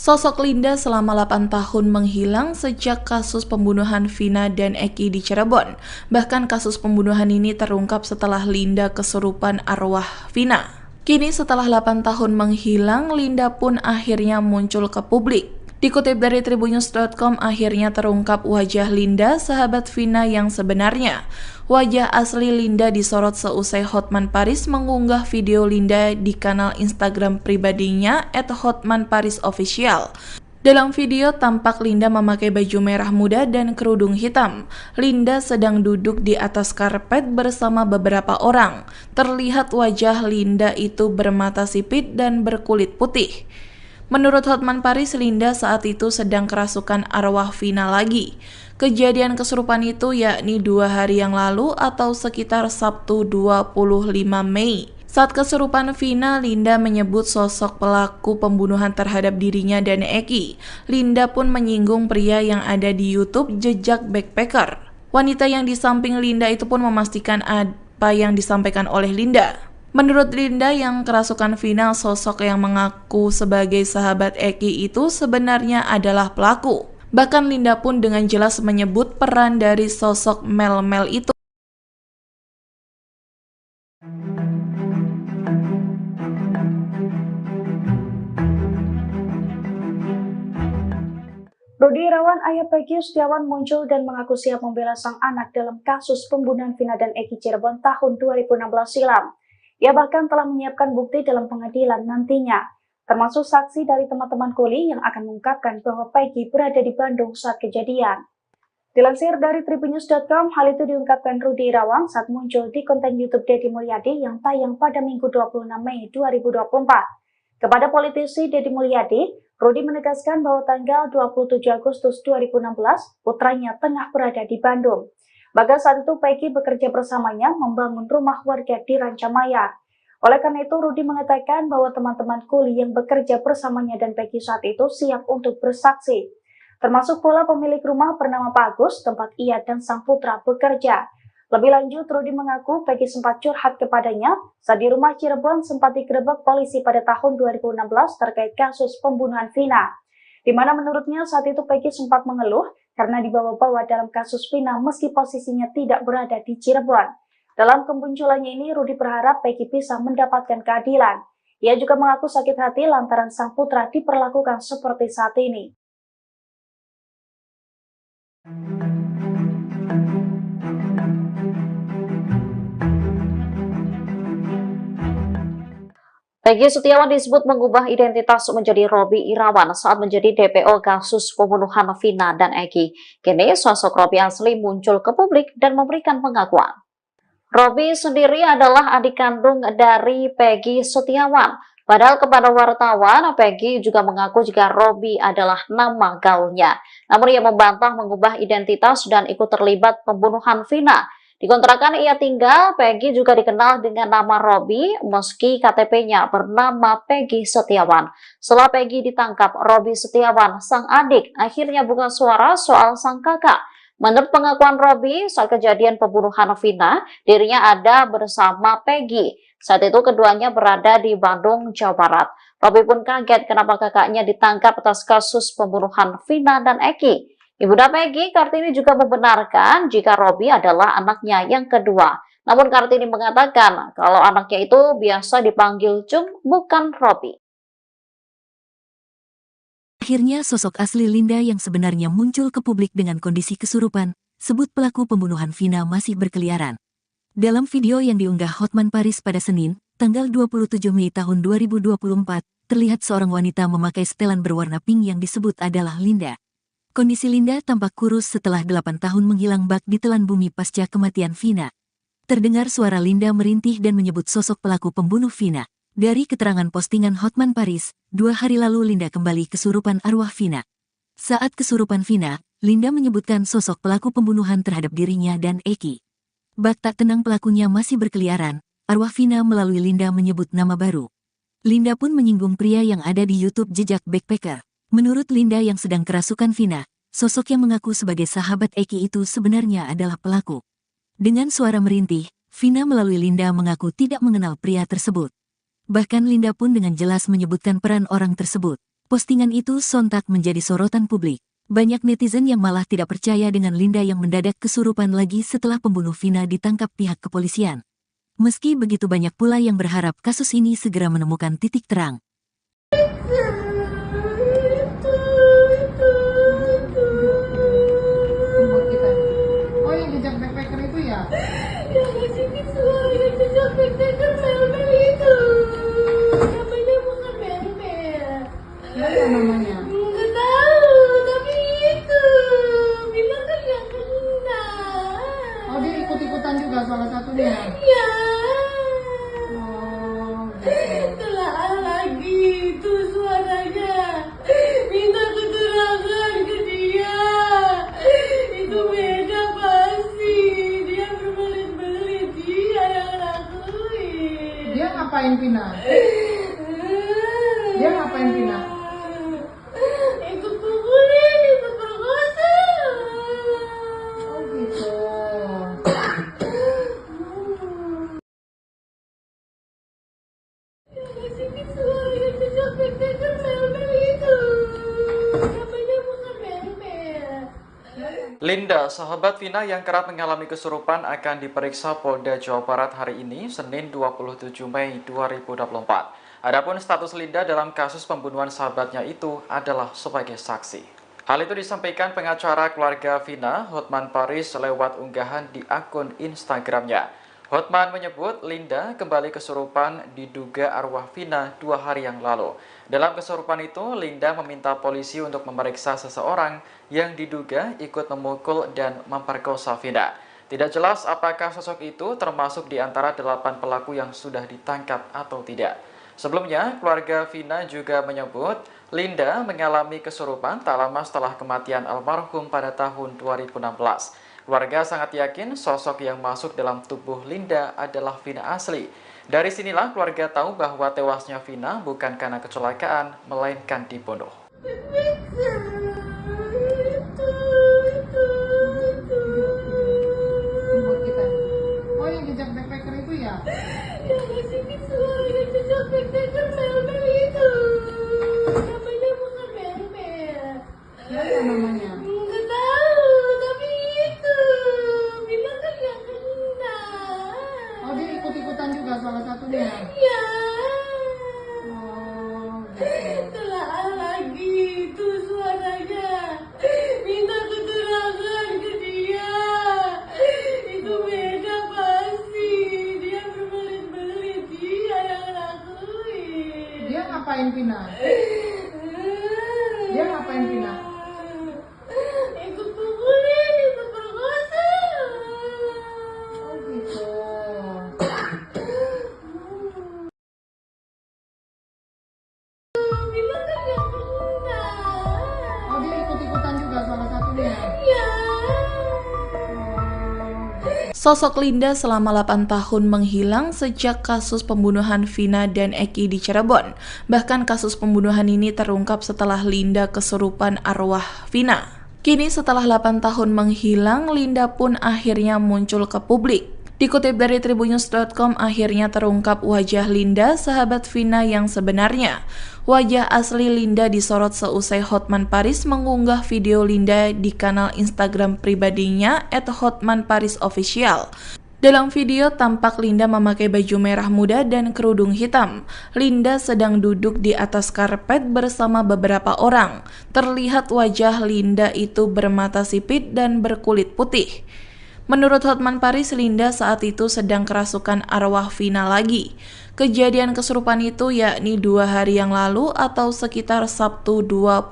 Sosok Linda selama 8 tahun menghilang sejak kasus pembunuhan Vina dan Eki di Cirebon. Bahkan kasus pembunuhan ini terungkap setelah Linda kesurupan arwah Vina. Kini setelah 8 tahun menghilang, Linda pun akhirnya muncul ke publik. Dikutip dari Tribunnews.com, akhirnya terungkap wajah Linda, sahabat Vina yang sebenarnya. Wajah asli Linda disorot seusai Hotman Paris mengunggah video Linda di kanal Instagram pribadinya @hotmanparisofficial. Dalam video tampak Linda memakai baju merah muda dan kerudung hitam. Linda sedang duduk di atas karpet bersama beberapa orang. Terlihat wajah Linda itu bermata sipit dan berkulit putih. Menurut Hotman Paris, Linda saat itu sedang kerasukan arwah Vina lagi. Kejadian kesurupan itu yakni 2 hari yang lalu atau sekitar Sabtu 25 Mei. Saat kesurupan Vina, Linda menyebut sosok pelaku pembunuhan terhadap dirinya dan Eki. Linda pun menyinggung pria yang ada di YouTube Jejak Backpacker. Wanita yang di samping Linda itu pun memastikan apa yang disampaikan oleh Linda. Menurut Linda yang kerasukan Vina, sosok yang mengaku sebagai sahabat Eki itu sebenarnya adalah pelaku. Bahkan Linda pun dengan jelas menyebut peran dari sosok Mel-Mel itu. Rudi Irawan, ayah Peggy Setiawan, muncul dan mengaku siap membela sang anak dalam kasus pembunuhan Vina dan Eki Cirebon tahun 2016 silam. Ia bahkan telah menyiapkan bukti dalam pengadilan nantinya, termasuk saksi dari teman-teman kuli yang akan mengungkapkan bahwa Peggy berada di Bandung saat kejadian. Dilansir dari tribunnews.com, hal itu diungkapkan Rudi Irawan saat muncul di konten YouTube Deddy Mulyadi yang tayang pada Minggu 26 Mei 2024. Kepada politisi Deddy Mulyadi, Rudi menegaskan bahwa tanggal 27 Agustus 2016, putranya tengah berada di Bandung. Bahkan saat itu Peggy bekerja bersamanya membangun rumah warga di Rancamaya. Oleh karena itu, Rudi mengatakan bahwa teman-teman kuli yang bekerja bersamanya dan Peggy saat itu siap untuk bersaksi. Termasuk pula pemilik rumah bernama Pak Agus, tempat ia dan sang putra bekerja. Lebih lanjut, Rudi mengaku Peggy sempat curhat kepadanya saat di rumah Cirebon sempat digerebek polisi pada tahun 2016 terkait kasus pembunuhan Vina, di mana menurutnya saat itu Peggy sempat mengeluh karena dibawa-bawa dalam kasus Vina meski posisinya tidak berada di Cirebon. Dalam kemunculannya ini, Rudi berharap Peggy bisa mendapatkan keadilan. Ia juga mengaku sakit hati lantaran sang putra diperlakukan seperti saat ini. Peggy Setiawan disebut mengubah identitas menjadi Robby Irawan saat menjadi DPO kasus pembunuhan Vina dan Eki. Kini sosok Robby asli muncul ke publik dan memberikan pengakuan. Robby sendiri adalah adik kandung dari Peggy Setiawan. Padahal kepada wartawan, Peggy juga mengaku jika Robby adalah nama gaulnya. Namun ia membantah mengubah identitas dan ikut terlibat pembunuhan Vina. Di kontrakan ia tinggal, Peggy juga dikenal dengan nama Robby meski KTP-nya bernama Peggy Setiawan. Setelah Peggy ditangkap, Robby Setiawan, sang adik, akhirnya buka suara soal sang kakak. Menurut pengakuan Robby, saat kejadian pembunuhan Vina, dirinya ada bersama Peggy. Saat itu keduanya berada di Bandung, Jawa Barat. Robby pun kaget kenapa kakaknya ditangkap atas kasus pembunuhan Vina dan Eki. Ibunda Peggy, Kartini, juga membenarkan jika Robby adalah anaknya yang kedua. Namun Kartini mengatakan kalau anaknya itu biasa dipanggil Cung, bukan Robby. Akhirnya sosok asli Linda yang sebenarnya muncul ke publik dengan kondisi kesurupan, sebut pelaku pembunuhan Vina masih berkeliaran. Dalam video yang diunggah Hotman Paris pada Senin, tanggal 27 Mei tahun 2024, terlihat seorang wanita memakai setelan berwarna pink yang disebut adalah Linda. Kondisi Linda tampak kurus setelah 8 tahun menghilang bak di telan bumi pasca kematian Vina. Terdengar suara Linda merintih dan menyebut sosok pelaku pembunuh Vina. Dari keterangan postingan Hotman Paris, 2 hari lalu Linda kembali kesurupan arwah Vina. Saat kesurupan Vina, Linda menyebutkan sosok pelaku pembunuhan terhadap dirinya dan Eki. Bak tak tenang pelakunya masih berkeliaran, arwah Vina melalui Linda menyebut nama baru. Linda pun menyinggung pria yang ada di YouTube Jejak Backpacker. Menurut Linda yang sedang kerasukan Vina, sosok yang mengaku sebagai sahabat Eki itu sebenarnya adalah pelaku. Dengan suara merintih, Vina melalui Linda mengaku tidak mengenal pria tersebut. Bahkan Linda pun dengan jelas menyebutkan peran orang tersebut. Postingan itu sontak menjadi sorotan publik. Banyak netizen yang malah tidak percaya dengan Linda yang mendadak kesurupan lagi setelah pembunuh Vina ditangkap pihak kepolisian. Meski begitu banyak pula yang berharap kasus ini segera menemukan titik terang. Buat kita. Oh, yang jejak backpacker itu ya? Yang ngasih suara yang jejak backpacker Mel-Mel itu. Namanya bukan Mel-Mel. Siapa namanya? Nggak tahu, tapi itu bilang kan yang kena. Oh, dia ikut-ikutan juga salah satunya. Ya. Oh, gitu. Telah lagi itu suaranya. Minta keterangan ke dia. Itu beda pasti. Dia berbelit-belit. Dia yang lakuin. Dia ngapain Vina? Dia ngapain Vina? Ikut pukulin, ikut perkosa. Oh, gitu. Ngasih suara yang jejak backpacker Mel-Mel itu. Namanya bukan Mel-Mel. Linda, sahabat Vina yang kerap mengalami kesurupan akan diperiksa Polda Jawa Barat hari ini, Senin 27 Mei 2024. Adapun status Linda dalam kasus pembunuhan sahabatnya itu adalah sebagai saksi. Hal itu disampaikan pengacara keluarga Vina, Hotman Paris, lewat unggahan di akun Instagramnya. Hotman menyebut Linda kembali kesurupan diduga arwah Vina 2 hari yang lalu. Dalam kesurupan itu, Linda meminta polisi untuk memeriksa seseorang yang diduga ikut memukul dan memperkosa Vina. Tidak jelas apakah sosok itu termasuk di antara 8 pelaku yang sudah ditangkap atau tidak. Sebelumnya, keluarga Vina juga menyebut Linda mengalami kesurupan tak lama setelah kematian almarhum pada tahun 2016. Keluarga sangat yakin sosok yang masuk dalam tubuh Linda adalah Vina asli. Dari sinilah keluarga tahu bahwa tewasnya Vina bukan karena kecelakaan, melainkan dibunuh. Ini buat kita. Oh, yang jejak backpacker itu ya? Yang kesini semua yang jejak backpacker mel-mel itu. Namanya bukan mel-mel. Siapa namanya? Nggak tahu, tapi itu bilang kan yang kena. Oh, dia ikut-ikutan juga salah satunya. Ya. Oh, gitu. Telah lagi itu suaranya. Minta keterangan ke dia. Itu beda pasti. Dia berbelit-belit. Dia yang lakuin. Dia ngapain Vina? Dia ngapain Vina? Ikut pukulin, ikut perkosa. Oh, gitu. Bilang kan yang kena. Oh, dia ikut-ikutan juga salah satunya. Ya. Sosok Linda selama 8 tahun menghilang sejak kasus pembunuhan Vina dan Eki di Cirebon. Bahkan kasus pembunuhan ini terungkap setelah Linda kesurupan arwah Vina. Kini setelah 8 tahun menghilang, Linda pun akhirnya muncul ke publik. Dikutip dari tribunnews.com, akhirnya terungkap wajah Linda, sahabat Vina yang sebenarnya. Wajah asli Linda disorot seusai Hotman Paris mengunggah video Linda di kanal Instagram pribadinya @hotmanparisofficial. Dalam video tampak Linda memakai baju merah muda dan kerudung hitam. Linda sedang duduk di atas karpet bersama beberapa orang. Terlihat wajah Linda itu bermata sipit dan berkulit putih. Menurut Hotman Paris, Linda saat itu sedang kerasukan arwah Vina lagi. Kejadian kesurupan itu yakni 2 hari yang lalu atau sekitar Sabtu 25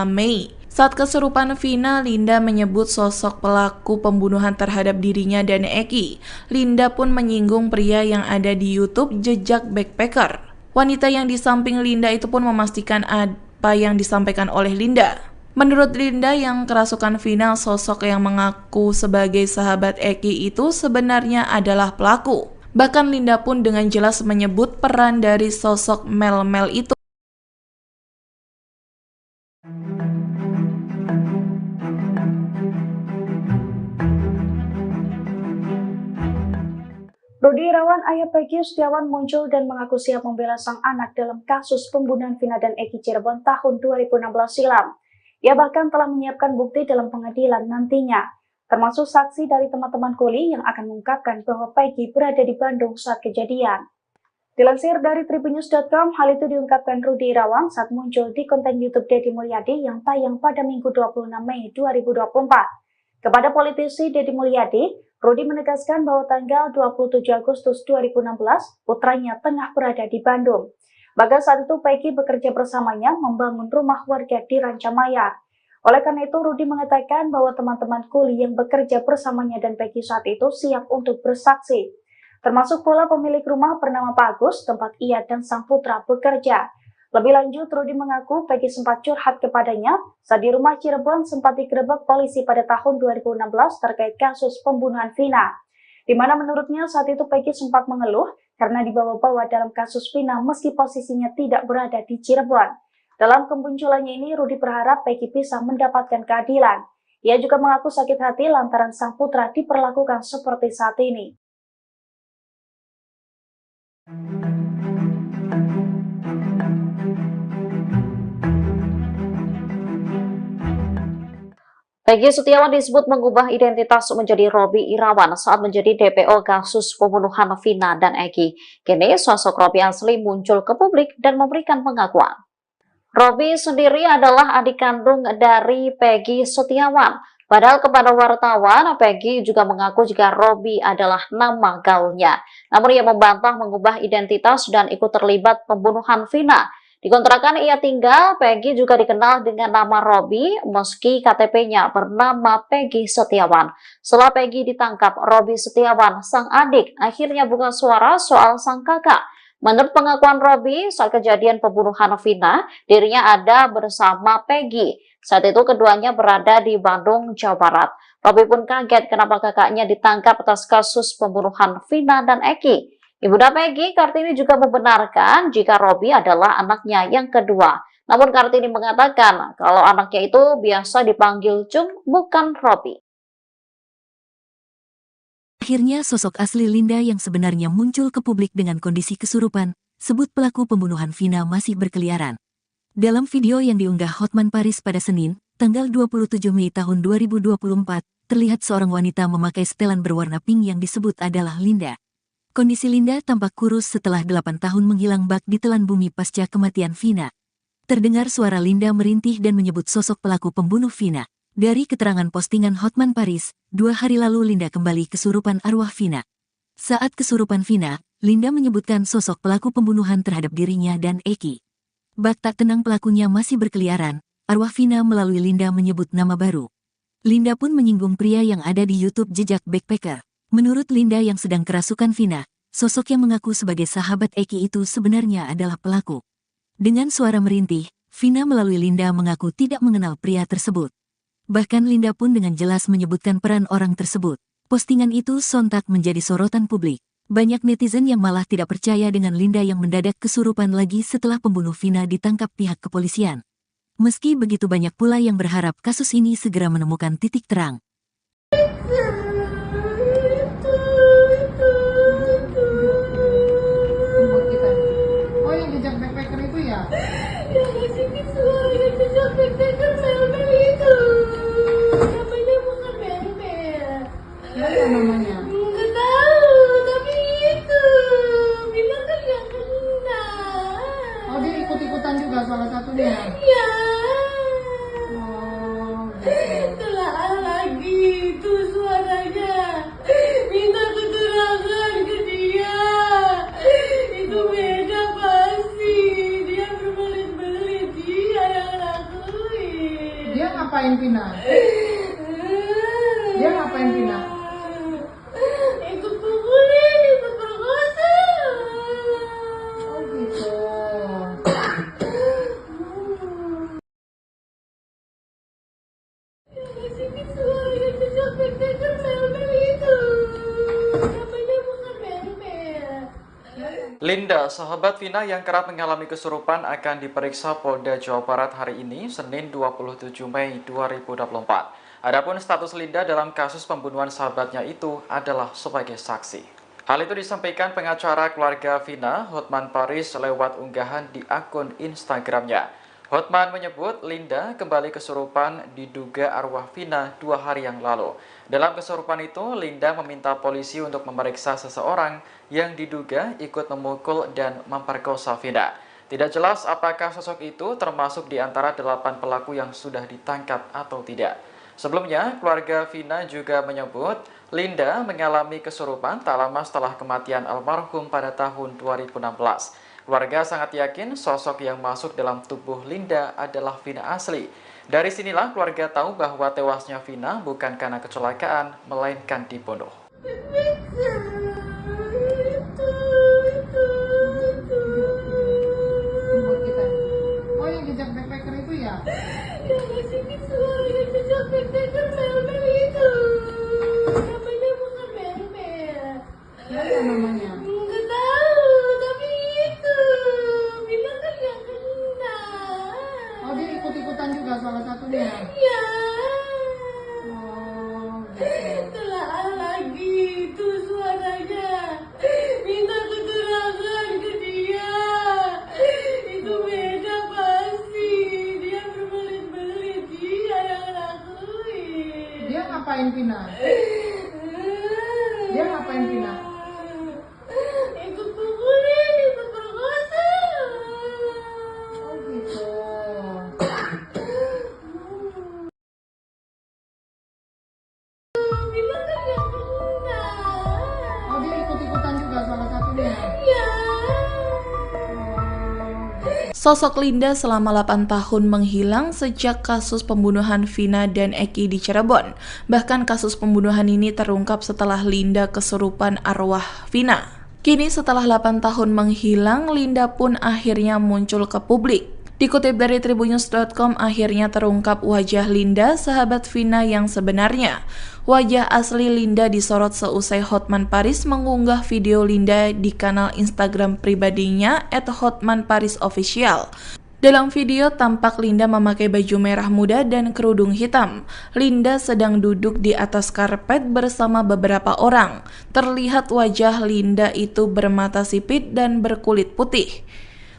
Mei. Saat kesurupan Vina, Linda menyebut sosok pelaku pembunuhan terhadap dirinya dan Eki. Linda pun menyinggung pria yang ada di YouTube Jejak Backpacker. Wanita yang di samping Linda itu pun memastikan apa yang disampaikan oleh Linda. Menurut Linda yang kerasukan Vina, sosok yang mengaku sebagai sahabat Eki itu sebenarnya adalah pelaku. Bahkan Linda pun dengan jelas menyebut peran dari sosok Mel-Mel itu. Rudi Irawan, ayah Peggy Setiawan muncul dan mengaku siap membela sang anak dalam kasus pembunuhan Vina dan Eki Cirebon tahun 2016 silam. Ia bahkan telah menyiapkan bukti dalam pengadilan nantinya, termasuk saksi dari teman-teman kuli yang akan mengungkapkan bahwa Peggy berada di Bandung saat kejadian. Dilansir dari tribunnews.com, hal itu diungkapkan Rudi Irawan saat muncul di konten YouTube Deddy Mulyadi yang tayang pada Minggu 26 Mei 2024. Kepada politisi Deddy Mulyadi, Rudi menegaskan bahwa tanggal 27 Agustus 2016, putranya tengah berada di Bandung. Bahkan saat itu Peggy bekerja bersamanya membangun rumah warga di Rancamaya. Oleh karena itu, Rudi mengatakan bahwa teman-teman kuli yang bekerja bersamanya dan Peggy saat itu siap untuk bersaksi. Termasuk pula pemilik rumah bernama Pak Agus, tempat ia dan sang putra bekerja. Lebih lanjut, Rudi mengaku Peggy sempat curhat kepadanya saat di rumah Cirebon sempat digerebek polisi pada tahun 2016 terkait kasus pembunuhan Vina, di mana menurutnya saat itu Peggy sempat mengeluh karena dibawa-bawa dalam kasus Vina meski posisinya tidak berada di Cirebon. Dalam kemunculannya ini, Rudi berharap Peggy bisa mendapatkan keadilan. Ia juga mengaku sakit hati lantaran sang putra diperlakukan seperti saat ini. Peggy Setiawan disebut mengubah identitas menjadi Robby Irawan saat menjadi DPO kasus pembunuhan Vina dan Eki. Kini sosok Robby asli muncul ke publik dan memberikan pengakuan. Robby sendiri adalah adik kandung dari Peggy Setiawan. Padahal kepada wartawan, Peggy juga mengaku jika Robby adalah nama gaulnya. Namun ia membantah mengubah identitas dan ikut terlibat pembunuhan Vina. Di kontrakan ia tinggal, Peggy juga dikenal dengan nama Robby meski KTP-nya bernama Peggy Setiawan. Setelah Peggy ditangkap, Robby Setiawan, sang adik, akhirnya buka suara soal sang kakak. Menurut pengakuan Robby, saat kejadian pembunuhan Vina, dirinya ada bersama Peggy. Saat itu keduanya berada di Bandung, Jawa Barat. Robby pun kaget kenapa kakaknya ditangkap atas kasus pembunuhan Vina dan Eki. Ibunda Peggy, Kartini, juga membenarkan jika Robby adalah anaknya yang kedua. Namun Kartini mengatakan kalau anaknya itu biasa dipanggil Cung, bukan Robby. Akhirnya sosok asli Linda yang sebenarnya muncul ke publik dengan kondisi kesurupan, sebut pelaku pembunuhan Vina masih berkeliaran. Dalam video yang diunggah Hotman Paris pada Senin, tanggal 27 Mei tahun 2024, terlihat seorang wanita memakai setelan berwarna pink yang disebut adalah Linda. Kondisi Linda tampak kurus setelah 8 tahun menghilang bak di telan bumi pasca kematian Vina. Terdengar suara Linda merintih dan menyebut sosok pelaku pembunuh Vina. Dari keterangan postingan Hotman Paris, 2 hari lalu Linda kembali kesurupan arwah Vina. Saat kesurupan Vina, Linda menyebutkan sosok pelaku pembunuhan terhadap dirinya dan Eki. Bak tak tenang pelakunya masih berkeliaran, arwah Vina melalui Linda menyebut nama baru. Linda pun menyinggung pria yang ada di YouTube Jejak Backpacker. Menurut Linda yang sedang kerasukan Vina, sosok yang mengaku sebagai sahabat Eki itu sebenarnya adalah pelaku. Dengan suara merintih, Vina melalui Linda mengaku tidak mengenal pria tersebut. Bahkan Linda pun dengan jelas menyebutkan peran orang tersebut. Postingan itu sontak menjadi sorotan publik. Banyak netizen yang malah tidak percaya dengan Linda yang mendadak kesurupan lagi setelah pembunuh Vina ditangkap pihak kepolisian. Meski begitu banyak pula yang berharap kasus ini segera menemukan titik terang. Buat kita. Oh, yang jejak backpacker itu ya? Yang ngasih visual yang jejak backpacker mel-mel itu. Namanya bukan mel-mel. Apa namanya? Nggak tahu, tapi itu. Bilang kan yang kena. Oh, dia ikut-ikutan juga salah satunya. Ya. Oh, gitu. Telah lagi itu suaranya. Minta keterangan ke dia. Itu beda pasti. Dia berbelit-belit. Dia yang lakuin. Dia ngapain Vina? Dia ngapain Vina? Ikut pukulin, ikut perkosa. Oh, gitu. Ngasih visual yang jejak backpacker mel-mel itu. Namanya bukan mel-mel. Linda, sahabat Vina yang kerap mengalami kesurupan akan diperiksa Polda Jawa Barat hari ini, Senin 27 Mei 2024. Adapun status Linda dalam kasus pembunuhan sahabatnya itu adalah sebagai saksi. Hal itu disampaikan pengacara keluarga Vina, Hotman Paris, lewat unggahan di akun Instagramnya. Hotman menyebut Linda kembali kesurupan diduga arwah Vina 2 hari yang lalu. Dalam kesurupan itu, Linda meminta polisi untuk memeriksa seseorang yang diduga ikut memukul dan memperkosa Vina. Tidak jelas apakah sosok itu termasuk di antara 8 pelaku yang sudah ditangkap atau tidak. Sebelumnya, keluarga Vina juga menyebut Linda mengalami kesurupan tak lama setelah kematian almarhum pada tahun 2016. Keluarga sangat yakin sosok yang masuk dalam tubuh Linda adalah Vina asli. Dari sinilah keluarga tahu bahwa tewasnya Vina bukan karena kecelakaan, melainkan dibunuh. Buat kita. Oh, yang jejak backpacker itu ya? Yang ngasih visual yang jejak backpacker mel-mel itu. Namanya bukan mel-mel. Apa namanya? Nggak tahu, tapi itu. Bilang kan yang kena. Oh, dia ikut-ikutan juga salah satunya. Ya. Oh, gitu. Telah lagi itu suaranya. Minta keterangan ke dia. Itu beda pasti. Dia berbelit-belit. Dia yang lakuin. Dia ngapain Vina? Dia ngapain Vina? Ikut pukulin, ikut perkosa. Oh, gitu. Vina kan yang kena. Oh, dia ikut-ikutan juga salah satunya. Ya. Sosok Linda selama 8 tahun menghilang sejak kasus pembunuhan Vina dan Eki di Cirebon. Bahkan kasus pembunuhan ini terungkap setelah Linda kesurupan arwah Vina. Kini setelah 8 tahun menghilang, Linda pun akhirnya muncul ke publik. Dikutip dari tribunnews.com, akhirnya terungkap wajah Linda, sahabat Vina yang sebenarnya. Wajah asli Linda disorot seusai Hotman Paris mengunggah video Linda di kanal Instagram pribadinya @hotmanparisofficial. Dalam video tampak Linda memakai baju merah muda dan kerudung hitam. Linda sedang duduk di atas karpet bersama beberapa orang. Terlihat wajah Linda itu bermata sipit dan berkulit putih.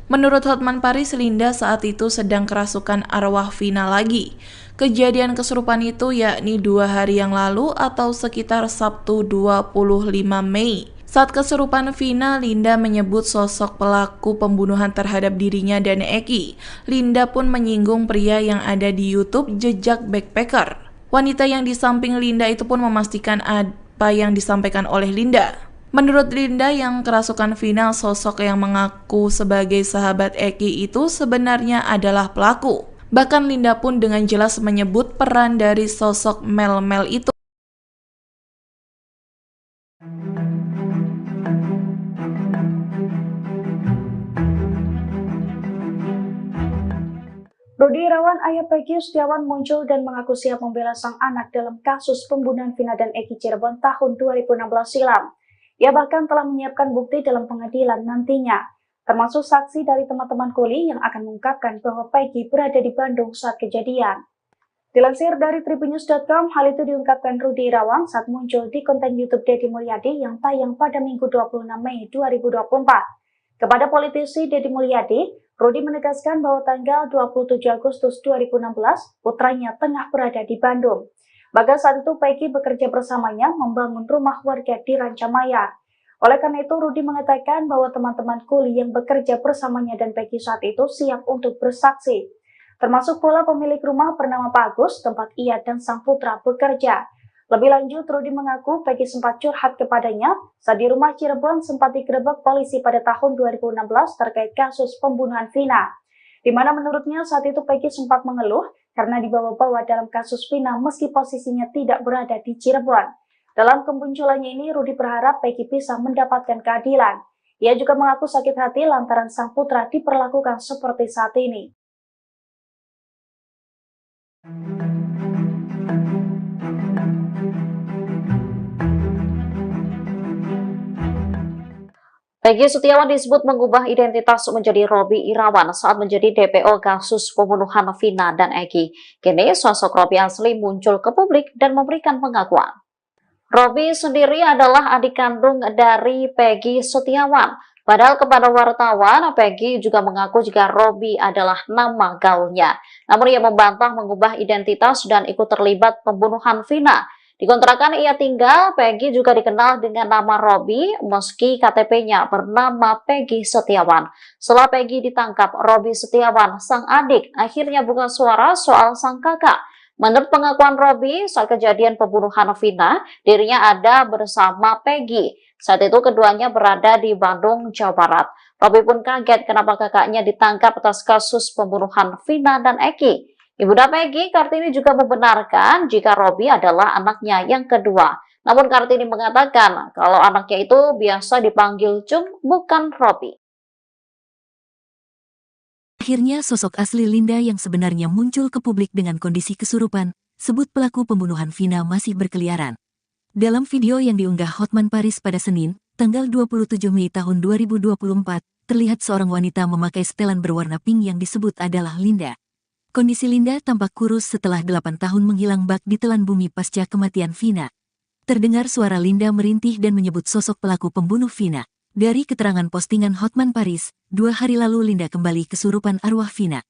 Menurut Hotman Paris, Linda saat itu sedang kerasukan arwah Vina lagi. Kejadian kesurupan itu yakni 2 hari yang lalu atau sekitar Sabtu 25 Mei. Saat kesurupan Vina, Linda menyebut sosok pelaku pembunuhan terhadap dirinya dan Eki. Linda pun menyinggung pria yang ada di YouTube Jejak Backpacker. Wanita yang di samping Linda itu pun memastikan apa yang disampaikan oleh Linda. Menurut Linda yang kerasukan Vina, sosok yang mengaku sebagai sahabat Eki itu sebenarnya adalah pelaku. Bahkan Linda pun dengan jelas menyebut peran dari sosok Mel-Mel itu. Rudi Irawan, ayah Peggy Setiawan, muncul dan mengaku siap membela sang anak dalam kasus pembunuhan Vina dan Eki Cirebon tahun 2016 silam. Ia bahkan telah menyiapkan bukti dalam pengadilan nantinya, termasuk saksi dari teman-teman kuli yang akan mengungkapkan bahwa Peggy berada di Bandung saat kejadian. Dilansir dari tribunnews.com, hal itu diungkapkan Rudi Irawan saat muncul di konten YouTube Deddy Mulyadi yang tayang pada Minggu 26 Mei 2024. Kepada politisi Deddy Mulyadi, Rudi menegaskan bahwa tanggal 27 Agustus 2016, putranya tengah berada di Bandung. Bahkan saat itu Peggy bekerja bersamanya membangun rumah warga di Rancamaya. Oleh karena itu, Rudi mengatakan bahwa teman-teman kuli yang bekerja bersamanya dan Peggy saat itu siap untuk bersaksi. Termasuk pula pemilik rumah bernama Pak Agus, tempat ia dan sang putra bekerja. Lebih lanjut, Rudi mengaku Peggy sempat curhat kepadanya saat di rumah Cirebon sempat digerebek polisi pada tahun 2016 terkait kasus pembunuhan Vina. Di mana menurutnya saat itu Peggy sempat mengeluh karena dibawa-bawa dalam kasus Vina meski posisinya tidak berada di Cirebon. Dalam kemunculannya ini, Rudi berharap Peggy bisa mendapatkan keadilan. Ia juga mengaku sakit hati lantaran sang putra diperlakukan seperti saat ini. Peggy Setiawan disebut mengubah identitas menjadi Robby Irawan saat menjadi DPO kasus pembunuhan Vina dan Eki. Kini sosok Robby asli muncul ke publik dan memberikan pengakuan. Robby sendiri adalah adik kandung dari Peggy Setiawan. Padahal kepada wartawan, Peggy juga mengaku jika Robby adalah nama gaulnya. Namun ia membantah mengubah identitas dan ikut terlibat pembunuhan Vina. Di kontrakan ia tinggal, Peggy juga dikenal dengan nama Robby meski KTP-nya bernama Peggy Setiawan. Setelah Peggy ditangkap, Robby Setiawan, sang adik, akhirnya buka suara soal sang kakak. Menurut pengakuan Robby, saat kejadian pembunuhan Vina, dirinya ada bersama Peggy. Saat itu keduanya berada di Bandung, Jawa Barat. Robby pun kaget kenapa kakaknya ditangkap atas kasus pembunuhan Vina dan Eki. Ibunda Peggy, Kartini, juga membenarkan jika Robby adalah anaknya yang kedua. Namun Kartini mengatakan kalau anaknya itu biasa dipanggil Cung, bukan Robby. Akhirnya sosok asli Linda yang sebenarnya muncul ke publik dengan kondisi kesurupan, sebut pelaku pembunuhan Vina masih berkeliaran. Dalam video yang diunggah Hotman Paris pada Senin, tanggal 27 Mei tahun 2024, terlihat seorang wanita memakai setelan berwarna pink yang disebut adalah Linda. Kondisi Linda tampak kurus setelah 8 tahun menghilang bak di telan bumi pasca kematian Vina. Terdengar suara Linda merintih dan menyebut sosok pelaku pembunuh Vina. Dari keterangan postingan Hotman Paris, 2 hari lalu Linda kembali kesurupan arwah Vina.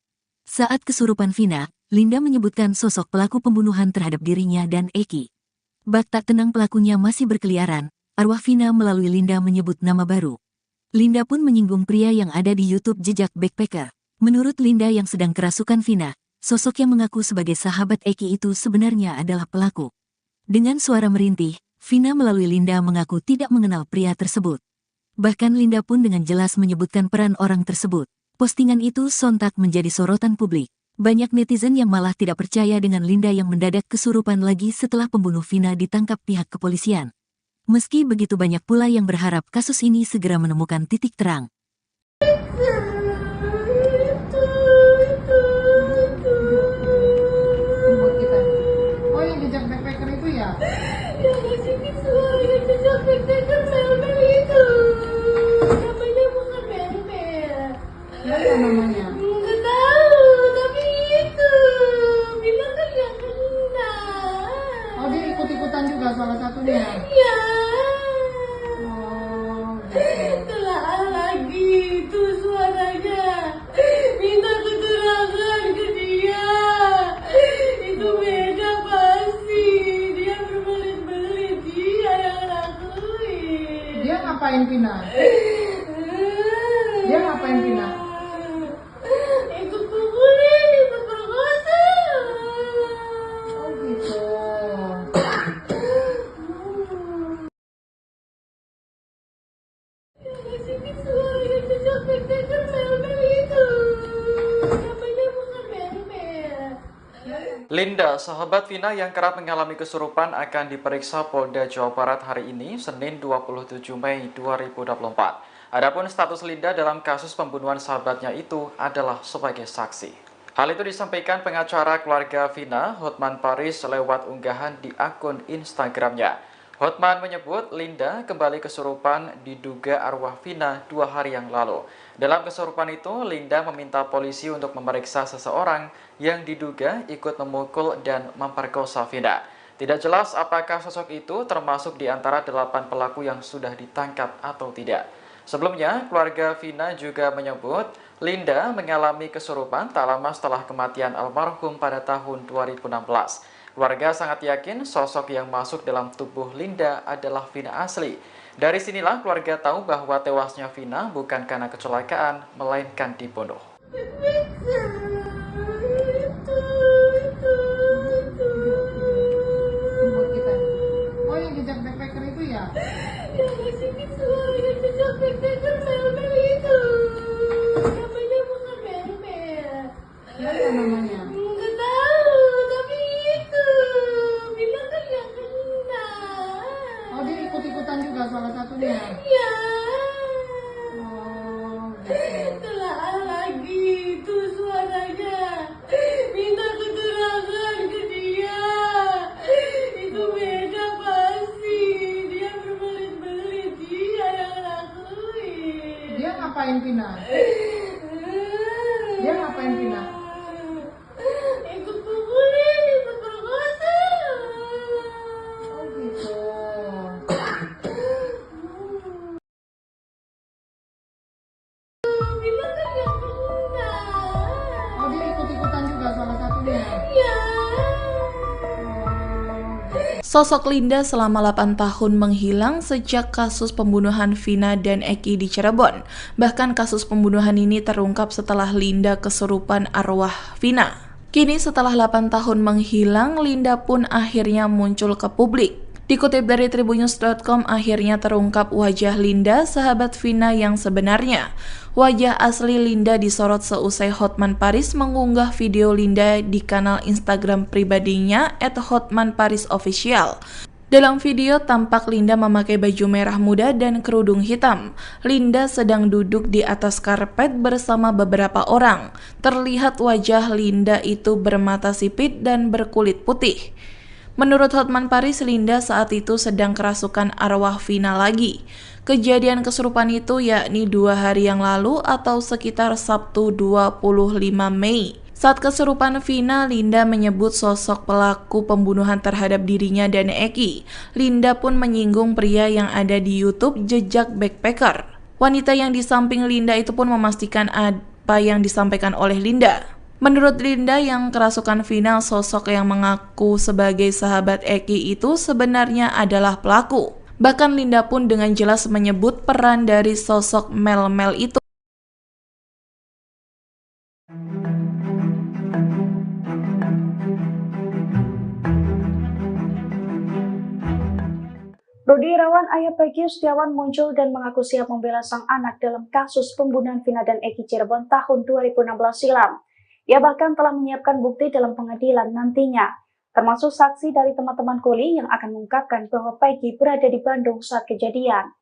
Saat kesurupan Vina, Linda menyebutkan sosok pelaku pembunuhan terhadap dirinya dan Eki. Bak tak tenang pelakunya masih berkeliaran, arwah Vina melalui Linda menyebut nama baru. Linda pun menyinggung pria yang ada di YouTube Jejak Backpacker. Menurut Linda yang sedang kerasukan Vina, sosok yang mengaku sebagai sahabat Eki itu sebenarnya adalah pelaku. Dengan suara merintih, Vina melalui Linda mengaku tidak mengenal pria tersebut. Bahkan Linda pun dengan jelas menyebutkan peran orang tersebut. Postingan itu sontak menjadi sorotan publik. Banyak netizen yang malah tidak percaya dengan Linda yang mendadak kesurupan lagi setelah pembunuh Vina ditangkap pihak kepolisian. Meski begitu banyak pula yang berharap kasus ini segera menemukan titik terang. Ini buat kita. Oh, yang jejak backpacker itu ya? Yang ngasih suara yang jejak backpacker mel-mel itu. Namanya bukan mel-mel. Apa namanya? Nggak tahu, tapi itu bilang kan yang kena. Oh, dia ikut-ikutan juga salah satunya. Ya, Oh, gitu. telah lagi itu suaranya. Minta keterangan ke dia. Itu beda pasti. Dia berbelit-belit. Dia yang lakuin. Dia ngapain Vina? Dia ngapain Vina? Ikut pukulin, ikut perkosa. Oh, gitu. Ngasih suara yang jejak backpacker mel-mel itu. Namanya bukan mel-mel. Linda, sahabat Vina yang kerap mengalami kesurupan akan diperiksa Polda Jawa Barat hari ini, Senin 27 Mei 2024. Adapun status Linda dalam kasus pembunuhan sahabatnya itu adalah sebagai saksi. Hal itu disampaikan pengacara keluarga Vina, Hotman Paris, lewat unggahan di akun Instagramnya. Hotman menyebut Linda kembali kesurupan diduga arwah Vina 2 hari yang lalu. Dalam kesurupan itu, Linda meminta polisi untuk memeriksa seseorang yang diduga ikut memukul dan memperkosa Vina. Tidak jelas apakah sosok itu termasuk di antara 8 pelaku yang sudah ditangkap atau tidak. Sebelumnya, keluarga Vina juga menyebut Linda mengalami kesurupan tak lama setelah kematian almarhum pada tahun 2016. Keluarga sangat yakin sosok yang masuk dalam tubuh Linda adalah Vina asli. Dari sinilah keluarga tahu bahwa tewasnya Vina bukan karena kecelakaan, melainkan dibunuh. Ini buat kita. Oh, yang jejak backpacker itu ya? Yang ngasih suara yang jejak backpacker mel-mel itu. Namanya bukan mel-mel. Apa namanya? Nggak tahu, tapi itu bilang kan yang kena. Oh, dia ikut-ikutan juga salah satunya. Ya, Oh, gitu. telah lagi itu suaranya. Minta keterangan ke dia. Itu beda pasti. Dia berbelit-belit. Dia yang lakuin. Dia ngapain Vina? Dia ngapain Vina? Ikut pukulin, ikut perkosa. Oh, gitu. Bilang kan yang kena. Oh, dia ikut-ikutan juga salah satunya. Ya. Sosok Linda selama 8 tahun menghilang sejak kasus pembunuhan Vina dan Eki di Cirebon. Bahkan kasus pembunuhan ini terungkap setelah Linda kesurupan arwah Vina. Kini setelah 8 tahun menghilang, Linda pun akhirnya muncul ke publik. Dikutip dari tribunnews.com, akhirnya terungkap wajah Linda, sahabat Vina yang sebenarnya. Wajah asli Linda disorot seusai Hotman Paris mengunggah video Linda di kanal Instagram pribadinya @hotmanparisofficial. Dalam video tampak Linda memakai baju merah muda dan kerudung hitam. Linda sedang duduk di atas karpet bersama beberapa orang. Terlihat wajah Linda itu bermata sipit dan berkulit putih. Menurut Hotman Paris, Linda saat itu sedang kerasukan arwah Vina lagi. Kejadian kesurupan itu yakni 2 hari yang lalu atau sekitar Sabtu 25 Mei. Saat kesurupan Vina, Linda menyebut sosok pelaku pembunuhan terhadap dirinya dan Eki. Linda pun menyinggung pria yang ada di YouTube Jejak Backpacker. Wanita yang di samping Linda itu pun memastikan apa yang disampaikan oleh Linda. Menurut Linda yang kerasukan Vina, sosok yang mengaku sebagai sahabat Eki itu sebenarnya adalah pelaku. Bahkan Linda pun dengan jelas menyebut peran dari sosok Mel-Mel itu. Rudi Irawan, ayah Peggy Setiawan muncul dan mengaku siap membela sang anak dalam kasus pembunuhan Vina dan Eki Cirebon tahun 2016 silam. Ia bahkan telah menyiapkan bukti dalam pengadilan nantinya, termasuk saksi dari teman-teman kuli yang akan mengungkapkan bahwa Peggy berada di Bandung saat kejadian.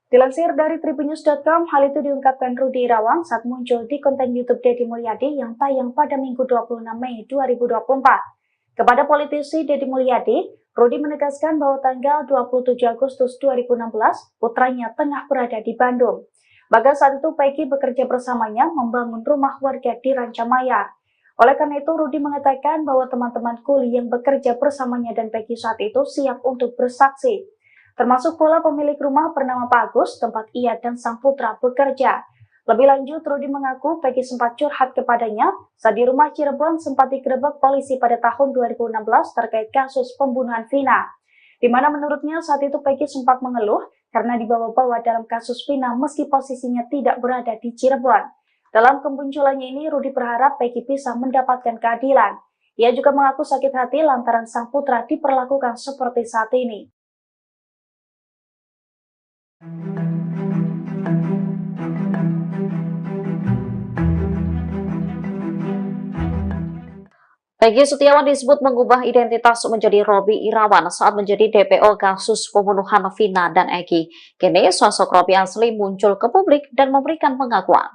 Dilansir dari tribunnews.com, hal itu diungkapkan Rudi Irawan saat muncul di konten YouTube Deddy Mulyadi yang tayang pada Minggu 26 Mei 2024. Kepada politisi Deddy Mulyadi, Rudi menegaskan bahwa tanggal 27 Agustus 2016, putranya tengah berada di Bandung. Bahkan saat itu Peggy bekerja bersamanya membangun rumah warga di Rancamaya. Oleh karena itu, Rudi mengatakan bahwa teman-teman kuli yang bekerja bersamanya dan Peggy saat itu siap untuk bersaksi. Termasuk pula pemilik rumah bernama Pak Agus, tempat ia dan sang putra bekerja. Lebih lanjut, Rudi mengaku Peggy sempat curhat kepadanya saat di rumah Cirebon sempat digerebek polisi pada tahun 2016 terkait kasus pembunuhan Vina. Di mana menurutnya saat itu Peggy sempat mengeluh karena dibawa-bawa dalam kasus Vina meski posisinya tidak berada di Cirebon. Dalam kemunculannya ini, Rudi berharap Peggy bisa mendapatkan keadilan. Ia juga mengaku sakit hati lantaran sang putra diperlakukan seperti saat ini. Peggy Setiawan disebut mengubah identitas menjadi Robby Irawan saat menjadi DPO kasus pembunuhan Vina dan Eki. Kini sosok Robby asli muncul ke publik dan memberikan pengakuan.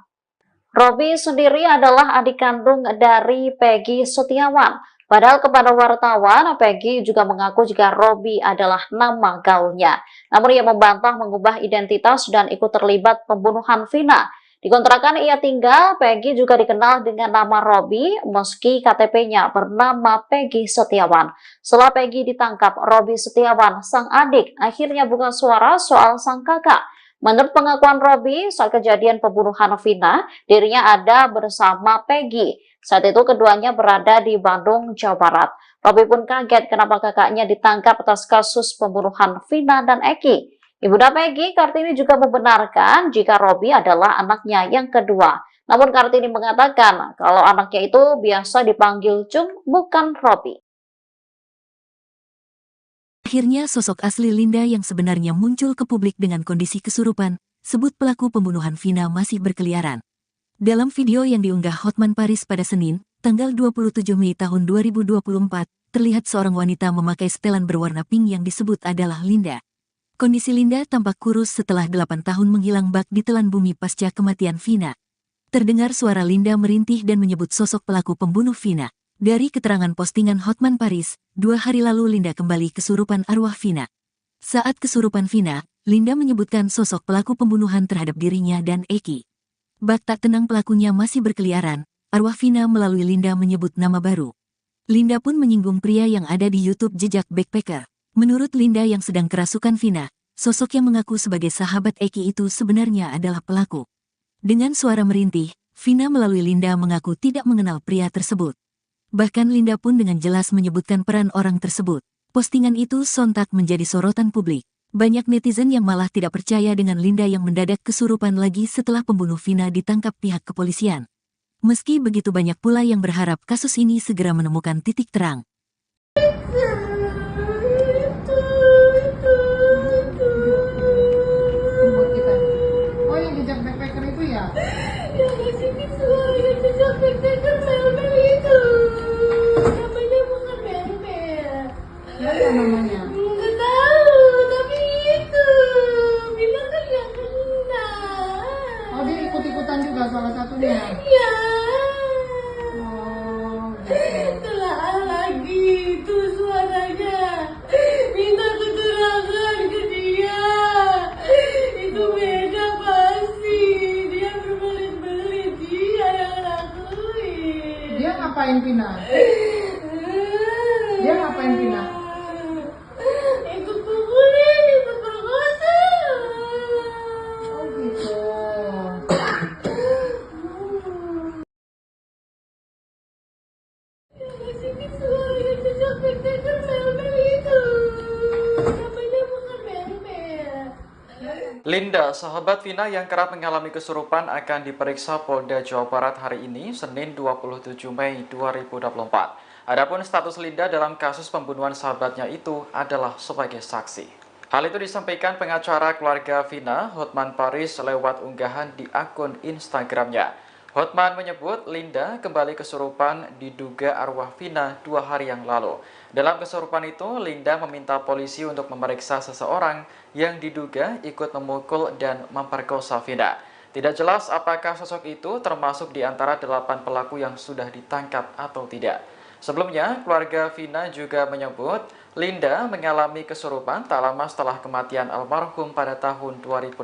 Robby sendiri adalah adik kandung dari Peggy Setiawan. Padahal kepada wartawan, Peggy juga mengaku jika Robby adalah nama gaulnya. Namun ia membantah mengubah identitas dan ikut terlibat pembunuhan Vina. Di kontrakan ia tinggal, Peggy juga dikenal dengan nama Robby meski KTP-nya bernama Peggy Setiawan. Setelah Peggy ditangkap, Robby Setiawan, sang adik, akhirnya buka suara soal sang kakak. Menurut pengakuan Robby, saat kejadian pembunuhan Vina, dirinya ada bersama Peggy. Saat itu keduanya berada di Bandung, Jawa Barat. Robby pun kaget kenapa kakaknya ditangkap atas kasus pembunuhan Vina dan Eki. Ibunda Peggy, Kartini juga membenarkan jika Robby adalah anaknya yang kedua. Namun Kartini mengatakan kalau anaknya itu biasa dipanggil Cung, bukan Robby. Akhirnya sosok asli Linda yang sebenarnya muncul ke publik dengan kondisi kesurupan, sebut pelaku pembunuhan Vina masih berkeliaran. Dalam video yang diunggah Hotman Paris pada Senin, tanggal 27 Mei tahun 2024, terlihat seorang wanita memakai setelan berwarna pink yang disebut adalah Linda. Kondisi Linda tampak kurus setelah 8 tahun menghilang bak di telan bumi pasca kematian Vina. Terdengar suara Linda merintih dan menyebut sosok pelaku pembunuh Vina. Dari keterangan postingan Hotman Paris, 2 hari lalu Linda kembali kesurupan arwah Vina. Saat kesurupan Vina, Linda menyebutkan sosok pelaku pembunuhan terhadap dirinya dan Eki. Bak tak tenang pelakunya masih berkeliaran, arwah Vina melalui Linda menyebut nama baru. Linda pun menyinggung pria yang ada di YouTube Jejak Backpacker. Menurut Linda yang sedang kerasukan Vina, sosok yang mengaku sebagai sahabat Eki itu sebenarnya adalah pelaku. Dengan suara merintih, Vina melalui Linda mengaku tidak mengenal pria tersebut. Bahkan Linda pun dengan jelas menyebutkan peran orang tersebut. Postingan itu sontak menjadi sorotan publik. Banyak netizen yang malah tidak percaya dengan Linda yang mendadak kesurupan lagi setelah pembunuh Vina ditangkap pihak kepolisian. Meski begitu banyak pula yang berharap kasus ini segera menemukan titik terang. Buat kita. Oh, yang jejak backpacker itu ya? Yang ngasih semua yang jejak backpacker mel-mel itu. Namanya bukan mel-mel. Apa namanya? Nggak tahu, tapi itu bilang kan nggak kenal. Oh, dia ikut-ikutan juga salah satunya. Ya. Oh, gitu. Telah lagi itu suaranya. Minta keterangan ke dia. Itu beda pasti. Dia berbelit-belit. Dia yang lakuin. Dia ngapain Vina? Dia ngapain Vina? Itu pukulin, itu perkosa. Oh, gitu. Sini suara yang jejak backpacker mel-mel itu. Namanya bukan mel-mel. Linda, sahabat Vina yang kerap mengalami kesurupan akan diperiksa Polda Jawa Barat hari ini, Senin 27 Mei 2024. Adapun status Linda dalam kasus pembunuhan sahabatnya itu adalah sebagai saksi. Hal itu disampaikan pengacara keluarga Vina, Hotman Paris, lewat unggahan di akun Instagramnya. Hotman menyebut Linda kembali kesurupan diduga arwah Vina 2 hari yang lalu. Dalam kesurupan itu, Linda meminta polisi untuk memeriksa seseorang yang diduga ikut memukul dan memperkosa Vina. Tidak jelas apakah sosok itu termasuk di antara 8 pelaku yang sudah ditangkap atau tidak. Sebelumnya, keluarga Vina juga menyebut Linda mengalami kesurupan tak lama setelah kematian almarhum pada tahun 2016.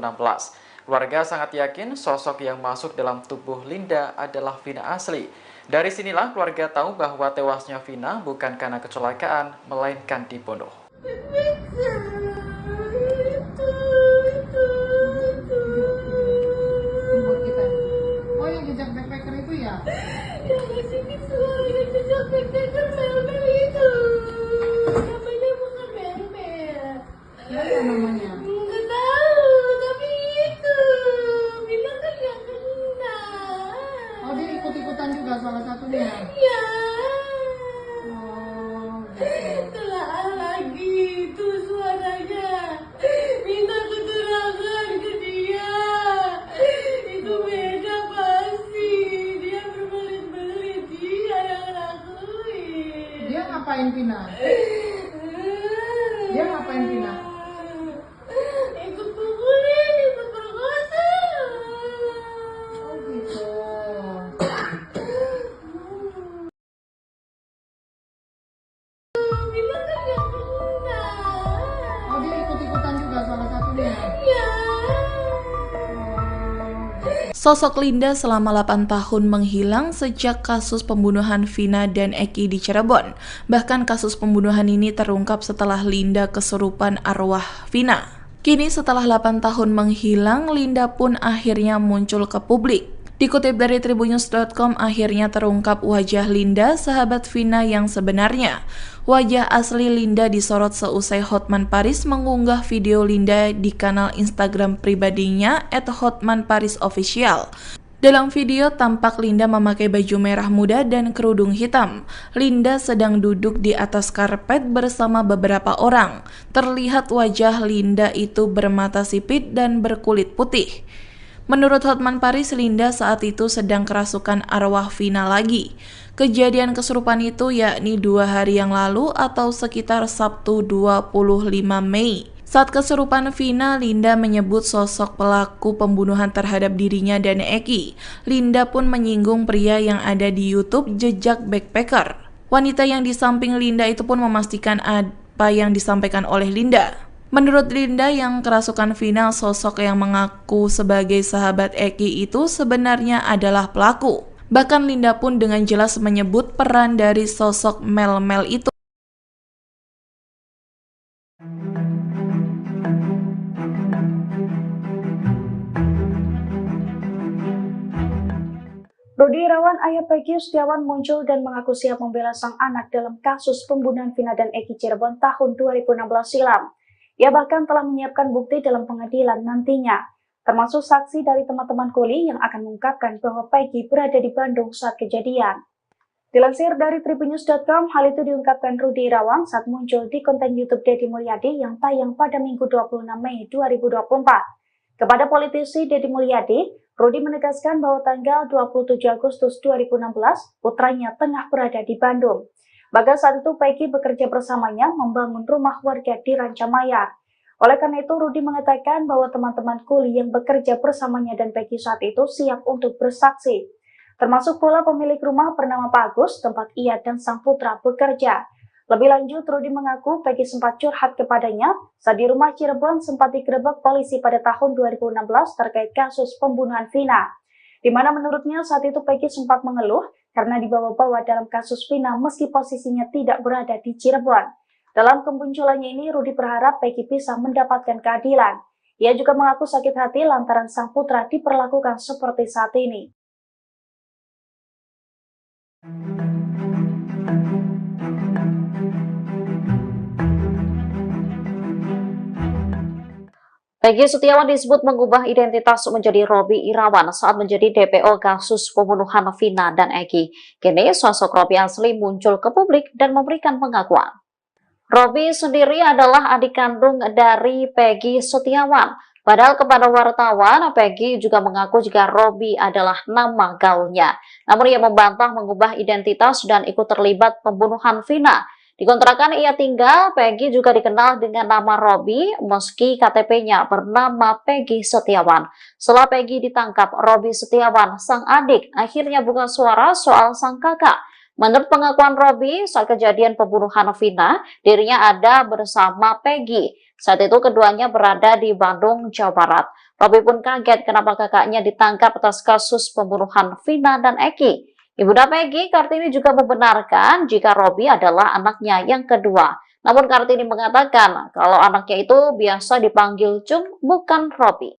Keluarga sangat yakin sosok yang masuk dalam tubuh Linda adalah Vina asli. Dari sinilah keluarga tahu bahwa tewasnya Vina bukan karena kecelakaan, melainkan dibunuh. Buat kita. Oh, yang jejak backpacker itu ya? Yang ngasih suara jejak backpacker mel-mel itu. Namanya bukan mel-mel. Ya, apa namanya? Nggak tahu, tapi itu bilang kan nggak kenal. Oh, dia ikut-ikutan juga salah satunya. Ya. Oh, gitu. Telah lagi itu suaranya. Minta keterangan ke dia. Itu beda pasti. Dia berbelit-belit. Dia yang lakuin. Dia ngapain Vina? Dia ngapain Vina? Ikut pukulin, ikut perkosa. Oh, gitu. Bilang kan nggak kenal. Oh, dia ikut-ikutan juga salah satunya. Ya. Sosok Linda selama 8 tahun menghilang sejak kasus pembunuhan Vina dan Eki di Cirebon. Bahkan kasus pembunuhan ini terungkap setelah Linda kesurupan arwah Vina. Kini setelah 8 tahun menghilang, Linda pun akhirnya muncul ke publik. Dikutip dari tribunnews.com, akhirnya terungkap wajah Linda, sahabat Vina yang sebenarnya. Wajah asli Linda disorot seusai Hotman Paris mengunggah video Linda di kanal Instagram pribadinya @hotmanparisofficial. Dalam video tampak Linda memakai baju merah muda dan kerudung hitam. Linda sedang duduk di atas karpet bersama beberapa orang. Terlihat wajah Linda itu bermata sipit dan berkulit putih. Menurut Hotman Paris, Linda saat itu sedang kerasukan arwah Vina lagi. Kejadian kesurupan itu yakni 2 hari yang lalu atau sekitar Sabtu 25 Mei. Saat kesurupan Vina, Linda menyebut sosok pelaku pembunuhan terhadap dirinya dan Eki. Linda pun menyinggung pria yang ada di YouTube Jejak Backpacker. Wanita yang di samping Linda itu pun memastikan apa yang disampaikan oleh Linda. Menurut Linda yang kerasukan Vina, sosok yang mengaku sebagai sahabat Eki itu sebenarnya adalah pelaku. Bahkan Linda pun dengan jelas menyebut peran dari sosok Mel-Mel itu. Rudi Irawan, ayah Peggy Setiawan muncul dan mengaku siap membela sang anak dalam kasus pembunuhan Vina dan Eki Cirebon tahun 2016 silam. Ia bahkan telah menyiapkan bukti dalam pengadilan nantinya, termasuk saksi dari teman-teman kuli yang akan mengungkapkan bahwa Peggy berada di Bandung saat kejadian. Dilansir dari tribunnews.com, hal itu diungkapkan Rudi Irawan saat muncul di konten YouTube Deddy Mulyadi yang tayang pada Minggu 26 Mei 2024. Kepada politisi Deddy Mulyadi, Rudi menegaskan bahwa tanggal 27 Agustus 2016, putranya tengah berada di Bandung. Bahkan saat itu Peggy bekerja bersamanya membangun rumah warga di Rancamayar. Oleh karena itu, Rudi mengatakan bahwa teman-teman kuli yang bekerja bersamanya dan Peggy saat itu siap untuk bersaksi. Termasuk pula pemilik rumah bernama Pak Agus, tempat ia dan sang putra bekerja. Lebih lanjut, Rudi mengaku Peggy sempat curhat kepadanya saat di rumah Cirebon sempat digerebek polisi pada tahun 2016 terkait kasus pembunuhan Vina. Di mana menurutnya saat itu Peggy sempat mengeluh karena dibawa-bawa dalam kasus Vina meski posisinya tidak berada di Cirebon. Dalam kemunculannya ini, Rudi berharap Peggy bisa mendapatkan keadilan. Ia juga mengaku sakit hati lantaran sang putra diperlakukan seperti saat ini. Peggy Setiawan disebut mengubah identitas menjadi Robby Irawan saat menjadi DPO kasus pembunuhan Vina dan Eki. Kini sosok Robby asli muncul ke publik dan memberikan pengakuan. Robi sendiri adalah adik kandung dari Peggy Setiawan. Padahal kepada wartawan, Peggy juga mengaku jika Robi adalah nama gaulnya. Namun ia membantah mengubah identitas dan ikut terlibat pembunuhan Vina. Di kontrakan ia tinggal, Peggy juga dikenal dengan nama Robi meski KTP-nya bernama Peggy Setiawan. Setelah Peggy ditangkap, Robi Setiawan, sang adik, akhirnya buka suara soal sang kakak. Menurut pengakuan Robi, saat kejadian pembunuhan Vina, dirinya ada bersama Peggy. Saat itu keduanya berada di Bandung, Jawa Barat. Robi pun kaget kenapa kakaknya ditangkap atas kasus pembunuhan Vina dan Eki. Ibunda Peggy, Kartini, juga membenarkan jika Robi adalah anaknya yang kedua. Namun Kartini mengatakan kalau anaknya itu biasa dipanggil Cung, bukan Robi.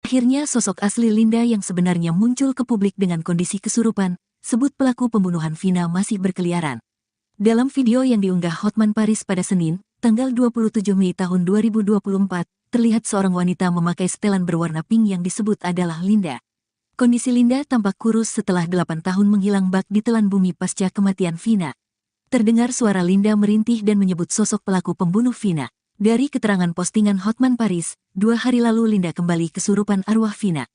Akhirnya sosok asli Linda yang sebenarnya muncul ke publik dengan kondisi kesurupan, sebut pelaku pembunuhan Vina masih berkeliaran. Dalam video yang diunggah Hotman Paris pada Senin, tanggal 27 Mei tahun 2024, terlihat seorang wanita memakai setelan berwarna pink yang disebut adalah Linda. Kondisi Linda tampak kurus setelah 8 tahun menghilang bak di telan bumi pasca kematian Vina. Terdengar suara Linda merintih dan menyebut sosok pelaku pembunuh Vina. Dari keterangan postingan Hotman Paris, 2 hari lalu Linda kembali kesurupan arwah Vina.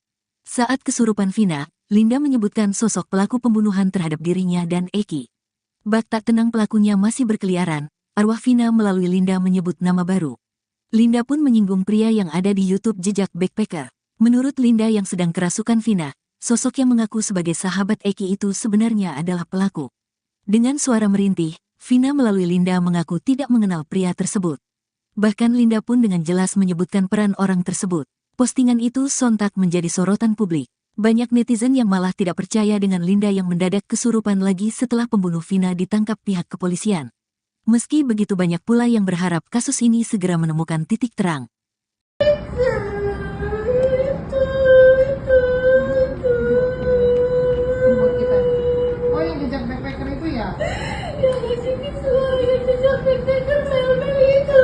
Saat kesurupan Vina, Linda menyebutkan sosok pelaku pembunuhan terhadap dirinya dan Eki. Bak tak tenang pelakunya masih berkeliaran, arwah Vina melalui Linda menyebut nama baru. Linda pun menyinggung pria yang ada di YouTube Jejak Backpacker. Menurut Linda yang sedang kerasukan Vina, sosok yang mengaku sebagai sahabat Eki itu sebenarnya adalah pelaku. Dengan suara merintih, Vina melalui Linda mengaku tidak mengenal pria tersebut. Bahkan Linda pun dengan jelas menyebutkan peran orang tersebut. Postingan itu sontak menjadi sorotan publik. Banyak netizen yang malah tidak percaya dengan Linda yang mendadak kesurupan lagi setelah pembunuh Vina ditangkap pihak kepolisian. Meski begitu banyak pula yang berharap kasus ini segera menemukan titik terang. Buat kita. Oh, yang jejak backpacker itu ya? Yang ngasih suara yang jejak backpacker mel-mel itu.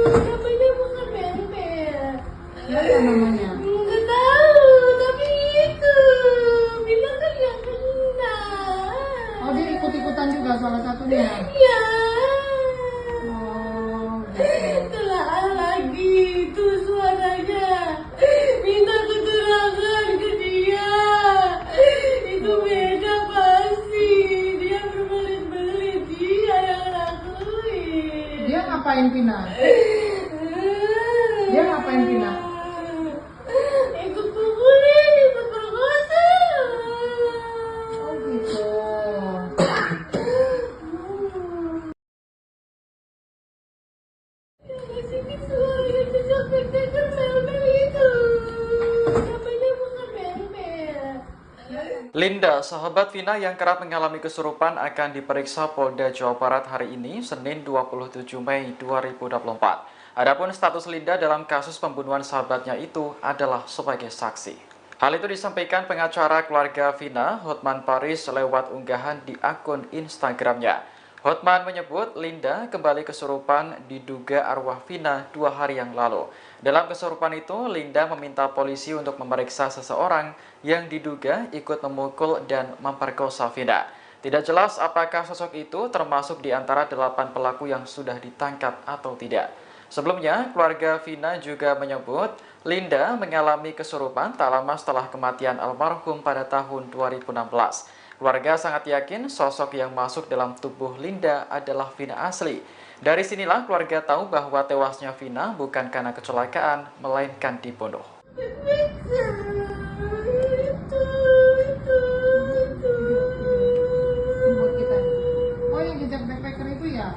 Namanya bukan mel-mel. Apa namanya? Nggak tahu, tapi itu bilang kan yang kena. Oh, dia ikut-ikutan juga salah satunya. Ya, Oh, gitu. telah lagi itu suaranya. Minta keterangan ke dia. Itu beda pasti. Dia berbelit-belit, dia yang lakuin. Dia ngapain Vina? Dia ngapain Vina? Ikut pukulin, ikut perkosa. Oh, gitu. Yang ngasih suara yang jejak backpacker mel-mel itu. Namanya bukan mel-mel. Linda, sahabat Vina yang kerap mengalami kesurupan akan diperiksa Polda Jawa Barat hari ini, Senin 27 Mei 2024. Adapun status Linda dalam kasus pembunuhan sahabatnya itu adalah sebagai saksi. Hal itu disampaikan pengacara keluarga Vina, Hotman Paris, lewat unggahan di akun Instagramnya. Hotman menyebut Linda kembali kesurupan diduga arwah Vina 2 hari yang lalu. Dalam kesurupan itu, Linda meminta polisi untuk memeriksa seseorang yang diduga ikut memukul dan memperkosa Vina. Tidak jelas apakah sosok itu termasuk di antara 8 pelaku yang sudah ditangkap atau tidak. Sebelumnya, keluarga Vina juga menyebut Linda mengalami kesurupan tak lama setelah kematian almarhum pada tahun 2016. Keluarga sangat yakin sosok yang masuk dalam tubuh Linda adalah Vina asli. Dari sinilah keluarga tahu bahwa tewasnya Vina bukan karena kecelakaan, melainkan dibunuh. Buat kita. Oh, yang jejak backpacker itu ya?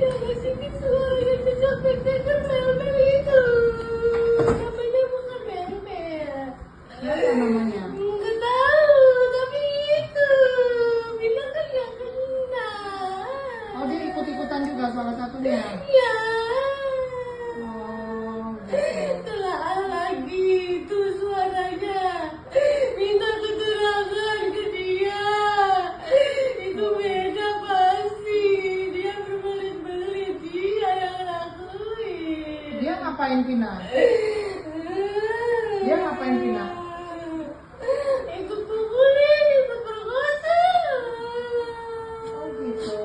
Yang ngasih suara yang jejak backpacker mel-mel itu. Namanya bukan mel-mel. Apa namanya? Nggak tahu, tapi itu bilang kan yang kena. Oh, dia ikut-ikutan juga salah satunya. Ya, Oh, gitu. telah lagi itu suaranya. Minta keterangan ke dia. Itu beda pasti. Dia berbelit-belit, dia yang lakuin. Dia ngapain Vina? Dia ngapain Vina? Ikut pukulin, ikut perkosa. Oh, gitu.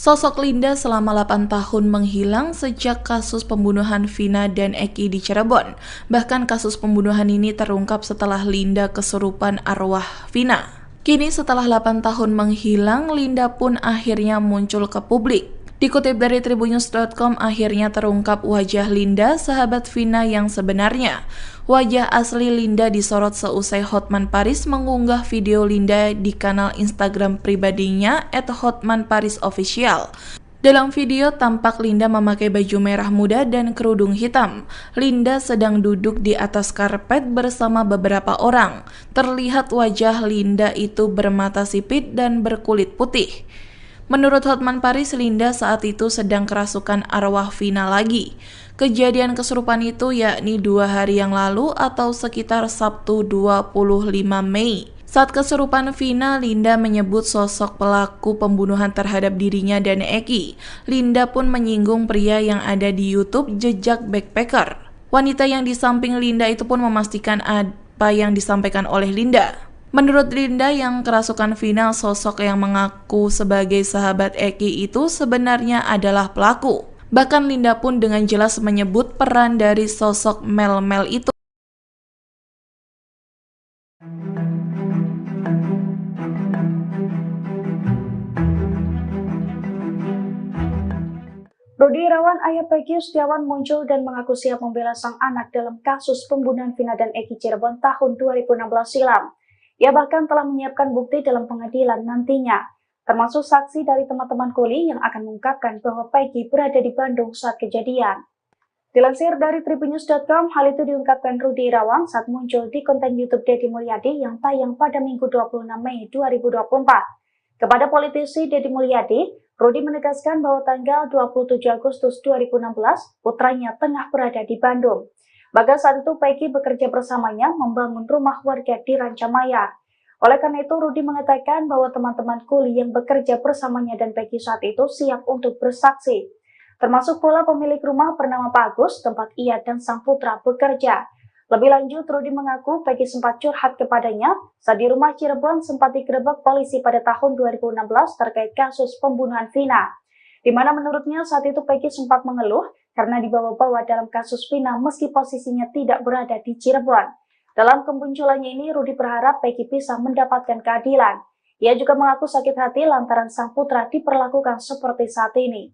Sosok Linda selama 8 tahun menghilang sejak kasus pembunuhan Vina dan Eki di Cirebon. Bahkan kasus pembunuhan ini terungkap setelah Linda kesurupan arwah Vina. Kini setelah 8 tahun menghilang, Linda pun akhirnya muncul ke publik. Dikutip dari tribunnews.com, akhirnya terungkap wajah Linda, sahabat Vina yang sebenarnya. Wajah asli Linda disorot seusai Hotman Paris mengunggah video Linda di kanal Instagram pribadinya @hotmanparisofficial. Dalam video tampak Linda memakai baju merah muda dan kerudung hitam. Linda sedang duduk di atas karpet bersama beberapa orang. Terlihat wajah Linda itu bermata sipit dan berkulit putih. Menurut Hotman Paris, Linda saat itu sedang kerasukan arwah Vina lagi. Kejadian kesurupan itu yakni 2 hari yang lalu atau sekitar Sabtu 25 Mei. Saat kesurupan Vina, Linda menyebut sosok pelaku pembunuhan terhadap dirinya dan Eki. Linda pun menyinggung pria yang ada di YouTube Jejak Backpacker. Wanita yang di samping Linda itu pun memastikan apa yang disampaikan oleh Linda. Menurut Linda yang kerasukan Vina, sosok yang mengaku sebagai sahabat Eki itu sebenarnya adalah pelaku. Bahkan Linda pun dengan jelas menyebut peran dari sosok Mel-Mel itu. Rudi Irawan, ayah Peggy Setiawan muncul dan mengaku siap membela sang anak dalam kasus pembunuhan Vina dan Eki Cirebon tahun 2016 silam. Ia bahkan telah menyiapkan bukti dalam pengadilan nantinya, termasuk saksi dari teman-teman kuli yang akan mengungkapkan bahwa Peggy berada di Bandung saat kejadian. Dilansir dari tribunnews.com, hal itu diungkapkan Rudi Irawan saat muncul di konten YouTube Deddy Mulyadi yang tayang pada Minggu 26 Mei 2024. Kepada politisi Deddy Mulyadi, Rudi menegaskan bahwa tanggal 27 Agustus 2016, putranya tengah berada di Bandung. Bahkan saat itu Peggy bekerja bersamanya membangun rumah warga di Rancamaya. Oleh karena itu, Rudi mengatakan bahwa teman-teman kuli yang bekerja bersamanya dan Peggy saat itu siap untuk bersaksi. Termasuk pula pemilik rumah bernama Pak Agus, tempat ia dan sang putra bekerja. Lebih lanjut, Rudi mengaku Peggy sempat curhat kepadanya saat di rumah Cirebon sempat digerebek polisi pada tahun 2016 terkait kasus pembunuhan Vina. Di mana menurutnya saat itu Peggy sempat mengeluh karena dibawa-bawa dalam kasus Vina meski posisinya tidak berada di Cirebon. Dalam kemunculannya ini, Rudi berharap Peggy bisa mendapatkan keadilan. Ia juga mengaku sakit hati lantaran sang putra diperlakukan seperti saat ini.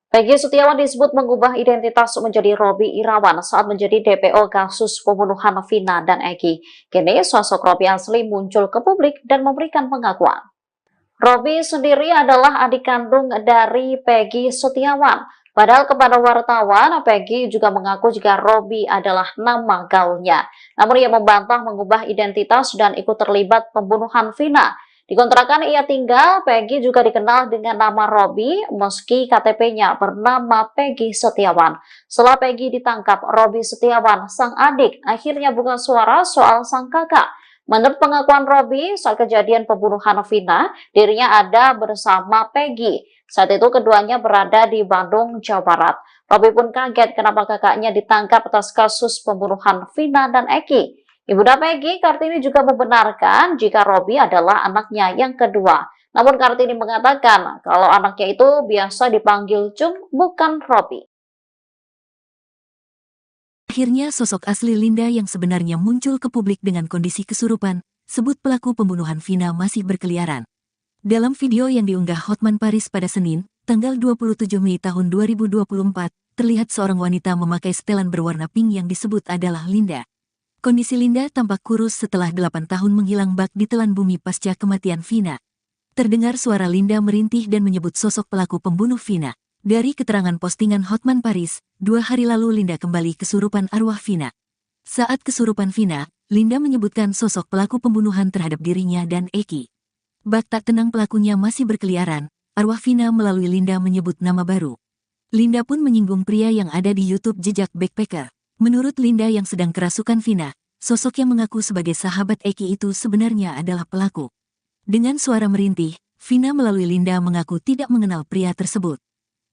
Peggy Setiawan disebut mengubah identitas menjadi Robby Irawan saat menjadi DPO kasus pembunuhan Vina dan Eki. Kini sosok Robby asli muncul ke publik dan memberikan pengakuan. Robby sendiri adalah adik kandung dari Peggy Setiawan. Padahal kepada wartawan, Peggy juga mengaku jika Robby adalah nama gaulnya. Namun ia membantah mengubah identitas dan ikut terlibat pembunuhan Vina. Di kontrakan ia tinggal, Peggy juga dikenal dengan nama Robby meski KTP-nya bernama Peggy Setiawan. Setelah Peggy ditangkap, Robby Setiawan, sang adik, akhirnya buka suara soal sang kakak. Menurut pengakuan Robby, saat kejadian pembunuhan Vina, dirinya ada bersama Peggy. Saat itu keduanya berada di Bandung, Jawa Barat. Robby pun kaget kenapa kakaknya ditangkap atas kasus pembunuhan Vina dan Eki. Ibunda Peggy, Kartini, juga membenarkan jika Robby adalah anaknya yang kedua. Namun Kartini mengatakan kalau anaknya itu biasa dipanggil Cung, bukan Robby. Akhirnya sosok asli Linda yang sebenarnya muncul ke publik dengan kondisi kesurupan, sebut pelaku pembunuhan Vina masih berkeliaran. Dalam video yang diunggah Hotman Paris pada Senin, tanggal 27 Mei tahun 2024, terlihat seorang wanita memakai setelan berwarna pink yang disebut adalah Linda. Kondisi Linda tampak kurus setelah 8 tahun menghilang bak di telan bumi pasca kematian Vina. Terdengar suara Linda merintih dan menyebut sosok pelaku pembunuh Vina. Dari keterangan postingan Hotman Paris, 2 hari lalu Linda kembali kesurupan arwah Vina. Saat kesurupan Vina, Linda menyebutkan sosok pelaku pembunuhan terhadap dirinya dan Eki. Bak tak tenang pelakunya masih berkeliaran, arwah Vina melalui Linda menyebut nama baru. Linda pun menyinggung pria yang ada di YouTube Jejak Backpacker. Menurut Linda yang sedang kerasukan Vina, sosok yang mengaku sebagai sahabat Eki itu sebenarnya adalah pelaku. Dengan suara merintih, Vina melalui Linda mengaku tidak mengenal pria tersebut.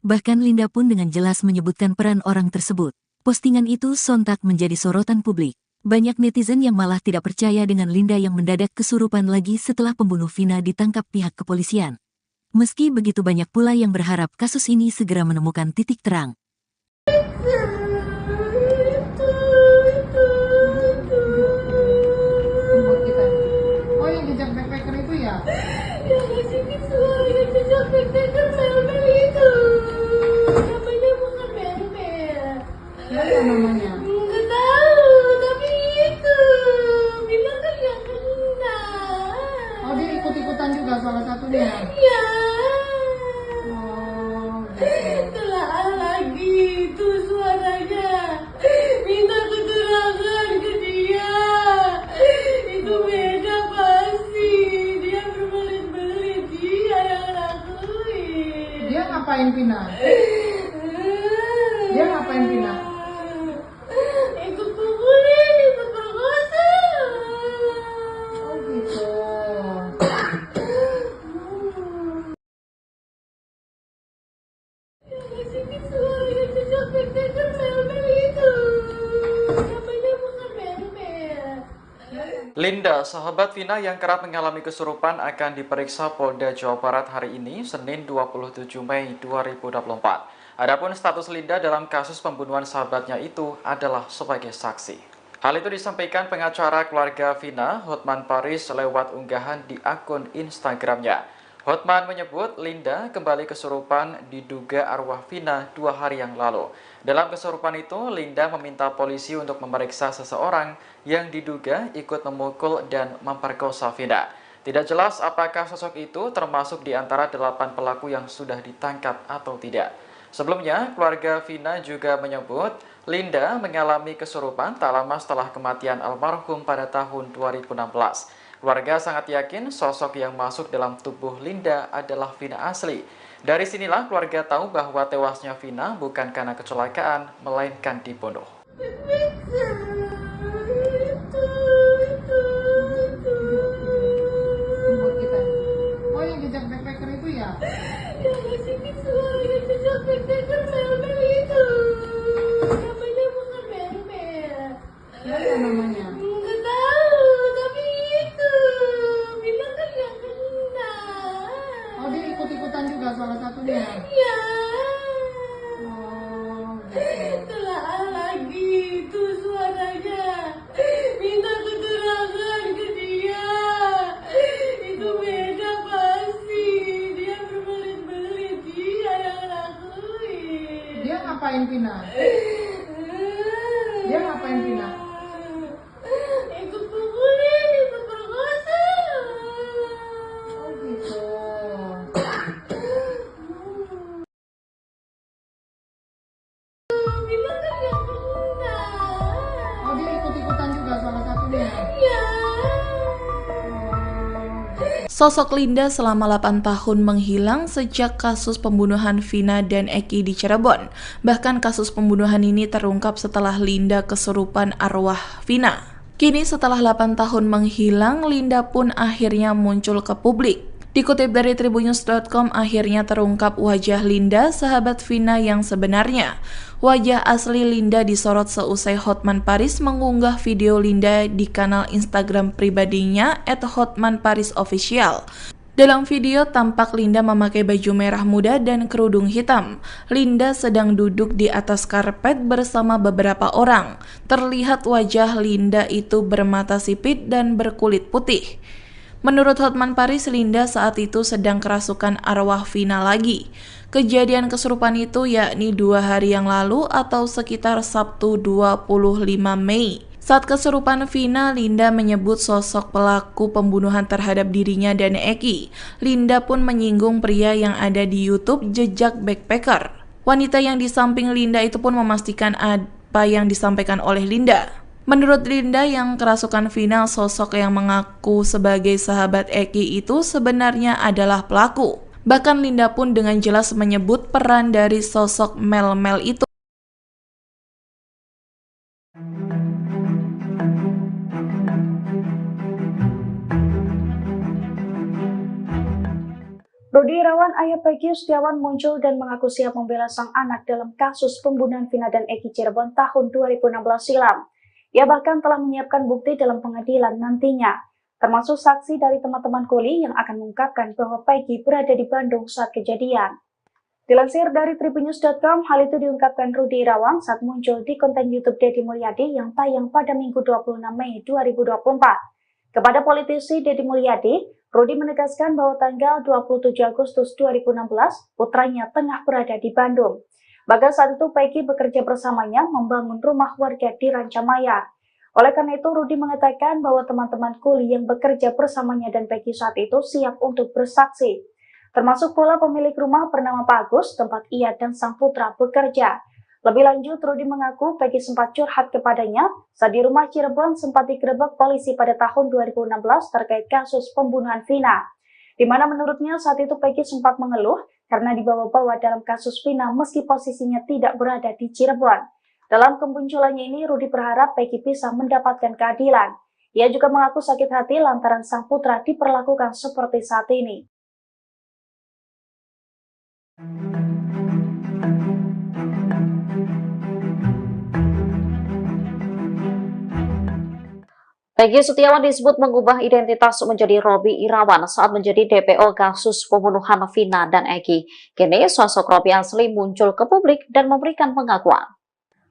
Bahkan Linda pun dengan jelas menyebutkan peran orang tersebut. Postingan itu sontak menjadi sorotan publik. Banyak netizen yang malah tidak percaya dengan Linda yang mendadak kesurupan lagi setelah pembunuh Vina ditangkap pihak kepolisian. Meski begitu banyak pula yang berharap kasus ini segera menemukan titik terang. Buat kita. Oh, yang jejak backpacker itu ya? Ya, sini suara jejak backpacker Mel-Mel itu. Namanya bukan Mel-Mel. Siapa namanya? Nggak tahu, tapi itu bilang kan yang kena. Oh, dia ikut-ikutan juga salah satunya. Ya, Oh, gitu. telah lagi itu suaranya. Minta keterangan ke dia. Itu beda pasti. Dia berbelit-belit. Dia yang lakuin. Dia ngapain Vina? Dia ngapain Vina? Ikut pukulin, ikut perkosa. Oh, gitu. Sini suara jejak backpacker Mel-Mel itu. Namanya bukan Mel-Mel. Linda, sahabat Vina yang kerap mengalami kesurupan akan diperiksa Polda Jawa Barat hari ini, Senin 27 Mei 2024. Adapun status Linda dalam kasus pembunuhan sahabatnya itu adalah sebagai saksi. Hal itu disampaikan pengacara keluarga Vina, Hotman Paris, lewat unggahan di akun Instagramnya. Hotman menyebut Linda kembali kesurupan diduga arwah Vina 2 hari yang lalu. Dalam kesurupan itu, Linda meminta polisi untuk memeriksa seseorang yang diduga ikut memukul dan memperkosa Vina. Tidak jelas apakah sosok itu termasuk di antara 8 pelaku yang sudah ditangkap atau tidak. Sebelumnya, keluarga Vina juga menyebut Linda mengalami kesurupan tak lama setelah kematian almarhum pada tahun 2016. Keluarga sangat yakin sosok yang masuk dalam tubuh Linda adalah Vina asli. Dari sinilah keluarga tahu bahwa tewasnya Vina bukan karena kecelakaan, melainkan dibunuh. Buat kita. Oh, yang jejak backpacker itu ya? Ya, sini suara jejak backpacker Mel-Mel itu. Namanya bukan Mel-Mel. Siapa namanya? Nggak tahu, tapi itu bilang kan yang kena. Oh, dia ikut-ikutan juga salah satunya. Ya, Oh, gitu. telah lagi itu suaranya. Minta keterangan ke dia. Itu beda pasti. Dia berbelit-belit. Dia yang lakuin. Dia ngapain Vina? Dia ngapain Vina? Ikut pukulin, ikut perkosa. Oh, gitu. Bilang kan yang kena. Oh, dia ikut-ikutan juga salah satunya. Ya. Sosok Linda selama 8 tahun menghilang sejak kasus pembunuhan Vina dan Eki di Cirebon. Bahkan kasus pembunuhan ini terungkap setelah Linda kesurupan arwah Vina. Kini setelah 8 tahun menghilang, Linda pun akhirnya muncul ke publik. Dikutip dari tribunnews.com, akhirnya terungkap wajah Linda, sahabat Vina yang sebenarnya. Wajah asli Linda disorot seusai Hotman Paris mengunggah video Linda di kanal Instagram pribadinya @hotmanparisofficial. Dalam video tampak Linda memakai baju merah muda dan kerudung hitam. Linda sedang duduk di atas karpet bersama beberapa orang. Terlihat wajah Linda itu bermata sipit dan berkulit putih. Menurut Hotman Paris, Linda saat itu sedang kerasukan arwah Vina lagi. Kejadian kesurupan itu yakni 2 hari yang lalu atau sekitar Sabtu 25 Mei. Saat kesurupan Vina, Linda menyebut sosok pelaku pembunuhan terhadap dirinya dan Eki. Linda pun menyinggung pria yang ada di YouTube Jejak Backpacker. Wanita yang di samping Linda itu pun memastikan apa yang disampaikan oleh Linda. Menurut Linda yang kerasukan Vina, sosok yang mengaku sebagai sahabat Eki itu sebenarnya adalah pelaku. Bahkan Linda pun dengan jelas menyebut peran dari sosok Mel-Mel itu. Rudi Irawan, ayah Peggy Setiawan, muncul dan mengaku siap membela sang anak dalam kasus pembunuhan Vina dan Eki Cirebon tahun 2016 silam. Ia bahkan telah menyiapkan bukti dalam pengadilan nantinya, termasuk saksi dari teman-teman kuli yang akan mengungkapkan bahwa Peggy berada di Bandung saat kejadian. Dilansir dari tribunnews.com, hal itu diungkapkan Rudi Irawan saat muncul di konten YouTube Deddy Mulyadi yang tayang pada Minggu 26 Mei 2024. Kepada politisi Deddy Mulyadi, Rudi menegaskan bahwa tanggal 27 Agustus 2016, putranya tengah berada di Bandung. Bahkan saat itu Peggy bekerja bersamanya membangun rumah warga di Rancamaya. Oleh karena itu, Rudi mengatakan bahwa teman-teman kuli yang bekerja bersamanya dan Peggy saat itu siap untuk bersaksi. Termasuk pula pemilik rumah bernama Pak Agus, tempat ia dan sang putra bekerja. Lebih lanjut, Rudi mengaku Peggy sempat curhat kepadanya saat di rumah Cirebon sempat digerebek polisi pada tahun 2016 terkait kasus pembunuhan Vina, di mana menurutnya saat itu Peggy sempat mengeluh karena dibawa-bawa dalam kasus Vina meski posisinya tidak berada di Cirebon. Dalam kemunculannya ini, Rudi berharap Peggy bisa mendapatkan keadilan. Ia juga mengaku sakit hati lantaran sang putra diperlakukan seperti saat ini. Peggy Setiawan disebut mengubah identitas menjadi Robi Irawan saat menjadi DPO kasus pembunuhan Vina dan Eki. Kini sosok Robi asli muncul ke publik dan memberikan pengakuan.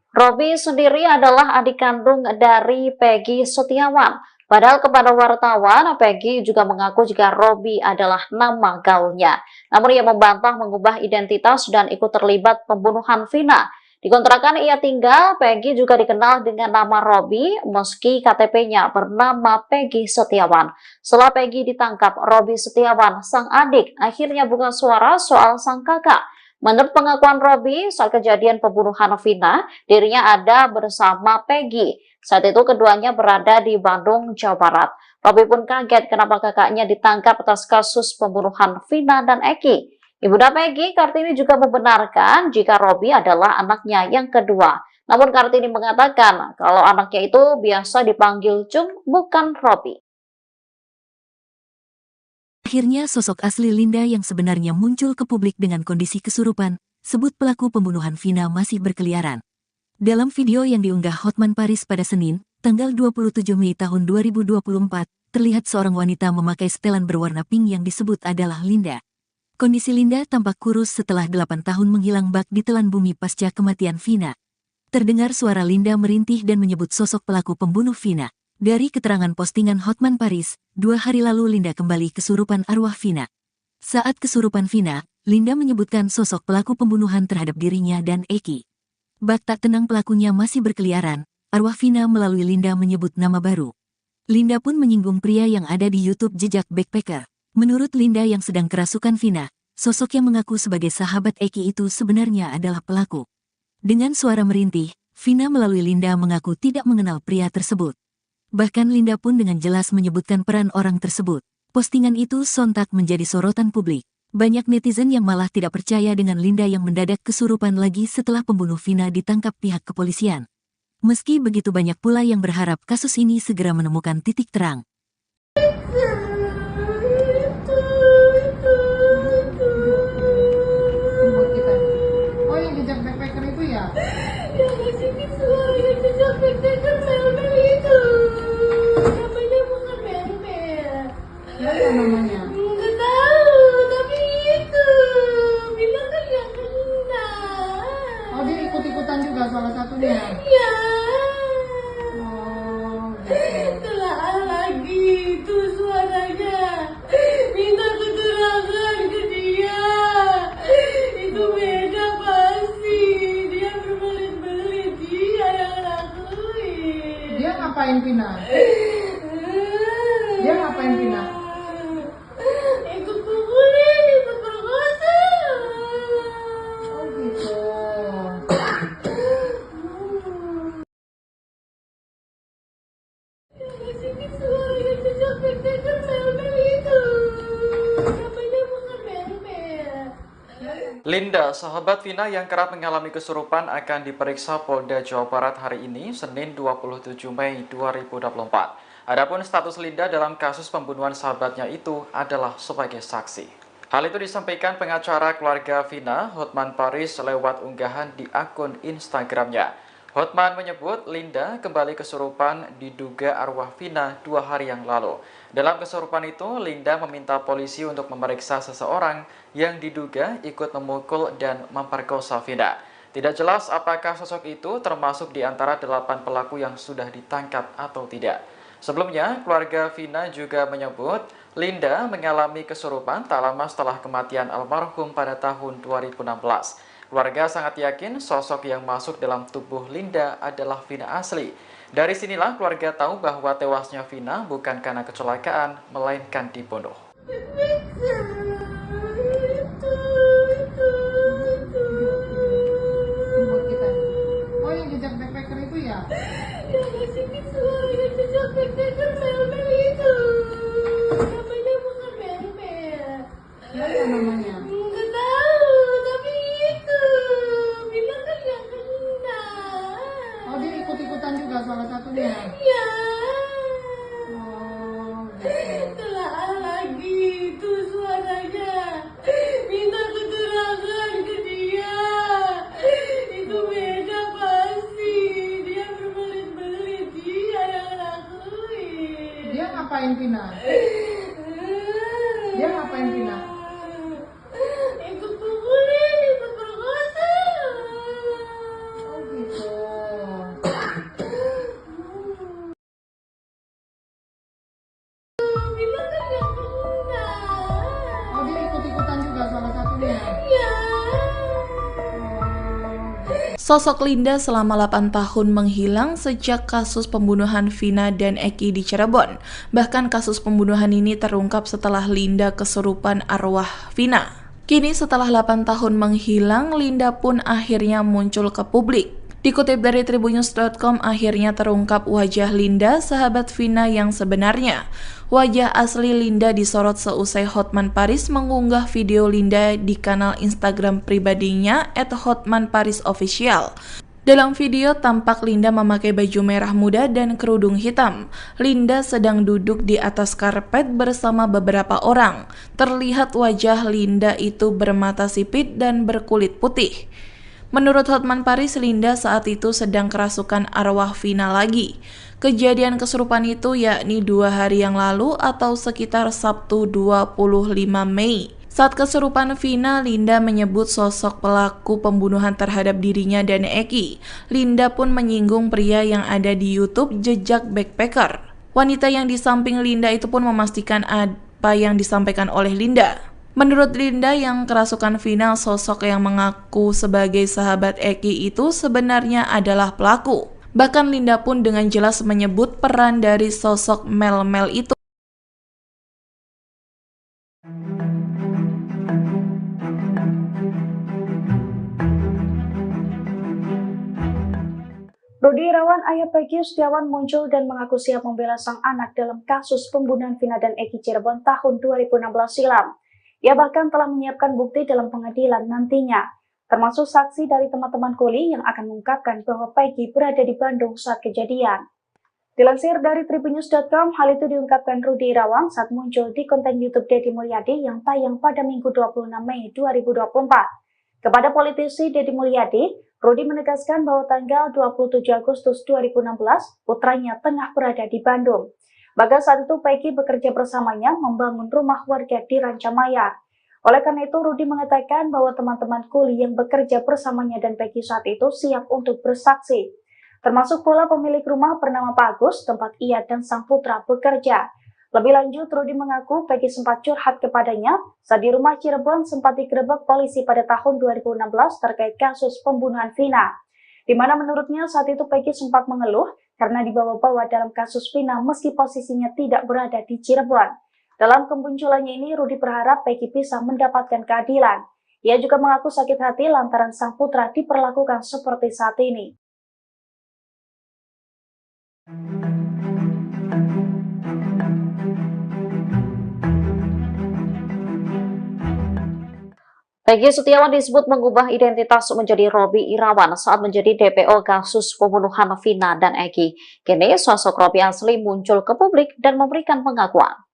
Robi sendiri adalah adik kandung dari Peggy Setiawan. Padahal kepada wartawan, Peggy juga mengaku jika Robi adalah nama gaulnya. Namun ia membantah mengubah identitas dan ikut terlibat pembunuhan Vina. Di kontrakan ia tinggal, Peggy juga dikenal dengan nama Robi meski KTP-nya bernama Peggy Setiawan. Setelah Peggy ditangkap, Robi Setiawan, sang adik, akhirnya buka suara soal sang kakak. Menurut pengakuan Robi, saat kejadian pembunuhan Vina, dirinya ada bersama Peggy. Saat itu keduanya berada di Bandung, Jawa Barat. Robi pun kaget kenapa kakaknya ditangkap atas kasus pembunuhan Vina dan Eki. Ibunda Peggy, Kartini, juga membenarkan jika Robi adalah anaknya yang kedua. Namun Kartini mengatakan kalau anaknya itu biasa dipanggil Cung, bukan Robi. Akhirnya sosok asli Linda yang sebenarnya muncul ke publik dengan kondisi kesurupan, sebut pelaku pembunuhan Vina masih berkeliaran. Dalam video yang diunggah Hotman Paris pada Senin, tanggal 27 Mei tahun 2024, terlihat seorang wanita memakai setelan berwarna pink yang disebut adalah Linda. Kondisi Linda tampak kurus setelah 8 tahun menghilang bak di telan bumi pasca kematian Vina. Terdengar suara Linda merintih dan menyebut sosok pelaku pembunuh Vina. Dari keterangan postingan Hotman Paris, 2 hari lalu Linda kembali kesurupan arwah Vina. Saat kesurupan Vina, Linda menyebutkan sosok pelaku pembunuhan terhadap dirinya dan Eki. Bak tak tenang pelakunya masih berkeliaran, arwah Vina melalui Linda menyebut nama baru. Linda pun menyinggung pria yang ada di YouTube Jejak Backpacker. Menurut Linda yang sedang kerasukan Vina, sosok yang mengaku sebagai sahabat Eki itu sebenarnya adalah pelaku. Dengan suara merintih, Vina melalui Linda mengaku tidak mengenal pria tersebut. Bahkan Linda pun dengan jelas menyebutkan peran orang tersebut. Postingan itu sontak menjadi sorotan publik. Banyak netizen yang malah tidak percaya dengan Linda yang mendadak kesurupan lagi setelah pembunuh Vina ditangkap pihak kepolisian. Meski begitu banyak pula yang berharap kasus ini segera menemukan titik terang. Buat kita. Oh, yang jejak backpacker itu ya? Yang ngasih suara yang jejak backpacker Mel-Mel itu. Namanya bukan Mel-Mel. Siapa namanya? Nggak tahu, tapi itu bilang kan yang kena. Oh, dia ikut-ikutan juga salah satunya. Ya. Oh, gitu. Telah lagi itu suaranya. Minta keterangan ke dia. Itu beda pasti. Dia berbelit-belit. Dia yang lakuin. Dia ngapain Vina? Dia ngapain Vina? Ikut pukulin, ikut perkosa. Oh, gitu. Ngasih suara yang jejak backpacker Mel-Mel itu. Namanya bukan Mel-Mel. Linda, sahabat Vina yang kerap mengalami kesurupan akan diperiksa Polda Jawa Barat hari ini, Senin 27 Mei 2024. Adapun status Linda dalam kasus pembunuhan sahabatnya itu adalah sebagai saksi. Hal itu disampaikan pengacara keluarga Vina, Hotman Paris, lewat unggahan di akun Instagramnya. Hotman menyebut Linda kembali kesurupan diduga arwah Vina 2 hari yang lalu. Dalam kesurupan itu, Linda meminta polisi untuk memeriksa seseorang yang diduga ikut memukul dan memperkosa Vina. Tidak jelas apakah sosok itu termasuk di antara 8 pelaku yang sudah ditangkap atau tidak. Sebelumnya, keluarga Vina juga menyebut Linda mengalami kesurupan tak lama setelah kematian almarhum pada tahun 2016. Keluarga sangat yakin sosok yang masuk dalam tubuh Linda adalah Vina asli. Dari sinilah keluarga tahu bahwa tewasnya Vina bukan karena kecelakaan, melainkan dibunuh. Buat kita. Oh, yang jejak backpacker itu ya? Yang ngasih visual yang jejak backpacker mel-mel itu. Namanya bukan mel-mel. Apa namanya? Nggak tahu, tapi itu. Bilang kan yang kena. Oh, dia ikut-ikutan juga salah satunya. Ya. Oh, gitu. Telah lagi itu suaranya. Minta keterangan ke dia. Itu beda pasti. Dia berbelit-belit. Dia yang lakuin. Dia ngapain Vina? Dia ngapain Vina? Ikut pukulin, ikut perkosa. Oh, gitu. Bilang kan yang kena. Oh, dia ikut-ikutan juga salah satunya. Ya. Sosok Linda selama 8 tahun menghilang sejak kasus pembunuhan Vina dan Eki di Cirebon. Bahkan kasus pembunuhan ini terungkap setelah Linda kesurupan arwah Vina. Kini setelah 8 tahun menghilang, Linda pun akhirnya muncul ke publik. Dikutip dari tribunnews.com, akhirnya terungkap wajah Linda, sahabat Vina yang sebenarnya. Wajah asli Linda disorot seusai Hotman Paris mengunggah video Linda di kanal Instagram pribadinya @hotmanparisofficial. Dalam video tampak Linda memakai baju merah muda dan kerudung hitam. Linda sedang duduk di atas karpet bersama beberapa orang. Terlihat wajah Linda itu bermata sipit dan berkulit putih. Menurut Hotman Paris, Linda saat itu sedang kerasukan arwah Vina lagi. Kejadian kesurupan itu yakni 2 hari yang lalu atau sekitar Sabtu 25 Mei. Saat kesurupan Vina, Linda menyebut sosok pelaku pembunuhan terhadap dirinya dan Eki. Linda pun menyinggung pria yang ada di YouTube Jejak Backpacker. Wanita yang di samping Linda itu pun memastikan apa yang disampaikan oleh Linda. Menurut Linda yang kerasukan Vina, sosok yang mengaku sebagai sahabat Eki itu sebenarnya adalah pelaku. Bahkan Linda pun dengan jelas menyebut peran dari sosok Mel-Mel itu. Rudi Irawan, ayah Peggy Setiawan muncul dan mengaku siap membela sang anak dalam kasus pembunuhan Vina dan Eki Cirebon tahun 2016 silam. Ia bahkan telah menyiapkan bukti dalam pengadilan nantinya, termasuk saksi dari teman-teman kuli yang akan mengungkapkan bahwa Peggy berada di Bandung saat kejadian. Dilansir dari tribunnews.com, hal itu diungkapkan Rudi Irawan saat muncul di konten YouTube Deddy Mulyadi yang tayang pada Minggu 26 Mei 2024. Kepada politisi Deddy Mulyadi, Rudi menegaskan bahwa tanggal 27 Agustus 2016, putranya tengah berada di Bandung. Bahkan saat itu Peggy bekerja bersamanya membangun rumah warga di Rancamaya. Oleh karena itu, Rudi mengatakan bahwa teman-teman kuli yang bekerja bersamanya dan Peggy saat itu siap untuk bersaksi. Termasuk pula pemilik rumah bernama Pak Agus, tempat ia dan sang putra bekerja. Lebih lanjut, Rudi mengaku Peggy sempat curhat kepadanya saat di rumah Cirebon sempat digerebek polisi pada tahun 2016 terkait kasus pembunuhan Vina. Di mana menurutnya saat itu Peggy sempat mengeluh karena dibawa-bawa dalam kasus Vina meski posisinya tidak berada di Cirebon. Dalam kemunculannya ini, Rudi berharap Peggy bisa mendapatkan keadilan. Ia juga mengaku sakit hati lantaran sang putra diperlakukan seperti saat ini. Peggy Setiawan disebut mengubah identitas menjadi Robby Irawan saat menjadi DPO kasus pembunuhan Vina dan Eki. Kini sosok Robby asli muncul ke publik dan memberikan pengakuan.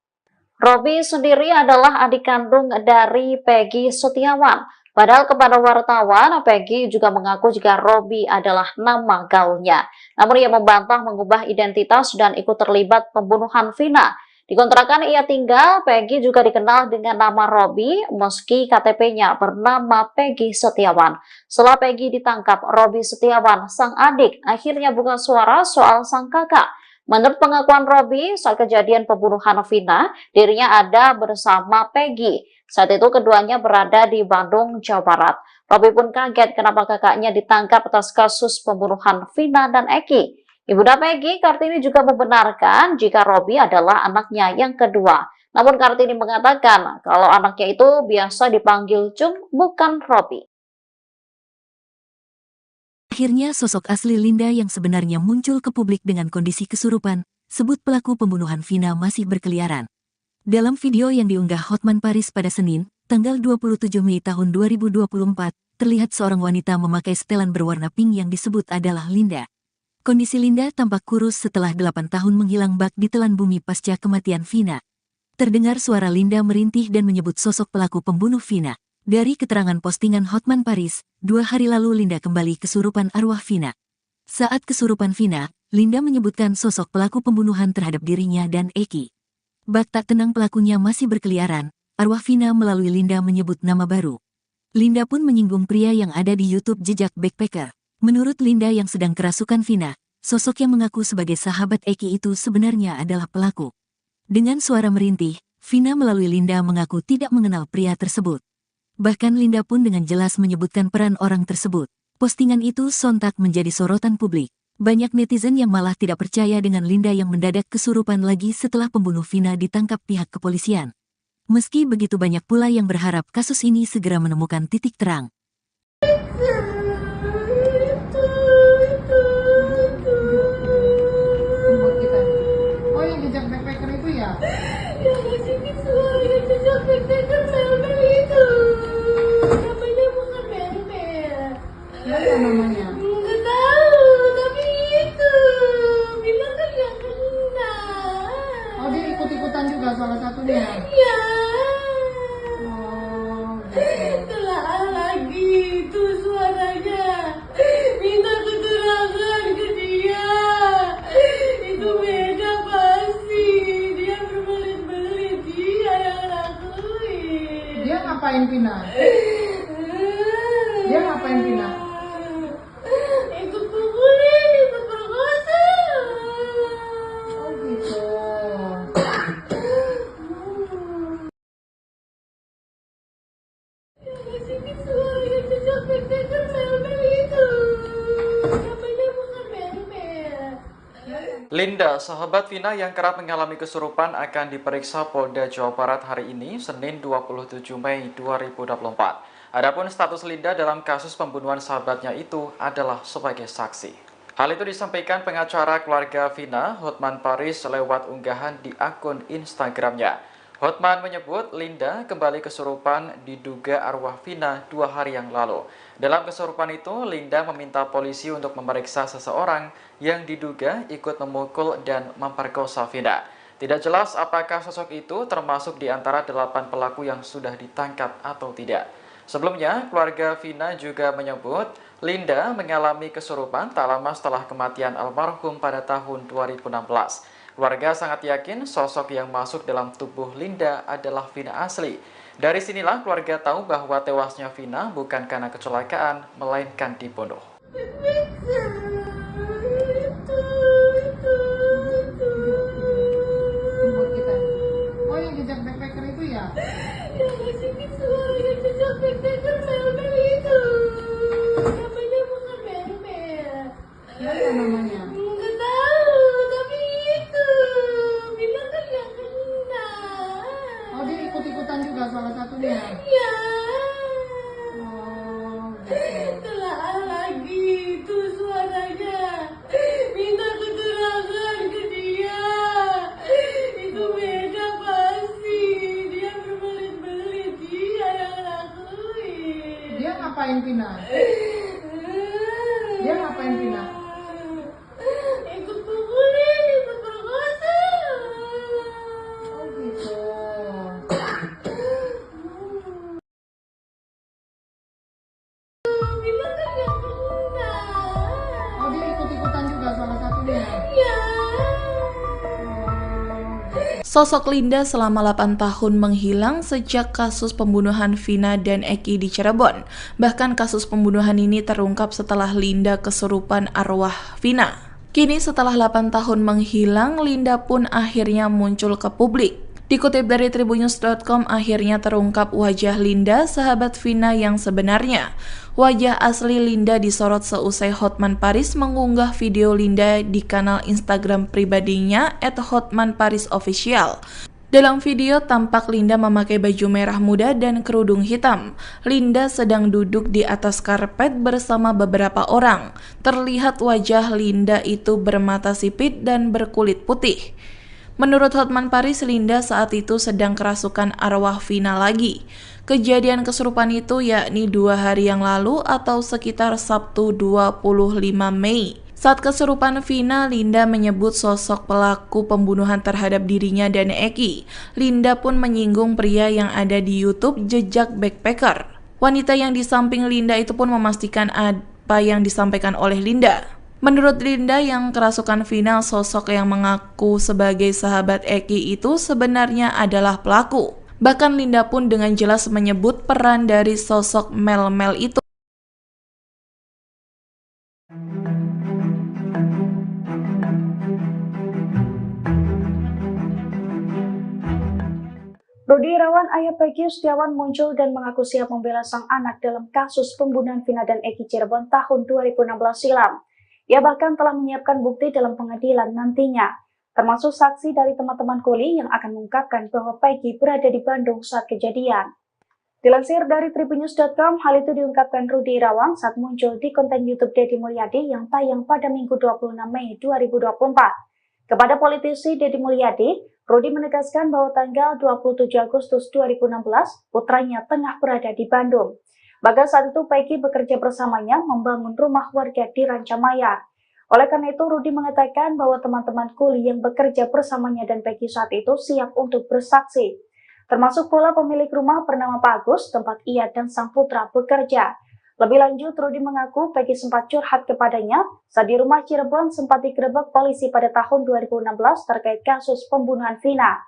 Robby sendiri adalah adik kandung dari Peggy Setiawan. Padahal kepada wartawan, Peggy juga mengaku jika Robby adalah nama gaulnya. Namun ia membantah mengubah identitas dan ikut terlibat pembunuhan Vina. Di kontrakan ia tinggal, Peggy juga dikenal dengan nama Robby meski KTP-nya bernama Peggy Setiawan. Setelah Peggy ditangkap, Robby Setiawan, sang adik, akhirnya buka suara soal sang kakak. Menurut pengakuan Robby, saat kejadian pembunuhan Vina, dirinya ada bersama Peggy. Saat itu keduanya berada di Bandung, Jawa Barat. Robby pun kaget kenapa kakaknya ditangkap atas kasus pembunuhan Vina dan Eki. Ibunda Peggy, Kartini, juga membenarkan jika Robby adalah anaknya yang kedua. Namun Kartini mengatakan kalau anaknya itu biasa dipanggil Cung, bukan Robby. Akhirnya sosok asli Linda yang sebenarnya muncul ke publik dengan kondisi kesurupan, sebut pelaku pembunuhan Vina masih berkeliaran. Dalam video yang diunggah Hotman Paris pada Senin, tanggal 27 Mei tahun 2024, terlihat seorang wanita memakai setelan berwarna pink yang disebut adalah Linda. Kondisi Linda tampak kurus setelah 8 tahun menghilang bak di telan bumi pasca kematian Vina. Terdengar suara Linda merintih dan menyebut sosok pelaku pembunuh Vina. Dari keterangan postingan Hotman Paris, 2 hari lalu Linda kembali kesurupan arwah Vina. Saat kesurupan Vina, Linda menyebutkan sosok pelaku pembunuhan terhadap dirinya dan Eki. Bak tak tenang pelakunya masih berkeliaran, arwah Vina melalui Linda menyebut nama baru. Linda pun menyinggung pria yang ada di YouTube Jejak Backpacker. Menurut Linda yang sedang kerasukan Vina, sosok yang mengaku sebagai sahabat Eki itu sebenarnya adalah pelaku. Dengan suara merintih, Vina melalui Linda mengaku tidak mengenal pria tersebut. Bahkan Linda pun dengan jelas menyebutkan peran orang tersebut. Postingan itu sontak menjadi sorotan publik. Banyak netizen yang malah tidak percaya dengan Linda yang mendadak kesurupan lagi setelah pembunuh Vina ditangkap pihak kepolisian. Meski begitu banyak pula yang berharap kasus ini segera menemukan titik terang. Buat kita. Oh, yang jejak backpacker itu ya? Ya, sini suara yang jejak backpacker Mel-Mel itu. Namanya bukan Mel-Mel. Siapa namanya? Nggak tahu, tapi itu. Bilang kan yang kena. Oh, dia ikut-ikutan juga salah satunya. Ya. Oh, gitu. Telah lagi itu suaranya. Minta keterangan ke dia. Itu beda pasti. Dia berbelit-belit. Dia yang lakuin. Dia ngapain Vina? Dia ngapain Vina? Ikut pukulin, ikut perkosa. Oh, gitu. Sini suara yang jejak backpacker Mel-Mel itu. Namanya bukan Mel-Mel. Linda, sahabat Vina yang kerap mengalami kesurupan akan diperiksa Polda Jawa Barat hari ini, Senin 27 Mei 2024. Adapun status Linda dalam kasus pembunuhan sahabatnya itu adalah sebagai saksi. Hal itu disampaikan pengacara keluarga Vina, Hotman Paris, lewat unggahan di akun Instagramnya. Hotman menyebut Linda kembali kesurupan diduga arwah Vina 2 hari yang lalu. Dalam kesurupan itu, Linda meminta polisi untuk memeriksa seseorang yang diduga ikut memukul dan memperkosa Vina. Tidak jelas apakah sosok itu termasuk di antara 8 pelaku yang sudah ditangkap atau tidak. Sebelumnya, keluarga Vina juga menyebut Linda mengalami kesurupan tak lama setelah kematian almarhum pada tahun 2016. Keluarga sangat yakin sosok yang masuk dalam tubuh Linda adalah Vina asli. Dari sinilah keluarga tahu bahwa tewasnya Vina bukan karena kecelakaan, melainkan dibunuh. Buat kita. Oh, yang jejak backpacker itu ya? Ya, sini suara yang jejak backpacker Mel-Mel itu. Namanya bukan Mel-Mel. Siapa namanya? Nggak tahu, tapi itu. Bilang kan yang kena. Oh, dia ikut-ikutan juga salah satunya. Ya. Oh, gitu. Telah lagi itu suaranya. Minta keterangan ke dia. Itu beda pasti. Dia berbelit-belit. Dia yang lakuin. Dia ngapain Vina? Dia ngapain Vina? Ikut pukulin, ikut perkosa. Oh, gitu. Sosok Linda selama 8 tahun menghilang sejak kasus pembunuhan Vina dan Eki di Cirebon. Bahkan kasus pembunuhan ini terungkap setelah Linda kesurupan arwah Vina. Kini setelah 8 tahun menghilang, Linda pun akhirnya muncul ke publik. Dikutip dari tribunnews.com, akhirnya terungkap wajah Linda, sahabat Vina yang sebenarnya. Wajah asli Linda disorot seusai Hotman Paris mengunggah video Linda di kanal Instagram pribadinya @hotmanparisofficial. Dalam video tampak Linda memakai baju merah muda dan kerudung hitam. Linda sedang duduk di atas karpet bersama beberapa orang. Terlihat wajah Linda itu bermata sipit dan berkulit putih. Menurut Hotman Paris, Linda saat itu sedang kerasukan arwah Vina lagi. Kejadian kesurupan itu yakni 2 hari yang lalu atau sekitar Sabtu 25 Mei. Saat kesurupan Vina, Linda menyebut sosok pelaku pembunuhan terhadap dirinya dan Eki. Linda pun menyinggung pria yang ada di YouTube Jejak Backpacker. Wanita yang di samping Linda itu pun memastikan apa yang disampaikan oleh Linda. Menurut Linda yang kerasukan Vina, sosok yang mengaku sebagai sahabat Eki itu sebenarnya adalah pelaku. Bahkan Linda pun dengan jelas menyebut peran dari sosok Mel-Mel itu. Rudi Irawan, ayah Peggy Setiawan, muncul dan mengaku siap membela sang anak dalam kasus pembunuhan Vina dan Eki Cirebon tahun 2016 silam. Ia bahkan telah menyiapkan bukti dalam pengadilan nantinya, termasuk saksi dari teman-teman kuli yang akan mengungkapkan bahwa Peggy berada di Bandung saat kejadian. Dilansir dari tribunnews.com, hal itu diungkapkan Rudi Irawan saat muncul di konten YouTube Deddy Mulyadi yang tayang pada Minggu 26 Mei 2024. Kepada politisi Deddy Mulyadi, Rudi menegaskan bahwa tanggal 27 Agustus 2016, putranya tengah berada di Bandung. Bahkan saat itu Peggy bekerja bersamanya membangun rumah warga di Rancamaya. Oleh karena itu, Rudi mengatakan bahwa teman-teman kuli yang bekerja bersamanya dan Peggy saat itu siap untuk bersaksi. Termasuk pula pemilik rumah bernama Pak Agus, tempat ia dan sang putra bekerja. Lebih lanjut, Rudi mengaku Peggy sempat curhat kepadanya saat di rumah Cirebon sempat digerebek polisi pada tahun 2016 terkait kasus pembunuhan Vina.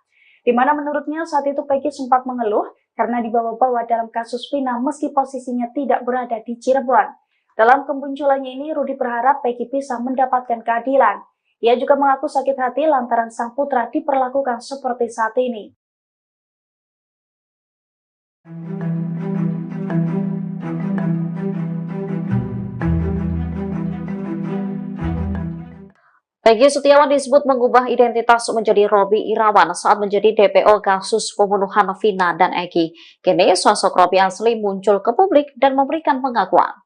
Di mana menurutnya saat itu Peggy sempat mengeluh karena dibawa-bawa dalam kasus Vina meski posisinya tidak berada di Cirebon. Dalam kemunculannya ini, Rudi berharap Peggy bisa mendapatkan keadilan. Ia juga mengaku sakit hati lantaran sang putra diperlakukan seperti saat ini. Peggy Setiawan disebut mengubah identitas menjadi Robby Irawan saat menjadi DPO kasus pembunuhan Vina dan Eki. Kini sosok Robby asli muncul ke publik dan memberikan pengakuan.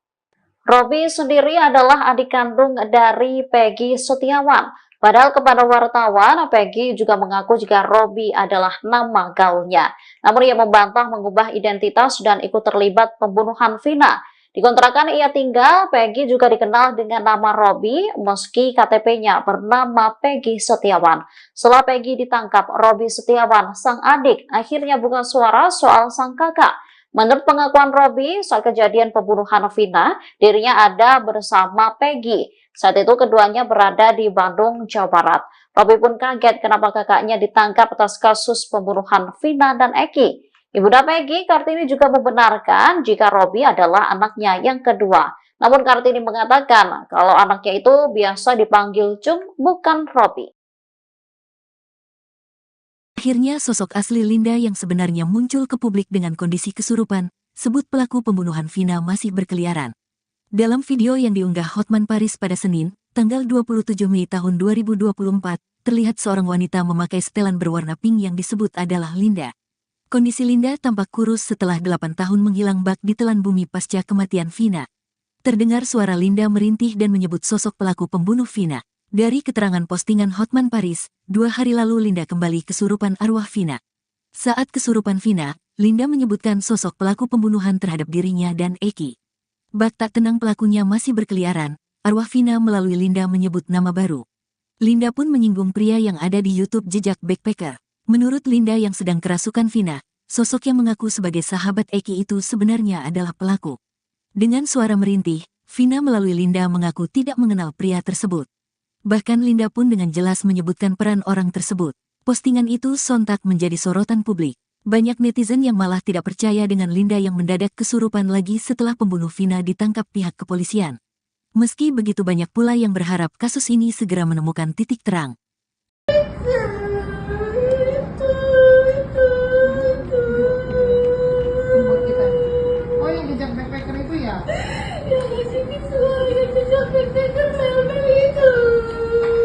Robby sendiri adalah adik kandung dari Peggy Setiawan. Padahal kepada wartawan, Peggy juga mengaku jika Robby adalah nama gaulnya. Namun ia membantah mengubah identitas dan ikut terlibat pembunuhan Vina. Di kontrakan ia tinggal, Peggy juga dikenal dengan nama Robby meski KTP-nya bernama Peggy Setiawan. Setelah Peggy ditangkap, Robby Setiawan, sang adik, akhirnya buka suara soal sang kakak. Menurut pengakuan Robby, saat kejadian pembunuhan Vina, dirinya ada bersama Peggy. Saat itu keduanya berada di Bandung, Jawa Barat. Robby pun kaget kenapa kakaknya ditangkap atas kasus pembunuhan Vina dan Eki. Ibunda Peggy, Kartini, juga membenarkan jika Robby adalah anaknya yang kedua. Namun Kartini mengatakan kalau anaknya itu biasa dipanggil Cung, bukan Robby. Akhirnya sosok asli Linda yang sebenarnya muncul ke publik dengan kondisi kesurupan, sebut pelaku pembunuhan Vina masih berkeliaran. Dalam video yang diunggah Hotman Paris pada Senin, tanggal 27 Mei tahun 2024, terlihat seorang wanita memakai setelan berwarna pink yang disebut adalah Linda. Kondisi Linda tampak kurus setelah 8 tahun menghilang bak ditelan bumi pasca kematian Vina. Terdengar suara Linda merintih dan menyebut sosok pelaku pembunuh Vina. Dari keterangan postingan Hotman Paris, 2 hari lalu Linda kembali kesurupan arwah Vina. Saat kesurupan Vina, Linda menyebutkan sosok pelaku pembunuhan terhadap dirinya dan Eki. Bak tak tenang pelakunya masih berkeliaran, arwah Vina melalui Linda menyebut nama baru. Linda pun menyinggung pria yang ada di YouTube Jejak Backpacker. Menurut Linda yang sedang kerasukan Vina, sosok yang mengaku sebagai sahabat Eki itu sebenarnya adalah pelaku. Dengan suara merintih, Vina melalui Linda mengaku tidak mengenal pria tersebut. Bahkan Linda pun dengan jelas menyebutkan peran orang tersebut. Postingan itu sontak menjadi sorotan publik. Banyak netizen yang malah tidak percaya dengan Linda yang mendadak kesurupan lagi setelah pembunuh Vina ditangkap pihak kepolisian. Meski begitu banyak pula yang berharap kasus ini segera menemukan titik terang. Buat kita. Oh, yang jejak backpacker itu ya? Ya masih itu yang jejak backpacker Mel-Mel itu.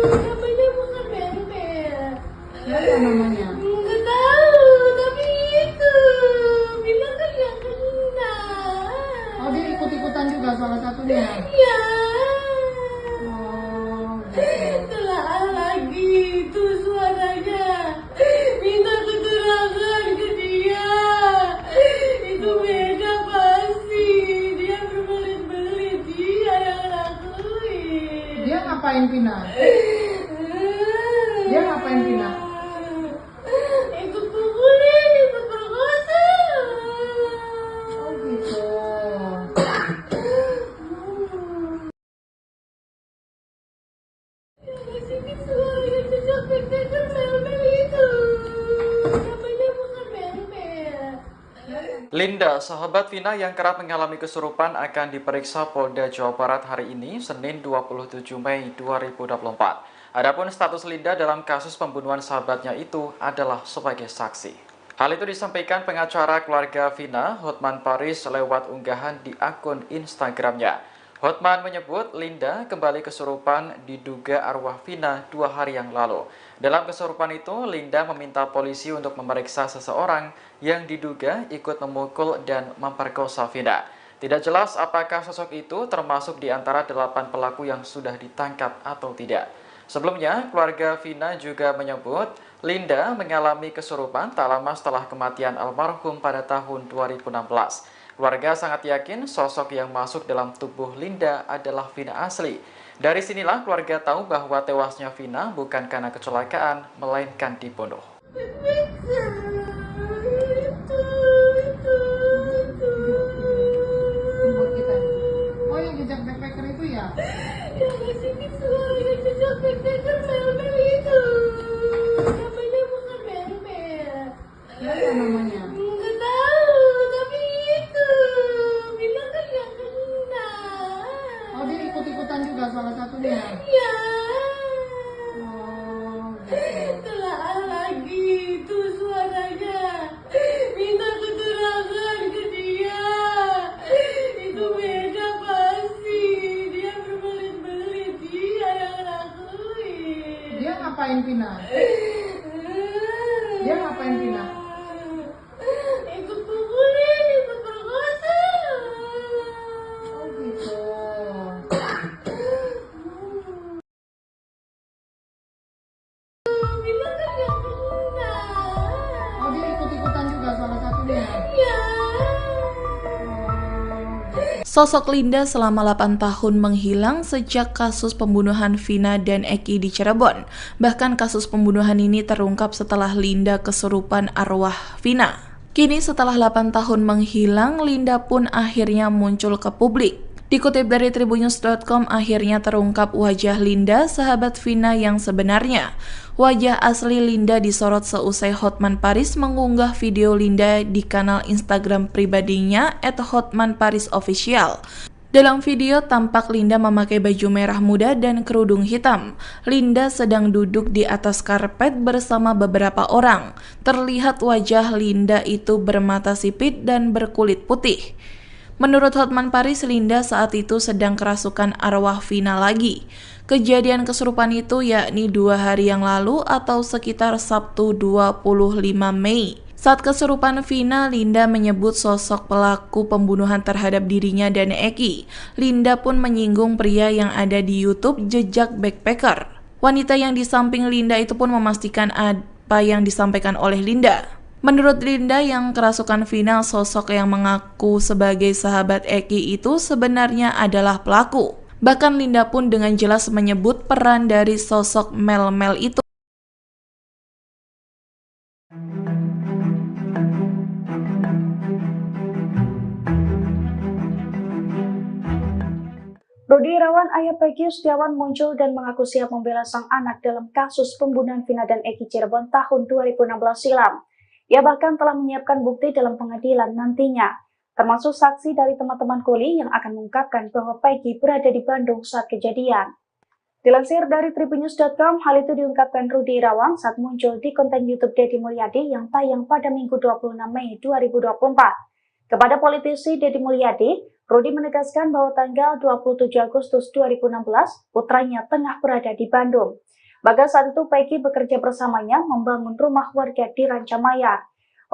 Namanya bukan Mel-Mel. Siapa namanya? Nggak tahu, tapi itu bilang kan yang kena. Oh, dia ikut-ikutan juga salah satunya. Ya. Oh, gitu. Telah lagi itu suaranya. Minta keterangan ke dia. Itu beda pasti. Dia berbelit-belit. Dia yang lakuin. Dia ngapain Vina? Dia ngapain Vina? Ikut pukulin, ikut perkosa. Oh, gitu. Masih suaranya jejak backpacker Mel-Mel itu. Namanya bukan Mel-Mel. Linda, sahabat Vina yang kerap mengalami kesurupan akan diperiksa Polda Jawa Barat hari ini, Senin 27 Mei 2024. Adapun status Linda dalam kasus pembunuhan sahabatnya itu adalah sebagai saksi. Hal itu disampaikan pengacara keluarga Vina, Hotman Paris, lewat unggahan di akun Instagramnya. Hotman menyebut Linda kembali kesurupan diduga arwah Vina 2 hari yang lalu. Dalam kesurupan itu, Linda meminta polisi untuk memeriksa seseorang yang diduga ikut memukul dan memperkosa Vina. Tidak jelas apakah sosok itu termasuk di antara 8 pelaku yang sudah ditangkap atau tidak. Sebelumnya, keluarga Vina juga menyebut Linda mengalami kesurupan tak lama setelah kematian almarhum pada tahun 2016. Keluarga sangat yakin sosok yang masuk dalam tubuh Linda adalah Vina asli. Dari sinilah keluarga tahu bahwa tewasnya Vina bukan karena kecelakaan, melainkan dibunuh. Buat kita. Oh, yang jejak backpacker itu ya? Ya masih itu yang jejak backpacker Mel-Mel itu. Namanya bukan Mel-Mel. Siapa namanya? Nggak tahu, tapi itu bilang kan yang kena. Oh, dia ikut-ikutan juga salah satunya. Ya. Oh, gitu. Telah lagi itu suaranya. Minta keterangan ke dia. Itu beda pasti. Dia berbelit-belit. Dia yang lakuin. Dia ngapain Vina? Dia ngapain Vina? Ikut pukulin, ikut perkosa. Oh, gitu. Bilang kan yang kena. Oh, dia ikut-ikutan juga salah satunya. Ya. Sosok Linda selama 8 tahun menghilang sejak kasus pembunuhan Vina dan Eki di Cirebon. Bahkan kasus pembunuhan ini terungkap setelah Linda kesurupan arwah Vina. Kini setelah 8 tahun menghilang, Linda pun akhirnya muncul ke publik. Dikutip dari tribunnews.com, akhirnya terungkap wajah Linda, sahabat Vina yang sebenarnya. Wajah asli Linda disorot seusai Hotman Paris mengunggah video Linda di kanal Instagram pribadinya @hotmanparisofficial. Dalam video tampak Linda memakai baju merah muda dan kerudung hitam. Linda sedang duduk di atas karpet bersama beberapa orang. Terlihat wajah Linda itu bermata sipit dan berkulit putih. Menurut Hotman Paris, Linda saat itu sedang kerasukan arwah Vina lagi. Kejadian kesurupan itu yakni 2 hari yang lalu atau sekitar Sabtu 25 Mei. Saat kesurupan Vina, Linda menyebut sosok pelaku pembunuhan terhadap dirinya dan Eki. Linda pun menyinggung pria yang ada di YouTube Jejak Backpacker. Wanita yang di samping Linda itu pun memastikan apa yang disampaikan oleh Linda. Menurut Linda yang kerasukan Vina, sosok yang mengaku sebagai sahabat Eki itu sebenarnya adalah pelaku. Bahkan Linda pun dengan jelas menyebut peran dari sosok Mel-Mel itu. Rudi Irawan, ayah Peggy Setiawan muncul dan mengaku siap membela sang anak dalam kasus pembunuhan Vina dan Eki Cirebon tahun 2016 silam. Ia bahkan telah menyiapkan bukti dalam pengadilan nantinya, termasuk saksi dari teman-teman kuli yang akan mengungkapkan bahwa Peggy berada di Bandung saat kejadian. Dilansir dari tribunnews.com, hal itu diungkapkan Rudi Irawan saat muncul di konten YouTube Deddy Mulyadi yang tayang pada Minggu 26 Mei 2024. Kepada politisi Deddy Mulyadi, Rudi menegaskan bahwa tanggal 27 Agustus 2016, putranya tengah berada di Bandung. Bahkan saat itu Peggy bekerja bersamanya membangun rumah warga di Rancamaya.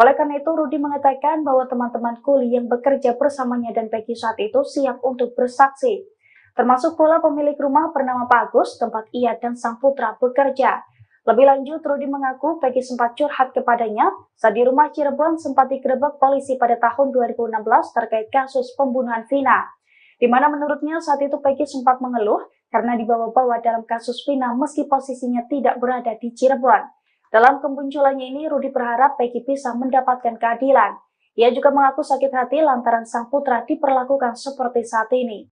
Oleh karena itu, Rudi mengatakan bahwa teman-teman kuli yang bekerja bersamanya dan Peggy saat itu siap untuk bersaksi. Termasuk pula pemilik rumah bernama Pak Agus, tempat ia dan sang putra bekerja. Lebih lanjut, Rudi mengaku Peggy sempat curhat kepadanya saat di rumah Cirebon sempat digerebek polisi pada tahun 2016 terkait kasus pembunuhan Vina, di mana menurutnya saat itu Peggy sempat mengeluh karena dibawa-bawa dalam kasus Vina meski posisinya tidak berada di Cirebon. Dalam kemunculannya ini, Rudi berharap Peggy bisa mendapatkan keadilan. Ia juga mengaku sakit hati lantaran sang putra diperlakukan seperti saat ini.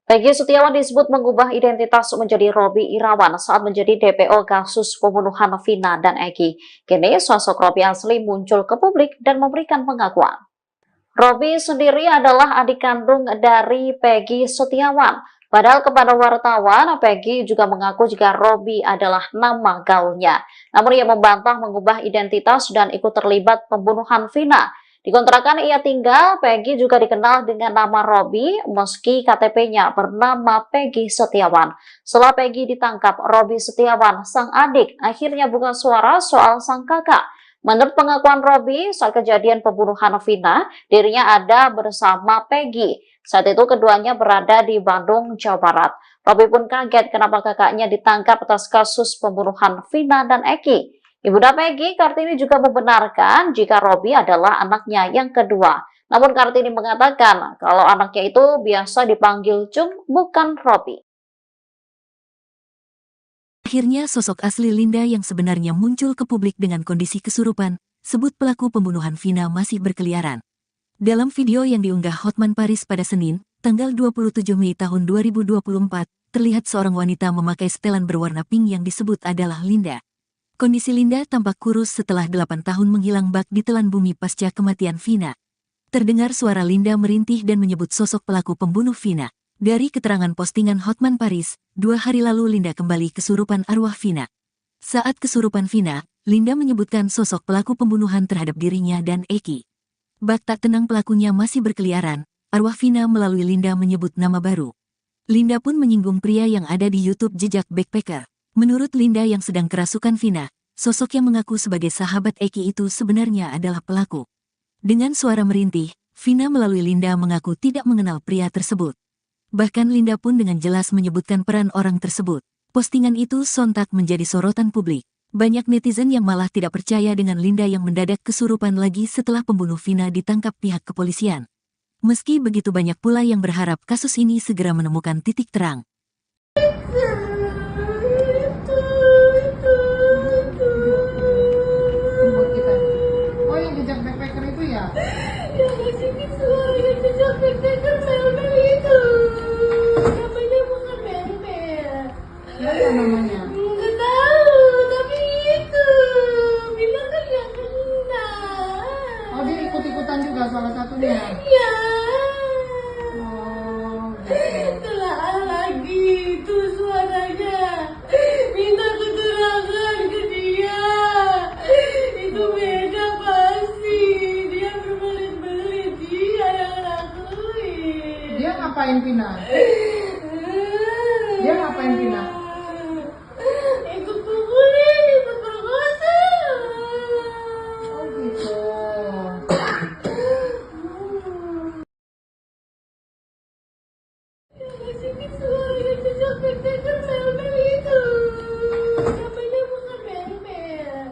Peggy Setiawan disebut mengubah identitas menjadi Robi Irawan saat menjadi DPO kasus pembunuhan Vina dan Eki. Kini sosok Robi asli muncul ke publik dan memberikan pengakuan. Robi sendiri adalah adik kandung dari Peggy Setiawan. Padahal kepada wartawan, Peggy juga mengaku jika Robi adalah nama gaulnya. Namun ia membantah mengubah identitas dan ikut terlibat pembunuhan Vina. Di kontrakan ia tinggal, Peggy juga dikenal dengan nama Robi meski KTP-nya bernama Peggy Setiawan. Setelah Peggy ditangkap, Robi Setiawan, sang adik, akhirnya buka suara soal sang kakak. Menurut pengakuan Robi, saat kejadian pembunuhan Vina, dirinya ada bersama Peggy. Saat itu keduanya berada di Bandung, Jawa Barat. Robi pun kaget kenapa kakaknya ditangkap atas kasus pembunuhan Vina dan Eki. Ibunda Peggy, Kartini, juga membenarkan jika Robi adalah anaknya yang kedua. Namun Kartini mengatakan kalau anaknya itu biasa dipanggil Cung, bukan Robi. Akhirnya sosok asli Linda yang sebenarnya muncul ke publik dengan kondisi kesurupan, sebut pelaku pembunuhan Vina masih berkeliaran. Dalam video yang diunggah Hotman Paris pada Senin, tanggal 27 Mei tahun 2024, terlihat seorang wanita memakai setelan berwarna pink yang disebut adalah Linda. Kondisi Linda tampak kurus setelah 8 tahun menghilang bak di telan bumi pasca kematian Vina. Terdengar suara Linda merintih dan menyebut sosok pelaku pembunuh Vina. Dari keterangan postingan Hotman Paris, 2 hari lalu Linda kembali kesurupan arwah Vina. Saat kesurupan Vina, Linda menyebutkan sosok pelaku pembunuhan terhadap dirinya dan Eki. Bak tak tenang pelakunya masih berkeliaran, arwah Vina melalui Linda menyebut nama baru. Linda pun menyinggung pria yang ada di YouTube Jejak Backpacker. Menurut Linda yang sedang kerasukan Vina, sosok yang mengaku sebagai sahabat Eki itu sebenarnya adalah pelaku. Dengan suara merintih, Vina melalui Linda mengaku tidak mengenal pria tersebut. Bahkan Linda pun dengan jelas menyebutkan peran orang tersebut. Postingan itu sontak menjadi sorotan publik. Banyak netizen yang malah tidak percaya dengan Linda yang mendadak kesurupan lagi setelah pembunuh Vina ditangkap pihak kepolisian. Meski begitu banyak pula yang berharap kasus ini segera menemukan titik terang. Buat kita. Oh, yang jejak backpacker itu ya? Yang ngasih suara yang jejak backpacker Mel-Mel itu. Namanya bukan Mel-Mel. Ya, apa namanya? Nggak tahu, tapi itu bilang kan yang kena. Oh, dia ikut-ikutan juga salah satunya. Ya. Oh, gitu. Telah lagi itu suaranya. Minta keterangan ke dia. Itu beda pasti. Dia berbelit-belit. Dia yang ngelakuin. Dia ngapain Vina? Dia ngapain Vina? Ikut pukulin, ikut perkosa. Oh, gitu. Ngasih suara yang jejak backpacker Mel-Mel itu. Namanya bukan Mel-Mel.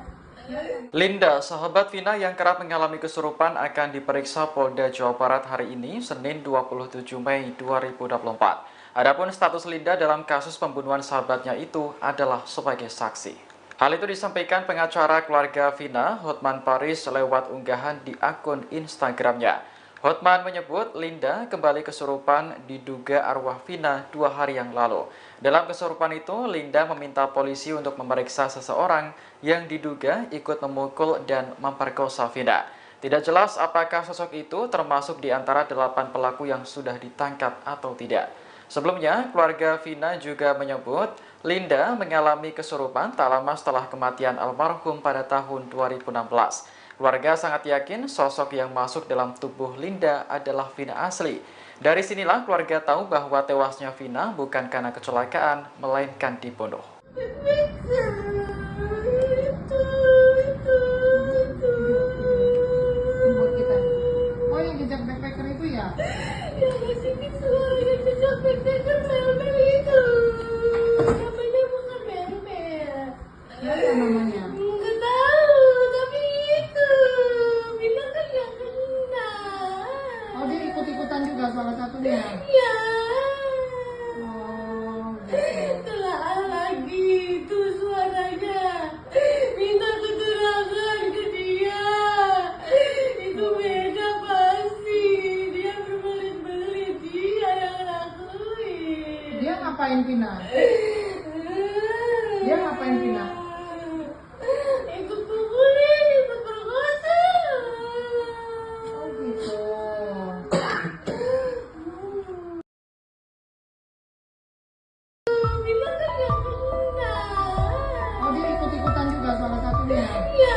Linda, sahabat Vina yang kerap mengalami kesurupan akan diperiksa Polda Jawa Barat hari ini, Senin 27 Mei 2024. Adapun status Linda dalam kasus pembunuhan sahabatnya itu adalah sebagai saksi. Hal itu disampaikan pengacara keluarga Vina, Hotman Paris, lewat unggahan di akun Instagramnya. Hotman menyebut Linda kembali kesurupan diduga arwah Vina 2 hari yang lalu. Dalam kesurupan itu, Linda meminta polisi untuk memeriksa seseorang yang diduga ikut memukul dan memperkosa Vina. Tidak jelas apakah sosok itu termasuk di antara 8 pelaku yang sudah ditangkap atau tidak. Sebelumnya, keluarga Vina juga menyebut Linda mengalami kesurupan tak lama setelah kematian almarhum pada tahun 2016. Keluarga sangat yakin sosok yang masuk dalam tubuh Linda adalah Vina asli. Dari sinilah keluarga tahu bahwa tewasnya Vina bukan karena kecelakaan, melainkan dibunuh. Buat kita. Oh, yang jejak backpacker itu ya? Ya masih suara yang jejak backpacker mel-mel itu. Namanya bukan mel-mel. Apa namanya? Nggak tahu, tapi itu bilang kan yang kena. Oh, dia ikut-ikutan juga salah satunya. Ya. Oh, gitu. Telah lagi itu suaranya. Minta keterangan ke dia. Itu beda pasti. Dia berbelit-belit. Dia yang lakuin. Dia ngapain Vina? Dia ngapain Vina? Ikut pukulin, ikut perkosa. Oh, gitu. Bilang kan yang kena. Oh, dia ikut-ikutan juga salah satunya. Ya.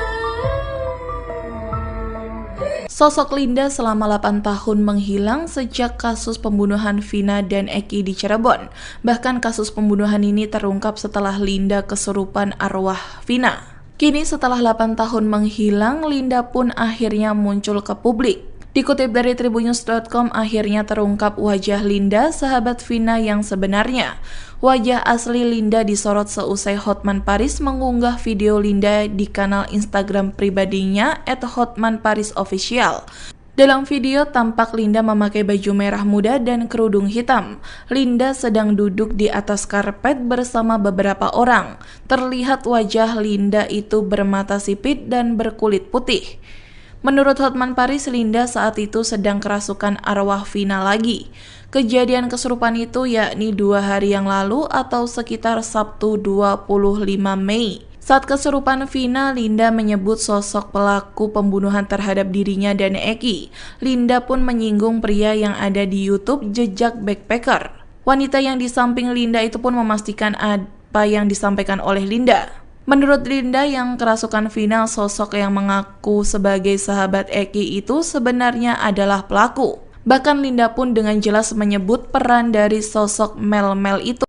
Sosok Linda selama 8 tahun menghilang sejak kasus pembunuhan Vina dan Eki di Cirebon. Bahkan kasus pembunuhan ini terungkap setelah Linda kesurupan arwah Vina. Kini setelah 8 tahun menghilang, Linda pun akhirnya muncul ke publik. Dikutip dari tribunnews.com, akhirnya terungkap wajah Linda, sahabat Vina yang sebenarnya. Wajah asli Linda disorot seusai Hotman Paris mengunggah video Linda di kanal Instagram pribadinya @hotmanparisofficial. Dalam video tampak Linda memakai baju merah muda dan kerudung hitam. Linda sedang duduk di atas karpet bersama beberapa orang. Terlihat wajah Linda itu bermata sipit dan berkulit putih. Menurut Hotman Paris, Linda saat itu sedang kerasukan arwah Vina lagi. Kejadian kesurupan itu yakni 2 hari yang lalu atau sekitar Sabtu 25 Mei. Saat kesurupan Vina, Linda menyebut sosok pelaku pembunuhan terhadap dirinya dan Eki. Linda pun menyinggung pria yang ada di YouTube Jejak Backpacker. Wanita yang di samping Linda itu pun memastikan apa yang disampaikan oleh Linda. Menurut Linda yang kerasukan Vina, sosok yang mengaku sebagai sahabat Eki itu sebenarnya adalah pelaku. Bahkan Linda pun dengan jelas menyebut peran dari sosok Mel-Mel itu.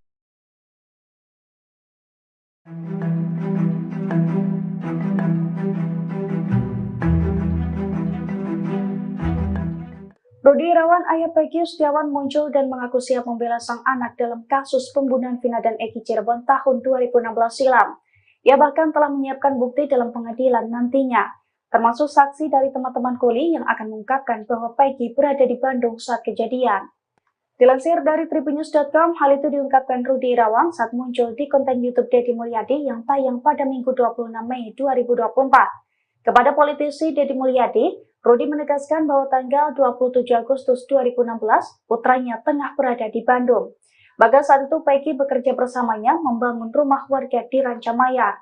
Rudi Irawan, ayah Peggy Setiawan muncul dan mengaku siap membela sang anak dalam kasus pembunuhan Vina dan Eki Cirebon tahun 2016 silam. Ia bahkan telah menyiapkan bukti dalam pengadilan nantinya, termasuk saksi dari teman-teman kuli yang akan mengungkapkan bahwa Peggy berada di Bandung saat kejadian. Dilansir dari tribunnews.com, hal itu diungkapkan Rudi Irawan saat muncul di konten YouTube Deddy Mulyadi yang tayang pada Minggu 26 Mei 2024. Kepada politisi Deddy Mulyadi, Rudi menegaskan bahwa tanggal 27 Agustus 2016, putranya tengah berada di Bandung. Bahkan saat itu Peggy bekerja bersamanya membangun rumah warga di Rancamaya.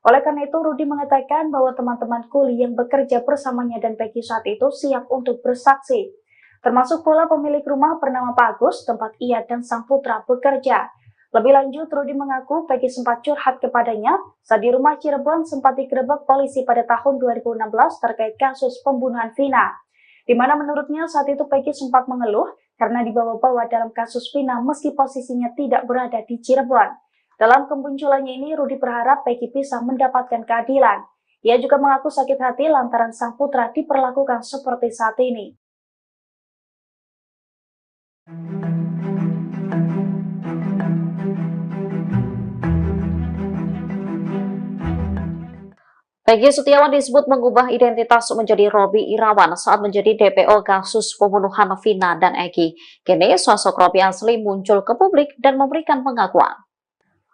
Oleh karena itu, Rudi mengatakan bahwa teman-teman kuli yang bekerja bersamanya dan Peggy saat itu siap untuk bersaksi. Termasuk pula pemilik rumah bernama Pak Agus, tempat ia dan sang putra bekerja. Lebih lanjut, Rudi mengaku Peggy sempat curhat kepadanya saat di rumah Cirebon sempat digerebek polisi pada tahun 2016 terkait kasus pembunuhan Vina. Di mana menurutnya saat itu Peggy sempat mengeluh karena dibawa-bawa dalam kasus Vina meski posisinya tidak berada di Cirebon. Dalam kemunculannya ini, Rudi berharap Peggy bisa mendapatkan keadilan. Ia juga mengaku sakit hati lantaran sang putra diperlakukan seperti saat ini. Peggy Setiawan disebut mengubah identitas menjadi Robby Irawan saat menjadi DPO kasus pembunuhan Vina dan Eki. Kini sosok Robby asli muncul ke publik dan memberikan pengakuan.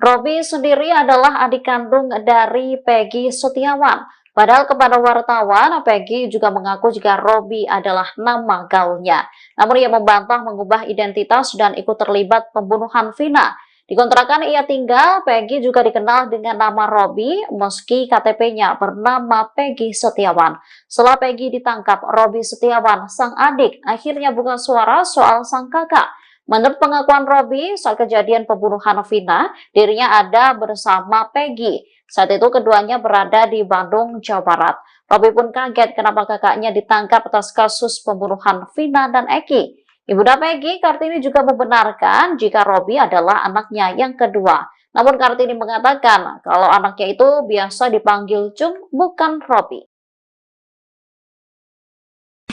Robby sendiri adalah adik kandung dari Peggy Setiawan. Padahal kepada wartawan, Peggy juga mengaku jika Robby adalah nama gaulnya. Namun ia membantah mengubah identitas dan ikut terlibat pembunuhan Vina. Di kontrakan ia tinggal, Peggy juga dikenal dengan nama Robby meski KTP-nya bernama Peggy Setiawan. Setelah Peggy ditangkap, Robby Setiawan, sang adik, akhirnya buka suara soal sang kakak. Menurut pengakuan Robby, saat kejadian pembunuhan Vina, dirinya ada bersama Peggy. Saat itu keduanya berada di Bandung, Jawa Barat. Robby pun kaget kenapa kakaknya ditangkap atas kasus pembunuhan Vina dan Eki. Ibunda Peggy, Kartini, juga membenarkan jika Robby adalah anaknya yang kedua. Namun Kartini mengatakan kalau anaknya itu biasa dipanggil Cung, bukan Robby.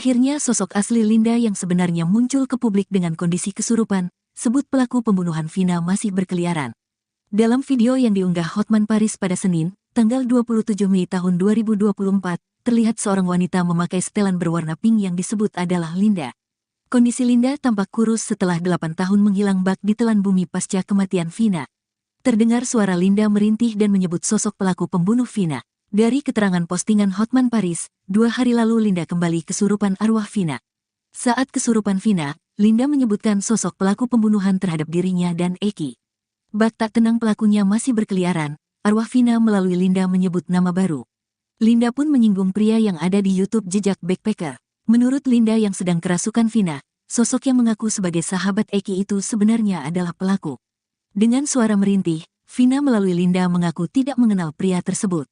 Akhirnya sosok asli Linda yang sebenarnya muncul ke publik dengan kondisi kesurupan, sebut pelaku pembunuhan Vina masih berkeliaran. Dalam video yang diunggah Hotman Paris pada Senin, tanggal 27 Mei tahun 2024, terlihat seorang wanita memakai setelan berwarna pink yang disebut adalah Linda. Kondisi Linda tampak kurus setelah 8 tahun menghilang bak di telan bumi pasca kematian Vina. Terdengar suara Linda merintih dan menyebut sosok pelaku pembunuh Vina. Dari keterangan postingan Hotman Paris, 2 hari lalu Linda kembali kesurupan arwah Vina. Saat kesurupan Vina, Linda menyebutkan sosok pelaku pembunuhan terhadap dirinya dan Eki. Bak tak tenang pelakunya masih berkeliaran, arwah Vina melalui Linda menyebut nama baru. Linda pun menyinggung pria yang ada di YouTube Jejak Backpacker. Menurut Linda yang sedang kerasukan Vina, sosok yang mengaku sebagai sahabat Eki itu sebenarnya adalah pelaku. Dengan suara merintih, Vina melalui Linda mengaku tidak mengenal pria tersebut.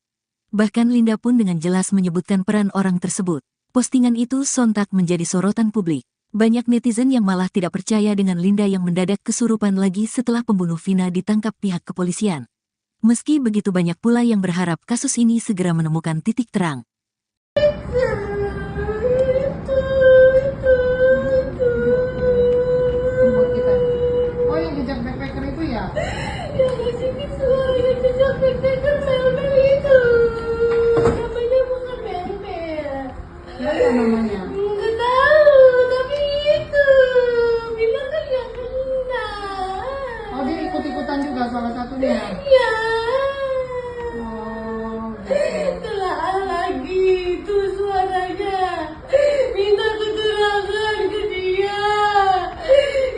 Bahkan Linda pun dengan jelas menyebutkan peran orang tersebut. Postingan itu sontak menjadi sorotan publik. Banyak netizen yang malah tidak percaya dengan Linda yang mendadak kesurupan lagi setelah pembunuh Vina ditangkap pihak kepolisian. Meski begitu banyak pula yang berharap kasus ini segera menemukan titik terang. Buat kita. Oh, yang jejak backpacker itu ya? Yang ngasih suara yang jejak backpacker Mel-Mel itu. Namanya bukan Mel-Mel. Siapa namanya? Nggak tahu, tapi itu. Bilang kan yang kena. Oh, dia ikut-ikutan juga salah satunya. Ya. Oh, gitu. Telah lagi itu suaranya. Minta keterangan ke dia.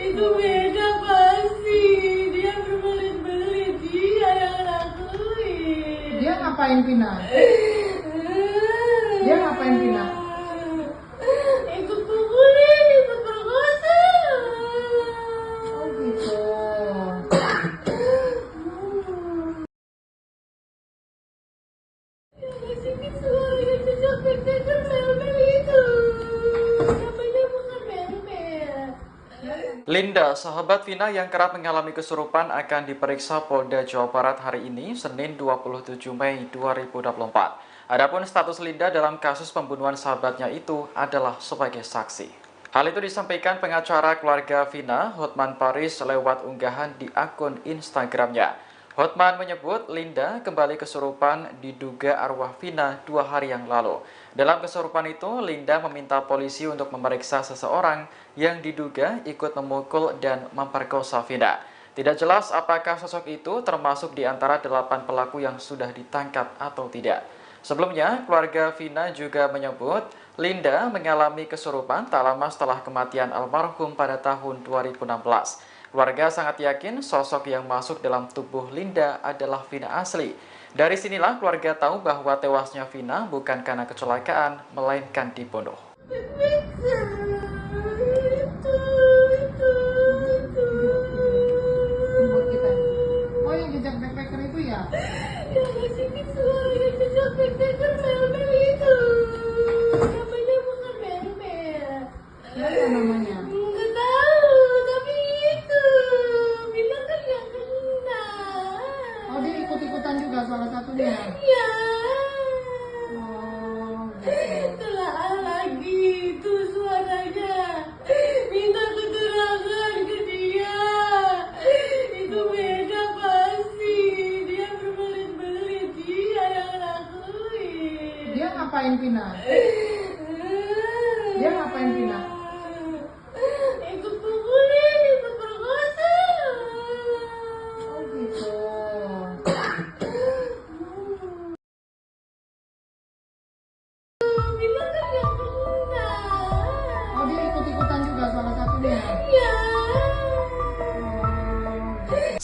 Itu beda pasti. Dia berbelit-belit. Dia yang lakuin. Dia ngapain Vina? Dia ngapain Vina? Ikut pukulin, ikut perkosa. Oh, gitu. Yang ngasih suara yang jejak backpacker Mel-Mel itu. Namanya bukan Mel-Mel. Linda, sahabat Vina yang kerap mengalami kesurupan akan diperiksa Polda Jawa Barat hari ini, Senin 27 Mei 2024. Adapun status Linda dalam kasus pembunuhan sahabatnya itu adalah sebagai saksi. Hal itu disampaikan pengacara keluarga Vina, Hotman Paris, lewat unggahan di akun Instagramnya. Hotman menyebut Linda kembali kesurupan diduga arwah Vina 2 hari yang lalu. Dalam kesurupan itu, Linda meminta polisi untuk memeriksa seseorang yang diduga ikut memukul dan memperkosa Vina. Tidak jelas apakah sosok itu termasuk di antara 8 pelaku yang sudah ditangkap atau tidak. Sebelumnya, keluarga Vina juga menyebut Linda mengalami kesurupan tak lama setelah kematian almarhum pada tahun 2016. Keluarga sangat yakin sosok yang masuk dalam tubuh Linda adalah Vina asli. Dari sinilah keluarga tahu bahwa tewasnya Vina bukan karena kecelakaan, melainkan dibunuh. Buat kita. Oh, yang jejak backpacker itu ya? Yang ngasih suara yang jejak backpacker Mel-Mel itu. Namanya bukan Mel-Mel. Siapa namanya? Nggak tahu, tapi itu. Bilang kan yang kena. Oh, dia ikut-ikutan juga salah satunya. Ya. Oh, gitu. Telah lagi itu suaranya. Minta keterangan ke dia. Itu beda pasti. Dia berbelit-belit. Dia yang lakuin. Dia ngapain Vina? Dia ngapain Vina? Ikut pukulin, ikut perkosa. Oh, gitu.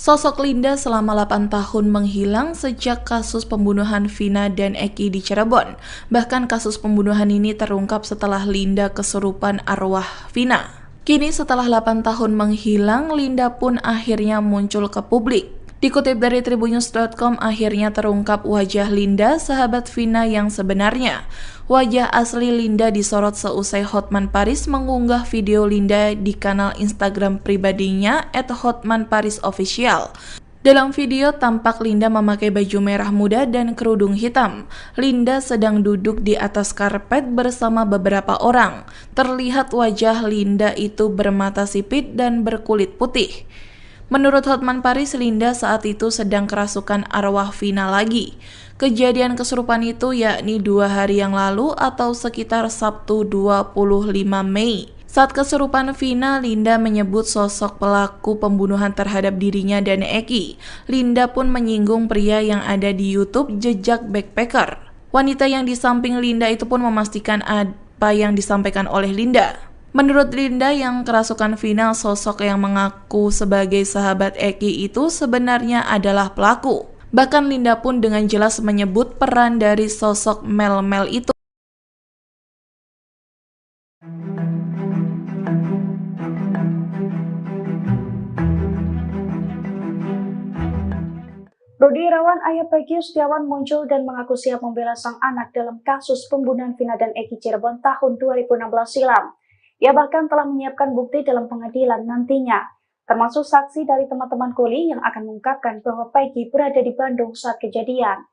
Sosok Linda selama 8 tahun menghilang sejak kasus pembunuhan Vina dan Eki di Cirebon. Bahkan kasus pembunuhan ini terungkap setelah Linda kesurupan arwah Vina. Kini setelah 8 tahun menghilang, Linda pun akhirnya muncul ke publik. Dikutip dari Tribunnews.com, akhirnya terungkap wajah Linda, sahabat Vina yang sebenarnya. Wajah asli Linda disorot seusai Hotman Paris mengunggah video Linda di kanal Instagram pribadinya @hotmanparisofficial. Dalam video tampak Linda memakai baju merah muda dan kerudung hitam. Linda sedang duduk di atas karpet bersama beberapa orang. Terlihat wajah Linda itu bermata sipit dan berkulit putih. Menurut Hotman Paris, Linda saat itu sedang kerasukan arwah Vina lagi. Kejadian kesurupan itu yakni 2 hari yang lalu atau sekitar Sabtu 25 Mei. Saat kesurupan Vina, Linda menyebut sosok pelaku pembunuhan terhadap dirinya dan Eki. Linda pun menyinggung pria yang ada di YouTube Jejak Backpacker. Wanita yang di samping Linda itu pun memastikan apa yang disampaikan oleh Linda. Menurut Linda yang kerasukan Vina, sosok yang mengaku sebagai sahabat Eki itu sebenarnya adalah pelaku. Bahkan Linda pun dengan jelas menyebut peran dari sosok Mel-Mel itu. Rudi Irawan, ayah Peggy Setiawan, muncul dan mengaku siap membela sang anak dalam kasus pembunuhan Vina dan Eki Cirebon tahun 2016 silam. Ia bahkan telah menyiapkan bukti dalam pengadilan nantinya, termasuk saksi dari teman-teman kuli yang akan mengungkapkan bahwa Peggy berada di Bandung saat kejadian.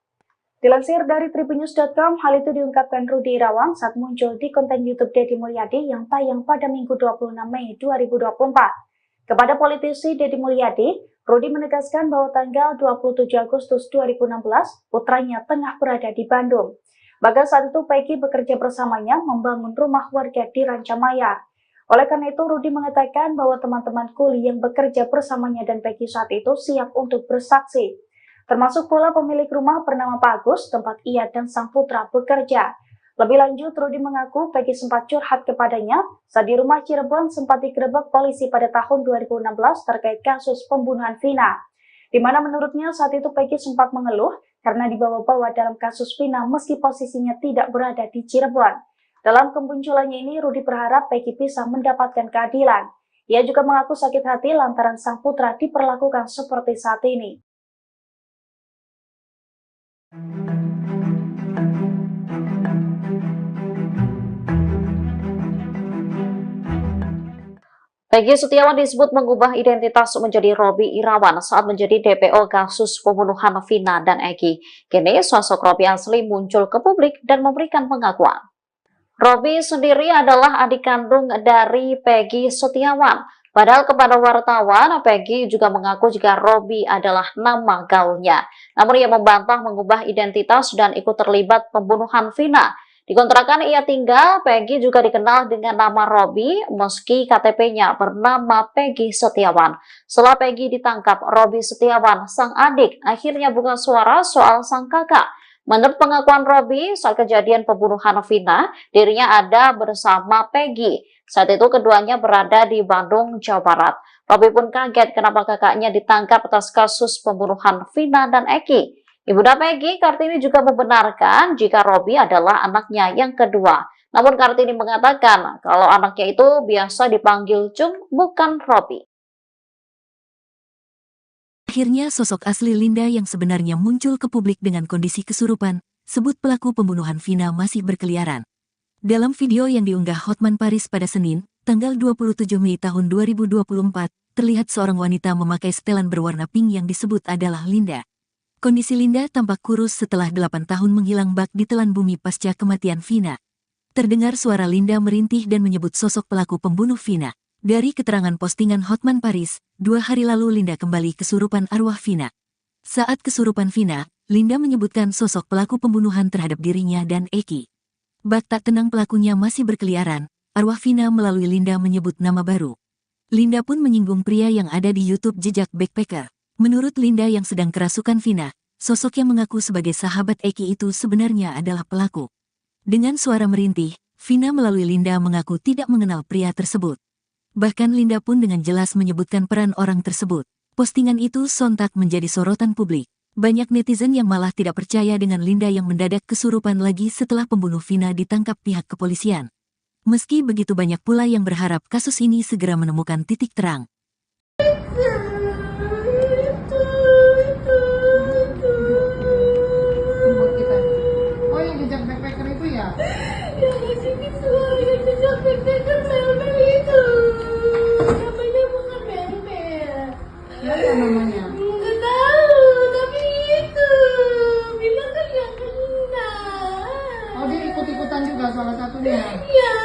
Dilansir dari Tribunnews.com, hal itu diungkapkan Rudi Irawan saat muncul di konten YouTube Deddy Mulyadi yang tayang pada Minggu 26 Mei 2024. Kepada politisi Deddy Mulyadi, Rudi menegaskan bahwa tanggal 27 Agustus 2016, putranya tengah berada di Bandung. Bahkan saat itu Peggy bekerja bersamanya membangun rumah warga di Rancamaya. Oleh karena itu, Rudi mengatakan bahwa teman-teman kuli yang bekerja bersamanya dan Peggy saat itu siap untuk bersaksi. Termasuk pula pemilik rumah bernama Pak Agus, tempat ia dan sang putra bekerja. Lebih lanjut, Rudi mengaku Peggy sempat curhat kepadanya saat di rumah Cirebon sempat digerebek polisi pada tahun 2016 terkait kasus pembunuhan Vina. Di mana menurutnya saat itu Peggy sempat mengeluh karena dibawa-bawa dalam kasus Vina meski posisinya tidak berada di Cirebon. Dalam kemunculannya ini, Rudi berharap Peggy bisa mendapatkan keadilan. Ia juga mengaku sakit hati lantaran sang putra diperlakukan seperti saat ini. Peggy Setiawan disebut mengubah identitas menjadi Robby Irawan saat menjadi DPO kasus pembunuhan Vina dan Eki. Kini sosok Robby asli muncul ke publik dan memberikan pengakuan. Robby sendiri adalah adik kandung dari Peggy Setiawan. Padahal kepada wartawan, Peggy juga mengaku jika Robby adalah nama gaulnya. Namun ia membantah mengubah identitas dan ikut terlibat pembunuhan Vina. Di kontrakan ia tinggal, Peggy juga dikenal dengan nama Robby meski KTP-nya bernama Peggy Setiawan. Setelah Peggy ditangkap, Robby Setiawan, sang adik, akhirnya buka suara soal sang kakak. Menurut pengakuan Robby, saat kejadian pembunuhan Vina, dirinya ada bersama Peggy. Saat itu keduanya berada di Bandung, Jawa Barat. Robby pun kaget kenapa kakaknya ditangkap atas kasus pembunuhan Vina dan Eki. Ibunda Peggy, Kartini, juga membenarkan jika Robby adalah anaknya yang kedua. Namun Kartini mengatakan kalau anaknya itu biasa dipanggil Cung, bukan Robby. Akhirnya sosok asli Linda yang sebenarnya muncul ke publik dengan kondisi kesurupan, sebut pelaku pembunuhan Vina masih berkeliaran. Dalam video yang diunggah Hotman Paris pada Senin, tanggal 27 Mei tahun 2024, terlihat seorang wanita memakai setelan berwarna pink yang disebut adalah Linda. Kondisi Linda tampak kurus setelah 8 tahun menghilang bak di telan bumi pasca kematian Vina. Terdengar suara Linda merintih dan menyebut sosok pelaku pembunuh Vina. Dari keterangan postingan Hotman Paris, 2 hari lalu Linda kembali kesurupan arwah Vina. Saat kesurupan Vina, Linda menyebutkan sosok pelaku pembunuhan terhadap dirinya dan Eki. Bak tak tenang pelakunya masih berkeliaran, arwah Vina melalui Linda menyebut nama baru. Linda pun menyinggung pria yang ada di YouTube Jejak Backpacker. Menurut Linda yang sedang kerasukan Vina, sosok yang mengaku sebagai sahabat Eki itu sebenarnya adalah pelaku. Dengan suara merintih, Vina melalui Linda mengaku tidak mengenal pria tersebut. Bahkan Linda pun dengan jelas menyebutkan peran orang tersebut. Postingan itu sontak menjadi sorotan publik. Banyak netizen yang malah tidak percaya dengan Linda yang mendadak kesurupan lagi setelah pembunuh Vina ditangkap pihak kepolisian. Meski begitu banyak pula yang berharap kasus ini segera menemukan titik terang. Ini buat kita. Oh, yang jejak backpacker itu ya? Yang ngasih suara yang jejak backpacker mel-mel itu. Namanya bukan mel-mel. Siapa namanya? Nggak tahu, tapi itu bilang kan yang kena. Oh, dia ikut-ikutan juga salah satunya. Ya,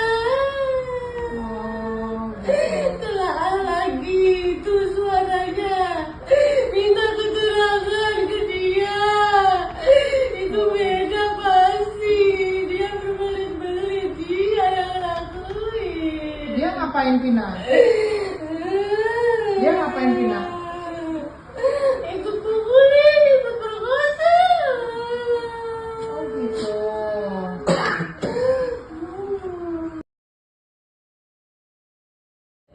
Oh, gitu. telah lagi itu suaranya. Minta keterangan ke dia. Itu beda pasti. Dia berbelit-belit. Dia yang lakuin. Dia ngapain Vina? Dia ngapain Vina? Ikut pukulin, ikut perkosa. Oh, gitu.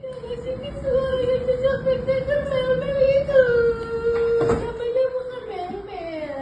Ngasih suara yang jejak backpacker mel-mel itu. Namanya bukan mel-mel.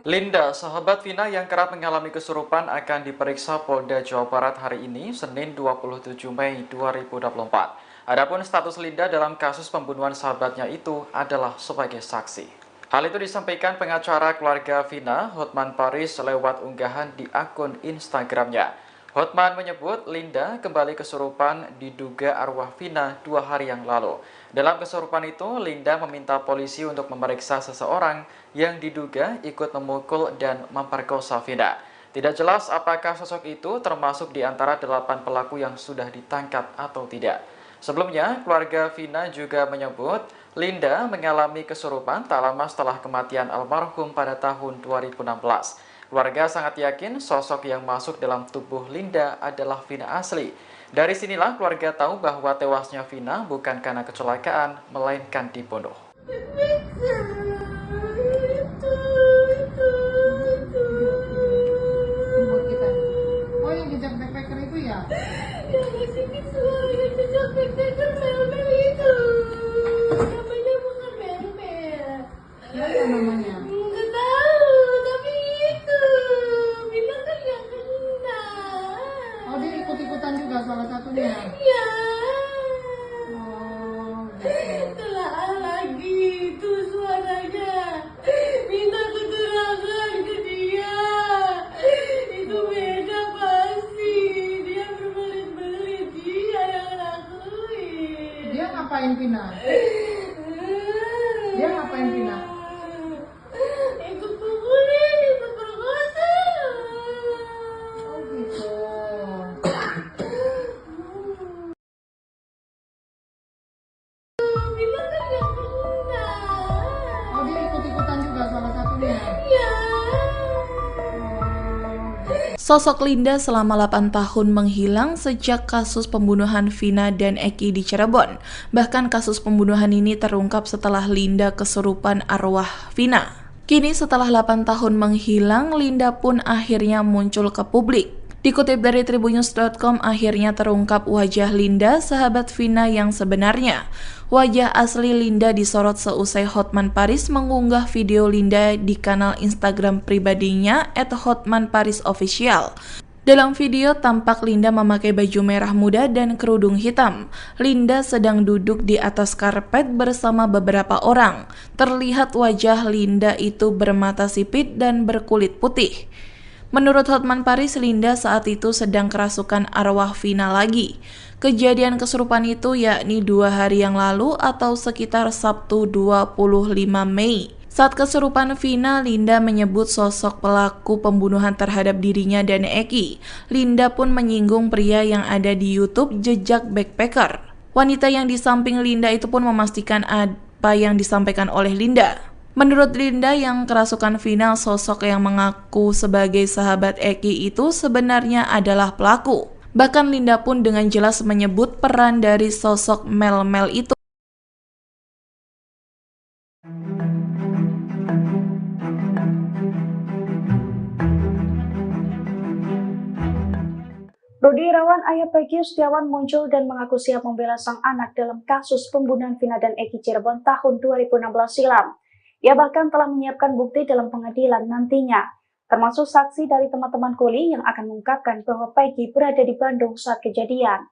Linda, sahabat Vina yang kerap mengalami kesurupan akan diperiksa Polda Jawa Barat hari ini, Senin 27 Mei 2024. Adapun status Linda dalam kasus pembunuhan sahabatnya itu adalah sebagai saksi. Hal itu disampaikan pengacara keluarga Vina, Hotman Paris, lewat unggahan di akun Instagramnya. Hotman menyebut Linda kembali kesurupan diduga arwah Vina 2 hari yang lalu. Dalam kesurupan itu, Linda meminta polisi untuk memeriksa seseorang yang diduga ikut memukul dan memperkosa Vina. Tidak jelas apakah sosok itu termasuk di antara 8 pelaku yang sudah ditangkap atau tidak. Sebelumnya, keluarga Vina juga menyebut Linda mengalami kesurupan tak lama setelah kematian almarhum pada tahun 2016. Keluarga sangat yakin sosok yang masuk dalam tubuh Linda adalah Vina asli. Dari sinilah keluarga tahu bahwa tewasnya Vina bukan karena kecelakaan, melainkan dibunuh. Ini buat kita. Oh, yang jejak backpacker itu ya? Yang ngasih suara yang jejak backpacker mel-mel itu. Namanya bukan mel-mel. Siapa namanya? Nggak tahu, tapi itu bilang kan yang kena. Oh, dia ikut-ikutan juga salah satunya. Ya, Oh, gitu. telah lagi itu suaranya. Minta keterangan ke dia. Itu beda pasti. Dia berbelit-belit. Dia yang lakuin. Dia ngapain Vina? Dia ngapain Vina? Ikut pukulin, ikut perkosa. Oh, gitu. Bilang kan yang kena. Oh, dia ikut-ikutan juga salah satunya. Ya. Sosok Linda selama 8 tahun menghilang sejak kasus pembunuhan Vina dan Eki di Cirebon. Bahkan kasus pembunuhan ini terungkap setelah Linda kesurupan arwah Vina. Kini setelah 8 tahun menghilang, Linda pun akhirnya muncul ke publik. Dikutip dari tribunnews.com, akhirnya terungkap wajah Linda, sahabat Vina yang sebenarnya. Wajah asli Linda disorot seusai Hotman Paris mengunggah video Linda di kanal Instagram pribadinya @hotmanparisofficial. Dalam video tampak Linda memakai baju merah muda dan kerudung hitam. Linda sedang duduk di atas karpet bersama beberapa orang. Terlihat wajah Linda itu bermata sipit dan berkulit putih. Menurut Hotman Paris, Linda saat itu sedang kerasukan arwah Vina lagi. Kejadian kesurupan itu yakni 2 hari yang lalu atau sekitar Sabtu 25 Mei. Saat kesurupan Vina, Linda menyebut sosok pelaku pembunuhan terhadap dirinya dan Eki. Linda pun menyinggung pria yang ada di YouTube Jejak Backpacker. Wanita yang di samping Linda itu pun memastikan apa yang disampaikan oleh Linda. Menurut Linda yang kerasukan Vina, sosok yang mengaku sebagai sahabat Eki itu sebenarnya adalah pelaku. Bahkan Linda pun dengan jelas menyebut peran dari sosok Mel-Mel itu. Rudi Irawan, ayah Peggy Setiawan muncul dan mengaku siap membela sang anak dalam kasus pembunuhan Vina dan Eki Cirebon tahun 2016 silam. Ia bahkan telah menyiapkan bukti dalam pengadilan nantinya, termasuk saksi dari teman-teman kuli yang akan mengungkapkan bahwa Peggy berada di Bandung saat kejadian.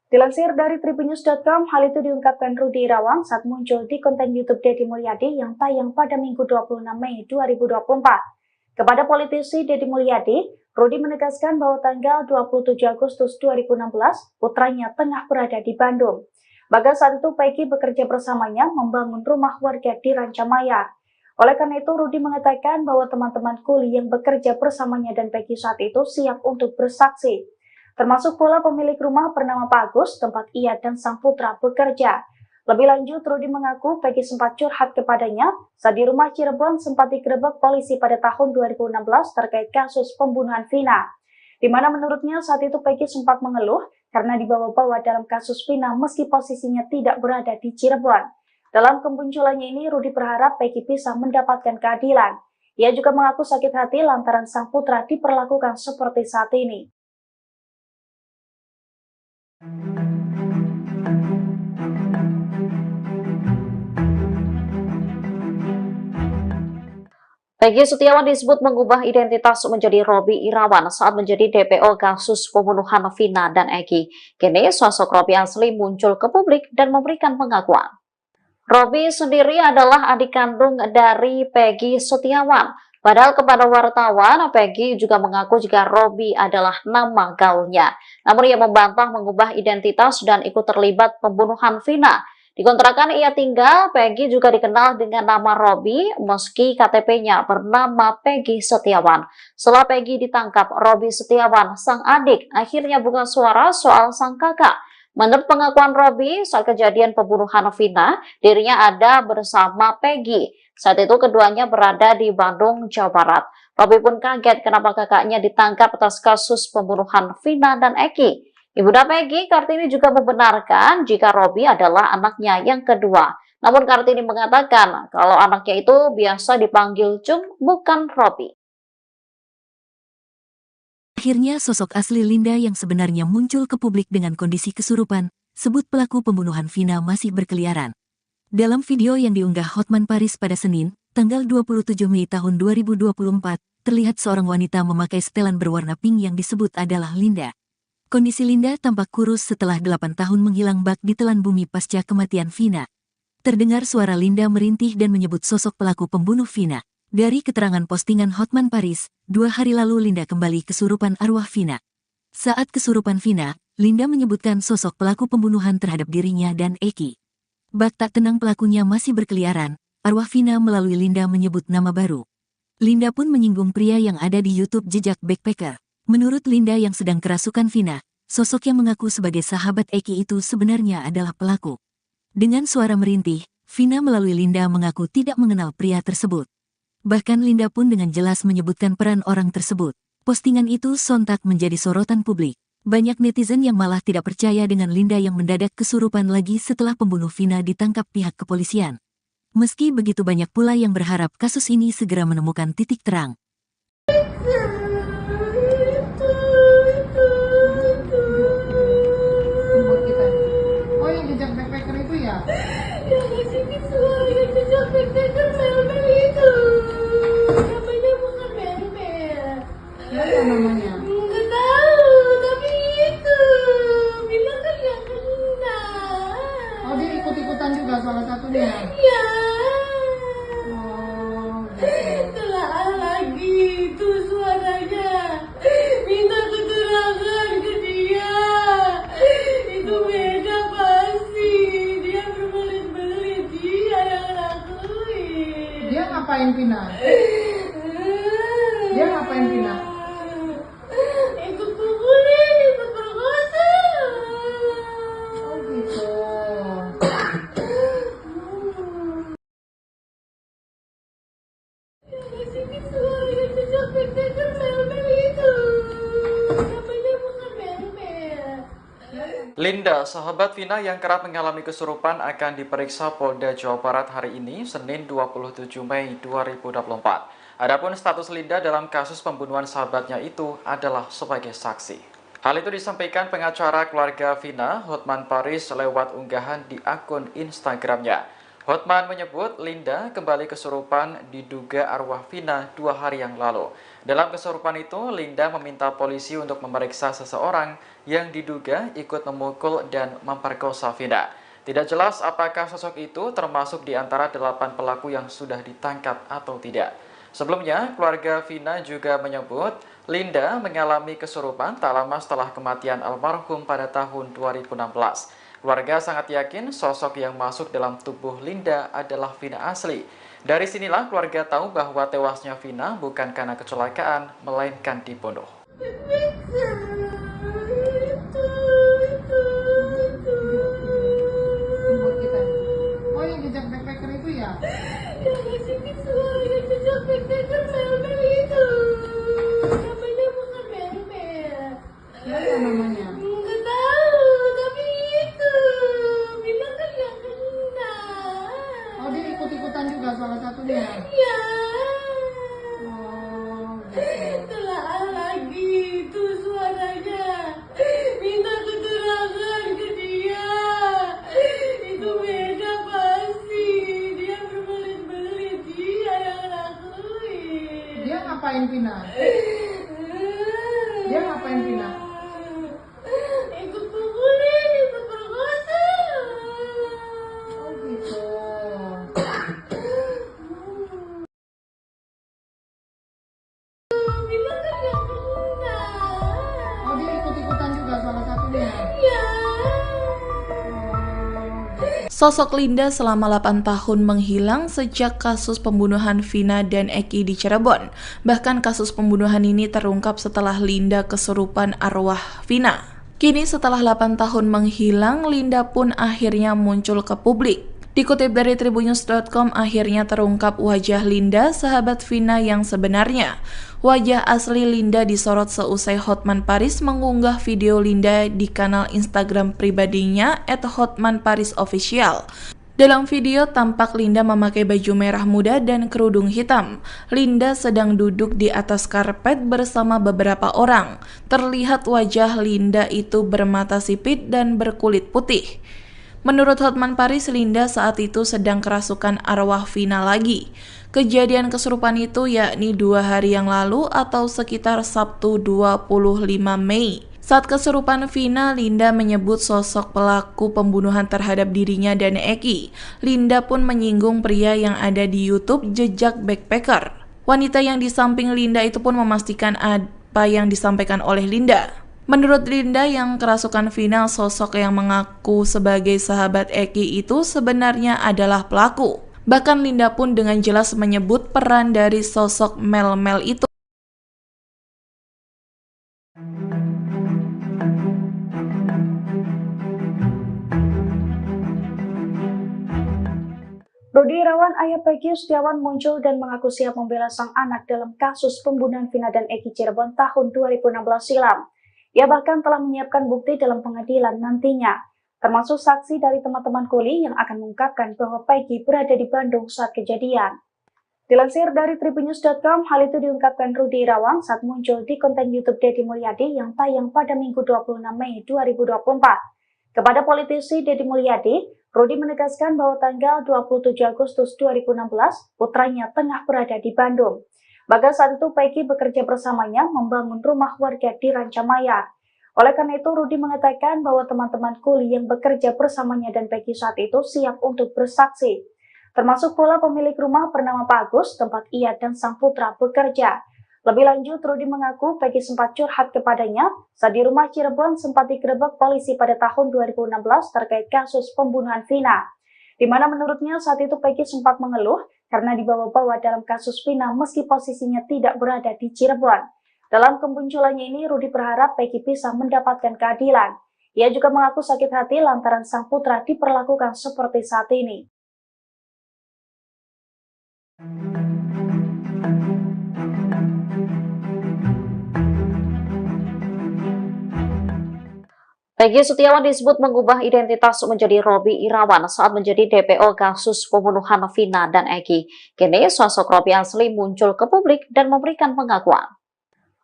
Dilansir dari tribunnews.com, hal itu diungkapkan Rudi Irawan saat muncul di konten YouTube Deddy Mulyadi yang tayang pada Minggu 26 Mei 2024. Kepada politisi Deddy Mulyadi, Rudi menegaskan bahwa tanggal 27 Agustus 2016, putranya tengah berada di Bandung. Bahkan saat itu Peggy bekerja bersamanya membangun rumah warga di Rancamaya. Oleh karena itu, Rudi mengatakan bahwa teman-teman kuli yang bekerja bersamanya dan Peggy saat itu siap untuk bersaksi. Termasuk pula pemilik rumah bernama Pak Agus, tempat ia dan sang putra bekerja. Lebih lanjut, Rudi mengaku Peggy sempat curhat kepadanya saat di rumah Cirebon sempat digerebek polisi pada tahun 2016 terkait kasus pembunuhan Vina. Di mana menurutnya saat itu Peggy sempat mengeluh karena dibawa-bawa dalam kasus Vina meski posisinya tidak berada di Cirebon. Dalam kemunculannya ini, Rudi berharap Peggy bisa mendapatkan keadilan. Ia juga mengaku sakit hati lantaran sang putra diperlakukan seperti saat ini. Peggy Setiawan disebut mengubah identitas menjadi Robby Irawan saat menjadi DPO kasus pembunuhan Vina dan Eki. Kini sosok Robby asli muncul ke publik dan memberikan pengakuan. Robby sendiri adalah adik kandung dari Peggy Setiawan. Padahal kepada wartawan, Peggy juga mengaku jika Robby adalah nama gaulnya. Namun ia membantah mengubah identitas dan ikut terlibat pembunuhan Vina. Di kontrakan ia tinggal, Peggy juga dikenal dengan nama Robby meski KTP-nya bernama Peggy Setiawan. Setelah Peggy ditangkap, Robby Setiawan, sang adik, akhirnya buka suara soal sang kakak. Menurut pengakuan Robby, saat kejadian pembunuhan Vina, dirinya ada bersama Peggy. Saat itu keduanya berada di Bandung, Jawa Barat. Robby pun kaget kenapa kakaknya ditangkap atas kasus pembunuhan Vina dan Eki. Ibunda Peggy, Kartini juga membenarkan jika Robby adalah anaknya yang kedua. Namun Kartini mengatakan kalau anaknya itu biasa dipanggil Cung, bukan Robby. Akhirnya sosok asli Linda yang sebenarnya muncul ke publik dengan kondisi kesurupan, sebut pelaku pembunuhan Vina masih berkeliaran. Dalam video yang diunggah Hotman Paris pada Senin, tanggal 27 Mei tahun 2024, terlihat seorang wanita memakai setelan berwarna pink yang disebut adalah Linda. Kondisi Linda tampak kurus setelah 8 tahun menghilang bak di telan bumi pasca kematian Vina. Terdengar suara Linda merintih dan menyebut sosok pelaku pembunuh Vina. Dari keterangan postingan Hotman Paris, 2 hari lalu Linda kembali kesurupan arwah Vina. Saat kesurupan Vina, Linda menyebutkan sosok pelaku pembunuhan terhadap dirinya dan Eki. Bak tak tenang pelakunya masih berkeliaran, arwah Vina melalui Linda menyebut nama baru. Linda pun menyinggung pria yang ada di YouTube Jejak Backpacker. Menurut Linda yang sedang kerasukan Vina, sosok yang mengaku sebagai sahabat Eki itu sebenarnya adalah pelaku. Dengan suara merintih, Vina melalui Linda mengaku tidak mengenal pria tersebut. Bahkan Linda pun dengan jelas menyebutkan peran orang tersebut. Postingan itu sontak menjadi sorotan publik. Banyak netizen yang malah tidak percaya dengan Linda yang mendadak kesurupan lagi setelah pembunuh Vina ditangkap pihak kepolisian. Meski begitu banyak pula yang berharap kasus ini segera menemukan titik terang. Buat kita. Oh, yang jejak backpacker itu ya? Yang ngasih suara yang jejak backpacker Mel-Mel itu. Namanya bukan Mel-Mel. Siapa namanya? Nggak tahu, tapi itu bilang kan yang kena. Oh, dia ikut-ikutan juga salah satunya. Ya. Oh, gitu. Telah lagi itu suaranya. Minta keterangan ke dia. Itu beda pasti. Dia berbelit-belit. Dia yang lakuin. Dia ngapain Vina? Dia ngapain Vina? Ikut pukulin, ikut perkosa. Oh, gitu. Sini suara yang jejak backpacker Mel-Mel itu. Namanya bukan Mel-Mel. Linda, sahabat Vina yang kerap mengalami kesurupan akan diperiksa Polda Jawa Barat hari ini, Senin 27 Mei 2024. Adapun status Linda dalam kasus pembunuhan sahabatnya itu adalah sebagai saksi. Hal itu disampaikan pengacara keluarga Vina, Hotman Paris, lewat unggahan di akun Instagramnya. Hotman menyebut Linda kembali kesurupan diduga arwah Vina 2 hari yang lalu. Dalam kesurupan itu, Linda meminta polisi untuk memeriksa seseorang yang diduga ikut memukul dan memperkosa Vina. Tidak jelas apakah sosok itu termasuk di antara 8 pelaku yang sudah ditangkap atau tidak. Sebelumnya, keluarga Vina juga menyebut Linda mengalami kesurupan tak lama setelah kematian almarhum pada tahun 2016. Keluarga sangat yakin sosok yang masuk dalam tubuh Linda adalah Vina asli. Dari sinilah keluarga tahu bahwa tewasnya Vina bukan karena kecelakaan, melainkan dibunuh. Buat kita. Oh, yang jejak backpacker itu ya? Yang ngasih visual yang jejak backpacker mel-mel itu. Namanya bukan mel-mel. Apa namanya? Nggak tahu, tapi itu bilang kan yang kena. Oh, dia ikut-ikutan juga salah satunya. Ya. Oh, gitu. Telah lagi itu suaranya. Minta keterangan ke dia. Itu beda pasti. Dia berbelit-belit. Dia yang lakuin. Dia ngapain Vina? Dia ngapain Vina? Ikut pukulin, ikut perkosa. Oh, gitu. Bilang kan yang kena. Oh, dia ikut-ikutan juga salah satunya. Ya. Sosok Linda selama 8 tahun menghilang sejak kasus pembunuhan Vina dan Eki di Cirebon. Bahkan kasus pembunuhan ini terungkap setelah Linda kesurupan arwah Vina. Kini setelah 8 tahun menghilang, Linda pun akhirnya muncul ke publik. Dikutip dari Tribunnews.com, akhirnya terungkap wajah Linda, sahabat Vina yang sebenarnya. Wajah asli Linda disorot seusai Hotman Paris mengunggah video Linda di kanal Instagram pribadinya @hotmanparisofficial. Dalam video tampak Linda memakai baju merah muda dan kerudung hitam. Linda sedang duduk di atas karpet bersama beberapa orang. Terlihat wajah Linda itu bermata sipit dan berkulit putih. Menurut Hotman Paris, Linda saat itu sedang kerasukan arwah Vina lagi. Kejadian kesurupan itu yakni 2 hari yang lalu atau sekitar Sabtu 25 Mei. Saat kesurupan Vina, Linda menyebut sosok pelaku pembunuhan terhadap dirinya dan Eki. Linda pun menyinggung pria yang ada di YouTube Jejak Backpacker. Wanita yang di samping Linda itu pun memastikan apa yang disampaikan oleh Linda. Menurut Linda yang kerasukan Vina, sosok yang mengaku sebagai sahabat Eki itu sebenarnya adalah pelaku. Bahkan Linda pun dengan jelas menyebut peran dari sosok Mel-Mel itu. Rudi Irawan, ayah Peggy Setiawan muncul dan mengaku siap membela sang anak dalam kasus pembunuhan Vina dan Eki Cirebon tahun 2016 silam. Ia bahkan telah menyiapkan bukti dalam pengadilan nantinya, termasuk saksi dari teman-teman kuli yang akan mengungkapkan bahwa Peggy berada di Bandung saat kejadian. Dilansir dari Tribunnews.com, hal itu diungkapkan Rudi Irawan saat muncul di konten YouTube Deddy Mulyadi yang tayang pada Minggu 26 Mei 2024. Kepada politisi Deddy Mulyadi, Rudi menegaskan bahwa tanggal 27 Agustus 2016, putranya tengah berada di Bandung. Bahkan saat itu Peggy bekerja bersamanya membangun rumah warga di Rancamayar. Oleh karena itu, Rudi mengatakan bahwa teman-teman kuli yang bekerja bersamanya dan Peggy saat itu siap untuk bersaksi. Termasuk pula pemilik rumah bernama Pak Agus, tempat ia dan sang putra bekerja. Lebih lanjut, Rudi mengaku Peggy sempat curhat kepadanya saat di rumah Cirebon sempat digerebek polisi pada tahun 2016 terkait kasus pembunuhan Vina. Di mana menurutnya saat itu Peggy sempat mengeluh karena dibawa-bawa dalam kasus Vina meski posisinya tidak berada di Cirebon. Dalam kemunculannya ini, Rudi berharap Peggy bisa mendapatkan keadilan. Ia juga mengaku sakit hati lantaran sang putra diperlakukan seperti saat ini. Peggy Setiawan disebut mengubah identitas menjadi Robby Irawan saat menjadi DPO kasus pembunuhan Vina dan Eki. Kini sosok Robby asli muncul ke publik dan memberikan pengakuan.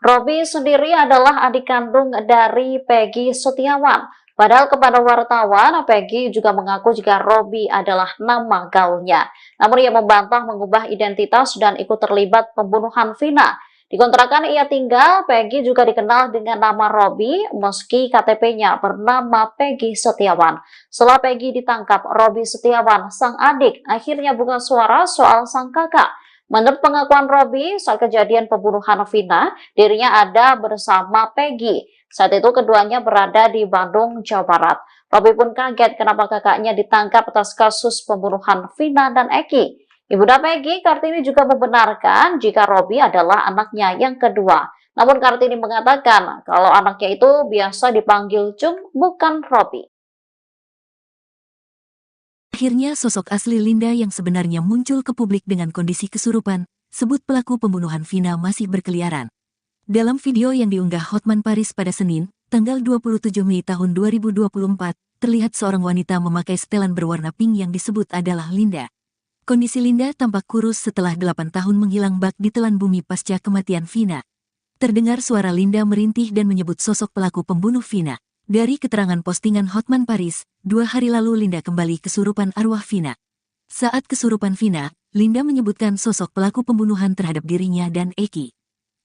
Robby sendiri adalah adik kandung dari Peggy Setiawan. Padahal kepada wartawan, Peggy juga mengaku jika Robby adalah nama gaulnya. Namun ia membantah mengubah identitas dan ikut terlibat pembunuhan Vina. Di kontrakan ia tinggal, Peggy juga dikenal dengan nama Robby meski KTP-nya bernama Peggy Setiawan. Setelah Peggy ditangkap, Robby Setiawan, sang adik, akhirnya buka suara soal sang kakak. Menurut pengakuan Robby, saat kejadian pembunuhan Vina, dirinya ada bersama Peggy. Saat itu keduanya berada di Bandung, Jawa Barat. Robby pun kaget kenapa kakaknya ditangkap atas kasus pembunuhan Vina dan Eki. Ibunda Peggy, Kartini, juga membenarkan jika Robby adalah anaknya yang kedua. Namun Kartini mengatakan kalau anaknya itu biasa dipanggil Cung, bukan Robby. Akhirnya sosok asli Linda yang sebenarnya muncul ke publik dengan kondisi kesurupan, sebut pelaku pembunuhan Vina masih berkeliaran. Dalam video yang diunggah Hotman Paris pada Senin, tanggal 27 Mei tahun 2024, terlihat seorang wanita memakai setelan berwarna pink yang disebut adalah Linda. Kondisi Linda tampak kurus setelah 8 tahun menghilang bak di telan bumi pasca kematian Vina. Terdengar suara Linda merintih dan menyebut sosok pelaku pembunuh Vina. Dari keterangan postingan Hotman Paris, 2 hari lalu Linda kembali kesurupan arwah Vina. Saat kesurupan Vina, Linda menyebutkan sosok pelaku pembunuhan terhadap dirinya dan Eki.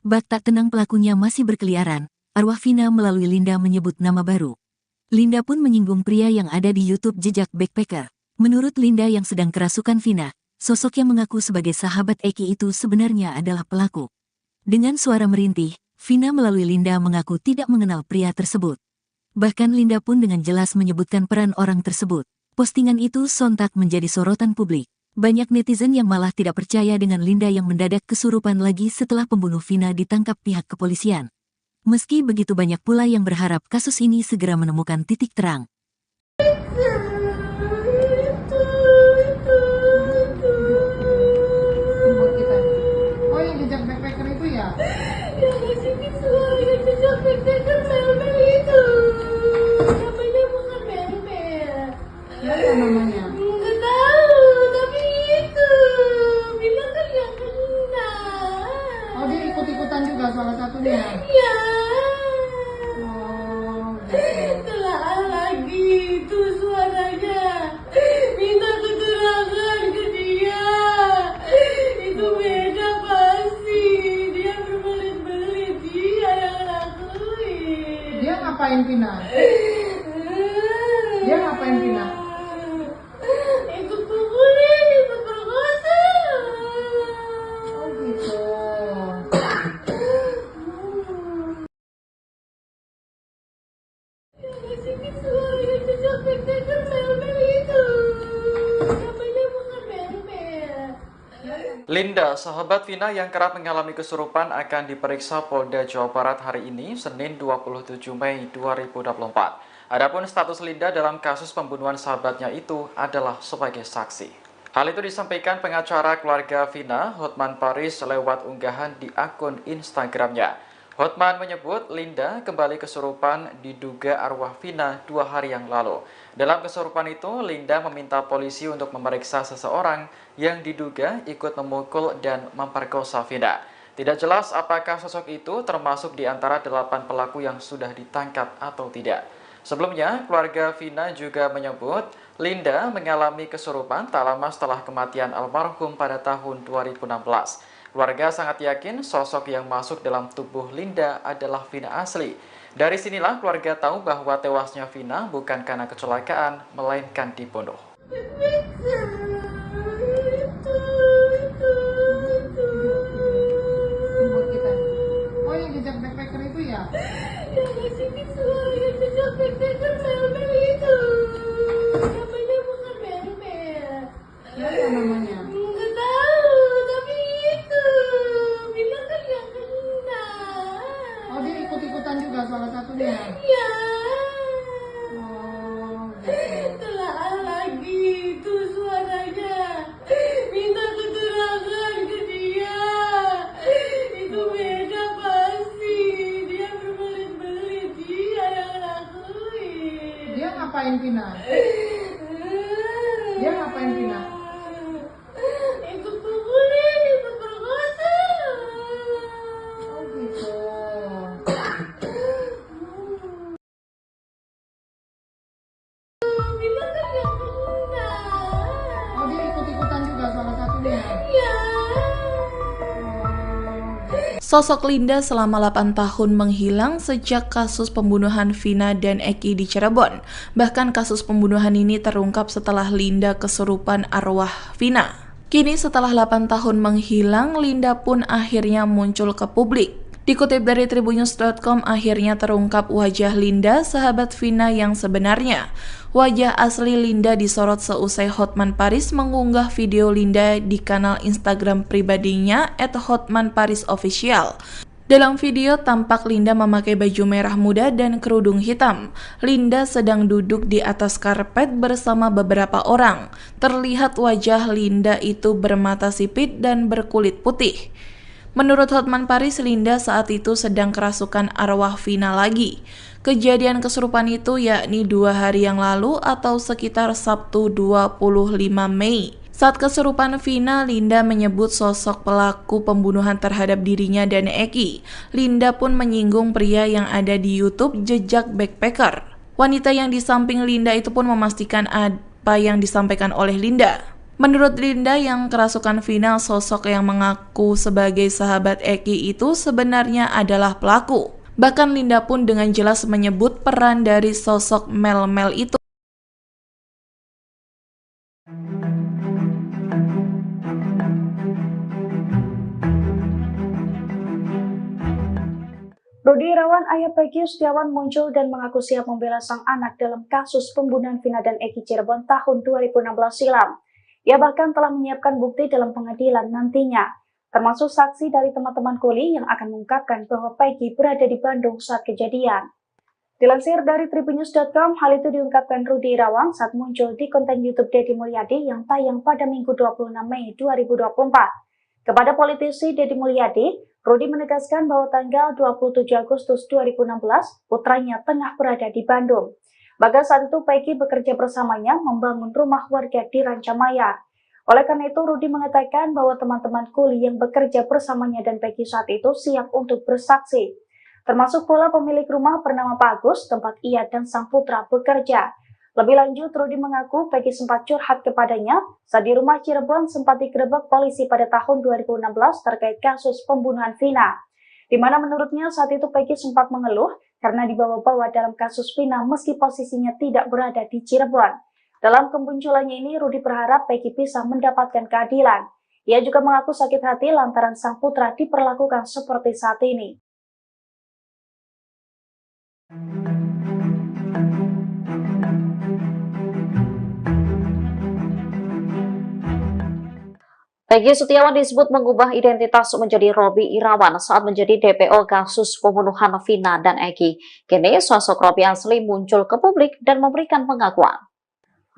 Bak tak tenang pelakunya masih berkeliaran, arwah Vina melalui Linda menyebut nama baru. Linda pun menyinggung pria yang ada di YouTube Jejak Backpacker. Menurut Linda yang sedang kerasukan Vina, sosok yang mengaku sebagai sahabat Eki itu sebenarnya adalah pelaku. Dengan suara merintih, Vina melalui Linda mengaku tidak mengenal pria tersebut. Bahkan Linda pun dengan jelas menyebutkan peran orang tersebut. Postingan itu sontak menjadi sorotan publik. Banyak netizen yang malah tidak percaya dengan Linda yang mendadak kesurupan lagi setelah pembunuh Vina ditangkap pihak kepolisian. Meski begitu banyak pula yang berharap kasus ini segera menemukan titik terang. Buat kita. Oh, yang jejak backpacker itu ya? Yang ngasih suara yang jejak backpacker Mel-Mel itu. Namanya bukan Mel-Mel. Siapa namanya? Nggak tahu, tapi itu bilang kan yang kena. Oh, dia ikut-ikutan juga salah satunya. Ya. Oh, gitu. Telah lagi itu suaranya. Minta keterangan ke dia. Itu beda pasti. Dia berbelit-belit. Dia yang lakuin. Dia ngapain Vina? Dia ngapain Vina? Itu pukulin, itu perkosa. Oh, gitu. Yang ngasih suara yang jejak backpacker Mel-Mel itu. Namanya bukan Mel-Mel. Linda, sahabat Vina yang kerap mengalami kesurupan akan diperiksa Polda Jawa Barat hari ini, Senin 27 Mei 2024. Adapun status Linda dalam kasus pembunuhan sahabatnya itu adalah sebagai saksi. Hal itu disampaikan pengacara keluarga Vina, Hotman Paris, lewat unggahan di akun Instagramnya. Hotman menyebut Linda kembali kesurupan diduga arwah Vina 2 hari yang lalu. Dalam kesurupan itu, Linda meminta polisi untuk memeriksa seseorang yang diduga ikut memukul dan memperkosa Vina. Tidak jelas apakah sosok itu termasuk di antara 8 pelaku yang sudah ditangkap atau tidak. Sebelumnya, keluarga Vina juga menyebut Linda mengalami kesurupan tak lama setelah kematian almarhum pada tahun 2016. Keluarga sangat yakin sosok yang masuk dalam tubuh Linda adalah Vina asli. Dari sinilah keluarga tahu bahwa tewasnya Vina bukan karena kecelakaan, melainkan dibunuh. Buat kita. Oh, yang jejak backpacker itu ya? Yang ngasih suara yang jejak backpacker Mel-Mel itu. Namanya bukan Mel-Mel. Siapa namanya? Nggak tahu, tapi itu bilang kan yang kena. Oh, dia ikut-ikutan juga salah satunya. Ya. Oh, gitu. Telah lagi itu suaranya. Minta keterangan ke dia. Itu beda pasti. Dia berbelit-belit. Dia yang lakuin. Dia ngapain Vina? Dia ngapain Vina? Sosok Linda selama 8 tahun menghilang sejak kasus pembunuhan Vina dan Eki di Cirebon. Bahkan kasus pembunuhan ini terungkap setelah Linda kesurupan arwah Vina. Kini setelah 8 tahun menghilang, Linda pun akhirnya muncul ke publik. Dikutip dari tribunnews.com, akhirnya terungkap wajah Linda, sahabat Vina yang sebenarnya. Wajah asli Linda disorot seusai Hotman Paris mengunggah video Linda di kanal Instagram pribadinya @hotmanparisofficial. Dalam video tampak Linda memakai baju merah muda dan kerudung hitam. Linda sedang duduk di atas karpet bersama beberapa orang. Terlihat wajah Linda itu bermata sipit dan berkulit putih. Menurut Hotman Paris, Linda saat itu sedang kerasukan arwah Vina lagi. Kejadian kesurupan itu yakni 2 hari yang lalu atau sekitar Sabtu 25 Mei. Saat kesurupan Vina, Linda menyebut sosok pelaku pembunuhan terhadap dirinya dan Eki. Linda pun menyinggung pria yang ada di YouTube Jejak Backpacker. Wanita yang di samping Linda itu pun memastikan apa yang disampaikan oleh Linda. Menurut Linda yang kerasukan Vina, sosok yang mengaku sebagai sahabat Eki itu sebenarnya adalah pelaku. Bahkan Linda pun dengan jelas menyebut peran dari sosok Mel-Mel itu. Rudi Irawan, ayah Peggy Setiawan muncul dan mengaku siap membela sang anak dalam kasus pembunuhan Vina dan Eki Cirebon tahun 2016 silam. Ia bahkan telah menyiapkan bukti dalam pengadilan nantinya, termasuk saksi dari teman-teman kuli yang akan mengungkapkan bahwa Peggy berada di Bandung saat kejadian. Dilansir dari tribunnews.com, hal itu diungkapkan Rudi Irawan saat muncul di konten YouTube Deddy Mulyadi yang tayang pada Minggu 26 Mei 2024. Kepada politisi Deddy Mulyadi, Rudi menegaskan bahwa tanggal 27 Agustus 2016, putranya tengah berada di Bandung. Bahkan saat itu Peggy bekerja bersamanya membangun rumah warga di Rancamaya. Oleh karena itu, Rudi mengatakan bahwa teman-teman kuli yang bekerja bersamanya dan Peggy saat itu siap untuk bersaksi. Termasuk pula pemilik rumah bernama Pak Agus, tempat ia dan sang putra bekerja. Lebih lanjut, Rudi mengaku Peggy sempat curhat kepadanya saat di rumah Cirebon sempat digerebek polisi pada tahun 2016 terkait kasus pembunuhan Vina. Di mana menurutnya saat itu Peggy sempat mengeluh karena dibawa-bawa dalam kasus Vina meski posisinya tidak berada di Cirebon. Dalam kemunculannya ini, Rudi berharap Peggy bisa mendapatkan keadilan. Ia juga mengaku sakit hati lantaran sang putra diperlakukan seperti saat ini. Peggy Setiawan disebut mengubah identitas menjadi Robby Irawan saat menjadi DPO kasus pembunuhan Vina dan Eki. Kini sosok Robby asli muncul ke publik dan memberikan pengakuan.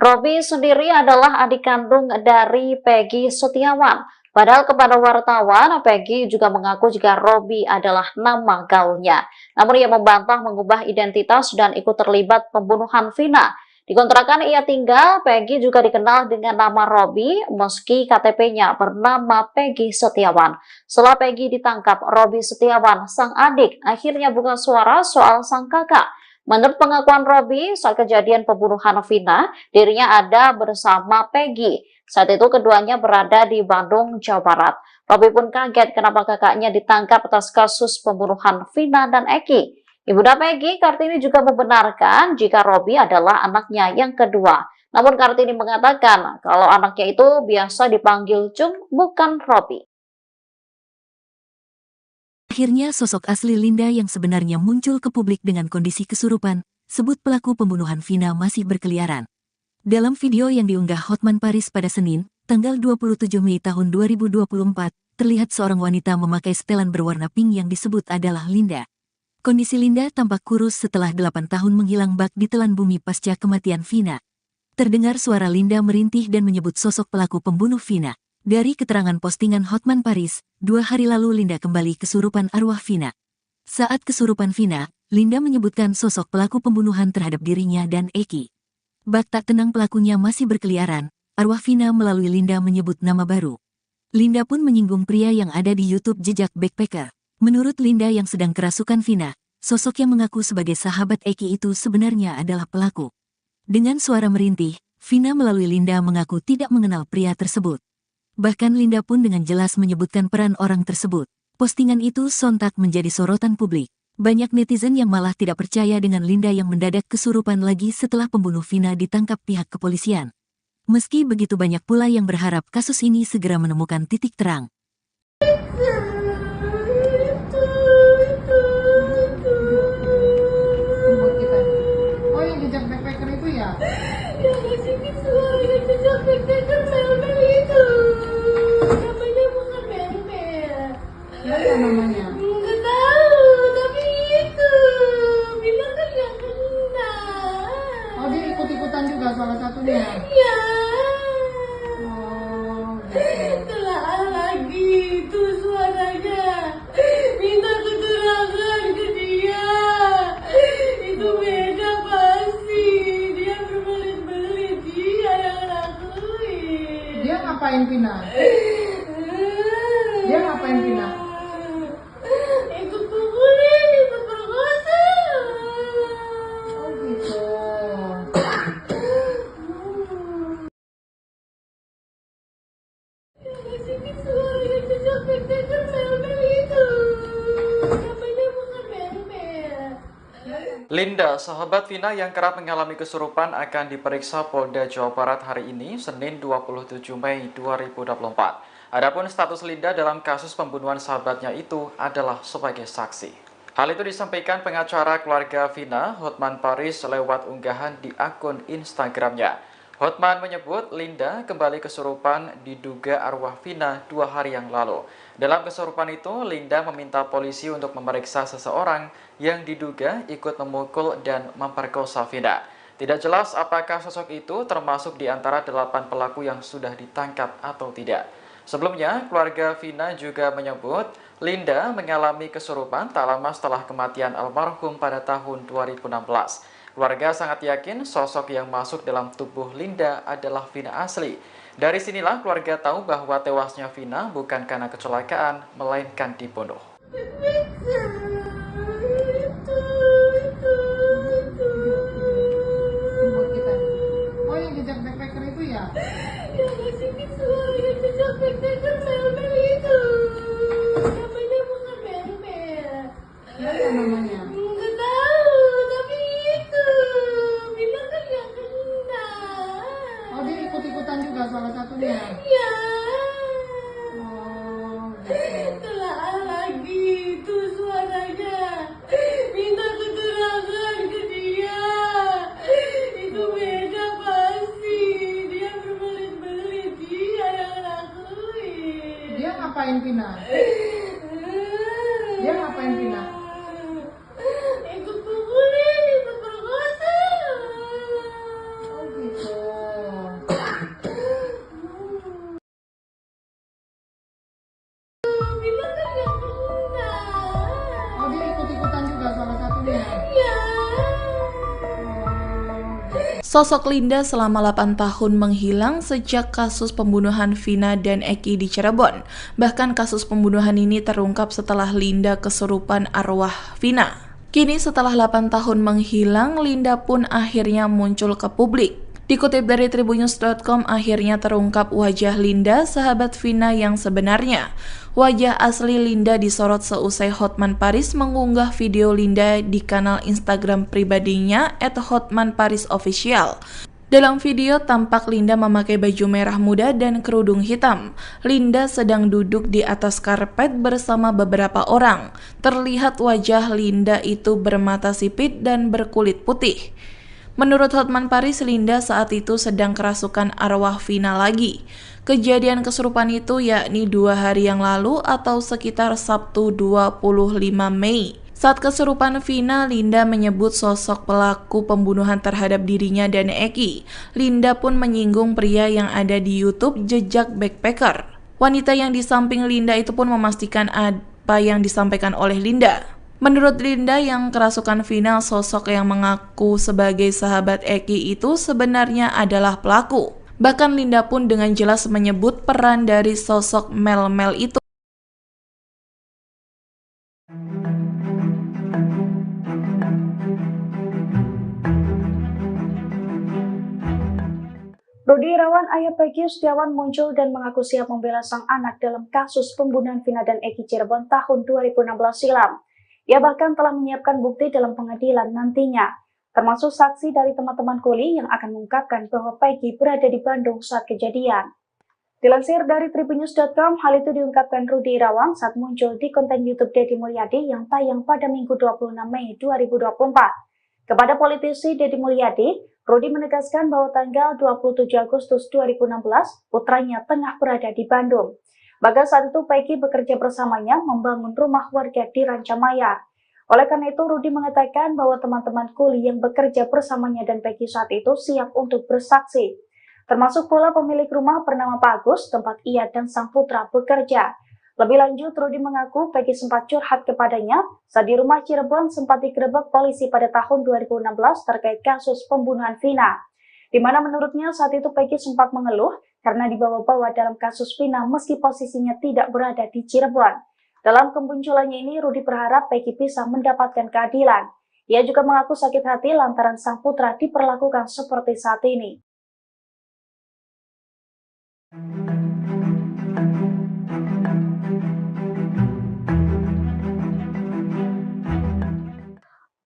Robby sendiri adalah adik kandung dari Peggy Setiawan. Padahal kepada wartawan, Peggy juga mengaku jika Robby adalah nama gaulnya. Namun ia membantah mengubah identitas dan ikut terlibat pembunuhan Vina. Di kontrakan ia tinggal, Peggy juga dikenal dengan nama Robby meski KTP-nya bernama Peggy Setiawan. Setelah Peggy ditangkap, Robby Setiawan, sang adik, akhirnya buka suara soal sang kakak. Menurut pengakuan Robby, saat kejadian pembunuhan Vina, dirinya ada bersama Peggy. Saat itu keduanya berada di Bandung, Jawa Barat. Robby pun kaget kenapa kakaknya ditangkap atas kasus pembunuhan Vina dan Eki. Ibunda Peggy, Kartini, juga membenarkan jika Robby adalah anaknya yang kedua. Namun Kartini mengatakan kalau anaknya itu biasa dipanggil Cung, bukan Robby. Akhirnya sosok asli Linda yang sebenarnya muncul ke publik dengan kondisi kesurupan, sebut pelaku pembunuhan Vina masih berkeliaran. Dalam video yang diunggah Hotman Paris pada Senin, tanggal 27 Mei tahun 2024, terlihat seorang wanita memakai setelan berwarna pink yang disebut adalah Linda. Kondisi Linda tampak kurus setelah 8 tahun menghilang bak ditelan bumi pasca kematian Vina. Terdengar suara Linda merintih dan menyebut sosok pelaku pembunuh Vina. Dari keterangan postingan Hotman Paris, 2 hari lalu Linda kembali kesurupan arwah Vina. Saat kesurupan Vina, Linda menyebutkan sosok pelaku pembunuhan terhadap dirinya dan Eki. Bak tak tenang pelakunya masih berkeliaran, arwah Vina melalui Linda menyebut nama baru. Linda pun menyinggung pria yang ada di YouTube Jejak Backpacker. Menurut Linda yang sedang kerasukan Vina, sosok yang mengaku sebagai sahabat Eki itu sebenarnya adalah pelaku. Dengan suara merintih, Vina melalui Linda mengaku tidak mengenal pria tersebut. Bahkan Linda pun dengan jelas menyebutkan peran orang tersebut. Postingan itu sontak menjadi sorotan publik. Banyak netizen yang malah tidak percaya dengan Linda yang mendadak kesurupan lagi setelah pembunuh Vina ditangkap pihak kepolisian. Meski begitu banyak pula yang berharap kasus ini segera menemukan titik terang. Buat kita. Oh, yang jejak backpacker itu ya? Yang ngasih suara yang jejak backpacker mel-mel itu. Namanya bukan mel-mel. Siapa namanya? Nggak tahu, tapi itu bilang kan yang kena. Oh, dia ikut-ikutan juga salah satunya. Ya. Oh, gitu. Telah lagi itu suaranya. Minta keterangan ke dia. Itu beda pasti. Dia berbelit-belit. Dia yang lakuin. Dia ngapain Vina? Dia ngapain Vina? Ikut pukulin, ikut perkosa. Oh, gitu. Yang ngasih suara yang jejak backpacker mel-mel itu. Namanya bukan mel-mel. Linda, sahabat Vina yang kerap mengalami kesurupan akan diperiksa Polda Jawa Barat hari ini, Senin 27 Mei 2024. Adapun status Linda dalam kasus pembunuhan sahabatnya itu adalah sebagai saksi. Hal itu disampaikan pengacara keluarga Vina, Hotman Paris, lewat unggahan di akun Instagramnya. Hotman menyebut Linda kembali kesurupan diduga arwah Vina 2 hari yang lalu. Dalam kesurupan itu, Linda meminta polisi untuk memeriksa seseorang yang diduga ikut memukul dan memperkosa Vina. Tidak jelas apakah sosok itu termasuk di antara 8 pelaku yang sudah ditangkap atau tidak. Sebelumnya, keluarga Vina juga menyebut Linda mengalami kesurupan tak lama setelah kematian almarhum pada tahun 2016. Keluarga sangat yakin sosok yang masuk dalam tubuh Linda adalah Vina asli. Dari sinilah keluarga tahu bahwa tewasnya Vina bukan karena kecelakaan, melainkan dibunuh. Buat kita. Oh, yang jejak backpacker itu ya? Yang ngasih suara yang jejak backpacker mel-mel itu. Namanya bukan mel-mel. Siapa namanya? Nggak tahu, tapi itu bilang kan yang kena. Oh, dia ikut-ikutan juga salah satunya. Ya. Oh, gitu. Telah lagi itu suaranya. Minta keterangan ke dia. Itu beda pasti. Dia berbelit-belit. Dia yang lakuin. Dia ngapain Vina? Dia ngapain Vina? Ikut pukulin, ikut perkosa. Oh, gitu. Bilang kan yang kena. Oh, dia ikut-ikutan juga salah satunya. Ya. Sosok Linda selama 8 tahun menghilang sejak kasus pembunuhan Vina dan Eki di Cirebon. Bahkan kasus pembunuhan ini terungkap setelah Linda kesurupan arwah Vina. Kini setelah 8 tahun menghilang, Linda pun akhirnya muncul ke publik. Dikutip dari Tribunnews.com, akhirnya terungkap wajah Linda, sahabat Vina yang sebenarnya. Wajah asli Linda disorot seusai Hotman Paris mengunggah video Linda di kanal Instagram pribadinya @hotmanparisofficial. Dalam video tampak Linda memakai baju merah muda dan kerudung hitam. Linda sedang duduk di atas karpet bersama beberapa orang. Terlihat wajah Linda itu bermata sipit dan berkulit putih. Menurut Hotman Paris, Linda saat itu sedang kerasukan arwah Vina lagi. Kejadian kesurupan itu yakni 2 hari yang lalu atau sekitar Sabtu 25 Mei. Saat kesurupan Vina, Linda menyebut sosok pelaku pembunuhan terhadap dirinya dan Eki. Linda pun menyinggung pria yang ada di YouTube Jejak Backpacker. Wanita yang di samping Linda itu pun memastikan apa yang disampaikan oleh Linda. Menurut Linda yang kerasukan Vina, sosok yang mengaku sebagai sahabat Eki itu sebenarnya adalah pelaku. Bahkan Linda pun dengan jelas menyebut peran dari sosok Mel-Mel itu. Rudi Irawan ayah Peggy Setiawan muncul dan mengaku siap membela sang anak dalam kasus pembunuhan Vina dan Eki Cirebon tahun 2016 silam. Ia bahkan telah menyiapkan bukti dalam pengadilan nantinya, termasuk saksi dari teman-teman kuli yang akan mengungkapkan bahwa Peggy berada di Bandung saat kejadian. Dilansir dari tribunnews.com, hal itu diungkapkan Rudy Irawan saat muncul di konten YouTube Deddy Mulyadi yang tayang pada Minggu 26 Mei 2024. Kepada politisi Deddy Mulyadi, Rudy menegaskan bahwa tanggal 27 Agustus 2016, putranya tengah berada di Bandung. Bahkan saat itu Peggy bekerja bersamanya membangun rumah warga di Rancamayar. Oleh karena itu, Rudy mengatakan bahwa teman-teman kuli yang bekerja bersamanya dan Peggy saat itu siap untuk bersaksi. Termasuk pula pemilik rumah bernama Pak Agus, tempat ia dan sang putra bekerja. Lebih lanjut, Rudy mengaku Peggy sempat curhat kepadanya saat di rumah Cirebon sempat digerebek polisi pada tahun 2016 terkait kasus pembunuhan Vina, di mana menurutnya saat itu Peggy sempat mengeluh karena dibawa-bawa dalam kasus Vina meski posisinya tidak berada di Cirebon. Dalam kemunculannya ini, Rudy berharap Peggy bisa mendapatkan keadilan. Ia juga mengaku sakit hati lantaran sang putra diperlakukan seperti saat ini.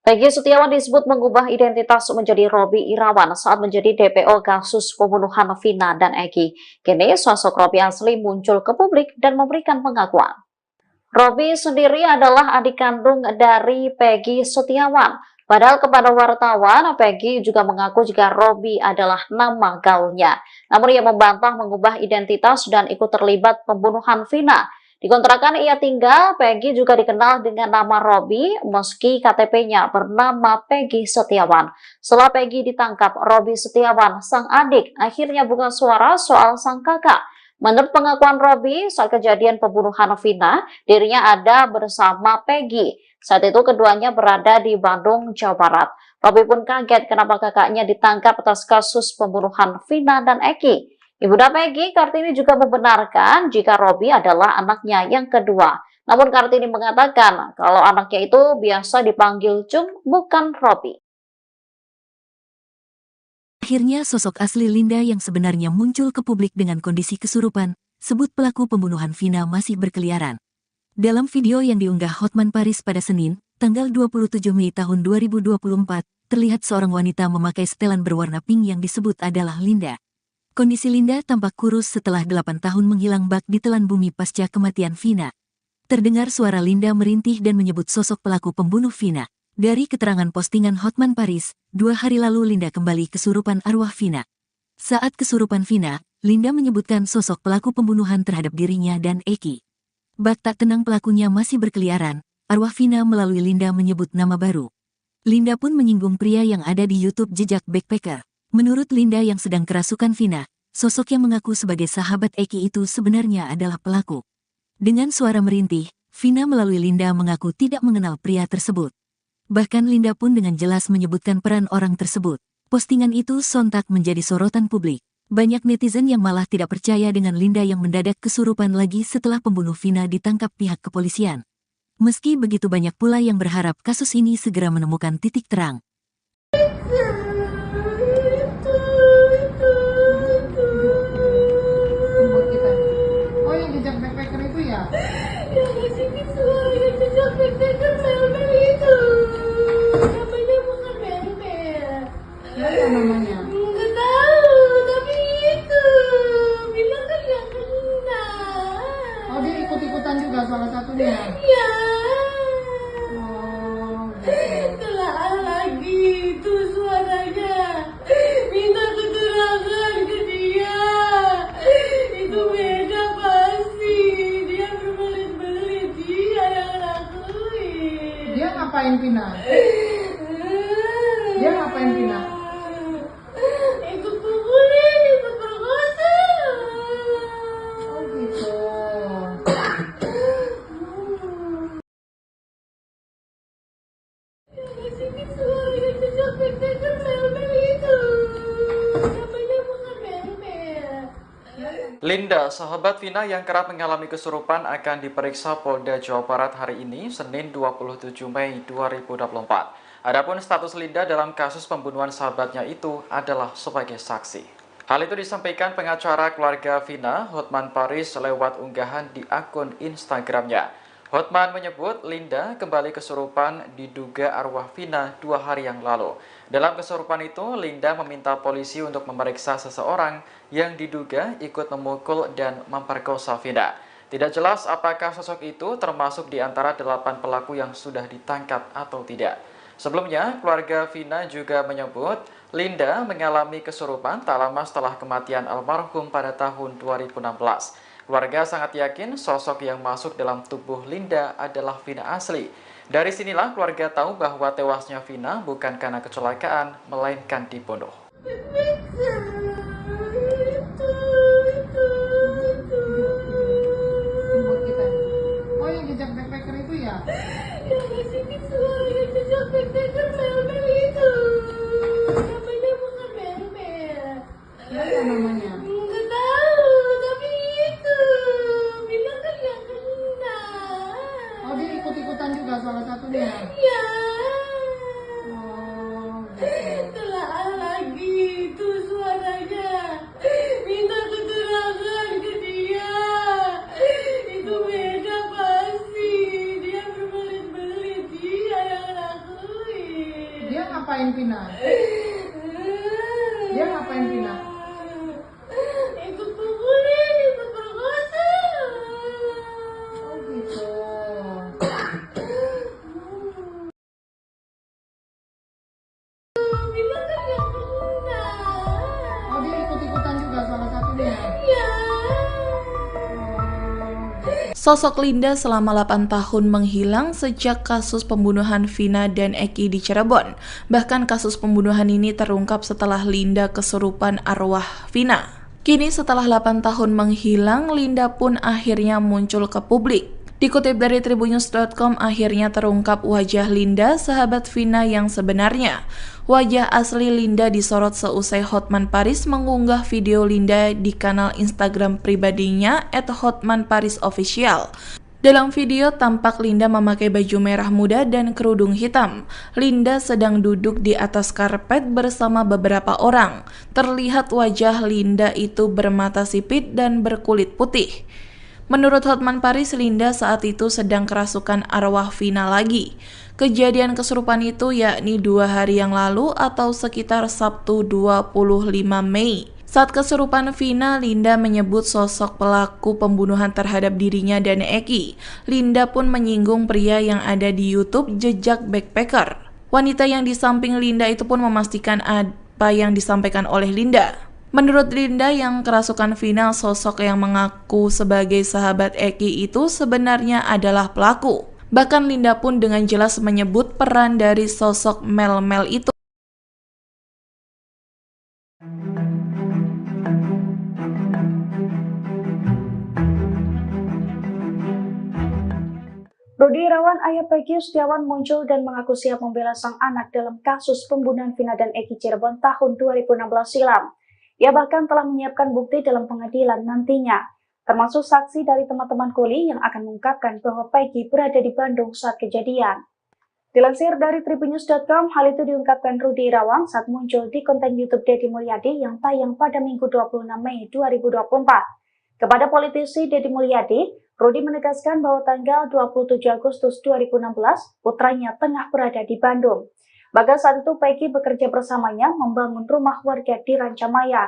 Peggy Setiawan disebut mengubah identitas menjadi Robby Irawan saat menjadi DPO kasus pembunuhan Vina dan Eki. Kini sosok Robby asli muncul ke publik dan memberikan pengakuan. Robby sendiri adalah adik kandung dari Peggy Setiawan. Padahal kepada wartawan, Peggy juga mengaku jika Robby adalah nama gaulnya. Namun ia membantah mengubah identitas dan ikut terlibat pembunuhan Vina. Di kontrakan ia tinggal, Peggy juga dikenal dengan nama Robby meski KTP-nya bernama Peggy Setiawan. Setelah Peggy ditangkap, Robby Setiawan, sang adik, akhirnya buka suara soal sang kakak. Menurut pengakuan Robby, saat kejadian pembunuhan Vina, dirinya ada bersama Peggy. Saat itu keduanya berada di Bandung, Jawa Barat. Robby pun kaget kenapa kakaknya ditangkap atas kasus pembunuhan Vina dan Eki. Ibunda Peggy, Kartini, juga membenarkan jika Robby adalah anaknya yang kedua. Namun Kartini mengatakan kalau anaknya itu biasa dipanggil Cung, bukan Robby. Akhirnya sosok asli Linda yang sebenarnya muncul ke publik dengan kondisi kesurupan, sebut pelaku pembunuhan Vina masih berkeliaran. Dalam video yang diunggah Hotman Paris pada Senin, tanggal 27 Mei tahun 2024, terlihat seorang wanita memakai setelan berwarna pink yang disebut adalah Linda. Kondisi Linda tampak kurus setelah 8 tahun menghilang bak di telan bumi pasca kematian Vina. Terdengar suara Linda merintih dan menyebut sosok pelaku pembunuh Vina. Dari keterangan postingan Hotman Paris, 2 hari lalu Linda kembali kesurupan arwah Vina. Saat kesurupan Vina, Linda menyebutkan sosok pelaku pembunuhan terhadap dirinya dan Eki. Bak tak tenang pelakunya masih berkeliaran, arwah Vina melalui Linda menyebut nama baru. Linda pun menyinggung pria yang ada di YouTube Jejak Backpacker. Menurut Linda yang sedang kerasukan Vina, sosok yang mengaku sebagai sahabat Eki itu sebenarnya adalah pelaku. Dengan suara merintih, Vina melalui Linda mengaku tidak mengenal pria tersebut. Bahkan Linda pun dengan jelas menyebutkan peran orang tersebut. Postingan itu sontak menjadi sorotan publik. Banyak netizen yang malah tidak percaya dengan Linda yang mendadak kesurupan lagi setelah pembunuh Vina ditangkap pihak kepolisian. Meski begitu banyak pula yang berharap kasus ini segera menemukan titik terang. Buat kita. Oh, yang jejak backpacker itu ya? Yang ngasih suara yang jejak backpacker Mel-Mel itu. Namanya bukan Mel-Mel. Siapa namanya? Nggak tahu, tapi itu bilang kan yang kenal. Oh, dia ikut-ikutan juga salah satunya. Ya. Oh, gitu. Telah lagi itu suaranya. Minta keterangan ke dia. Itu beda pasti. Dia berbelit-belit. Dia yang lakuin. Dia ngapain Vina? Dia ngapain Vina? Ikut pukulin, ikut perkosa. Oh, gitu. Ngasih suara yang jejak backpacker Mel-Mel itu. Namanya bukan Mel-Mel. Linda, sahabat Vina yang kerap mengalami kesurupan akan diperiksa Polda Jawa Barat hari ini, Senin 27 Mei 2024. Adapun status Linda dalam kasus pembunuhan sahabatnya itu adalah sebagai saksi. Hal itu disampaikan pengacara keluarga Vina, Hotman Paris, lewat unggahan di akun Instagramnya. Hotman menyebut Linda kembali kesurupan diduga arwah Vina 2 hari yang lalu. Dalam kesurupan itu, Linda meminta polisi untuk memeriksa seseorang yang diduga ikut memukul dan memperkosa Vina. Tidak jelas apakah sosok itu termasuk di antara 8 pelaku yang sudah ditangkap atau tidak. Sebelumnya, keluarga Vina juga menyebut Linda mengalami kesurupan tak lama setelah kematian almarhum pada tahun 2016. Keluarga sangat yakin sosok yang masuk dalam tubuh Linda adalah Vina asli. Dari sinilah keluarga tahu bahwa tewasnya Vina bukan karena kecelakaan, melainkan dibunuh. Buat kita. Oh, yang jejak backpacker itu ya? Yang ngasih suara yang jejak backpacker mel-mel itu. Namanya bukan mel-mel. Apa namanya? Nggak tahu, tapi itu bilang kan yang kena. Oh, dia ikut-ikutan juga salah satunya. Ya, Oh, gitu. telah lagi itu suaranya. Minta keterangan ke dia. Itu beda pasti. Dia berbelit-belit, dia yang lakuin. Dia ngapain Vina? Dia ngapain Vina? Ikut pukulin, ikut perkosa. Oh, gitu. Bilang kan yang kena. Oh, dia ikut-ikutan juga salah satunya. Ya. Sosok Linda selama 8 tahun menghilang sejak kasus pembunuhan Vina dan Eki di Cirebon. Bahkan kasus pembunuhan ini terungkap setelah Linda kesurupan arwah Vina. Kini setelah 8 tahun menghilang, Linda pun akhirnya muncul ke publik. Dikutip dari tribunnews.com, akhirnya terungkap wajah Linda, sahabat Vina yang sebenarnya. Wajah asli Linda disorot seusai Hotman Paris mengunggah video Linda di kanal Instagram pribadinya @hotmanparisofficial. Dalam video tampak Linda memakai baju merah muda dan kerudung hitam. Linda sedang duduk di atas karpet bersama beberapa orang. Terlihat wajah Linda itu bermata sipit dan berkulit putih. Menurut Hotman Paris, Linda saat itu sedang kerasukan arwah Vina lagi. Kejadian kesurupan itu yakni 2 hari yang lalu atau sekitar Sabtu 25 Mei. Saat kesurupan Vina, Linda menyebut sosok pelaku pembunuhan terhadap dirinya dan Eki. Linda pun menyinggung pria yang ada di YouTube Jejak Backpacker. Wanita yang di samping Linda itu pun memastikan apa yang disampaikan oleh Linda. Menurut Linda yang kerasukan Vina, sosok yang mengaku sebagai sahabat Eki itu sebenarnya adalah pelaku. Bahkan Linda pun dengan jelas menyebut peran dari sosok Mel-Mel itu. Rudi Irawan, ayah Peggy Setiawan muncul dan mengaku siap membela sang anak dalam kasus pembunuhan Vina dan Eki Cirebon tahun 2016 silam. Ia bahkan telah menyiapkan bukti dalam pengadilan nantinya, termasuk saksi dari teman-teman kuli yang akan mengungkapkan bahwa Peggy berada di Bandung saat kejadian. Dilansir dari tribunnews.com, hal itu diungkapkan Rudi Irawan saat muncul di konten YouTube Deddy Mulyadi yang tayang pada Minggu 26 Mei 2024. Kepada politisi Deddy Mulyadi, Rudi menegaskan bahwa tanggal 27 Agustus 2016, putranya tengah berada di Bandung. Bahkan saat itu Peggy bekerja bersamanya membangun rumah warga di Rancamaya.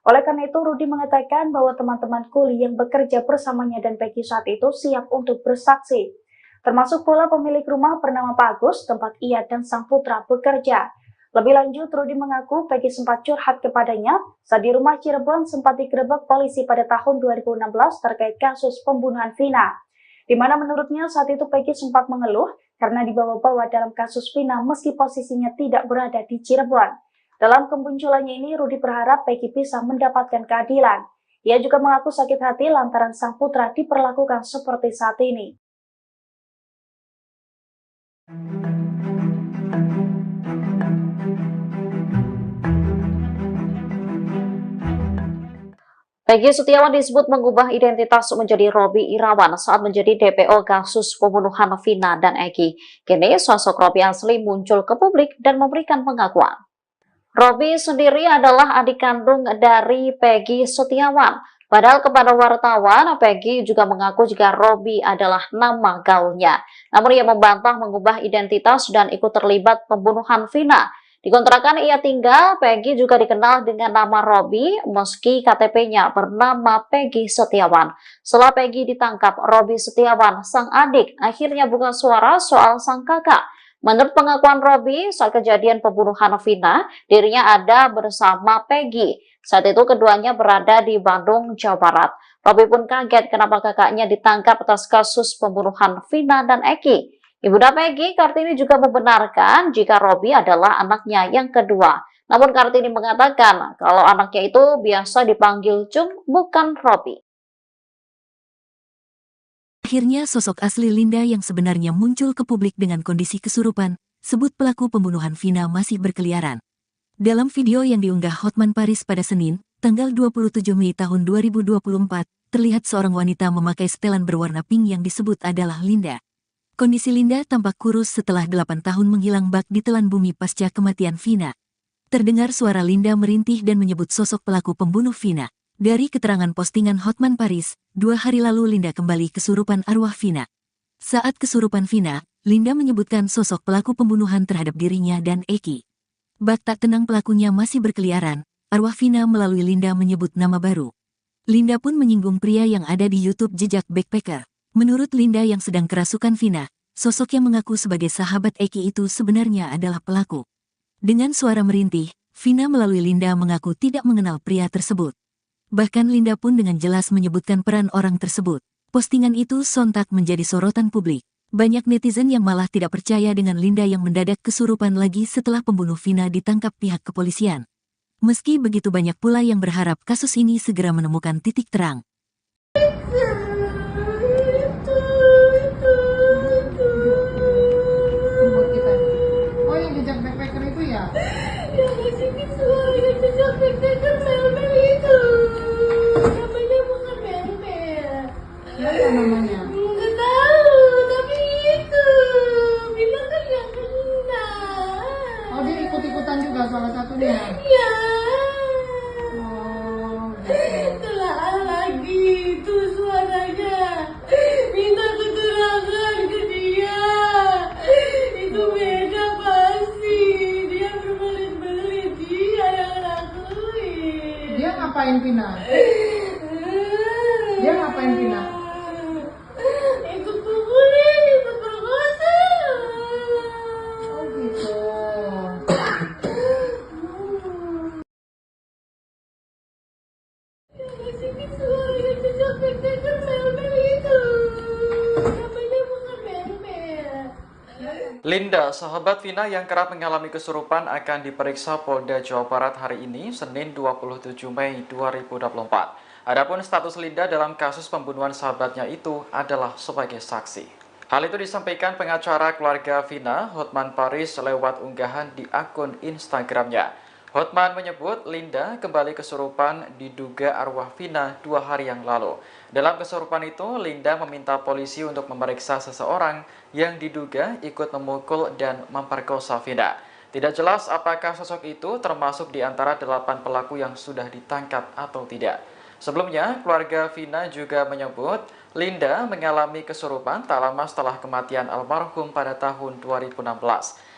Oleh karena itu, Rudi mengatakan bahwa teman-teman kuli yang bekerja bersamanya dan Peggy saat itu siap untuk bersaksi. Termasuk pula pemilik rumah bernama Pak Agus, tempat ia dan sang putra bekerja. Lebih lanjut, Rudi mengaku Peggy sempat curhat kepadanya saat di rumah Cirebon sempat digerebek polisi pada tahun 2016 terkait kasus pembunuhan Vina. Di mana menurutnya saat itu Peggy sempat mengeluh karena dibawa-bawa dalam kasus Vina meski posisinya tidak berada di Cirebon. Dalam kemunculannya ini, Rudi berharap Peggy bisa mendapatkan keadilan. Ia juga mengaku sakit hati lantaran sang putra diperlakukan seperti saat ini. Peggy Setiawan disebut mengubah identitas menjadi Robby Irawan saat menjadi DPO kasus pembunuhan Vina dan Eki. Kini sosok Robby asli muncul ke publik dan memberikan pengakuan. Robby sendiri adalah adik kandung dari Peggy Setiawan. Padahal kepada wartawan, Peggy juga mengaku jika Robby adalah nama gaulnya. Namun ia membantah mengubah identitas dan ikut terlibat pembunuhan Vina. Di kontrakan ia tinggal, Peggy juga dikenal dengan nama Robby meski KTP-nya bernama Peggy Setiawan. Setelah Peggy ditangkap, Robby Setiawan, sang adik, akhirnya buka suara soal sang kakak. Menurut pengakuan Robby, saat kejadian pembunuhan Vina, dirinya ada bersama Peggy. Saat itu keduanya berada di Bandung, Jawa Barat. Robby pun kaget kenapa kakaknya ditangkap atas kasus pembunuhan Vina dan Eki. Ibunda Peggy, Kartini, juga membenarkan jika Robby adalah anaknya yang kedua. Namun Kartini mengatakan kalau anaknya itu biasa dipanggil Cung, bukan Robby. Akhirnya sosok asli Linda yang sebenarnya muncul ke publik dengan kondisi kesurupan, sebut pelaku pembunuhan Vina masih berkeliaran. Dalam video yang diunggah Hotman Paris pada Senin, tanggal 27 Mei tahun 2024, terlihat seorang wanita memakai setelan berwarna pink yang disebut adalah Linda. Kondisi Linda tampak kurus setelah 8 tahun menghilang bak di telan bumi pasca kematian Vina. Terdengar suara Linda merintih dan menyebut sosok pelaku pembunuh Vina. Dari keterangan postingan Hotman Paris, 2 hari lalu Linda kembali kesurupan arwah Vina. Saat kesurupan Vina, Linda menyebutkan sosok pelaku pembunuhan terhadap dirinya dan Eki. Bak tak tenang pelakunya masih berkeliaran, arwah Vina melalui Linda menyebut nama baru. Linda pun menyinggung pria yang ada di YouTube Jejak Backpacker. Menurut Linda yang sedang kerasukan Vina, sosok yang mengaku sebagai sahabat Eki itu sebenarnya adalah pelaku. Dengan suara merintih, Vina melalui Linda mengaku tidak mengenal pria tersebut. Bahkan Linda pun dengan jelas menyebutkan peran orang tersebut. Postingan itu sontak menjadi sorotan publik. Banyak netizen yang malah tidak percaya dengan Linda yang mendadak kesurupan lagi setelah pembunuh Vina ditangkap pihak kepolisian. Meski begitu banyak pula yang berharap kasus ini segera menemukan titik terang. Buat kita. Oh, yang jejak backpacker itu ya? Yang ngasih suara yang jejak backpacker Mel-Mel itu. Namanya bukan Mel-Mel. Siapa namanya? Nggak tahu, tapi itu bilang kan yang kenal. Oh, dia ikut-ikutan juga salah satunya. Ya, Oh, gitu. telah lagi itu suaranya. Minta keterangan ke dia. Itu beda pasti. Dia berbelit-belit, dia yang lakuin. Dia ngapain Vina? Dia ngapain Vina? Ikut pukulin, ikut perkosa. Oh, gitu. Ngasih suara yang jejak backpacker Mel-Mel itu. Namanya bukan Mel-Mel. Linda, sahabat Vina yang kerap mengalami kesurupan akan diperiksa Polda Jawa Barat hari ini, Senin 27 Mei 2024. Adapun status Linda dalam kasus pembunuhan sahabatnya itu adalah sebagai saksi. Hal itu disampaikan pengacara keluarga Vina, Hotman Paris, lewat unggahan di akun Instagramnya. Hotman menyebut Linda kembali kesurupan diduga arwah Vina 2 hari yang lalu. Dalam kesurupan itu, Linda meminta polisi untuk memeriksa seseorang yang diduga ikut memukul dan memperkosa Vina. Tidak jelas apakah sosok itu termasuk di antara 8 pelaku yang sudah ditangkap atau tidak. Sebelumnya, keluarga Vina juga menyebut Linda mengalami kesurupan tak lama setelah kematian almarhum pada tahun 2016.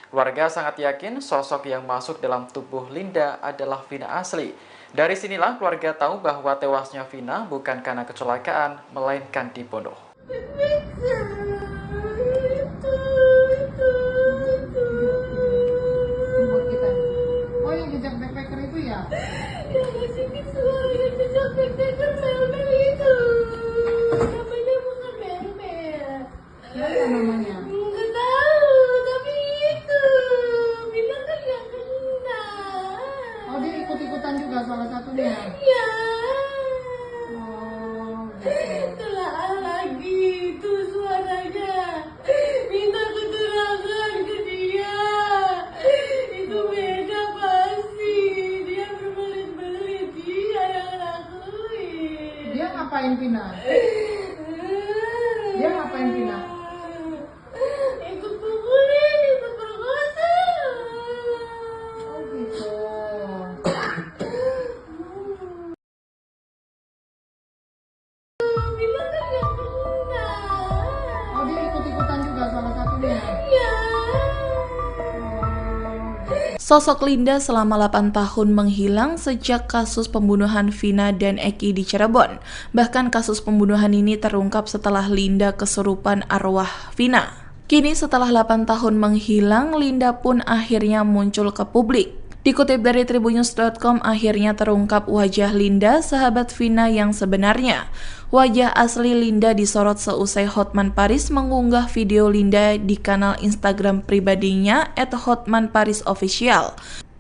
Keluarga sangat yakin sosok yang masuk dalam tubuh Linda adalah Vina asli. Dari sinilah keluarga tahu bahwa tewasnya Vina bukan karena kecelakaan, melainkan dibunuh. Buat kita. Oh, yang jejak backpacker itu ya? Yang ngasih suara yang jejak backpacker Mel-Mel itu. Namanya bukan Mel-Mel. Siapa namanya? Nggak tahu, tapi itu bilang kan yang kenal. Oh, dia ikut-ikutan juga salah satunya. Ya, Oh, gitu. telah lagi itu suaranya. Minta keterangan ke dia. Itu beda pasti. Dia berbelit-belit, dia yang lakuin. Dia ngapain Vina? Dia ngapain Vina? Ikut pukulin, ikut perkosa. Oh, gitu. Vina kan gak kenal. Oh, dia ikut-ikutan juga salah satunya. Ya. Sosok Linda selama 8 tahun menghilang sejak kasus pembunuhan Vina dan Eki di Cirebon. Bahkan kasus pembunuhan ini terungkap setelah Linda kesurupan arwah Vina. Kini setelah 8 tahun menghilang, Linda pun akhirnya muncul ke publik. Dikutip dari tribunnews.com, akhirnya terungkap wajah Linda, sahabat Vina yang sebenarnya. Wajah asli Linda disorot seusai Hotman Paris mengunggah video Linda di kanal Instagram pribadinya @hotmanparisofficial.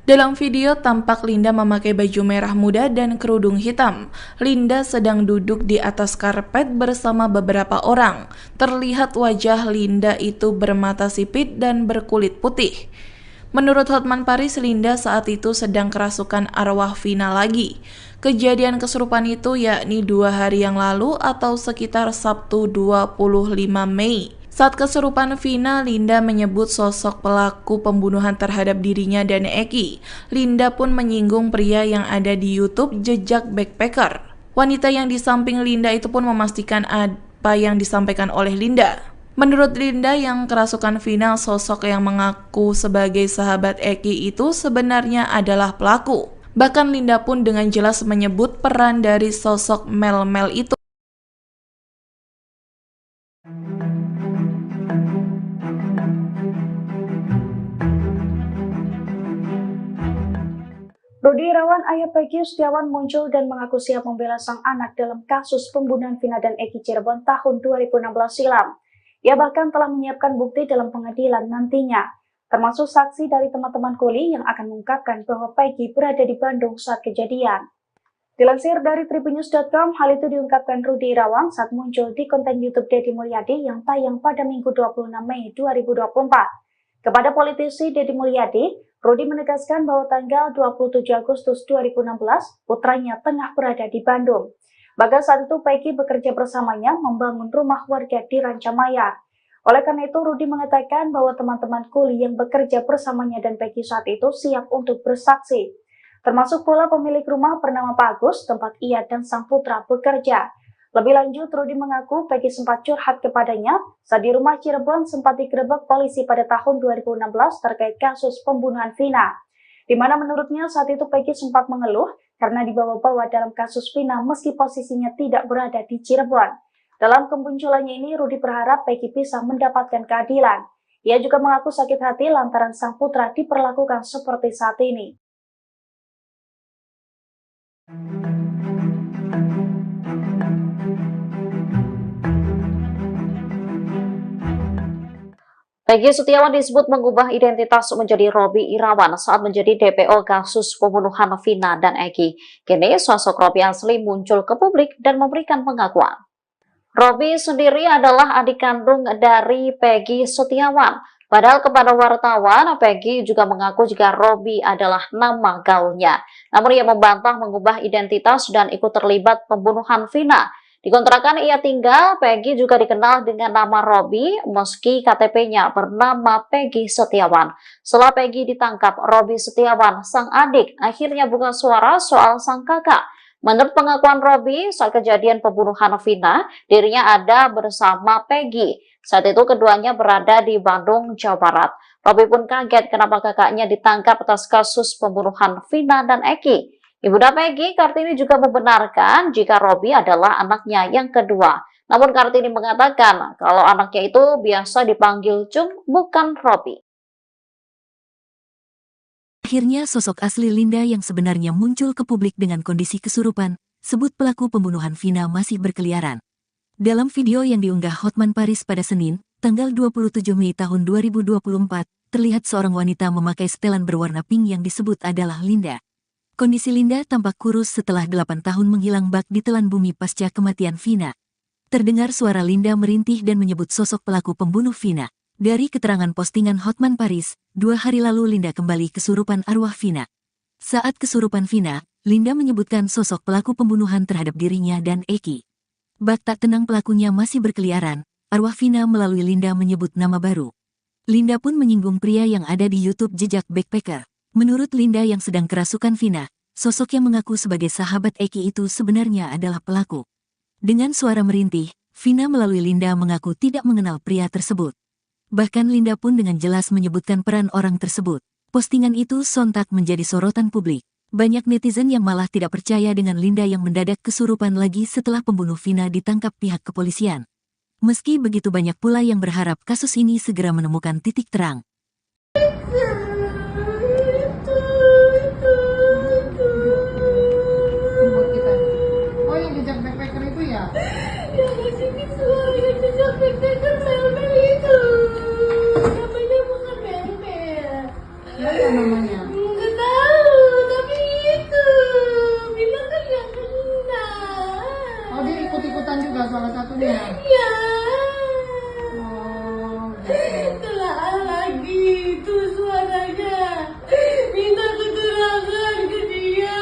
Dalam video tampak Linda memakai baju merah muda dan kerudung hitam. Linda sedang duduk di atas karpet bersama beberapa orang. Terlihat wajah Linda itu bermata sipit dan berkulit putih. Menurut Hotman Paris, Linda saat itu sedang kerasukan arwah Vina lagi. Kejadian kesurupan itu yakni 2 hari yang lalu atau sekitar Sabtu 25 Mei. Saat kesurupan Vina, Linda menyebut sosok pelaku pembunuhan terhadap dirinya dan Eki. Linda pun menyinggung pria yang ada di YouTube Jejak Backpacker. Wanita yang di samping Linda itu pun memastikan apa yang disampaikan oleh Linda. Menurut Linda yang kerasukan Vina, sosok yang mengaku sebagai sahabat Eki itu sebenarnya adalah pelaku. Bahkan Linda pun dengan jelas menyebut peran dari sosok Mel-Mel itu. Rudi Irawan, ayah Peggy Setiawan muncul dan mengaku siap membela sang anak dalam kasus pembunuhan Vina dan Eki Cirebon tahun 2016 silam. Ia bahkan telah menyiapkan bukti dalam pengadilan nantinya, termasuk saksi dari teman-teman kuli yang akan mengungkapkan bahwa Peggy berada di Bandung saat kejadian. Dilansir dari tribunnews.com, hal itu diungkapkan Rudi Irawan saat muncul di konten YouTube Deddy Mulyadi yang tayang pada Minggu 26 Mei 2024. Kepada politisi Deddy Mulyadi, Rudi menegaskan bahwa tanggal 27 Agustus 2016, putranya tengah berada di Bandung. Bahkan saat itu Peggy bekerja bersamanya membangun rumah warga di Rancamaya. Oleh karena itu, Rudi mengatakan bahwa teman-teman kuli yang bekerja bersamanya dan Peggy saat itu siap untuk bersaksi. Termasuk pula pemilik rumah bernama Pak Agus, tempat ia dan sang putra bekerja. Lebih lanjut, Rudi mengaku Peggy sempat curhat kepadanya saat di rumah Cirebon sempat digerebek polisi pada tahun 2016 terkait kasus pembunuhan Vina. Di mana menurutnya saat itu Peggy sempat mengeluh karena dibawa-bawa dalam kasus Vina meski posisinya tidak berada di Cirebon. Dalam kemunculannya ini, Rudi berharap Peggy bisa mendapatkan keadilan. Ia juga mengaku sakit hati lantaran sang putra diperlakukan seperti saat ini. Peggy Setiawan disebut mengubah identitas menjadi Robby Irawan saat menjadi DPO kasus pembunuhan Vina dan Eki. Kini sosok Robby asli muncul ke publik dan memberikan pengakuan. Robby sendiri adalah adik kandung dari Peggy Setiawan. Padahal kepada wartawan, Peggy juga mengaku jika Robby adalah nama gaulnya. Namun ia membantah mengubah identitas dan ikut terlibat pembunuhan Vina. Di kontrakan ia tinggal, Peggy juga dikenal dengan nama Robby meski KTP-nya bernama Peggy Setiawan. Setelah Peggy ditangkap, Robby Setiawan, sang adik, akhirnya buka suara soal sang kakak. Menurut pengakuan Robby, saat kejadian pembunuhan Vina, dirinya ada bersama Peggy. Saat itu keduanya berada di Bandung, Jawa Barat. Robby pun kaget kenapa kakaknya ditangkap atas kasus pembunuhan Vina dan Eki. Ibunda Peggy, Kartini, juga membenarkan jika Robby adalah anaknya yang kedua. Namun Kartini mengatakan kalau anaknya itu biasa dipanggil Cung, bukan Robby. Akhirnya sosok asli Linda yang sebenarnya muncul ke publik dengan kondisi kesurupan, sebut pelaku pembunuhan Vina masih berkeliaran. Dalam video yang diunggah Hotman Paris pada Senin, tanggal 27 Mei tahun 2024, terlihat seorang wanita memakai setelan berwarna pink yang disebut adalah Linda. Kondisi Linda tampak kurus setelah 8 tahun menghilang bak di telan bumi pasca kematian Vina. Terdengar suara Linda merintih dan menyebut sosok pelaku pembunuh Vina. Dari keterangan postingan Hotman Paris, 2 hari lalu Linda kembali kesurupan arwah Vina. Saat kesurupan Vina, Linda menyebutkan sosok pelaku pembunuhan terhadap dirinya dan Eki. Bak tak tenang pelakunya masih berkeliaran, arwah Vina melalui Linda menyebut nama baru. Linda pun menyinggung pria yang ada di YouTube Jejak Backpacker. Menurut Linda yang sedang kerasukan Vina, sosok yang mengaku sebagai sahabat Eki itu sebenarnya adalah pelaku. Dengan suara merintih, Vina melalui Linda mengaku tidak mengenal pria tersebut. Bahkan Linda pun dengan jelas menyebutkan peran orang tersebut. Postingan itu sontak menjadi sorotan publik. Banyak netizen yang malah tidak percaya dengan Linda yang mendadak kesurupan lagi setelah pembunuh Vina ditangkap pihak kepolisian. Meski begitu banyak pula yang berharap kasus ini segera menemukan titik terang. Buat kita. Oh, yang jejak backpacker itu ya? Yang ngasih visual yang jejak backpacker mel-mel itu. Namanya bukan mel-mel. Apa namanya? Nggak tahu, tapi itu bilang kan yang kena. Oh, dia ikut-ikutan juga salah satunya. Ya, Oh, gitu. telah lagi itu suaranya. Minta keterangan ke dia.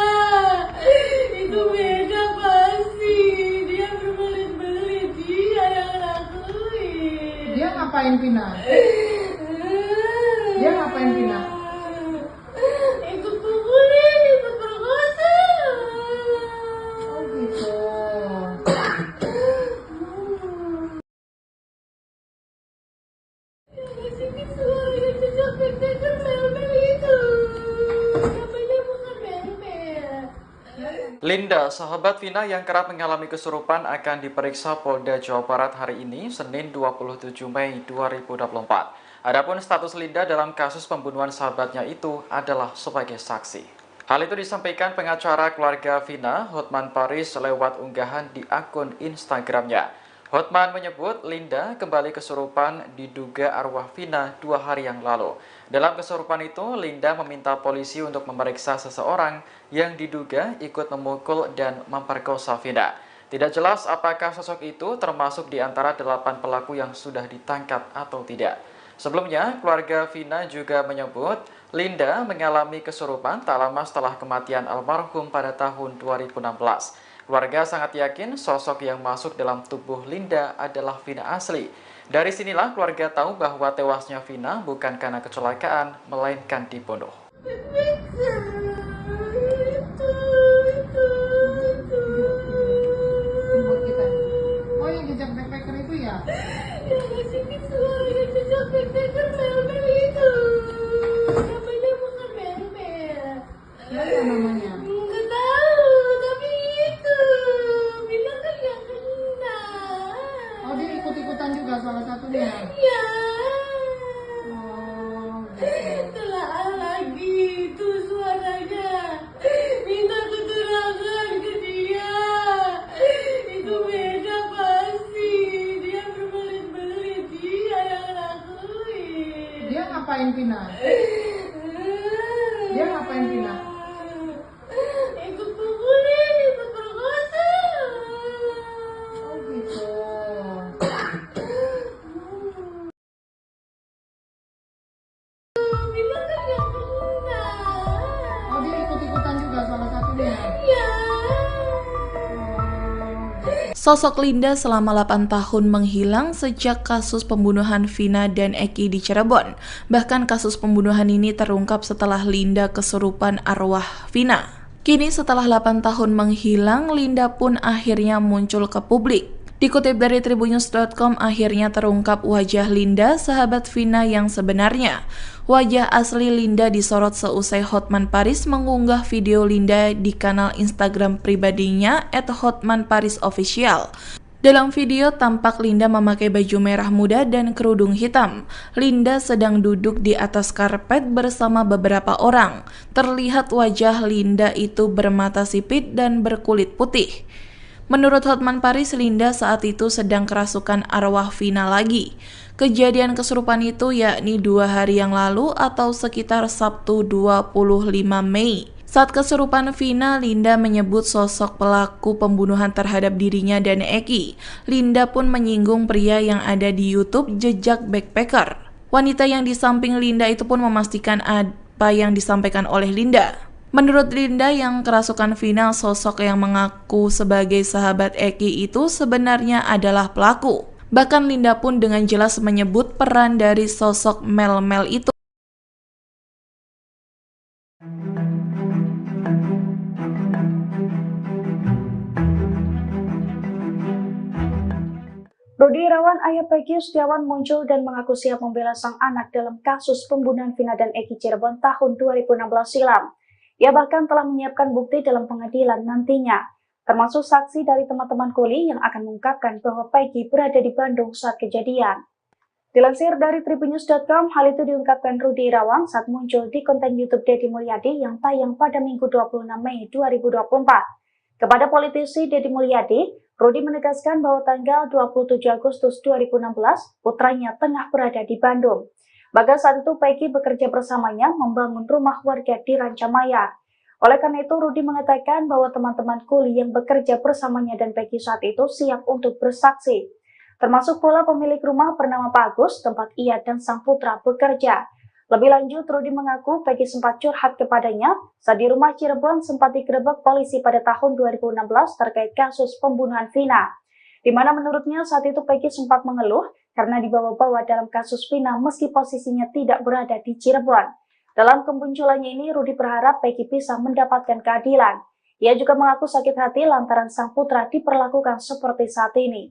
Itu beda pasti. Dia berbelit-belit, dia yang lakuin. Dia ngapain Vina? Dia ngapain Vina? Ikut pukulin, ikut perkosa. Oh, gitu. Yang ngasih visual yang jejak backpacker mel-mel itu. Namanya bukan mel-mel. Linda, sahabat Vina yang kerap mengalami kesurupan akan diperiksa Polda Jawa Barat hari ini, Senin 27 Mei 2024. Adapun status Linda dalam kasus pembunuhan sahabatnya itu adalah sebagai saksi. Hal itu disampaikan pengacara keluarga Vina, Hotman Paris, lewat unggahan di akun Instagramnya. Hotman menyebut Linda kembali kesurupan diduga arwah Vina 2 hari yang lalu. Dalam kesurupan itu, Linda meminta polisi untuk memeriksa seseorang yang diduga ikut memukul dan memperkosa Vina. Tidak jelas apakah sosok itu termasuk di antara 8 pelaku yang sudah ditangkap atau tidak. Sebelumnya, keluarga Vina juga menyebut Linda mengalami kesurupan tak lama setelah kematian almarhum pada tahun 2016. Keluarga sangat yakin sosok yang masuk dalam tubuh Linda adalah Vina asli. Dari sinilah keluarga tahu bahwa tewasnya Vina bukan karena kecelakaan, melainkan dibunuh. Buat kita. Oh, yang jejak backpacker itu ya? Yang ngasih visual yang jejak backpacker mel-mel itu. Namanya bukan mel-mel. Apa namanya? Nggak tahu, tapi itu bilang kan yang kena. Oh, dia ikut-ikutan juga salah satunya. Ya, Oh, gitu. telah lagi itu suaranya. Minta keterangan ke dia. Itu beda pasti. Dia berbelit-belit, dia yang lakuin. Dia ngapain Vina? Dia ngapain Vina? Ikut pukulin, ikut perkosa. Oh, gitu. Bilang kan yang kena. Oh, dia ikut-ikutan juga salah satunya. Ya. Sosok Linda selama 8 tahun menghilang sejak kasus pembunuhan Vina dan Eki di Cirebon. Bahkan kasus pembunuhan ini terungkap setelah Linda kesurupan arwah Vina. Kini setelah 8 tahun menghilang, Linda pun akhirnya muncul ke publik. Dikutip dari tribunnews.com, akhirnya terungkap wajah Linda, sahabat Vina yang sebenarnya. Wajah asli Linda disorot seusai Hotman Paris mengunggah video Linda di kanal Instagram pribadinya @hotmanparisofficial. Dalam video tampak Linda memakai baju merah muda dan kerudung hitam. Linda sedang duduk di atas karpet bersama beberapa orang. Terlihat wajah Linda itu bermata sipit dan berkulit putih. Menurut Hotman Paris, Linda saat itu sedang kerasukan arwah Vina lagi. Kejadian kesurupan itu yakni 2 hari yang lalu atau sekitar Sabtu 25 Mei. Saat kesurupan Vina, Linda menyebut sosok pelaku pembunuhan terhadap dirinya dan Eki. Linda pun menyinggung pria yang ada di YouTube Jejak Backpacker. Wanita yang di samping Linda itu pun memastikan apa yang disampaikan oleh Linda. Menurut Linda yang kerasukan Vina, sosok yang mengaku sebagai sahabat Eki itu sebenarnya adalah pelaku. Bahkan Linda pun dengan jelas menyebut peran dari sosok Mel-Mel itu. Rudi Irawan, ayah Peggy Setiawan muncul dan mengaku siap membela sang anak dalam kasus pembunuhan Vina dan Eki Cirebon tahun 2016 silam. Ia bahkan telah menyiapkan bukti dalam pengadilan nantinya, termasuk saksi dari teman-teman kuli yang akan mengungkapkan bahwa Peggy berada di Bandung saat kejadian. Dilansir dari tribunnews.com, hal itu diungkapkan Rudi Irawan saat muncul di konten YouTube Deddy Mulyadi yang tayang pada Minggu 26 Mei 2024. Kepada politisi Deddy Mulyadi, Rudi menegaskan bahwa tanggal 27 Agustus 2016, putranya tengah berada di Bandung. Bahkan saat itu Peggy bekerja bersamanya membangun rumah warga di Rancamaya. Oleh karena itu, Rudi mengatakan bahwa teman-teman kuli yang bekerja bersamanya dan Peggy saat itu siap untuk bersaksi. Termasuk pula pemilik rumah bernama Pak Agus, tempat ia dan sang putra bekerja. Lebih lanjut, Rudi mengaku Peggy sempat curhat kepadanya saat di rumah Cirebon sempat digerebek polisi pada tahun 2016 terkait kasus pembunuhan Vina. Di mana menurutnya saat itu Peggy sempat mengeluh karena dibawa-bawa dalam kasus Vina meski posisinya tidak berada di Cirebon. Dalam kemunculannya ini, Rudi berharap Peggy bisa mendapatkan keadilan. Ia juga mengaku sakit hati lantaran sang putra diperlakukan seperti saat ini.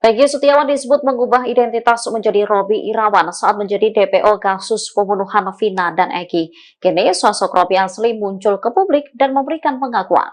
Peggy Setiawan disebut mengubah identitas menjadi Robby Irawan saat menjadi DPO kasus pembunuhan Vina dan Eki. Kini sosok Robby asli muncul ke publik dan memberikan pengakuan.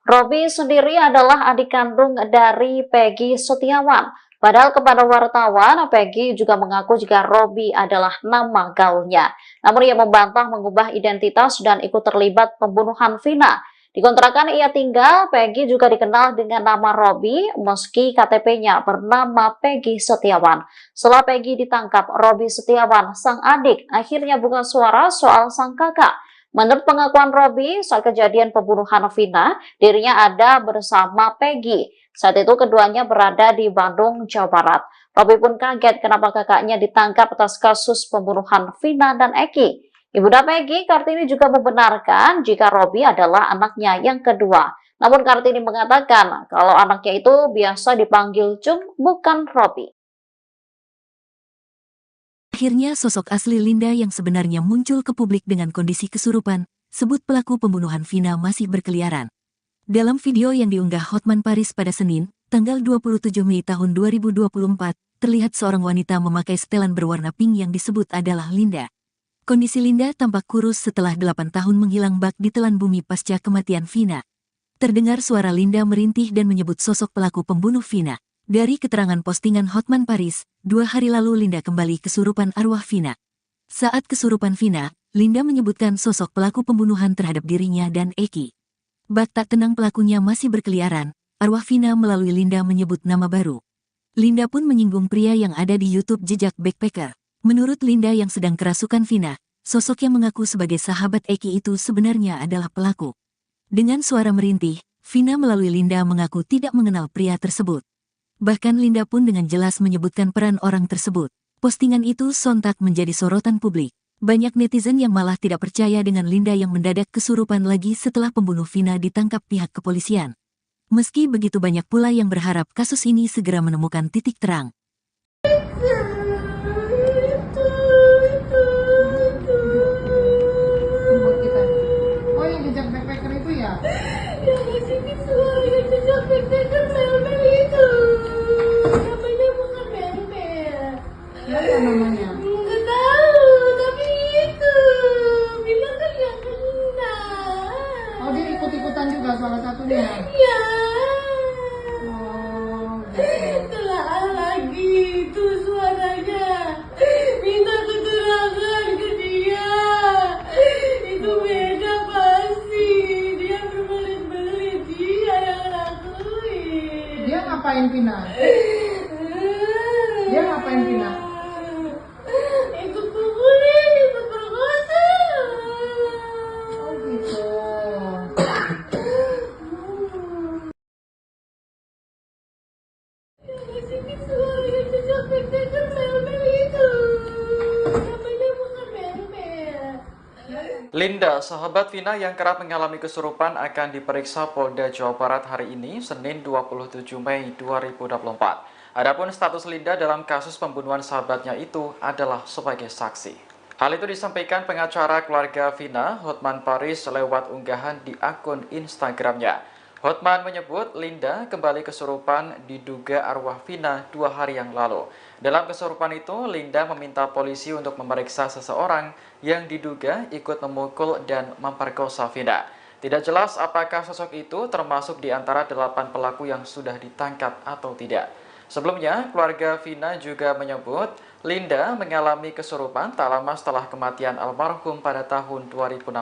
Robby sendiri adalah adik kandung dari Peggy Setiawan. Padahal kepada wartawan, Peggy juga mengaku jika Robby adalah nama gaulnya. Namun ia membantah mengubah identitas dan ikut terlibat pembunuhan Vina. Di kontrakan ia tinggal, Peggy juga dikenal dengan nama Robby meski KTP-nya bernama Peggy Setiawan. Setelah Peggy ditangkap, Robby Setiawan, sang adik, akhirnya buka suara soal sang kakak. Menurut pengakuan Robby, saat kejadian pembunuhan Vina, dirinya ada bersama Peggy. Saat itu keduanya berada di Bandung, Jawa Barat. Robby pun kaget kenapa kakaknya ditangkap atas kasus pembunuhan Vina dan Eki. Ibunda Peggy, Kartini juga membenarkan jika Robby adalah anaknya yang kedua. Namun Kartini mengatakan kalau anaknya itu biasa dipanggil Cung, bukan Robby. Akhirnya sosok asli Linda yang sebenarnya muncul ke publik dengan kondisi kesurupan, sebut pelaku pembunuhan Vina masih berkeliaran. Dalam video yang diunggah Hotman Paris pada Senin, tanggal 27 Mei tahun 2024, terlihat seorang wanita memakai setelan berwarna pink yang disebut adalah Linda. Kondisi Linda tampak kurus setelah 8 tahun menghilang bak di telan bumi pasca kematian Vina. Terdengar suara Linda merintih dan menyebut sosok pelaku pembunuh Vina. Dari keterangan postingan Hotman Paris, 2 hari lalu Linda kembali kesurupan arwah Vina. Saat kesurupan Vina, Linda menyebutkan sosok pelaku pembunuhan terhadap dirinya dan Eki. Bak tak tenang pelakunya masih berkeliaran, arwah Vina melalui Linda menyebut nama baru. Linda pun menyinggung pria yang ada di YouTube Jejak Backpacker. Menurut Linda yang sedang kerasukan Vina, sosok yang mengaku sebagai sahabat Eki itu sebenarnya adalah pelaku. Dengan suara merintih, Vina melalui Linda mengaku tidak mengenal pria tersebut. Bahkan Linda pun dengan jelas menyebutkan peran orang tersebut. Postingan itu sontak menjadi sorotan publik. Banyak netizen yang malah tidak percaya dengan Linda yang mendadak kesurupan lagi setelah pembunuh Vina ditangkap pihak kepolisian. Meski begitu banyak pula yang berharap kasus ini segera menemukan titik terang. Buat kita. Oh, yang jejak backpacker itu ya? Yang sini suara yang jejak backpacker mel-mel itu. Namanya bukan mel-mel. Siapa namanya? Nggak tahu, tapi itu bilang kan yang kena. Oh, dia ikut-ikutan juga salah satunya. Ya. Oh, gitu. Telah lagi itu suaranya. Minta keterangan ke dia. Itu beda pasti. Dia berbelit-belit. Dia yang lakuin. Dia ngapain Vina? Dia ngapain Vina? Ikut pukulin, ikut perkosa. Oh, gitu. Yang sini suara yang jejak backpacker mel-mel itu. Namanya bukan mel-mel. Linda, sahabat Vina yang kerap mengalami kesurupan akan diperiksa Polda Jawa Barat hari ini, Senin 27 Mei 2024. Adapun status Linda dalam kasus pembunuhan sahabatnya itu adalah sebagai saksi. Hal itu disampaikan pengacara keluarga Vina, Hotman Paris, lewat unggahan di akun Instagramnya. Hotman menyebut Linda kembali kesurupan diduga arwah Vina 2 hari yang lalu. Dalam kesurupan itu, Linda meminta polisi untuk memeriksa seseorang yang diduga ikut memukul dan memperkosa Vina. Tidak jelas apakah sosok itu termasuk di antara 8 pelaku yang sudah ditangkap atau tidak. Sebelumnya, keluarga Vina juga menyebut Linda mengalami kesurupan tak lama setelah kematian almarhum pada tahun 2016.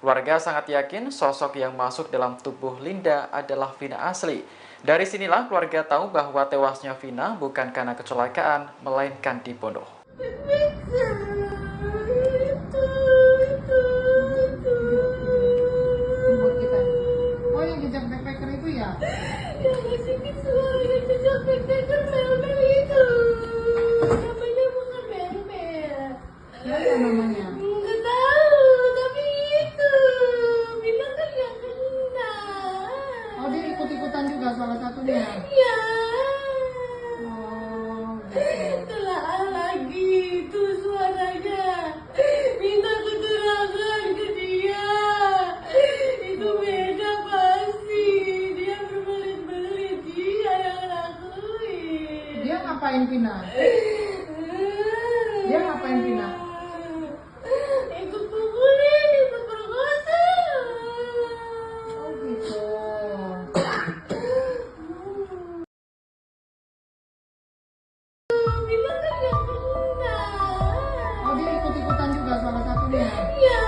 Keluarga sangat yakin sosok yang masuk dalam tubuh Linda adalah Vina asli. Dari sinilah keluarga tahu bahwa tewasnya Vina bukan karena kecelakaan, melainkan dibunuh. Buat kita. Oh, yang kejap backpacker itu ya? Yang ngasih suara yang jejak backpacker mel-mel itu. Namanya bukan mel-mel. Apa namanya? Nggak tahu, tapi itu. Bilang kan yang kena. Oh, dia ikut-ikutan juga salah satunya. Ya. Oh, gitu. Telah lagi itu suaranya. Minta keterangan ke dia. Itu beda pasti. Dia berbelit-belit. Dia yang lakuin. Dia ngapain Vina? Dia ngapain Vina? Ikut pukulin, ikut perkosa. Oh, gitu. Bilang kan yang kena. Oh, dia ikut-ikutan juga salah satunya. Ya.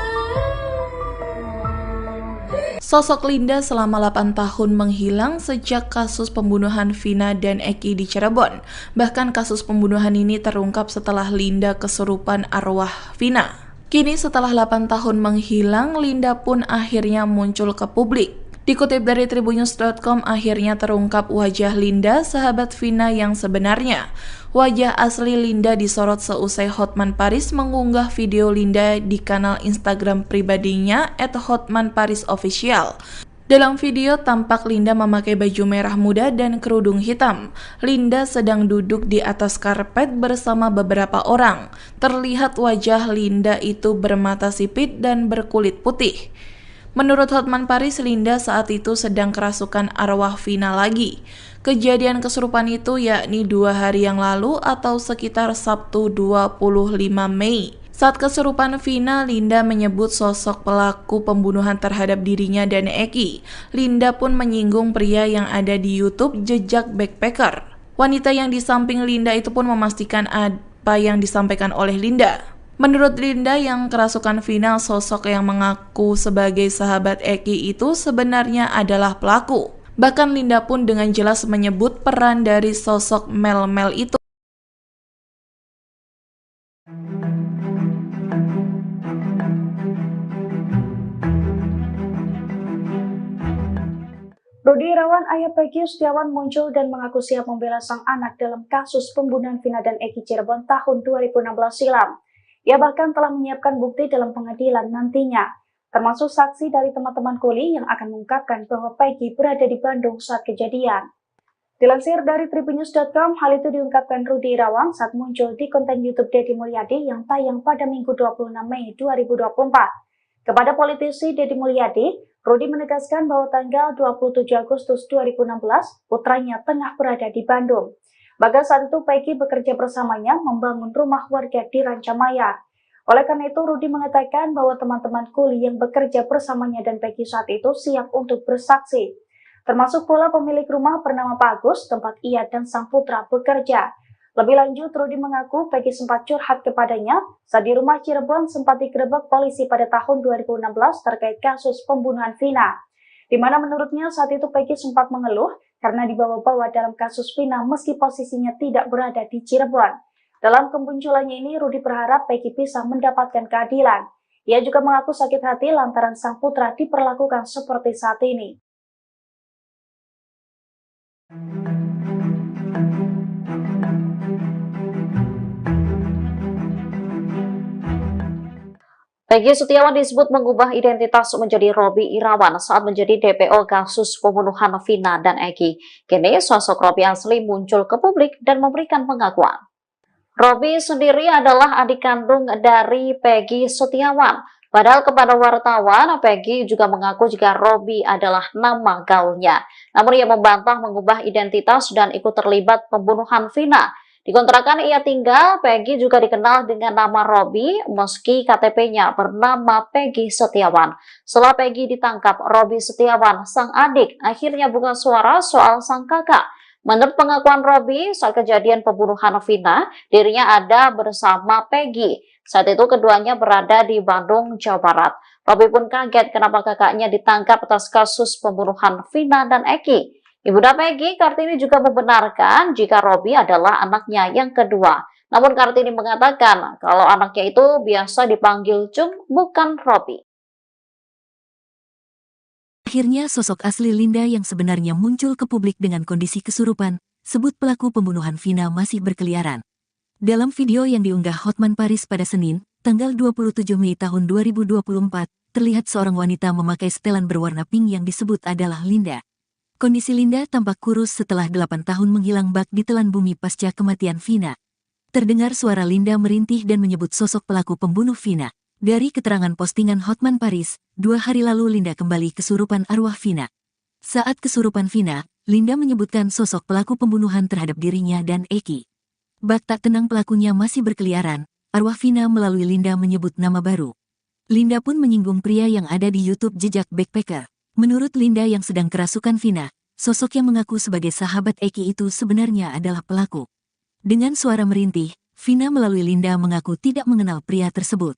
Sosok Linda selama 8 tahun menghilang sejak kasus pembunuhan Vina dan Eki di Cirebon. Bahkan kasus pembunuhan ini terungkap setelah Linda kesurupan arwah Vina. Kini setelah 8 tahun menghilang, Linda pun akhirnya muncul ke publik. Dikutip dari tribunnews.com, akhirnya terungkap wajah Linda, sahabat Vina yang sebenarnya. Wajah asli Linda disorot seusai Hotman Paris mengunggah video Linda di kanal Instagram pribadinya @hotmanparisofficial. Dalam video tampak Linda memakai baju merah muda dan kerudung hitam. Linda sedang duduk di atas karpet bersama beberapa orang. Terlihat wajah Linda itu bermata sipit dan berkulit putih. Menurut Hotman Paris, Linda saat itu sedang kerasukan arwah Vina lagi. Kejadian kesurupan itu yakni 2 hari yang lalu atau sekitar Sabtu 25 Mei. Saat kesurupan Vina, Linda menyebut sosok pelaku pembunuhan terhadap dirinya dan Eki. Linda pun menyinggung pria yang ada di YouTube Jejak Backpacker. Wanita yang di samping Linda itu pun memastikan apa yang disampaikan oleh Linda. Menurut Linda yang kerasukan Vina, sosok yang mengaku sebagai sahabat Eki itu sebenarnya adalah pelaku. Bahkan Linda pun dengan jelas menyebut peran dari sosok Mel-Mel itu. Rudi Irawan, ayah Peggy Setiawan muncul dan mengaku siap membela sang anak dalam kasus pembunuhan Vina dan Eki Cirebon tahun 2016 silam. Ia bahkan telah menyiapkan bukti dalam pengadilan nantinya, termasuk saksi dari teman-teman kuli yang akan mengungkapkan bahwa Peggy berada di Bandung saat kejadian. Dilansir dari tribunnews.com, hal itu diungkapkan Rudi Irawan saat muncul di konten YouTube Deddy Mulyadi yang tayang pada Minggu 26 Mei 2024. Kepada politisi Deddy Mulyadi, Rudi menegaskan bahwa tanggal 27 Agustus 2016, putranya tengah berada di Bandung. Bahkan saat itu Peggy bekerja bersamanya membangun rumah warga di Rancamaya. Oleh karena itu, Rudi mengatakan bahwa teman-teman kuli yang bekerja bersamanya dan Peggy saat itu siap untuk bersaksi. Termasuk pula pemilik rumah bernama Pak Agus, tempat ia dan sang putra bekerja. Lebih lanjut, Rudi mengaku Peggy sempat curhat kepadanya saat di rumah Cirebon sempat digerebek polisi pada tahun 2016 terkait kasus pembunuhan Vina. Di mana menurutnya saat itu Peggy sempat mengeluh karena dibawa-bawa dalam kasus Vina meski posisinya tidak berada di Cirebon. Dalam kemunculannya ini, Rudi berharap Peggy bisa mendapatkan keadilan. Ia juga mengaku sakit hati lantaran sang putra diperlakukan seperti saat ini. Peggy Setiawan disebut mengubah identitas menjadi Robby Irawan saat menjadi DPO kasus pembunuhan Vina dan Eki. Kini sosok Robby asli muncul ke publik dan memberikan pengakuan. Robby sendiri adalah adik kandung dari Peggy Setiawan. Padahal kepada wartawan, Peggy juga mengaku jika Robby adalah nama gaulnya. Namun ia membantah mengubah identitas dan ikut terlibat pembunuhan Vina. Di kontrakan ia tinggal, Peggy juga dikenal dengan nama Robby meski KTP-nya bernama Peggy Setiawan. Setelah Peggy ditangkap, Robby Setiawan, sang adik, akhirnya buka suara soal sang kakak. Menurut pengakuan Robby, saat kejadian pembunuhan Vina, dirinya ada bersama Peggy. Saat itu keduanya berada di Bandung, Jawa Barat. Robby pun kaget kenapa kakaknya ditangkap atas kasus pembunuhan Vina dan Eki. Ibunda Peggy, Kartini, juga membenarkan jika Robby adalah anaknya yang kedua. Namun Kartini mengatakan kalau anaknya itu biasa dipanggil Cung, bukan Robby. Akhirnya sosok asli Linda yang sebenarnya muncul ke publik dengan kondisi kesurupan, sebut pelaku pembunuhan Vina masih berkeliaran. Dalam video yang diunggah Hotman Paris pada Senin, tanggal 27 Mei tahun 2024, terlihat seorang wanita memakai setelan berwarna pink yang disebut adalah Linda. Kondisi Linda tampak kurus setelah 8 tahun menghilang bak di telan bumi pasca kematian Vina. Terdengar suara Linda merintih dan menyebut sosok pelaku pembunuh Vina. Dari keterangan postingan Hotman Paris, 2 hari lalu Linda kembali kesurupan arwah Vina. Saat kesurupan Vina, Linda menyebutkan sosok pelaku pembunuhan terhadap dirinya dan Eki. Bak tak tenang pelakunya masih berkeliaran, arwah Vina melalui Linda menyebut nama baru. Linda pun menyinggung pria yang ada di YouTube Jejak Backpacker. Menurut Linda yang sedang kerasukan Vina, sosok yang mengaku sebagai sahabat Eki itu sebenarnya adalah pelaku. Dengan suara merintih, Vina melalui Linda mengaku tidak mengenal pria tersebut.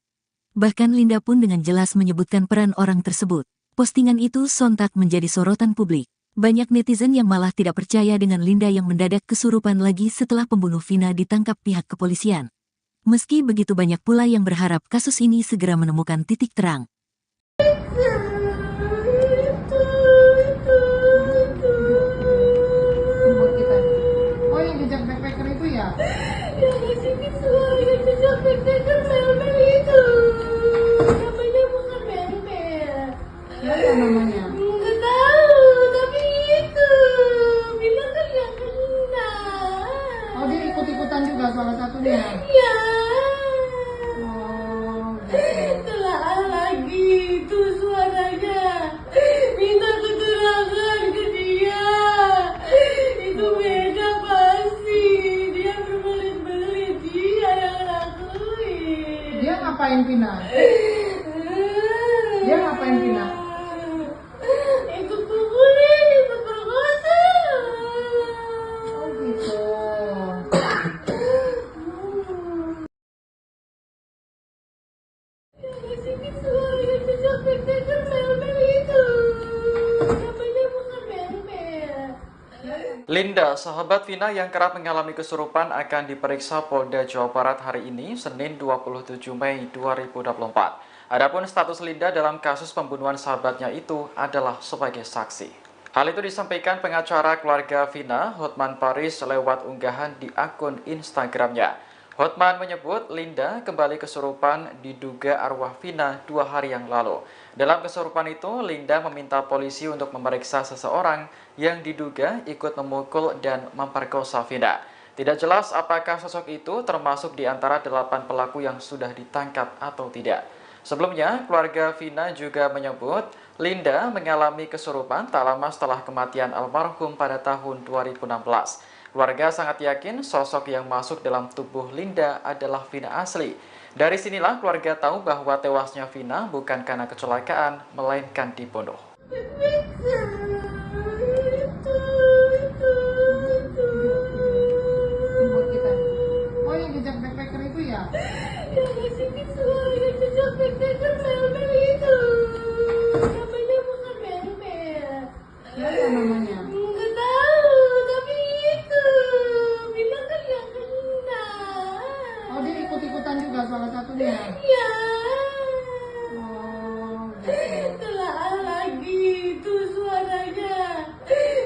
Bahkan Linda pun dengan jelas menyebutkan peran orang tersebut. Postingan itu sontak menjadi sorotan publik. Banyak netizen yang malah tidak percaya dengan Linda yang mendadak kesurupan lagi setelah pembunuh Vina ditangkap pihak kepolisian. Meski begitu banyak pula yang berharap kasus ini segera menemukan titik terang. Buat kita. Oh, yang jejak backpacker itu ya? Yang ngasih suara yang jejak backpacker Mel-Mel itu. Namanya bukan Mel-Mel. Siapa namanya? Nggak tahu, tapi itu bilang kan yang kena. Oh, dia ikut-ikutan juga salah satunya. Ya, Oh, gitu. telah lagi itu suaranya. Minta keterangan ke dia. Itu beda pasti. Dia berbelit-belit, dia yang lakuin. Dia ngapain Vina? Dia ngapain Vina? Ikut pukulin, ikut perkosa. Oh, gitu. Yang ngasih suara yang jejak backpacker Mel-Mel itu. Namanya bukan Mel-Mel. Linda, sahabat Vina yang kerap mengalami kesurupan akan diperiksa Polda Jawa Barat hari ini, Senin 27 Mei 2024. Adapun status Linda dalam kasus pembunuhan sahabatnya itu adalah sebagai saksi. Hal itu disampaikan pengacara keluarga Vina, Hotman Paris, lewat unggahan di akun Instagramnya. Hotman menyebut Linda kembali kesurupan diduga arwah Vina 2 hari yang lalu. Dalam kesurupan itu, Linda meminta polisi untuk memeriksa seseorang yang diduga ikut memukul dan memperkosa Vina. Tidak jelas apakah sosok itu termasuk di antara 8 pelaku yang sudah ditangkap atau tidak. Sebelumnya, keluarga Vina juga menyebut Linda mengalami kesurupan tak lama setelah kematian almarhum pada tahun 2016. Keluarga sangat yakin sosok yang masuk dalam tubuh Linda adalah Vina asli. Dari sinilah keluarga tahu bahwa tewasnya Vina bukan karena kecelakaan, melainkan dibunuh. Buat kita. Oh, yang jejak backpacker itu ya? Yang ngasih suara yang jejak backpacker Mel-Mel itu. Namanya bukan Mel-Mel. Siapa namanya? Nggak tahu, tapi itu bilang kan yang kena. Oh, dia ikut-ikutan juga salah satunya. Ya, Oh, gitu. telah lagi itu suaranya.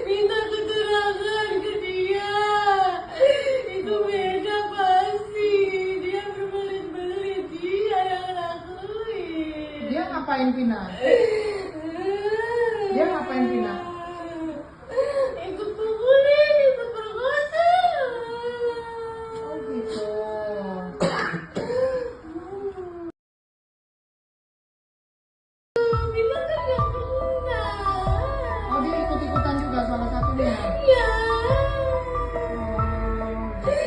Minta keterangan ke dia. Itu beda pasti. Dia berbelit-belit, dia yang lakuin. Dia ngapain Vina? Dia ngapain Vina? Ikut pukulin, ikut perkosa. Oh, gitu. bilang kan yang enggak. Oh, dia ikut-ikutan juga salah satunya. Ya.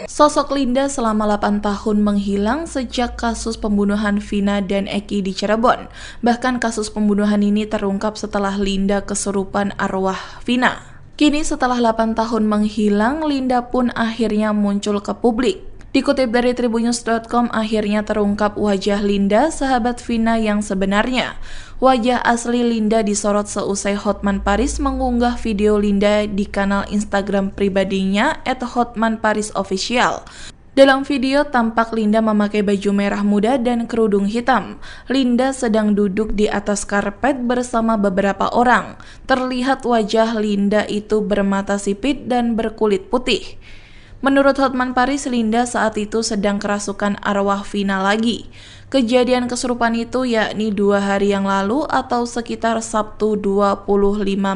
Sosok Linda selama 8 tahun menghilang sejak kasus pembunuhan Vina dan Eki di Cirebon. Bahkan kasus pembunuhan ini terungkap setelah Linda kesurupan arwah Vina. Kini setelah 8 tahun menghilang, Linda pun akhirnya muncul ke publik. Dikutip dari tribunnews.com, akhirnya terungkap wajah Linda, sahabat Vina yang sebenarnya. Wajah asli Linda disorot seusai Hotman Paris mengunggah video Linda di kanal Instagram pribadinya @hotmanparisofficial. Dalam video tampak Linda memakai baju merah muda dan kerudung hitam. Linda sedang duduk di atas karpet bersama beberapa orang. Terlihat wajah Linda itu bermata sipit dan berkulit putih. Menurut Hotman Paris, Linda saat itu sedang kerasukan arwah Vina lagi. Kejadian kesurupan itu yakni 2 hari yang lalu atau sekitar Sabtu 25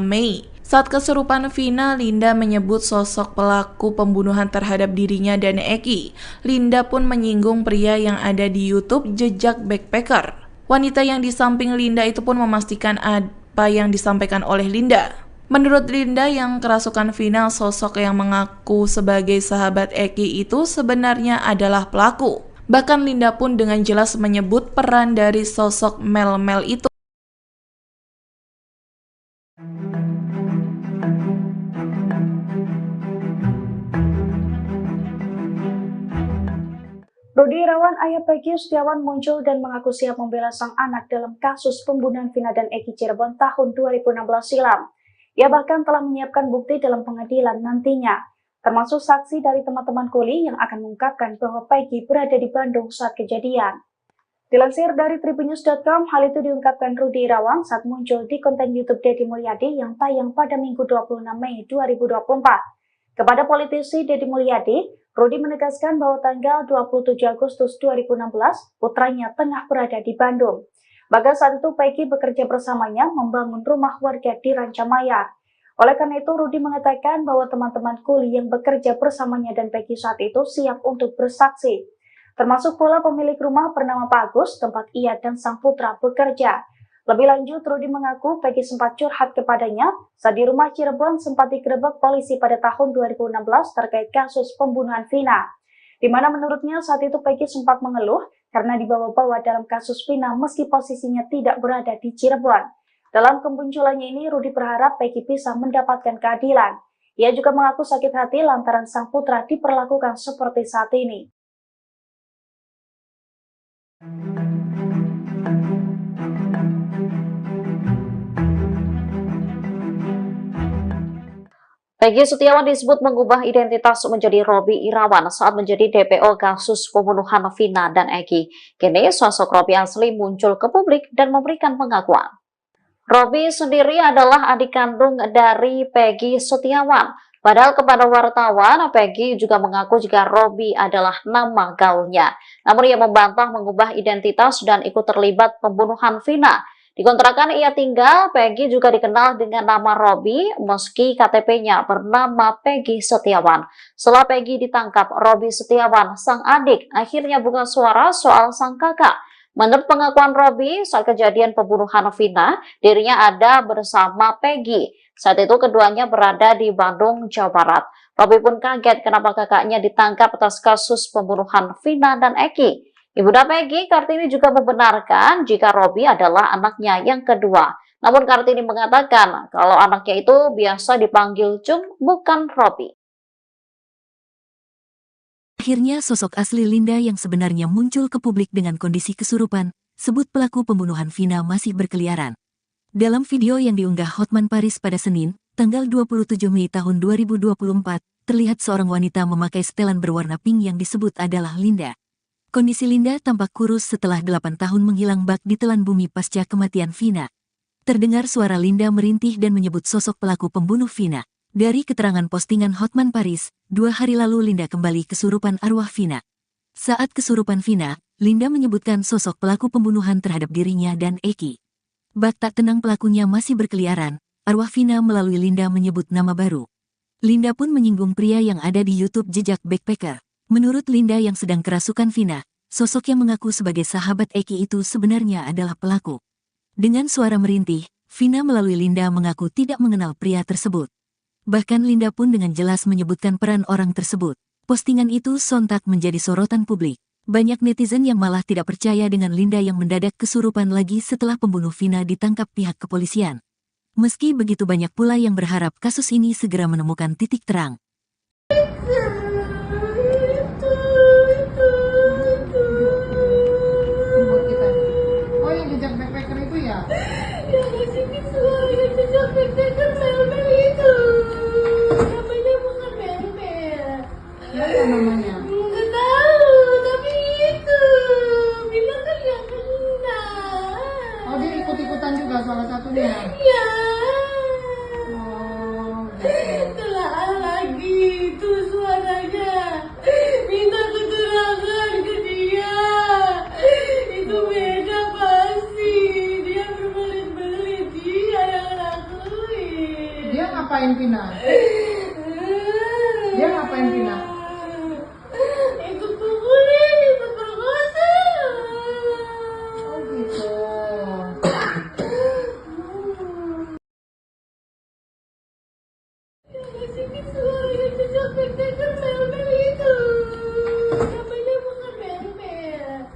Mei. Saat kesurupan Vina, Linda menyebut sosok pelaku pembunuhan terhadap dirinya dan Eki. Linda pun menyinggung pria yang ada di YouTube Jejak Backpacker. Wanita yang di samping Linda itu pun memastikan apa yang disampaikan oleh Linda. Menurut Linda yang kerasukan Vina, sosok yang mengaku sebagai sahabat Eki itu sebenarnya adalah pelaku. Bahkan Linda pun dengan jelas menyebut peran dari sosok Mel-Mel itu. Rudi Irawan, ayah Peggy Setiawan, muncul dan mengaku siap membela sang anak dalam kasus pembunuhan Vina dan Eki Cirebon tahun 2016 silam. Ia bahkan telah menyiapkan bukti dalam pengadilan nantinya, termasuk saksi dari teman-teman kuli yang akan mengungkapkan bahwa Peggy berada di Bandung saat kejadian. Dilansir dari tribunnews.com, hal itu diungkapkan Rudi Irawan saat muncul di konten YouTube Deddy Mulyadi yang tayang pada Minggu 26 Mei 2024. Kepada politisi Deddy Mulyadi, Rudi menegaskan bahwa tanggal 27 Agustus 2016, putranya tengah berada di Bandung. Bahkan saat itu Peggy bekerja bersamanya membangun rumah warga di Rancamaya. Oleh karena itu, Rudi mengatakan bahwa teman-teman kuli yang bekerja bersamanya dan Peggy saat itu siap untuk bersaksi. Termasuk pula pemilik rumah bernama Pak Agus, tempat ia dan sang putra bekerja. Lebih lanjut, Rudi mengaku Peggy sempat curhat kepadanya saat di rumah Cirebon sempat digerebek polisi pada tahun 2016 terkait kasus pembunuhan Vina. Di mana menurutnya saat itu Peggy sempat mengeluh karena dibawa-bawa dalam kasus Vina meski posisinya tidak berada di Cirebon. Dalam kemunculannya ini, Rudi berharap Peggy bisa mendapatkan keadilan. Ia juga mengaku sakit hati lantaran sang putra diperlakukan seperti saat ini. Peggy Setiawan disebut mengubah identitas menjadi Robby Irawan saat menjadi DPO kasus pembunuhan Vina dan Eki. Kini sosok Robby asli muncul ke publik dan memberikan pengakuan. Robby sendiri adalah adik kandung dari Peggy Setiawan. Padahal kepada wartawan, Peggy juga mengaku jika Robby adalah nama gaulnya. Namun ia membantah mengubah identitas dan ikut terlibat pembunuhan Vina. Di kontrakan ia tinggal, Peggy juga dikenal dengan nama Robby meski KTP-nya bernama Peggy Setiawan. Setelah Peggy ditangkap, Robby Setiawan, sang adik, akhirnya buka suara soal sang kakak. Menurut pengakuan Robby, saat kejadian pembunuhan Vina, dirinya ada bersama Peggy. Saat itu keduanya berada di Bandung, Jawa Barat. Robby pun kaget kenapa kakaknya ditangkap atas kasus pembunuhan Vina dan Eki. Ibunda Peggy, Kartini, juga membenarkan jika Robby adalah anaknya yang kedua. Namun Kartini mengatakan kalau anaknya itu biasa dipanggil Cung, bukan Robby. Akhirnya sosok asli Linda yang sebenarnya muncul ke publik dengan kondisi kesurupan, sebut pelaku pembunuhan Vina masih berkeliaran. Dalam video yang diunggah Hotman Paris pada Senin, tanggal 27 Mei tahun 2024, terlihat seorang wanita memakai setelan berwarna pink yang disebut adalah Linda. Kondisi Linda tampak kurus setelah 8 tahun menghilang bak ditelan bumi pasca kematian Vina. Terdengar suara Linda merintih dan menyebut sosok pelaku pembunuh Vina. Dari keterangan postingan Hotman Paris, 2 hari lalu Linda kembali kesurupan arwah Vina. Saat kesurupan Vina, Linda menyebutkan sosok pelaku pembunuhan terhadap dirinya dan Eki. Bak tak tenang pelakunya masih berkeliaran, arwah Vina melalui Linda menyebut nama baru. Linda pun menyinggung pria yang ada di YouTube Jejak Backpacker. Menurut Linda yang sedang kerasukan Vina, sosok yang mengaku sebagai sahabat Eki itu sebenarnya adalah pelaku. Dengan suara merintih, Vina melalui Linda mengaku tidak mengenal pria tersebut. Bahkan Linda pun dengan jelas menyebutkan peran orang tersebut. Postingan itu sontak menjadi sorotan publik. Banyak netizen yang malah tidak percaya dengan Linda yang mendadak kesurupan lagi setelah pembunuh Vina ditangkap pihak kepolisian. Meski begitu banyak pula yang berharap kasus ini segera menemukan titik terang. Buat kita. Oh, yang jejak backpacker itu ya? Ya, sini suara jejak backpacker mel-mel itu. Namanya bukan mel-mel. Siapa namanya? Nggak tahu, tapi itu bilang kan yang kena. Oh, dia ikut-ikutan juga salah satunya. Ya, Oh, gitu. telah lagi itu suaranya. Minta keterangan ke dia. Itu beda pasti. Dia berbelit-belit. Dia yang lakuin. Dia ngapain Vina? Dia ngapain Vina? Ikut pukulin, ikut perkosa. Oh, gitu. Sini suara jejak backpacker mel-mel itu. Namanya bukan mel-mel.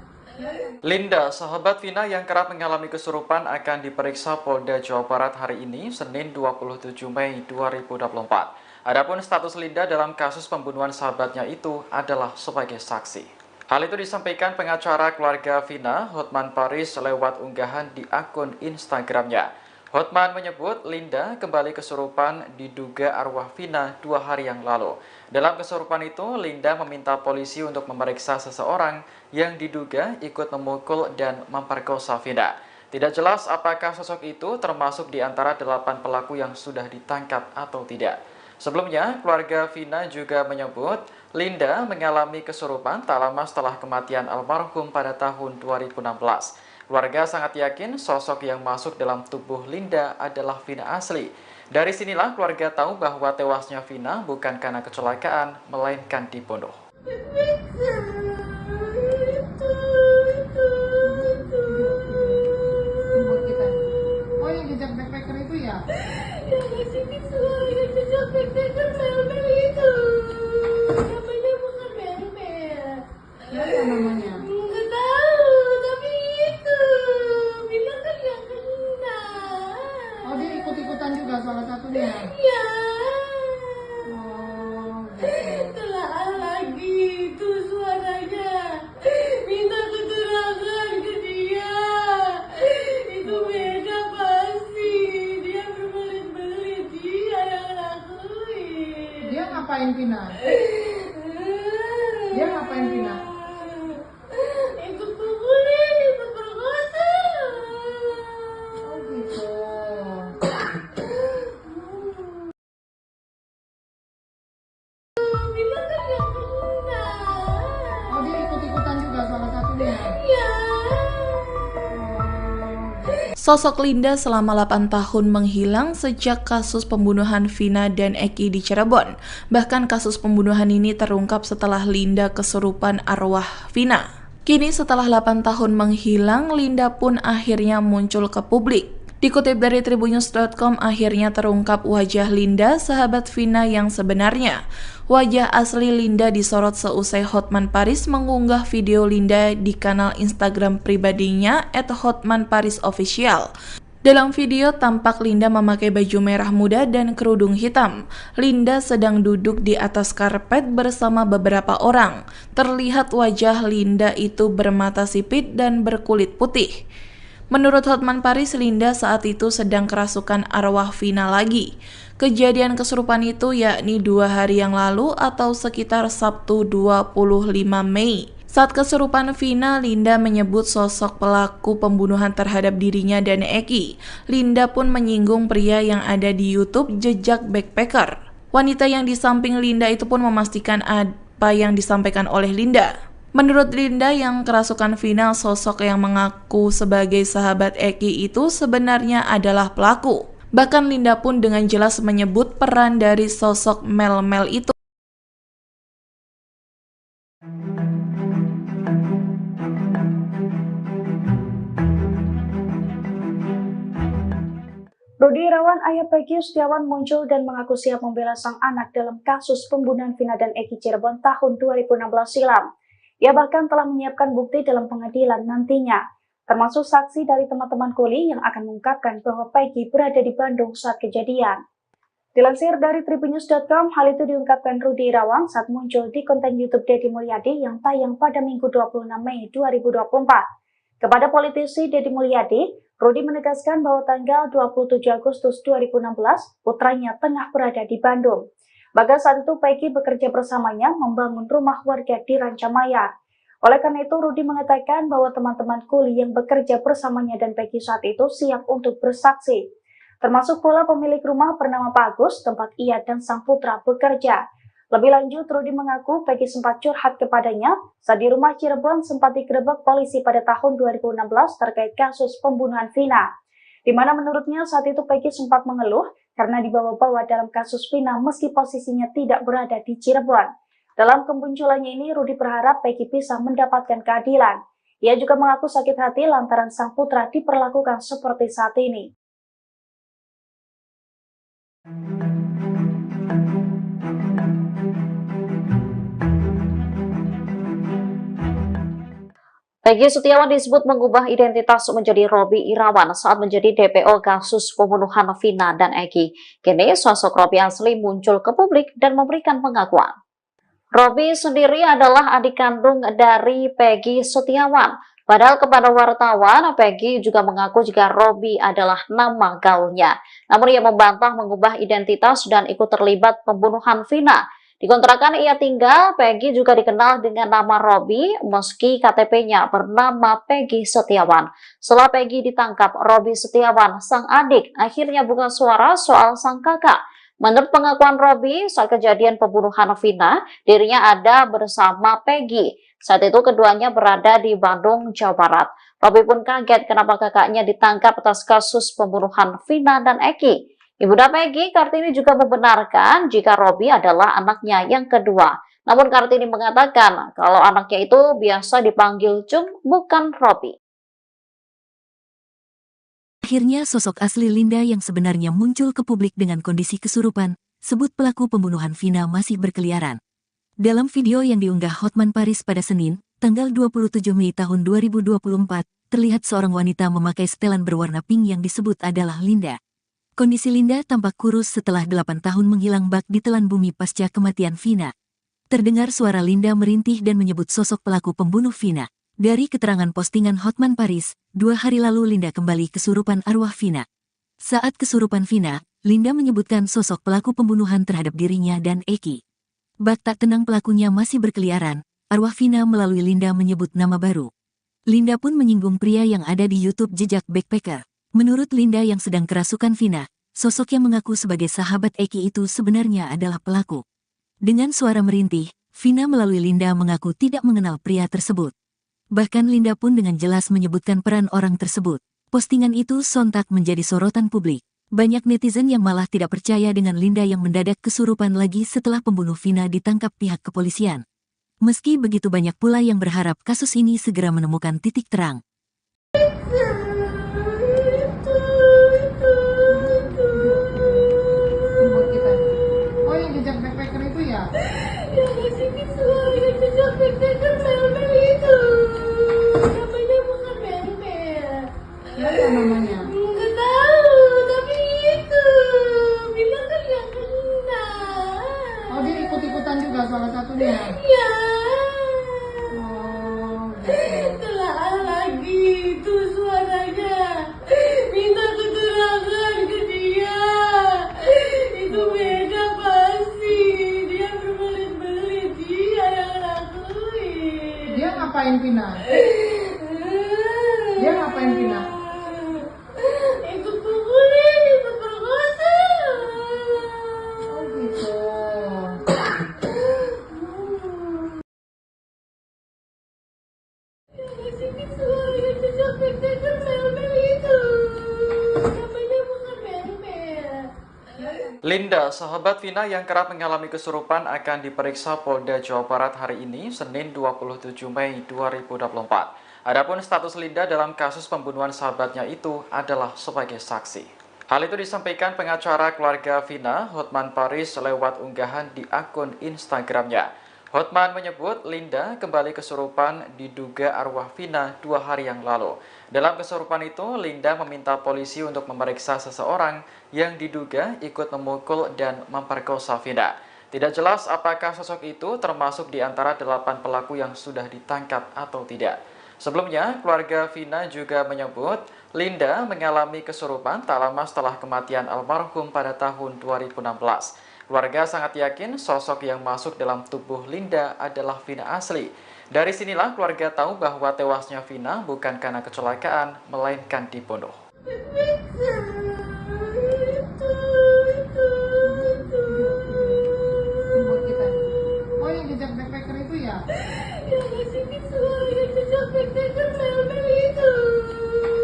Linda, sahabat Vina yang kerap mengalami kesurupan akan diperiksa Polda Jawa Barat hari ini, Senin 27 Mei 2024. Adapun status Linda dalam kasus pembunuhan sahabatnya itu adalah sebagai saksi. Hal itu disampaikan pengacara keluarga Vina, Hotman Paris, lewat unggahan di akun Instagramnya. Hotman menyebut Linda kembali kesurupan diduga arwah Vina 2 hari yang lalu. Dalam kesurupan itu, Linda meminta polisi untuk memeriksa seseorang yang diduga ikut memukul dan memperkosa Vina. Tidak jelas apakah sosok itu termasuk di antara 8 pelaku yang sudah ditangkap atau tidak. Sebelumnya, keluarga Vina juga menyebut Linda mengalami kesurupan tak lama setelah kematian almarhum pada tahun 2016. Keluarga sangat yakin sosok yang masuk dalam tubuh Linda adalah Vina asli. Dari sinilah keluarga tahu bahwa tewasnya Vina bukan karena kecelakaan, melainkan dibunuh. Buat kita. Oh, yang jejak backpacker itu ya? Ya, sini suara jejak backpacker mel-mel itu. Namanya bukan mel-mel. Siapa namanya? Nggak tahu, tapi itu bilang kan yang kena. Oh, dia ikut-ikutan juga salah satunya. Ya, Oh, gitu. telah lagi itu suaranya. Minta keterangan ke dia. Itu beda pasti. Dia berbelit-belit. Dia yang lakuin. Dia ngapain Vina? Dia ngapain Vina? Ikut pukulin, ikut perkosa. Oh, gitu. Bilang kan yang kena. Oh, dia ikut-ikutan juga salah satunya. Ya. Sosok Linda selama 8 tahun menghilang sejak kasus pembunuhan Vina dan Eki di Cirebon. Bahkan kasus pembunuhan ini terungkap setelah Linda kesurupan arwah Vina. Kini setelah 8 tahun menghilang, Linda pun akhirnya muncul ke publik. Dikutip dari tribunnews.com, akhirnya terungkap wajah Linda, sahabat Vina yang sebenarnya. Wajah asli Linda disorot seusai Hotman Paris mengunggah video Linda di kanal Instagram pribadinya @hotmanparisofficial. Dalam video tampak Linda memakai baju merah muda dan kerudung hitam. Linda sedang duduk di atas karpet bersama beberapa orang. Terlihat wajah Linda itu bermata sipit dan berkulit putih. Menurut Hotman Paris, Linda saat itu sedang kerasukan arwah Vina lagi. Kejadian kesurupan itu yakni 2 hari yang lalu atau sekitar Sabtu 25 Mei. Saat kesurupan Vina, Linda menyebut sosok pelaku pembunuhan terhadap dirinya dan Eki. Linda pun menyinggung pria yang ada di YouTube Jejak Backpacker. Wanita yang di samping Linda itu pun memastikan apa yang disampaikan oleh Linda. Menurut Linda yang kerasukan Vina, sosok yang mengaku sebagai sahabat Eki itu sebenarnya adalah pelaku. Bahkan Linda pun dengan jelas menyebut peran dari sosok Mel-Mel itu. Rudi Irawan, ayah Peggy Setiawan, muncul dan mengaku siap membela sang anak dalam kasus pembunuhan Vina dan Eki Cirebon tahun 2016 silam. Ia bahkan telah menyiapkan bukti dalam pengadilan nantinya, termasuk saksi dari teman-teman kuli yang akan mengungkapkan bahwa Peggy berada di Bandung saat kejadian. Dilansir dari tribunnews.com, hal itu diungkapkan Rudi Irawan saat muncul di konten YouTube Deddy Mulyadi yang tayang pada Minggu 26 Mei 2024. Kepada politisi Deddy Mulyadi, Rudi menegaskan bahwa tanggal 27 Agustus 2016, putranya tengah berada di Bandung. Bahkan saat itu Peggy bekerja bersamanya membangun rumah warga di Rancamaya. Oleh karena itu, Rudi mengatakan bahwa teman-teman kuli yang bekerja bersamanya dan Peggy saat itu siap untuk bersaksi. Termasuk pula pemilik rumah bernama Pak Agus, tempat ia dan sang putra bekerja. Lebih lanjut, Rudi mengaku Peggy sempat curhat kepadanya saat di rumah Cirebon sempat digerebek polisi pada tahun 2016 terkait kasus pembunuhan Vina, di mana menurutnya saat itu Peggy sempat mengeluh karena dibawa-bawa dalam kasus Vina meski posisinya tidak berada di Cirebon. Dalam kemunculannya ini, Rudi berharap Peggy bisa mendapatkan keadilan. Ia juga mengaku sakit hati lantaran sang putra diperlakukan seperti saat ini. Peggy Setiawan disebut mengubah identitas menjadi Robi Irawan saat menjadi DPO kasus pembunuhan Vina dan Eki. Kini sosok Robi asli muncul ke publik dan memberikan pengakuan. Robi sendiri adalah adik kandung dari Peggy Setiawan. Padahal kepada wartawan, Peggy juga mengaku jika Robi adalah nama gaulnya. Namun ia membantah mengubah identitas dan ikut terlibat pembunuhan Vina. Di kontrakan ia tinggal, Peggy juga dikenal dengan nama Robi meski KTP-nya bernama Peggy Setiawan. Setelah Peggy ditangkap, Robi Setiawan, sang adik, akhirnya buka suara soal sang kakak. Menurut pengakuan Robi, saat kejadian pembunuhan Vina, dirinya ada bersama Peggy. Saat itu keduanya berada di Bandung, Jawa Barat. Robi pun kaget kenapa kakaknya ditangkap atas kasus pembunuhan Vina dan Eki. Ibunda Peggy, Kartini, juga membenarkan jika Robi adalah anaknya yang kedua. Namun Kartini mengatakan kalau anaknya itu biasa dipanggil Cung, bukan Robi. Akhirnya sosok asli Linda yang sebenarnya muncul ke publik dengan kondisi kesurupan, sebut pelaku pembunuhan Vina masih berkeliaran. Dalam video yang diunggah Hotman Paris pada Senin, tanggal 27 Mei tahun 2024, terlihat seorang wanita memakai setelan berwarna pink yang disebut adalah Linda. Kondisi Linda tampak kurus setelah 8 tahun menghilang bak di telan bumi pasca kematian Vina. Terdengar suara Linda merintih dan menyebut sosok pelaku pembunuh Vina. Dari keterangan postingan Hotman Paris, 2 hari lalu Linda kembali kesurupan arwah Vina. Saat kesurupan Vina, Linda menyebutkan sosok pelaku pembunuhan terhadap dirinya dan Eki. Bak tak tenang pelakunya masih berkeliaran, arwah Vina melalui Linda menyebut nama baru. Linda pun menyinggung pria yang ada di YouTube Jejak Backpacker. Menurut Linda yang sedang kerasukan Vina, sosok yang mengaku sebagai sahabat Eki itu sebenarnya adalah pelaku. Dengan suara merintih, Vina melalui Linda mengaku tidak mengenal pria tersebut. Bahkan Linda pun dengan jelas menyebutkan peran orang tersebut. Postingan itu sontak menjadi sorotan publik. Banyak netizen yang malah tidak percaya dengan Linda yang mendadak kesurupan lagi setelah pembunuh Vina ditangkap pihak kepolisian. Meski begitu banyak pula yang berharap kasus ini segera menemukan titik terang. Buat kita. Oh, yang jejak backpacker itu ya? Ya kasih suara yang jejak backpacker Mel-Mel itu. Namanya bukan Mel-Mel. Siapa namanya? Nggak tahu, tapi itu bilang kan yang kena. Oh, dia ikut-ikutan juga salah satunya. Ya. Oh, gitu. Telah lagi itu suaranya. Minta keterangan ke dia. Itu beda pasti. Dia berbelit-belit. Dia yang lakuin. Dia ngapain Vina? Dia ngapain Vina? Ikut pukulin, ikut perkosa. Oh, gitu. Kasih suara yang jejak backpacker Mel-Mel itu. Namanya bukan Mel-Mel. Linda, sahabat Vina yang kerap mengalami kesurupan akan diperiksa Polda Jawa Barat hari ini, Senin 27 Mei 2024. Adapun status Linda dalam kasus pembunuhan sahabatnya itu adalah sebagai saksi. Hal itu disampaikan pengacara keluarga Vina, Hotman Paris, lewat unggahan di akun Instagramnya. Hotman menyebut Linda kembali kesurupan diduga arwah Vina 2 hari yang lalu. Dalam kesurupan itu, Linda meminta polisi untuk memeriksa seseorang yang diduga ikut memukul dan memperkosa Vina. Tidak jelas apakah sosok itu termasuk di antara 8 pelaku yang sudah ditangkap atau tidak. Sebelumnya, keluarga Vina juga menyebut Linda mengalami kesurupan tak lama setelah kematian almarhum pada tahun 2016. Keluarga sangat yakin sosok yang masuk dalam tubuh Linda adalah Vina asli. Dari sinilah keluarga tahu bahwa tewasnya Vina bukan karena kecelakaan, melainkan dibunuh. Buat kita. Oh, yang jejak backpacker itu ya? Yang ngasih visual yang jejak backpacker mel-mel itu.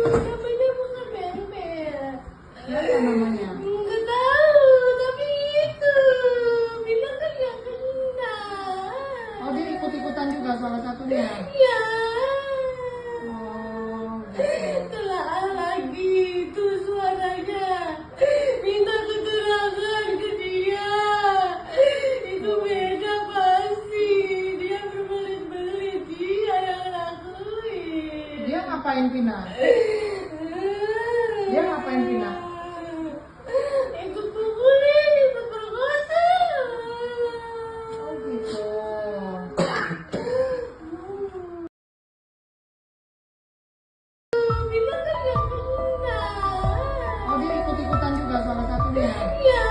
Namanya bukan mel-mel. Apa namanya? Nggak tahu, tapi itu bilang kan yang kena. Oh, dia ikut-ikutan juga salah satunya. Ya. Oh, gitu. Telah lagi itu suaranya. Minta keterangan ke dia. Itu beda pasti. Dia berbelit-belit. Dia yang lakuin. Dia ngapain Vina? Dia ngapain Vina? Ikut pukulin, ikut perkosa. Oh, gitu. Bilang kan yang kena. Oh, dia ikut-ikutan juga salah satunya. Ya.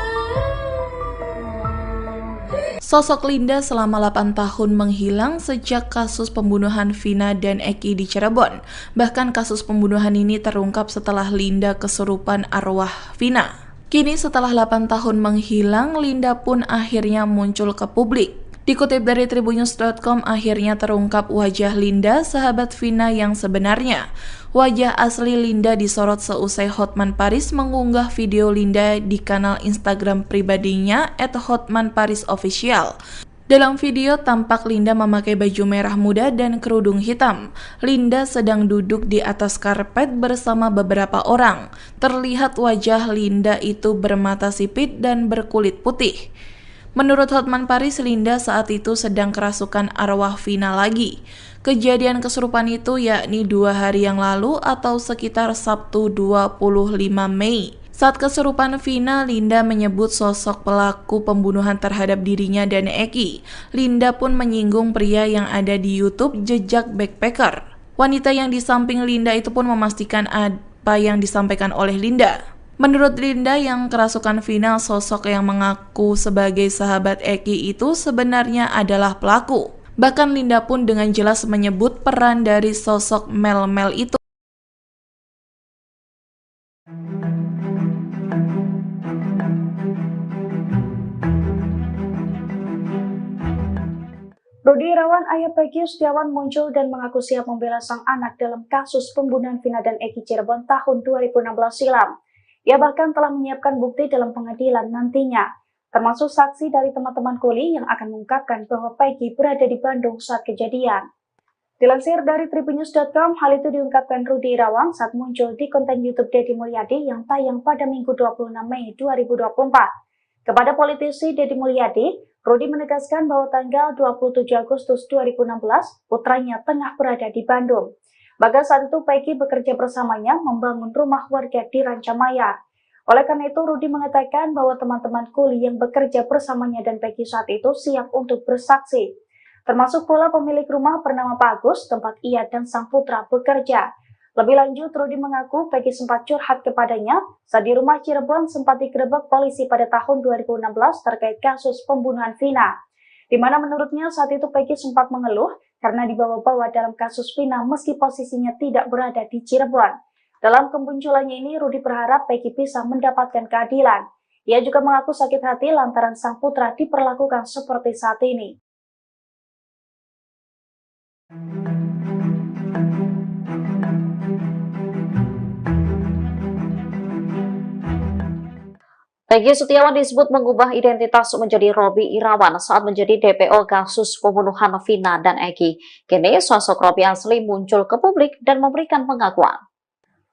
Sosok Linda selama 8 tahun menghilang sejak kasus pembunuhan Vina dan Eki di Cirebon. Bahkan kasus pembunuhan ini terungkap setelah Linda kesurupan arwah Vina. Kini setelah 8 tahun menghilang, Linda pun akhirnya muncul ke publik. Dikutip dari tribunnews.com, akhirnya terungkap wajah Linda, sahabat Vina yang sebenarnya. Wajah asli Linda disorot seusai Hotman Paris mengunggah video Linda di kanal Instagram pribadinya @hotmanparisofficial. Dalam video tampak Linda memakai baju merah muda dan kerudung hitam. Linda sedang duduk di atas karpet bersama beberapa orang. Terlihat wajah Linda itu bermata sipit dan berkulit putih. Menurut Hotman Paris, Linda saat itu sedang kerasukan arwah Vina lagi. Kejadian kesurupan itu yakni 2 hari yang lalu atau sekitar Sabtu 25 Mei. Saat kesurupan Vina, Linda menyebut sosok pelaku pembunuhan terhadap dirinya dan Eki. Linda pun menyinggung pria yang ada di YouTube Jejak Backpacker. Wanita yang di samping Linda itu pun memastikan apa yang disampaikan oleh Linda. Menurut Linda yang kerasukan Vina, sosok yang mengaku sebagai sahabat Eki itu sebenarnya adalah pelaku. Bahkan Linda pun dengan jelas menyebut peran dari sosok Mel-Mel itu. Rudi Irawan, ayah Peggy Setiawan muncul dan mengaku siap membela sang anak dalam kasus pembunuhan Vina dan Eki Cirebon tahun 2016 silam. Ia bahkan telah menyiapkan bukti dalam pengadilan nantinya, termasuk saksi dari teman-teman kuli yang akan mengungkapkan bahwa Peggy berada di Bandung saat kejadian. Dilansir dari tribunnews.com, hal itu diungkapkan Rudi Irawan saat muncul di konten YouTube Deddy Mulyadi yang tayang pada Minggu 26 Mei 2024. Kepada politisi Deddy Mulyadi, Rudi menegaskan bahwa tanggal 27 Agustus 2016, putranya tengah berada di Bandung. Bahkan saat itu Peggy bekerja bersamanya membangun rumah warga di Rancamaya. Oleh karena itu, Rudi mengatakan bahwa teman-teman kuli yang bekerja bersamanya dan Peggy saat itu siap untuk bersaksi. Termasuk pula pemilik rumah bernama Pak Agus, tempat ia dan sang putra bekerja. Lebih lanjut, Rudi mengaku Peggy sempat curhat kepadanya saat di rumah Cirebon sempat digerebek polisi pada tahun 2016 terkait kasus pembunuhan Vina. Di mana menurutnya saat itu Peggy sempat mengeluh karena dibawa-bawa dalam kasus Vina meski posisinya tidak berada di Cirebon. Dalam kemunculannya ini, Rudi berharap Peggy bisa mendapatkan keadilan. Ia juga mengaku sakit hati lantaran sang putra diperlakukan seperti saat ini. Peggy Setiawan disebut mengubah identitas menjadi Robby Irawan saat menjadi DPO kasus pembunuhan Vina dan Eki. Kini sosok Robby asli muncul ke publik dan memberikan pengakuan.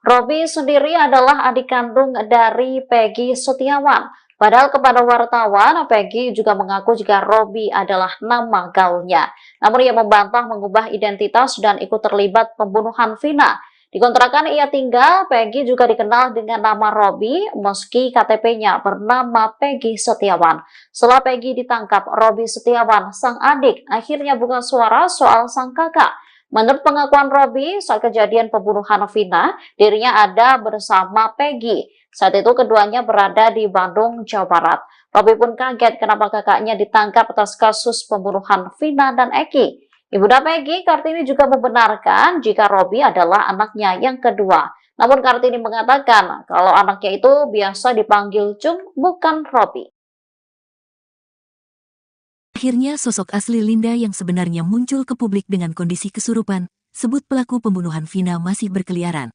Robby sendiri adalah adik kandung dari Peggy Setiawan. Padahal kepada wartawan, Peggy juga mengaku jika Robby adalah nama gaulnya. Namun ia membantah mengubah identitas dan ikut terlibat pembunuhan Vina. Di kontrakan ia tinggal, Peggy juga dikenal dengan nama Robby meski KTP-nya bernama Peggy Setiawan. Setelah Peggy ditangkap, Robby Setiawan, sang adik, akhirnya buka suara soal sang kakak. Menurut pengakuan Robby, saat kejadian pembunuhan Vina, dirinya ada bersama Peggy. Saat itu keduanya berada di Bandung, Jawa Barat. Robby pun kaget kenapa kakaknya ditangkap atas kasus pembunuhan Vina dan Eki. Ibunda Peggy, Kartini, juga membenarkan jika Robby adalah anaknya yang kedua. Namun Kartini mengatakan kalau anaknya itu biasa dipanggil Cung, bukan Robby. Akhirnya sosok asli Linda yang sebenarnya muncul ke publik dengan kondisi kesurupan, sebut pelaku pembunuhan Vina masih berkeliaran.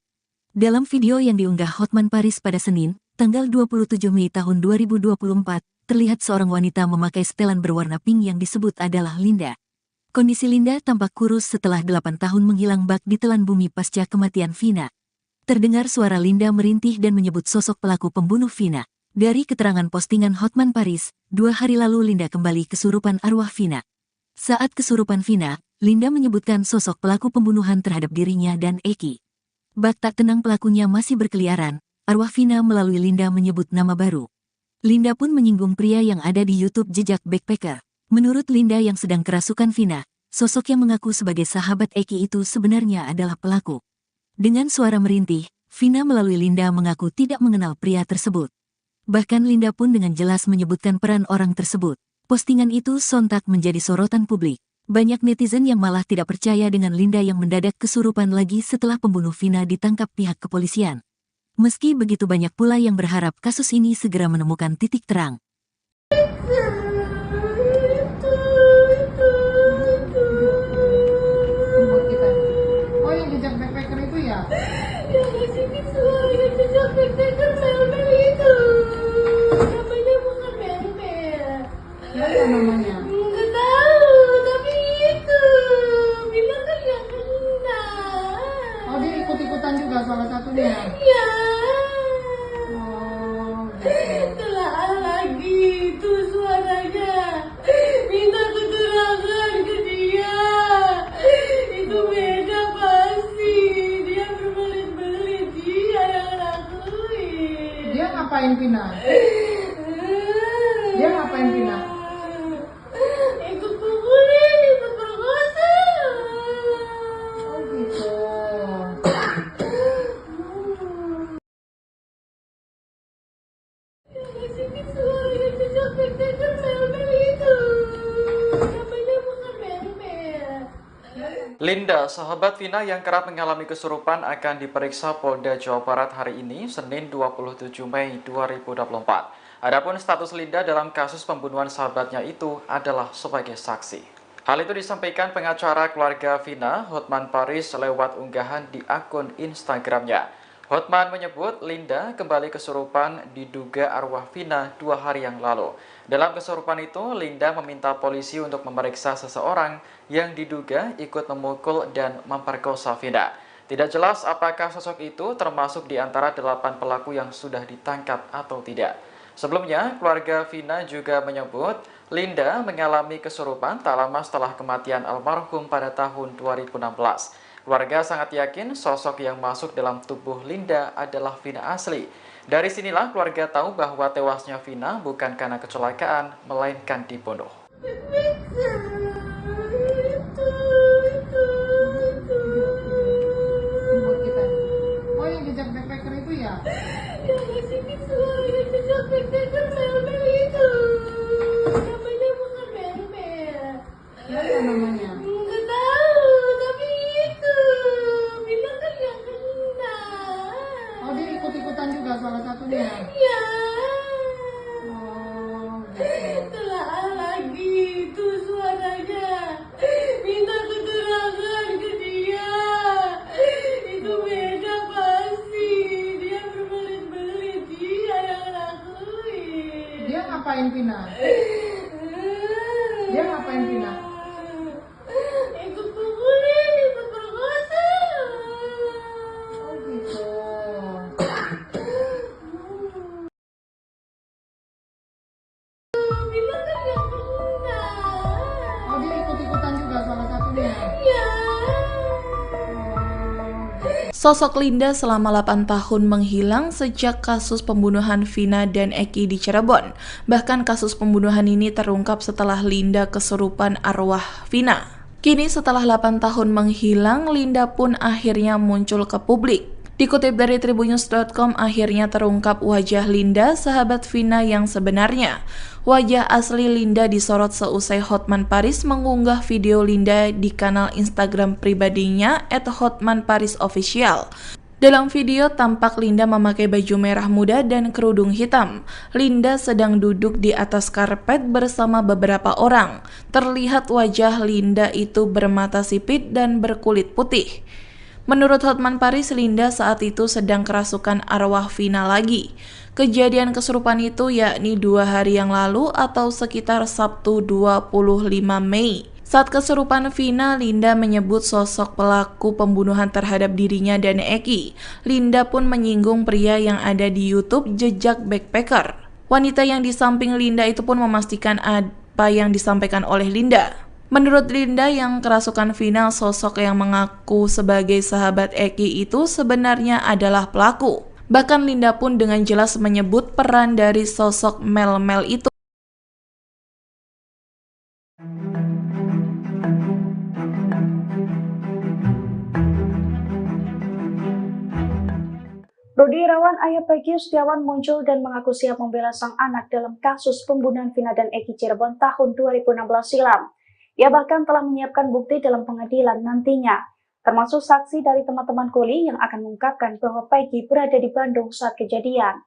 Dalam video yang diunggah Hotman Paris pada Senin, tanggal 27 Mei tahun 2024, terlihat seorang wanita memakai setelan berwarna pink yang disebut adalah Linda. Kondisi Linda tampak kurus setelah 8 tahun menghilang bak di telan bumi pasca kematian Vina. Terdengar suara Linda merintih dan menyebut sosok pelaku pembunuh Vina. Dari keterangan postingan Hotman Paris, 2 hari lalu Linda kembali kesurupan arwah Vina. Saat kesurupan Vina, Linda menyebutkan sosok pelaku pembunuhan terhadap dirinya dan Eki. Bak tak tenang pelakunya masih berkeliaran, arwah Vina melalui Linda menyebut nama baru. Linda pun menyinggung pria yang ada di YouTube Jejak Backpacker. Menurut Linda yang sedang kerasukan Vina, sosok yang mengaku sebagai sahabat Eki itu sebenarnya adalah pelaku. Dengan suara merintih, Vina melalui Linda mengaku tidak mengenal pria tersebut. Bahkan Linda pun dengan jelas menyebutkan peran orang tersebut. Postingan itu sontak menjadi sorotan publik. Banyak netizen yang malah tidak percaya dengan Linda yang mendadak kesurupan lagi setelah pembunuh Vina ditangkap pihak kepolisian. Meski begitu banyak pula yang berharap kasus ini segera menemukan titik terang. Buat kita. Oh, yang jejak backpacker itu ya? Ya masih itu yang jejak backpacker Mel itu. Namanya bukan Mel. Siapa namanya? Nggak tahu, tapi itu bilang kan yang kena. Oh, dia ikut-ikutan juga salah satunya. Ya. Oh, gitu. Telah lagi itu suaranya. Minta keterangan ke dia. Itu beda pasti. Dia berbelit-belit. Dia yang lakuin. Dia ngapain Vina? Dia ngapain Vina? Ikut pukulin, ikut perkosa. Oh, gitu. Sini suaranya jejak backpacker Mel itu. Namanya bukan Mel. Linda, sahabat Vina yang kerap mengalami kesurupan akan diperiksa Polda Jawa Barat hari ini, Senin 27 Mei 2024. Adapun status Linda dalam kasus pembunuhan sahabatnya itu adalah sebagai saksi. Hal itu disampaikan pengacara keluarga Vina, Hotman Paris, lewat unggahan di akun Instagramnya. Hotman menyebut Linda kembali kesurupan diduga arwah Vina 2 hari yang lalu. Dalam kesurupan itu, Linda meminta polisi untuk memeriksa seseorang yang diduga ikut memukul dan memperkosa Vina. Tidak jelas apakah sosok itu termasuk di antara 8 pelaku yang sudah ditangkap atau tidak. Sebelumnya, keluarga Vina juga menyebut Linda mengalami kesurupan tak lama setelah kematian almarhum pada tahun 2016. Keluarga sangat yakin sosok yang masuk dalam tubuh Linda adalah Vina asli. Dari sinilah keluarga tahu bahwa tewasnya Vina bukan karena kecelakaan, melainkan dibunuh. Buat kita. Oh, yang jejak backpacker itu ya? Ya sini suaranya jejak backpacker Mel itu. Namanya bukan Mel. Siapa namanya? Nggak tahu, tapi itu bilang kan yang kena. Oh, dia ikut-ikutan juga salah satunya. Ya. Oh, gitu. Telah lagi itu suaranya. Minta keterangan ke dia. Itu beda pasti. Dia berbelit-belit. Dia yang lakuin. Dia ngapain Vina? Dia ngapain Vina? Ikut pukulin, ikut perkosa. Oh, gitu. Sosok Linda selama 8 tahun menghilang sejak kasus pembunuhan Vina dan Eki di Cirebon. Bahkan kasus pembunuhan ini terungkap setelah Linda kesurupan arwah Vina. Kini setelah 8 tahun menghilang, Linda pun akhirnya muncul ke publik. Dikutip dari tribunnews.com, akhirnya terungkap wajah Linda, sahabat Vina yang sebenarnya. Wajah asli Linda disorot seusai Hotman Paris mengunggah video Linda di kanal Instagram pribadinya @hotmanparisofficial. Dalam video tampak Linda memakai baju merah muda dan kerudung hitam. Linda sedang duduk di atas karpet bersama beberapa orang. Terlihat wajah Linda itu bermata sipit dan berkulit putih. Menurut Hotman Paris, Linda saat itu sedang kerasukan arwah Vina lagi. Kejadian kesurupan itu yakni 2 hari yang lalu atau sekitar Sabtu 25 Mei. Saat kesurupan Vina, Linda menyebut sosok pelaku pembunuhan terhadap dirinya dan Eki. Linda pun menyinggung pria yang ada di YouTube Jejak Backpacker. Wanita yang di samping Linda itu pun memastikan apa yang disampaikan oleh Linda. Menurut Linda yang kerasukan Vina, sosok yang mengaku sebagai sahabat Eki itu sebenarnya adalah pelaku. Bahkan Linda pun dengan jelas menyebut peran dari sosok Mel-Mel itu. Rudi Irawan, ayah Peggy Setiawan, muncul dan mengaku siap membela sang anak dalam kasus pembunuhan Vina dan Eki Cirebon tahun 2016 silam. Ia bahkan telah menyiapkan bukti dalam pengadilan nantinya, termasuk saksi dari teman-teman kuli yang akan mengungkapkan bahwa Peggy berada di Bandung saat kejadian.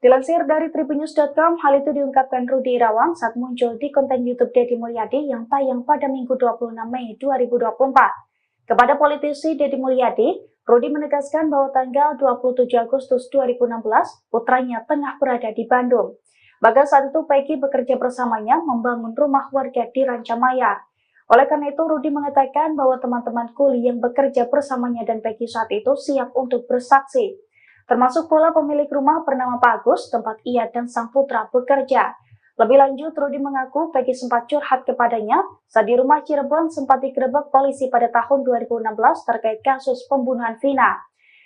Dilansir dari tribunnews.com, hal itu diungkapkan Rudi Irawan saat muncul di konten YouTube Deddy Mulyadi yang tayang pada Minggu 26 Mei 2024. Kepada politisi Deddy Mulyadi, Rudi menegaskan bahwa tanggal 27 Agustus 2016, putranya tengah berada di Bandung. Bahkan saat itu Peggy bekerja bersamanya membangun rumah warga di Rancamaya. Oleh karena itu, Rudi mengatakan bahwa teman-teman kuli yang bekerja bersamanya dan Peggy saat itu siap untuk bersaksi. Termasuk pula pemilik rumah bernama Pak Agus, tempat ia dan sang putra bekerja. Lebih lanjut, Rudi mengaku Peggy sempat curhat kepadanya saat di rumah Cirebon sempat digerebek polisi pada tahun 2016 terkait kasus pembunuhan Vina.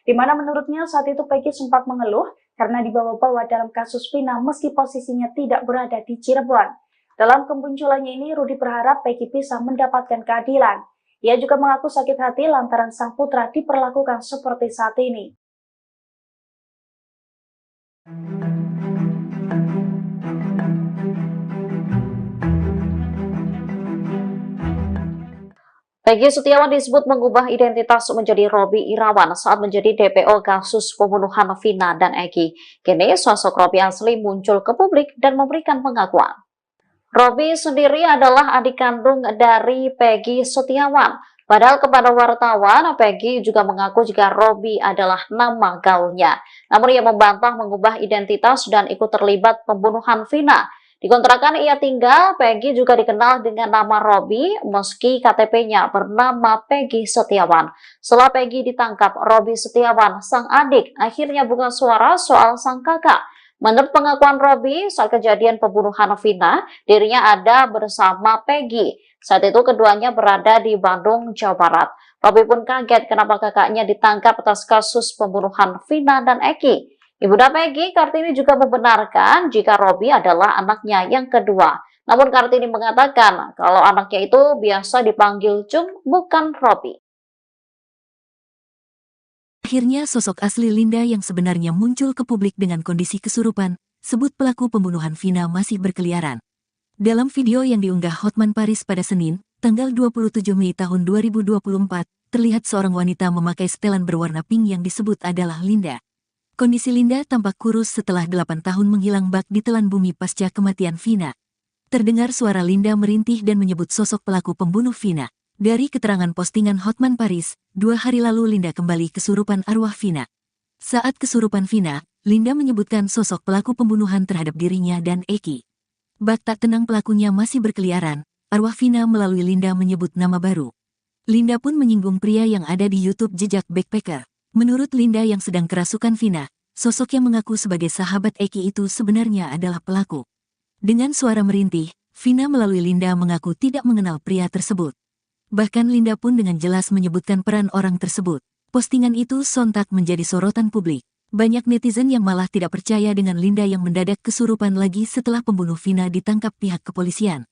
Di mana menurutnya saat itu Peggy sempat mengeluh karena dibawa-bawa dalam kasus Vina meski posisinya tidak berada di Cirebon. Dalam kemunculannya ini, Rudi berharap Peggy bisa mendapatkan keadilan. Ia juga mengaku sakit hati lantaran sang putra diperlakukan seperti saat ini. Peggy Setiawan disebut mengubah identitas menjadi Robby Irawan saat menjadi DPO kasus pembunuhan Vina dan Eki. Kini sosok Robby asli muncul ke publik dan memberikan pengakuan. Robby sendiri adalah adik kandung dari Peggy Setiawan. Padahal kepada wartawan, Peggy juga mengaku jika Robby adalah nama gaulnya. Namun ia membantah mengubah identitas dan ikut terlibat pembunuhan Vina. Di kontrakan ia tinggal, Peggy juga dikenal dengan nama Robby meski KTP-nya bernama Peggy Setiawan. Setelah Peggy ditangkap, Robby Setiawan, sang adik, akhirnya buka suara soal sang kakak. Menurut pengakuan Robby, saat kejadian pembunuhan Vina, dirinya ada bersama Peggy. Saat itu keduanya berada di Bandung, Jawa Barat. Robby pun kaget kenapa kakaknya ditangkap atas kasus pembunuhan Vina dan Eki. Ibunda Peggy, Kartini, juga membenarkan jika Robby adalah anaknya yang kedua. Namun Kartini mengatakan kalau anaknya itu biasa dipanggil Cung, bukan Robby. Akhirnya sosok asli Linda yang sebenarnya muncul ke publik dengan kondisi kesurupan, sebut pelaku pembunuhan Vina masih berkeliaran. Dalam video yang diunggah Hotman Paris pada Senin, tanggal 27 Mei tahun 2024, terlihat seorang wanita memakai setelan berwarna pink yang disebut adalah Linda. Kondisi Linda tampak kurus setelah 8 tahun menghilang bak ditelan bumi pasca kematian Vina. Terdengar suara Linda merintih dan menyebut sosok pelaku pembunuh Vina. Dari keterangan postingan Hotman Paris, 2 hari lalu Linda kembali kesurupan arwah Vina. Saat kesurupan Vina, Linda menyebutkan sosok pelaku pembunuhan terhadap dirinya dan Eki. Bak tak tenang pelakunya masih berkeliaran, arwah Vina melalui Linda menyebut nama baru. Linda pun menyinggung pria yang ada di YouTube Jejak Backpacker. Menurut Linda yang sedang kerasukan Vina, sosok yang mengaku sebagai sahabat Eki itu sebenarnya adalah pelaku. Dengan suara merintih, Vina melalui Linda mengaku tidak mengenal pria tersebut. Bahkan Linda pun dengan jelas menyebutkan peran orang tersebut. Postingan itu sontak menjadi sorotan publik. Banyak netizen yang malah tidak percaya dengan Linda yang mendadak kesurupan lagi setelah pembunuh Vina ditangkap pihak kepolisian.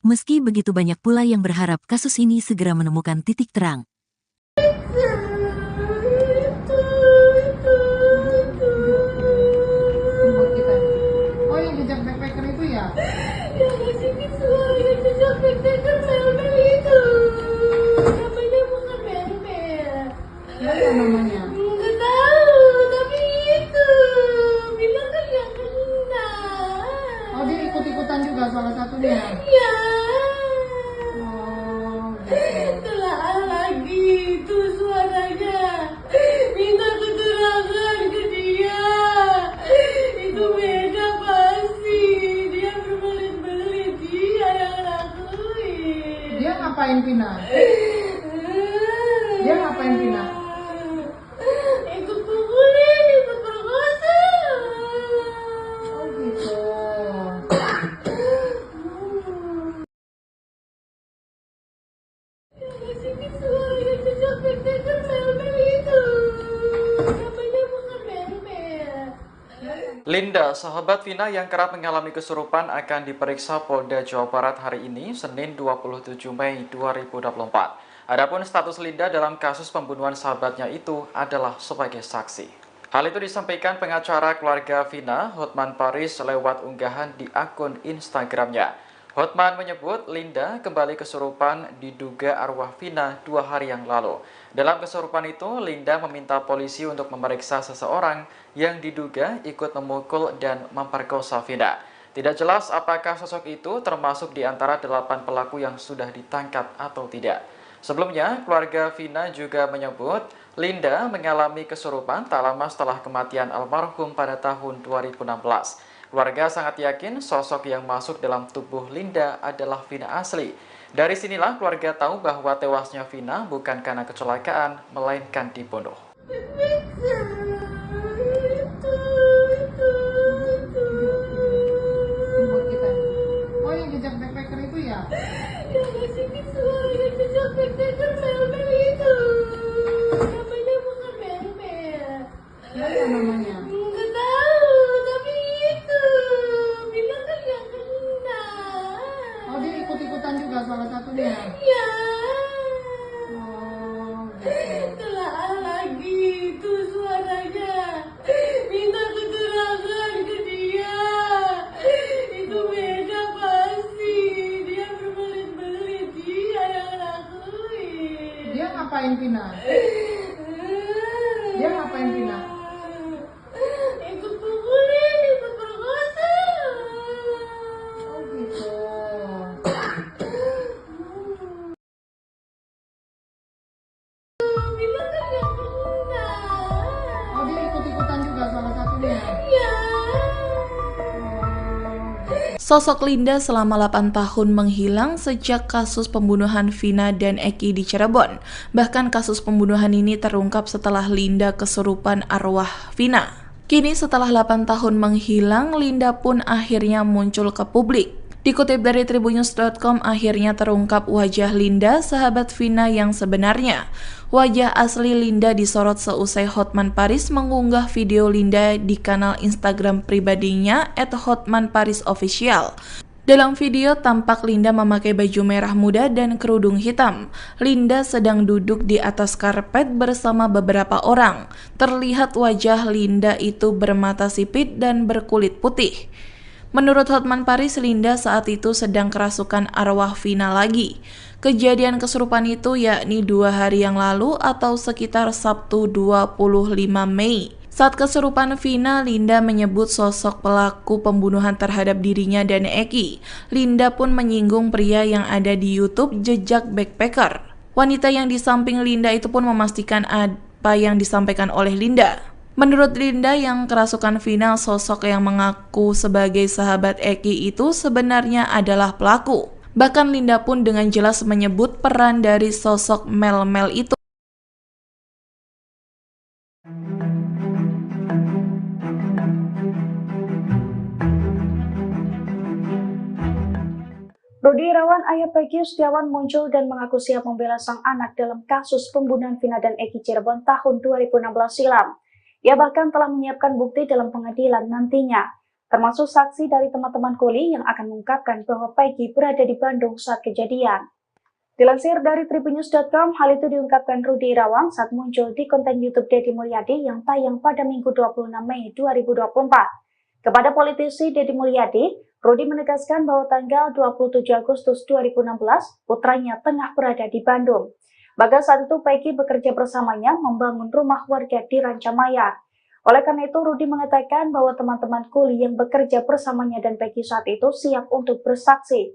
Meski begitu banyak pula yang berharap kasus ini segera menemukan titik terang. Buat kita. Oh, yang jejak backpacker itu ya? Ya, sini suara jejak backpacker mel-mel itu. Namanya bukan mel-mel. Apa namanya? Nggak tahu, tapi itu bilang kan yang kena. Oh, dia ikut-ikutan juga salah satunya. Ya, Oh, gitu. telah lagi itu suaranya. Minta keterangan ke dia. Itu beda pasti. Dia berbelit-belit. Dia yang lakuin. Dia ngapain Vina? Dia ngapain Vina? Ikut pukulin, ikut perkosa. Oh, gitu. Sini suara jejak backpacker mel-mel itu. Namanya bukan mel-mel. Linda, sahabat Vina yang kerap mengalami kesurupan akan diperiksa Polda Jawa Barat hari ini, Senin 27 Mei 2024. Adapun status Linda dalam kasus pembunuhan sahabatnya itu adalah sebagai saksi. Hal itu disampaikan pengacara keluarga Vina, Hotman Paris, lewat unggahan di akun Instagramnya. Hotman menyebut Linda kembali kesurupan diduga arwah Vina 2 hari yang lalu. Dalam kesurupan itu, Linda meminta polisi untuk memeriksa seseorang yang diduga ikut memukul dan memperkosa Vina. Tidak jelas apakah sosok itu termasuk di antara 8 pelaku yang sudah ditangkap atau tidak. Sebelumnya, keluarga Vina juga menyebut Linda mengalami kesurupan tak lama setelah kematian almarhum pada tahun 2016. Keluarga sangat yakin sosok yang masuk dalam tubuh Linda adalah Vina asli. Dari sinilah keluarga tahu bahwa tewasnya Vina bukan karena kecelakaan, melainkan dibunuh. Buat kita. Oh, yang jejak backpacker itu ya? Ya, sini suara jejak backpacker mel-mel itu. Namanya bukan mel-mel. Apa namanya? Nggak tahu, tapi itu bilang kan yang kena. Oh, dia ikut-ikutan juga salah satunya. Ya, Oh, gitu. telah lagi itu suaranya. Minta keterangan ke dia. Itu beda pasti. Dia berbelit-belit. Dia yang lakuin. Dia ngapain Vina? Dia ngapain Vina? Ikut pukulin, ikut perkosa. Oh, gitu. Bilang kan yang kena. Oh, dia ikut-ikutan juga salah satunya. Ya. Sosok Linda selama 8 tahun menghilang sejak kasus pembunuhan Vina dan Eki di Cirebon. Bahkan kasus pembunuhan ini terungkap setelah Linda kesurupan arwah Vina. Kini setelah 8 tahun menghilang, Linda pun akhirnya muncul ke publik. Dikutip dari tribunnews.com, akhirnya terungkap wajah Linda, sahabat Vina yang sebenarnya. Wajah asli Linda disorot seusai Hotman Paris mengunggah video Linda di kanal Instagram pribadinya @hotmanparisofficial. Dalam video tampak Linda memakai baju merah muda dan kerudung hitam. Linda sedang duduk di atas karpet bersama beberapa orang. Terlihat wajah Linda itu bermata sipit dan berkulit putih. Menurut Hotman Paris, Linda saat itu sedang kerasukan arwah Vina lagi. Kejadian kesurupan itu yakni 2 hari yang lalu atau sekitar Sabtu 25 Mei. Saat kesurupan Vina, Linda menyebut sosok pelaku pembunuhan terhadap dirinya dan Eki. Linda pun menyinggung pria yang ada di YouTube Jejak Backpacker. Wanita yang di samping Linda itu pun memastikan apa yang disampaikan oleh Linda. Menurut Linda yang kerasukan Vina, sosok yang mengaku sebagai sahabat Eki itu sebenarnya adalah pelaku. Bahkan Linda pun dengan jelas menyebut peran dari sosok Mel-Mel itu. Rudi Irawan, ayah Peggy Setiawan, muncul dan mengaku siap membela sang anak dalam kasus pembunuhan Vina dan Eki Cirebon tahun 2016 silam. Ia bahkan telah menyiapkan bukti dalam pengadilan nantinya, termasuk saksi dari teman-teman kuli yang akan mengungkapkan bahwa Peggy berada di Bandung saat kejadian. Dilansir dari tribunnews.com, hal itu diungkapkan Rudi Irawan saat muncul di konten YouTube Deddy Mulyadi yang tayang pada Minggu 26 Mei 2024. Kepada politisi Deddy Mulyadi, Rudi menegaskan bahwa tanggal 27 Agustus 2016, putranya tengah berada di Bandung. Bahkan saat itu Peggy bekerja bersamanya membangun rumah warga di Rancamaya. Oleh karena itu, Rudi mengatakan bahwa teman-teman kuli yang bekerja bersamanya dan Peggy saat itu siap untuk bersaksi.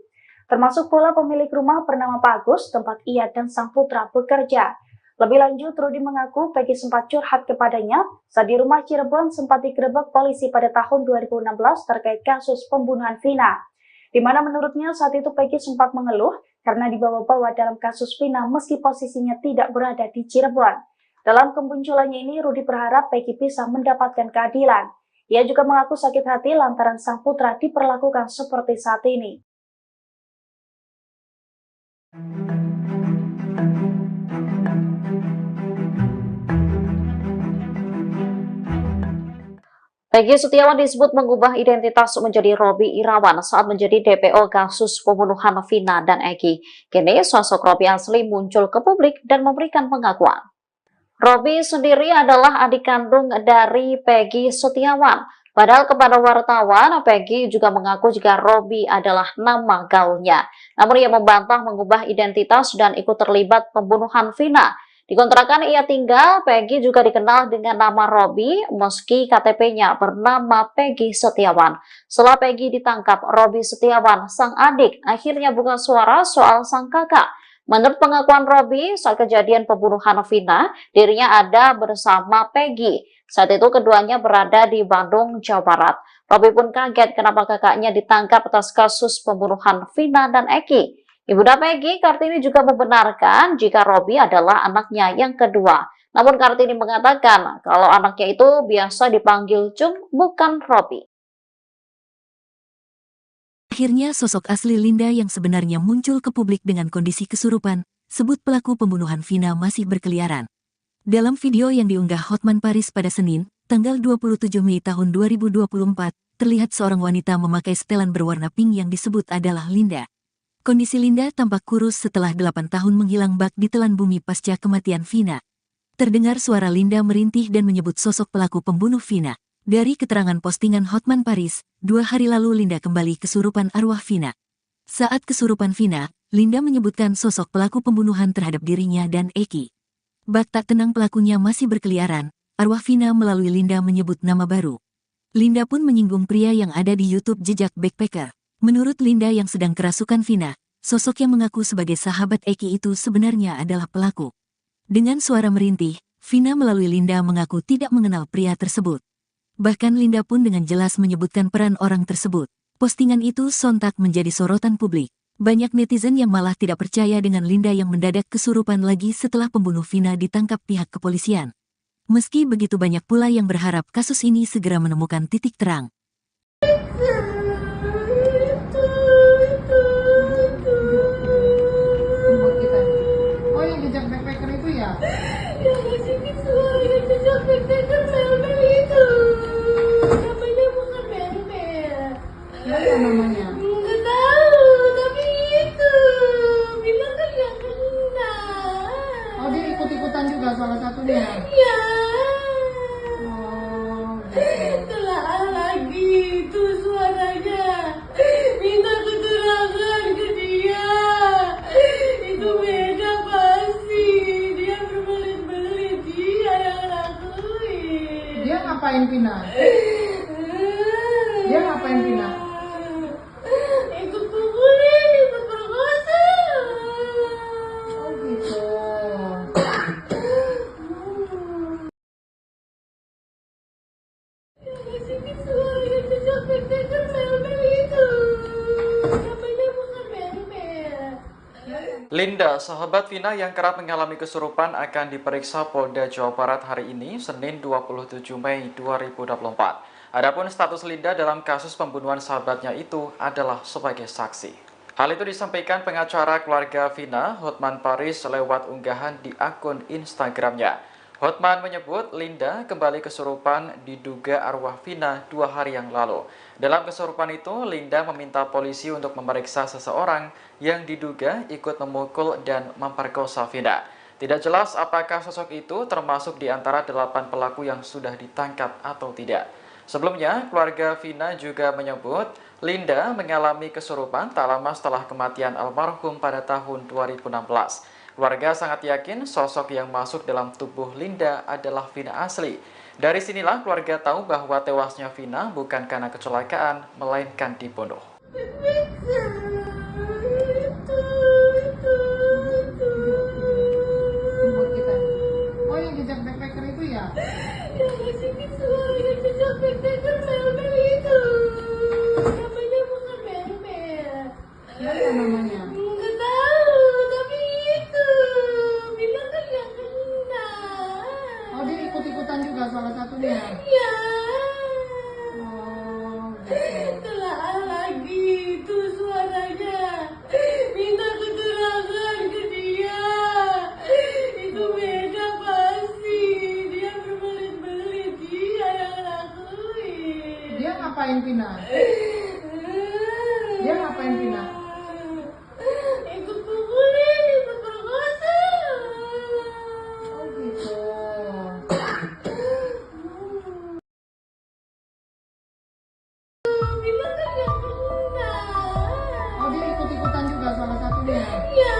Termasuk pula pemilik rumah bernama Pak Agus, tempat ia dan sang putra bekerja. Lebih lanjut, Rudi mengaku Peggy sempat curhat kepadanya saat di rumah Cirebon sempat digerebek polisi pada tahun 2016 terkait kasus pembunuhan Vina, di mana menurutnya saat itu Peggy sempat mengeluh karena dibawa-bawa dalam kasus Vina meski posisinya tidak berada di Cirebon. Dalam kemunculannya ini, Rudi berharap Peggy bisa mendapatkan keadilan. Ia juga mengaku sakit hati lantaran sang putra diperlakukan seperti saat ini. Peggy Setiawan disebut mengubah identitas menjadi Robi Irawan saat menjadi DPO kasus pembunuhan Vina dan Eki. Kini sosok Robi asli muncul ke publik dan memberikan pengakuan. Robi sendiri adalah adik kandung dari Peggy Setiawan. Padahal kepada wartawan, Peggy juga mengaku jika Robi adalah nama gaulnya. Namun ia membantah mengubah identitas dan ikut terlibat pembunuhan Vina. Di kontrakan ia tinggal, Peggy juga dikenal dengan nama Robi meski KTP-nya bernama Peggy Setiawan. Setelah Peggy ditangkap, Robi Setiawan, sang adik, akhirnya buka suara soal sang kakak. Menurut pengakuan Robi, saat kejadian pembunuhan Vina, dirinya ada bersama Peggy. Saat itu keduanya berada di Bandung, Jawa Barat. Robi pun kaget kenapa kakaknya ditangkap atas kasus pembunuhan Vina dan Eki. Ibunda Peggy, Kartini, juga membenarkan jika Robi adalah anaknya yang kedua. Namun Kartini mengatakan kalau anaknya itu biasa dipanggil Cung, bukan Robi. Akhirnya sosok asli Linda yang sebenarnya muncul ke publik dengan kondisi kesurupan, sebut pelaku pembunuhan Vina masih berkeliaran. Dalam video yang diunggah Hotman Paris pada Senin, tanggal 27 Mei tahun 2024, terlihat seorang wanita memakai setelan berwarna pink yang disebut adalah Linda. Kondisi Linda tampak kurus setelah 8 tahun menghilang bak di telan bumi pasca kematian Vina. Terdengar suara Linda merintih dan menyebut sosok pelaku pembunuh Vina. Dari keterangan postingan Hotman Paris, 2 hari lalu Linda kembali kesurupan arwah Vina. Saat kesurupan Vina, Linda menyebutkan sosok pelaku pembunuhan terhadap dirinya dan Eki. Bak tak tenang pelakunya masih berkeliaran, arwah Vina melalui Linda menyebut nama baru. Linda pun menyinggung pria yang ada di YouTube Jejak Backpacker. Menurut Linda yang sedang kerasukan Vina, sosok yang mengaku sebagai sahabat Eki itu sebenarnya adalah pelaku. Dengan suara merintih, Vina melalui Linda mengaku tidak mengenal pria tersebut. Bahkan Linda pun dengan jelas menyebutkan peran orang tersebut. Postingan itu sontak menjadi sorotan publik. Banyak netizen yang malah tidak percaya dengan Linda yang mendadak kesurupan lagi setelah pembunuh Vina ditangkap pihak kepolisian. Meski begitu banyak pula yang berharap kasus ini segera menemukan titik terang. Buat kita. Oh, yang jejak backpacker itu ya? Ya, sini suara jejak backpacker Mel-Mel itu. Namanya bukan Mel-Mel. Siapa namanya? Nggak tahu, tapi itu. Bilang kan yang kena. Oh, dia ikut-ikutan juga salah satunya. Ya. Oh, gitu. Telah lagi itu suaranya. Minta keterangan ke dia. Itu beda pasti. Dia berbelit-belit. Dia yang lakuin. Dia ngapain Vina? Dia ngapain Vina? Ikut pukulin, ikut perkosa. Oh, gitu. Sini suara jejak backpacker Mel-Mel itu. Namanya bukan Mel-Mel. Linda, sahabat Vina yang kerap mengalami kesurupan akan diperiksa Polda Jawa Barat hari ini, Senin 27 Mei 2024. Adapun status Linda dalam kasus pembunuhan sahabatnya itu adalah sebagai saksi. Hal itu disampaikan pengacara keluarga Vina, Hotman Paris, lewat unggahan di akun Instagramnya. Hotman menyebut Linda kembali kesurupan diduga arwah Vina 2 hari yang lalu. Dalam kesurupan itu, Linda meminta polisi untuk memeriksa seseorang yang diduga ikut memukul dan memperkosa Vina. Tidak jelas apakah sosok itu termasuk di antara 8 pelaku yang sudah ditangkap atau tidak. Sebelumnya, keluarga Vina juga menyebut Linda mengalami kesurupan tak lama setelah kematian almarhum pada tahun 2016. Keluarga sangat yakin sosok yang masuk dalam tubuh Linda adalah Vina asli. Dari sinilah keluarga tahu bahwa tewasnya Vina bukan karena kecelakaan, melainkan dibunuh. Buat kita. Oh, yang jejak backpacker itu ya? Yang masukin semua yang jejak backpacker mel-mel itu. Namanya bukan mel-mel. Siapa namanya? Nggak tahu, tapi itu bilang kan yang kena. Oh, dia ikut-ikutan juga salah satunya. Ya. Oh, gitu. Telah lagi itu suaranya. Minta keterangan ke dia. Itu beda pasti. Dia berbelit-belit. Dia yang lakuin. Dia ngapain Vina? Dia ngapain Vina? Ikut pukulin, ikut perkosa. Oh, gitu. Bilang kan yang kena. Oh, dia ikut-ikutan juga salah satunya. Ya.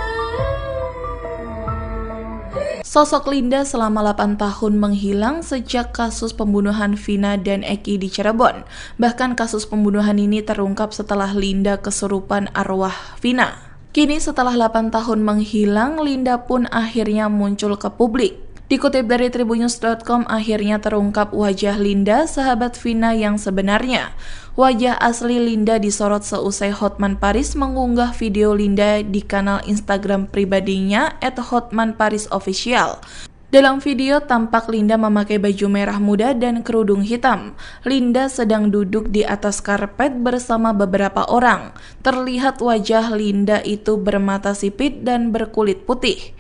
Sosok Linda selama 8 tahun menghilang sejak kasus pembunuhan Vina dan Eki di Cirebon. Bahkan kasus pembunuhan ini terungkap setelah Linda kesurupan arwah Vina. Kini setelah 8 tahun menghilang, Linda pun akhirnya muncul ke publik. Dikutip dari tribunnews.com, akhirnya terungkap wajah Linda, sahabat Vina yang sebenarnya. Wajah asli Linda disorot seusai Hotman Paris mengunggah video Linda di kanal Instagram pribadinya @hotmanparisofficial. Dalam video tampak Linda memakai baju merah muda dan kerudung hitam. Linda sedang duduk di atas karpet bersama beberapa orang. Terlihat wajah Linda itu bermata sipit dan berkulit putih.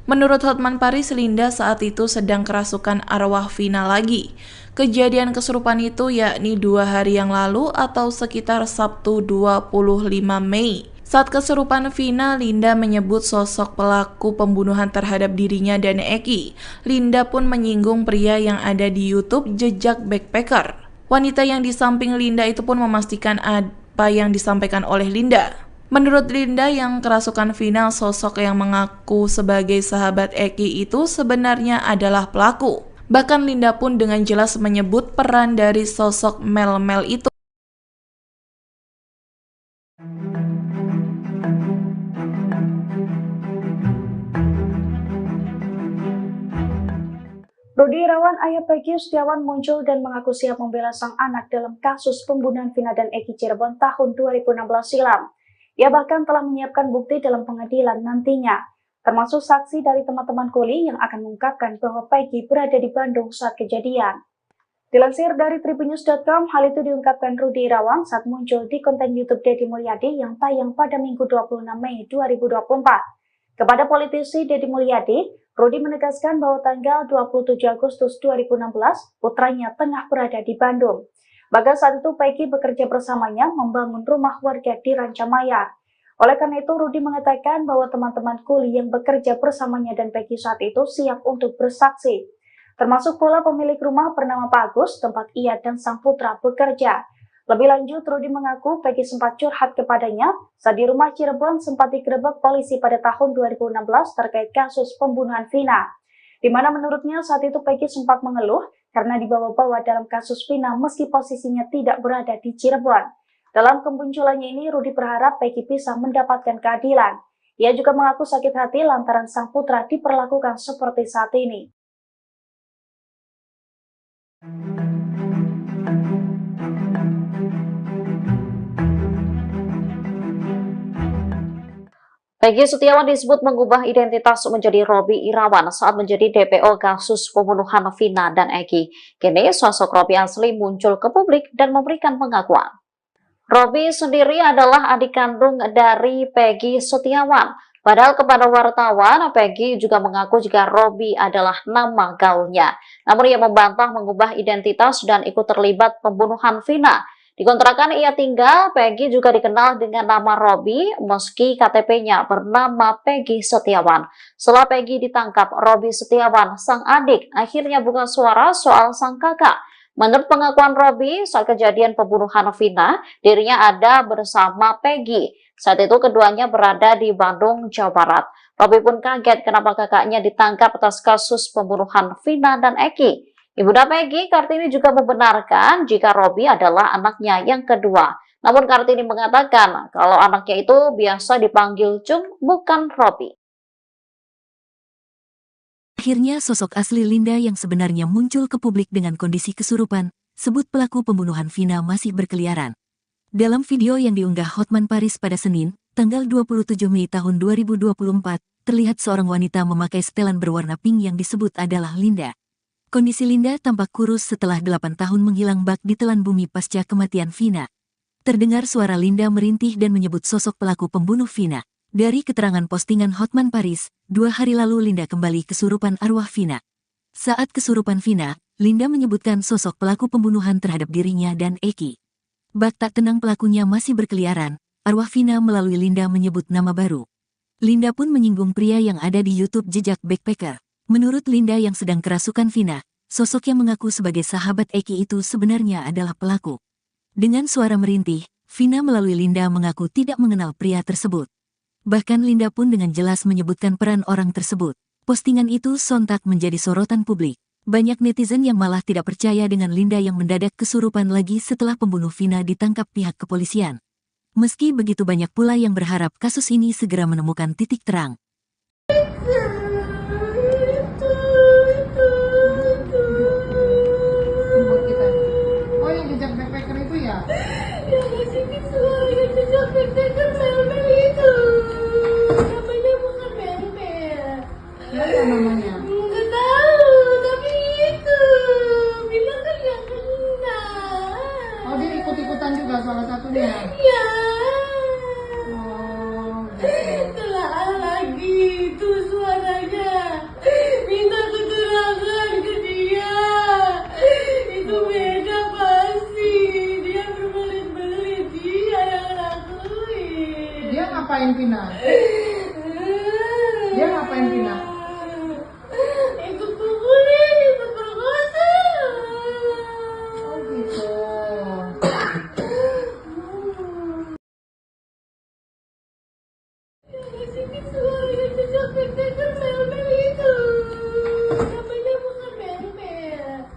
Menurut Hotman Paris, Linda saat itu sedang kerasukan arwah Vina lagi. Kejadian kesurupan itu yakni 2 hari yang lalu atau sekitar Sabtu 25 Mei. Saat kesurupan Vina, Linda menyebut sosok pelaku pembunuhan terhadap dirinya dan Eki. Linda pun menyinggung pria yang ada di YouTube Jejak Backpacker. Wanita yang di samping Linda itu pun memastikan apa yang disampaikan oleh Linda. Menurut Linda yang kerasukan Vina, sosok yang mengaku sebagai sahabat Eki itu sebenarnya adalah pelaku. Bahkan Linda pun dengan jelas menyebut peran dari sosok Mel-Mel itu. Rudi Irawan, ayah Peggy Setiawan muncul dan mengaku siap membela sang anak dalam kasus pembunuhan Vina dan Eki Cirebon tahun 2016 silam. Ia bahkan telah menyiapkan bukti dalam pengadilan nantinya, termasuk saksi dari teman-teman kuli yang akan mengungkapkan bahwa Peggy berada di Bandung saat kejadian. Dilansir dari tribunnews.com, hal itu diungkapkan Rudi Irawan saat muncul di konten YouTube Deddy Mulyadi yang tayang pada Minggu 26 Mei 2024. Kepada politisi Deddy Mulyadi, Rudi menegaskan bahwa tanggal 27 Agustus 2016, putranya tengah berada di Bandung. Bahkan saat itu Peggy bekerja bersamanya membangun rumah warga di Rancamaya. Oleh karena itu, Rudi mengatakan bahwa teman-teman kuli yang bekerja bersamanya dan Peggy saat itu siap untuk bersaksi. Termasuk pula pemilik rumah bernama Pak Agus, tempat ia dan sang putra bekerja. Lebih lanjut, Rudi mengaku Peggy sempat curhat kepadanya saat di rumah Cirebon sempat digerebek polisi pada tahun 2016 terkait kasus pembunuhan Vina, di mana menurutnya saat itu Peggy sempat mengeluh karena dibawa-bawa dalam kasus Vina meski posisinya tidak berada di Cirebon. Dalam kemunculannya ini, Rudi berharap Peggy bisa mendapatkan keadilan. Ia juga mengaku sakit hati lantaran sang putra diperlakukan seperti saat ini. Peggy Setiawan disebut mengubah identitas menjadi Robby Irawan saat menjadi DPO kasus pembunuhan Vina dan Eki. Kini sosok Robby asli muncul ke publik dan memberikan pengakuan. Robby sendiri adalah adik kandung dari Peggy Setiawan. Padahal kepada wartawan, Peggy juga mengaku jika Robby adalah nama gaulnya. Namun ia membantah mengubah identitas dan ikut terlibat pembunuhan Vina. Di kontrakan ia tinggal, Peggy juga dikenal dengan nama Robby meski KTP-nya bernama Peggy Setiawan. Setelah Peggy ditangkap, Robby Setiawan, sang adik, akhirnya buka suara soal sang kakak. Menurut pengakuan Robby, saat kejadian pembunuhan Vina, dirinya ada bersama Peggy. Saat itu keduanya berada di Bandung, Jawa Barat. Robby pun kaget kenapa kakaknya ditangkap atas kasus pembunuhan Vina dan Eki. Ibunda Peggy, Kartini, juga membenarkan jika Robby adalah anaknya yang kedua. Namun Kartini mengatakan kalau anaknya itu biasa dipanggil Cung, bukan Robby. Akhirnya sosok asli Linda yang sebenarnya muncul ke publik dengan kondisi kesurupan, sebut pelaku pembunuhan Vina masih berkeliaran. Dalam video yang diunggah Hotman Paris pada Senin, tanggal 27 Mei tahun 2024, terlihat seorang wanita memakai setelan berwarna pink yang disebut adalah Linda. Kondisi Linda tampak kurus setelah 8 tahun menghilang bak di telan bumi pasca kematian Vina. Terdengar suara Linda merintih dan menyebut sosok pelaku pembunuh Vina. Dari keterangan postingan Hotman Paris, 2 hari lalu Linda kembali kesurupan arwah Vina. Saat kesurupan Vina, Linda menyebutkan sosok pelaku pembunuhan terhadap dirinya dan Eki. Bak tak tenang pelakunya masih berkeliaran, arwah Vina melalui Linda menyebut nama baru. Linda pun menyinggung pria yang ada di YouTube Jejak Backpacker. Menurut Linda yang sedang kerasukan Vina, sosok yang mengaku sebagai sahabat Eki itu sebenarnya adalah pelaku. Dengan suara merintih, Vina melalui Linda mengaku tidak mengenal pria tersebut. Bahkan Linda pun dengan jelas menyebutkan peran orang tersebut. Postingan itu sontak menjadi sorotan publik. Banyak netizen yang malah tidak percaya dengan Linda yang mendadak kesurupan lagi setelah pembunuh Vina ditangkap pihak kepolisian. Meski begitu banyak pula yang berharap kasus ini segera menemukan titik terang. Buat kita. Oh, yang jejak backpacker itu ya? Yang ngasih visual yang jejak backpacker mel-mel itu. Namanya bukan mel-mel. Apa namanya? Nggak tahu, tapi itu bilang kan yang kena. Oh, dia ikut-ikutan juga salah satunya. Ya. Oh, gitu. Telah lagi itu suaranya. Minta keterangan ke dia. Itu beda pasti. Dia berbelit-belit. Dia yang lakuin. Dia ngapain Vina? Dia ngapain Vina? Ikut pukulin, ikut perkosa. Oh, gitu. Ngasih visual yang jejak backpacker mel-mel itu. Namanya bukan mel-mel.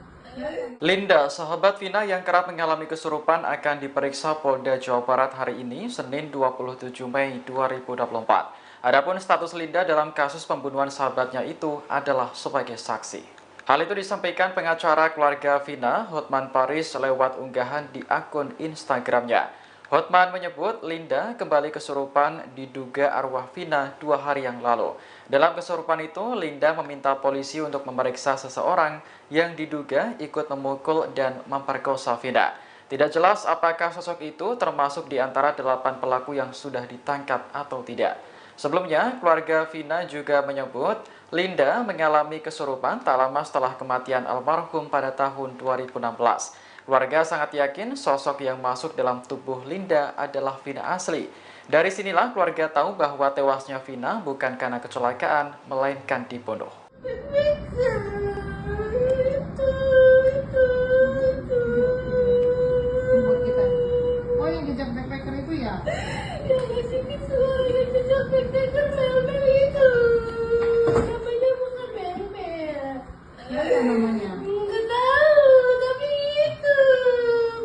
Linda, sahabat Vina yang kerap mengalami kesurupan akan diperiksa Polda Jawa Barat hari ini, Senin 27 Mei 2024. Adapun status Linda dalam kasus pembunuhan sahabatnya itu adalah sebagai saksi. Hal itu disampaikan pengacara keluarga Vina, Hotman Paris, lewat unggahan di akun Instagramnya. Hotman menyebut Linda kembali kesurupan diduga arwah Vina 2 hari yang lalu. Dalam kesurupan itu, Linda meminta polisi untuk memeriksa seseorang yang diduga ikut memukul dan memperkosa Vina. Tidak jelas apakah sosok itu termasuk di antara 8 pelaku yang sudah ditangkap atau tidak. Sebelumnya, keluarga Vina juga menyebut Linda mengalami kesurupan tak lama setelah kematian almarhum pada tahun 2016. Keluarga sangat yakin sosok yang masuk dalam tubuh Linda adalah Vina asli. Dari sinilah keluarga tahu bahwa tewasnya Vina bukan karena kecelakaan, melainkan dibunuh. Buat kita. Oh, yang jejak backpacker itu ya? Yang ngasih visual yang jejak backpacker mel-mel itu. Namanya bukan mel-mel. Apa namanya? Nggak tahu, tapi itu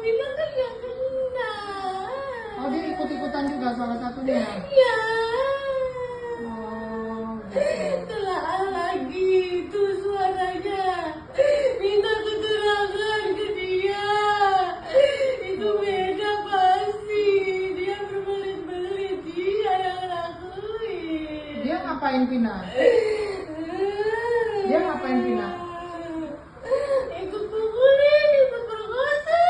bilang kan yang kena. Oh, dia ikut-ikutan juga salah satunya. Ya. Oh, gitu. Telah lagi itu suaranya. Minta keterangan ke dia. Itu beda pasti. Dia berbelit-belit. Dia yang lakuin. Dia ngapain Vina? Dia ngapain Vina? Ikut pukulin, ikut perkosa.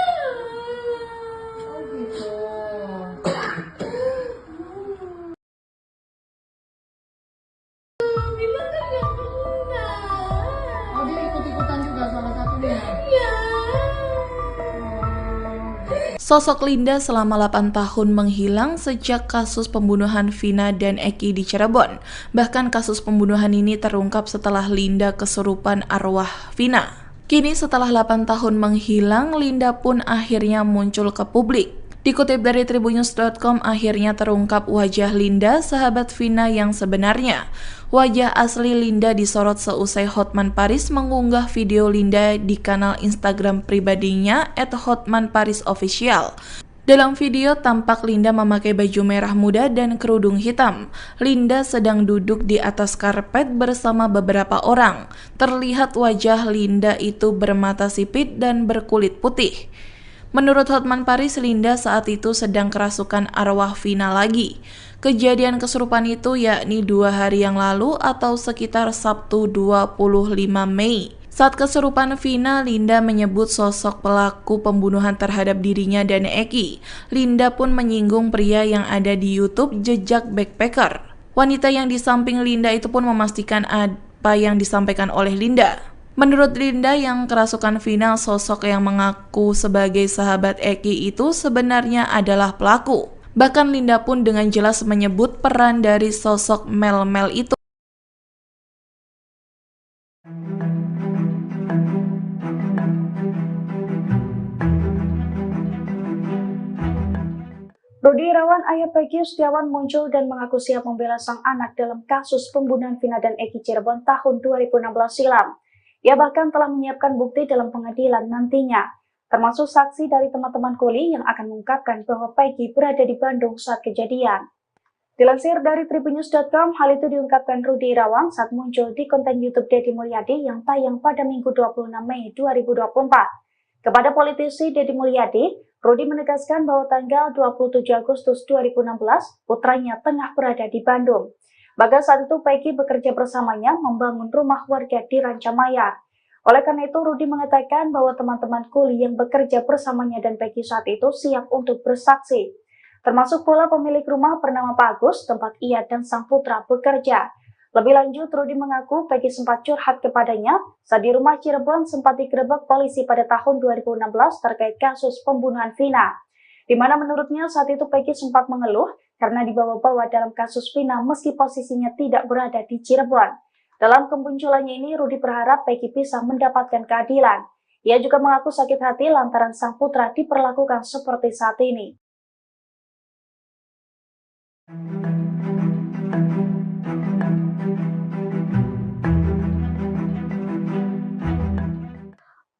Oh, gitu. Sosok Linda selama 8 tahun menghilang sejak kasus pembunuhan Vina dan Eki di Cirebon. Bahkan kasus pembunuhan ini terungkap setelah Linda kesurupan arwah Vina. Kini setelah 8 tahun menghilang, Linda pun akhirnya muncul ke publik. Dikutip dari tribunnews.com, akhirnya terungkap wajah Linda, sahabat Vina yang sebenarnya. Wajah asli Linda disorot seusai Hotman Paris mengunggah video Linda di kanal Instagram pribadinya @hotmanparisofficial. Dalam video tampak Linda memakai baju merah muda dan kerudung hitam. Linda sedang duduk di atas karpet bersama beberapa orang. Terlihat wajah Linda itu bermata sipit dan berkulit putih. Menurut Hotman Paris, Linda saat itu sedang kerasukan arwah Vina lagi. Kejadian kesurupan itu yakni 2 hari yang lalu atau sekitar Sabtu 25 Mei. Saat kesurupan Vina, Linda menyebut sosok pelaku pembunuhan terhadap dirinya dan Eki. Linda pun menyinggung pria yang ada di YouTube Jejak Backpacker. Wanita yang di samping Linda itu pun memastikan apa yang disampaikan oleh Linda. Menurut Linda yang kerasukan Vina, sosok yang mengaku sebagai sahabat Eki itu sebenarnya adalah pelaku. Bahkan Linda pun dengan jelas menyebut peran dari sosok Mel-Mel itu. Rudi Irawan, ayah Peggy Setiawan, muncul dan mengaku siap membela sang anak dalam kasus pembunuhan Vina dan Eki Cirebon tahun 2016 silam. Ia bahkan telah menyiapkan bukti dalam pengadilan nantinya, termasuk saksi dari teman-teman kuli yang akan mengungkapkan bahwa Peggy berada di Bandung saat kejadian. Dilansir dari tribunnews.com, hal itu diungkapkan Rudi Irawan saat muncul di konten YouTube Deddy Mulyadi yang tayang pada Minggu 26 Mei 2024. Kepada politisi Deddy Mulyadi, Rudi menegaskan bahwa tanggal 27 Agustus 2016, putranya tengah berada di Bandung. Bahkan saat itu Peggy bekerja bersamanya membangun rumah warga di Rancamaya. Oleh karena itu, Rudi mengatakan bahwa teman-teman kuli yang bekerja bersamanya dan Peggy saat itu siap untuk bersaksi. Termasuk pula pemilik rumah bernama Pak Agus, tempat ia dan sang putra bekerja. Lebih lanjut, Rudi mengaku Peggy sempat curhat kepadanya saat di rumah Cirebon sempat digerebek polisi pada tahun 2016 terkait kasus pembunuhan Vina. Di mana menurutnya saat itu Peggy sempat mengeluh karena dibawa-bawa dalam kasus Vina meski posisinya tidak berada di Cirebon. Dalam kemunculannya ini, Rudi berharap Peggy bisa mendapatkan keadilan. Ia juga mengaku sakit hati lantaran sang putra diperlakukan seperti saat ini.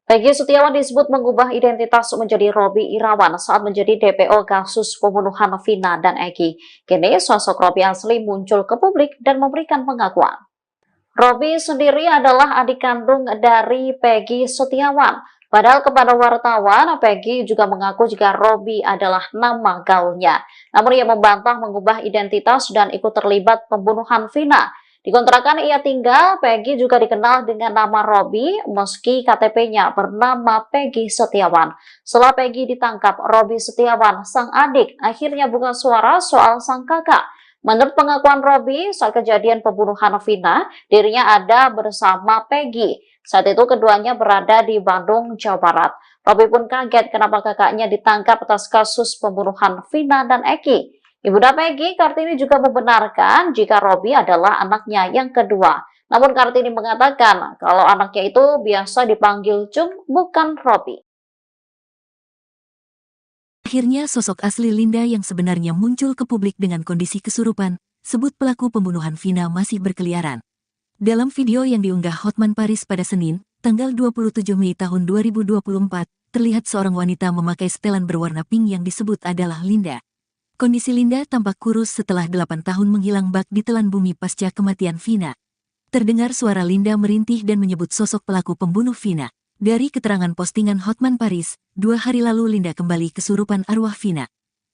Peggy Setiawan disebut mengubah identitas menjadi Robby Irawan saat menjadi DPO kasus pembunuhan Vina dan Eki. Kini sosok Robby asli muncul ke publik dan memberikan pengakuan. Robby sendiri adalah adik kandung dari Peggy Setiawan. Padahal kepada wartawan, Peggy juga mengaku jika Robby adalah nama gaulnya. Namun ia membantah mengubah identitas dan ikut terlibat pembunuhan Vina. Di kontrakan ia tinggal, Peggy juga dikenal dengan nama Robby meski KTP-nya bernama Peggy Setiawan. Setelah Peggy ditangkap, Robby Setiawan, sang adik, akhirnya buka suara soal sang kakak. Menurut pengakuan Robby, saat kejadian pembunuhan Vina, dirinya ada bersama Peggy. Saat itu keduanya berada di Bandung, Jawa Barat. Robby pun kaget kenapa kakaknya ditangkap atas kasus pembunuhan Vina dan Eki. Ibunda Peggy, Kartini, juga membenarkan jika Robby adalah anaknya yang kedua. Namun Kartini mengatakan kalau anaknya itu biasa dipanggil Cung, bukan Robby. Akhirnya sosok asli Linda yang sebenarnya muncul ke publik dengan kondisi kesurupan, sebut pelaku pembunuhan Vina masih berkeliaran. Dalam video yang diunggah Hotman Paris pada Senin, tanggal 27 Mei tahun 2024, terlihat seorang wanita memakai setelan berwarna pink yang disebut adalah Linda. Kondisi Linda tampak kurus setelah 8 tahun menghilang bak di telan bumi pasca kematian Vina. Terdengar suara Linda merintih dan menyebut sosok pelaku pembunuh Vina. Dari keterangan postingan Hotman Paris, 2 hari lalu Linda kembali kesurupan arwah Vina.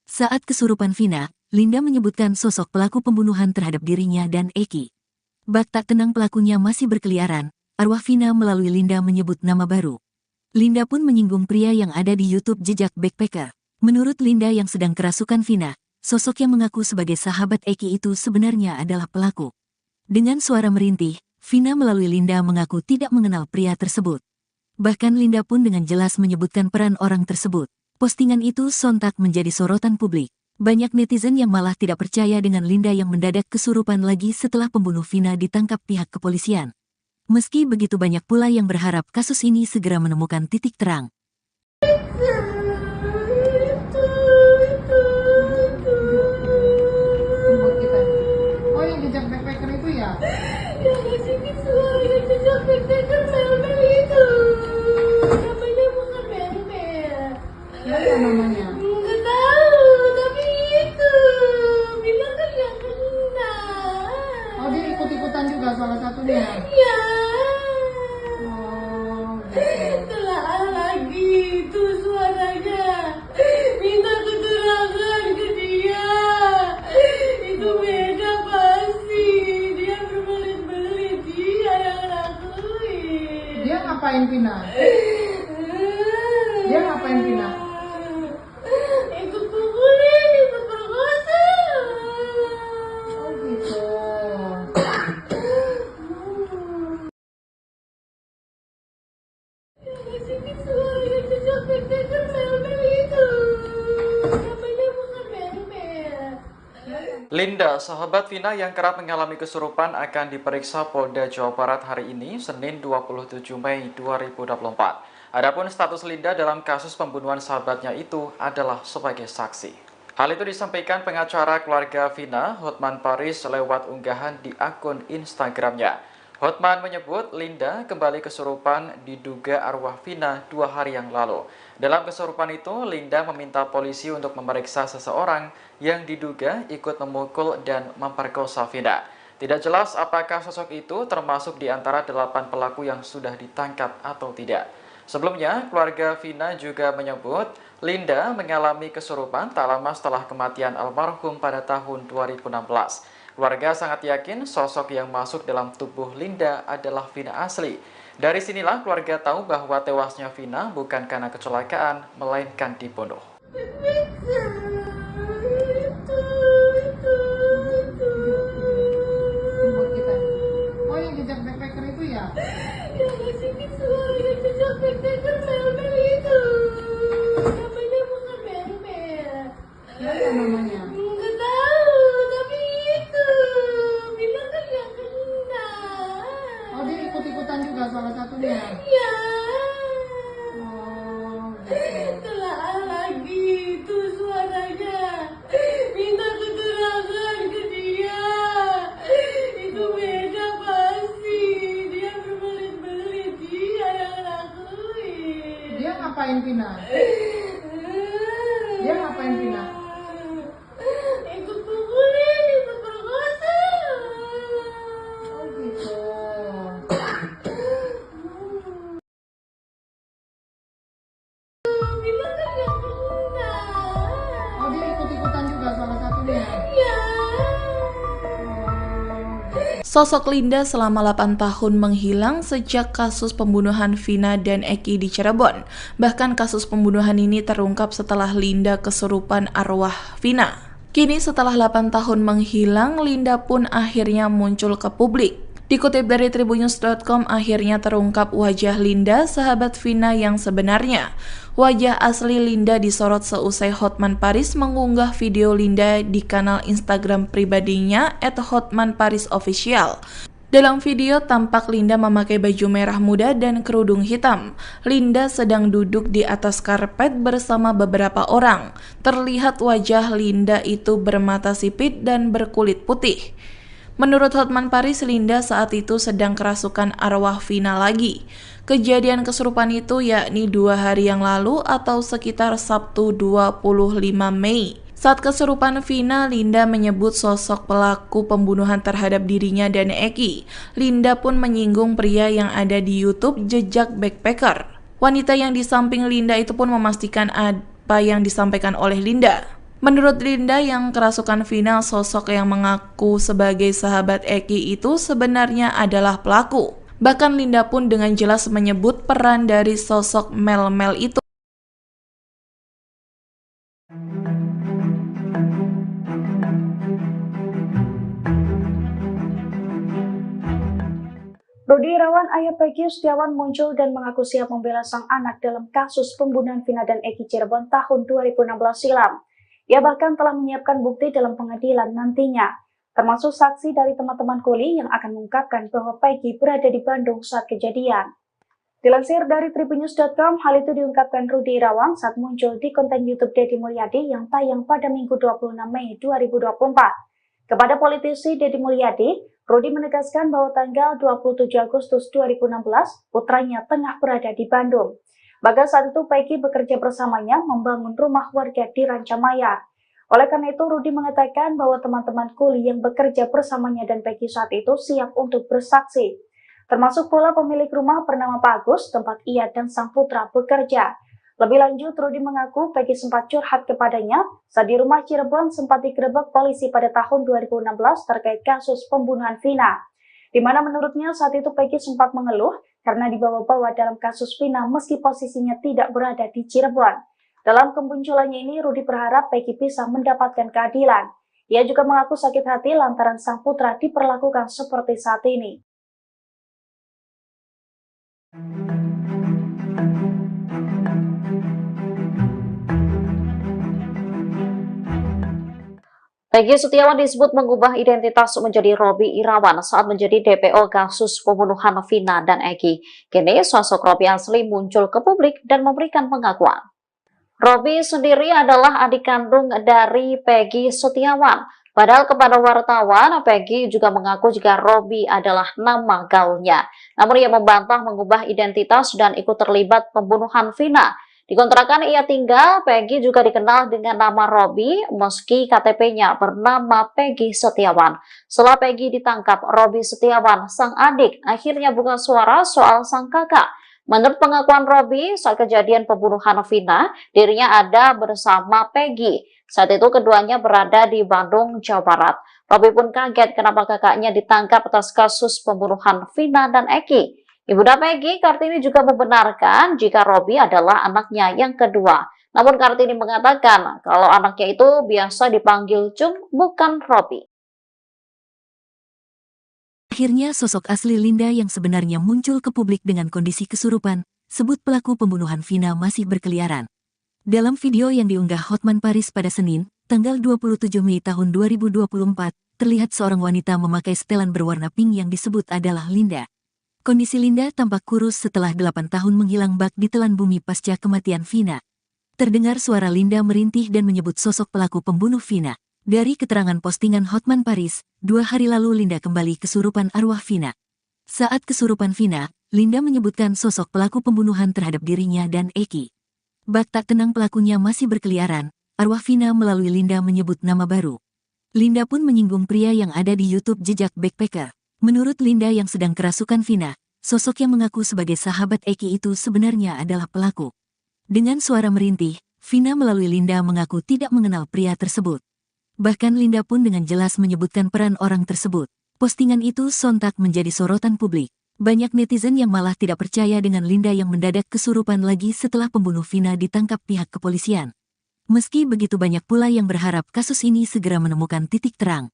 Saat kesurupan Vina, Linda menyebutkan sosok pelaku pembunuhan terhadap dirinya dan Eki. Bak tak tenang pelakunya masih berkeliaran, arwah Vina melalui Linda menyebut nama baru. Linda pun menyinggung pria yang ada di YouTube Jejak Backpacker. Menurut Linda yang sedang kerasukan Vina, sosok yang mengaku sebagai sahabat Eki itu sebenarnya adalah pelaku. Dengan suara merintih, Vina melalui Linda mengaku tidak mengenal pria tersebut. Bahkan Linda pun dengan jelas menyebutkan peran orang tersebut. Postingan itu sontak menjadi sorotan publik. Banyak netizen yang malah tidak percaya dengan Linda yang mendadak kesurupan lagi setelah pembunuh Vina ditangkap pihak kepolisian. Meski begitu banyak pula yang berharap kasus ini segera menemukan titik terang. Buat kita. Oh, yang jejak backpacker itu ya? Yang ngasih visual yang jejak backpacker mel-mel itu. Namanya bukan mel-mel. Apa namanya? Nggak tahu, tapi itu. Bilang kan yang kena. Oh, dia ikut-ikutan juga salah satunya. Ya. Oh, gitu. Telah lagi itu suaranya. Minta keterangan ke dia. Itu beda pasti. Dia berbelit-belit. Dia yang lakuin. Dia ngapain Vina? Dia ngapain Vina? Ikut pukulin, ikut perkosa. Oh, gitu. Ngasih visual yang jejak backpacker mel-mel itu. Namanya bukan mel-mel. Linda, sahabat Vina yang kerap mengalami kesurupan akan diperiksa Polda Jawa Barat hari ini, Senin 27 Mei 2024. Adapun status Linda dalam kasus pembunuhan sahabatnya itu adalah sebagai saksi. Hal itu disampaikan pengacara keluarga Vina, Hotman Paris, lewat unggahan di akun Instagramnya. Hotman menyebut Linda kembali kesurupan diduga arwah Vina 2 hari yang lalu. Dalam kesurupan itu, Linda meminta polisi untuk memeriksa seseorang yang diduga ikut memukul dan memperkosa Vina. Tidak jelas apakah sosok itu termasuk di antara 8 pelaku yang sudah ditangkap atau tidak. Sebelumnya, keluarga Vina juga menyebut Linda mengalami kesurupan tak lama setelah kematian almarhum pada tahun 2016. Keluarga sangat yakin sosok yang masuk dalam tubuh Linda adalah Vina asli. Dari sinilah keluarga tahu bahwa tewasnya Vina bukan karena kecelakaan, melainkan dibunuh. Buat kita. Oh, yang jejak backpacker itu ya? Yang ngasih visual yang jejak backpacker mel-mel itu. Namanya bukan mel-mel. Apa namanya? Nggak tahu, tapi itu. Bilang kan yang kena. Oh, dia ikut-ikutan juga salah satunya. Ya. Oh, gitu. Telah lagi itu suaranya. Minta keterangan ke dia. Itu beda pasti. Dia berbelit-belit. Dia yang lakuin. Dia ngapain Vina? Dia ngapain Vina? Ikut pukulin, ikut perkosa. Oh, gitu. Bilang kan yang kena. Oh, dia ikut-ikutan juga salah satunya. Ya. Sosok Linda selama 8 tahun menghilang sejak kasus pembunuhan Vina dan Eki di Cirebon. Bahkan kasus pembunuhan ini terungkap setelah Linda kesurupan arwah Vina. Kini setelah 8 tahun menghilang, Linda pun akhirnya muncul ke publik. Dikutip dari tribunnews.com, akhirnya terungkap wajah Linda, sahabat Vina yang sebenarnya. Wajah asli Linda disorot seusai Hotman Paris mengunggah video Linda di kanal Instagram pribadinya @hotmanparisofficial. Dalam video tampak Linda memakai baju merah muda dan kerudung hitam. Linda sedang duduk di atas karpet bersama beberapa orang. Terlihat wajah Linda itu bermata sipit dan berkulit putih. Menurut Hotman Paris, Linda saat itu sedang kerasukan arwah Vina lagi. Kejadian kesurupan itu yakni 2 hari yang lalu atau sekitar Sabtu 25 Mei. Saat kesurupan Vina, Linda menyebut sosok pelaku pembunuhan terhadap dirinya dan Eki. Linda pun menyinggung pria yang ada di YouTube Jejak Backpacker. Wanita yang di samping Linda itu pun memastikan apa yang disampaikan oleh Linda. Menurut Linda yang kerasukan Vina, sosok yang mengaku sebagai sahabat Eki itu sebenarnya adalah pelaku. Bahkan Linda pun dengan jelas menyebut peran dari sosok Mel-Mel itu. Rudy Irawan, ayah Peggy Setiawan muncul dan mengaku siap membela sang anak dalam kasus pembunuhan Vina dan Eki Cirebon tahun 2016 silam. Ia bahkan telah menyiapkan bukti dalam pengadilan nantinya, termasuk saksi dari teman-teman kuli yang akan mengungkapkan bahwa Peggy berada di Bandung saat kejadian. Dilansir dari tribunnews.com, hal itu diungkapkan Rudy Irawan saat muncul di konten YouTube Deddy Mulyadi yang tayang pada Minggu 26 Mei 2024. Kepada politisi Deddy Mulyadi, Rudy menegaskan bahwa tanggal 27 Agustus 2016, putranya tengah berada di Bandung. Bahkan saat itu Peggy bekerja bersamanya membangun rumah warga di Rancamaya. Oleh karena itu, Rudy mengatakan bahwa teman-teman kuli yang bekerja bersamanya dan Peggy saat itu siap untuk bersaksi. Termasuk pula pemilik rumah bernama Pak Agus, tempat ia dan sang putra bekerja. Lebih lanjut, Rudy mengaku Peggy sempat curhat kepadanya saat di rumah Cirebon sempat digerebek polisi pada tahun 2016 terkait kasus pembunuhan Vina. Di mana menurutnya saat itu Peggy sempat mengeluh karena dibawa-bawa dalam kasus Vina meski posisinya tidak berada di Cirebon. Dalam kemunculannya ini, Rudy berharap Peggy bisa mendapatkan keadilan. Ia juga mengaku sakit hati lantaran sang putra diperlakukan seperti saat ini. Peggy Setiawan disebut mengubah identitas menjadi Robby Irawan saat menjadi DPO kasus pembunuhan Vina dan Eki. Kini sosok Robby asli muncul ke publik dan memberikan pengakuan. Robby sendiri adalah adik kandung dari Peggy Setiawan. Padahal kepada wartawan, Peggy juga mengaku jika Robby adalah nama gaulnya. Namun ia membantah mengubah identitas dan ikut terlibat pembunuhan Vina. Di kontrakan ia tinggal, Peggy juga dikenal dengan nama Robby meski KTP-nya bernama Peggy Setiawan. Setelah Peggy ditangkap, Robby Setiawan, sang adik, akhirnya buka suara soal sang kakak. Menurut pengakuan Robby, saat kejadian pembunuhan Vina, dirinya ada bersama Peggy. Saat itu keduanya berada di Bandung, Jawa Barat. Robby pun kaget kenapa kakaknya ditangkap atas kasus pembunuhan Vina dan Eki. Ibunda Peggy, Kartini juga membenarkan jika Robby adalah anaknya yang kedua. Namun Kartini mengatakan kalau anaknya itu biasa dipanggil Cung, bukan Robby. Akhirnya sosok asli Linda yang sebenarnya muncul ke publik dengan kondisi kesurupan, sebut pelaku pembunuhan Vina masih berkeliaran. Dalam video yang diunggah Hotman Paris pada Senin, tanggal 27 Mei tahun 2024, terlihat seorang wanita memakai setelan berwarna pink yang disebut adalah Linda. Kondisi Linda tampak kurus setelah 8 tahun menghilang bak di telan bumi pasca kematian Vina. Terdengar suara Linda merintih dan menyebut sosok pelaku pembunuh Vina. Dari keterangan postingan Hotman Paris, 2 hari lalu Linda kembali kesurupan arwah Vina. Saat kesurupan Vina, Linda menyebutkan sosok pelaku pembunuhan terhadap dirinya dan Eki. Bak tak tenang pelakunya masih berkeliaran, arwah Vina melalui Linda menyebut nama baru. Linda pun menyinggung pria yang ada di YouTube Jejak Backpacker. Menurut Linda yang sedang kerasukan Vina, sosok yang mengaku sebagai sahabat Eki itu sebenarnya adalah pelaku. Dengan suara merintih, Vina melalui Linda mengaku tidak mengenal pria tersebut. Bahkan Linda pun dengan jelas menyebutkan peran orang tersebut. Postingan itu sontak menjadi sorotan publik. Banyak netizen yang malah tidak percaya dengan Linda yang mendadak kesurupan lagi setelah pembunuh Vina ditangkap pihak kepolisian. Meski begitu banyak pula yang berharap kasus ini segera menemukan titik terang.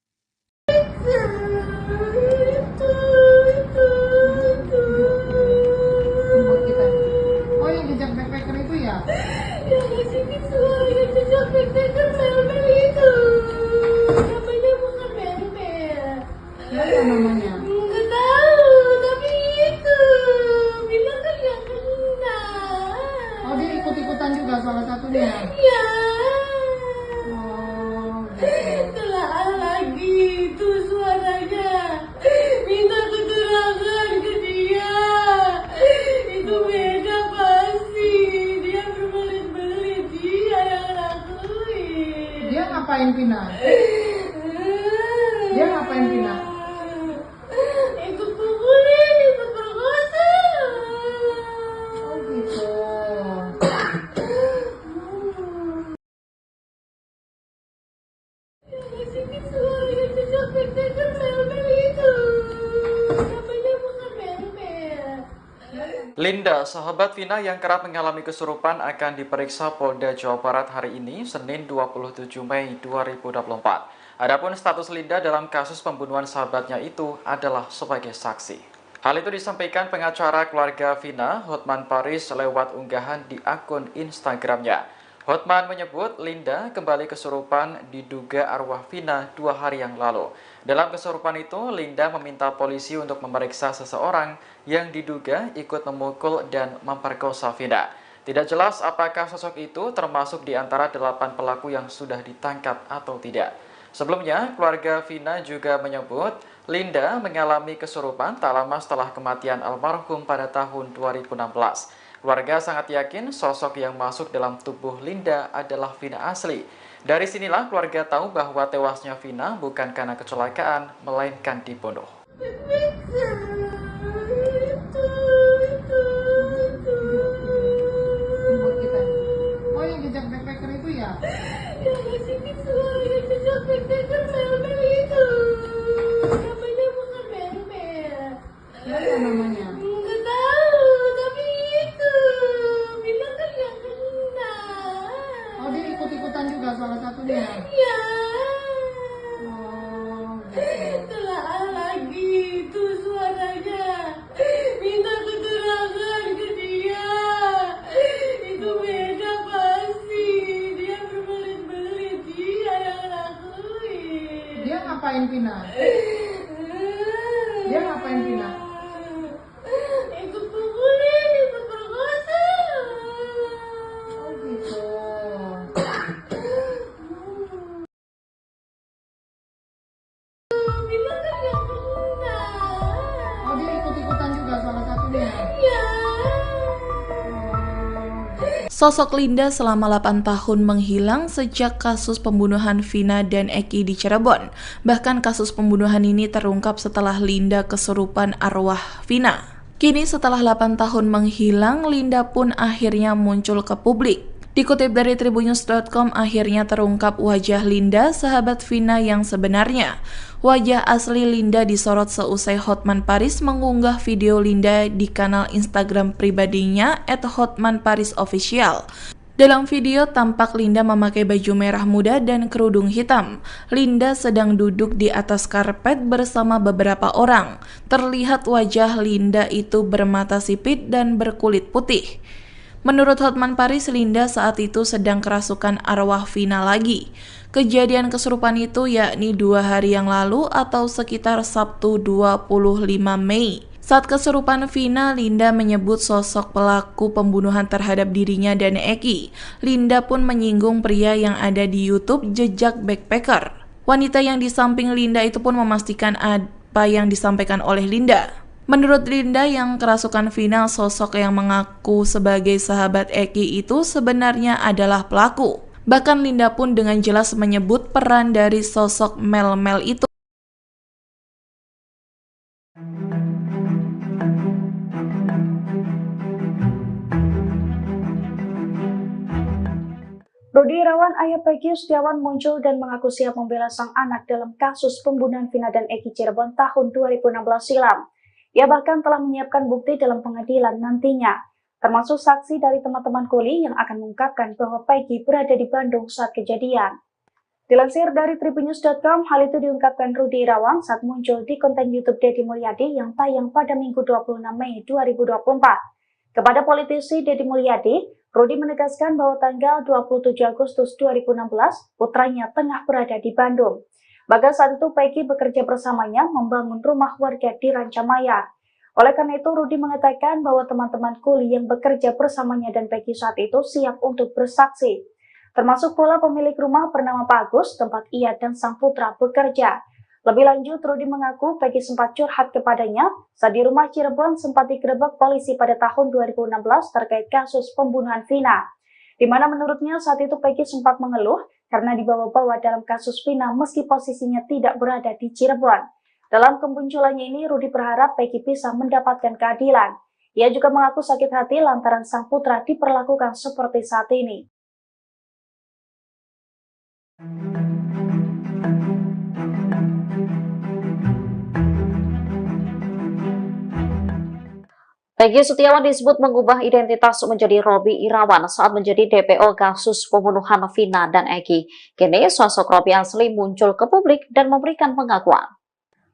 Buat kita. Oh, yang jejak backpacker itu ya? Yang ngasih visual yang jejak backpacker mel-mel itu. Namanya bukan mel-mel. Apa namanya? Nggak tahu, tapi itu. Bilang kan yang kena. Oh, dia ikut-ikutan juga salah satunya. Ya. Oh, gitu. Telah lagi itu suaranya. Minta keterangan ke dia. Itu beda pasti. Dia berbelit-belit. Dia yang lakuin. Dia ngapain Vina? Dia ngapain Vina? Ikut pukulin, ikut perkosa. Oh, gitu. Ngasih visual yang jejak backpacker mel-mel itu. Namanya bukan mel-mel. Linda, sahabat Vina yang kerap mengalami kesurupan akan diperiksa Polda Jawa Barat hari ini, Senin 27 Mei 2024. Adapun status Linda dalam kasus pembunuhan sahabatnya itu adalah sebagai saksi. Hal itu disampaikan pengacara keluarga Vina, Hotman Paris, lewat unggahan di akun Instagramnya. Hotman menyebut Linda kembali kesurupan diduga arwah Vina 2 hari yang lalu. Dalam kesurupan itu, Linda meminta polisi untuk memeriksa seseorang yang diduga ikut memukul dan memperkosa Vina. Tidak jelas apakah sosok itu termasuk di antara 8 pelaku yang sudah ditangkap atau tidak. Sebelumnya, keluarga Vina juga menyebut Linda mengalami kesurupan tak lama setelah kematian almarhum pada tahun 2016. Keluarga sangat yakin sosok yang masuk dalam tubuh Linda adalah Vina asli. Dari sinilah keluarga tahu bahwa tewasnya Vina bukan karena kecelakaan, melainkan dibunuh. Buat kita. Oh, yang jejak backpacker itu ya? Ya, sini suara yang jejak backpacker mel-mel itu. Namanya bukan mel-mel. Siapa namanya? Nggak tahu, tapi itu bilang kan yang kena. Oh, dia ikut-ikutan juga salah satunya. Ya. Oh, gitu. Telah lagi itu suaranya. Minta keterangan ke dia. Itu beda pasti. Dia berbelit-belit. Dia yang lakuin. Dia ngapain Vina? Dia ngapain Vina? Ikut pukulin, ikut perkosa. Oh, gitu. Bilang kan yang kena. Oh, dia ikut-ikutan juga salah satunya. Ya. Sosok Linda selama 8 tahun menghilang sejak kasus pembunuhan Vina dan Eki di Cirebon. Bahkan kasus pembunuhan ini terungkap setelah Linda kesurupan arwah Vina. Kini setelah 8 tahun menghilang, Linda pun akhirnya muncul ke publik. Dikutip dari tribunnews.com, akhirnya terungkap wajah Linda, sahabat Vina yang sebenarnya. Wajah asli Linda disorot seusai Hotman Paris mengunggah video Linda di kanal Instagram pribadinya @hotmanparisofficial. Dalam video tampak Linda memakai baju merah muda dan kerudung hitam. Linda sedang duduk di atas karpet bersama beberapa orang. Terlihat wajah Linda itu bermata sipit dan berkulit putih. Menurut Hotman Paris, Linda saat itu sedang kerasukan arwah Vina lagi. Kejadian kesurupan itu yakni 2 hari yang lalu atau sekitar Sabtu 25 Mei. Saat kesurupan Vina, Linda menyebut sosok pelaku pembunuhan terhadap dirinya dan Eki. Linda pun menyinggung pria yang ada di YouTube Jejak Backpacker. Wanita yang di samping Linda itu pun memastikan apa yang disampaikan oleh Linda. Menurut Linda yang kerasukan Vina, sosok yang mengaku sebagai sahabat Eki itu sebenarnya adalah pelaku. Bahkan Linda pun dengan jelas menyebut peran dari sosok Mel-Mel itu. Rudi Irawan, ayah Peggy Setiawan muncul dan mengaku siap membela sang anak dalam kasus pembunuhan Vina dan Eki Cirebon tahun 2016 silam. Ia bahkan telah menyiapkan bukti dalam pengadilan nantinya, termasuk saksi dari teman-teman kuli yang akan mengungkapkan bahwa Peggy berada di Bandung saat kejadian. Dilansir dari tribunnews.com, hal itu diungkapkan Rudi Irawan saat muncul di konten YouTube Deddy Mulyadi yang tayang pada Minggu 26 Mei 2024. Kepada politisi Deddy Mulyadi, Rudi menegaskan bahwa tanggal 27 Agustus 2016, putranya tengah berada di Bandung. Bahkan saat itu Peggy bekerja bersamanya membangun rumah warga di Rancamaya. Oleh karena itu, Rudi mengatakan bahwa teman-teman kuli yang bekerja bersamanya dan Peggy saat itu siap untuk bersaksi. Termasuk pula pemilik rumah bernama Pak Agus, tempat ia dan sang putra bekerja. Lebih lanjut, Rudi mengaku Peggy sempat curhat kepadanya saat di rumah Cirebon sempat digerebek polisi pada tahun 2016 terkait kasus pembunuhan Vina. Di mana menurutnya saat itu Peggy sempat mengeluh karena dibawa-bawa dalam kasus Vina meski posisinya tidak berada di Cirebon. Dalam kemunculannya ini, Rudi berharap Peggy bisa mendapatkan keadilan. Ia juga mengaku sakit hati lantaran sang putra diperlakukan seperti saat ini. Peggy Setiawan disebut mengubah identitas menjadi Robi Irawan saat menjadi DPO kasus pembunuhan Vina dan Eki. Kini sosok Robi asli muncul ke publik dan memberikan pengakuan.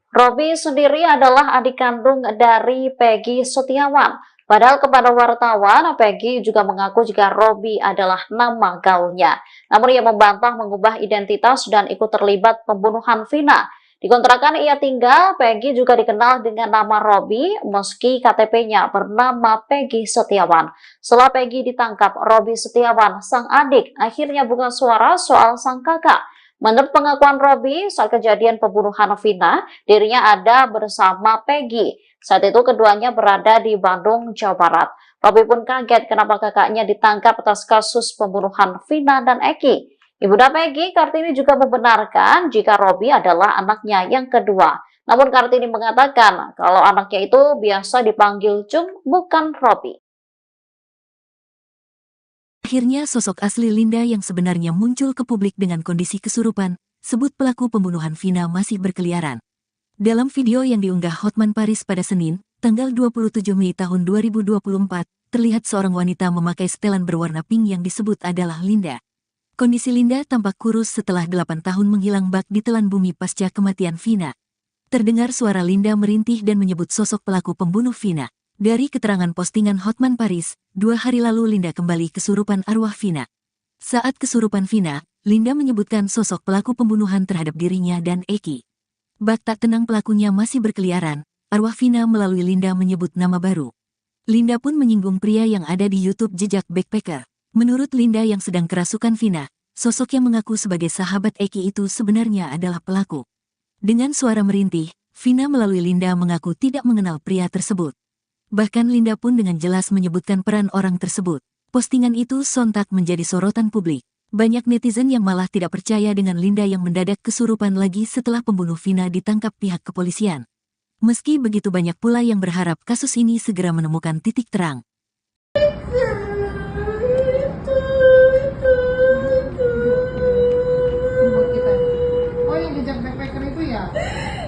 Robi sendiri adalah adik kandung dari Peggy Setiawan. Padahal kepada wartawan, Peggy juga mengaku jika Robi adalah nama gaulnya. Namun ia membantah mengubah identitas dan ikut terlibat pembunuhan Vina. Di kontrakan ia tinggal, Peggy juga dikenal dengan nama Robi meski KTP-nya bernama Peggy Setiawan. Setelah Peggy ditangkap, Robi Setiawan, sang adik, akhirnya buka suara soal sang kakak. Menurut pengakuan Robi, saat kejadian pembunuhan Vina, dirinya ada bersama Peggy. Saat itu keduanya berada di Bandung, Jawa Barat. Robi pun kaget kenapa kakaknya ditangkap atas kasus pembunuhan Vina dan Eki. Ibunda Peggy, Kartini juga membenarkan jika Robi adalah anaknya yang kedua. Namun Kartini mengatakan kalau anaknya itu biasa dipanggil Cung, bukan Robi. Akhirnya sosok asli Linda yang sebenarnya muncul ke publik dengan kondisi kesurupan, sebut pelaku pembunuhan Vina masih berkeliaran. Dalam video yang diunggah Hotman Paris pada Senin, tanggal 27 Mei tahun 2024, terlihat seorang wanita memakai setelan berwarna pink yang disebut adalah Linda. Kondisi Linda tampak kurus setelah 8 tahun menghilang bak di telan bumi pasca kematian Vina. Terdengar suara Linda merintih dan menyebut sosok pelaku pembunuh Vina. Dari keterangan postingan Hotman Paris, 2 hari lalu Linda kembali kesurupan arwah Vina. Saat kesurupan Vina, Linda menyebutkan sosok pelaku pembunuhan terhadap dirinya dan Eki. Bak tak tenang pelakunya masih berkeliaran, arwah Vina melalui Linda menyebut nama baru. Linda pun menyinggung pria yang ada di YouTube Jejak Backpacker. Menurut Linda yang sedang kerasukan Vina, sosok yang mengaku sebagai sahabat Eki itu sebenarnya adalah pelaku. Dengan suara merintih, Vina melalui Linda mengaku tidak mengenal pria tersebut. Bahkan Linda pun dengan jelas menyebutkan peran orang tersebut. Postingan itu sontak menjadi sorotan publik. Banyak netizen yang malah tidak percaya dengan Linda yang mendadak kesurupan lagi setelah pembunuh Vina ditangkap pihak kepolisian. Meski begitu banyak pula yang berharap kasus ini segera menemukan titik terang. Buat kita. Oh, yang jejak backpacker itu ya?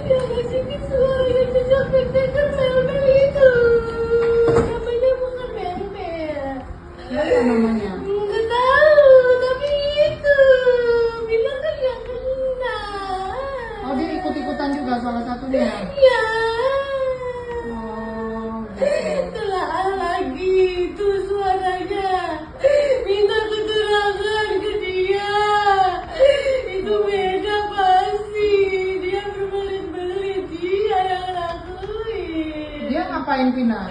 Yang ngasih suara jejak backpacker mel-mel itu. Namanya bukan mel-mel. Apa namanya? Nggak tahu, tapi itu bilang kan yang kena. Oh, dia ikut-ikutan juga salah satunya. Ya, Oh, gitu. telah lagi itu suaranya. Minta keterangan ke dia. Itu beda pasti. Dia berbelit-belit. Dia yang lakuin. Dia ngapain Vina?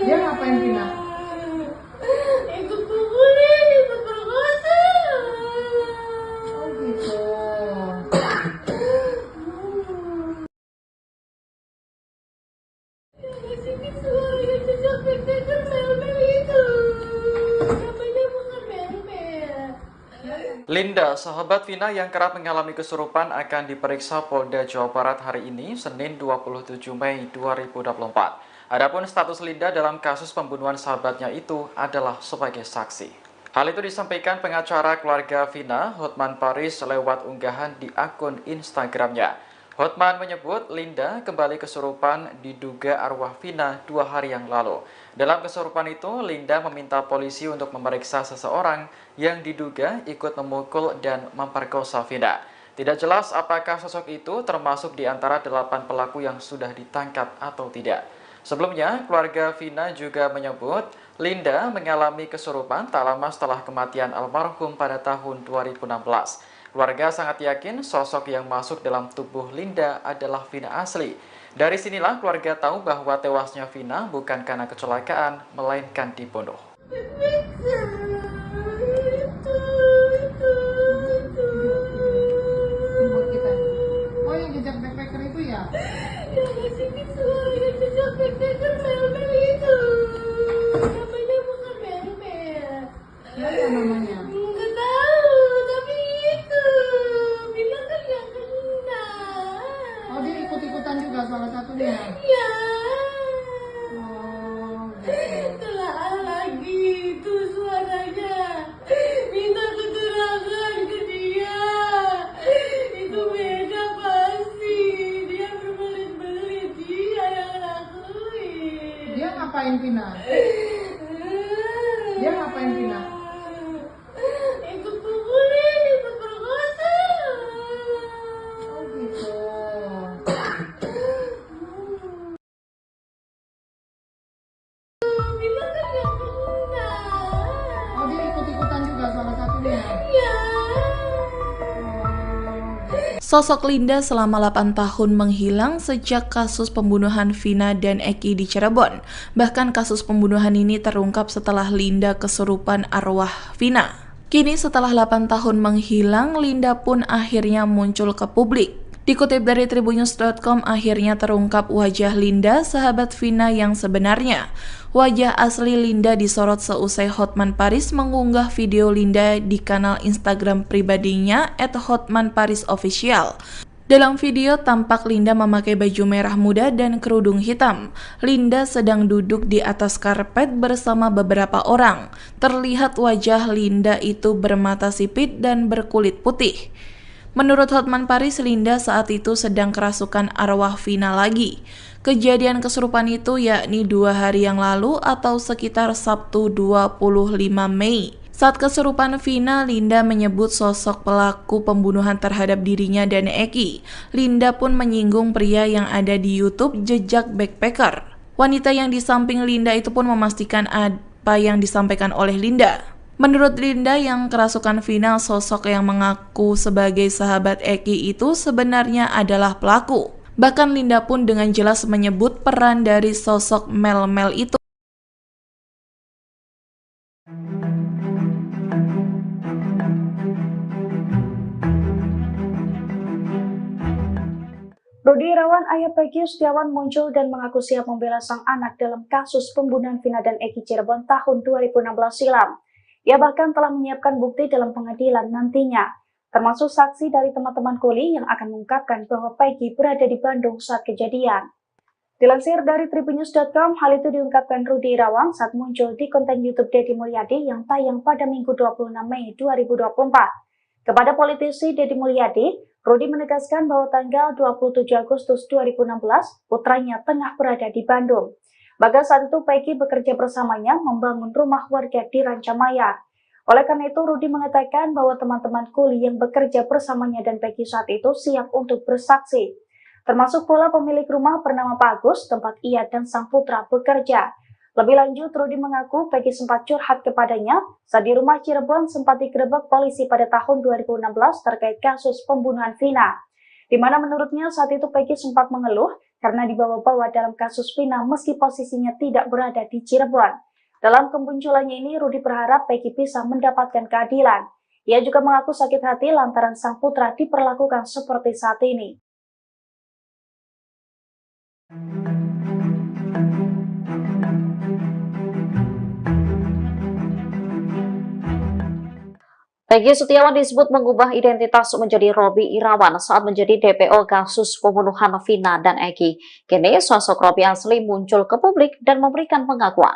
Dia ngapain Vina? Ikut pukulin, ikut perkosa. Oh, gitu. Sini suara jejak backpacker mel-mel itu. Namanya bukan mel-mel. Linda, sahabat Vina yang kerap mengalami kesurupan akan diperiksa Polda Jawa Barat hari ini, Senin 27 Mei 2024. Adapun status Linda dalam kasus pembunuhan sahabatnya itu adalah sebagai saksi. Hal itu disampaikan pengacara keluarga Vina, Hotman Paris, lewat unggahan di akun Instagramnya. Hotman menyebut Linda kembali kesurupan diduga arwah Vina 2 hari yang lalu. Dalam kesurupan itu, Linda meminta polisi untuk memeriksa seseorang yang diduga ikut memukul dan memperkosa Vina. Tidak jelas apakah sosok itu termasuk di antara 8 pelaku yang sudah ditangkap atau tidak. Sebelumnya, keluarga Vina juga menyebut Linda mengalami kesurupan tak lama setelah kematian almarhum pada tahun 2016. Keluarga sangat yakin sosok yang masuk dalam tubuh Linda adalah Vina asli. Dari sinilah keluarga tahu bahwa tewasnya Vina bukan karena kecelakaan, melainkan dibunuh. Buat kita. Oh, yang jejak backpacker itu ya? Yang ngasih suara jejak backpacker mel-mel itu. Namanya bukan mel-mel. Apa namanya? Nggak tahu, tapi itu bilang kan yang kena. Oh, dia ikut-ikutan juga salah satunya. Ya, Oh, gitu. telah lagi itu suaranya. Minta keterangan ke dia. Itu beda pasti. Dia berbelit-belit. Dia yang lakuin. Dia ngapain Vina? Dia ngapain Vina? ya? Ya. Sosok Linda selama 8 tahun menghilang sejak kasus pembunuhan Vina dan Eki di Cirebon. Bahkan kasus pembunuhan ini terungkap setelah Linda kesurupan arwah Vina. Kini setelah 8 tahun menghilang, Linda pun akhirnya muncul ke publik. Dikutip dari tribunnews.com, akhirnya terungkap wajah Linda, sahabat Vina yang sebenarnya. Wajah asli Linda disorot seusai Hotman Paris mengunggah video Linda di kanal Instagram pribadinya @hotmanparisofficial. Dalam video tampak Linda memakai baju merah muda dan kerudung hitam. Linda sedang duduk di atas karpet bersama beberapa orang. Terlihat wajah Linda itu bermata sipit dan berkulit putih. Menurut Hotman Paris, Linda saat itu sedang kerasukan arwah Vina lagi. Kejadian kesurupan itu yakni 2 hari yang lalu atau sekitar Sabtu 25 Mei. Saat kesurupan Vina, Linda menyebut sosok pelaku pembunuhan terhadap dirinya dan Eki. Linda pun menyinggung pria yang ada di YouTube Jejak Backpacker. Wanita yang di samping Linda itu pun memastikan apa yang disampaikan oleh Linda. Menurut Linda yang kerasukan Vina, sosok yang mengaku sebagai sahabat Eki itu sebenarnya adalah pelaku. Bahkan Linda pun dengan jelas menyebut peran dari sosok Mel-Mel itu. Rudi Irawan, ayah Peggy Setiawan, muncul dan mengaku siap membela sang anak dalam kasus pembunuhan Vina dan Eki Cirebon tahun 2016 silam. Ia bahkan telah menyiapkan bukti dalam pengadilan nantinya, termasuk saksi dari teman-teman kuli yang akan mengungkapkan bahwa Peggy berada di Bandung saat kejadian. Dilansir dari tribunnews.com, hal itu diungkapkan Rudi Irawan saat muncul di konten YouTube Deddy Mulyadi yang tayang pada Minggu 26 Mei 2024. Kepada politisi Deddy Mulyadi, Rudi menegaskan bahwa tanggal 27 Agustus 2016, putranya tengah berada di Bandung. Bahkan saat itu Peggy bekerja bersamanya membangun rumah warga di Rancamaya. Oleh karena itu, Rudi mengatakan bahwa teman-teman kuli yang bekerja bersamanya dan Peggy saat itu siap untuk bersaksi. Termasuk pula pemilik rumah bernama Pak Agus, tempat ia dan sang putra bekerja. Lebih lanjut, Rudi mengaku Peggy sempat curhat kepadanya saat di rumah Cirebon sempat digerebek polisi pada tahun 2016 terkait kasus pembunuhan Vina. Di mana menurutnya saat itu Peggy sempat mengeluh karena dibawa-bawa dalam kasus Vina meski posisinya tidak berada di Cirebon. Dalam kemunculannya ini, Rudi berharap Peggy bisa mendapatkan keadilan. Ia juga mengaku sakit hati lantaran sang putra diperlakukan seperti saat ini. Peggy Setiawan disebut mengubah identitas menjadi Robby Irawan saat menjadi DPO kasus pembunuhan Vina dan Eki. Kini sosok Robby asli muncul ke publik dan memberikan pengakuan.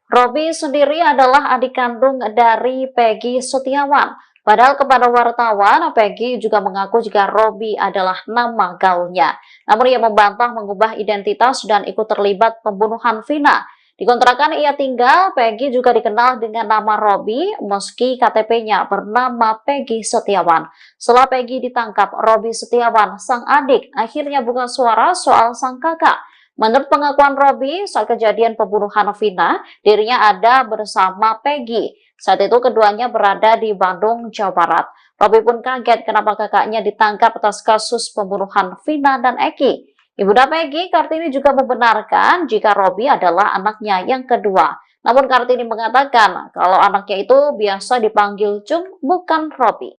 Robby sendiri adalah adik kandung dari Peggy Setiawan. Padahal kepada wartawan, Peggy juga mengaku jika Robby adalah nama gaulnya. Namun ia membantah mengubah identitas dan ikut terlibat pembunuhan Vina. Di kontrakan ia tinggal, Peggy juga dikenal dengan nama Robby meski KTP-nya bernama Peggy Setiawan. Setelah Peggy ditangkap, Robby Setiawan, sang adik, akhirnya buka suara soal sang kakak. Menurut pengakuan Robby, saat kejadian pembunuhan Vina, dirinya ada bersama Peggy. Saat itu keduanya berada di Bandung, Jawa Barat. Robby pun kaget kenapa kakaknya ditangkap atas kasus pembunuhan Vina dan Eki. Ibunda Peggy, Kartini, juga membenarkan jika Robby adalah anaknya yang kedua. Namun Kartini mengatakan kalau anaknya itu biasa dipanggil Cung, bukan Robby.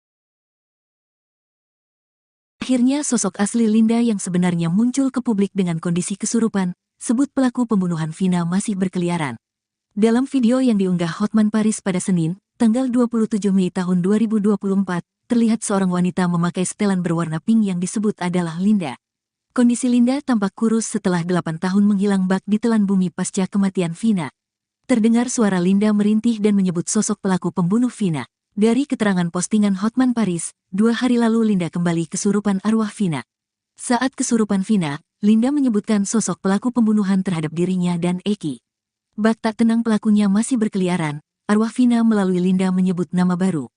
Akhirnya sosok asli Linda yang sebenarnya muncul ke publik dengan kondisi kesurupan, sebut pelaku pembunuhan Vina masih berkeliaran. Dalam video yang diunggah Hotman Paris pada Senin, tanggal 27 Mei tahun 2024, terlihat seorang wanita memakai setelan berwarna pink yang disebut adalah Linda. Kondisi Linda tampak kurus setelah 8 tahun menghilang bak di telan bumi pasca kematian Vina. Terdengar suara Linda merintih dan menyebut sosok pelaku pembunuh Vina. Dari keterangan postingan Hotman Paris, 2 hari lalu Linda kembali kesurupan arwah Vina. Saat kesurupan Vina, Linda menyebutkan sosok pelaku pembunuhan terhadap dirinya dan Eki. Bak tak tenang pelakunya masih berkeliaran, arwah Vina melalui Linda menyebut nama baru.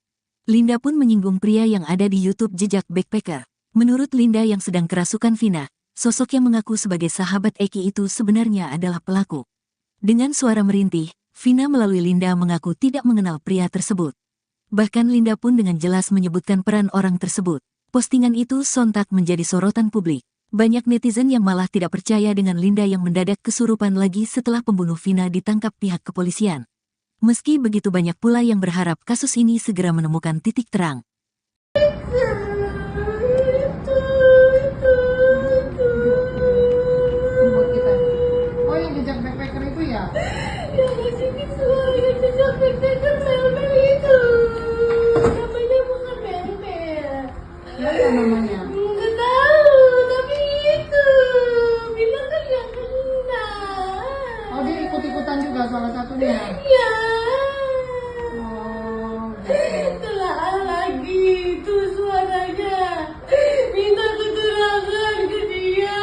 Linda pun menyinggung pria yang ada di YouTube Jejak Backpacker. Menurut Linda yang sedang kerasukan Vina, sosok yang mengaku sebagai sahabat Eki itu sebenarnya adalah pelaku. Dengan suara merintih, Vina melalui Linda mengaku tidak mengenal pria tersebut. Bahkan Linda pun dengan jelas menyebutkan peran orang tersebut. Postingan itu sontak menjadi sorotan publik. Banyak netizen yang malah tidak percaya dengan Linda yang mendadak kesurupan lagi setelah pembunuh Vina ditangkap pihak kepolisian. Meski begitu banyak pula yang berharap kasus ini segera menemukan titik terang. Buat kita. Oh, yang jejak backpacker itu ya? Yang ngasih visual yang jejak backpacker mel-mel itu. Namanya bukan mel-mel. Apa namanya? Nggak tahu, tapi itu. Bilang kan yang kena. Oh, dia ikut-ikutan juga salah satunya. Ya. Oh, gitu. Telah lagi itu suaranya. Minta keterangan ke dia.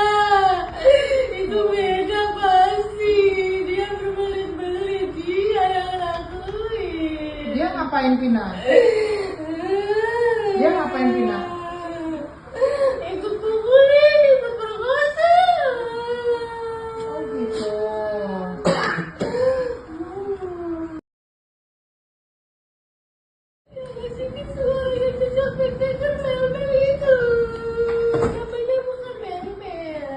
Itu beda pasti. Dia berbelit-belit. Dia yang lakuin. Dia ngapain Vina? Dia ngapain Vina? Ikut pukulin, ikut perkosa. Oh, gitu. Ngasih visual yang jejak backpacker mel-mel itu. Namanya bukan mel-mel.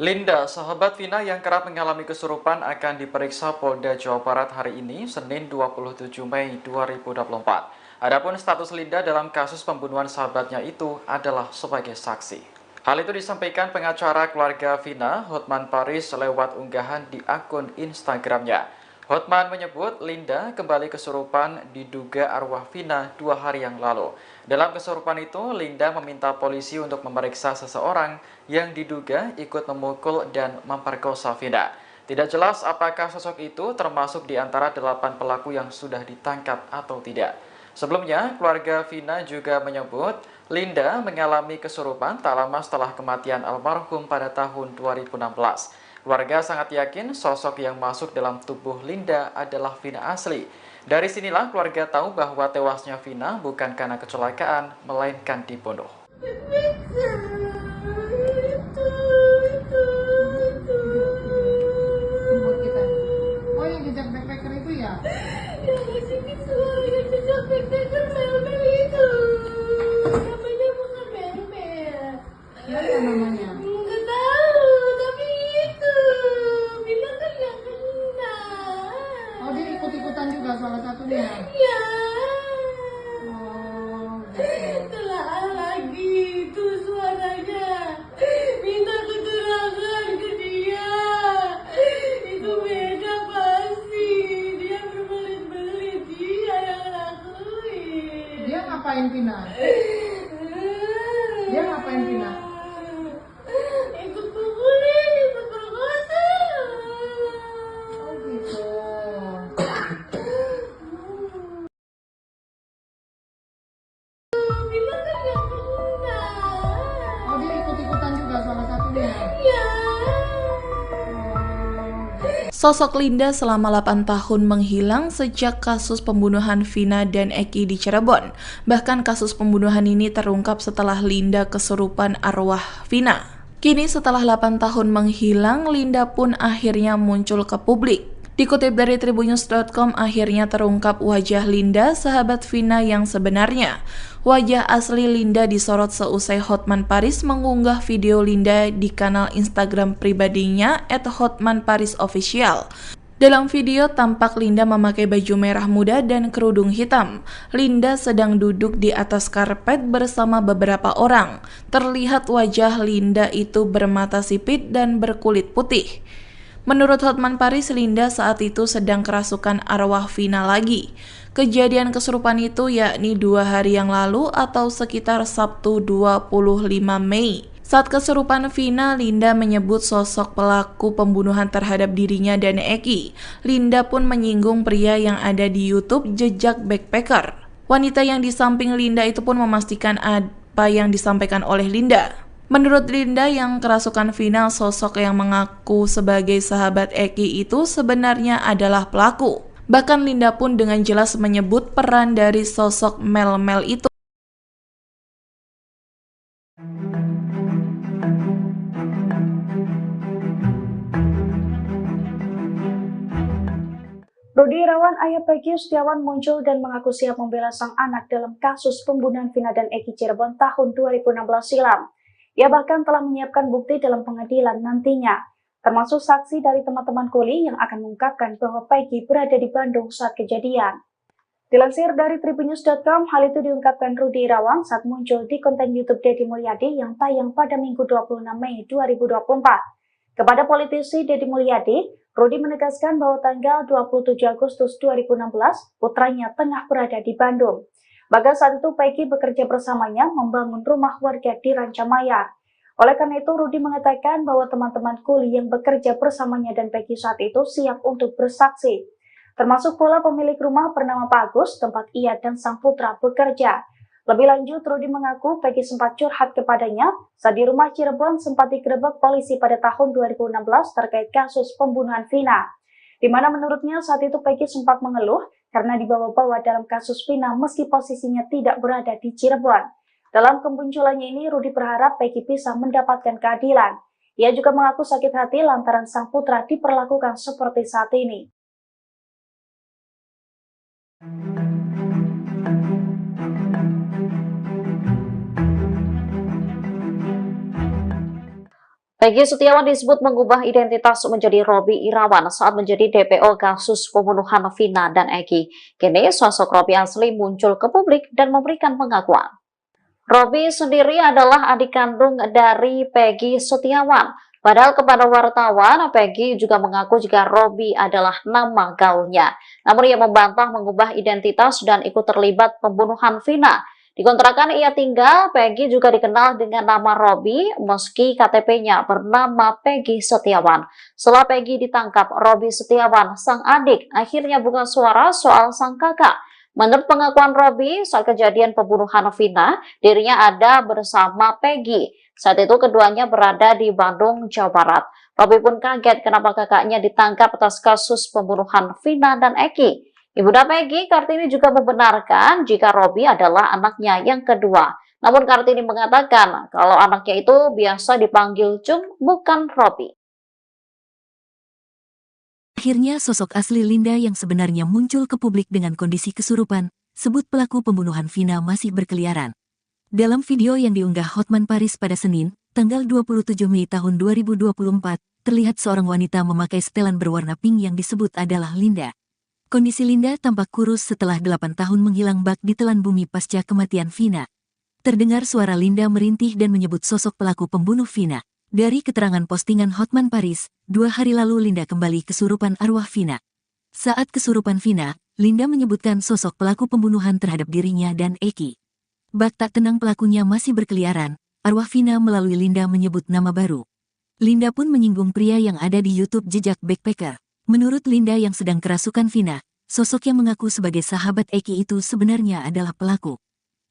Linda, sahabat Vina yang kerap mengalami kesurupan akan diperiksa Polda Jawa Barat hari ini, Senin 27 Mei 2024. Adapun status Linda dalam kasus pembunuhan sahabatnya itu adalah sebagai saksi. Hal itu disampaikan pengacara keluarga Vina, Hotman Paris, lewat unggahan di akun Instagramnya. Hotman menyebut Linda kembali kesurupan diduga arwah Vina 2 hari yang lalu. Dalam kesurupan itu, Linda meminta polisi untuk memeriksa seseorang yang diduga ikut memukul dan memperkosa Vina. Tidak jelas apakah sosok itu termasuk di antara 8 pelaku yang sudah ditangkap atau tidak. Sebelumnya, keluarga Vina juga menyebut Linda mengalami kesurupan tak lama setelah kematian almarhum pada tahun 2016. Keluarga sangat yakin sosok yang masuk dalam tubuh Linda adalah Vina asli. Dari sinilah keluarga tahu bahwa tewasnya Vina bukan karena kecelakaan, melainkan dibunuh. Buat kita. Oh, yang jejak backpacker itu ya? Yang ngasih visual yang jejak backpacker mel-mel itu. Namanya bukan mel-mel. Apa namanya? Nggak tahu, tapi itu. Bilang kan yang kena. Oh, dia ikut-ikutan juga salah satunya. Ya. Oh, gitu. Telah lagi itu suaranya. Minta keterangan ke dia. Itu beda pasti. Dia berbelit-belit. Dia yang lakuin. Dia ngapain Vina? Dia ngapain Vina? Ikut pukulin, ikut perkosa. Oh, gitu. Bilang kan yang kena. Oh, dia ikut-ikutan juga salah satunya. Ya. Sosok Linda selama 8 tahun menghilang sejak kasus pembunuhan Vina dan Eki di Cirebon. Bahkan kasus pembunuhan ini terungkap setelah Linda kesurupan arwah Vina. Kini setelah 8 tahun menghilang, Linda pun akhirnya muncul ke publik. Dikutip dari tribunnews.com, akhirnya terungkap wajah Linda, sahabat Vina yang sebenarnya. Wajah asli Linda disorot seusai Hotman Paris mengunggah video Linda di kanal Instagram pribadinya @hotmanparisofficial. Dalam video tampak Linda memakai baju merah muda dan kerudung hitam. Linda sedang duduk di atas karpet bersama beberapa orang. Terlihat wajah Linda itu bermata sipit dan berkulit putih. Menurut Hotman Paris, Linda saat itu sedang kerasukan arwah Vina lagi. Kejadian kesurupan itu yakni 2 hari yang lalu atau sekitar Sabtu 25 Mei. Saat kesurupan Vina, Linda menyebut sosok pelaku pembunuhan terhadap dirinya dan Eki. Linda pun menyinggung pria yang ada di YouTube Jejak Backpacker. Wanita yang di samping Linda itu pun memastikan apa yang disampaikan oleh Linda. Menurut Linda yang kerasukan Vina, sosok yang mengaku sebagai sahabat Eki itu sebenarnya adalah pelaku. Bahkan Linda pun dengan jelas menyebut peran dari sosok Mel-Mel itu. Rudi Irawan, ayah Peggy Setiawan muncul dan mengaku siap membela sang anak dalam kasus pembunuhan Vina dan Eki Cirebon tahun 2016 silam. Ia bahkan telah menyiapkan bukti dalam pengadilan nantinya, termasuk saksi dari teman-teman kuli yang akan mengungkapkan bahwa Peggy berada di Bandung saat kejadian. Dilansir dari tribunnews.com, hal itu diungkapkan Rudi Irawan saat muncul di konten YouTube Deddy Mulyadi yang tayang pada Minggu 26 Mei 2024. Kepada politisi Deddy Mulyadi, Rudi menegaskan bahwa tanggal 27 Agustus 2016, putranya tengah berada di Bandung. Bahkan saat itu Peggy bekerja bersamanya membangun rumah warga di Rancamaya. Oleh karena itu, Rudi mengatakan bahwa teman-teman kuli yang bekerja bersamanya dan Peggy saat itu siap untuk bersaksi. Termasuk pula pemilik rumah bernama Pak Agus, tempat ia dan sang putra bekerja. Lebih lanjut, Rudi mengaku Peggy sempat curhat kepadanya saat di rumah Cirebon sempat digerebek polisi pada tahun 2016 terkait kasus pembunuhan Vina. Di mana menurutnya saat itu Peggy sempat mengeluh karena dibawa-bawa dalam kasus Vina meski posisinya tidak berada di Cirebon. Dalam kemunculannya ini, Rudi berharap Peggy bisa mendapatkan keadilan. Ia juga mengaku sakit hati lantaran sang putra diperlakukan seperti saat ini. Peggy Setiawan disebut mengubah identitas menjadi Robby Irawan saat menjadi DPO kasus pembunuhan Vina dan Eki. Kini sosok Robby asli muncul ke publik dan memberikan pengakuan. Robby sendiri adalah adik kandung dari Peggy Setiawan. Padahal kepada wartawan, Peggy juga mengaku jika Robby adalah nama gaulnya. Namun ia membantah mengubah identitas dan ikut terlibat pembunuhan Vina. Di kontrakan ia tinggal, Peggy juga dikenal dengan nama Robby meski KTP-nya bernama Peggy Setiawan. Setelah Peggy ditangkap, Robby Setiawan, sang adik, akhirnya buka suara soal sang kakak. Menurut pengakuan Robby, saat kejadian pembunuhan Vina, dirinya ada bersama Peggy. Saat itu keduanya berada di Bandung, Jawa Barat. Robby pun kaget kenapa kakaknya ditangkap atas kasus pembunuhan Vina dan Eki. Ibunda Peggy, Kartini juga membenarkan jika Robby adalah anaknya yang kedua. Namun Kartini mengatakan kalau anaknya itu biasa dipanggil Cung, bukan Robby. Akhirnya sosok asli Linda yang sebenarnya muncul ke publik dengan kondisi kesurupan, sebut pelaku pembunuhan Vina masih berkeliaran. Dalam video yang diunggah Hotman Paris pada Senin, tanggal 27 Mei tahun 2024, terlihat seorang wanita memakai setelan berwarna pink yang disebut adalah Linda. Kondisi Linda tampak kurus setelah 8 tahun menghilang bak di telan bumi pasca kematian Vina. Terdengar suara Linda merintih dan menyebut sosok pelaku pembunuh Vina. Dari keterangan postingan Hotman Paris, 2 hari lalu Linda kembali kesurupan arwah Vina. Saat kesurupan Vina, Linda menyebutkan sosok pelaku pembunuhan terhadap dirinya dan Eki. Bak tak tenang pelakunya masih berkeliaran, arwah Vina melalui Linda menyebut nama baru. Linda pun menyinggung pria yang ada di YouTube Jejak Backpacker. Menurut Linda yang sedang kerasukan Vina, sosok yang mengaku sebagai sahabat Eki itu sebenarnya adalah pelaku.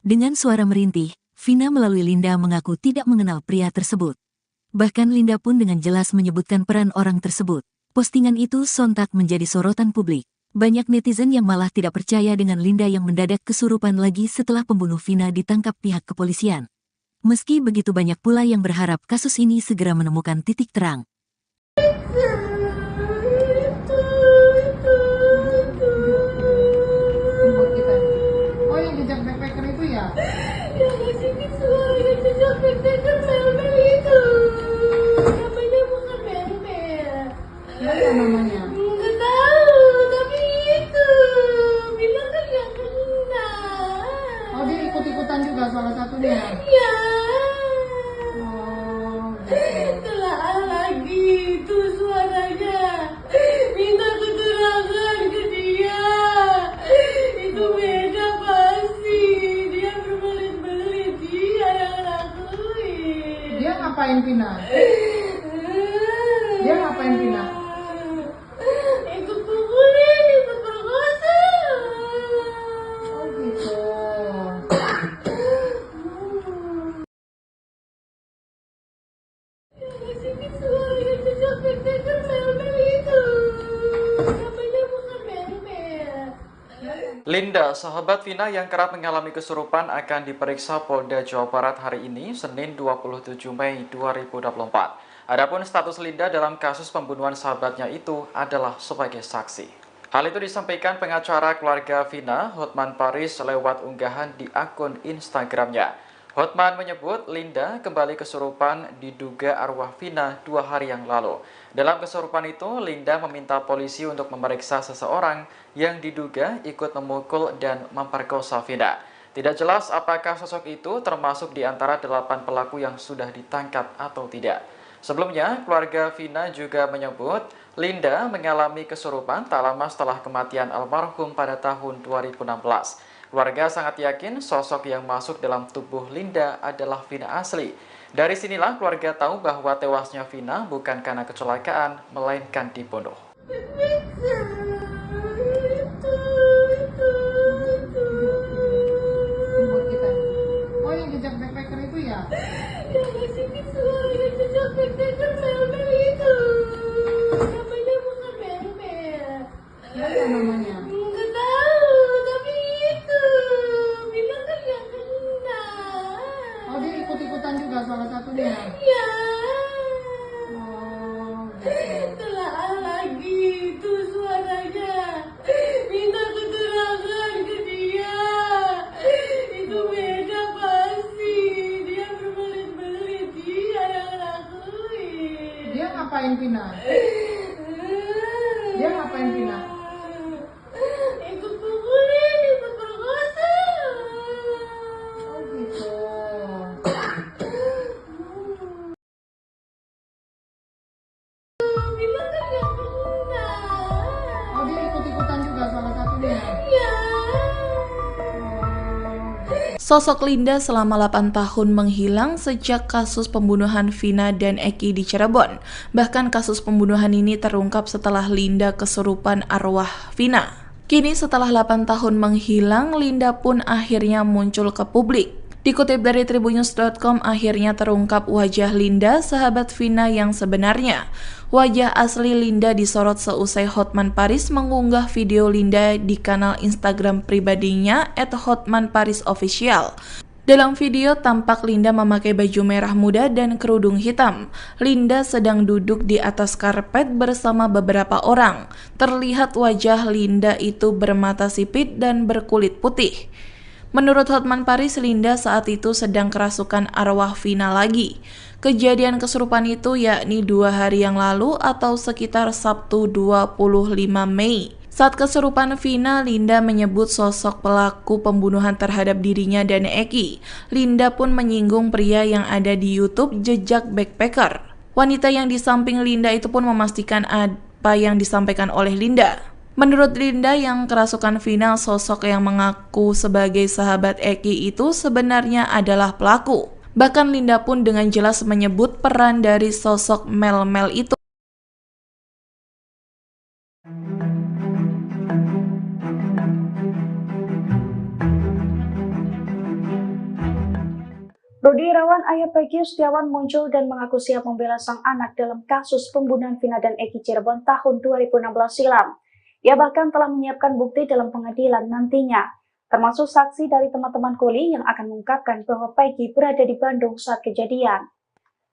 Dengan suara merintih, Vina melalui Linda mengaku tidak mengenal pria tersebut. Bahkan Linda pun dengan jelas menyebutkan peran orang tersebut. Postingan itu sontak menjadi sorotan publik. Banyak netizen yang malah tidak percaya dengan Linda yang mendadak kesurupan lagi setelah pembunuh Vina ditangkap pihak kepolisian. Meski begitu banyak pula yang berharap kasus ini segera menemukan titik terang. Buat kita. Oh, yang jejak backpacker itu ya? Yang ngasih suara yang jejak backpacker mel-mel itu. Namanya bukan mel-mel. Apa namanya? Nggak tahu, tapi itu bilang kan nggak kenal. Oh, dia ikut-ikutan juga salah satunya. Ya. Oh, gitu. Telah lagi itu suaranya. Minta keterangan ke dia. Itu beda pasti. Dia berbelit-belit. Dia yang lakuin. Dia ngapain Vina? Dia ngapain Vina? Ikut pukulin, ikut perkosa. Oh, gitu. Ngasih suara yang jejak backpacker mel-mel itu. Namanya bukan mel-mel. Linda, sahabat Vina yang kerap mengalami kesurupan akan diperiksa Polda Jawa Barat hari ini, Senin 27 Mei 2024. Adapun status Linda dalam kasus pembunuhan sahabatnya itu adalah sebagai saksi. Hal itu disampaikan pengacara keluarga Vina, Hotman Paris, lewat unggahan di akun Instagramnya. Hotman menyebut Linda kembali kesurupan diduga arwah Vina 2 hari yang lalu. Dalam kesurupan itu, Linda meminta polisi untuk memeriksa seseorang yang diduga ikut memukul dan memperkosa Vina. Tidak jelas apakah sosok itu termasuk di antara 8 pelaku yang sudah ditangkap atau tidak. Sebelumnya, keluarga Vina juga menyebut Linda mengalami kesurupan tak lama setelah kematian almarhum pada tahun 2016. Keluarga sangat yakin sosok yang masuk dalam tubuh Linda adalah Vina asli. Dari sinilah keluarga tahu bahwa tewasnya Vina bukan karena kecelakaan, melainkan dibunuh. Buat kita. Oh, yang jejak backpacker itu ya? Yang ngasih visual yang jejak backpacker mel-mel itu. Namanya bukan mel-mel. Ya, apa namanya? Nggak tahu, tapi itu bilang kan yang kena. Oh, dia ikut-ikutan juga salah satunya. Ya. Oh, gitu. Telah lagi itu suaranya. Minta keterangan ke dia. Itu beda pasti. Dia berbelit-belit. Dia yang ngelakuin. Dia ngapain Vina? Dia ngapain Vina? Ikut pukulin, ikut perkosa. Oh, gitu. Bilang kan yang kena. Oh, dia ikut-ikutan juga salah satunya. Ya. Sosok Linda selama 8 tahun menghilang sejak kasus pembunuhan Vina dan Eki di Cirebon. Bahkan kasus pembunuhan ini terungkap setelah Linda kesurupan arwah Vina. Kini setelah 8 tahun menghilang, Linda pun akhirnya muncul ke publik. Dikutip dari tribunnews.com, akhirnya terungkap wajah Linda, sahabat Vina yang sebenarnya. Wajah asli Linda disorot seusai Hotman Paris mengunggah video Linda di kanal Instagram pribadinya @hotmanparisofficial. Dalam video tampak Linda memakai baju merah muda dan kerudung hitam. Linda sedang duduk di atas karpet bersama beberapa orang. Terlihat wajah Linda itu bermata sipit dan berkulit putih. Menurut Hotman Paris, Linda saat itu sedang kerasukan arwah Vina lagi. Kejadian kesurupan itu yakni 2 hari yang lalu atau sekitar Sabtu 25 Mei. Saat kesurupan Vina, Linda menyebut sosok pelaku pembunuhan terhadap dirinya dan Eki. Linda pun menyinggung pria yang ada di YouTube Jejak Backpacker. Wanita yang di samping Linda itu pun memastikan apa yang disampaikan oleh Linda. Menurut Linda yang kerasukan Vina, sosok yang mengaku sebagai sahabat Eki itu sebenarnya adalah pelaku. Bahkan Linda pun dengan jelas menyebut peran dari sosok Mel-Mel itu. Rudi Irawan, ayah Peggy Setiawan muncul dan mengaku siap membela sang anak dalam kasus pembunuhan Vina dan Eki Cirebon tahun 2016 silam. Ia bahkan telah menyiapkan bukti dalam pengadilan nantinya, termasuk saksi dari teman-teman kuli yang akan mengungkapkan bahwa Peggy berada di Bandung saat kejadian.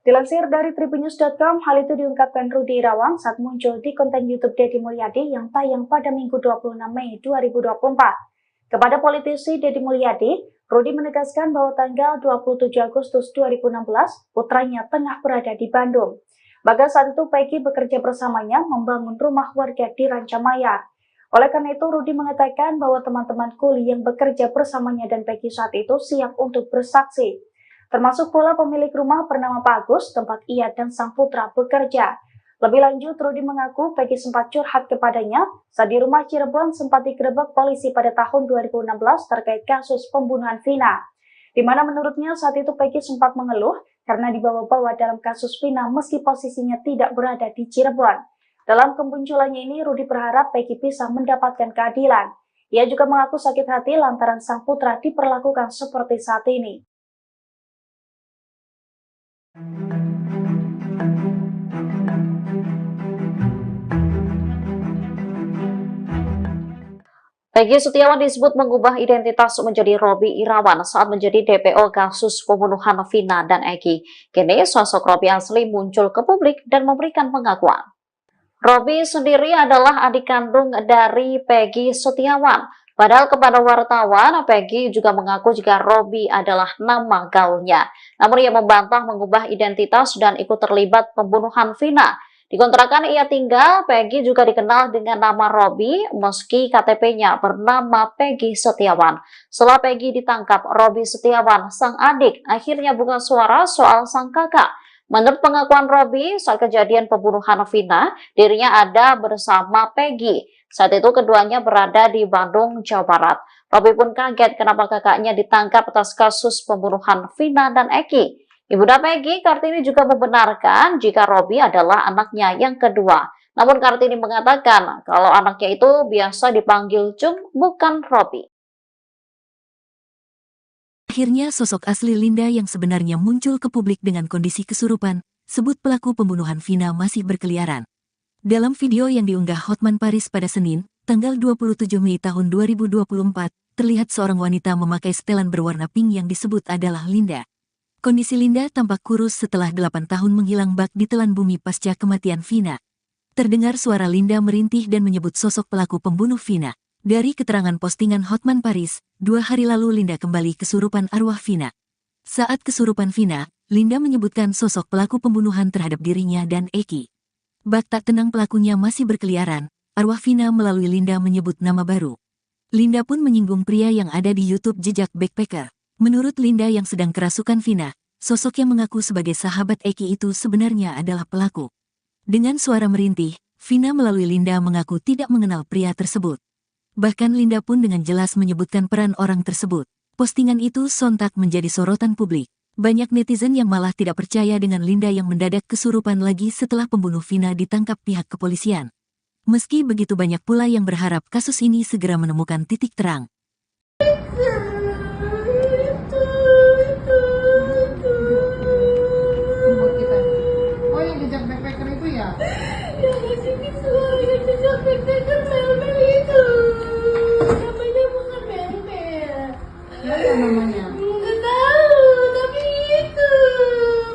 Dilansir dari tribunnews.com, hal itu diungkapkan Rudi Irawan saat muncul di konten YouTube Deddy Mulyadi yang tayang pada Minggu 26 Mei 2024. Kepada politisi Deddy Mulyadi, Rudi menegaskan bahwa tanggal 27 Agustus 2016, putranya tengah berada di Bandung. Bahkan saat itu Peggy bekerja bersamanya membangun rumah warga di Rancamayar. Oleh karena itu, Rudi mengatakan bahwa teman-teman kuli yang bekerja bersamanya dan Peggy saat itu siap untuk bersaksi. Termasuk pula pemilik rumah bernama Pak Agus, tempat ia dan sang putra bekerja. Lebih lanjut, Rudi mengaku Peggy sempat curhat kepadanya saat di rumah Cirebon sempat digerebek polisi pada tahun 2016 terkait kasus pembunuhan Vina. Di mana menurutnya saat itu Peggy sempat mengeluh karena dibawa-bawa dalam kasus Vina meski posisinya tidak berada di Cirebon. Dalam kemunculannya ini, Rudi berharap Peggy bisa mendapatkan keadilan. Ia juga mengaku sakit hati lantaran sang putra diperlakukan seperti saat ini. Peggy Setiawan disebut mengubah identitas menjadi Robby Irawan saat menjadi DPO kasus pembunuhan Vina dan Eki. Kini sosok Robby asli muncul ke publik dan memberikan pengakuan. Robi sendiri adalah adik kandung dari Peggy Setiawan. Padahal kepada wartawan, Peggy juga mengaku jika Robi adalah nama gaulnya. Namun ia membantah mengubah identitas dan ikut terlibat pembunuhan Vina. Di kontrakan ia tinggal, Peggy juga dikenal dengan nama Robi meski KTP-nya bernama Peggy Setiawan. Setelah Peggy ditangkap, Robi Setiawan, sang adik, akhirnya buka suara soal sang kakak. Menurut pengakuan Robi, saat kejadian pembunuhan Vina, dirinya ada bersama Peggy. Saat itu keduanya berada di Bandung, Jawa Barat. Robi pun kaget kenapa kakaknya ditangkap atas kasus pembunuhan Vina dan Eki. Ibunda Peggy, Kartini, juga membenarkan jika Robi adalah anaknya yang kedua. Namun Kartini mengatakan kalau anaknya itu biasa dipanggil Cung, bukan Robi. Akhirnya sosok asli Linda yang sebenarnya muncul ke publik dengan kondisi kesurupan, sebut pelaku pembunuhan Vina masih berkeliaran. Dalam video yang diunggah Hotman Paris pada Senin, tanggal 27 Mei tahun 2024, terlihat seorang wanita memakai setelan berwarna pink yang disebut adalah Linda. Kondisi Linda tampak kurus setelah 8 tahun menghilang bak di telan bumi pasca kematian Vina. Terdengar suara Linda merintih dan menyebut sosok pelaku pembunuh Vina. Dari keterangan postingan Hotman Paris, 2 hari lalu Linda kembali kesurupan arwah Vina. Saat kesurupan Vina, Linda menyebutkan sosok pelaku pembunuhan terhadap dirinya dan Eki. Bak tak tenang pelakunya masih berkeliaran, arwah Vina melalui Linda menyebut nama baru. Linda pun menyinggung pria yang ada di YouTube Jejak Backpacker. Menurut Linda yang sedang kerasukan Vina, sosok yang mengaku sebagai sahabat Eki itu sebenarnya adalah pelaku. Dengan suara merintih, Vina melalui Linda mengaku tidak mengenal pria tersebut. Bahkan Linda pun dengan jelas menyebutkan peran orang tersebut. Postingan itu sontak menjadi sorotan publik. Banyak netizen yang malah tidak percaya dengan Linda yang mendadak kesurupan lagi setelah pembunuh Vina ditangkap pihak kepolisian. Meski begitu banyak pula yang berharap kasus ini segera menemukan titik terang. Buat kita. Oh, yang jejak backpacker itu ya? Ya, sini suara jejak backpacker Mel-Mel itu. Namanya bukan Mel-Mel. Siapa namanya? Nggak tahu, tapi itu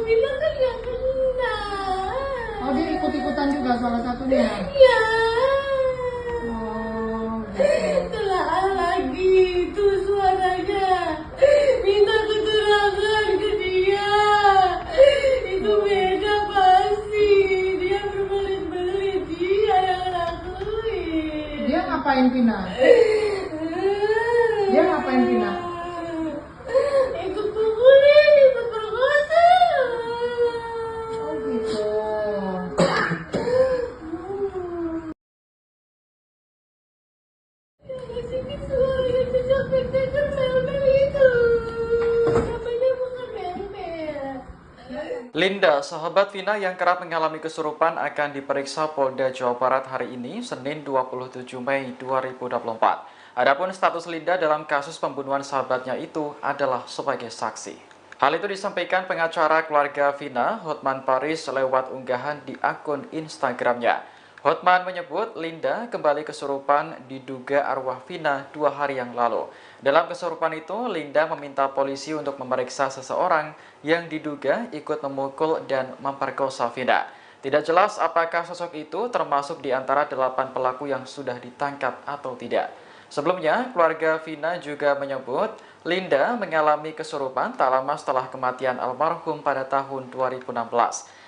bilang kan yang kena. Oh, dia ikut-ikutan juga salah satunya. Ya. Oh, gitu. Telah lagi itu suaranya. Minta keterangan ke dia. Itu beda pasti. Dia berbelit-belit. Dia yang lakuin. Dia ngapain Vina? Dia ngapain Vina? Ikut pukulin, ikut perkosa. Oh, gitu. Sini suara jejak backpacker Mel-Mel itu. Namanya bukan Mel-Mel. Linda, sahabat Vina yang kerap mengalami kesurupan akan diperiksa Polda Jawa Barat hari ini, Senin 27 Mei 2024. Adapun status Linda dalam kasus pembunuhan sahabatnya itu adalah sebagai saksi. Hal itu disampaikan pengacara keluarga Vina, Hotman Paris, lewat unggahan di akun Instagramnya. Hotman menyebut Linda kembali kesurupan diduga arwah Vina 2 hari yang lalu. Dalam kesurupan itu, Linda meminta polisi untuk memeriksa seseorang yang diduga ikut memukul dan memperkosa Vina. Tidak jelas apakah sosok itu termasuk di antara 8 pelaku yang sudah ditangkap atau tidak. Sebelumnya, keluarga Vina juga menyebut Linda mengalami kesurupan tak lama setelah kematian almarhum pada tahun 2016.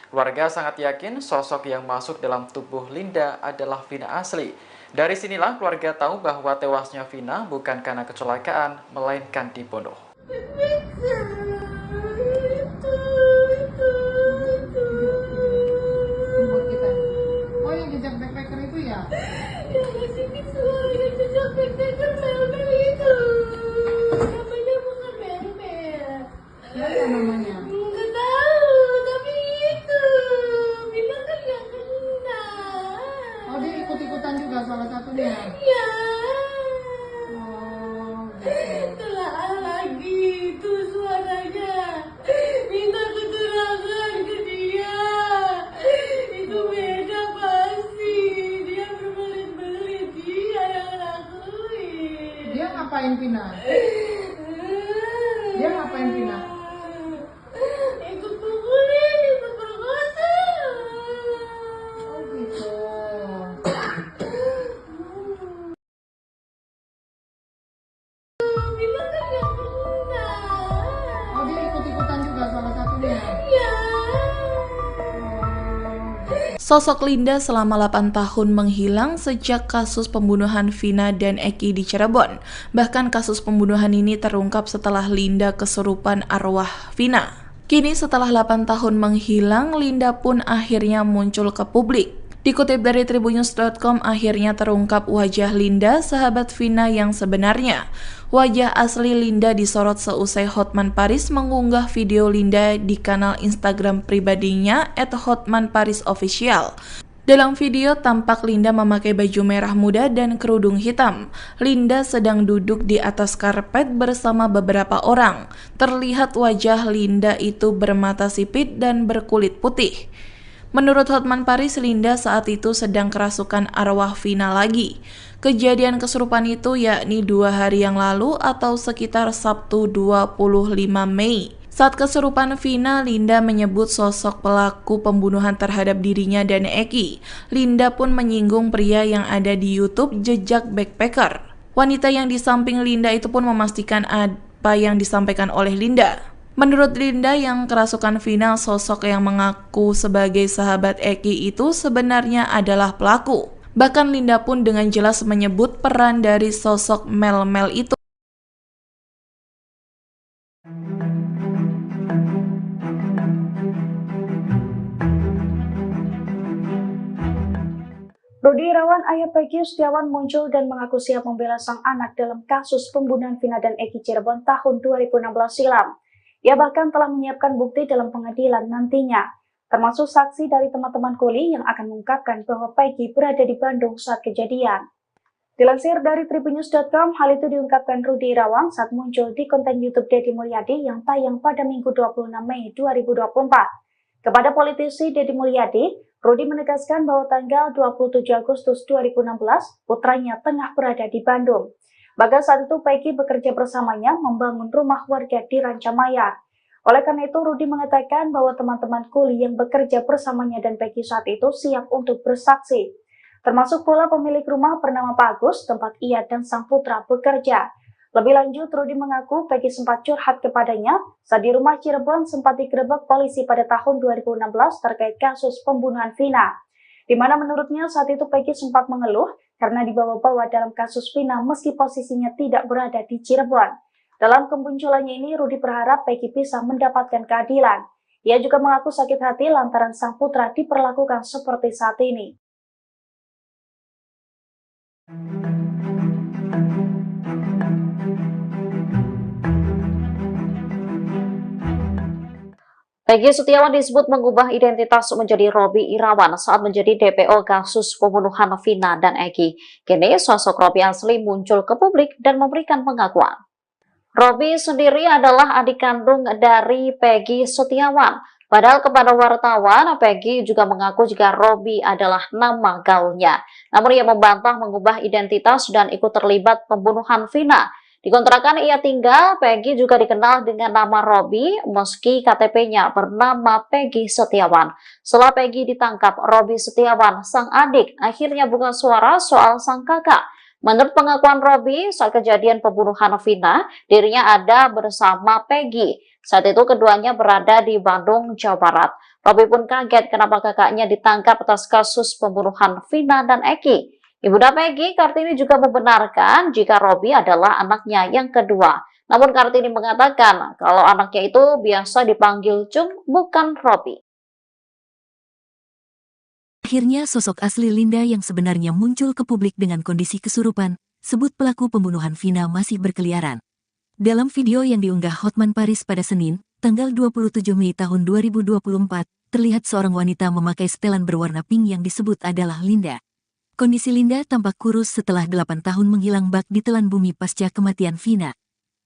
Keluarga sangat yakin sosok yang masuk dalam tubuh Linda adalah Vina asli. Dari sinilah keluarga tahu bahwa tewasnya Vina bukan karena kecelakaan, melainkan dibunuh. Buat kita. Oh, yang jejak backpacker itu ya? Ya, sini suara jejak backpacker Mel-Mel itu. Namanya bukan Mel-Mel. Siapa namanya? Nggak tahu, tapi itu bilang kan yang kena. Oh, dia ikut-ikutan juga salah satunya. Ya. Oh, gitu. Telah lagi itu suaranya. Minta keterangan ke dia. Itu beda pasti. Dia berbelit-belit. Dia yang lakuin. Dia ngapain Vina? Dia ngapain Vina? Ikut pukulin, ikut perkosa. Oh, gitu. bilang kan yang enggak. Oh, dia ikut-ikutan juga salah satunya. Iya. Sosok Linda selama 8 tahun menghilang sejak kasus pembunuhan Vina dan Eki di Cirebon. Bahkan kasus pembunuhan ini terungkap setelah Linda kesurupan arwah Vina. Kini setelah 8 tahun menghilang, Linda pun akhirnya muncul ke publik. Dikutip dari tribunnews.com, akhirnya terungkap wajah Linda, sahabat Vina yang sebenarnya. Wajah asli Linda disorot seusai Hotman Paris mengunggah video Linda di kanal Instagram pribadinya @hotmanparisofficial. Dalam video tampak Linda memakai baju merah muda dan kerudung hitam. Linda sedang duduk di atas karpet bersama beberapa orang. Terlihat wajah Linda itu bermata sipit dan berkulit putih. Menurut Hotman Paris, Linda saat itu sedang kerasukan arwah Vina lagi. Kejadian kesurupan itu yakni 2 hari yang lalu atau sekitar Sabtu 25 Mei. Saat kesurupan Vina, Linda menyebut sosok pelaku pembunuhan terhadap dirinya dan Eki. Linda pun menyinggung pria yang ada di YouTube Jejak Backpacker. Wanita yang di samping Linda itu pun memastikan apa yang disampaikan oleh Linda. Menurut Linda yang kerasukan Vina, sosok yang mengaku sebagai sahabat Eki itu sebenarnya adalah pelaku. Bahkan Linda pun dengan jelas menyebut peran dari sosok Mel-Mel itu. Rudi Irawan, ayah Peggy Setiawan, muncul dan mengaku siap membela sang anak dalam kasus pembunuhan Vina dan Eki Cirebon tahun 2016 silam. Ia bahkan telah menyiapkan bukti dalam pengadilan nantinya, termasuk saksi dari teman-teman kuli yang akan mengungkapkan bahwa Peggy berada di Bandung saat kejadian. Dilansir dari tribunnews.com, hal itu diungkapkan Rudi Irawan saat muncul di konten YouTube Deddy Mulyadi yang tayang pada Minggu 26 Mei 2024. Kepada politisi Deddy Mulyadi, Rudi menegaskan bahwa tanggal 27 Agustus 2016, putranya tengah berada di Bandung. Bahkan saat itu Peggy bekerja bersamanya membangun rumah warga di Rancamaya. Oleh karena itu, Rudi mengatakan bahwa teman-teman kuli yang bekerja bersamanya dan Peggy saat itu siap untuk bersaksi. Termasuk pula pemilik rumah bernama Pak Agus, tempat ia dan sang putra bekerja. Lebih lanjut, Rudi mengaku Peggy sempat curhat kepadanya saat di rumah Cirebon sempat digerebek polisi pada tahun 2016 terkait kasus pembunuhan Vina. Di mana menurutnya saat itu Peggy sempat mengeluh karena dibawa-bawa dalam kasus Vina meski posisinya tidak berada di Cirebon. Dalam kemunculannya ini, Rudi berharap Peggy bisa mendapatkan keadilan. Ia juga mengaku sakit hati lantaran sang putra diperlakukan seperti saat ini. Peggy Setiawan disebut mengubah identitas menjadi Robby Irawan saat menjadi DPO kasus pembunuhan Vina dan Eki. Kini sosok Robby asli muncul ke publik dan memberikan pengakuan. Robby sendiri adalah adik kandung dari Peggy Setiawan. Padahal kepada wartawan, Peggy juga mengaku jika Robby adalah nama gaulnya. Namun ia membantah mengubah identitas dan ikut terlibat pembunuhan Vina. Di kontrakan ia tinggal, Peggy juga dikenal dengan nama Robby meski KTP-nya bernama Peggy Setiawan. Setelah Peggy ditangkap, Robby Setiawan, sang adik, akhirnya buka suara soal sang kakak. Menurut pengakuan Robby, saat kejadian pembunuhan Vina, dirinya ada bersama Peggy. Saat itu keduanya berada di Bandung, Jawa Barat. Robby pun kaget kenapa kakaknya ditangkap atas kasus pembunuhan Vina dan Eki. Ibunda Peggy, Kartini, juga membenarkan jika Robby adalah anaknya yang kedua. Namun Kartini mengatakan kalau anaknya itu biasa dipanggil Cung, bukan Robby. Akhirnya sosok asli Linda yang sebenarnya muncul ke publik dengan kondisi kesurupan, sebut pelaku pembunuhan Vina masih berkeliaran. Dalam video yang diunggah Hotman Paris pada Senin, tanggal 27 Mei tahun 2024, terlihat seorang wanita memakai setelan berwarna pink yang disebut adalah Linda. Kondisi Linda tampak kurus setelah 8 tahun menghilang bak di telan bumi pasca kematian Vina.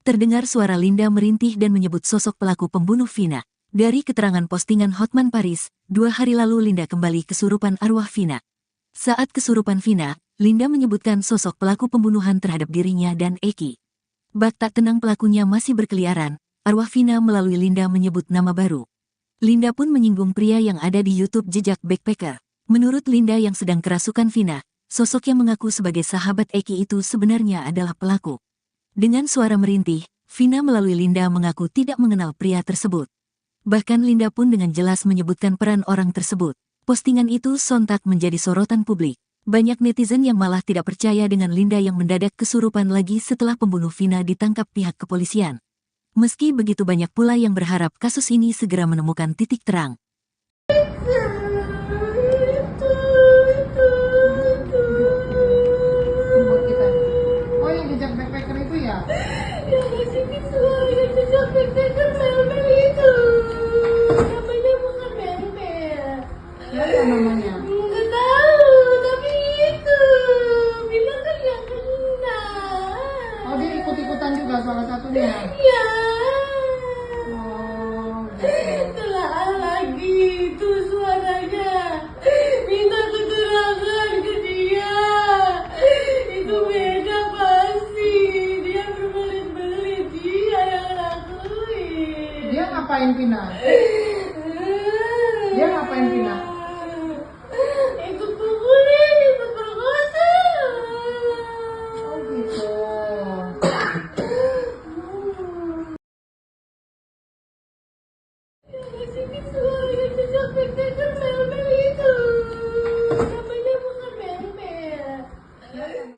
Terdengar suara Linda merintih dan menyebut sosok pelaku pembunuh Vina. Dari keterangan postingan Hotman Paris, 2 hari lalu Linda kembali kesurupan arwah Vina. Saat kesurupan Vina, Linda menyebutkan sosok pelaku pembunuhan terhadap dirinya dan Eki. Bak tak tenang pelakunya masih berkeliaran, arwah Vina melalui Linda menyebut nama baru. Linda pun menyinggung pria yang ada di YouTube Jejak Backpacker. Menurut Linda yang sedang kerasukan Vina, sosok yang mengaku sebagai sahabat Eki itu sebenarnya adalah pelaku. Dengan suara merintih, Vina melalui Linda mengaku tidak mengenal pria tersebut. Bahkan Linda pun dengan jelas menyebutkan peran orang tersebut. Postingan itu sontak menjadi sorotan publik. Banyak netizen yang malah tidak percaya dengan Linda yang mendadak kesurupan lagi setelah pembunuh Vina ditangkap pihak kepolisian. Meski begitu banyak pula yang berharap kasus ini segera menemukan titik terang. Buat kita. Oh, yang jejak backpacker itu ya? Yang ngasih suara jejak backpacker Mel-Mel itu. Namanya bukan Mel-Mel. Siapa namanya? Nggak tahu, tapi itu bilang kan yang kena. Oh, dia ikut-ikutan juga salah satunya. Ya, Oh, gitu. telah lagi itu suaranya. Minta keterangan ke dia. Itu beda pasti. Dia berbelit-belit, dia yang lakuin. Dia ngapain Vina? Dia ngapain Vina? Ikut pukulin, ikut perkosa. Oh, gitu. Ngasih suara jejak backpacker Mel-Mel itu. Namanya bukan Mel-Mel.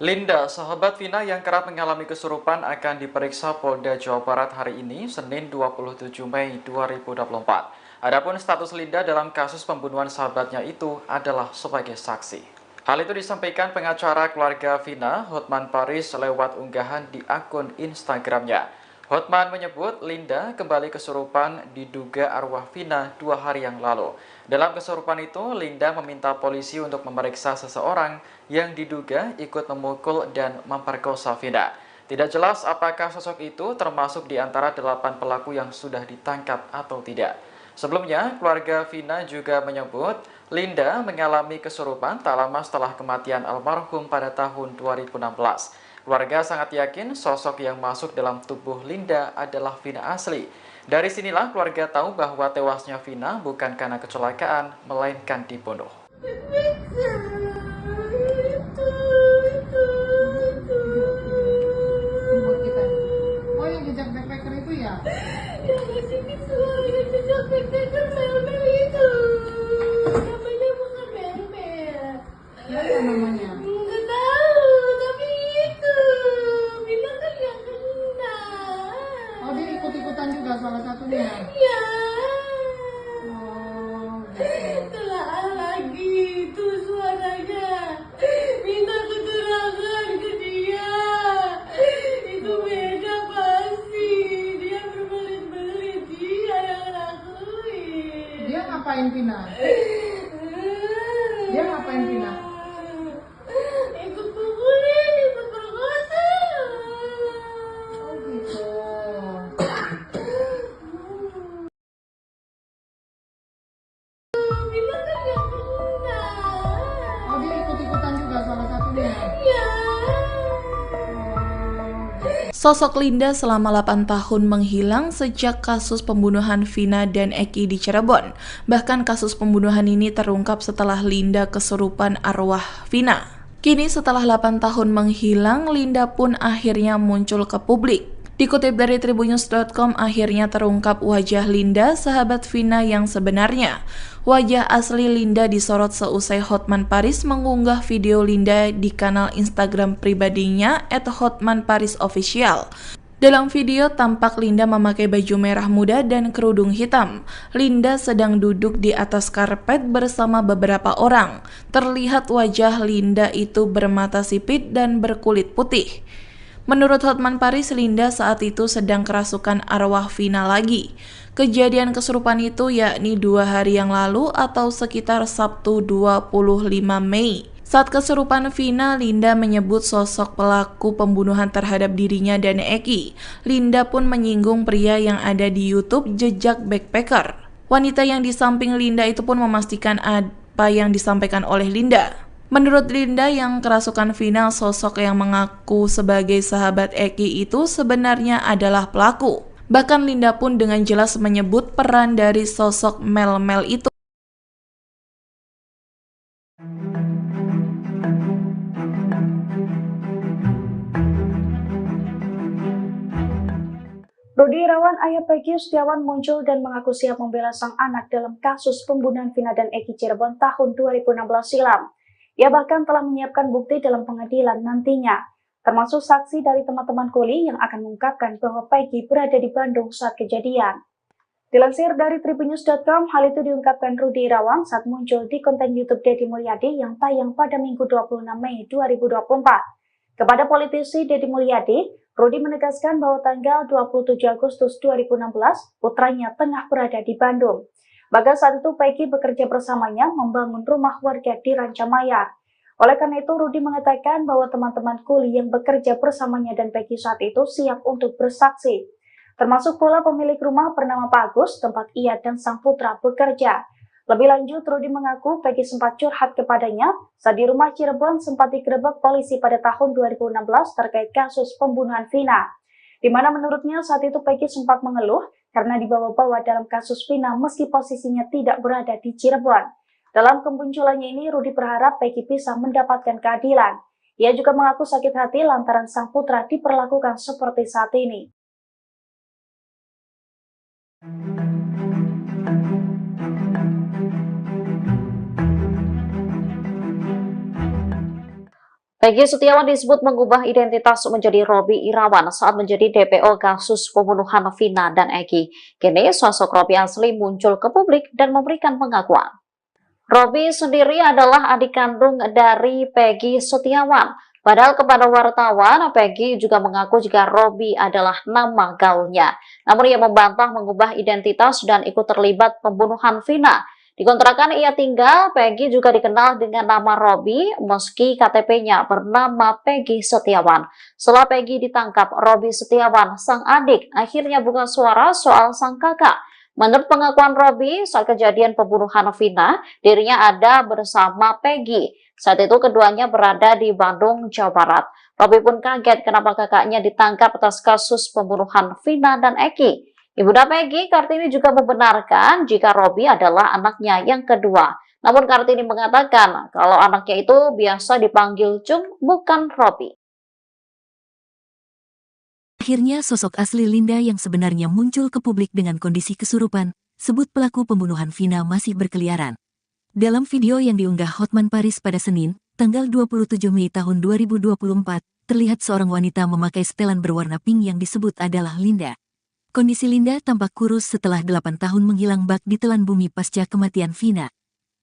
Linda, sahabat Vina yang kerap mengalami kesurupan akan diperiksa Polda Jawa Barat hari ini, Senin 27 Mei 2024. Adapun status Linda dalam kasus pembunuhan sahabatnya itu adalah sebagai saksi. Hal itu disampaikan pengacara keluarga Vina, Hotman Paris, lewat unggahan di akun Instagramnya. Hotman menyebut Linda kembali kesurupan diduga arwah Vina 2 hari yang lalu. Dalam kesurupan itu, Linda meminta polisi untuk memeriksa seseorang yang diduga ikut memukul dan memperkosa Vina. Tidak jelas apakah sosok itu termasuk di antara 8 pelaku yang sudah ditangkap atau tidak. Sebelumnya, keluarga Vina juga menyebut Linda mengalami kesurupan tak lama setelah kematian almarhum pada tahun 2016. Keluarga sangat yakin sosok yang masuk dalam tubuh Linda adalah Vina asli. Dari sinilah keluarga tahu bahwa tewasnya Vina bukan karena kecelakaan, melainkan dibunuh. Buat kita. Oh, yang jejak backpacker itu ya? Yang ngasih suara jejak backpacker Mel-Mel itu. Namanya bukan Mel-Mel. Siapa namanya? Nggak tahu, tapi itu bilang kan yang kena. Oh, dia ikut-ikutan juga salah satunya. Ya, Oh, gitu. telah lagi itu suaranya. Minta keterangan ke dia. Itu beda pasti. Dia berbelit-belit, dia yang lakuin. Dia ngapain Vina? Dia ngapain Vina? Ikut pukulin, ikut perkosa. Oh, gitu. Bilang kan yang kena. Oh, dia ikut-ikutan juga salah satunya. Ya. Sosok Linda selama 8 tahun menghilang sejak kasus pembunuhan Vina dan Eki di Cirebon. Bahkan kasus pembunuhan ini terungkap setelah Linda kesurupan arwah Vina. Kini setelah 8 tahun menghilang, Linda pun akhirnya muncul ke publik. Dikutip dari tribunnews.com, akhirnya terungkap wajah Linda, sahabat Vina yang sebenarnya. Wajah asli Linda disorot seusai Hotman Paris mengunggah video Linda di kanal Instagram pribadinya @hotmanparisofficial. Dalam video tampak Linda memakai baju merah muda dan kerudung hitam. Linda sedang duduk di atas karpet bersama beberapa orang. Terlihat wajah Linda itu bermata sipit dan berkulit putih. Menurut Hotman Paris, Linda saat itu sedang kerasukan arwah Vina lagi. Kejadian kesurupan itu yakni 2 hari yang lalu atau sekitar Sabtu 25 Mei. Saat kesurupan Vina, Linda menyebut sosok pelaku pembunuhan terhadap dirinya dan Eki. Linda pun menyinggung pria yang ada di YouTube Jejak Backpacker. Wanita yang di samping Linda itu pun memastikan apa yang disampaikan oleh Linda. Menurut Linda yang kerasukan Vina, sosok yang mengaku sebagai sahabat Eki itu sebenarnya adalah pelaku. Bahkan Linda pun dengan jelas menyebut peran dari sosok Mel-Mel itu. Rudi Irawan, ayah Peggy Setiawan, muncul dan mengaku siap membela sang anak dalam kasus pembunuhan Vina dan Eki Cirebon tahun 2016 silam. Ia bahkan telah menyiapkan bukti dalam pengadilan nantinya, termasuk saksi dari teman-teman kuli yang akan mengungkapkan bahwa Peggy berada di Bandung saat kejadian. Dilansir dari tribunnews.com, hal itu diungkapkan Rudi Irawan saat muncul di konten YouTube Deddy Mulyadi yang tayang pada Minggu 26 Mei 2024. Kepada politisi Deddy Mulyadi, Rudi menegaskan bahwa tanggal 27 Agustus 2016, putranya tengah berada di Bandung. Bahkan saat itu Peggy bekerja bersamanya membangun rumah warga di Rancamaya. Oleh karena itu, Rudi mengatakan bahwa teman-teman kuli yang bekerja bersamanya dan Peggy saat itu siap untuk bersaksi. Termasuk pula pemilik rumah bernama Pak Agus, tempat ia dan sang putra bekerja. Lebih lanjut, Rudi mengaku Peggy sempat curhat kepadanya saat di rumah Cirebon sempat digerebek polisi pada tahun 2016 terkait kasus pembunuhan Vina, di mana menurutnya saat itu Peggy sempat mengeluh karena dibawa-bawa dalam kasus Vina meski posisinya tidak berada di Cirebon. Dalam kemunculannya ini, Rudi berharap Peggy bisa mendapatkan keadilan. Ia juga mengaku sakit hati lantaran sang putra diperlakukan seperti saat ini. Peggy Setiawan disebut mengubah identitas menjadi Robby Irawan saat menjadi DPO kasus pembunuhan Vina dan Eki. Kini sosok Robby asli muncul ke publik dan memberikan pengakuan. Robby sendiri adalah adik kandung dari Peggy Setiawan. Padahal kepada wartawan, Peggy juga mengaku jika Robby adalah nama gaulnya. Namun ia membantah mengubah identitas dan ikut terlibat pembunuhan Vina. Di kontrakan ia tinggal, Peggy juga dikenal dengan nama Robby meski KTP-nya bernama Peggy Setiawan. Setelah Peggy ditangkap, Robby Setiawan, sang adik, akhirnya buka suara soal sang kakak. Menurut pengakuan Robby, saat kejadian pembunuhan Vina, dirinya ada bersama Peggy. Saat itu keduanya berada di Bandung, Jawa Barat. Robby pun kaget kenapa kakaknya ditangkap atas kasus pembunuhan Vina dan Eki. Ibunda Peggy, Kartini, juga membenarkan jika Robby adalah anaknya yang kedua. Namun Kartini mengatakan kalau anaknya itu biasa dipanggil Cung, bukan Robby. Akhirnya sosok asli Linda yang sebenarnya muncul ke publik dengan kondisi kesurupan, sebut pelaku pembunuhan Vina masih berkeliaran. Dalam video yang diunggah Hotman Paris pada Senin, tanggal 27 Mei tahun 2024, terlihat seorang wanita memakai setelan berwarna pink yang disebut adalah Linda. Kondisi Linda tampak kurus setelah 8 tahun menghilang bak di telan bumi pasca kematian Vina.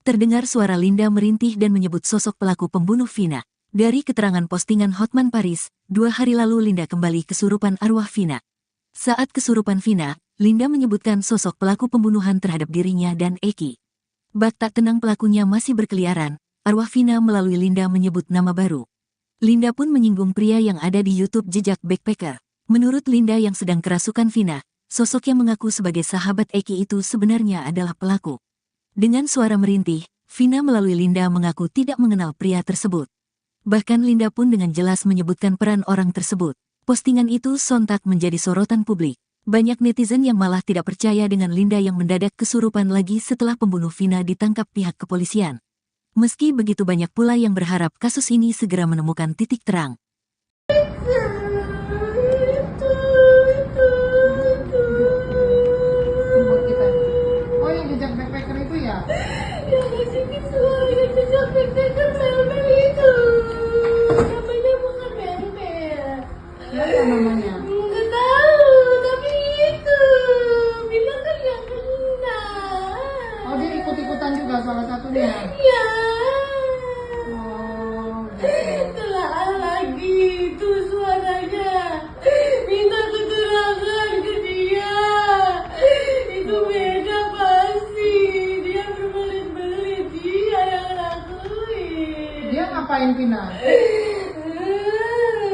Terdengar suara Linda merintih dan menyebut sosok pelaku pembunuh Vina. Dari keterangan postingan Hotman Paris, 2 hari lalu Linda kembali kesurupan arwah Vina. Saat kesurupan Vina, Linda menyebutkan sosok pelaku pembunuhan terhadap dirinya dan Eki. Bak tak tenang pelakunya masih berkeliaran, arwah Vina melalui Linda menyebut nama baru. Linda pun menyinggung pria yang ada di YouTube Jejak Backpacker. Menurut Linda yang sedang kerasukan Vina, sosok yang mengaku sebagai sahabat Eki itu sebenarnya adalah pelaku. Dengan suara merintih, Vina melalui Linda mengaku tidak mengenal pria tersebut. Bahkan Linda pun dengan jelas menyebutkan peran orang tersebut. Postingan itu sontak menjadi sorotan publik. Banyak netizen yang malah tidak percaya dengan Linda yang mendadak kesurupan lagi setelah pembunuh Vina ditangkap pihak kepolisian. Meski begitu banyak pula yang berharap kasus ini segera menemukan titik terang. Buat kita. Oh, yang jejak backpacker itu ya? Yang ngasih suara yang jejak backpacker Mel-Mel itu. Namanya bukan Mel-Mel. Apa namanya? Nggak tahu, tapi itu bilang kan yang kena. Oh, dia ikut-ikutan juga salah satunya. Ya. Oh, gitu. Telah lagi itu suaranya. Minta keterangan ke dia. Itu beda pasti. Dia berbelit-belit. Dia yang lakuin. Dia ngapain Vina?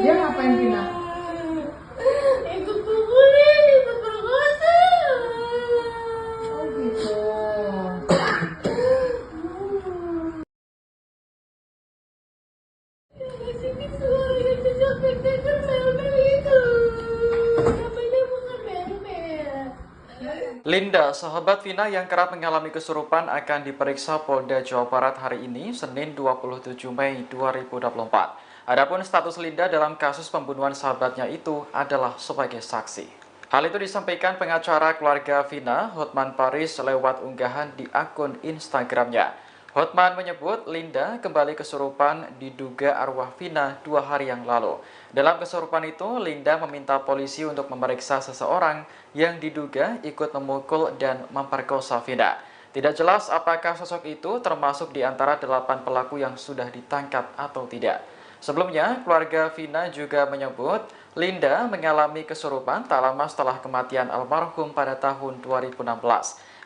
Dia ngapain Vina? Ikut pukulin, ikut perkosa. Oh, gitu. Ngasih suara yang jejak backpacker Mel-Mel itu. Namanya bukan Mel-Mel. Linda, sahabat Vina yang kerap mengalami kesurupan akan diperiksa Polda Jawa Barat hari ini, Senin 27 Mei 2024. Adapun status Linda dalam kasus pembunuhan sahabatnya itu adalah sebagai saksi. Hal itu disampaikan pengacara keluarga Vina, Hotman Paris, lewat unggahan di akun Instagramnya. Hotman menyebut Linda kembali kesurupan diduga arwah Vina 2 hari yang lalu. Dalam kesurupan itu, Linda meminta polisi untuk memeriksa seseorang yang diduga ikut memukul dan memperkosa Vina. Tidak jelas apakah sosok itu termasuk di antara 8 pelaku yang sudah ditangkap atau tidak. Sebelumnya, keluarga Vina juga menyebut Linda mengalami kesurupan tak lama setelah kematian almarhum pada tahun 2016.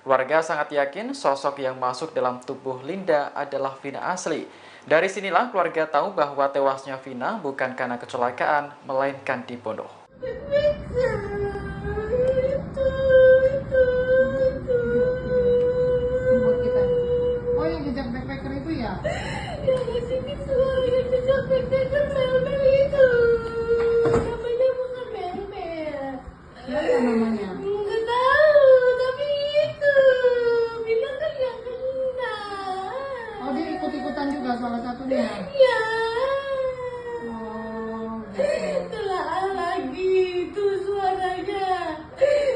Keluarga sangat yakin sosok yang masuk dalam tubuh Linda adalah Vina asli. Dari sinilah keluarga tahu bahwa tewasnya Vina bukan karena kecelakaan, melainkan dibunuh. Buat kita. Oh, yang jejak backpacker itu ya? Yang kesini selalu yang jejak backpacker mel-mel itu. Namanya bukan mel-mel. Siapa namanya? Nggak tahu, tapi itu bilang kan yang kena. Oh, dia ikut-ikutan juga salah satunya. Ya. Oh, gitu. Telah lagi itu suaranya.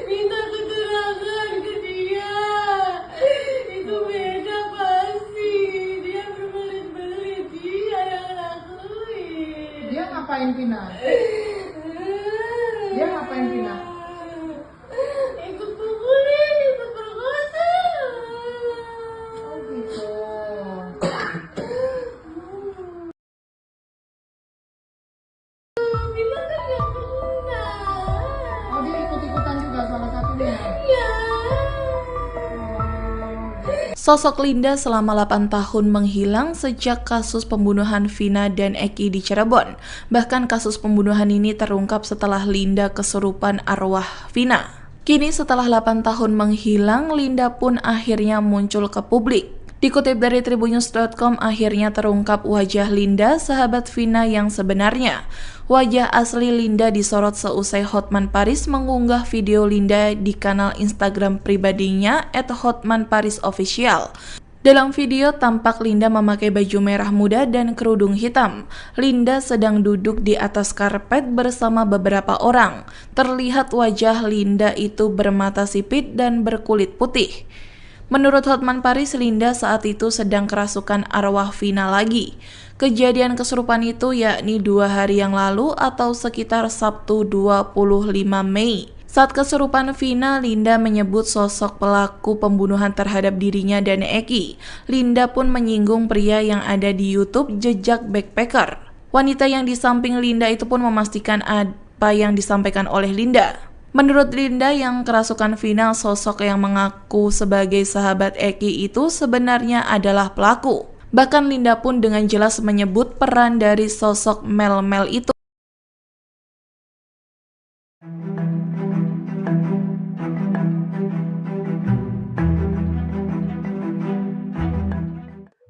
Minta keterangan ke dia. Itu beda pasti. Dia berbelit-belit. Dia yang lakuin. Dia ngapain Vina? Dia ngapain Vina? Ikut pukulin, ikut perkosa. Oh, gitu. Bilang kan yang kena. Oh, dia ikut-ikutan juga salah satunya. Ya. Sosok Linda selama 8 tahun menghilang sejak kasus pembunuhan Vina dan Eki di Cirebon. Bahkan kasus pembunuhan ini terungkap setelah Linda kesurupan arwah Vina. Kini setelah 8 tahun menghilang, Linda pun akhirnya muncul ke publik. Dikutip dari tribunnews.com, akhirnya terungkap wajah Linda, sahabat Vina yang sebenarnya. Wajah asli Linda disorot seusai Hotman Paris mengunggah video Linda di kanal Instagram pribadinya @hotmanparisofficial. Dalam video tampak Linda memakai baju merah muda dan kerudung hitam. Linda sedang duduk di atas karpet bersama beberapa orang. Terlihat wajah Linda itu bermata sipit dan berkulit putih. Menurut Hotman Paris, Linda saat itu sedang kerasukan arwah Vina lagi. Kejadian kesurupan itu yakni 2 hari yang lalu atau sekitar Sabtu 25 Mei. Saat kesurupan Vina, Linda menyebut sosok pelaku pembunuhan terhadap dirinya dan Eki. Linda pun menyinggung pria yang ada di YouTube Jejak Backpacker. Wanita yang di samping Linda itu pun memastikan apa yang disampaikan oleh Linda. Menurut Linda yang kerasukan Vina, sosok yang mengaku sebagai sahabat Eki itu sebenarnya adalah pelaku. Bahkan Linda pun dengan jelas menyebut peran dari sosok Mel-Mel itu.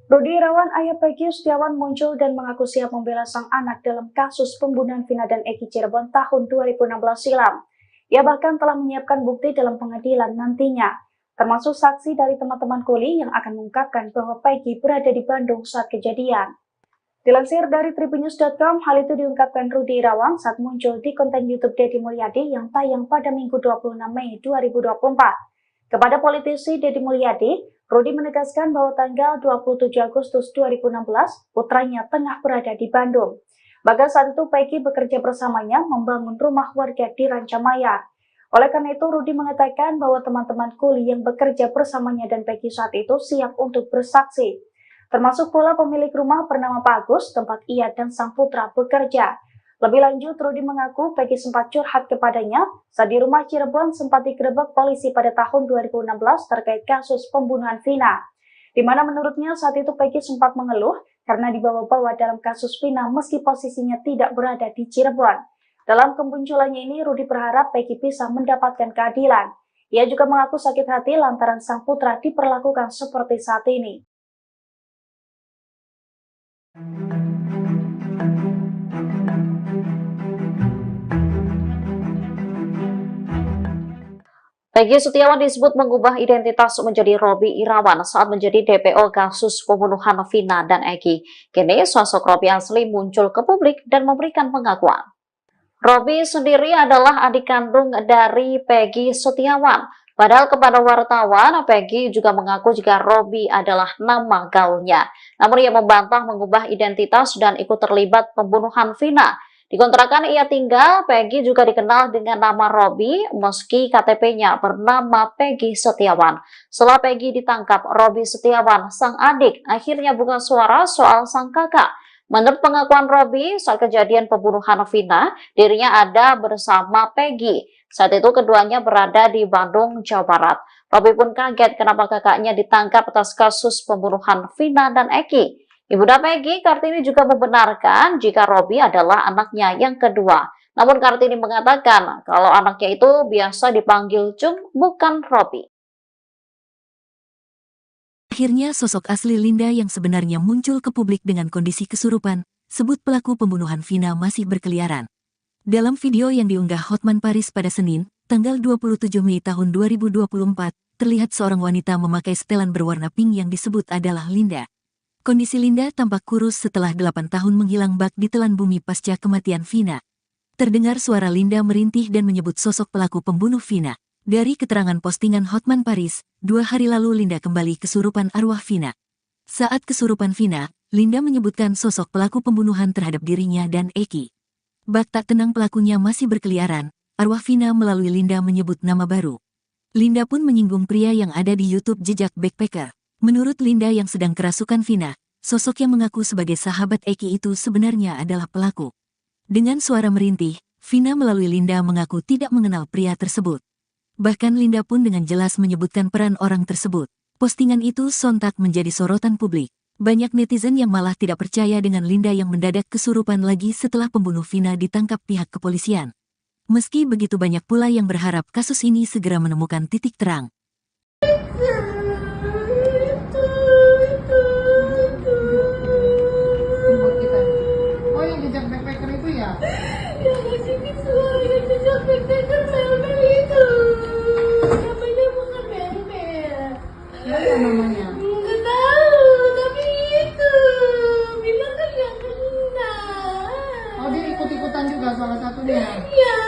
Rudi Irawan, ayah Peggy Setiawan muncul dan mengaku siap membela sang anak dalam kasus pembunuhan Vina dan Eki Cirebon tahun 2016 silam. Ia bahkan telah menyiapkan bukti dalam pengadilan nantinya, termasuk saksi dari teman-teman kuli yang akan mengungkapkan bahwa Peggy berada di Bandung saat kejadian. Dilansir dari tribunnews.com, hal itu diungkapkan Rudi Irawan saat muncul di konten YouTube Deddy Mulyadi yang tayang pada Minggu 26 Mei 2024. Kepada politisi Deddy Mulyadi, Rudi menegaskan bahwa tanggal 27 Agustus 2016, putranya tengah berada di Bandung. Bahkan saat itu Peggy bekerja bersamanya membangun rumah warga di Rancamaya. Oleh karena itu, Rudi mengatakan bahwa teman-teman kuli yang bekerja bersamanya dan Peggy saat itu siap untuk bersaksi. Termasuk pula pemilik rumah bernama Pak Agus, tempat ia dan sang putra bekerja. Lebih lanjut, Rudi mengaku Peggy sempat curhat kepadanya saat di rumah Cirebon sempat digerebek polisi pada tahun 2016 terkait kasus pembunuhan Vina. Di mana menurutnya saat itu Peggy sempat mengeluh karena dibawa-bawa dalam kasus Vina meski posisinya tidak berada di Cirebon. Dalam kemunculannya ini, Rudi berharap Peggy bisa mendapatkan keadilan. Ia juga mengaku sakit hati lantaran sang putra diperlakukan seperti saat ini. Peggy Setiawan disebut mengubah identitas menjadi Robby Irawan saat menjadi DPO kasus pembunuhan Vina dan Eki. Kini sosok Robby asli muncul ke publik dan memberikan pengakuan. Robby sendiri adalah adik kandung dari Peggy Setiawan. Padahal kepada wartawan, Peggy juga mengaku jika Robby adalah nama gaulnya. Namun ia membantah mengubah identitas dan ikut terlibat pembunuhan Vina. Di kontrakan ia tinggal, Peggy juga dikenal dengan nama Robby meski KTP-nya bernama Peggy Setiawan. Setelah Peggy ditangkap, Robby Setiawan, sang adik, akhirnya buka suara soal sang kakak. Menurut pengakuan Robby, saat kejadian pembunuhan Vina, dirinya ada bersama Peggy. Saat itu keduanya berada di Bandung, Jawa Barat. Robby pun kaget kenapa kakaknya ditangkap atas kasus pembunuhan Vina dan Eki. Ibunda Peggy, Kartini, juga membenarkan jika Robby adalah anaknya yang kedua. Namun Kartini mengatakan kalau anaknya itu biasa dipanggil Cung, bukan Robby. Akhirnya sosok asli Linda yang sebenarnya muncul ke publik dengan kondisi kesurupan, sebut pelaku pembunuhan Vina masih berkeliaran. Dalam video yang diunggah Hotman Paris pada Senin, tanggal 27 Mei tahun 2024, terlihat seorang wanita memakai setelan berwarna pink yang disebut adalah Linda. Kondisi Linda tampak kurus setelah 8 tahun menghilang bak di telan bumi pasca kematian Vina. Terdengar suara Linda merintih dan menyebut sosok pelaku pembunuh Vina. Dari keterangan postingan Hotman Paris, 2 hari lalu Linda kembali kesurupan arwah Vina. Saat kesurupan Vina, Linda menyebutkan sosok pelaku pembunuhan terhadap dirinya dan Eki. Bak tak tenang pelakunya masih berkeliaran, arwah Vina melalui Linda menyebut nama baru. Linda pun menyinggung pria yang ada di YouTube Jejak Backpacker. Menurut Linda yang sedang kerasukan Vina, sosok yang mengaku sebagai sahabat Eki itu sebenarnya adalah pelaku. Dengan suara merintih, Vina melalui Linda mengaku tidak mengenal pria tersebut. Bahkan Linda pun dengan jelas menyebutkan peran orang tersebut. Postingan itu sontak menjadi sorotan publik. Banyak netizen yang malah tidak percaya dengan Linda yang mendadak kesurupan lagi setelah pembunuh Vina ditangkap pihak kepolisian. Meski begitu banyak pula yang berharap kasus ini segera menemukan titik terang. Buat kita. Oh, yang jejak backpacker itu ya? Yang ngasih suara jejak backpacker mel-mel itu. Namanya bukan mel-mel. Apa namanya? Nggak tahu, tapi itu bilang kan yang kena. Oh, dia ikut-ikutan juga salah satunya. Ya,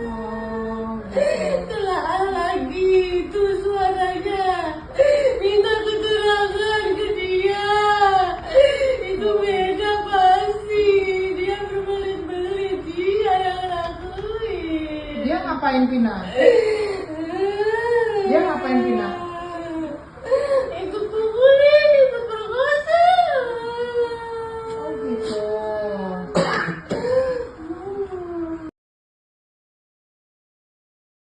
Oh, gitu. telah lagi itu suaranya. Minta keterangan ke dia. Itu beda pasti. Dia berbelit-belit, dia yang lakuin. Dia ngapain Vina? Dia ngapain Vina? Ikut pukulin, ikut perkosa. Oh, gitu.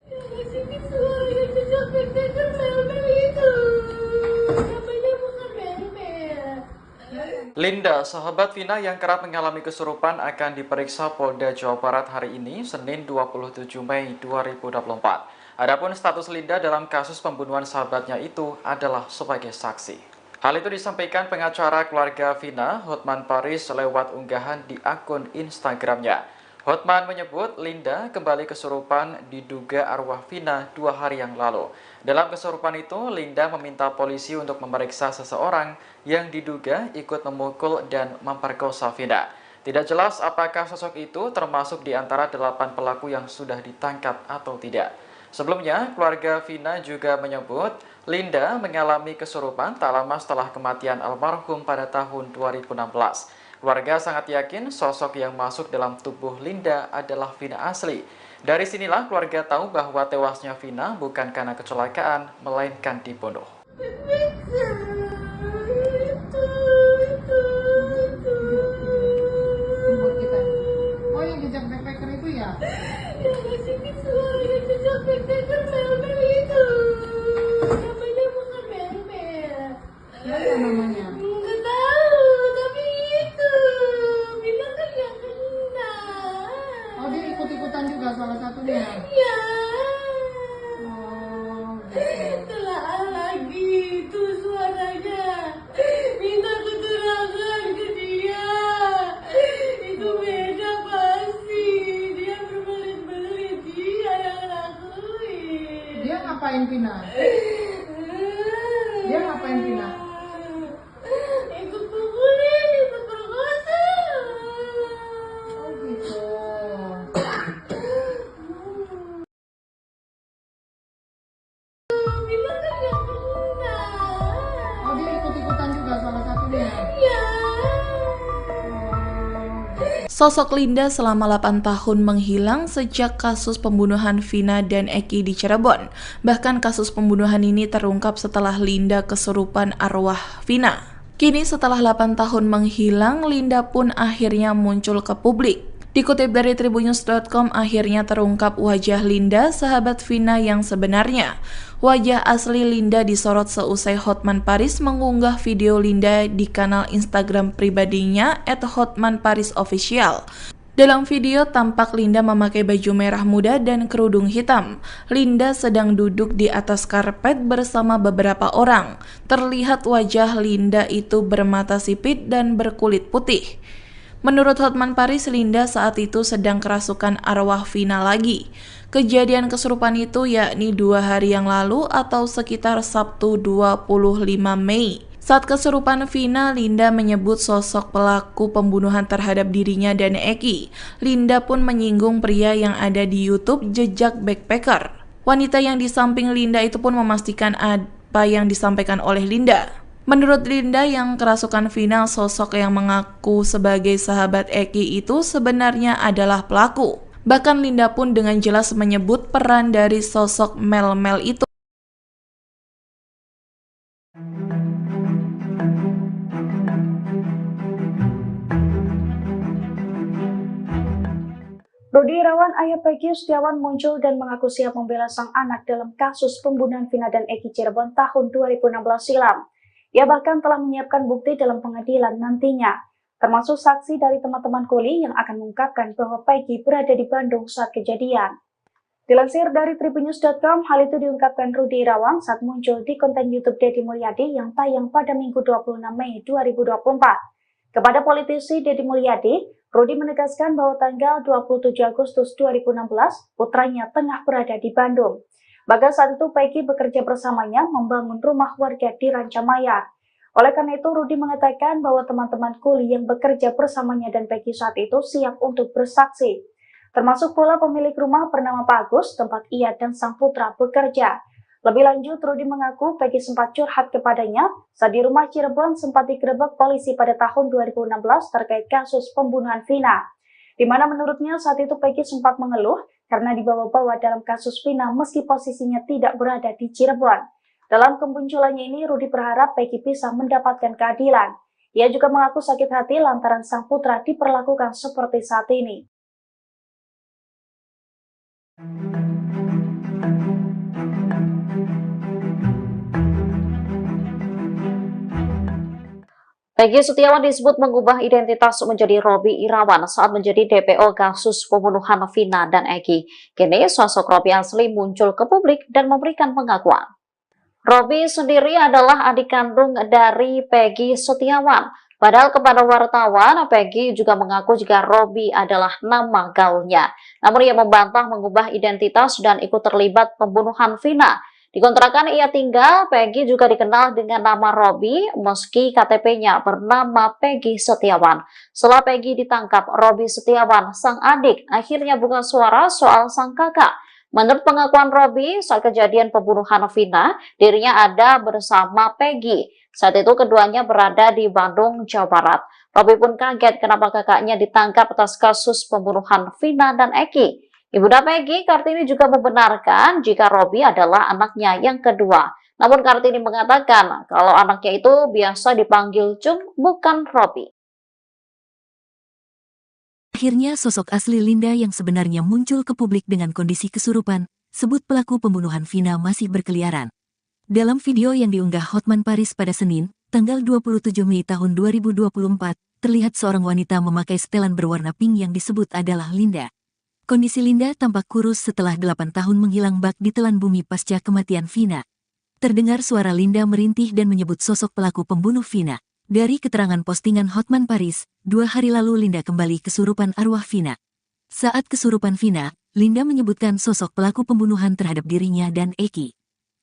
Ngasih suara jejak backpacker mel-mel itu. Namanya bukan mel-mel. Linda, sahabat Vina yang kerap mengalami kesurupan akan diperiksa Polda Jawa Barat hari ini, Senin 27 Mei 2024. Adapun status Linda dalam kasus pembunuhan sahabatnya itu adalah sebagai saksi. Hal itu disampaikan pengacara keluarga Vina, Hotman Paris, lewat unggahan di akun Instagramnya. Hotman menyebut Linda kembali kesurupan diduga arwah Vina 2 hari yang lalu. Dalam kesurupan itu, Linda meminta polisi untuk memeriksa seseorang yang diduga ikut memukul dan memperkosa Vina. Tidak jelas apakah sosok itu termasuk di antara 8 pelaku yang sudah ditangkap atau tidak. Sebelumnya, keluarga Vina juga menyebut Linda mengalami kesurupan tak lama setelah kematian almarhum pada tahun 2016. Keluarga sangat yakin sosok yang masuk dalam tubuh Linda adalah Vina asli. Dari sinilah keluarga tahu bahwa tewasnya Vina bukan karena kecelakaan, melainkan dibunuh. Buat kita. Oh, yang jejak backpacker itu ya? Yang ngasih suara jejak backpacker mel-mel itu. Namanya bukan mel-mel. Apa namanya? Nggak tahu, tapi itu bilang kan yang kena. Oh, dia ikut-ikutan juga salah satunya. Ya, Oh, gitu. telah lagi itu suaranya. Minta keterangan ke dia. Itu beda pasti. Dia berbelit-belit, dia yang lakuin. Dia ngapain Vina? Dia ngapain Vina? Ikut pukulin, ikut perkosa. Oh, gitu. Sosok Linda selama 8 tahun menghilang sejak kasus pembunuhan Vina dan Eki di Cirebon. Bahkan kasus pembunuhan ini terungkap setelah Linda kesurupan arwah Vina. Kini setelah 8 tahun menghilang, Linda pun akhirnya muncul ke publik. Dikutip dari Tribunnews.com, akhirnya terungkap wajah Linda, sahabat Vina yang sebenarnya. Wajah asli Linda disorot seusai Hotman Paris mengunggah video Linda di kanal Instagram pribadinya @hotmanparisofficial. Dalam video tampak Linda memakai baju merah muda dan kerudung hitam. Linda sedang duduk di atas karpet bersama beberapa orang. Terlihat wajah Linda itu bermata sipit dan berkulit putih. Menurut Hotman Paris, Linda saat itu sedang kerasukan arwah Vina lagi. Kejadian kesurupan itu yakni 2 hari yang lalu atau sekitar Sabtu 25 Mei. Saat kesurupan Vina, Linda menyebut sosok pelaku pembunuhan terhadap dirinya dan Eki. Linda pun menyinggung pria yang ada di YouTube Jejak Backpacker. Wanita yang di samping Linda itu pun memastikan apa yang disampaikan oleh Linda. Menurut Linda yang kerasukan Vina, sosok yang mengaku sebagai sahabat Eki itu sebenarnya adalah pelaku. Bahkan Linda pun dengan jelas menyebut peran dari sosok Mel-Mel itu. Rudi Irawan, ayah Peggy Setiawan, muncul dan mengaku siap membela sang anak dalam kasus pembunuhan Vina dan Eki Cirebon tahun 2016 silam. Ia bahkan telah menyiapkan bukti dalam pengadilan nantinya, termasuk saksi dari teman-teman kuli yang akan mengungkapkan bahwa Peggy berada di Bandung saat kejadian. Dilansir dari Tribunnews.com, hal itu diungkapkan Rudi Irawan saat muncul di konten YouTube Deddy Mulyadi yang tayang pada Minggu 26 Mei 2024. Kepada politisi Deddy Mulyadi, Rudi menegaskan bahwa tanggal 27 Agustus 2016, putranya tengah berada di Bandung. Bahkan saat itu Peggy bekerja bersamanya membangun rumah warga di Rancamaya. Oleh karena itu, Rudi mengatakan bahwa teman-teman kuli yang bekerja bersamanya dan Peggy saat itu siap untuk bersaksi. Termasuk pula pemilik rumah bernama Pak Agus, tempat ia dan sang putra bekerja. Lebih lanjut, Rudi mengaku Peggy sempat curhat kepadanya saat di rumah Cirebon sempat digerebek polisi pada tahun 2016 terkait kasus pembunuhan Vina. Di mana menurutnya saat itu Peggy sempat mengeluh karena dibawa-bawa dalam kasus Vina meski posisinya tidak berada di Cirebon. Dalam kemunculannya ini, Rudi berharap Peggy bisa mendapatkan keadilan. Ia juga mengaku sakit hati lantaran sang putra diperlakukan seperti saat ini. Peggy Setiawan disebut mengubah identitas menjadi Robi Irawan saat menjadi DPO kasus pembunuhan Vina dan Eki. Kini sosok Robi asli muncul ke publik dan memberikan pengakuan. Robi sendiri adalah adik kandung dari Peggy Setiawan. Padahal kepada wartawan, Peggy juga mengaku jika Robi adalah nama gaulnya. Namun ia membantah mengubah identitas dan ikut terlibat pembunuhan Vina. Di kontrakan ia tinggal, Peggy juga dikenal dengan nama Robi meski KTP-nya bernama Peggy Setiawan. Setelah Peggy ditangkap, Robi Setiawan, sang adik, akhirnya buka suara soal sang kakak. Menurut pengakuan Robi, saat kejadian pembunuhan Vina, dirinya ada bersama Peggy. Saat itu keduanya berada di Bandung, Jawa Barat. Robi pun kaget kenapa kakaknya ditangkap atas kasus pembunuhan Vina dan Eki. Ibunda Peggy, Kartini, juga membenarkan jika Robi adalah anaknya yang kedua. Namun Kartini mengatakan kalau anaknya itu biasa dipanggil Cung, bukan Robi. Akhirnya sosok asli Linda yang sebenarnya muncul ke publik dengan kondisi kesurupan, sebut pelaku pembunuhan Vina masih berkeliaran. Dalam video yang diunggah Hotman Paris pada Senin, tanggal 27 Mei tahun 2024, terlihat seorang wanita memakai setelan berwarna pink yang disebut adalah Linda. Kondisi Linda tampak kurus setelah 8 tahun menghilang bak di telan bumi pasca kematian Vina. Terdengar suara Linda merintih dan menyebut sosok pelaku pembunuh Vina. Dari keterangan postingan Hotman Paris, 2 hari lalu Linda kembali kesurupan arwah Vina. Saat kesurupan Vina, Linda menyebutkan sosok pelaku pembunuhan terhadap dirinya dan Eki.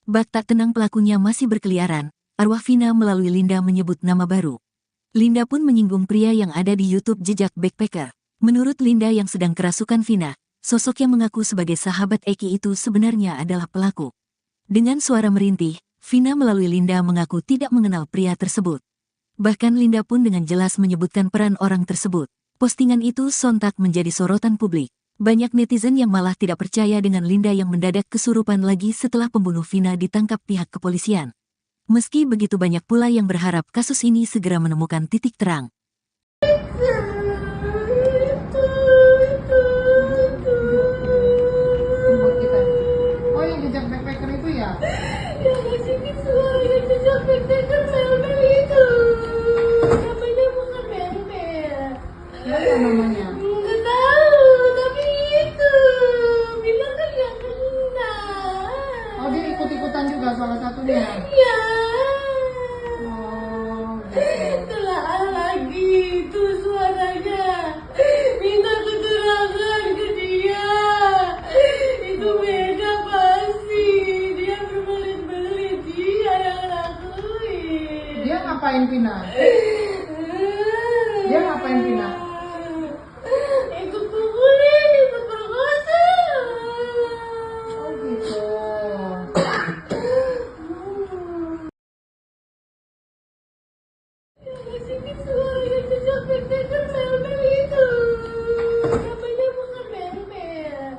Bak tak tenang pelakunya masih berkeliaran, arwah Vina melalui Linda menyebut nama baru. Linda pun menyinggung pria yang ada di YouTube Jejak Backpacker. Menurut Linda yang sedang kerasukan Vina, sosok yang mengaku sebagai sahabat Eki itu sebenarnya adalah pelaku. Dengan suara merintih, Vina melalui Linda mengaku tidak mengenal pria tersebut. Bahkan Linda pun dengan jelas menyebutkan peran orang tersebut. Postingan itu sontak menjadi sorotan publik. Banyak netizen yang malah tidak percaya dengan Linda yang mendadak kesurupan lagi setelah pembunuh Vina ditangkap pihak kepolisian. Meski begitu banyak pula yang berharap kasus ini segera menemukan titik terang. Buat kita. Oh, yang jejak backpacker itu ya? Yang ngasih suara yang jejak backpacker mel-mel itu. Namanya bukan mel-mel. Apa namanya? Nggak tahu, tapi itu bilang kan yang kena. Oh, dia ikut-ikutan juga salah satunya. Ya, Oh, gitu. telah lagi itu suaranya. Minta keterangan ke dia. Itu beda pasti. Dia berbelit-belit. Dia yang lakuin. Dia ngapain Vina? Dia ngapain Vina? Ikut pukulin, ikut perkosa. Oh, gitu. Ngasih suara yang jejak backpacker mel-mel itu. Namanya bukan mel-mel.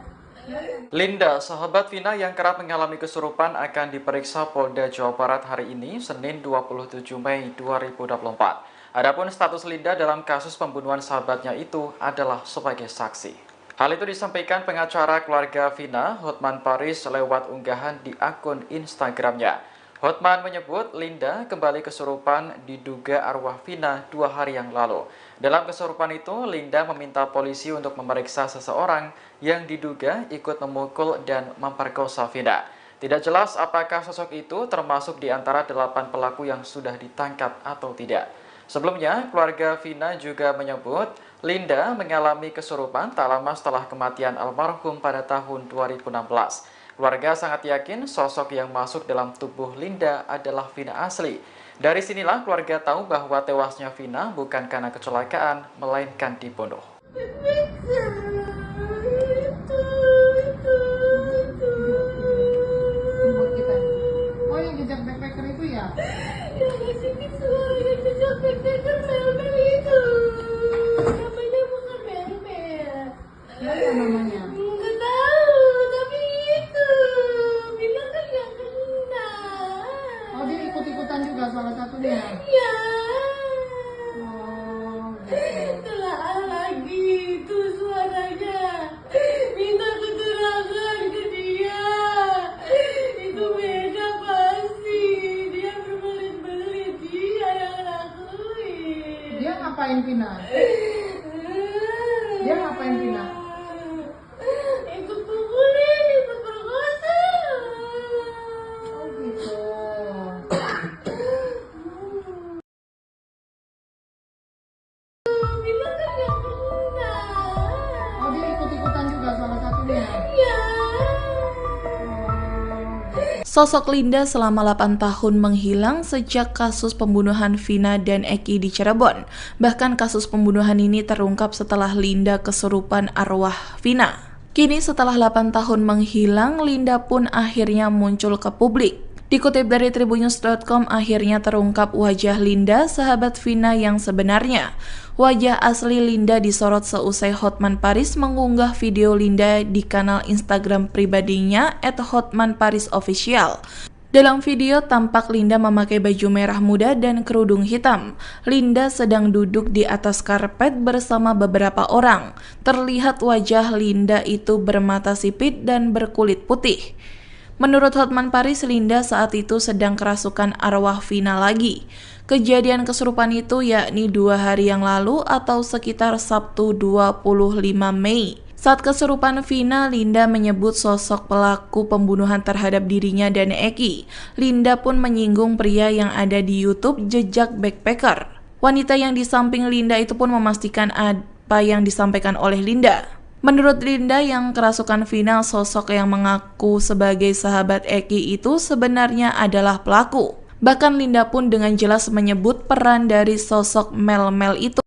Linda, sahabat Vina yang kerap mengalami kesurupan akan diperiksa Polda Jawa Barat hari ini, Senin 27 Mei 2024. Adapun status Linda dalam kasus pembunuhan sahabatnya itu adalah sebagai saksi. Hal itu disampaikan pengacara keluarga Vina, Hotman Paris, lewat unggahan di akun Instagramnya. Hotman menyebut Linda kembali kesurupan diduga arwah Vina 2 hari yang lalu. Dalam kesurupan itu, Linda meminta polisi untuk memeriksa seseorang yang diduga ikut memukul dan memperkosa Vina. Tidak jelas apakah sosok itu termasuk di antara 8 pelaku yang sudah ditangkap atau tidak. Sebelumnya, keluarga Vina juga menyebut Linda mengalami kesurupan tak lama setelah kematian almarhum pada tahun 2016. Keluarga sangat yakin sosok yang masuk dalam tubuh Linda adalah Vina asli. Dari sinilah keluarga tahu bahwa tewasnya Vina bukan karena kecelakaan, melainkan dibunuh. Buat kita. Oh, yang jejak backpacker itu ya? Yang ngasih suara yang jejak backpacker mel-mel itu. Namanya bukan mel-mel. Apa namanya? Nggak tahu, tapi itu bilang kan yang kena. Oh, dia ikut-ikutan juga salah satunya. Ya, Oh, gitu. telah lagi itu suaranya. Minta keterangan ke dia. Itu beda pasti. Dia berbelit-belit. Dia yang lakuin. Dia ngapain Vina? Dia ngapain Vina? Ikut pukulin, ikut perkosa. Oh, gitu. Bilang kan yang kena. Oh, dia ikut-ikutan juga salah satunya. Ya. Sosok Linda selama 8 tahun menghilang sejak kasus pembunuhan Vina dan Eki di Cirebon. Bahkan kasus pembunuhan ini terungkap setelah Linda kesurupan arwah Vina. Kini setelah 8 tahun menghilang, Linda pun akhirnya muncul ke publik. Dikutip dari Tribunnews.com, akhirnya terungkap wajah Linda, sahabat Vina yang sebenarnya. Wajah asli Linda disorot seusai Hotman Paris mengunggah video Linda di kanal Instagram pribadinya @hotmanparisofficial. Dalam video tampak Linda memakai baju merah muda dan kerudung hitam. Linda sedang duduk di atas karpet bersama beberapa orang. Terlihat wajah Linda itu bermata sipit dan berkulit putih. Menurut Hotman Paris, Linda saat itu sedang kerasukan arwah Vina lagi. Kejadian kesurupan itu yakni 2 hari yang lalu atau sekitar Sabtu 25 Mei. Saat kesurupan Vina, Linda menyebut sosok pelaku pembunuhan terhadap dirinya dan Eki. Linda pun menyinggung pria yang ada di YouTube Jejak Backpacker. Wanita yang di samping Linda itu pun memastikan apa yang disampaikan oleh Linda. Menurut Linda yang kerasukan Vina, sosok yang mengaku sebagai sahabat Eki itu sebenarnya adalah pelaku. Bahkan Linda pun dengan jelas menyebut peran dari sosok Mel-Mel itu.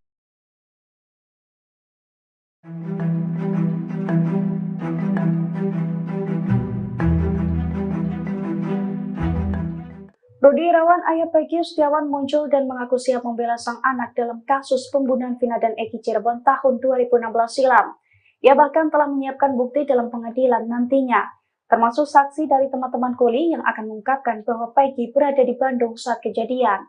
Rudi Irawan, ayah Peggy Setiawan muncul dan mengaku siap membela sang anak dalam kasus pembunuhan Vina dan Eki Cirebon tahun 2016 silam. Ia bahkan telah menyiapkan bukti dalam pengadilan nantinya, termasuk saksi dari teman-teman kuli yang akan mengungkapkan bahwa Peggy berada di Bandung saat kejadian.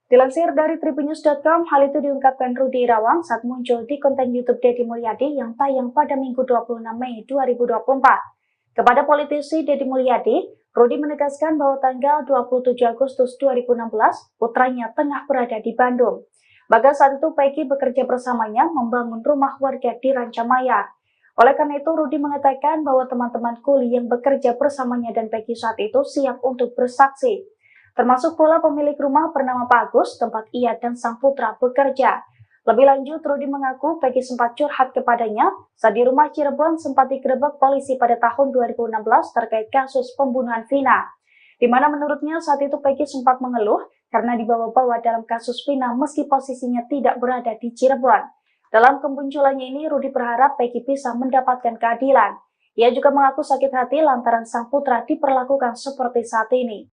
Dilansir dari tribunnews.com, hal itu diungkapkan Rudi Irawan saat muncul di konten YouTube Deddy Mulyadi yang tayang pada Minggu 26 Mei 2024. Kepada politisi Deddy Mulyadi, Rudi menegaskan bahwa tanggal 27 Agustus 2016, putranya tengah berada di Bandung. Bahkan saat itu Peggy bekerja bersamanya membangun rumah warga di Rancamaya. Oleh karena itu, Rudi mengatakan bahwa teman-teman kuli yang bekerja bersamanya dan Peggy saat itu siap untuk bersaksi. Termasuk pula pemilik rumah bernama Pak Agus, tempat ia dan sang putra bekerja. Lebih lanjut, Rudi mengaku Peggy sempat curhat kepadanya saat di rumah Cirebon sempat digerebek polisi pada tahun 2016 terkait kasus pembunuhan Vina. Di mana menurutnya saat itu Peggy sempat mengeluh karena dibawa-bawa dalam kasus Vina meski posisinya tidak berada di Cirebon. Dalam kemunculannya ini, Rudi berharap Peggy bisa mendapatkan keadilan. Ia juga mengaku sakit hati lantaran sang putra diperlakukan seperti saat ini.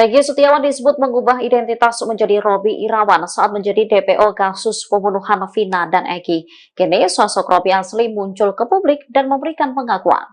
Peggy Setiawan disebut mengubah identitas menjadi Robby Irawan saat menjadi DPO kasus pembunuhan Vina dan Eki. Kini sosok Robby asli muncul ke publik dan memberikan pengakuan.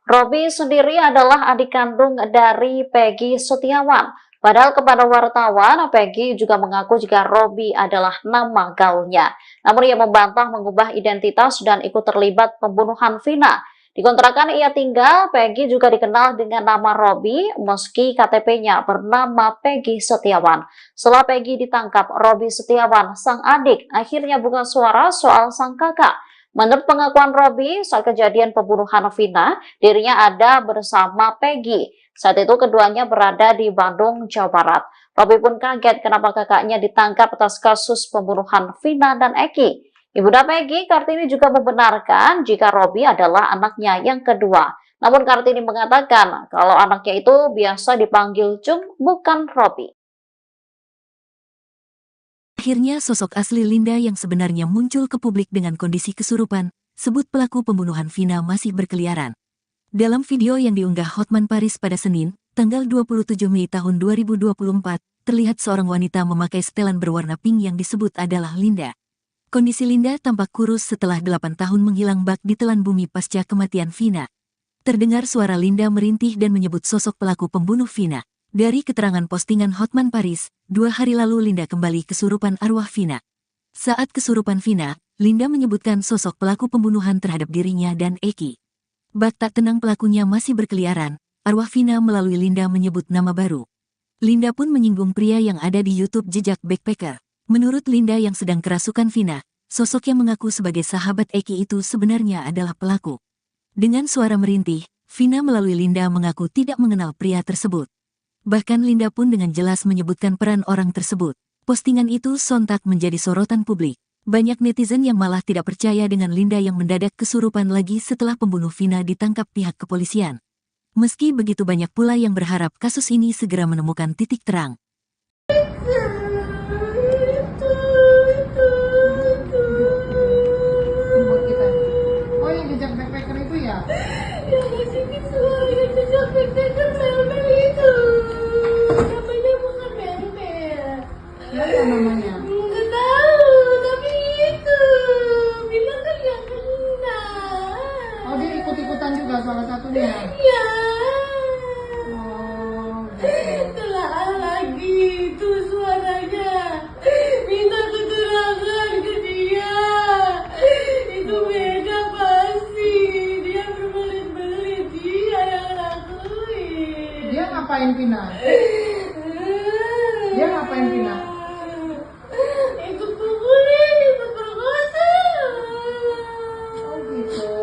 Robby sendiri adalah adik kandung dari Peggy Setiawan. Padahal kepada wartawan, Peggy juga mengaku jika Robby adalah nama gaulnya. Namun ia membantah mengubah identitas dan ikut terlibat pembunuhan Vina. Di kontrakan ia tinggal, Peggy juga dikenal dengan nama Robby meski KTP-nya bernama Peggy Setiawan. Setelah Peggy ditangkap, Robby Setiawan, sang adik, akhirnya buka suara soal sang kakak. Menurut pengakuan Robby, saat kejadian pembunuhan Vina, dirinya ada bersama Peggy. Saat itu keduanya berada di Bandung, Jawa Barat. Robby pun kaget kenapa kakaknya ditangkap atas kasus pembunuhan Vina dan Eki. Ibunda Peggy, Kartini juga membenarkan jika Robby adalah anaknya yang kedua. Namun Kartini mengatakan kalau anaknya itu biasa dipanggil Cung, bukan Robby. Akhirnya sosok asli Linda yang sebenarnya muncul ke publik dengan kondisi kesurupan, sebut pelaku pembunuhan Vina masih berkeliaran. Dalam video yang diunggah Hotman Paris pada Senin, tanggal 27 Mei tahun 2024, terlihat seorang wanita memakai setelan berwarna pink yang disebut adalah Linda. Kondisi Linda tampak kurus setelah 8 tahun menghilang bak di telan bumi pasca kematian Vina. Terdengar suara Linda merintih dan menyebut sosok pelaku pembunuh Vina. Dari keterangan postingan Hotman Paris, 2 hari lalu Linda kembali kesurupan arwah Vina. Saat kesurupan Vina, Linda menyebutkan sosok pelaku pembunuhan terhadap dirinya dan Eki. Bak tak tenang pelakunya masih berkeliaran, arwah Vina melalui Linda menyebut nama baru. Linda pun menyinggung pria yang ada di YouTube Jejak Backpacker. Menurut Linda yang sedang kerasukan Vina, sosok yang mengaku sebagai sahabat Eki itu sebenarnya adalah pelaku. Dengan suara merintih, Vina melalui Linda mengaku tidak mengenal pria tersebut. Bahkan Linda pun dengan jelas menyebutkan peran orang tersebut. Postingan itu sontak menjadi sorotan publik. Banyak netizen yang malah tidak percaya dengan Linda yang mendadak kesurupan lagi setelah pembunuh Vina ditangkap pihak kepolisian. Meski begitu banyak pula yang berharap kasus ini segera menemukan titik terang. Buat kita. Oh, yang jejak backpacker itu ya? Yang ngasih suara yang jejak backpacker mel-mel itu. Namanya bukan mel-mel. Apa namanya? Nggak tahu, tapi itu bilang kan nggak kenal. Oh, dia ikut-ikutan juga salah satunya. Ya. Oh, gitu. Telah lagi itu suaranya. Minta keterangan ke dia. Itu beda pasti. Dia berbelit-belit. Dia yang lakuin. Dia ngapain Vina? Dia ngapain Vina? Ikut pukulin, ikut perkosa. Oh, gitu.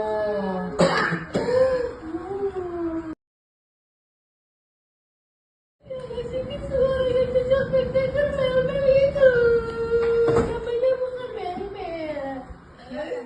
Ngasih suara yang jejak backpacker mel-mel itu. Namanya bukan mel-mel.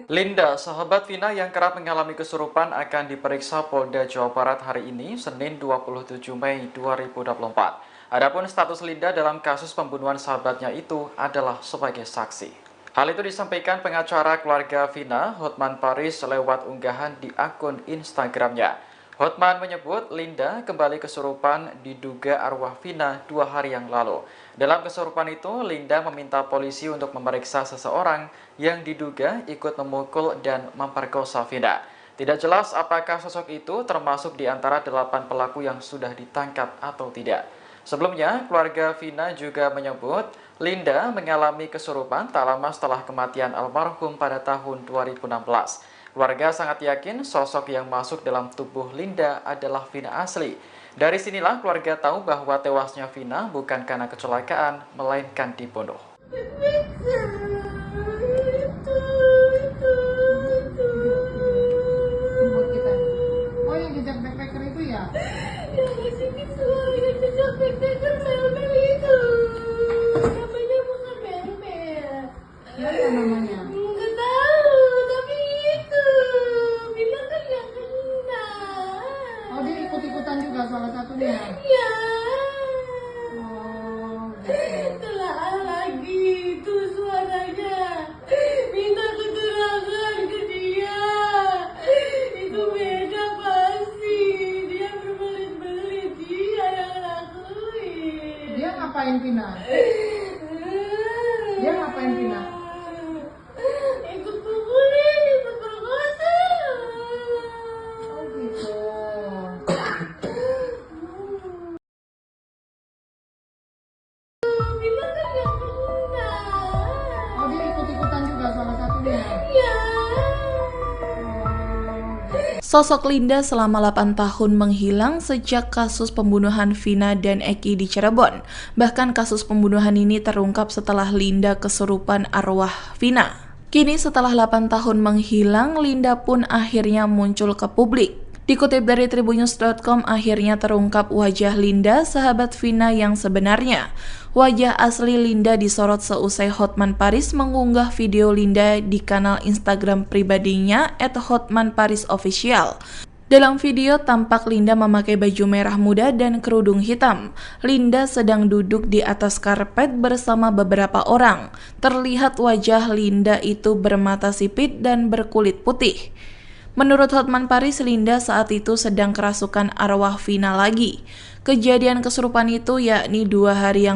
Linda, sahabat Vina yang kerap mengalami kesurupan akan diperiksa Polda Jawa Barat hari ini, Senin 27 Mei 2024. Adapun status Linda dalam kasus pembunuhan sahabatnya itu adalah sebagai saksi. Hal itu disampaikan pengacara keluarga Vina, Hotman Paris, lewat unggahan di akun Instagramnya. Hotman menyebut Linda kembali kesurupan diduga arwah Vina 2 hari yang lalu. Dalam kesurupan itu, Linda meminta polisi untuk memeriksa seseorang yang diduga ikut memukul dan memperkosa Vina. Tidak jelas apakah sosok itu termasuk di antara 8 pelaku yang sudah ditangkap atau tidak. Sebelumnya, keluarga Vina juga menyebut Linda mengalami kesurupan tak lama setelah kematian almarhum pada tahun 2016. Keluarga sangat yakin sosok yang masuk dalam tubuh Linda adalah Vina asli. Dari sinilah keluarga tahu bahwa tewasnya Vina bukan karena kecelakaan, melainkan dibunuh. Buat kita. Oh, yang jejak backpacker itu ya? Yang ngasih visual yang jejak backpacker mel-mel itu. Namanya bukan mel-mel. Apa namanya? Nggak tahu, tapi itu bilang kan nggak kenal. Oh, dia ikut-ikutan juga salah satunya. Ya. Oh, gitu. Telah lagi itu suaranya. Minta keterangan ke dia. Itu beda pasti. Dia berbelit-belit, dia yang lakuin. Dia ngapain Vina? Dia ngapain Vina? Ikut pukulin, ikut perkosa. Oh, gitu. Bilang kan nggak kenal. Oh, dia ikut-ikutan juga salah satunya. Ya. Sosok Linda selama 8 tahun menghilang sejak kasus pembunuhan Vina dan Eki di Cirebon. Bahkan kasus pembunuhan ini terungkap setelah Linda kesurupan arwah Vina. Kini setelah 8 tahun menghilang, Linda pun akhirnya muncul ke publik. Dikutip dari tribunnews.com, akhirnya terungkap wajah Linda, sahabat Vina yang sebenarnya. Wajah asli Linda disorot seusai Hotman Paris mengunggah video Linda di kanal Instagram pribadinya @hotmanparisofficial. Dalam video tampak Linda memakai baju merah muda dan kerudung hitam. Linda sedang duduk di atas karpet bersama beberapa orang. Terlihat wajah Linda itu bermata sipit dan berkulit putih. Menurut Hotman Paris, Linda saat itu sedang kerasukan arwah Vina lagi. Kejadian kesurupan itu yakni 2 hari yang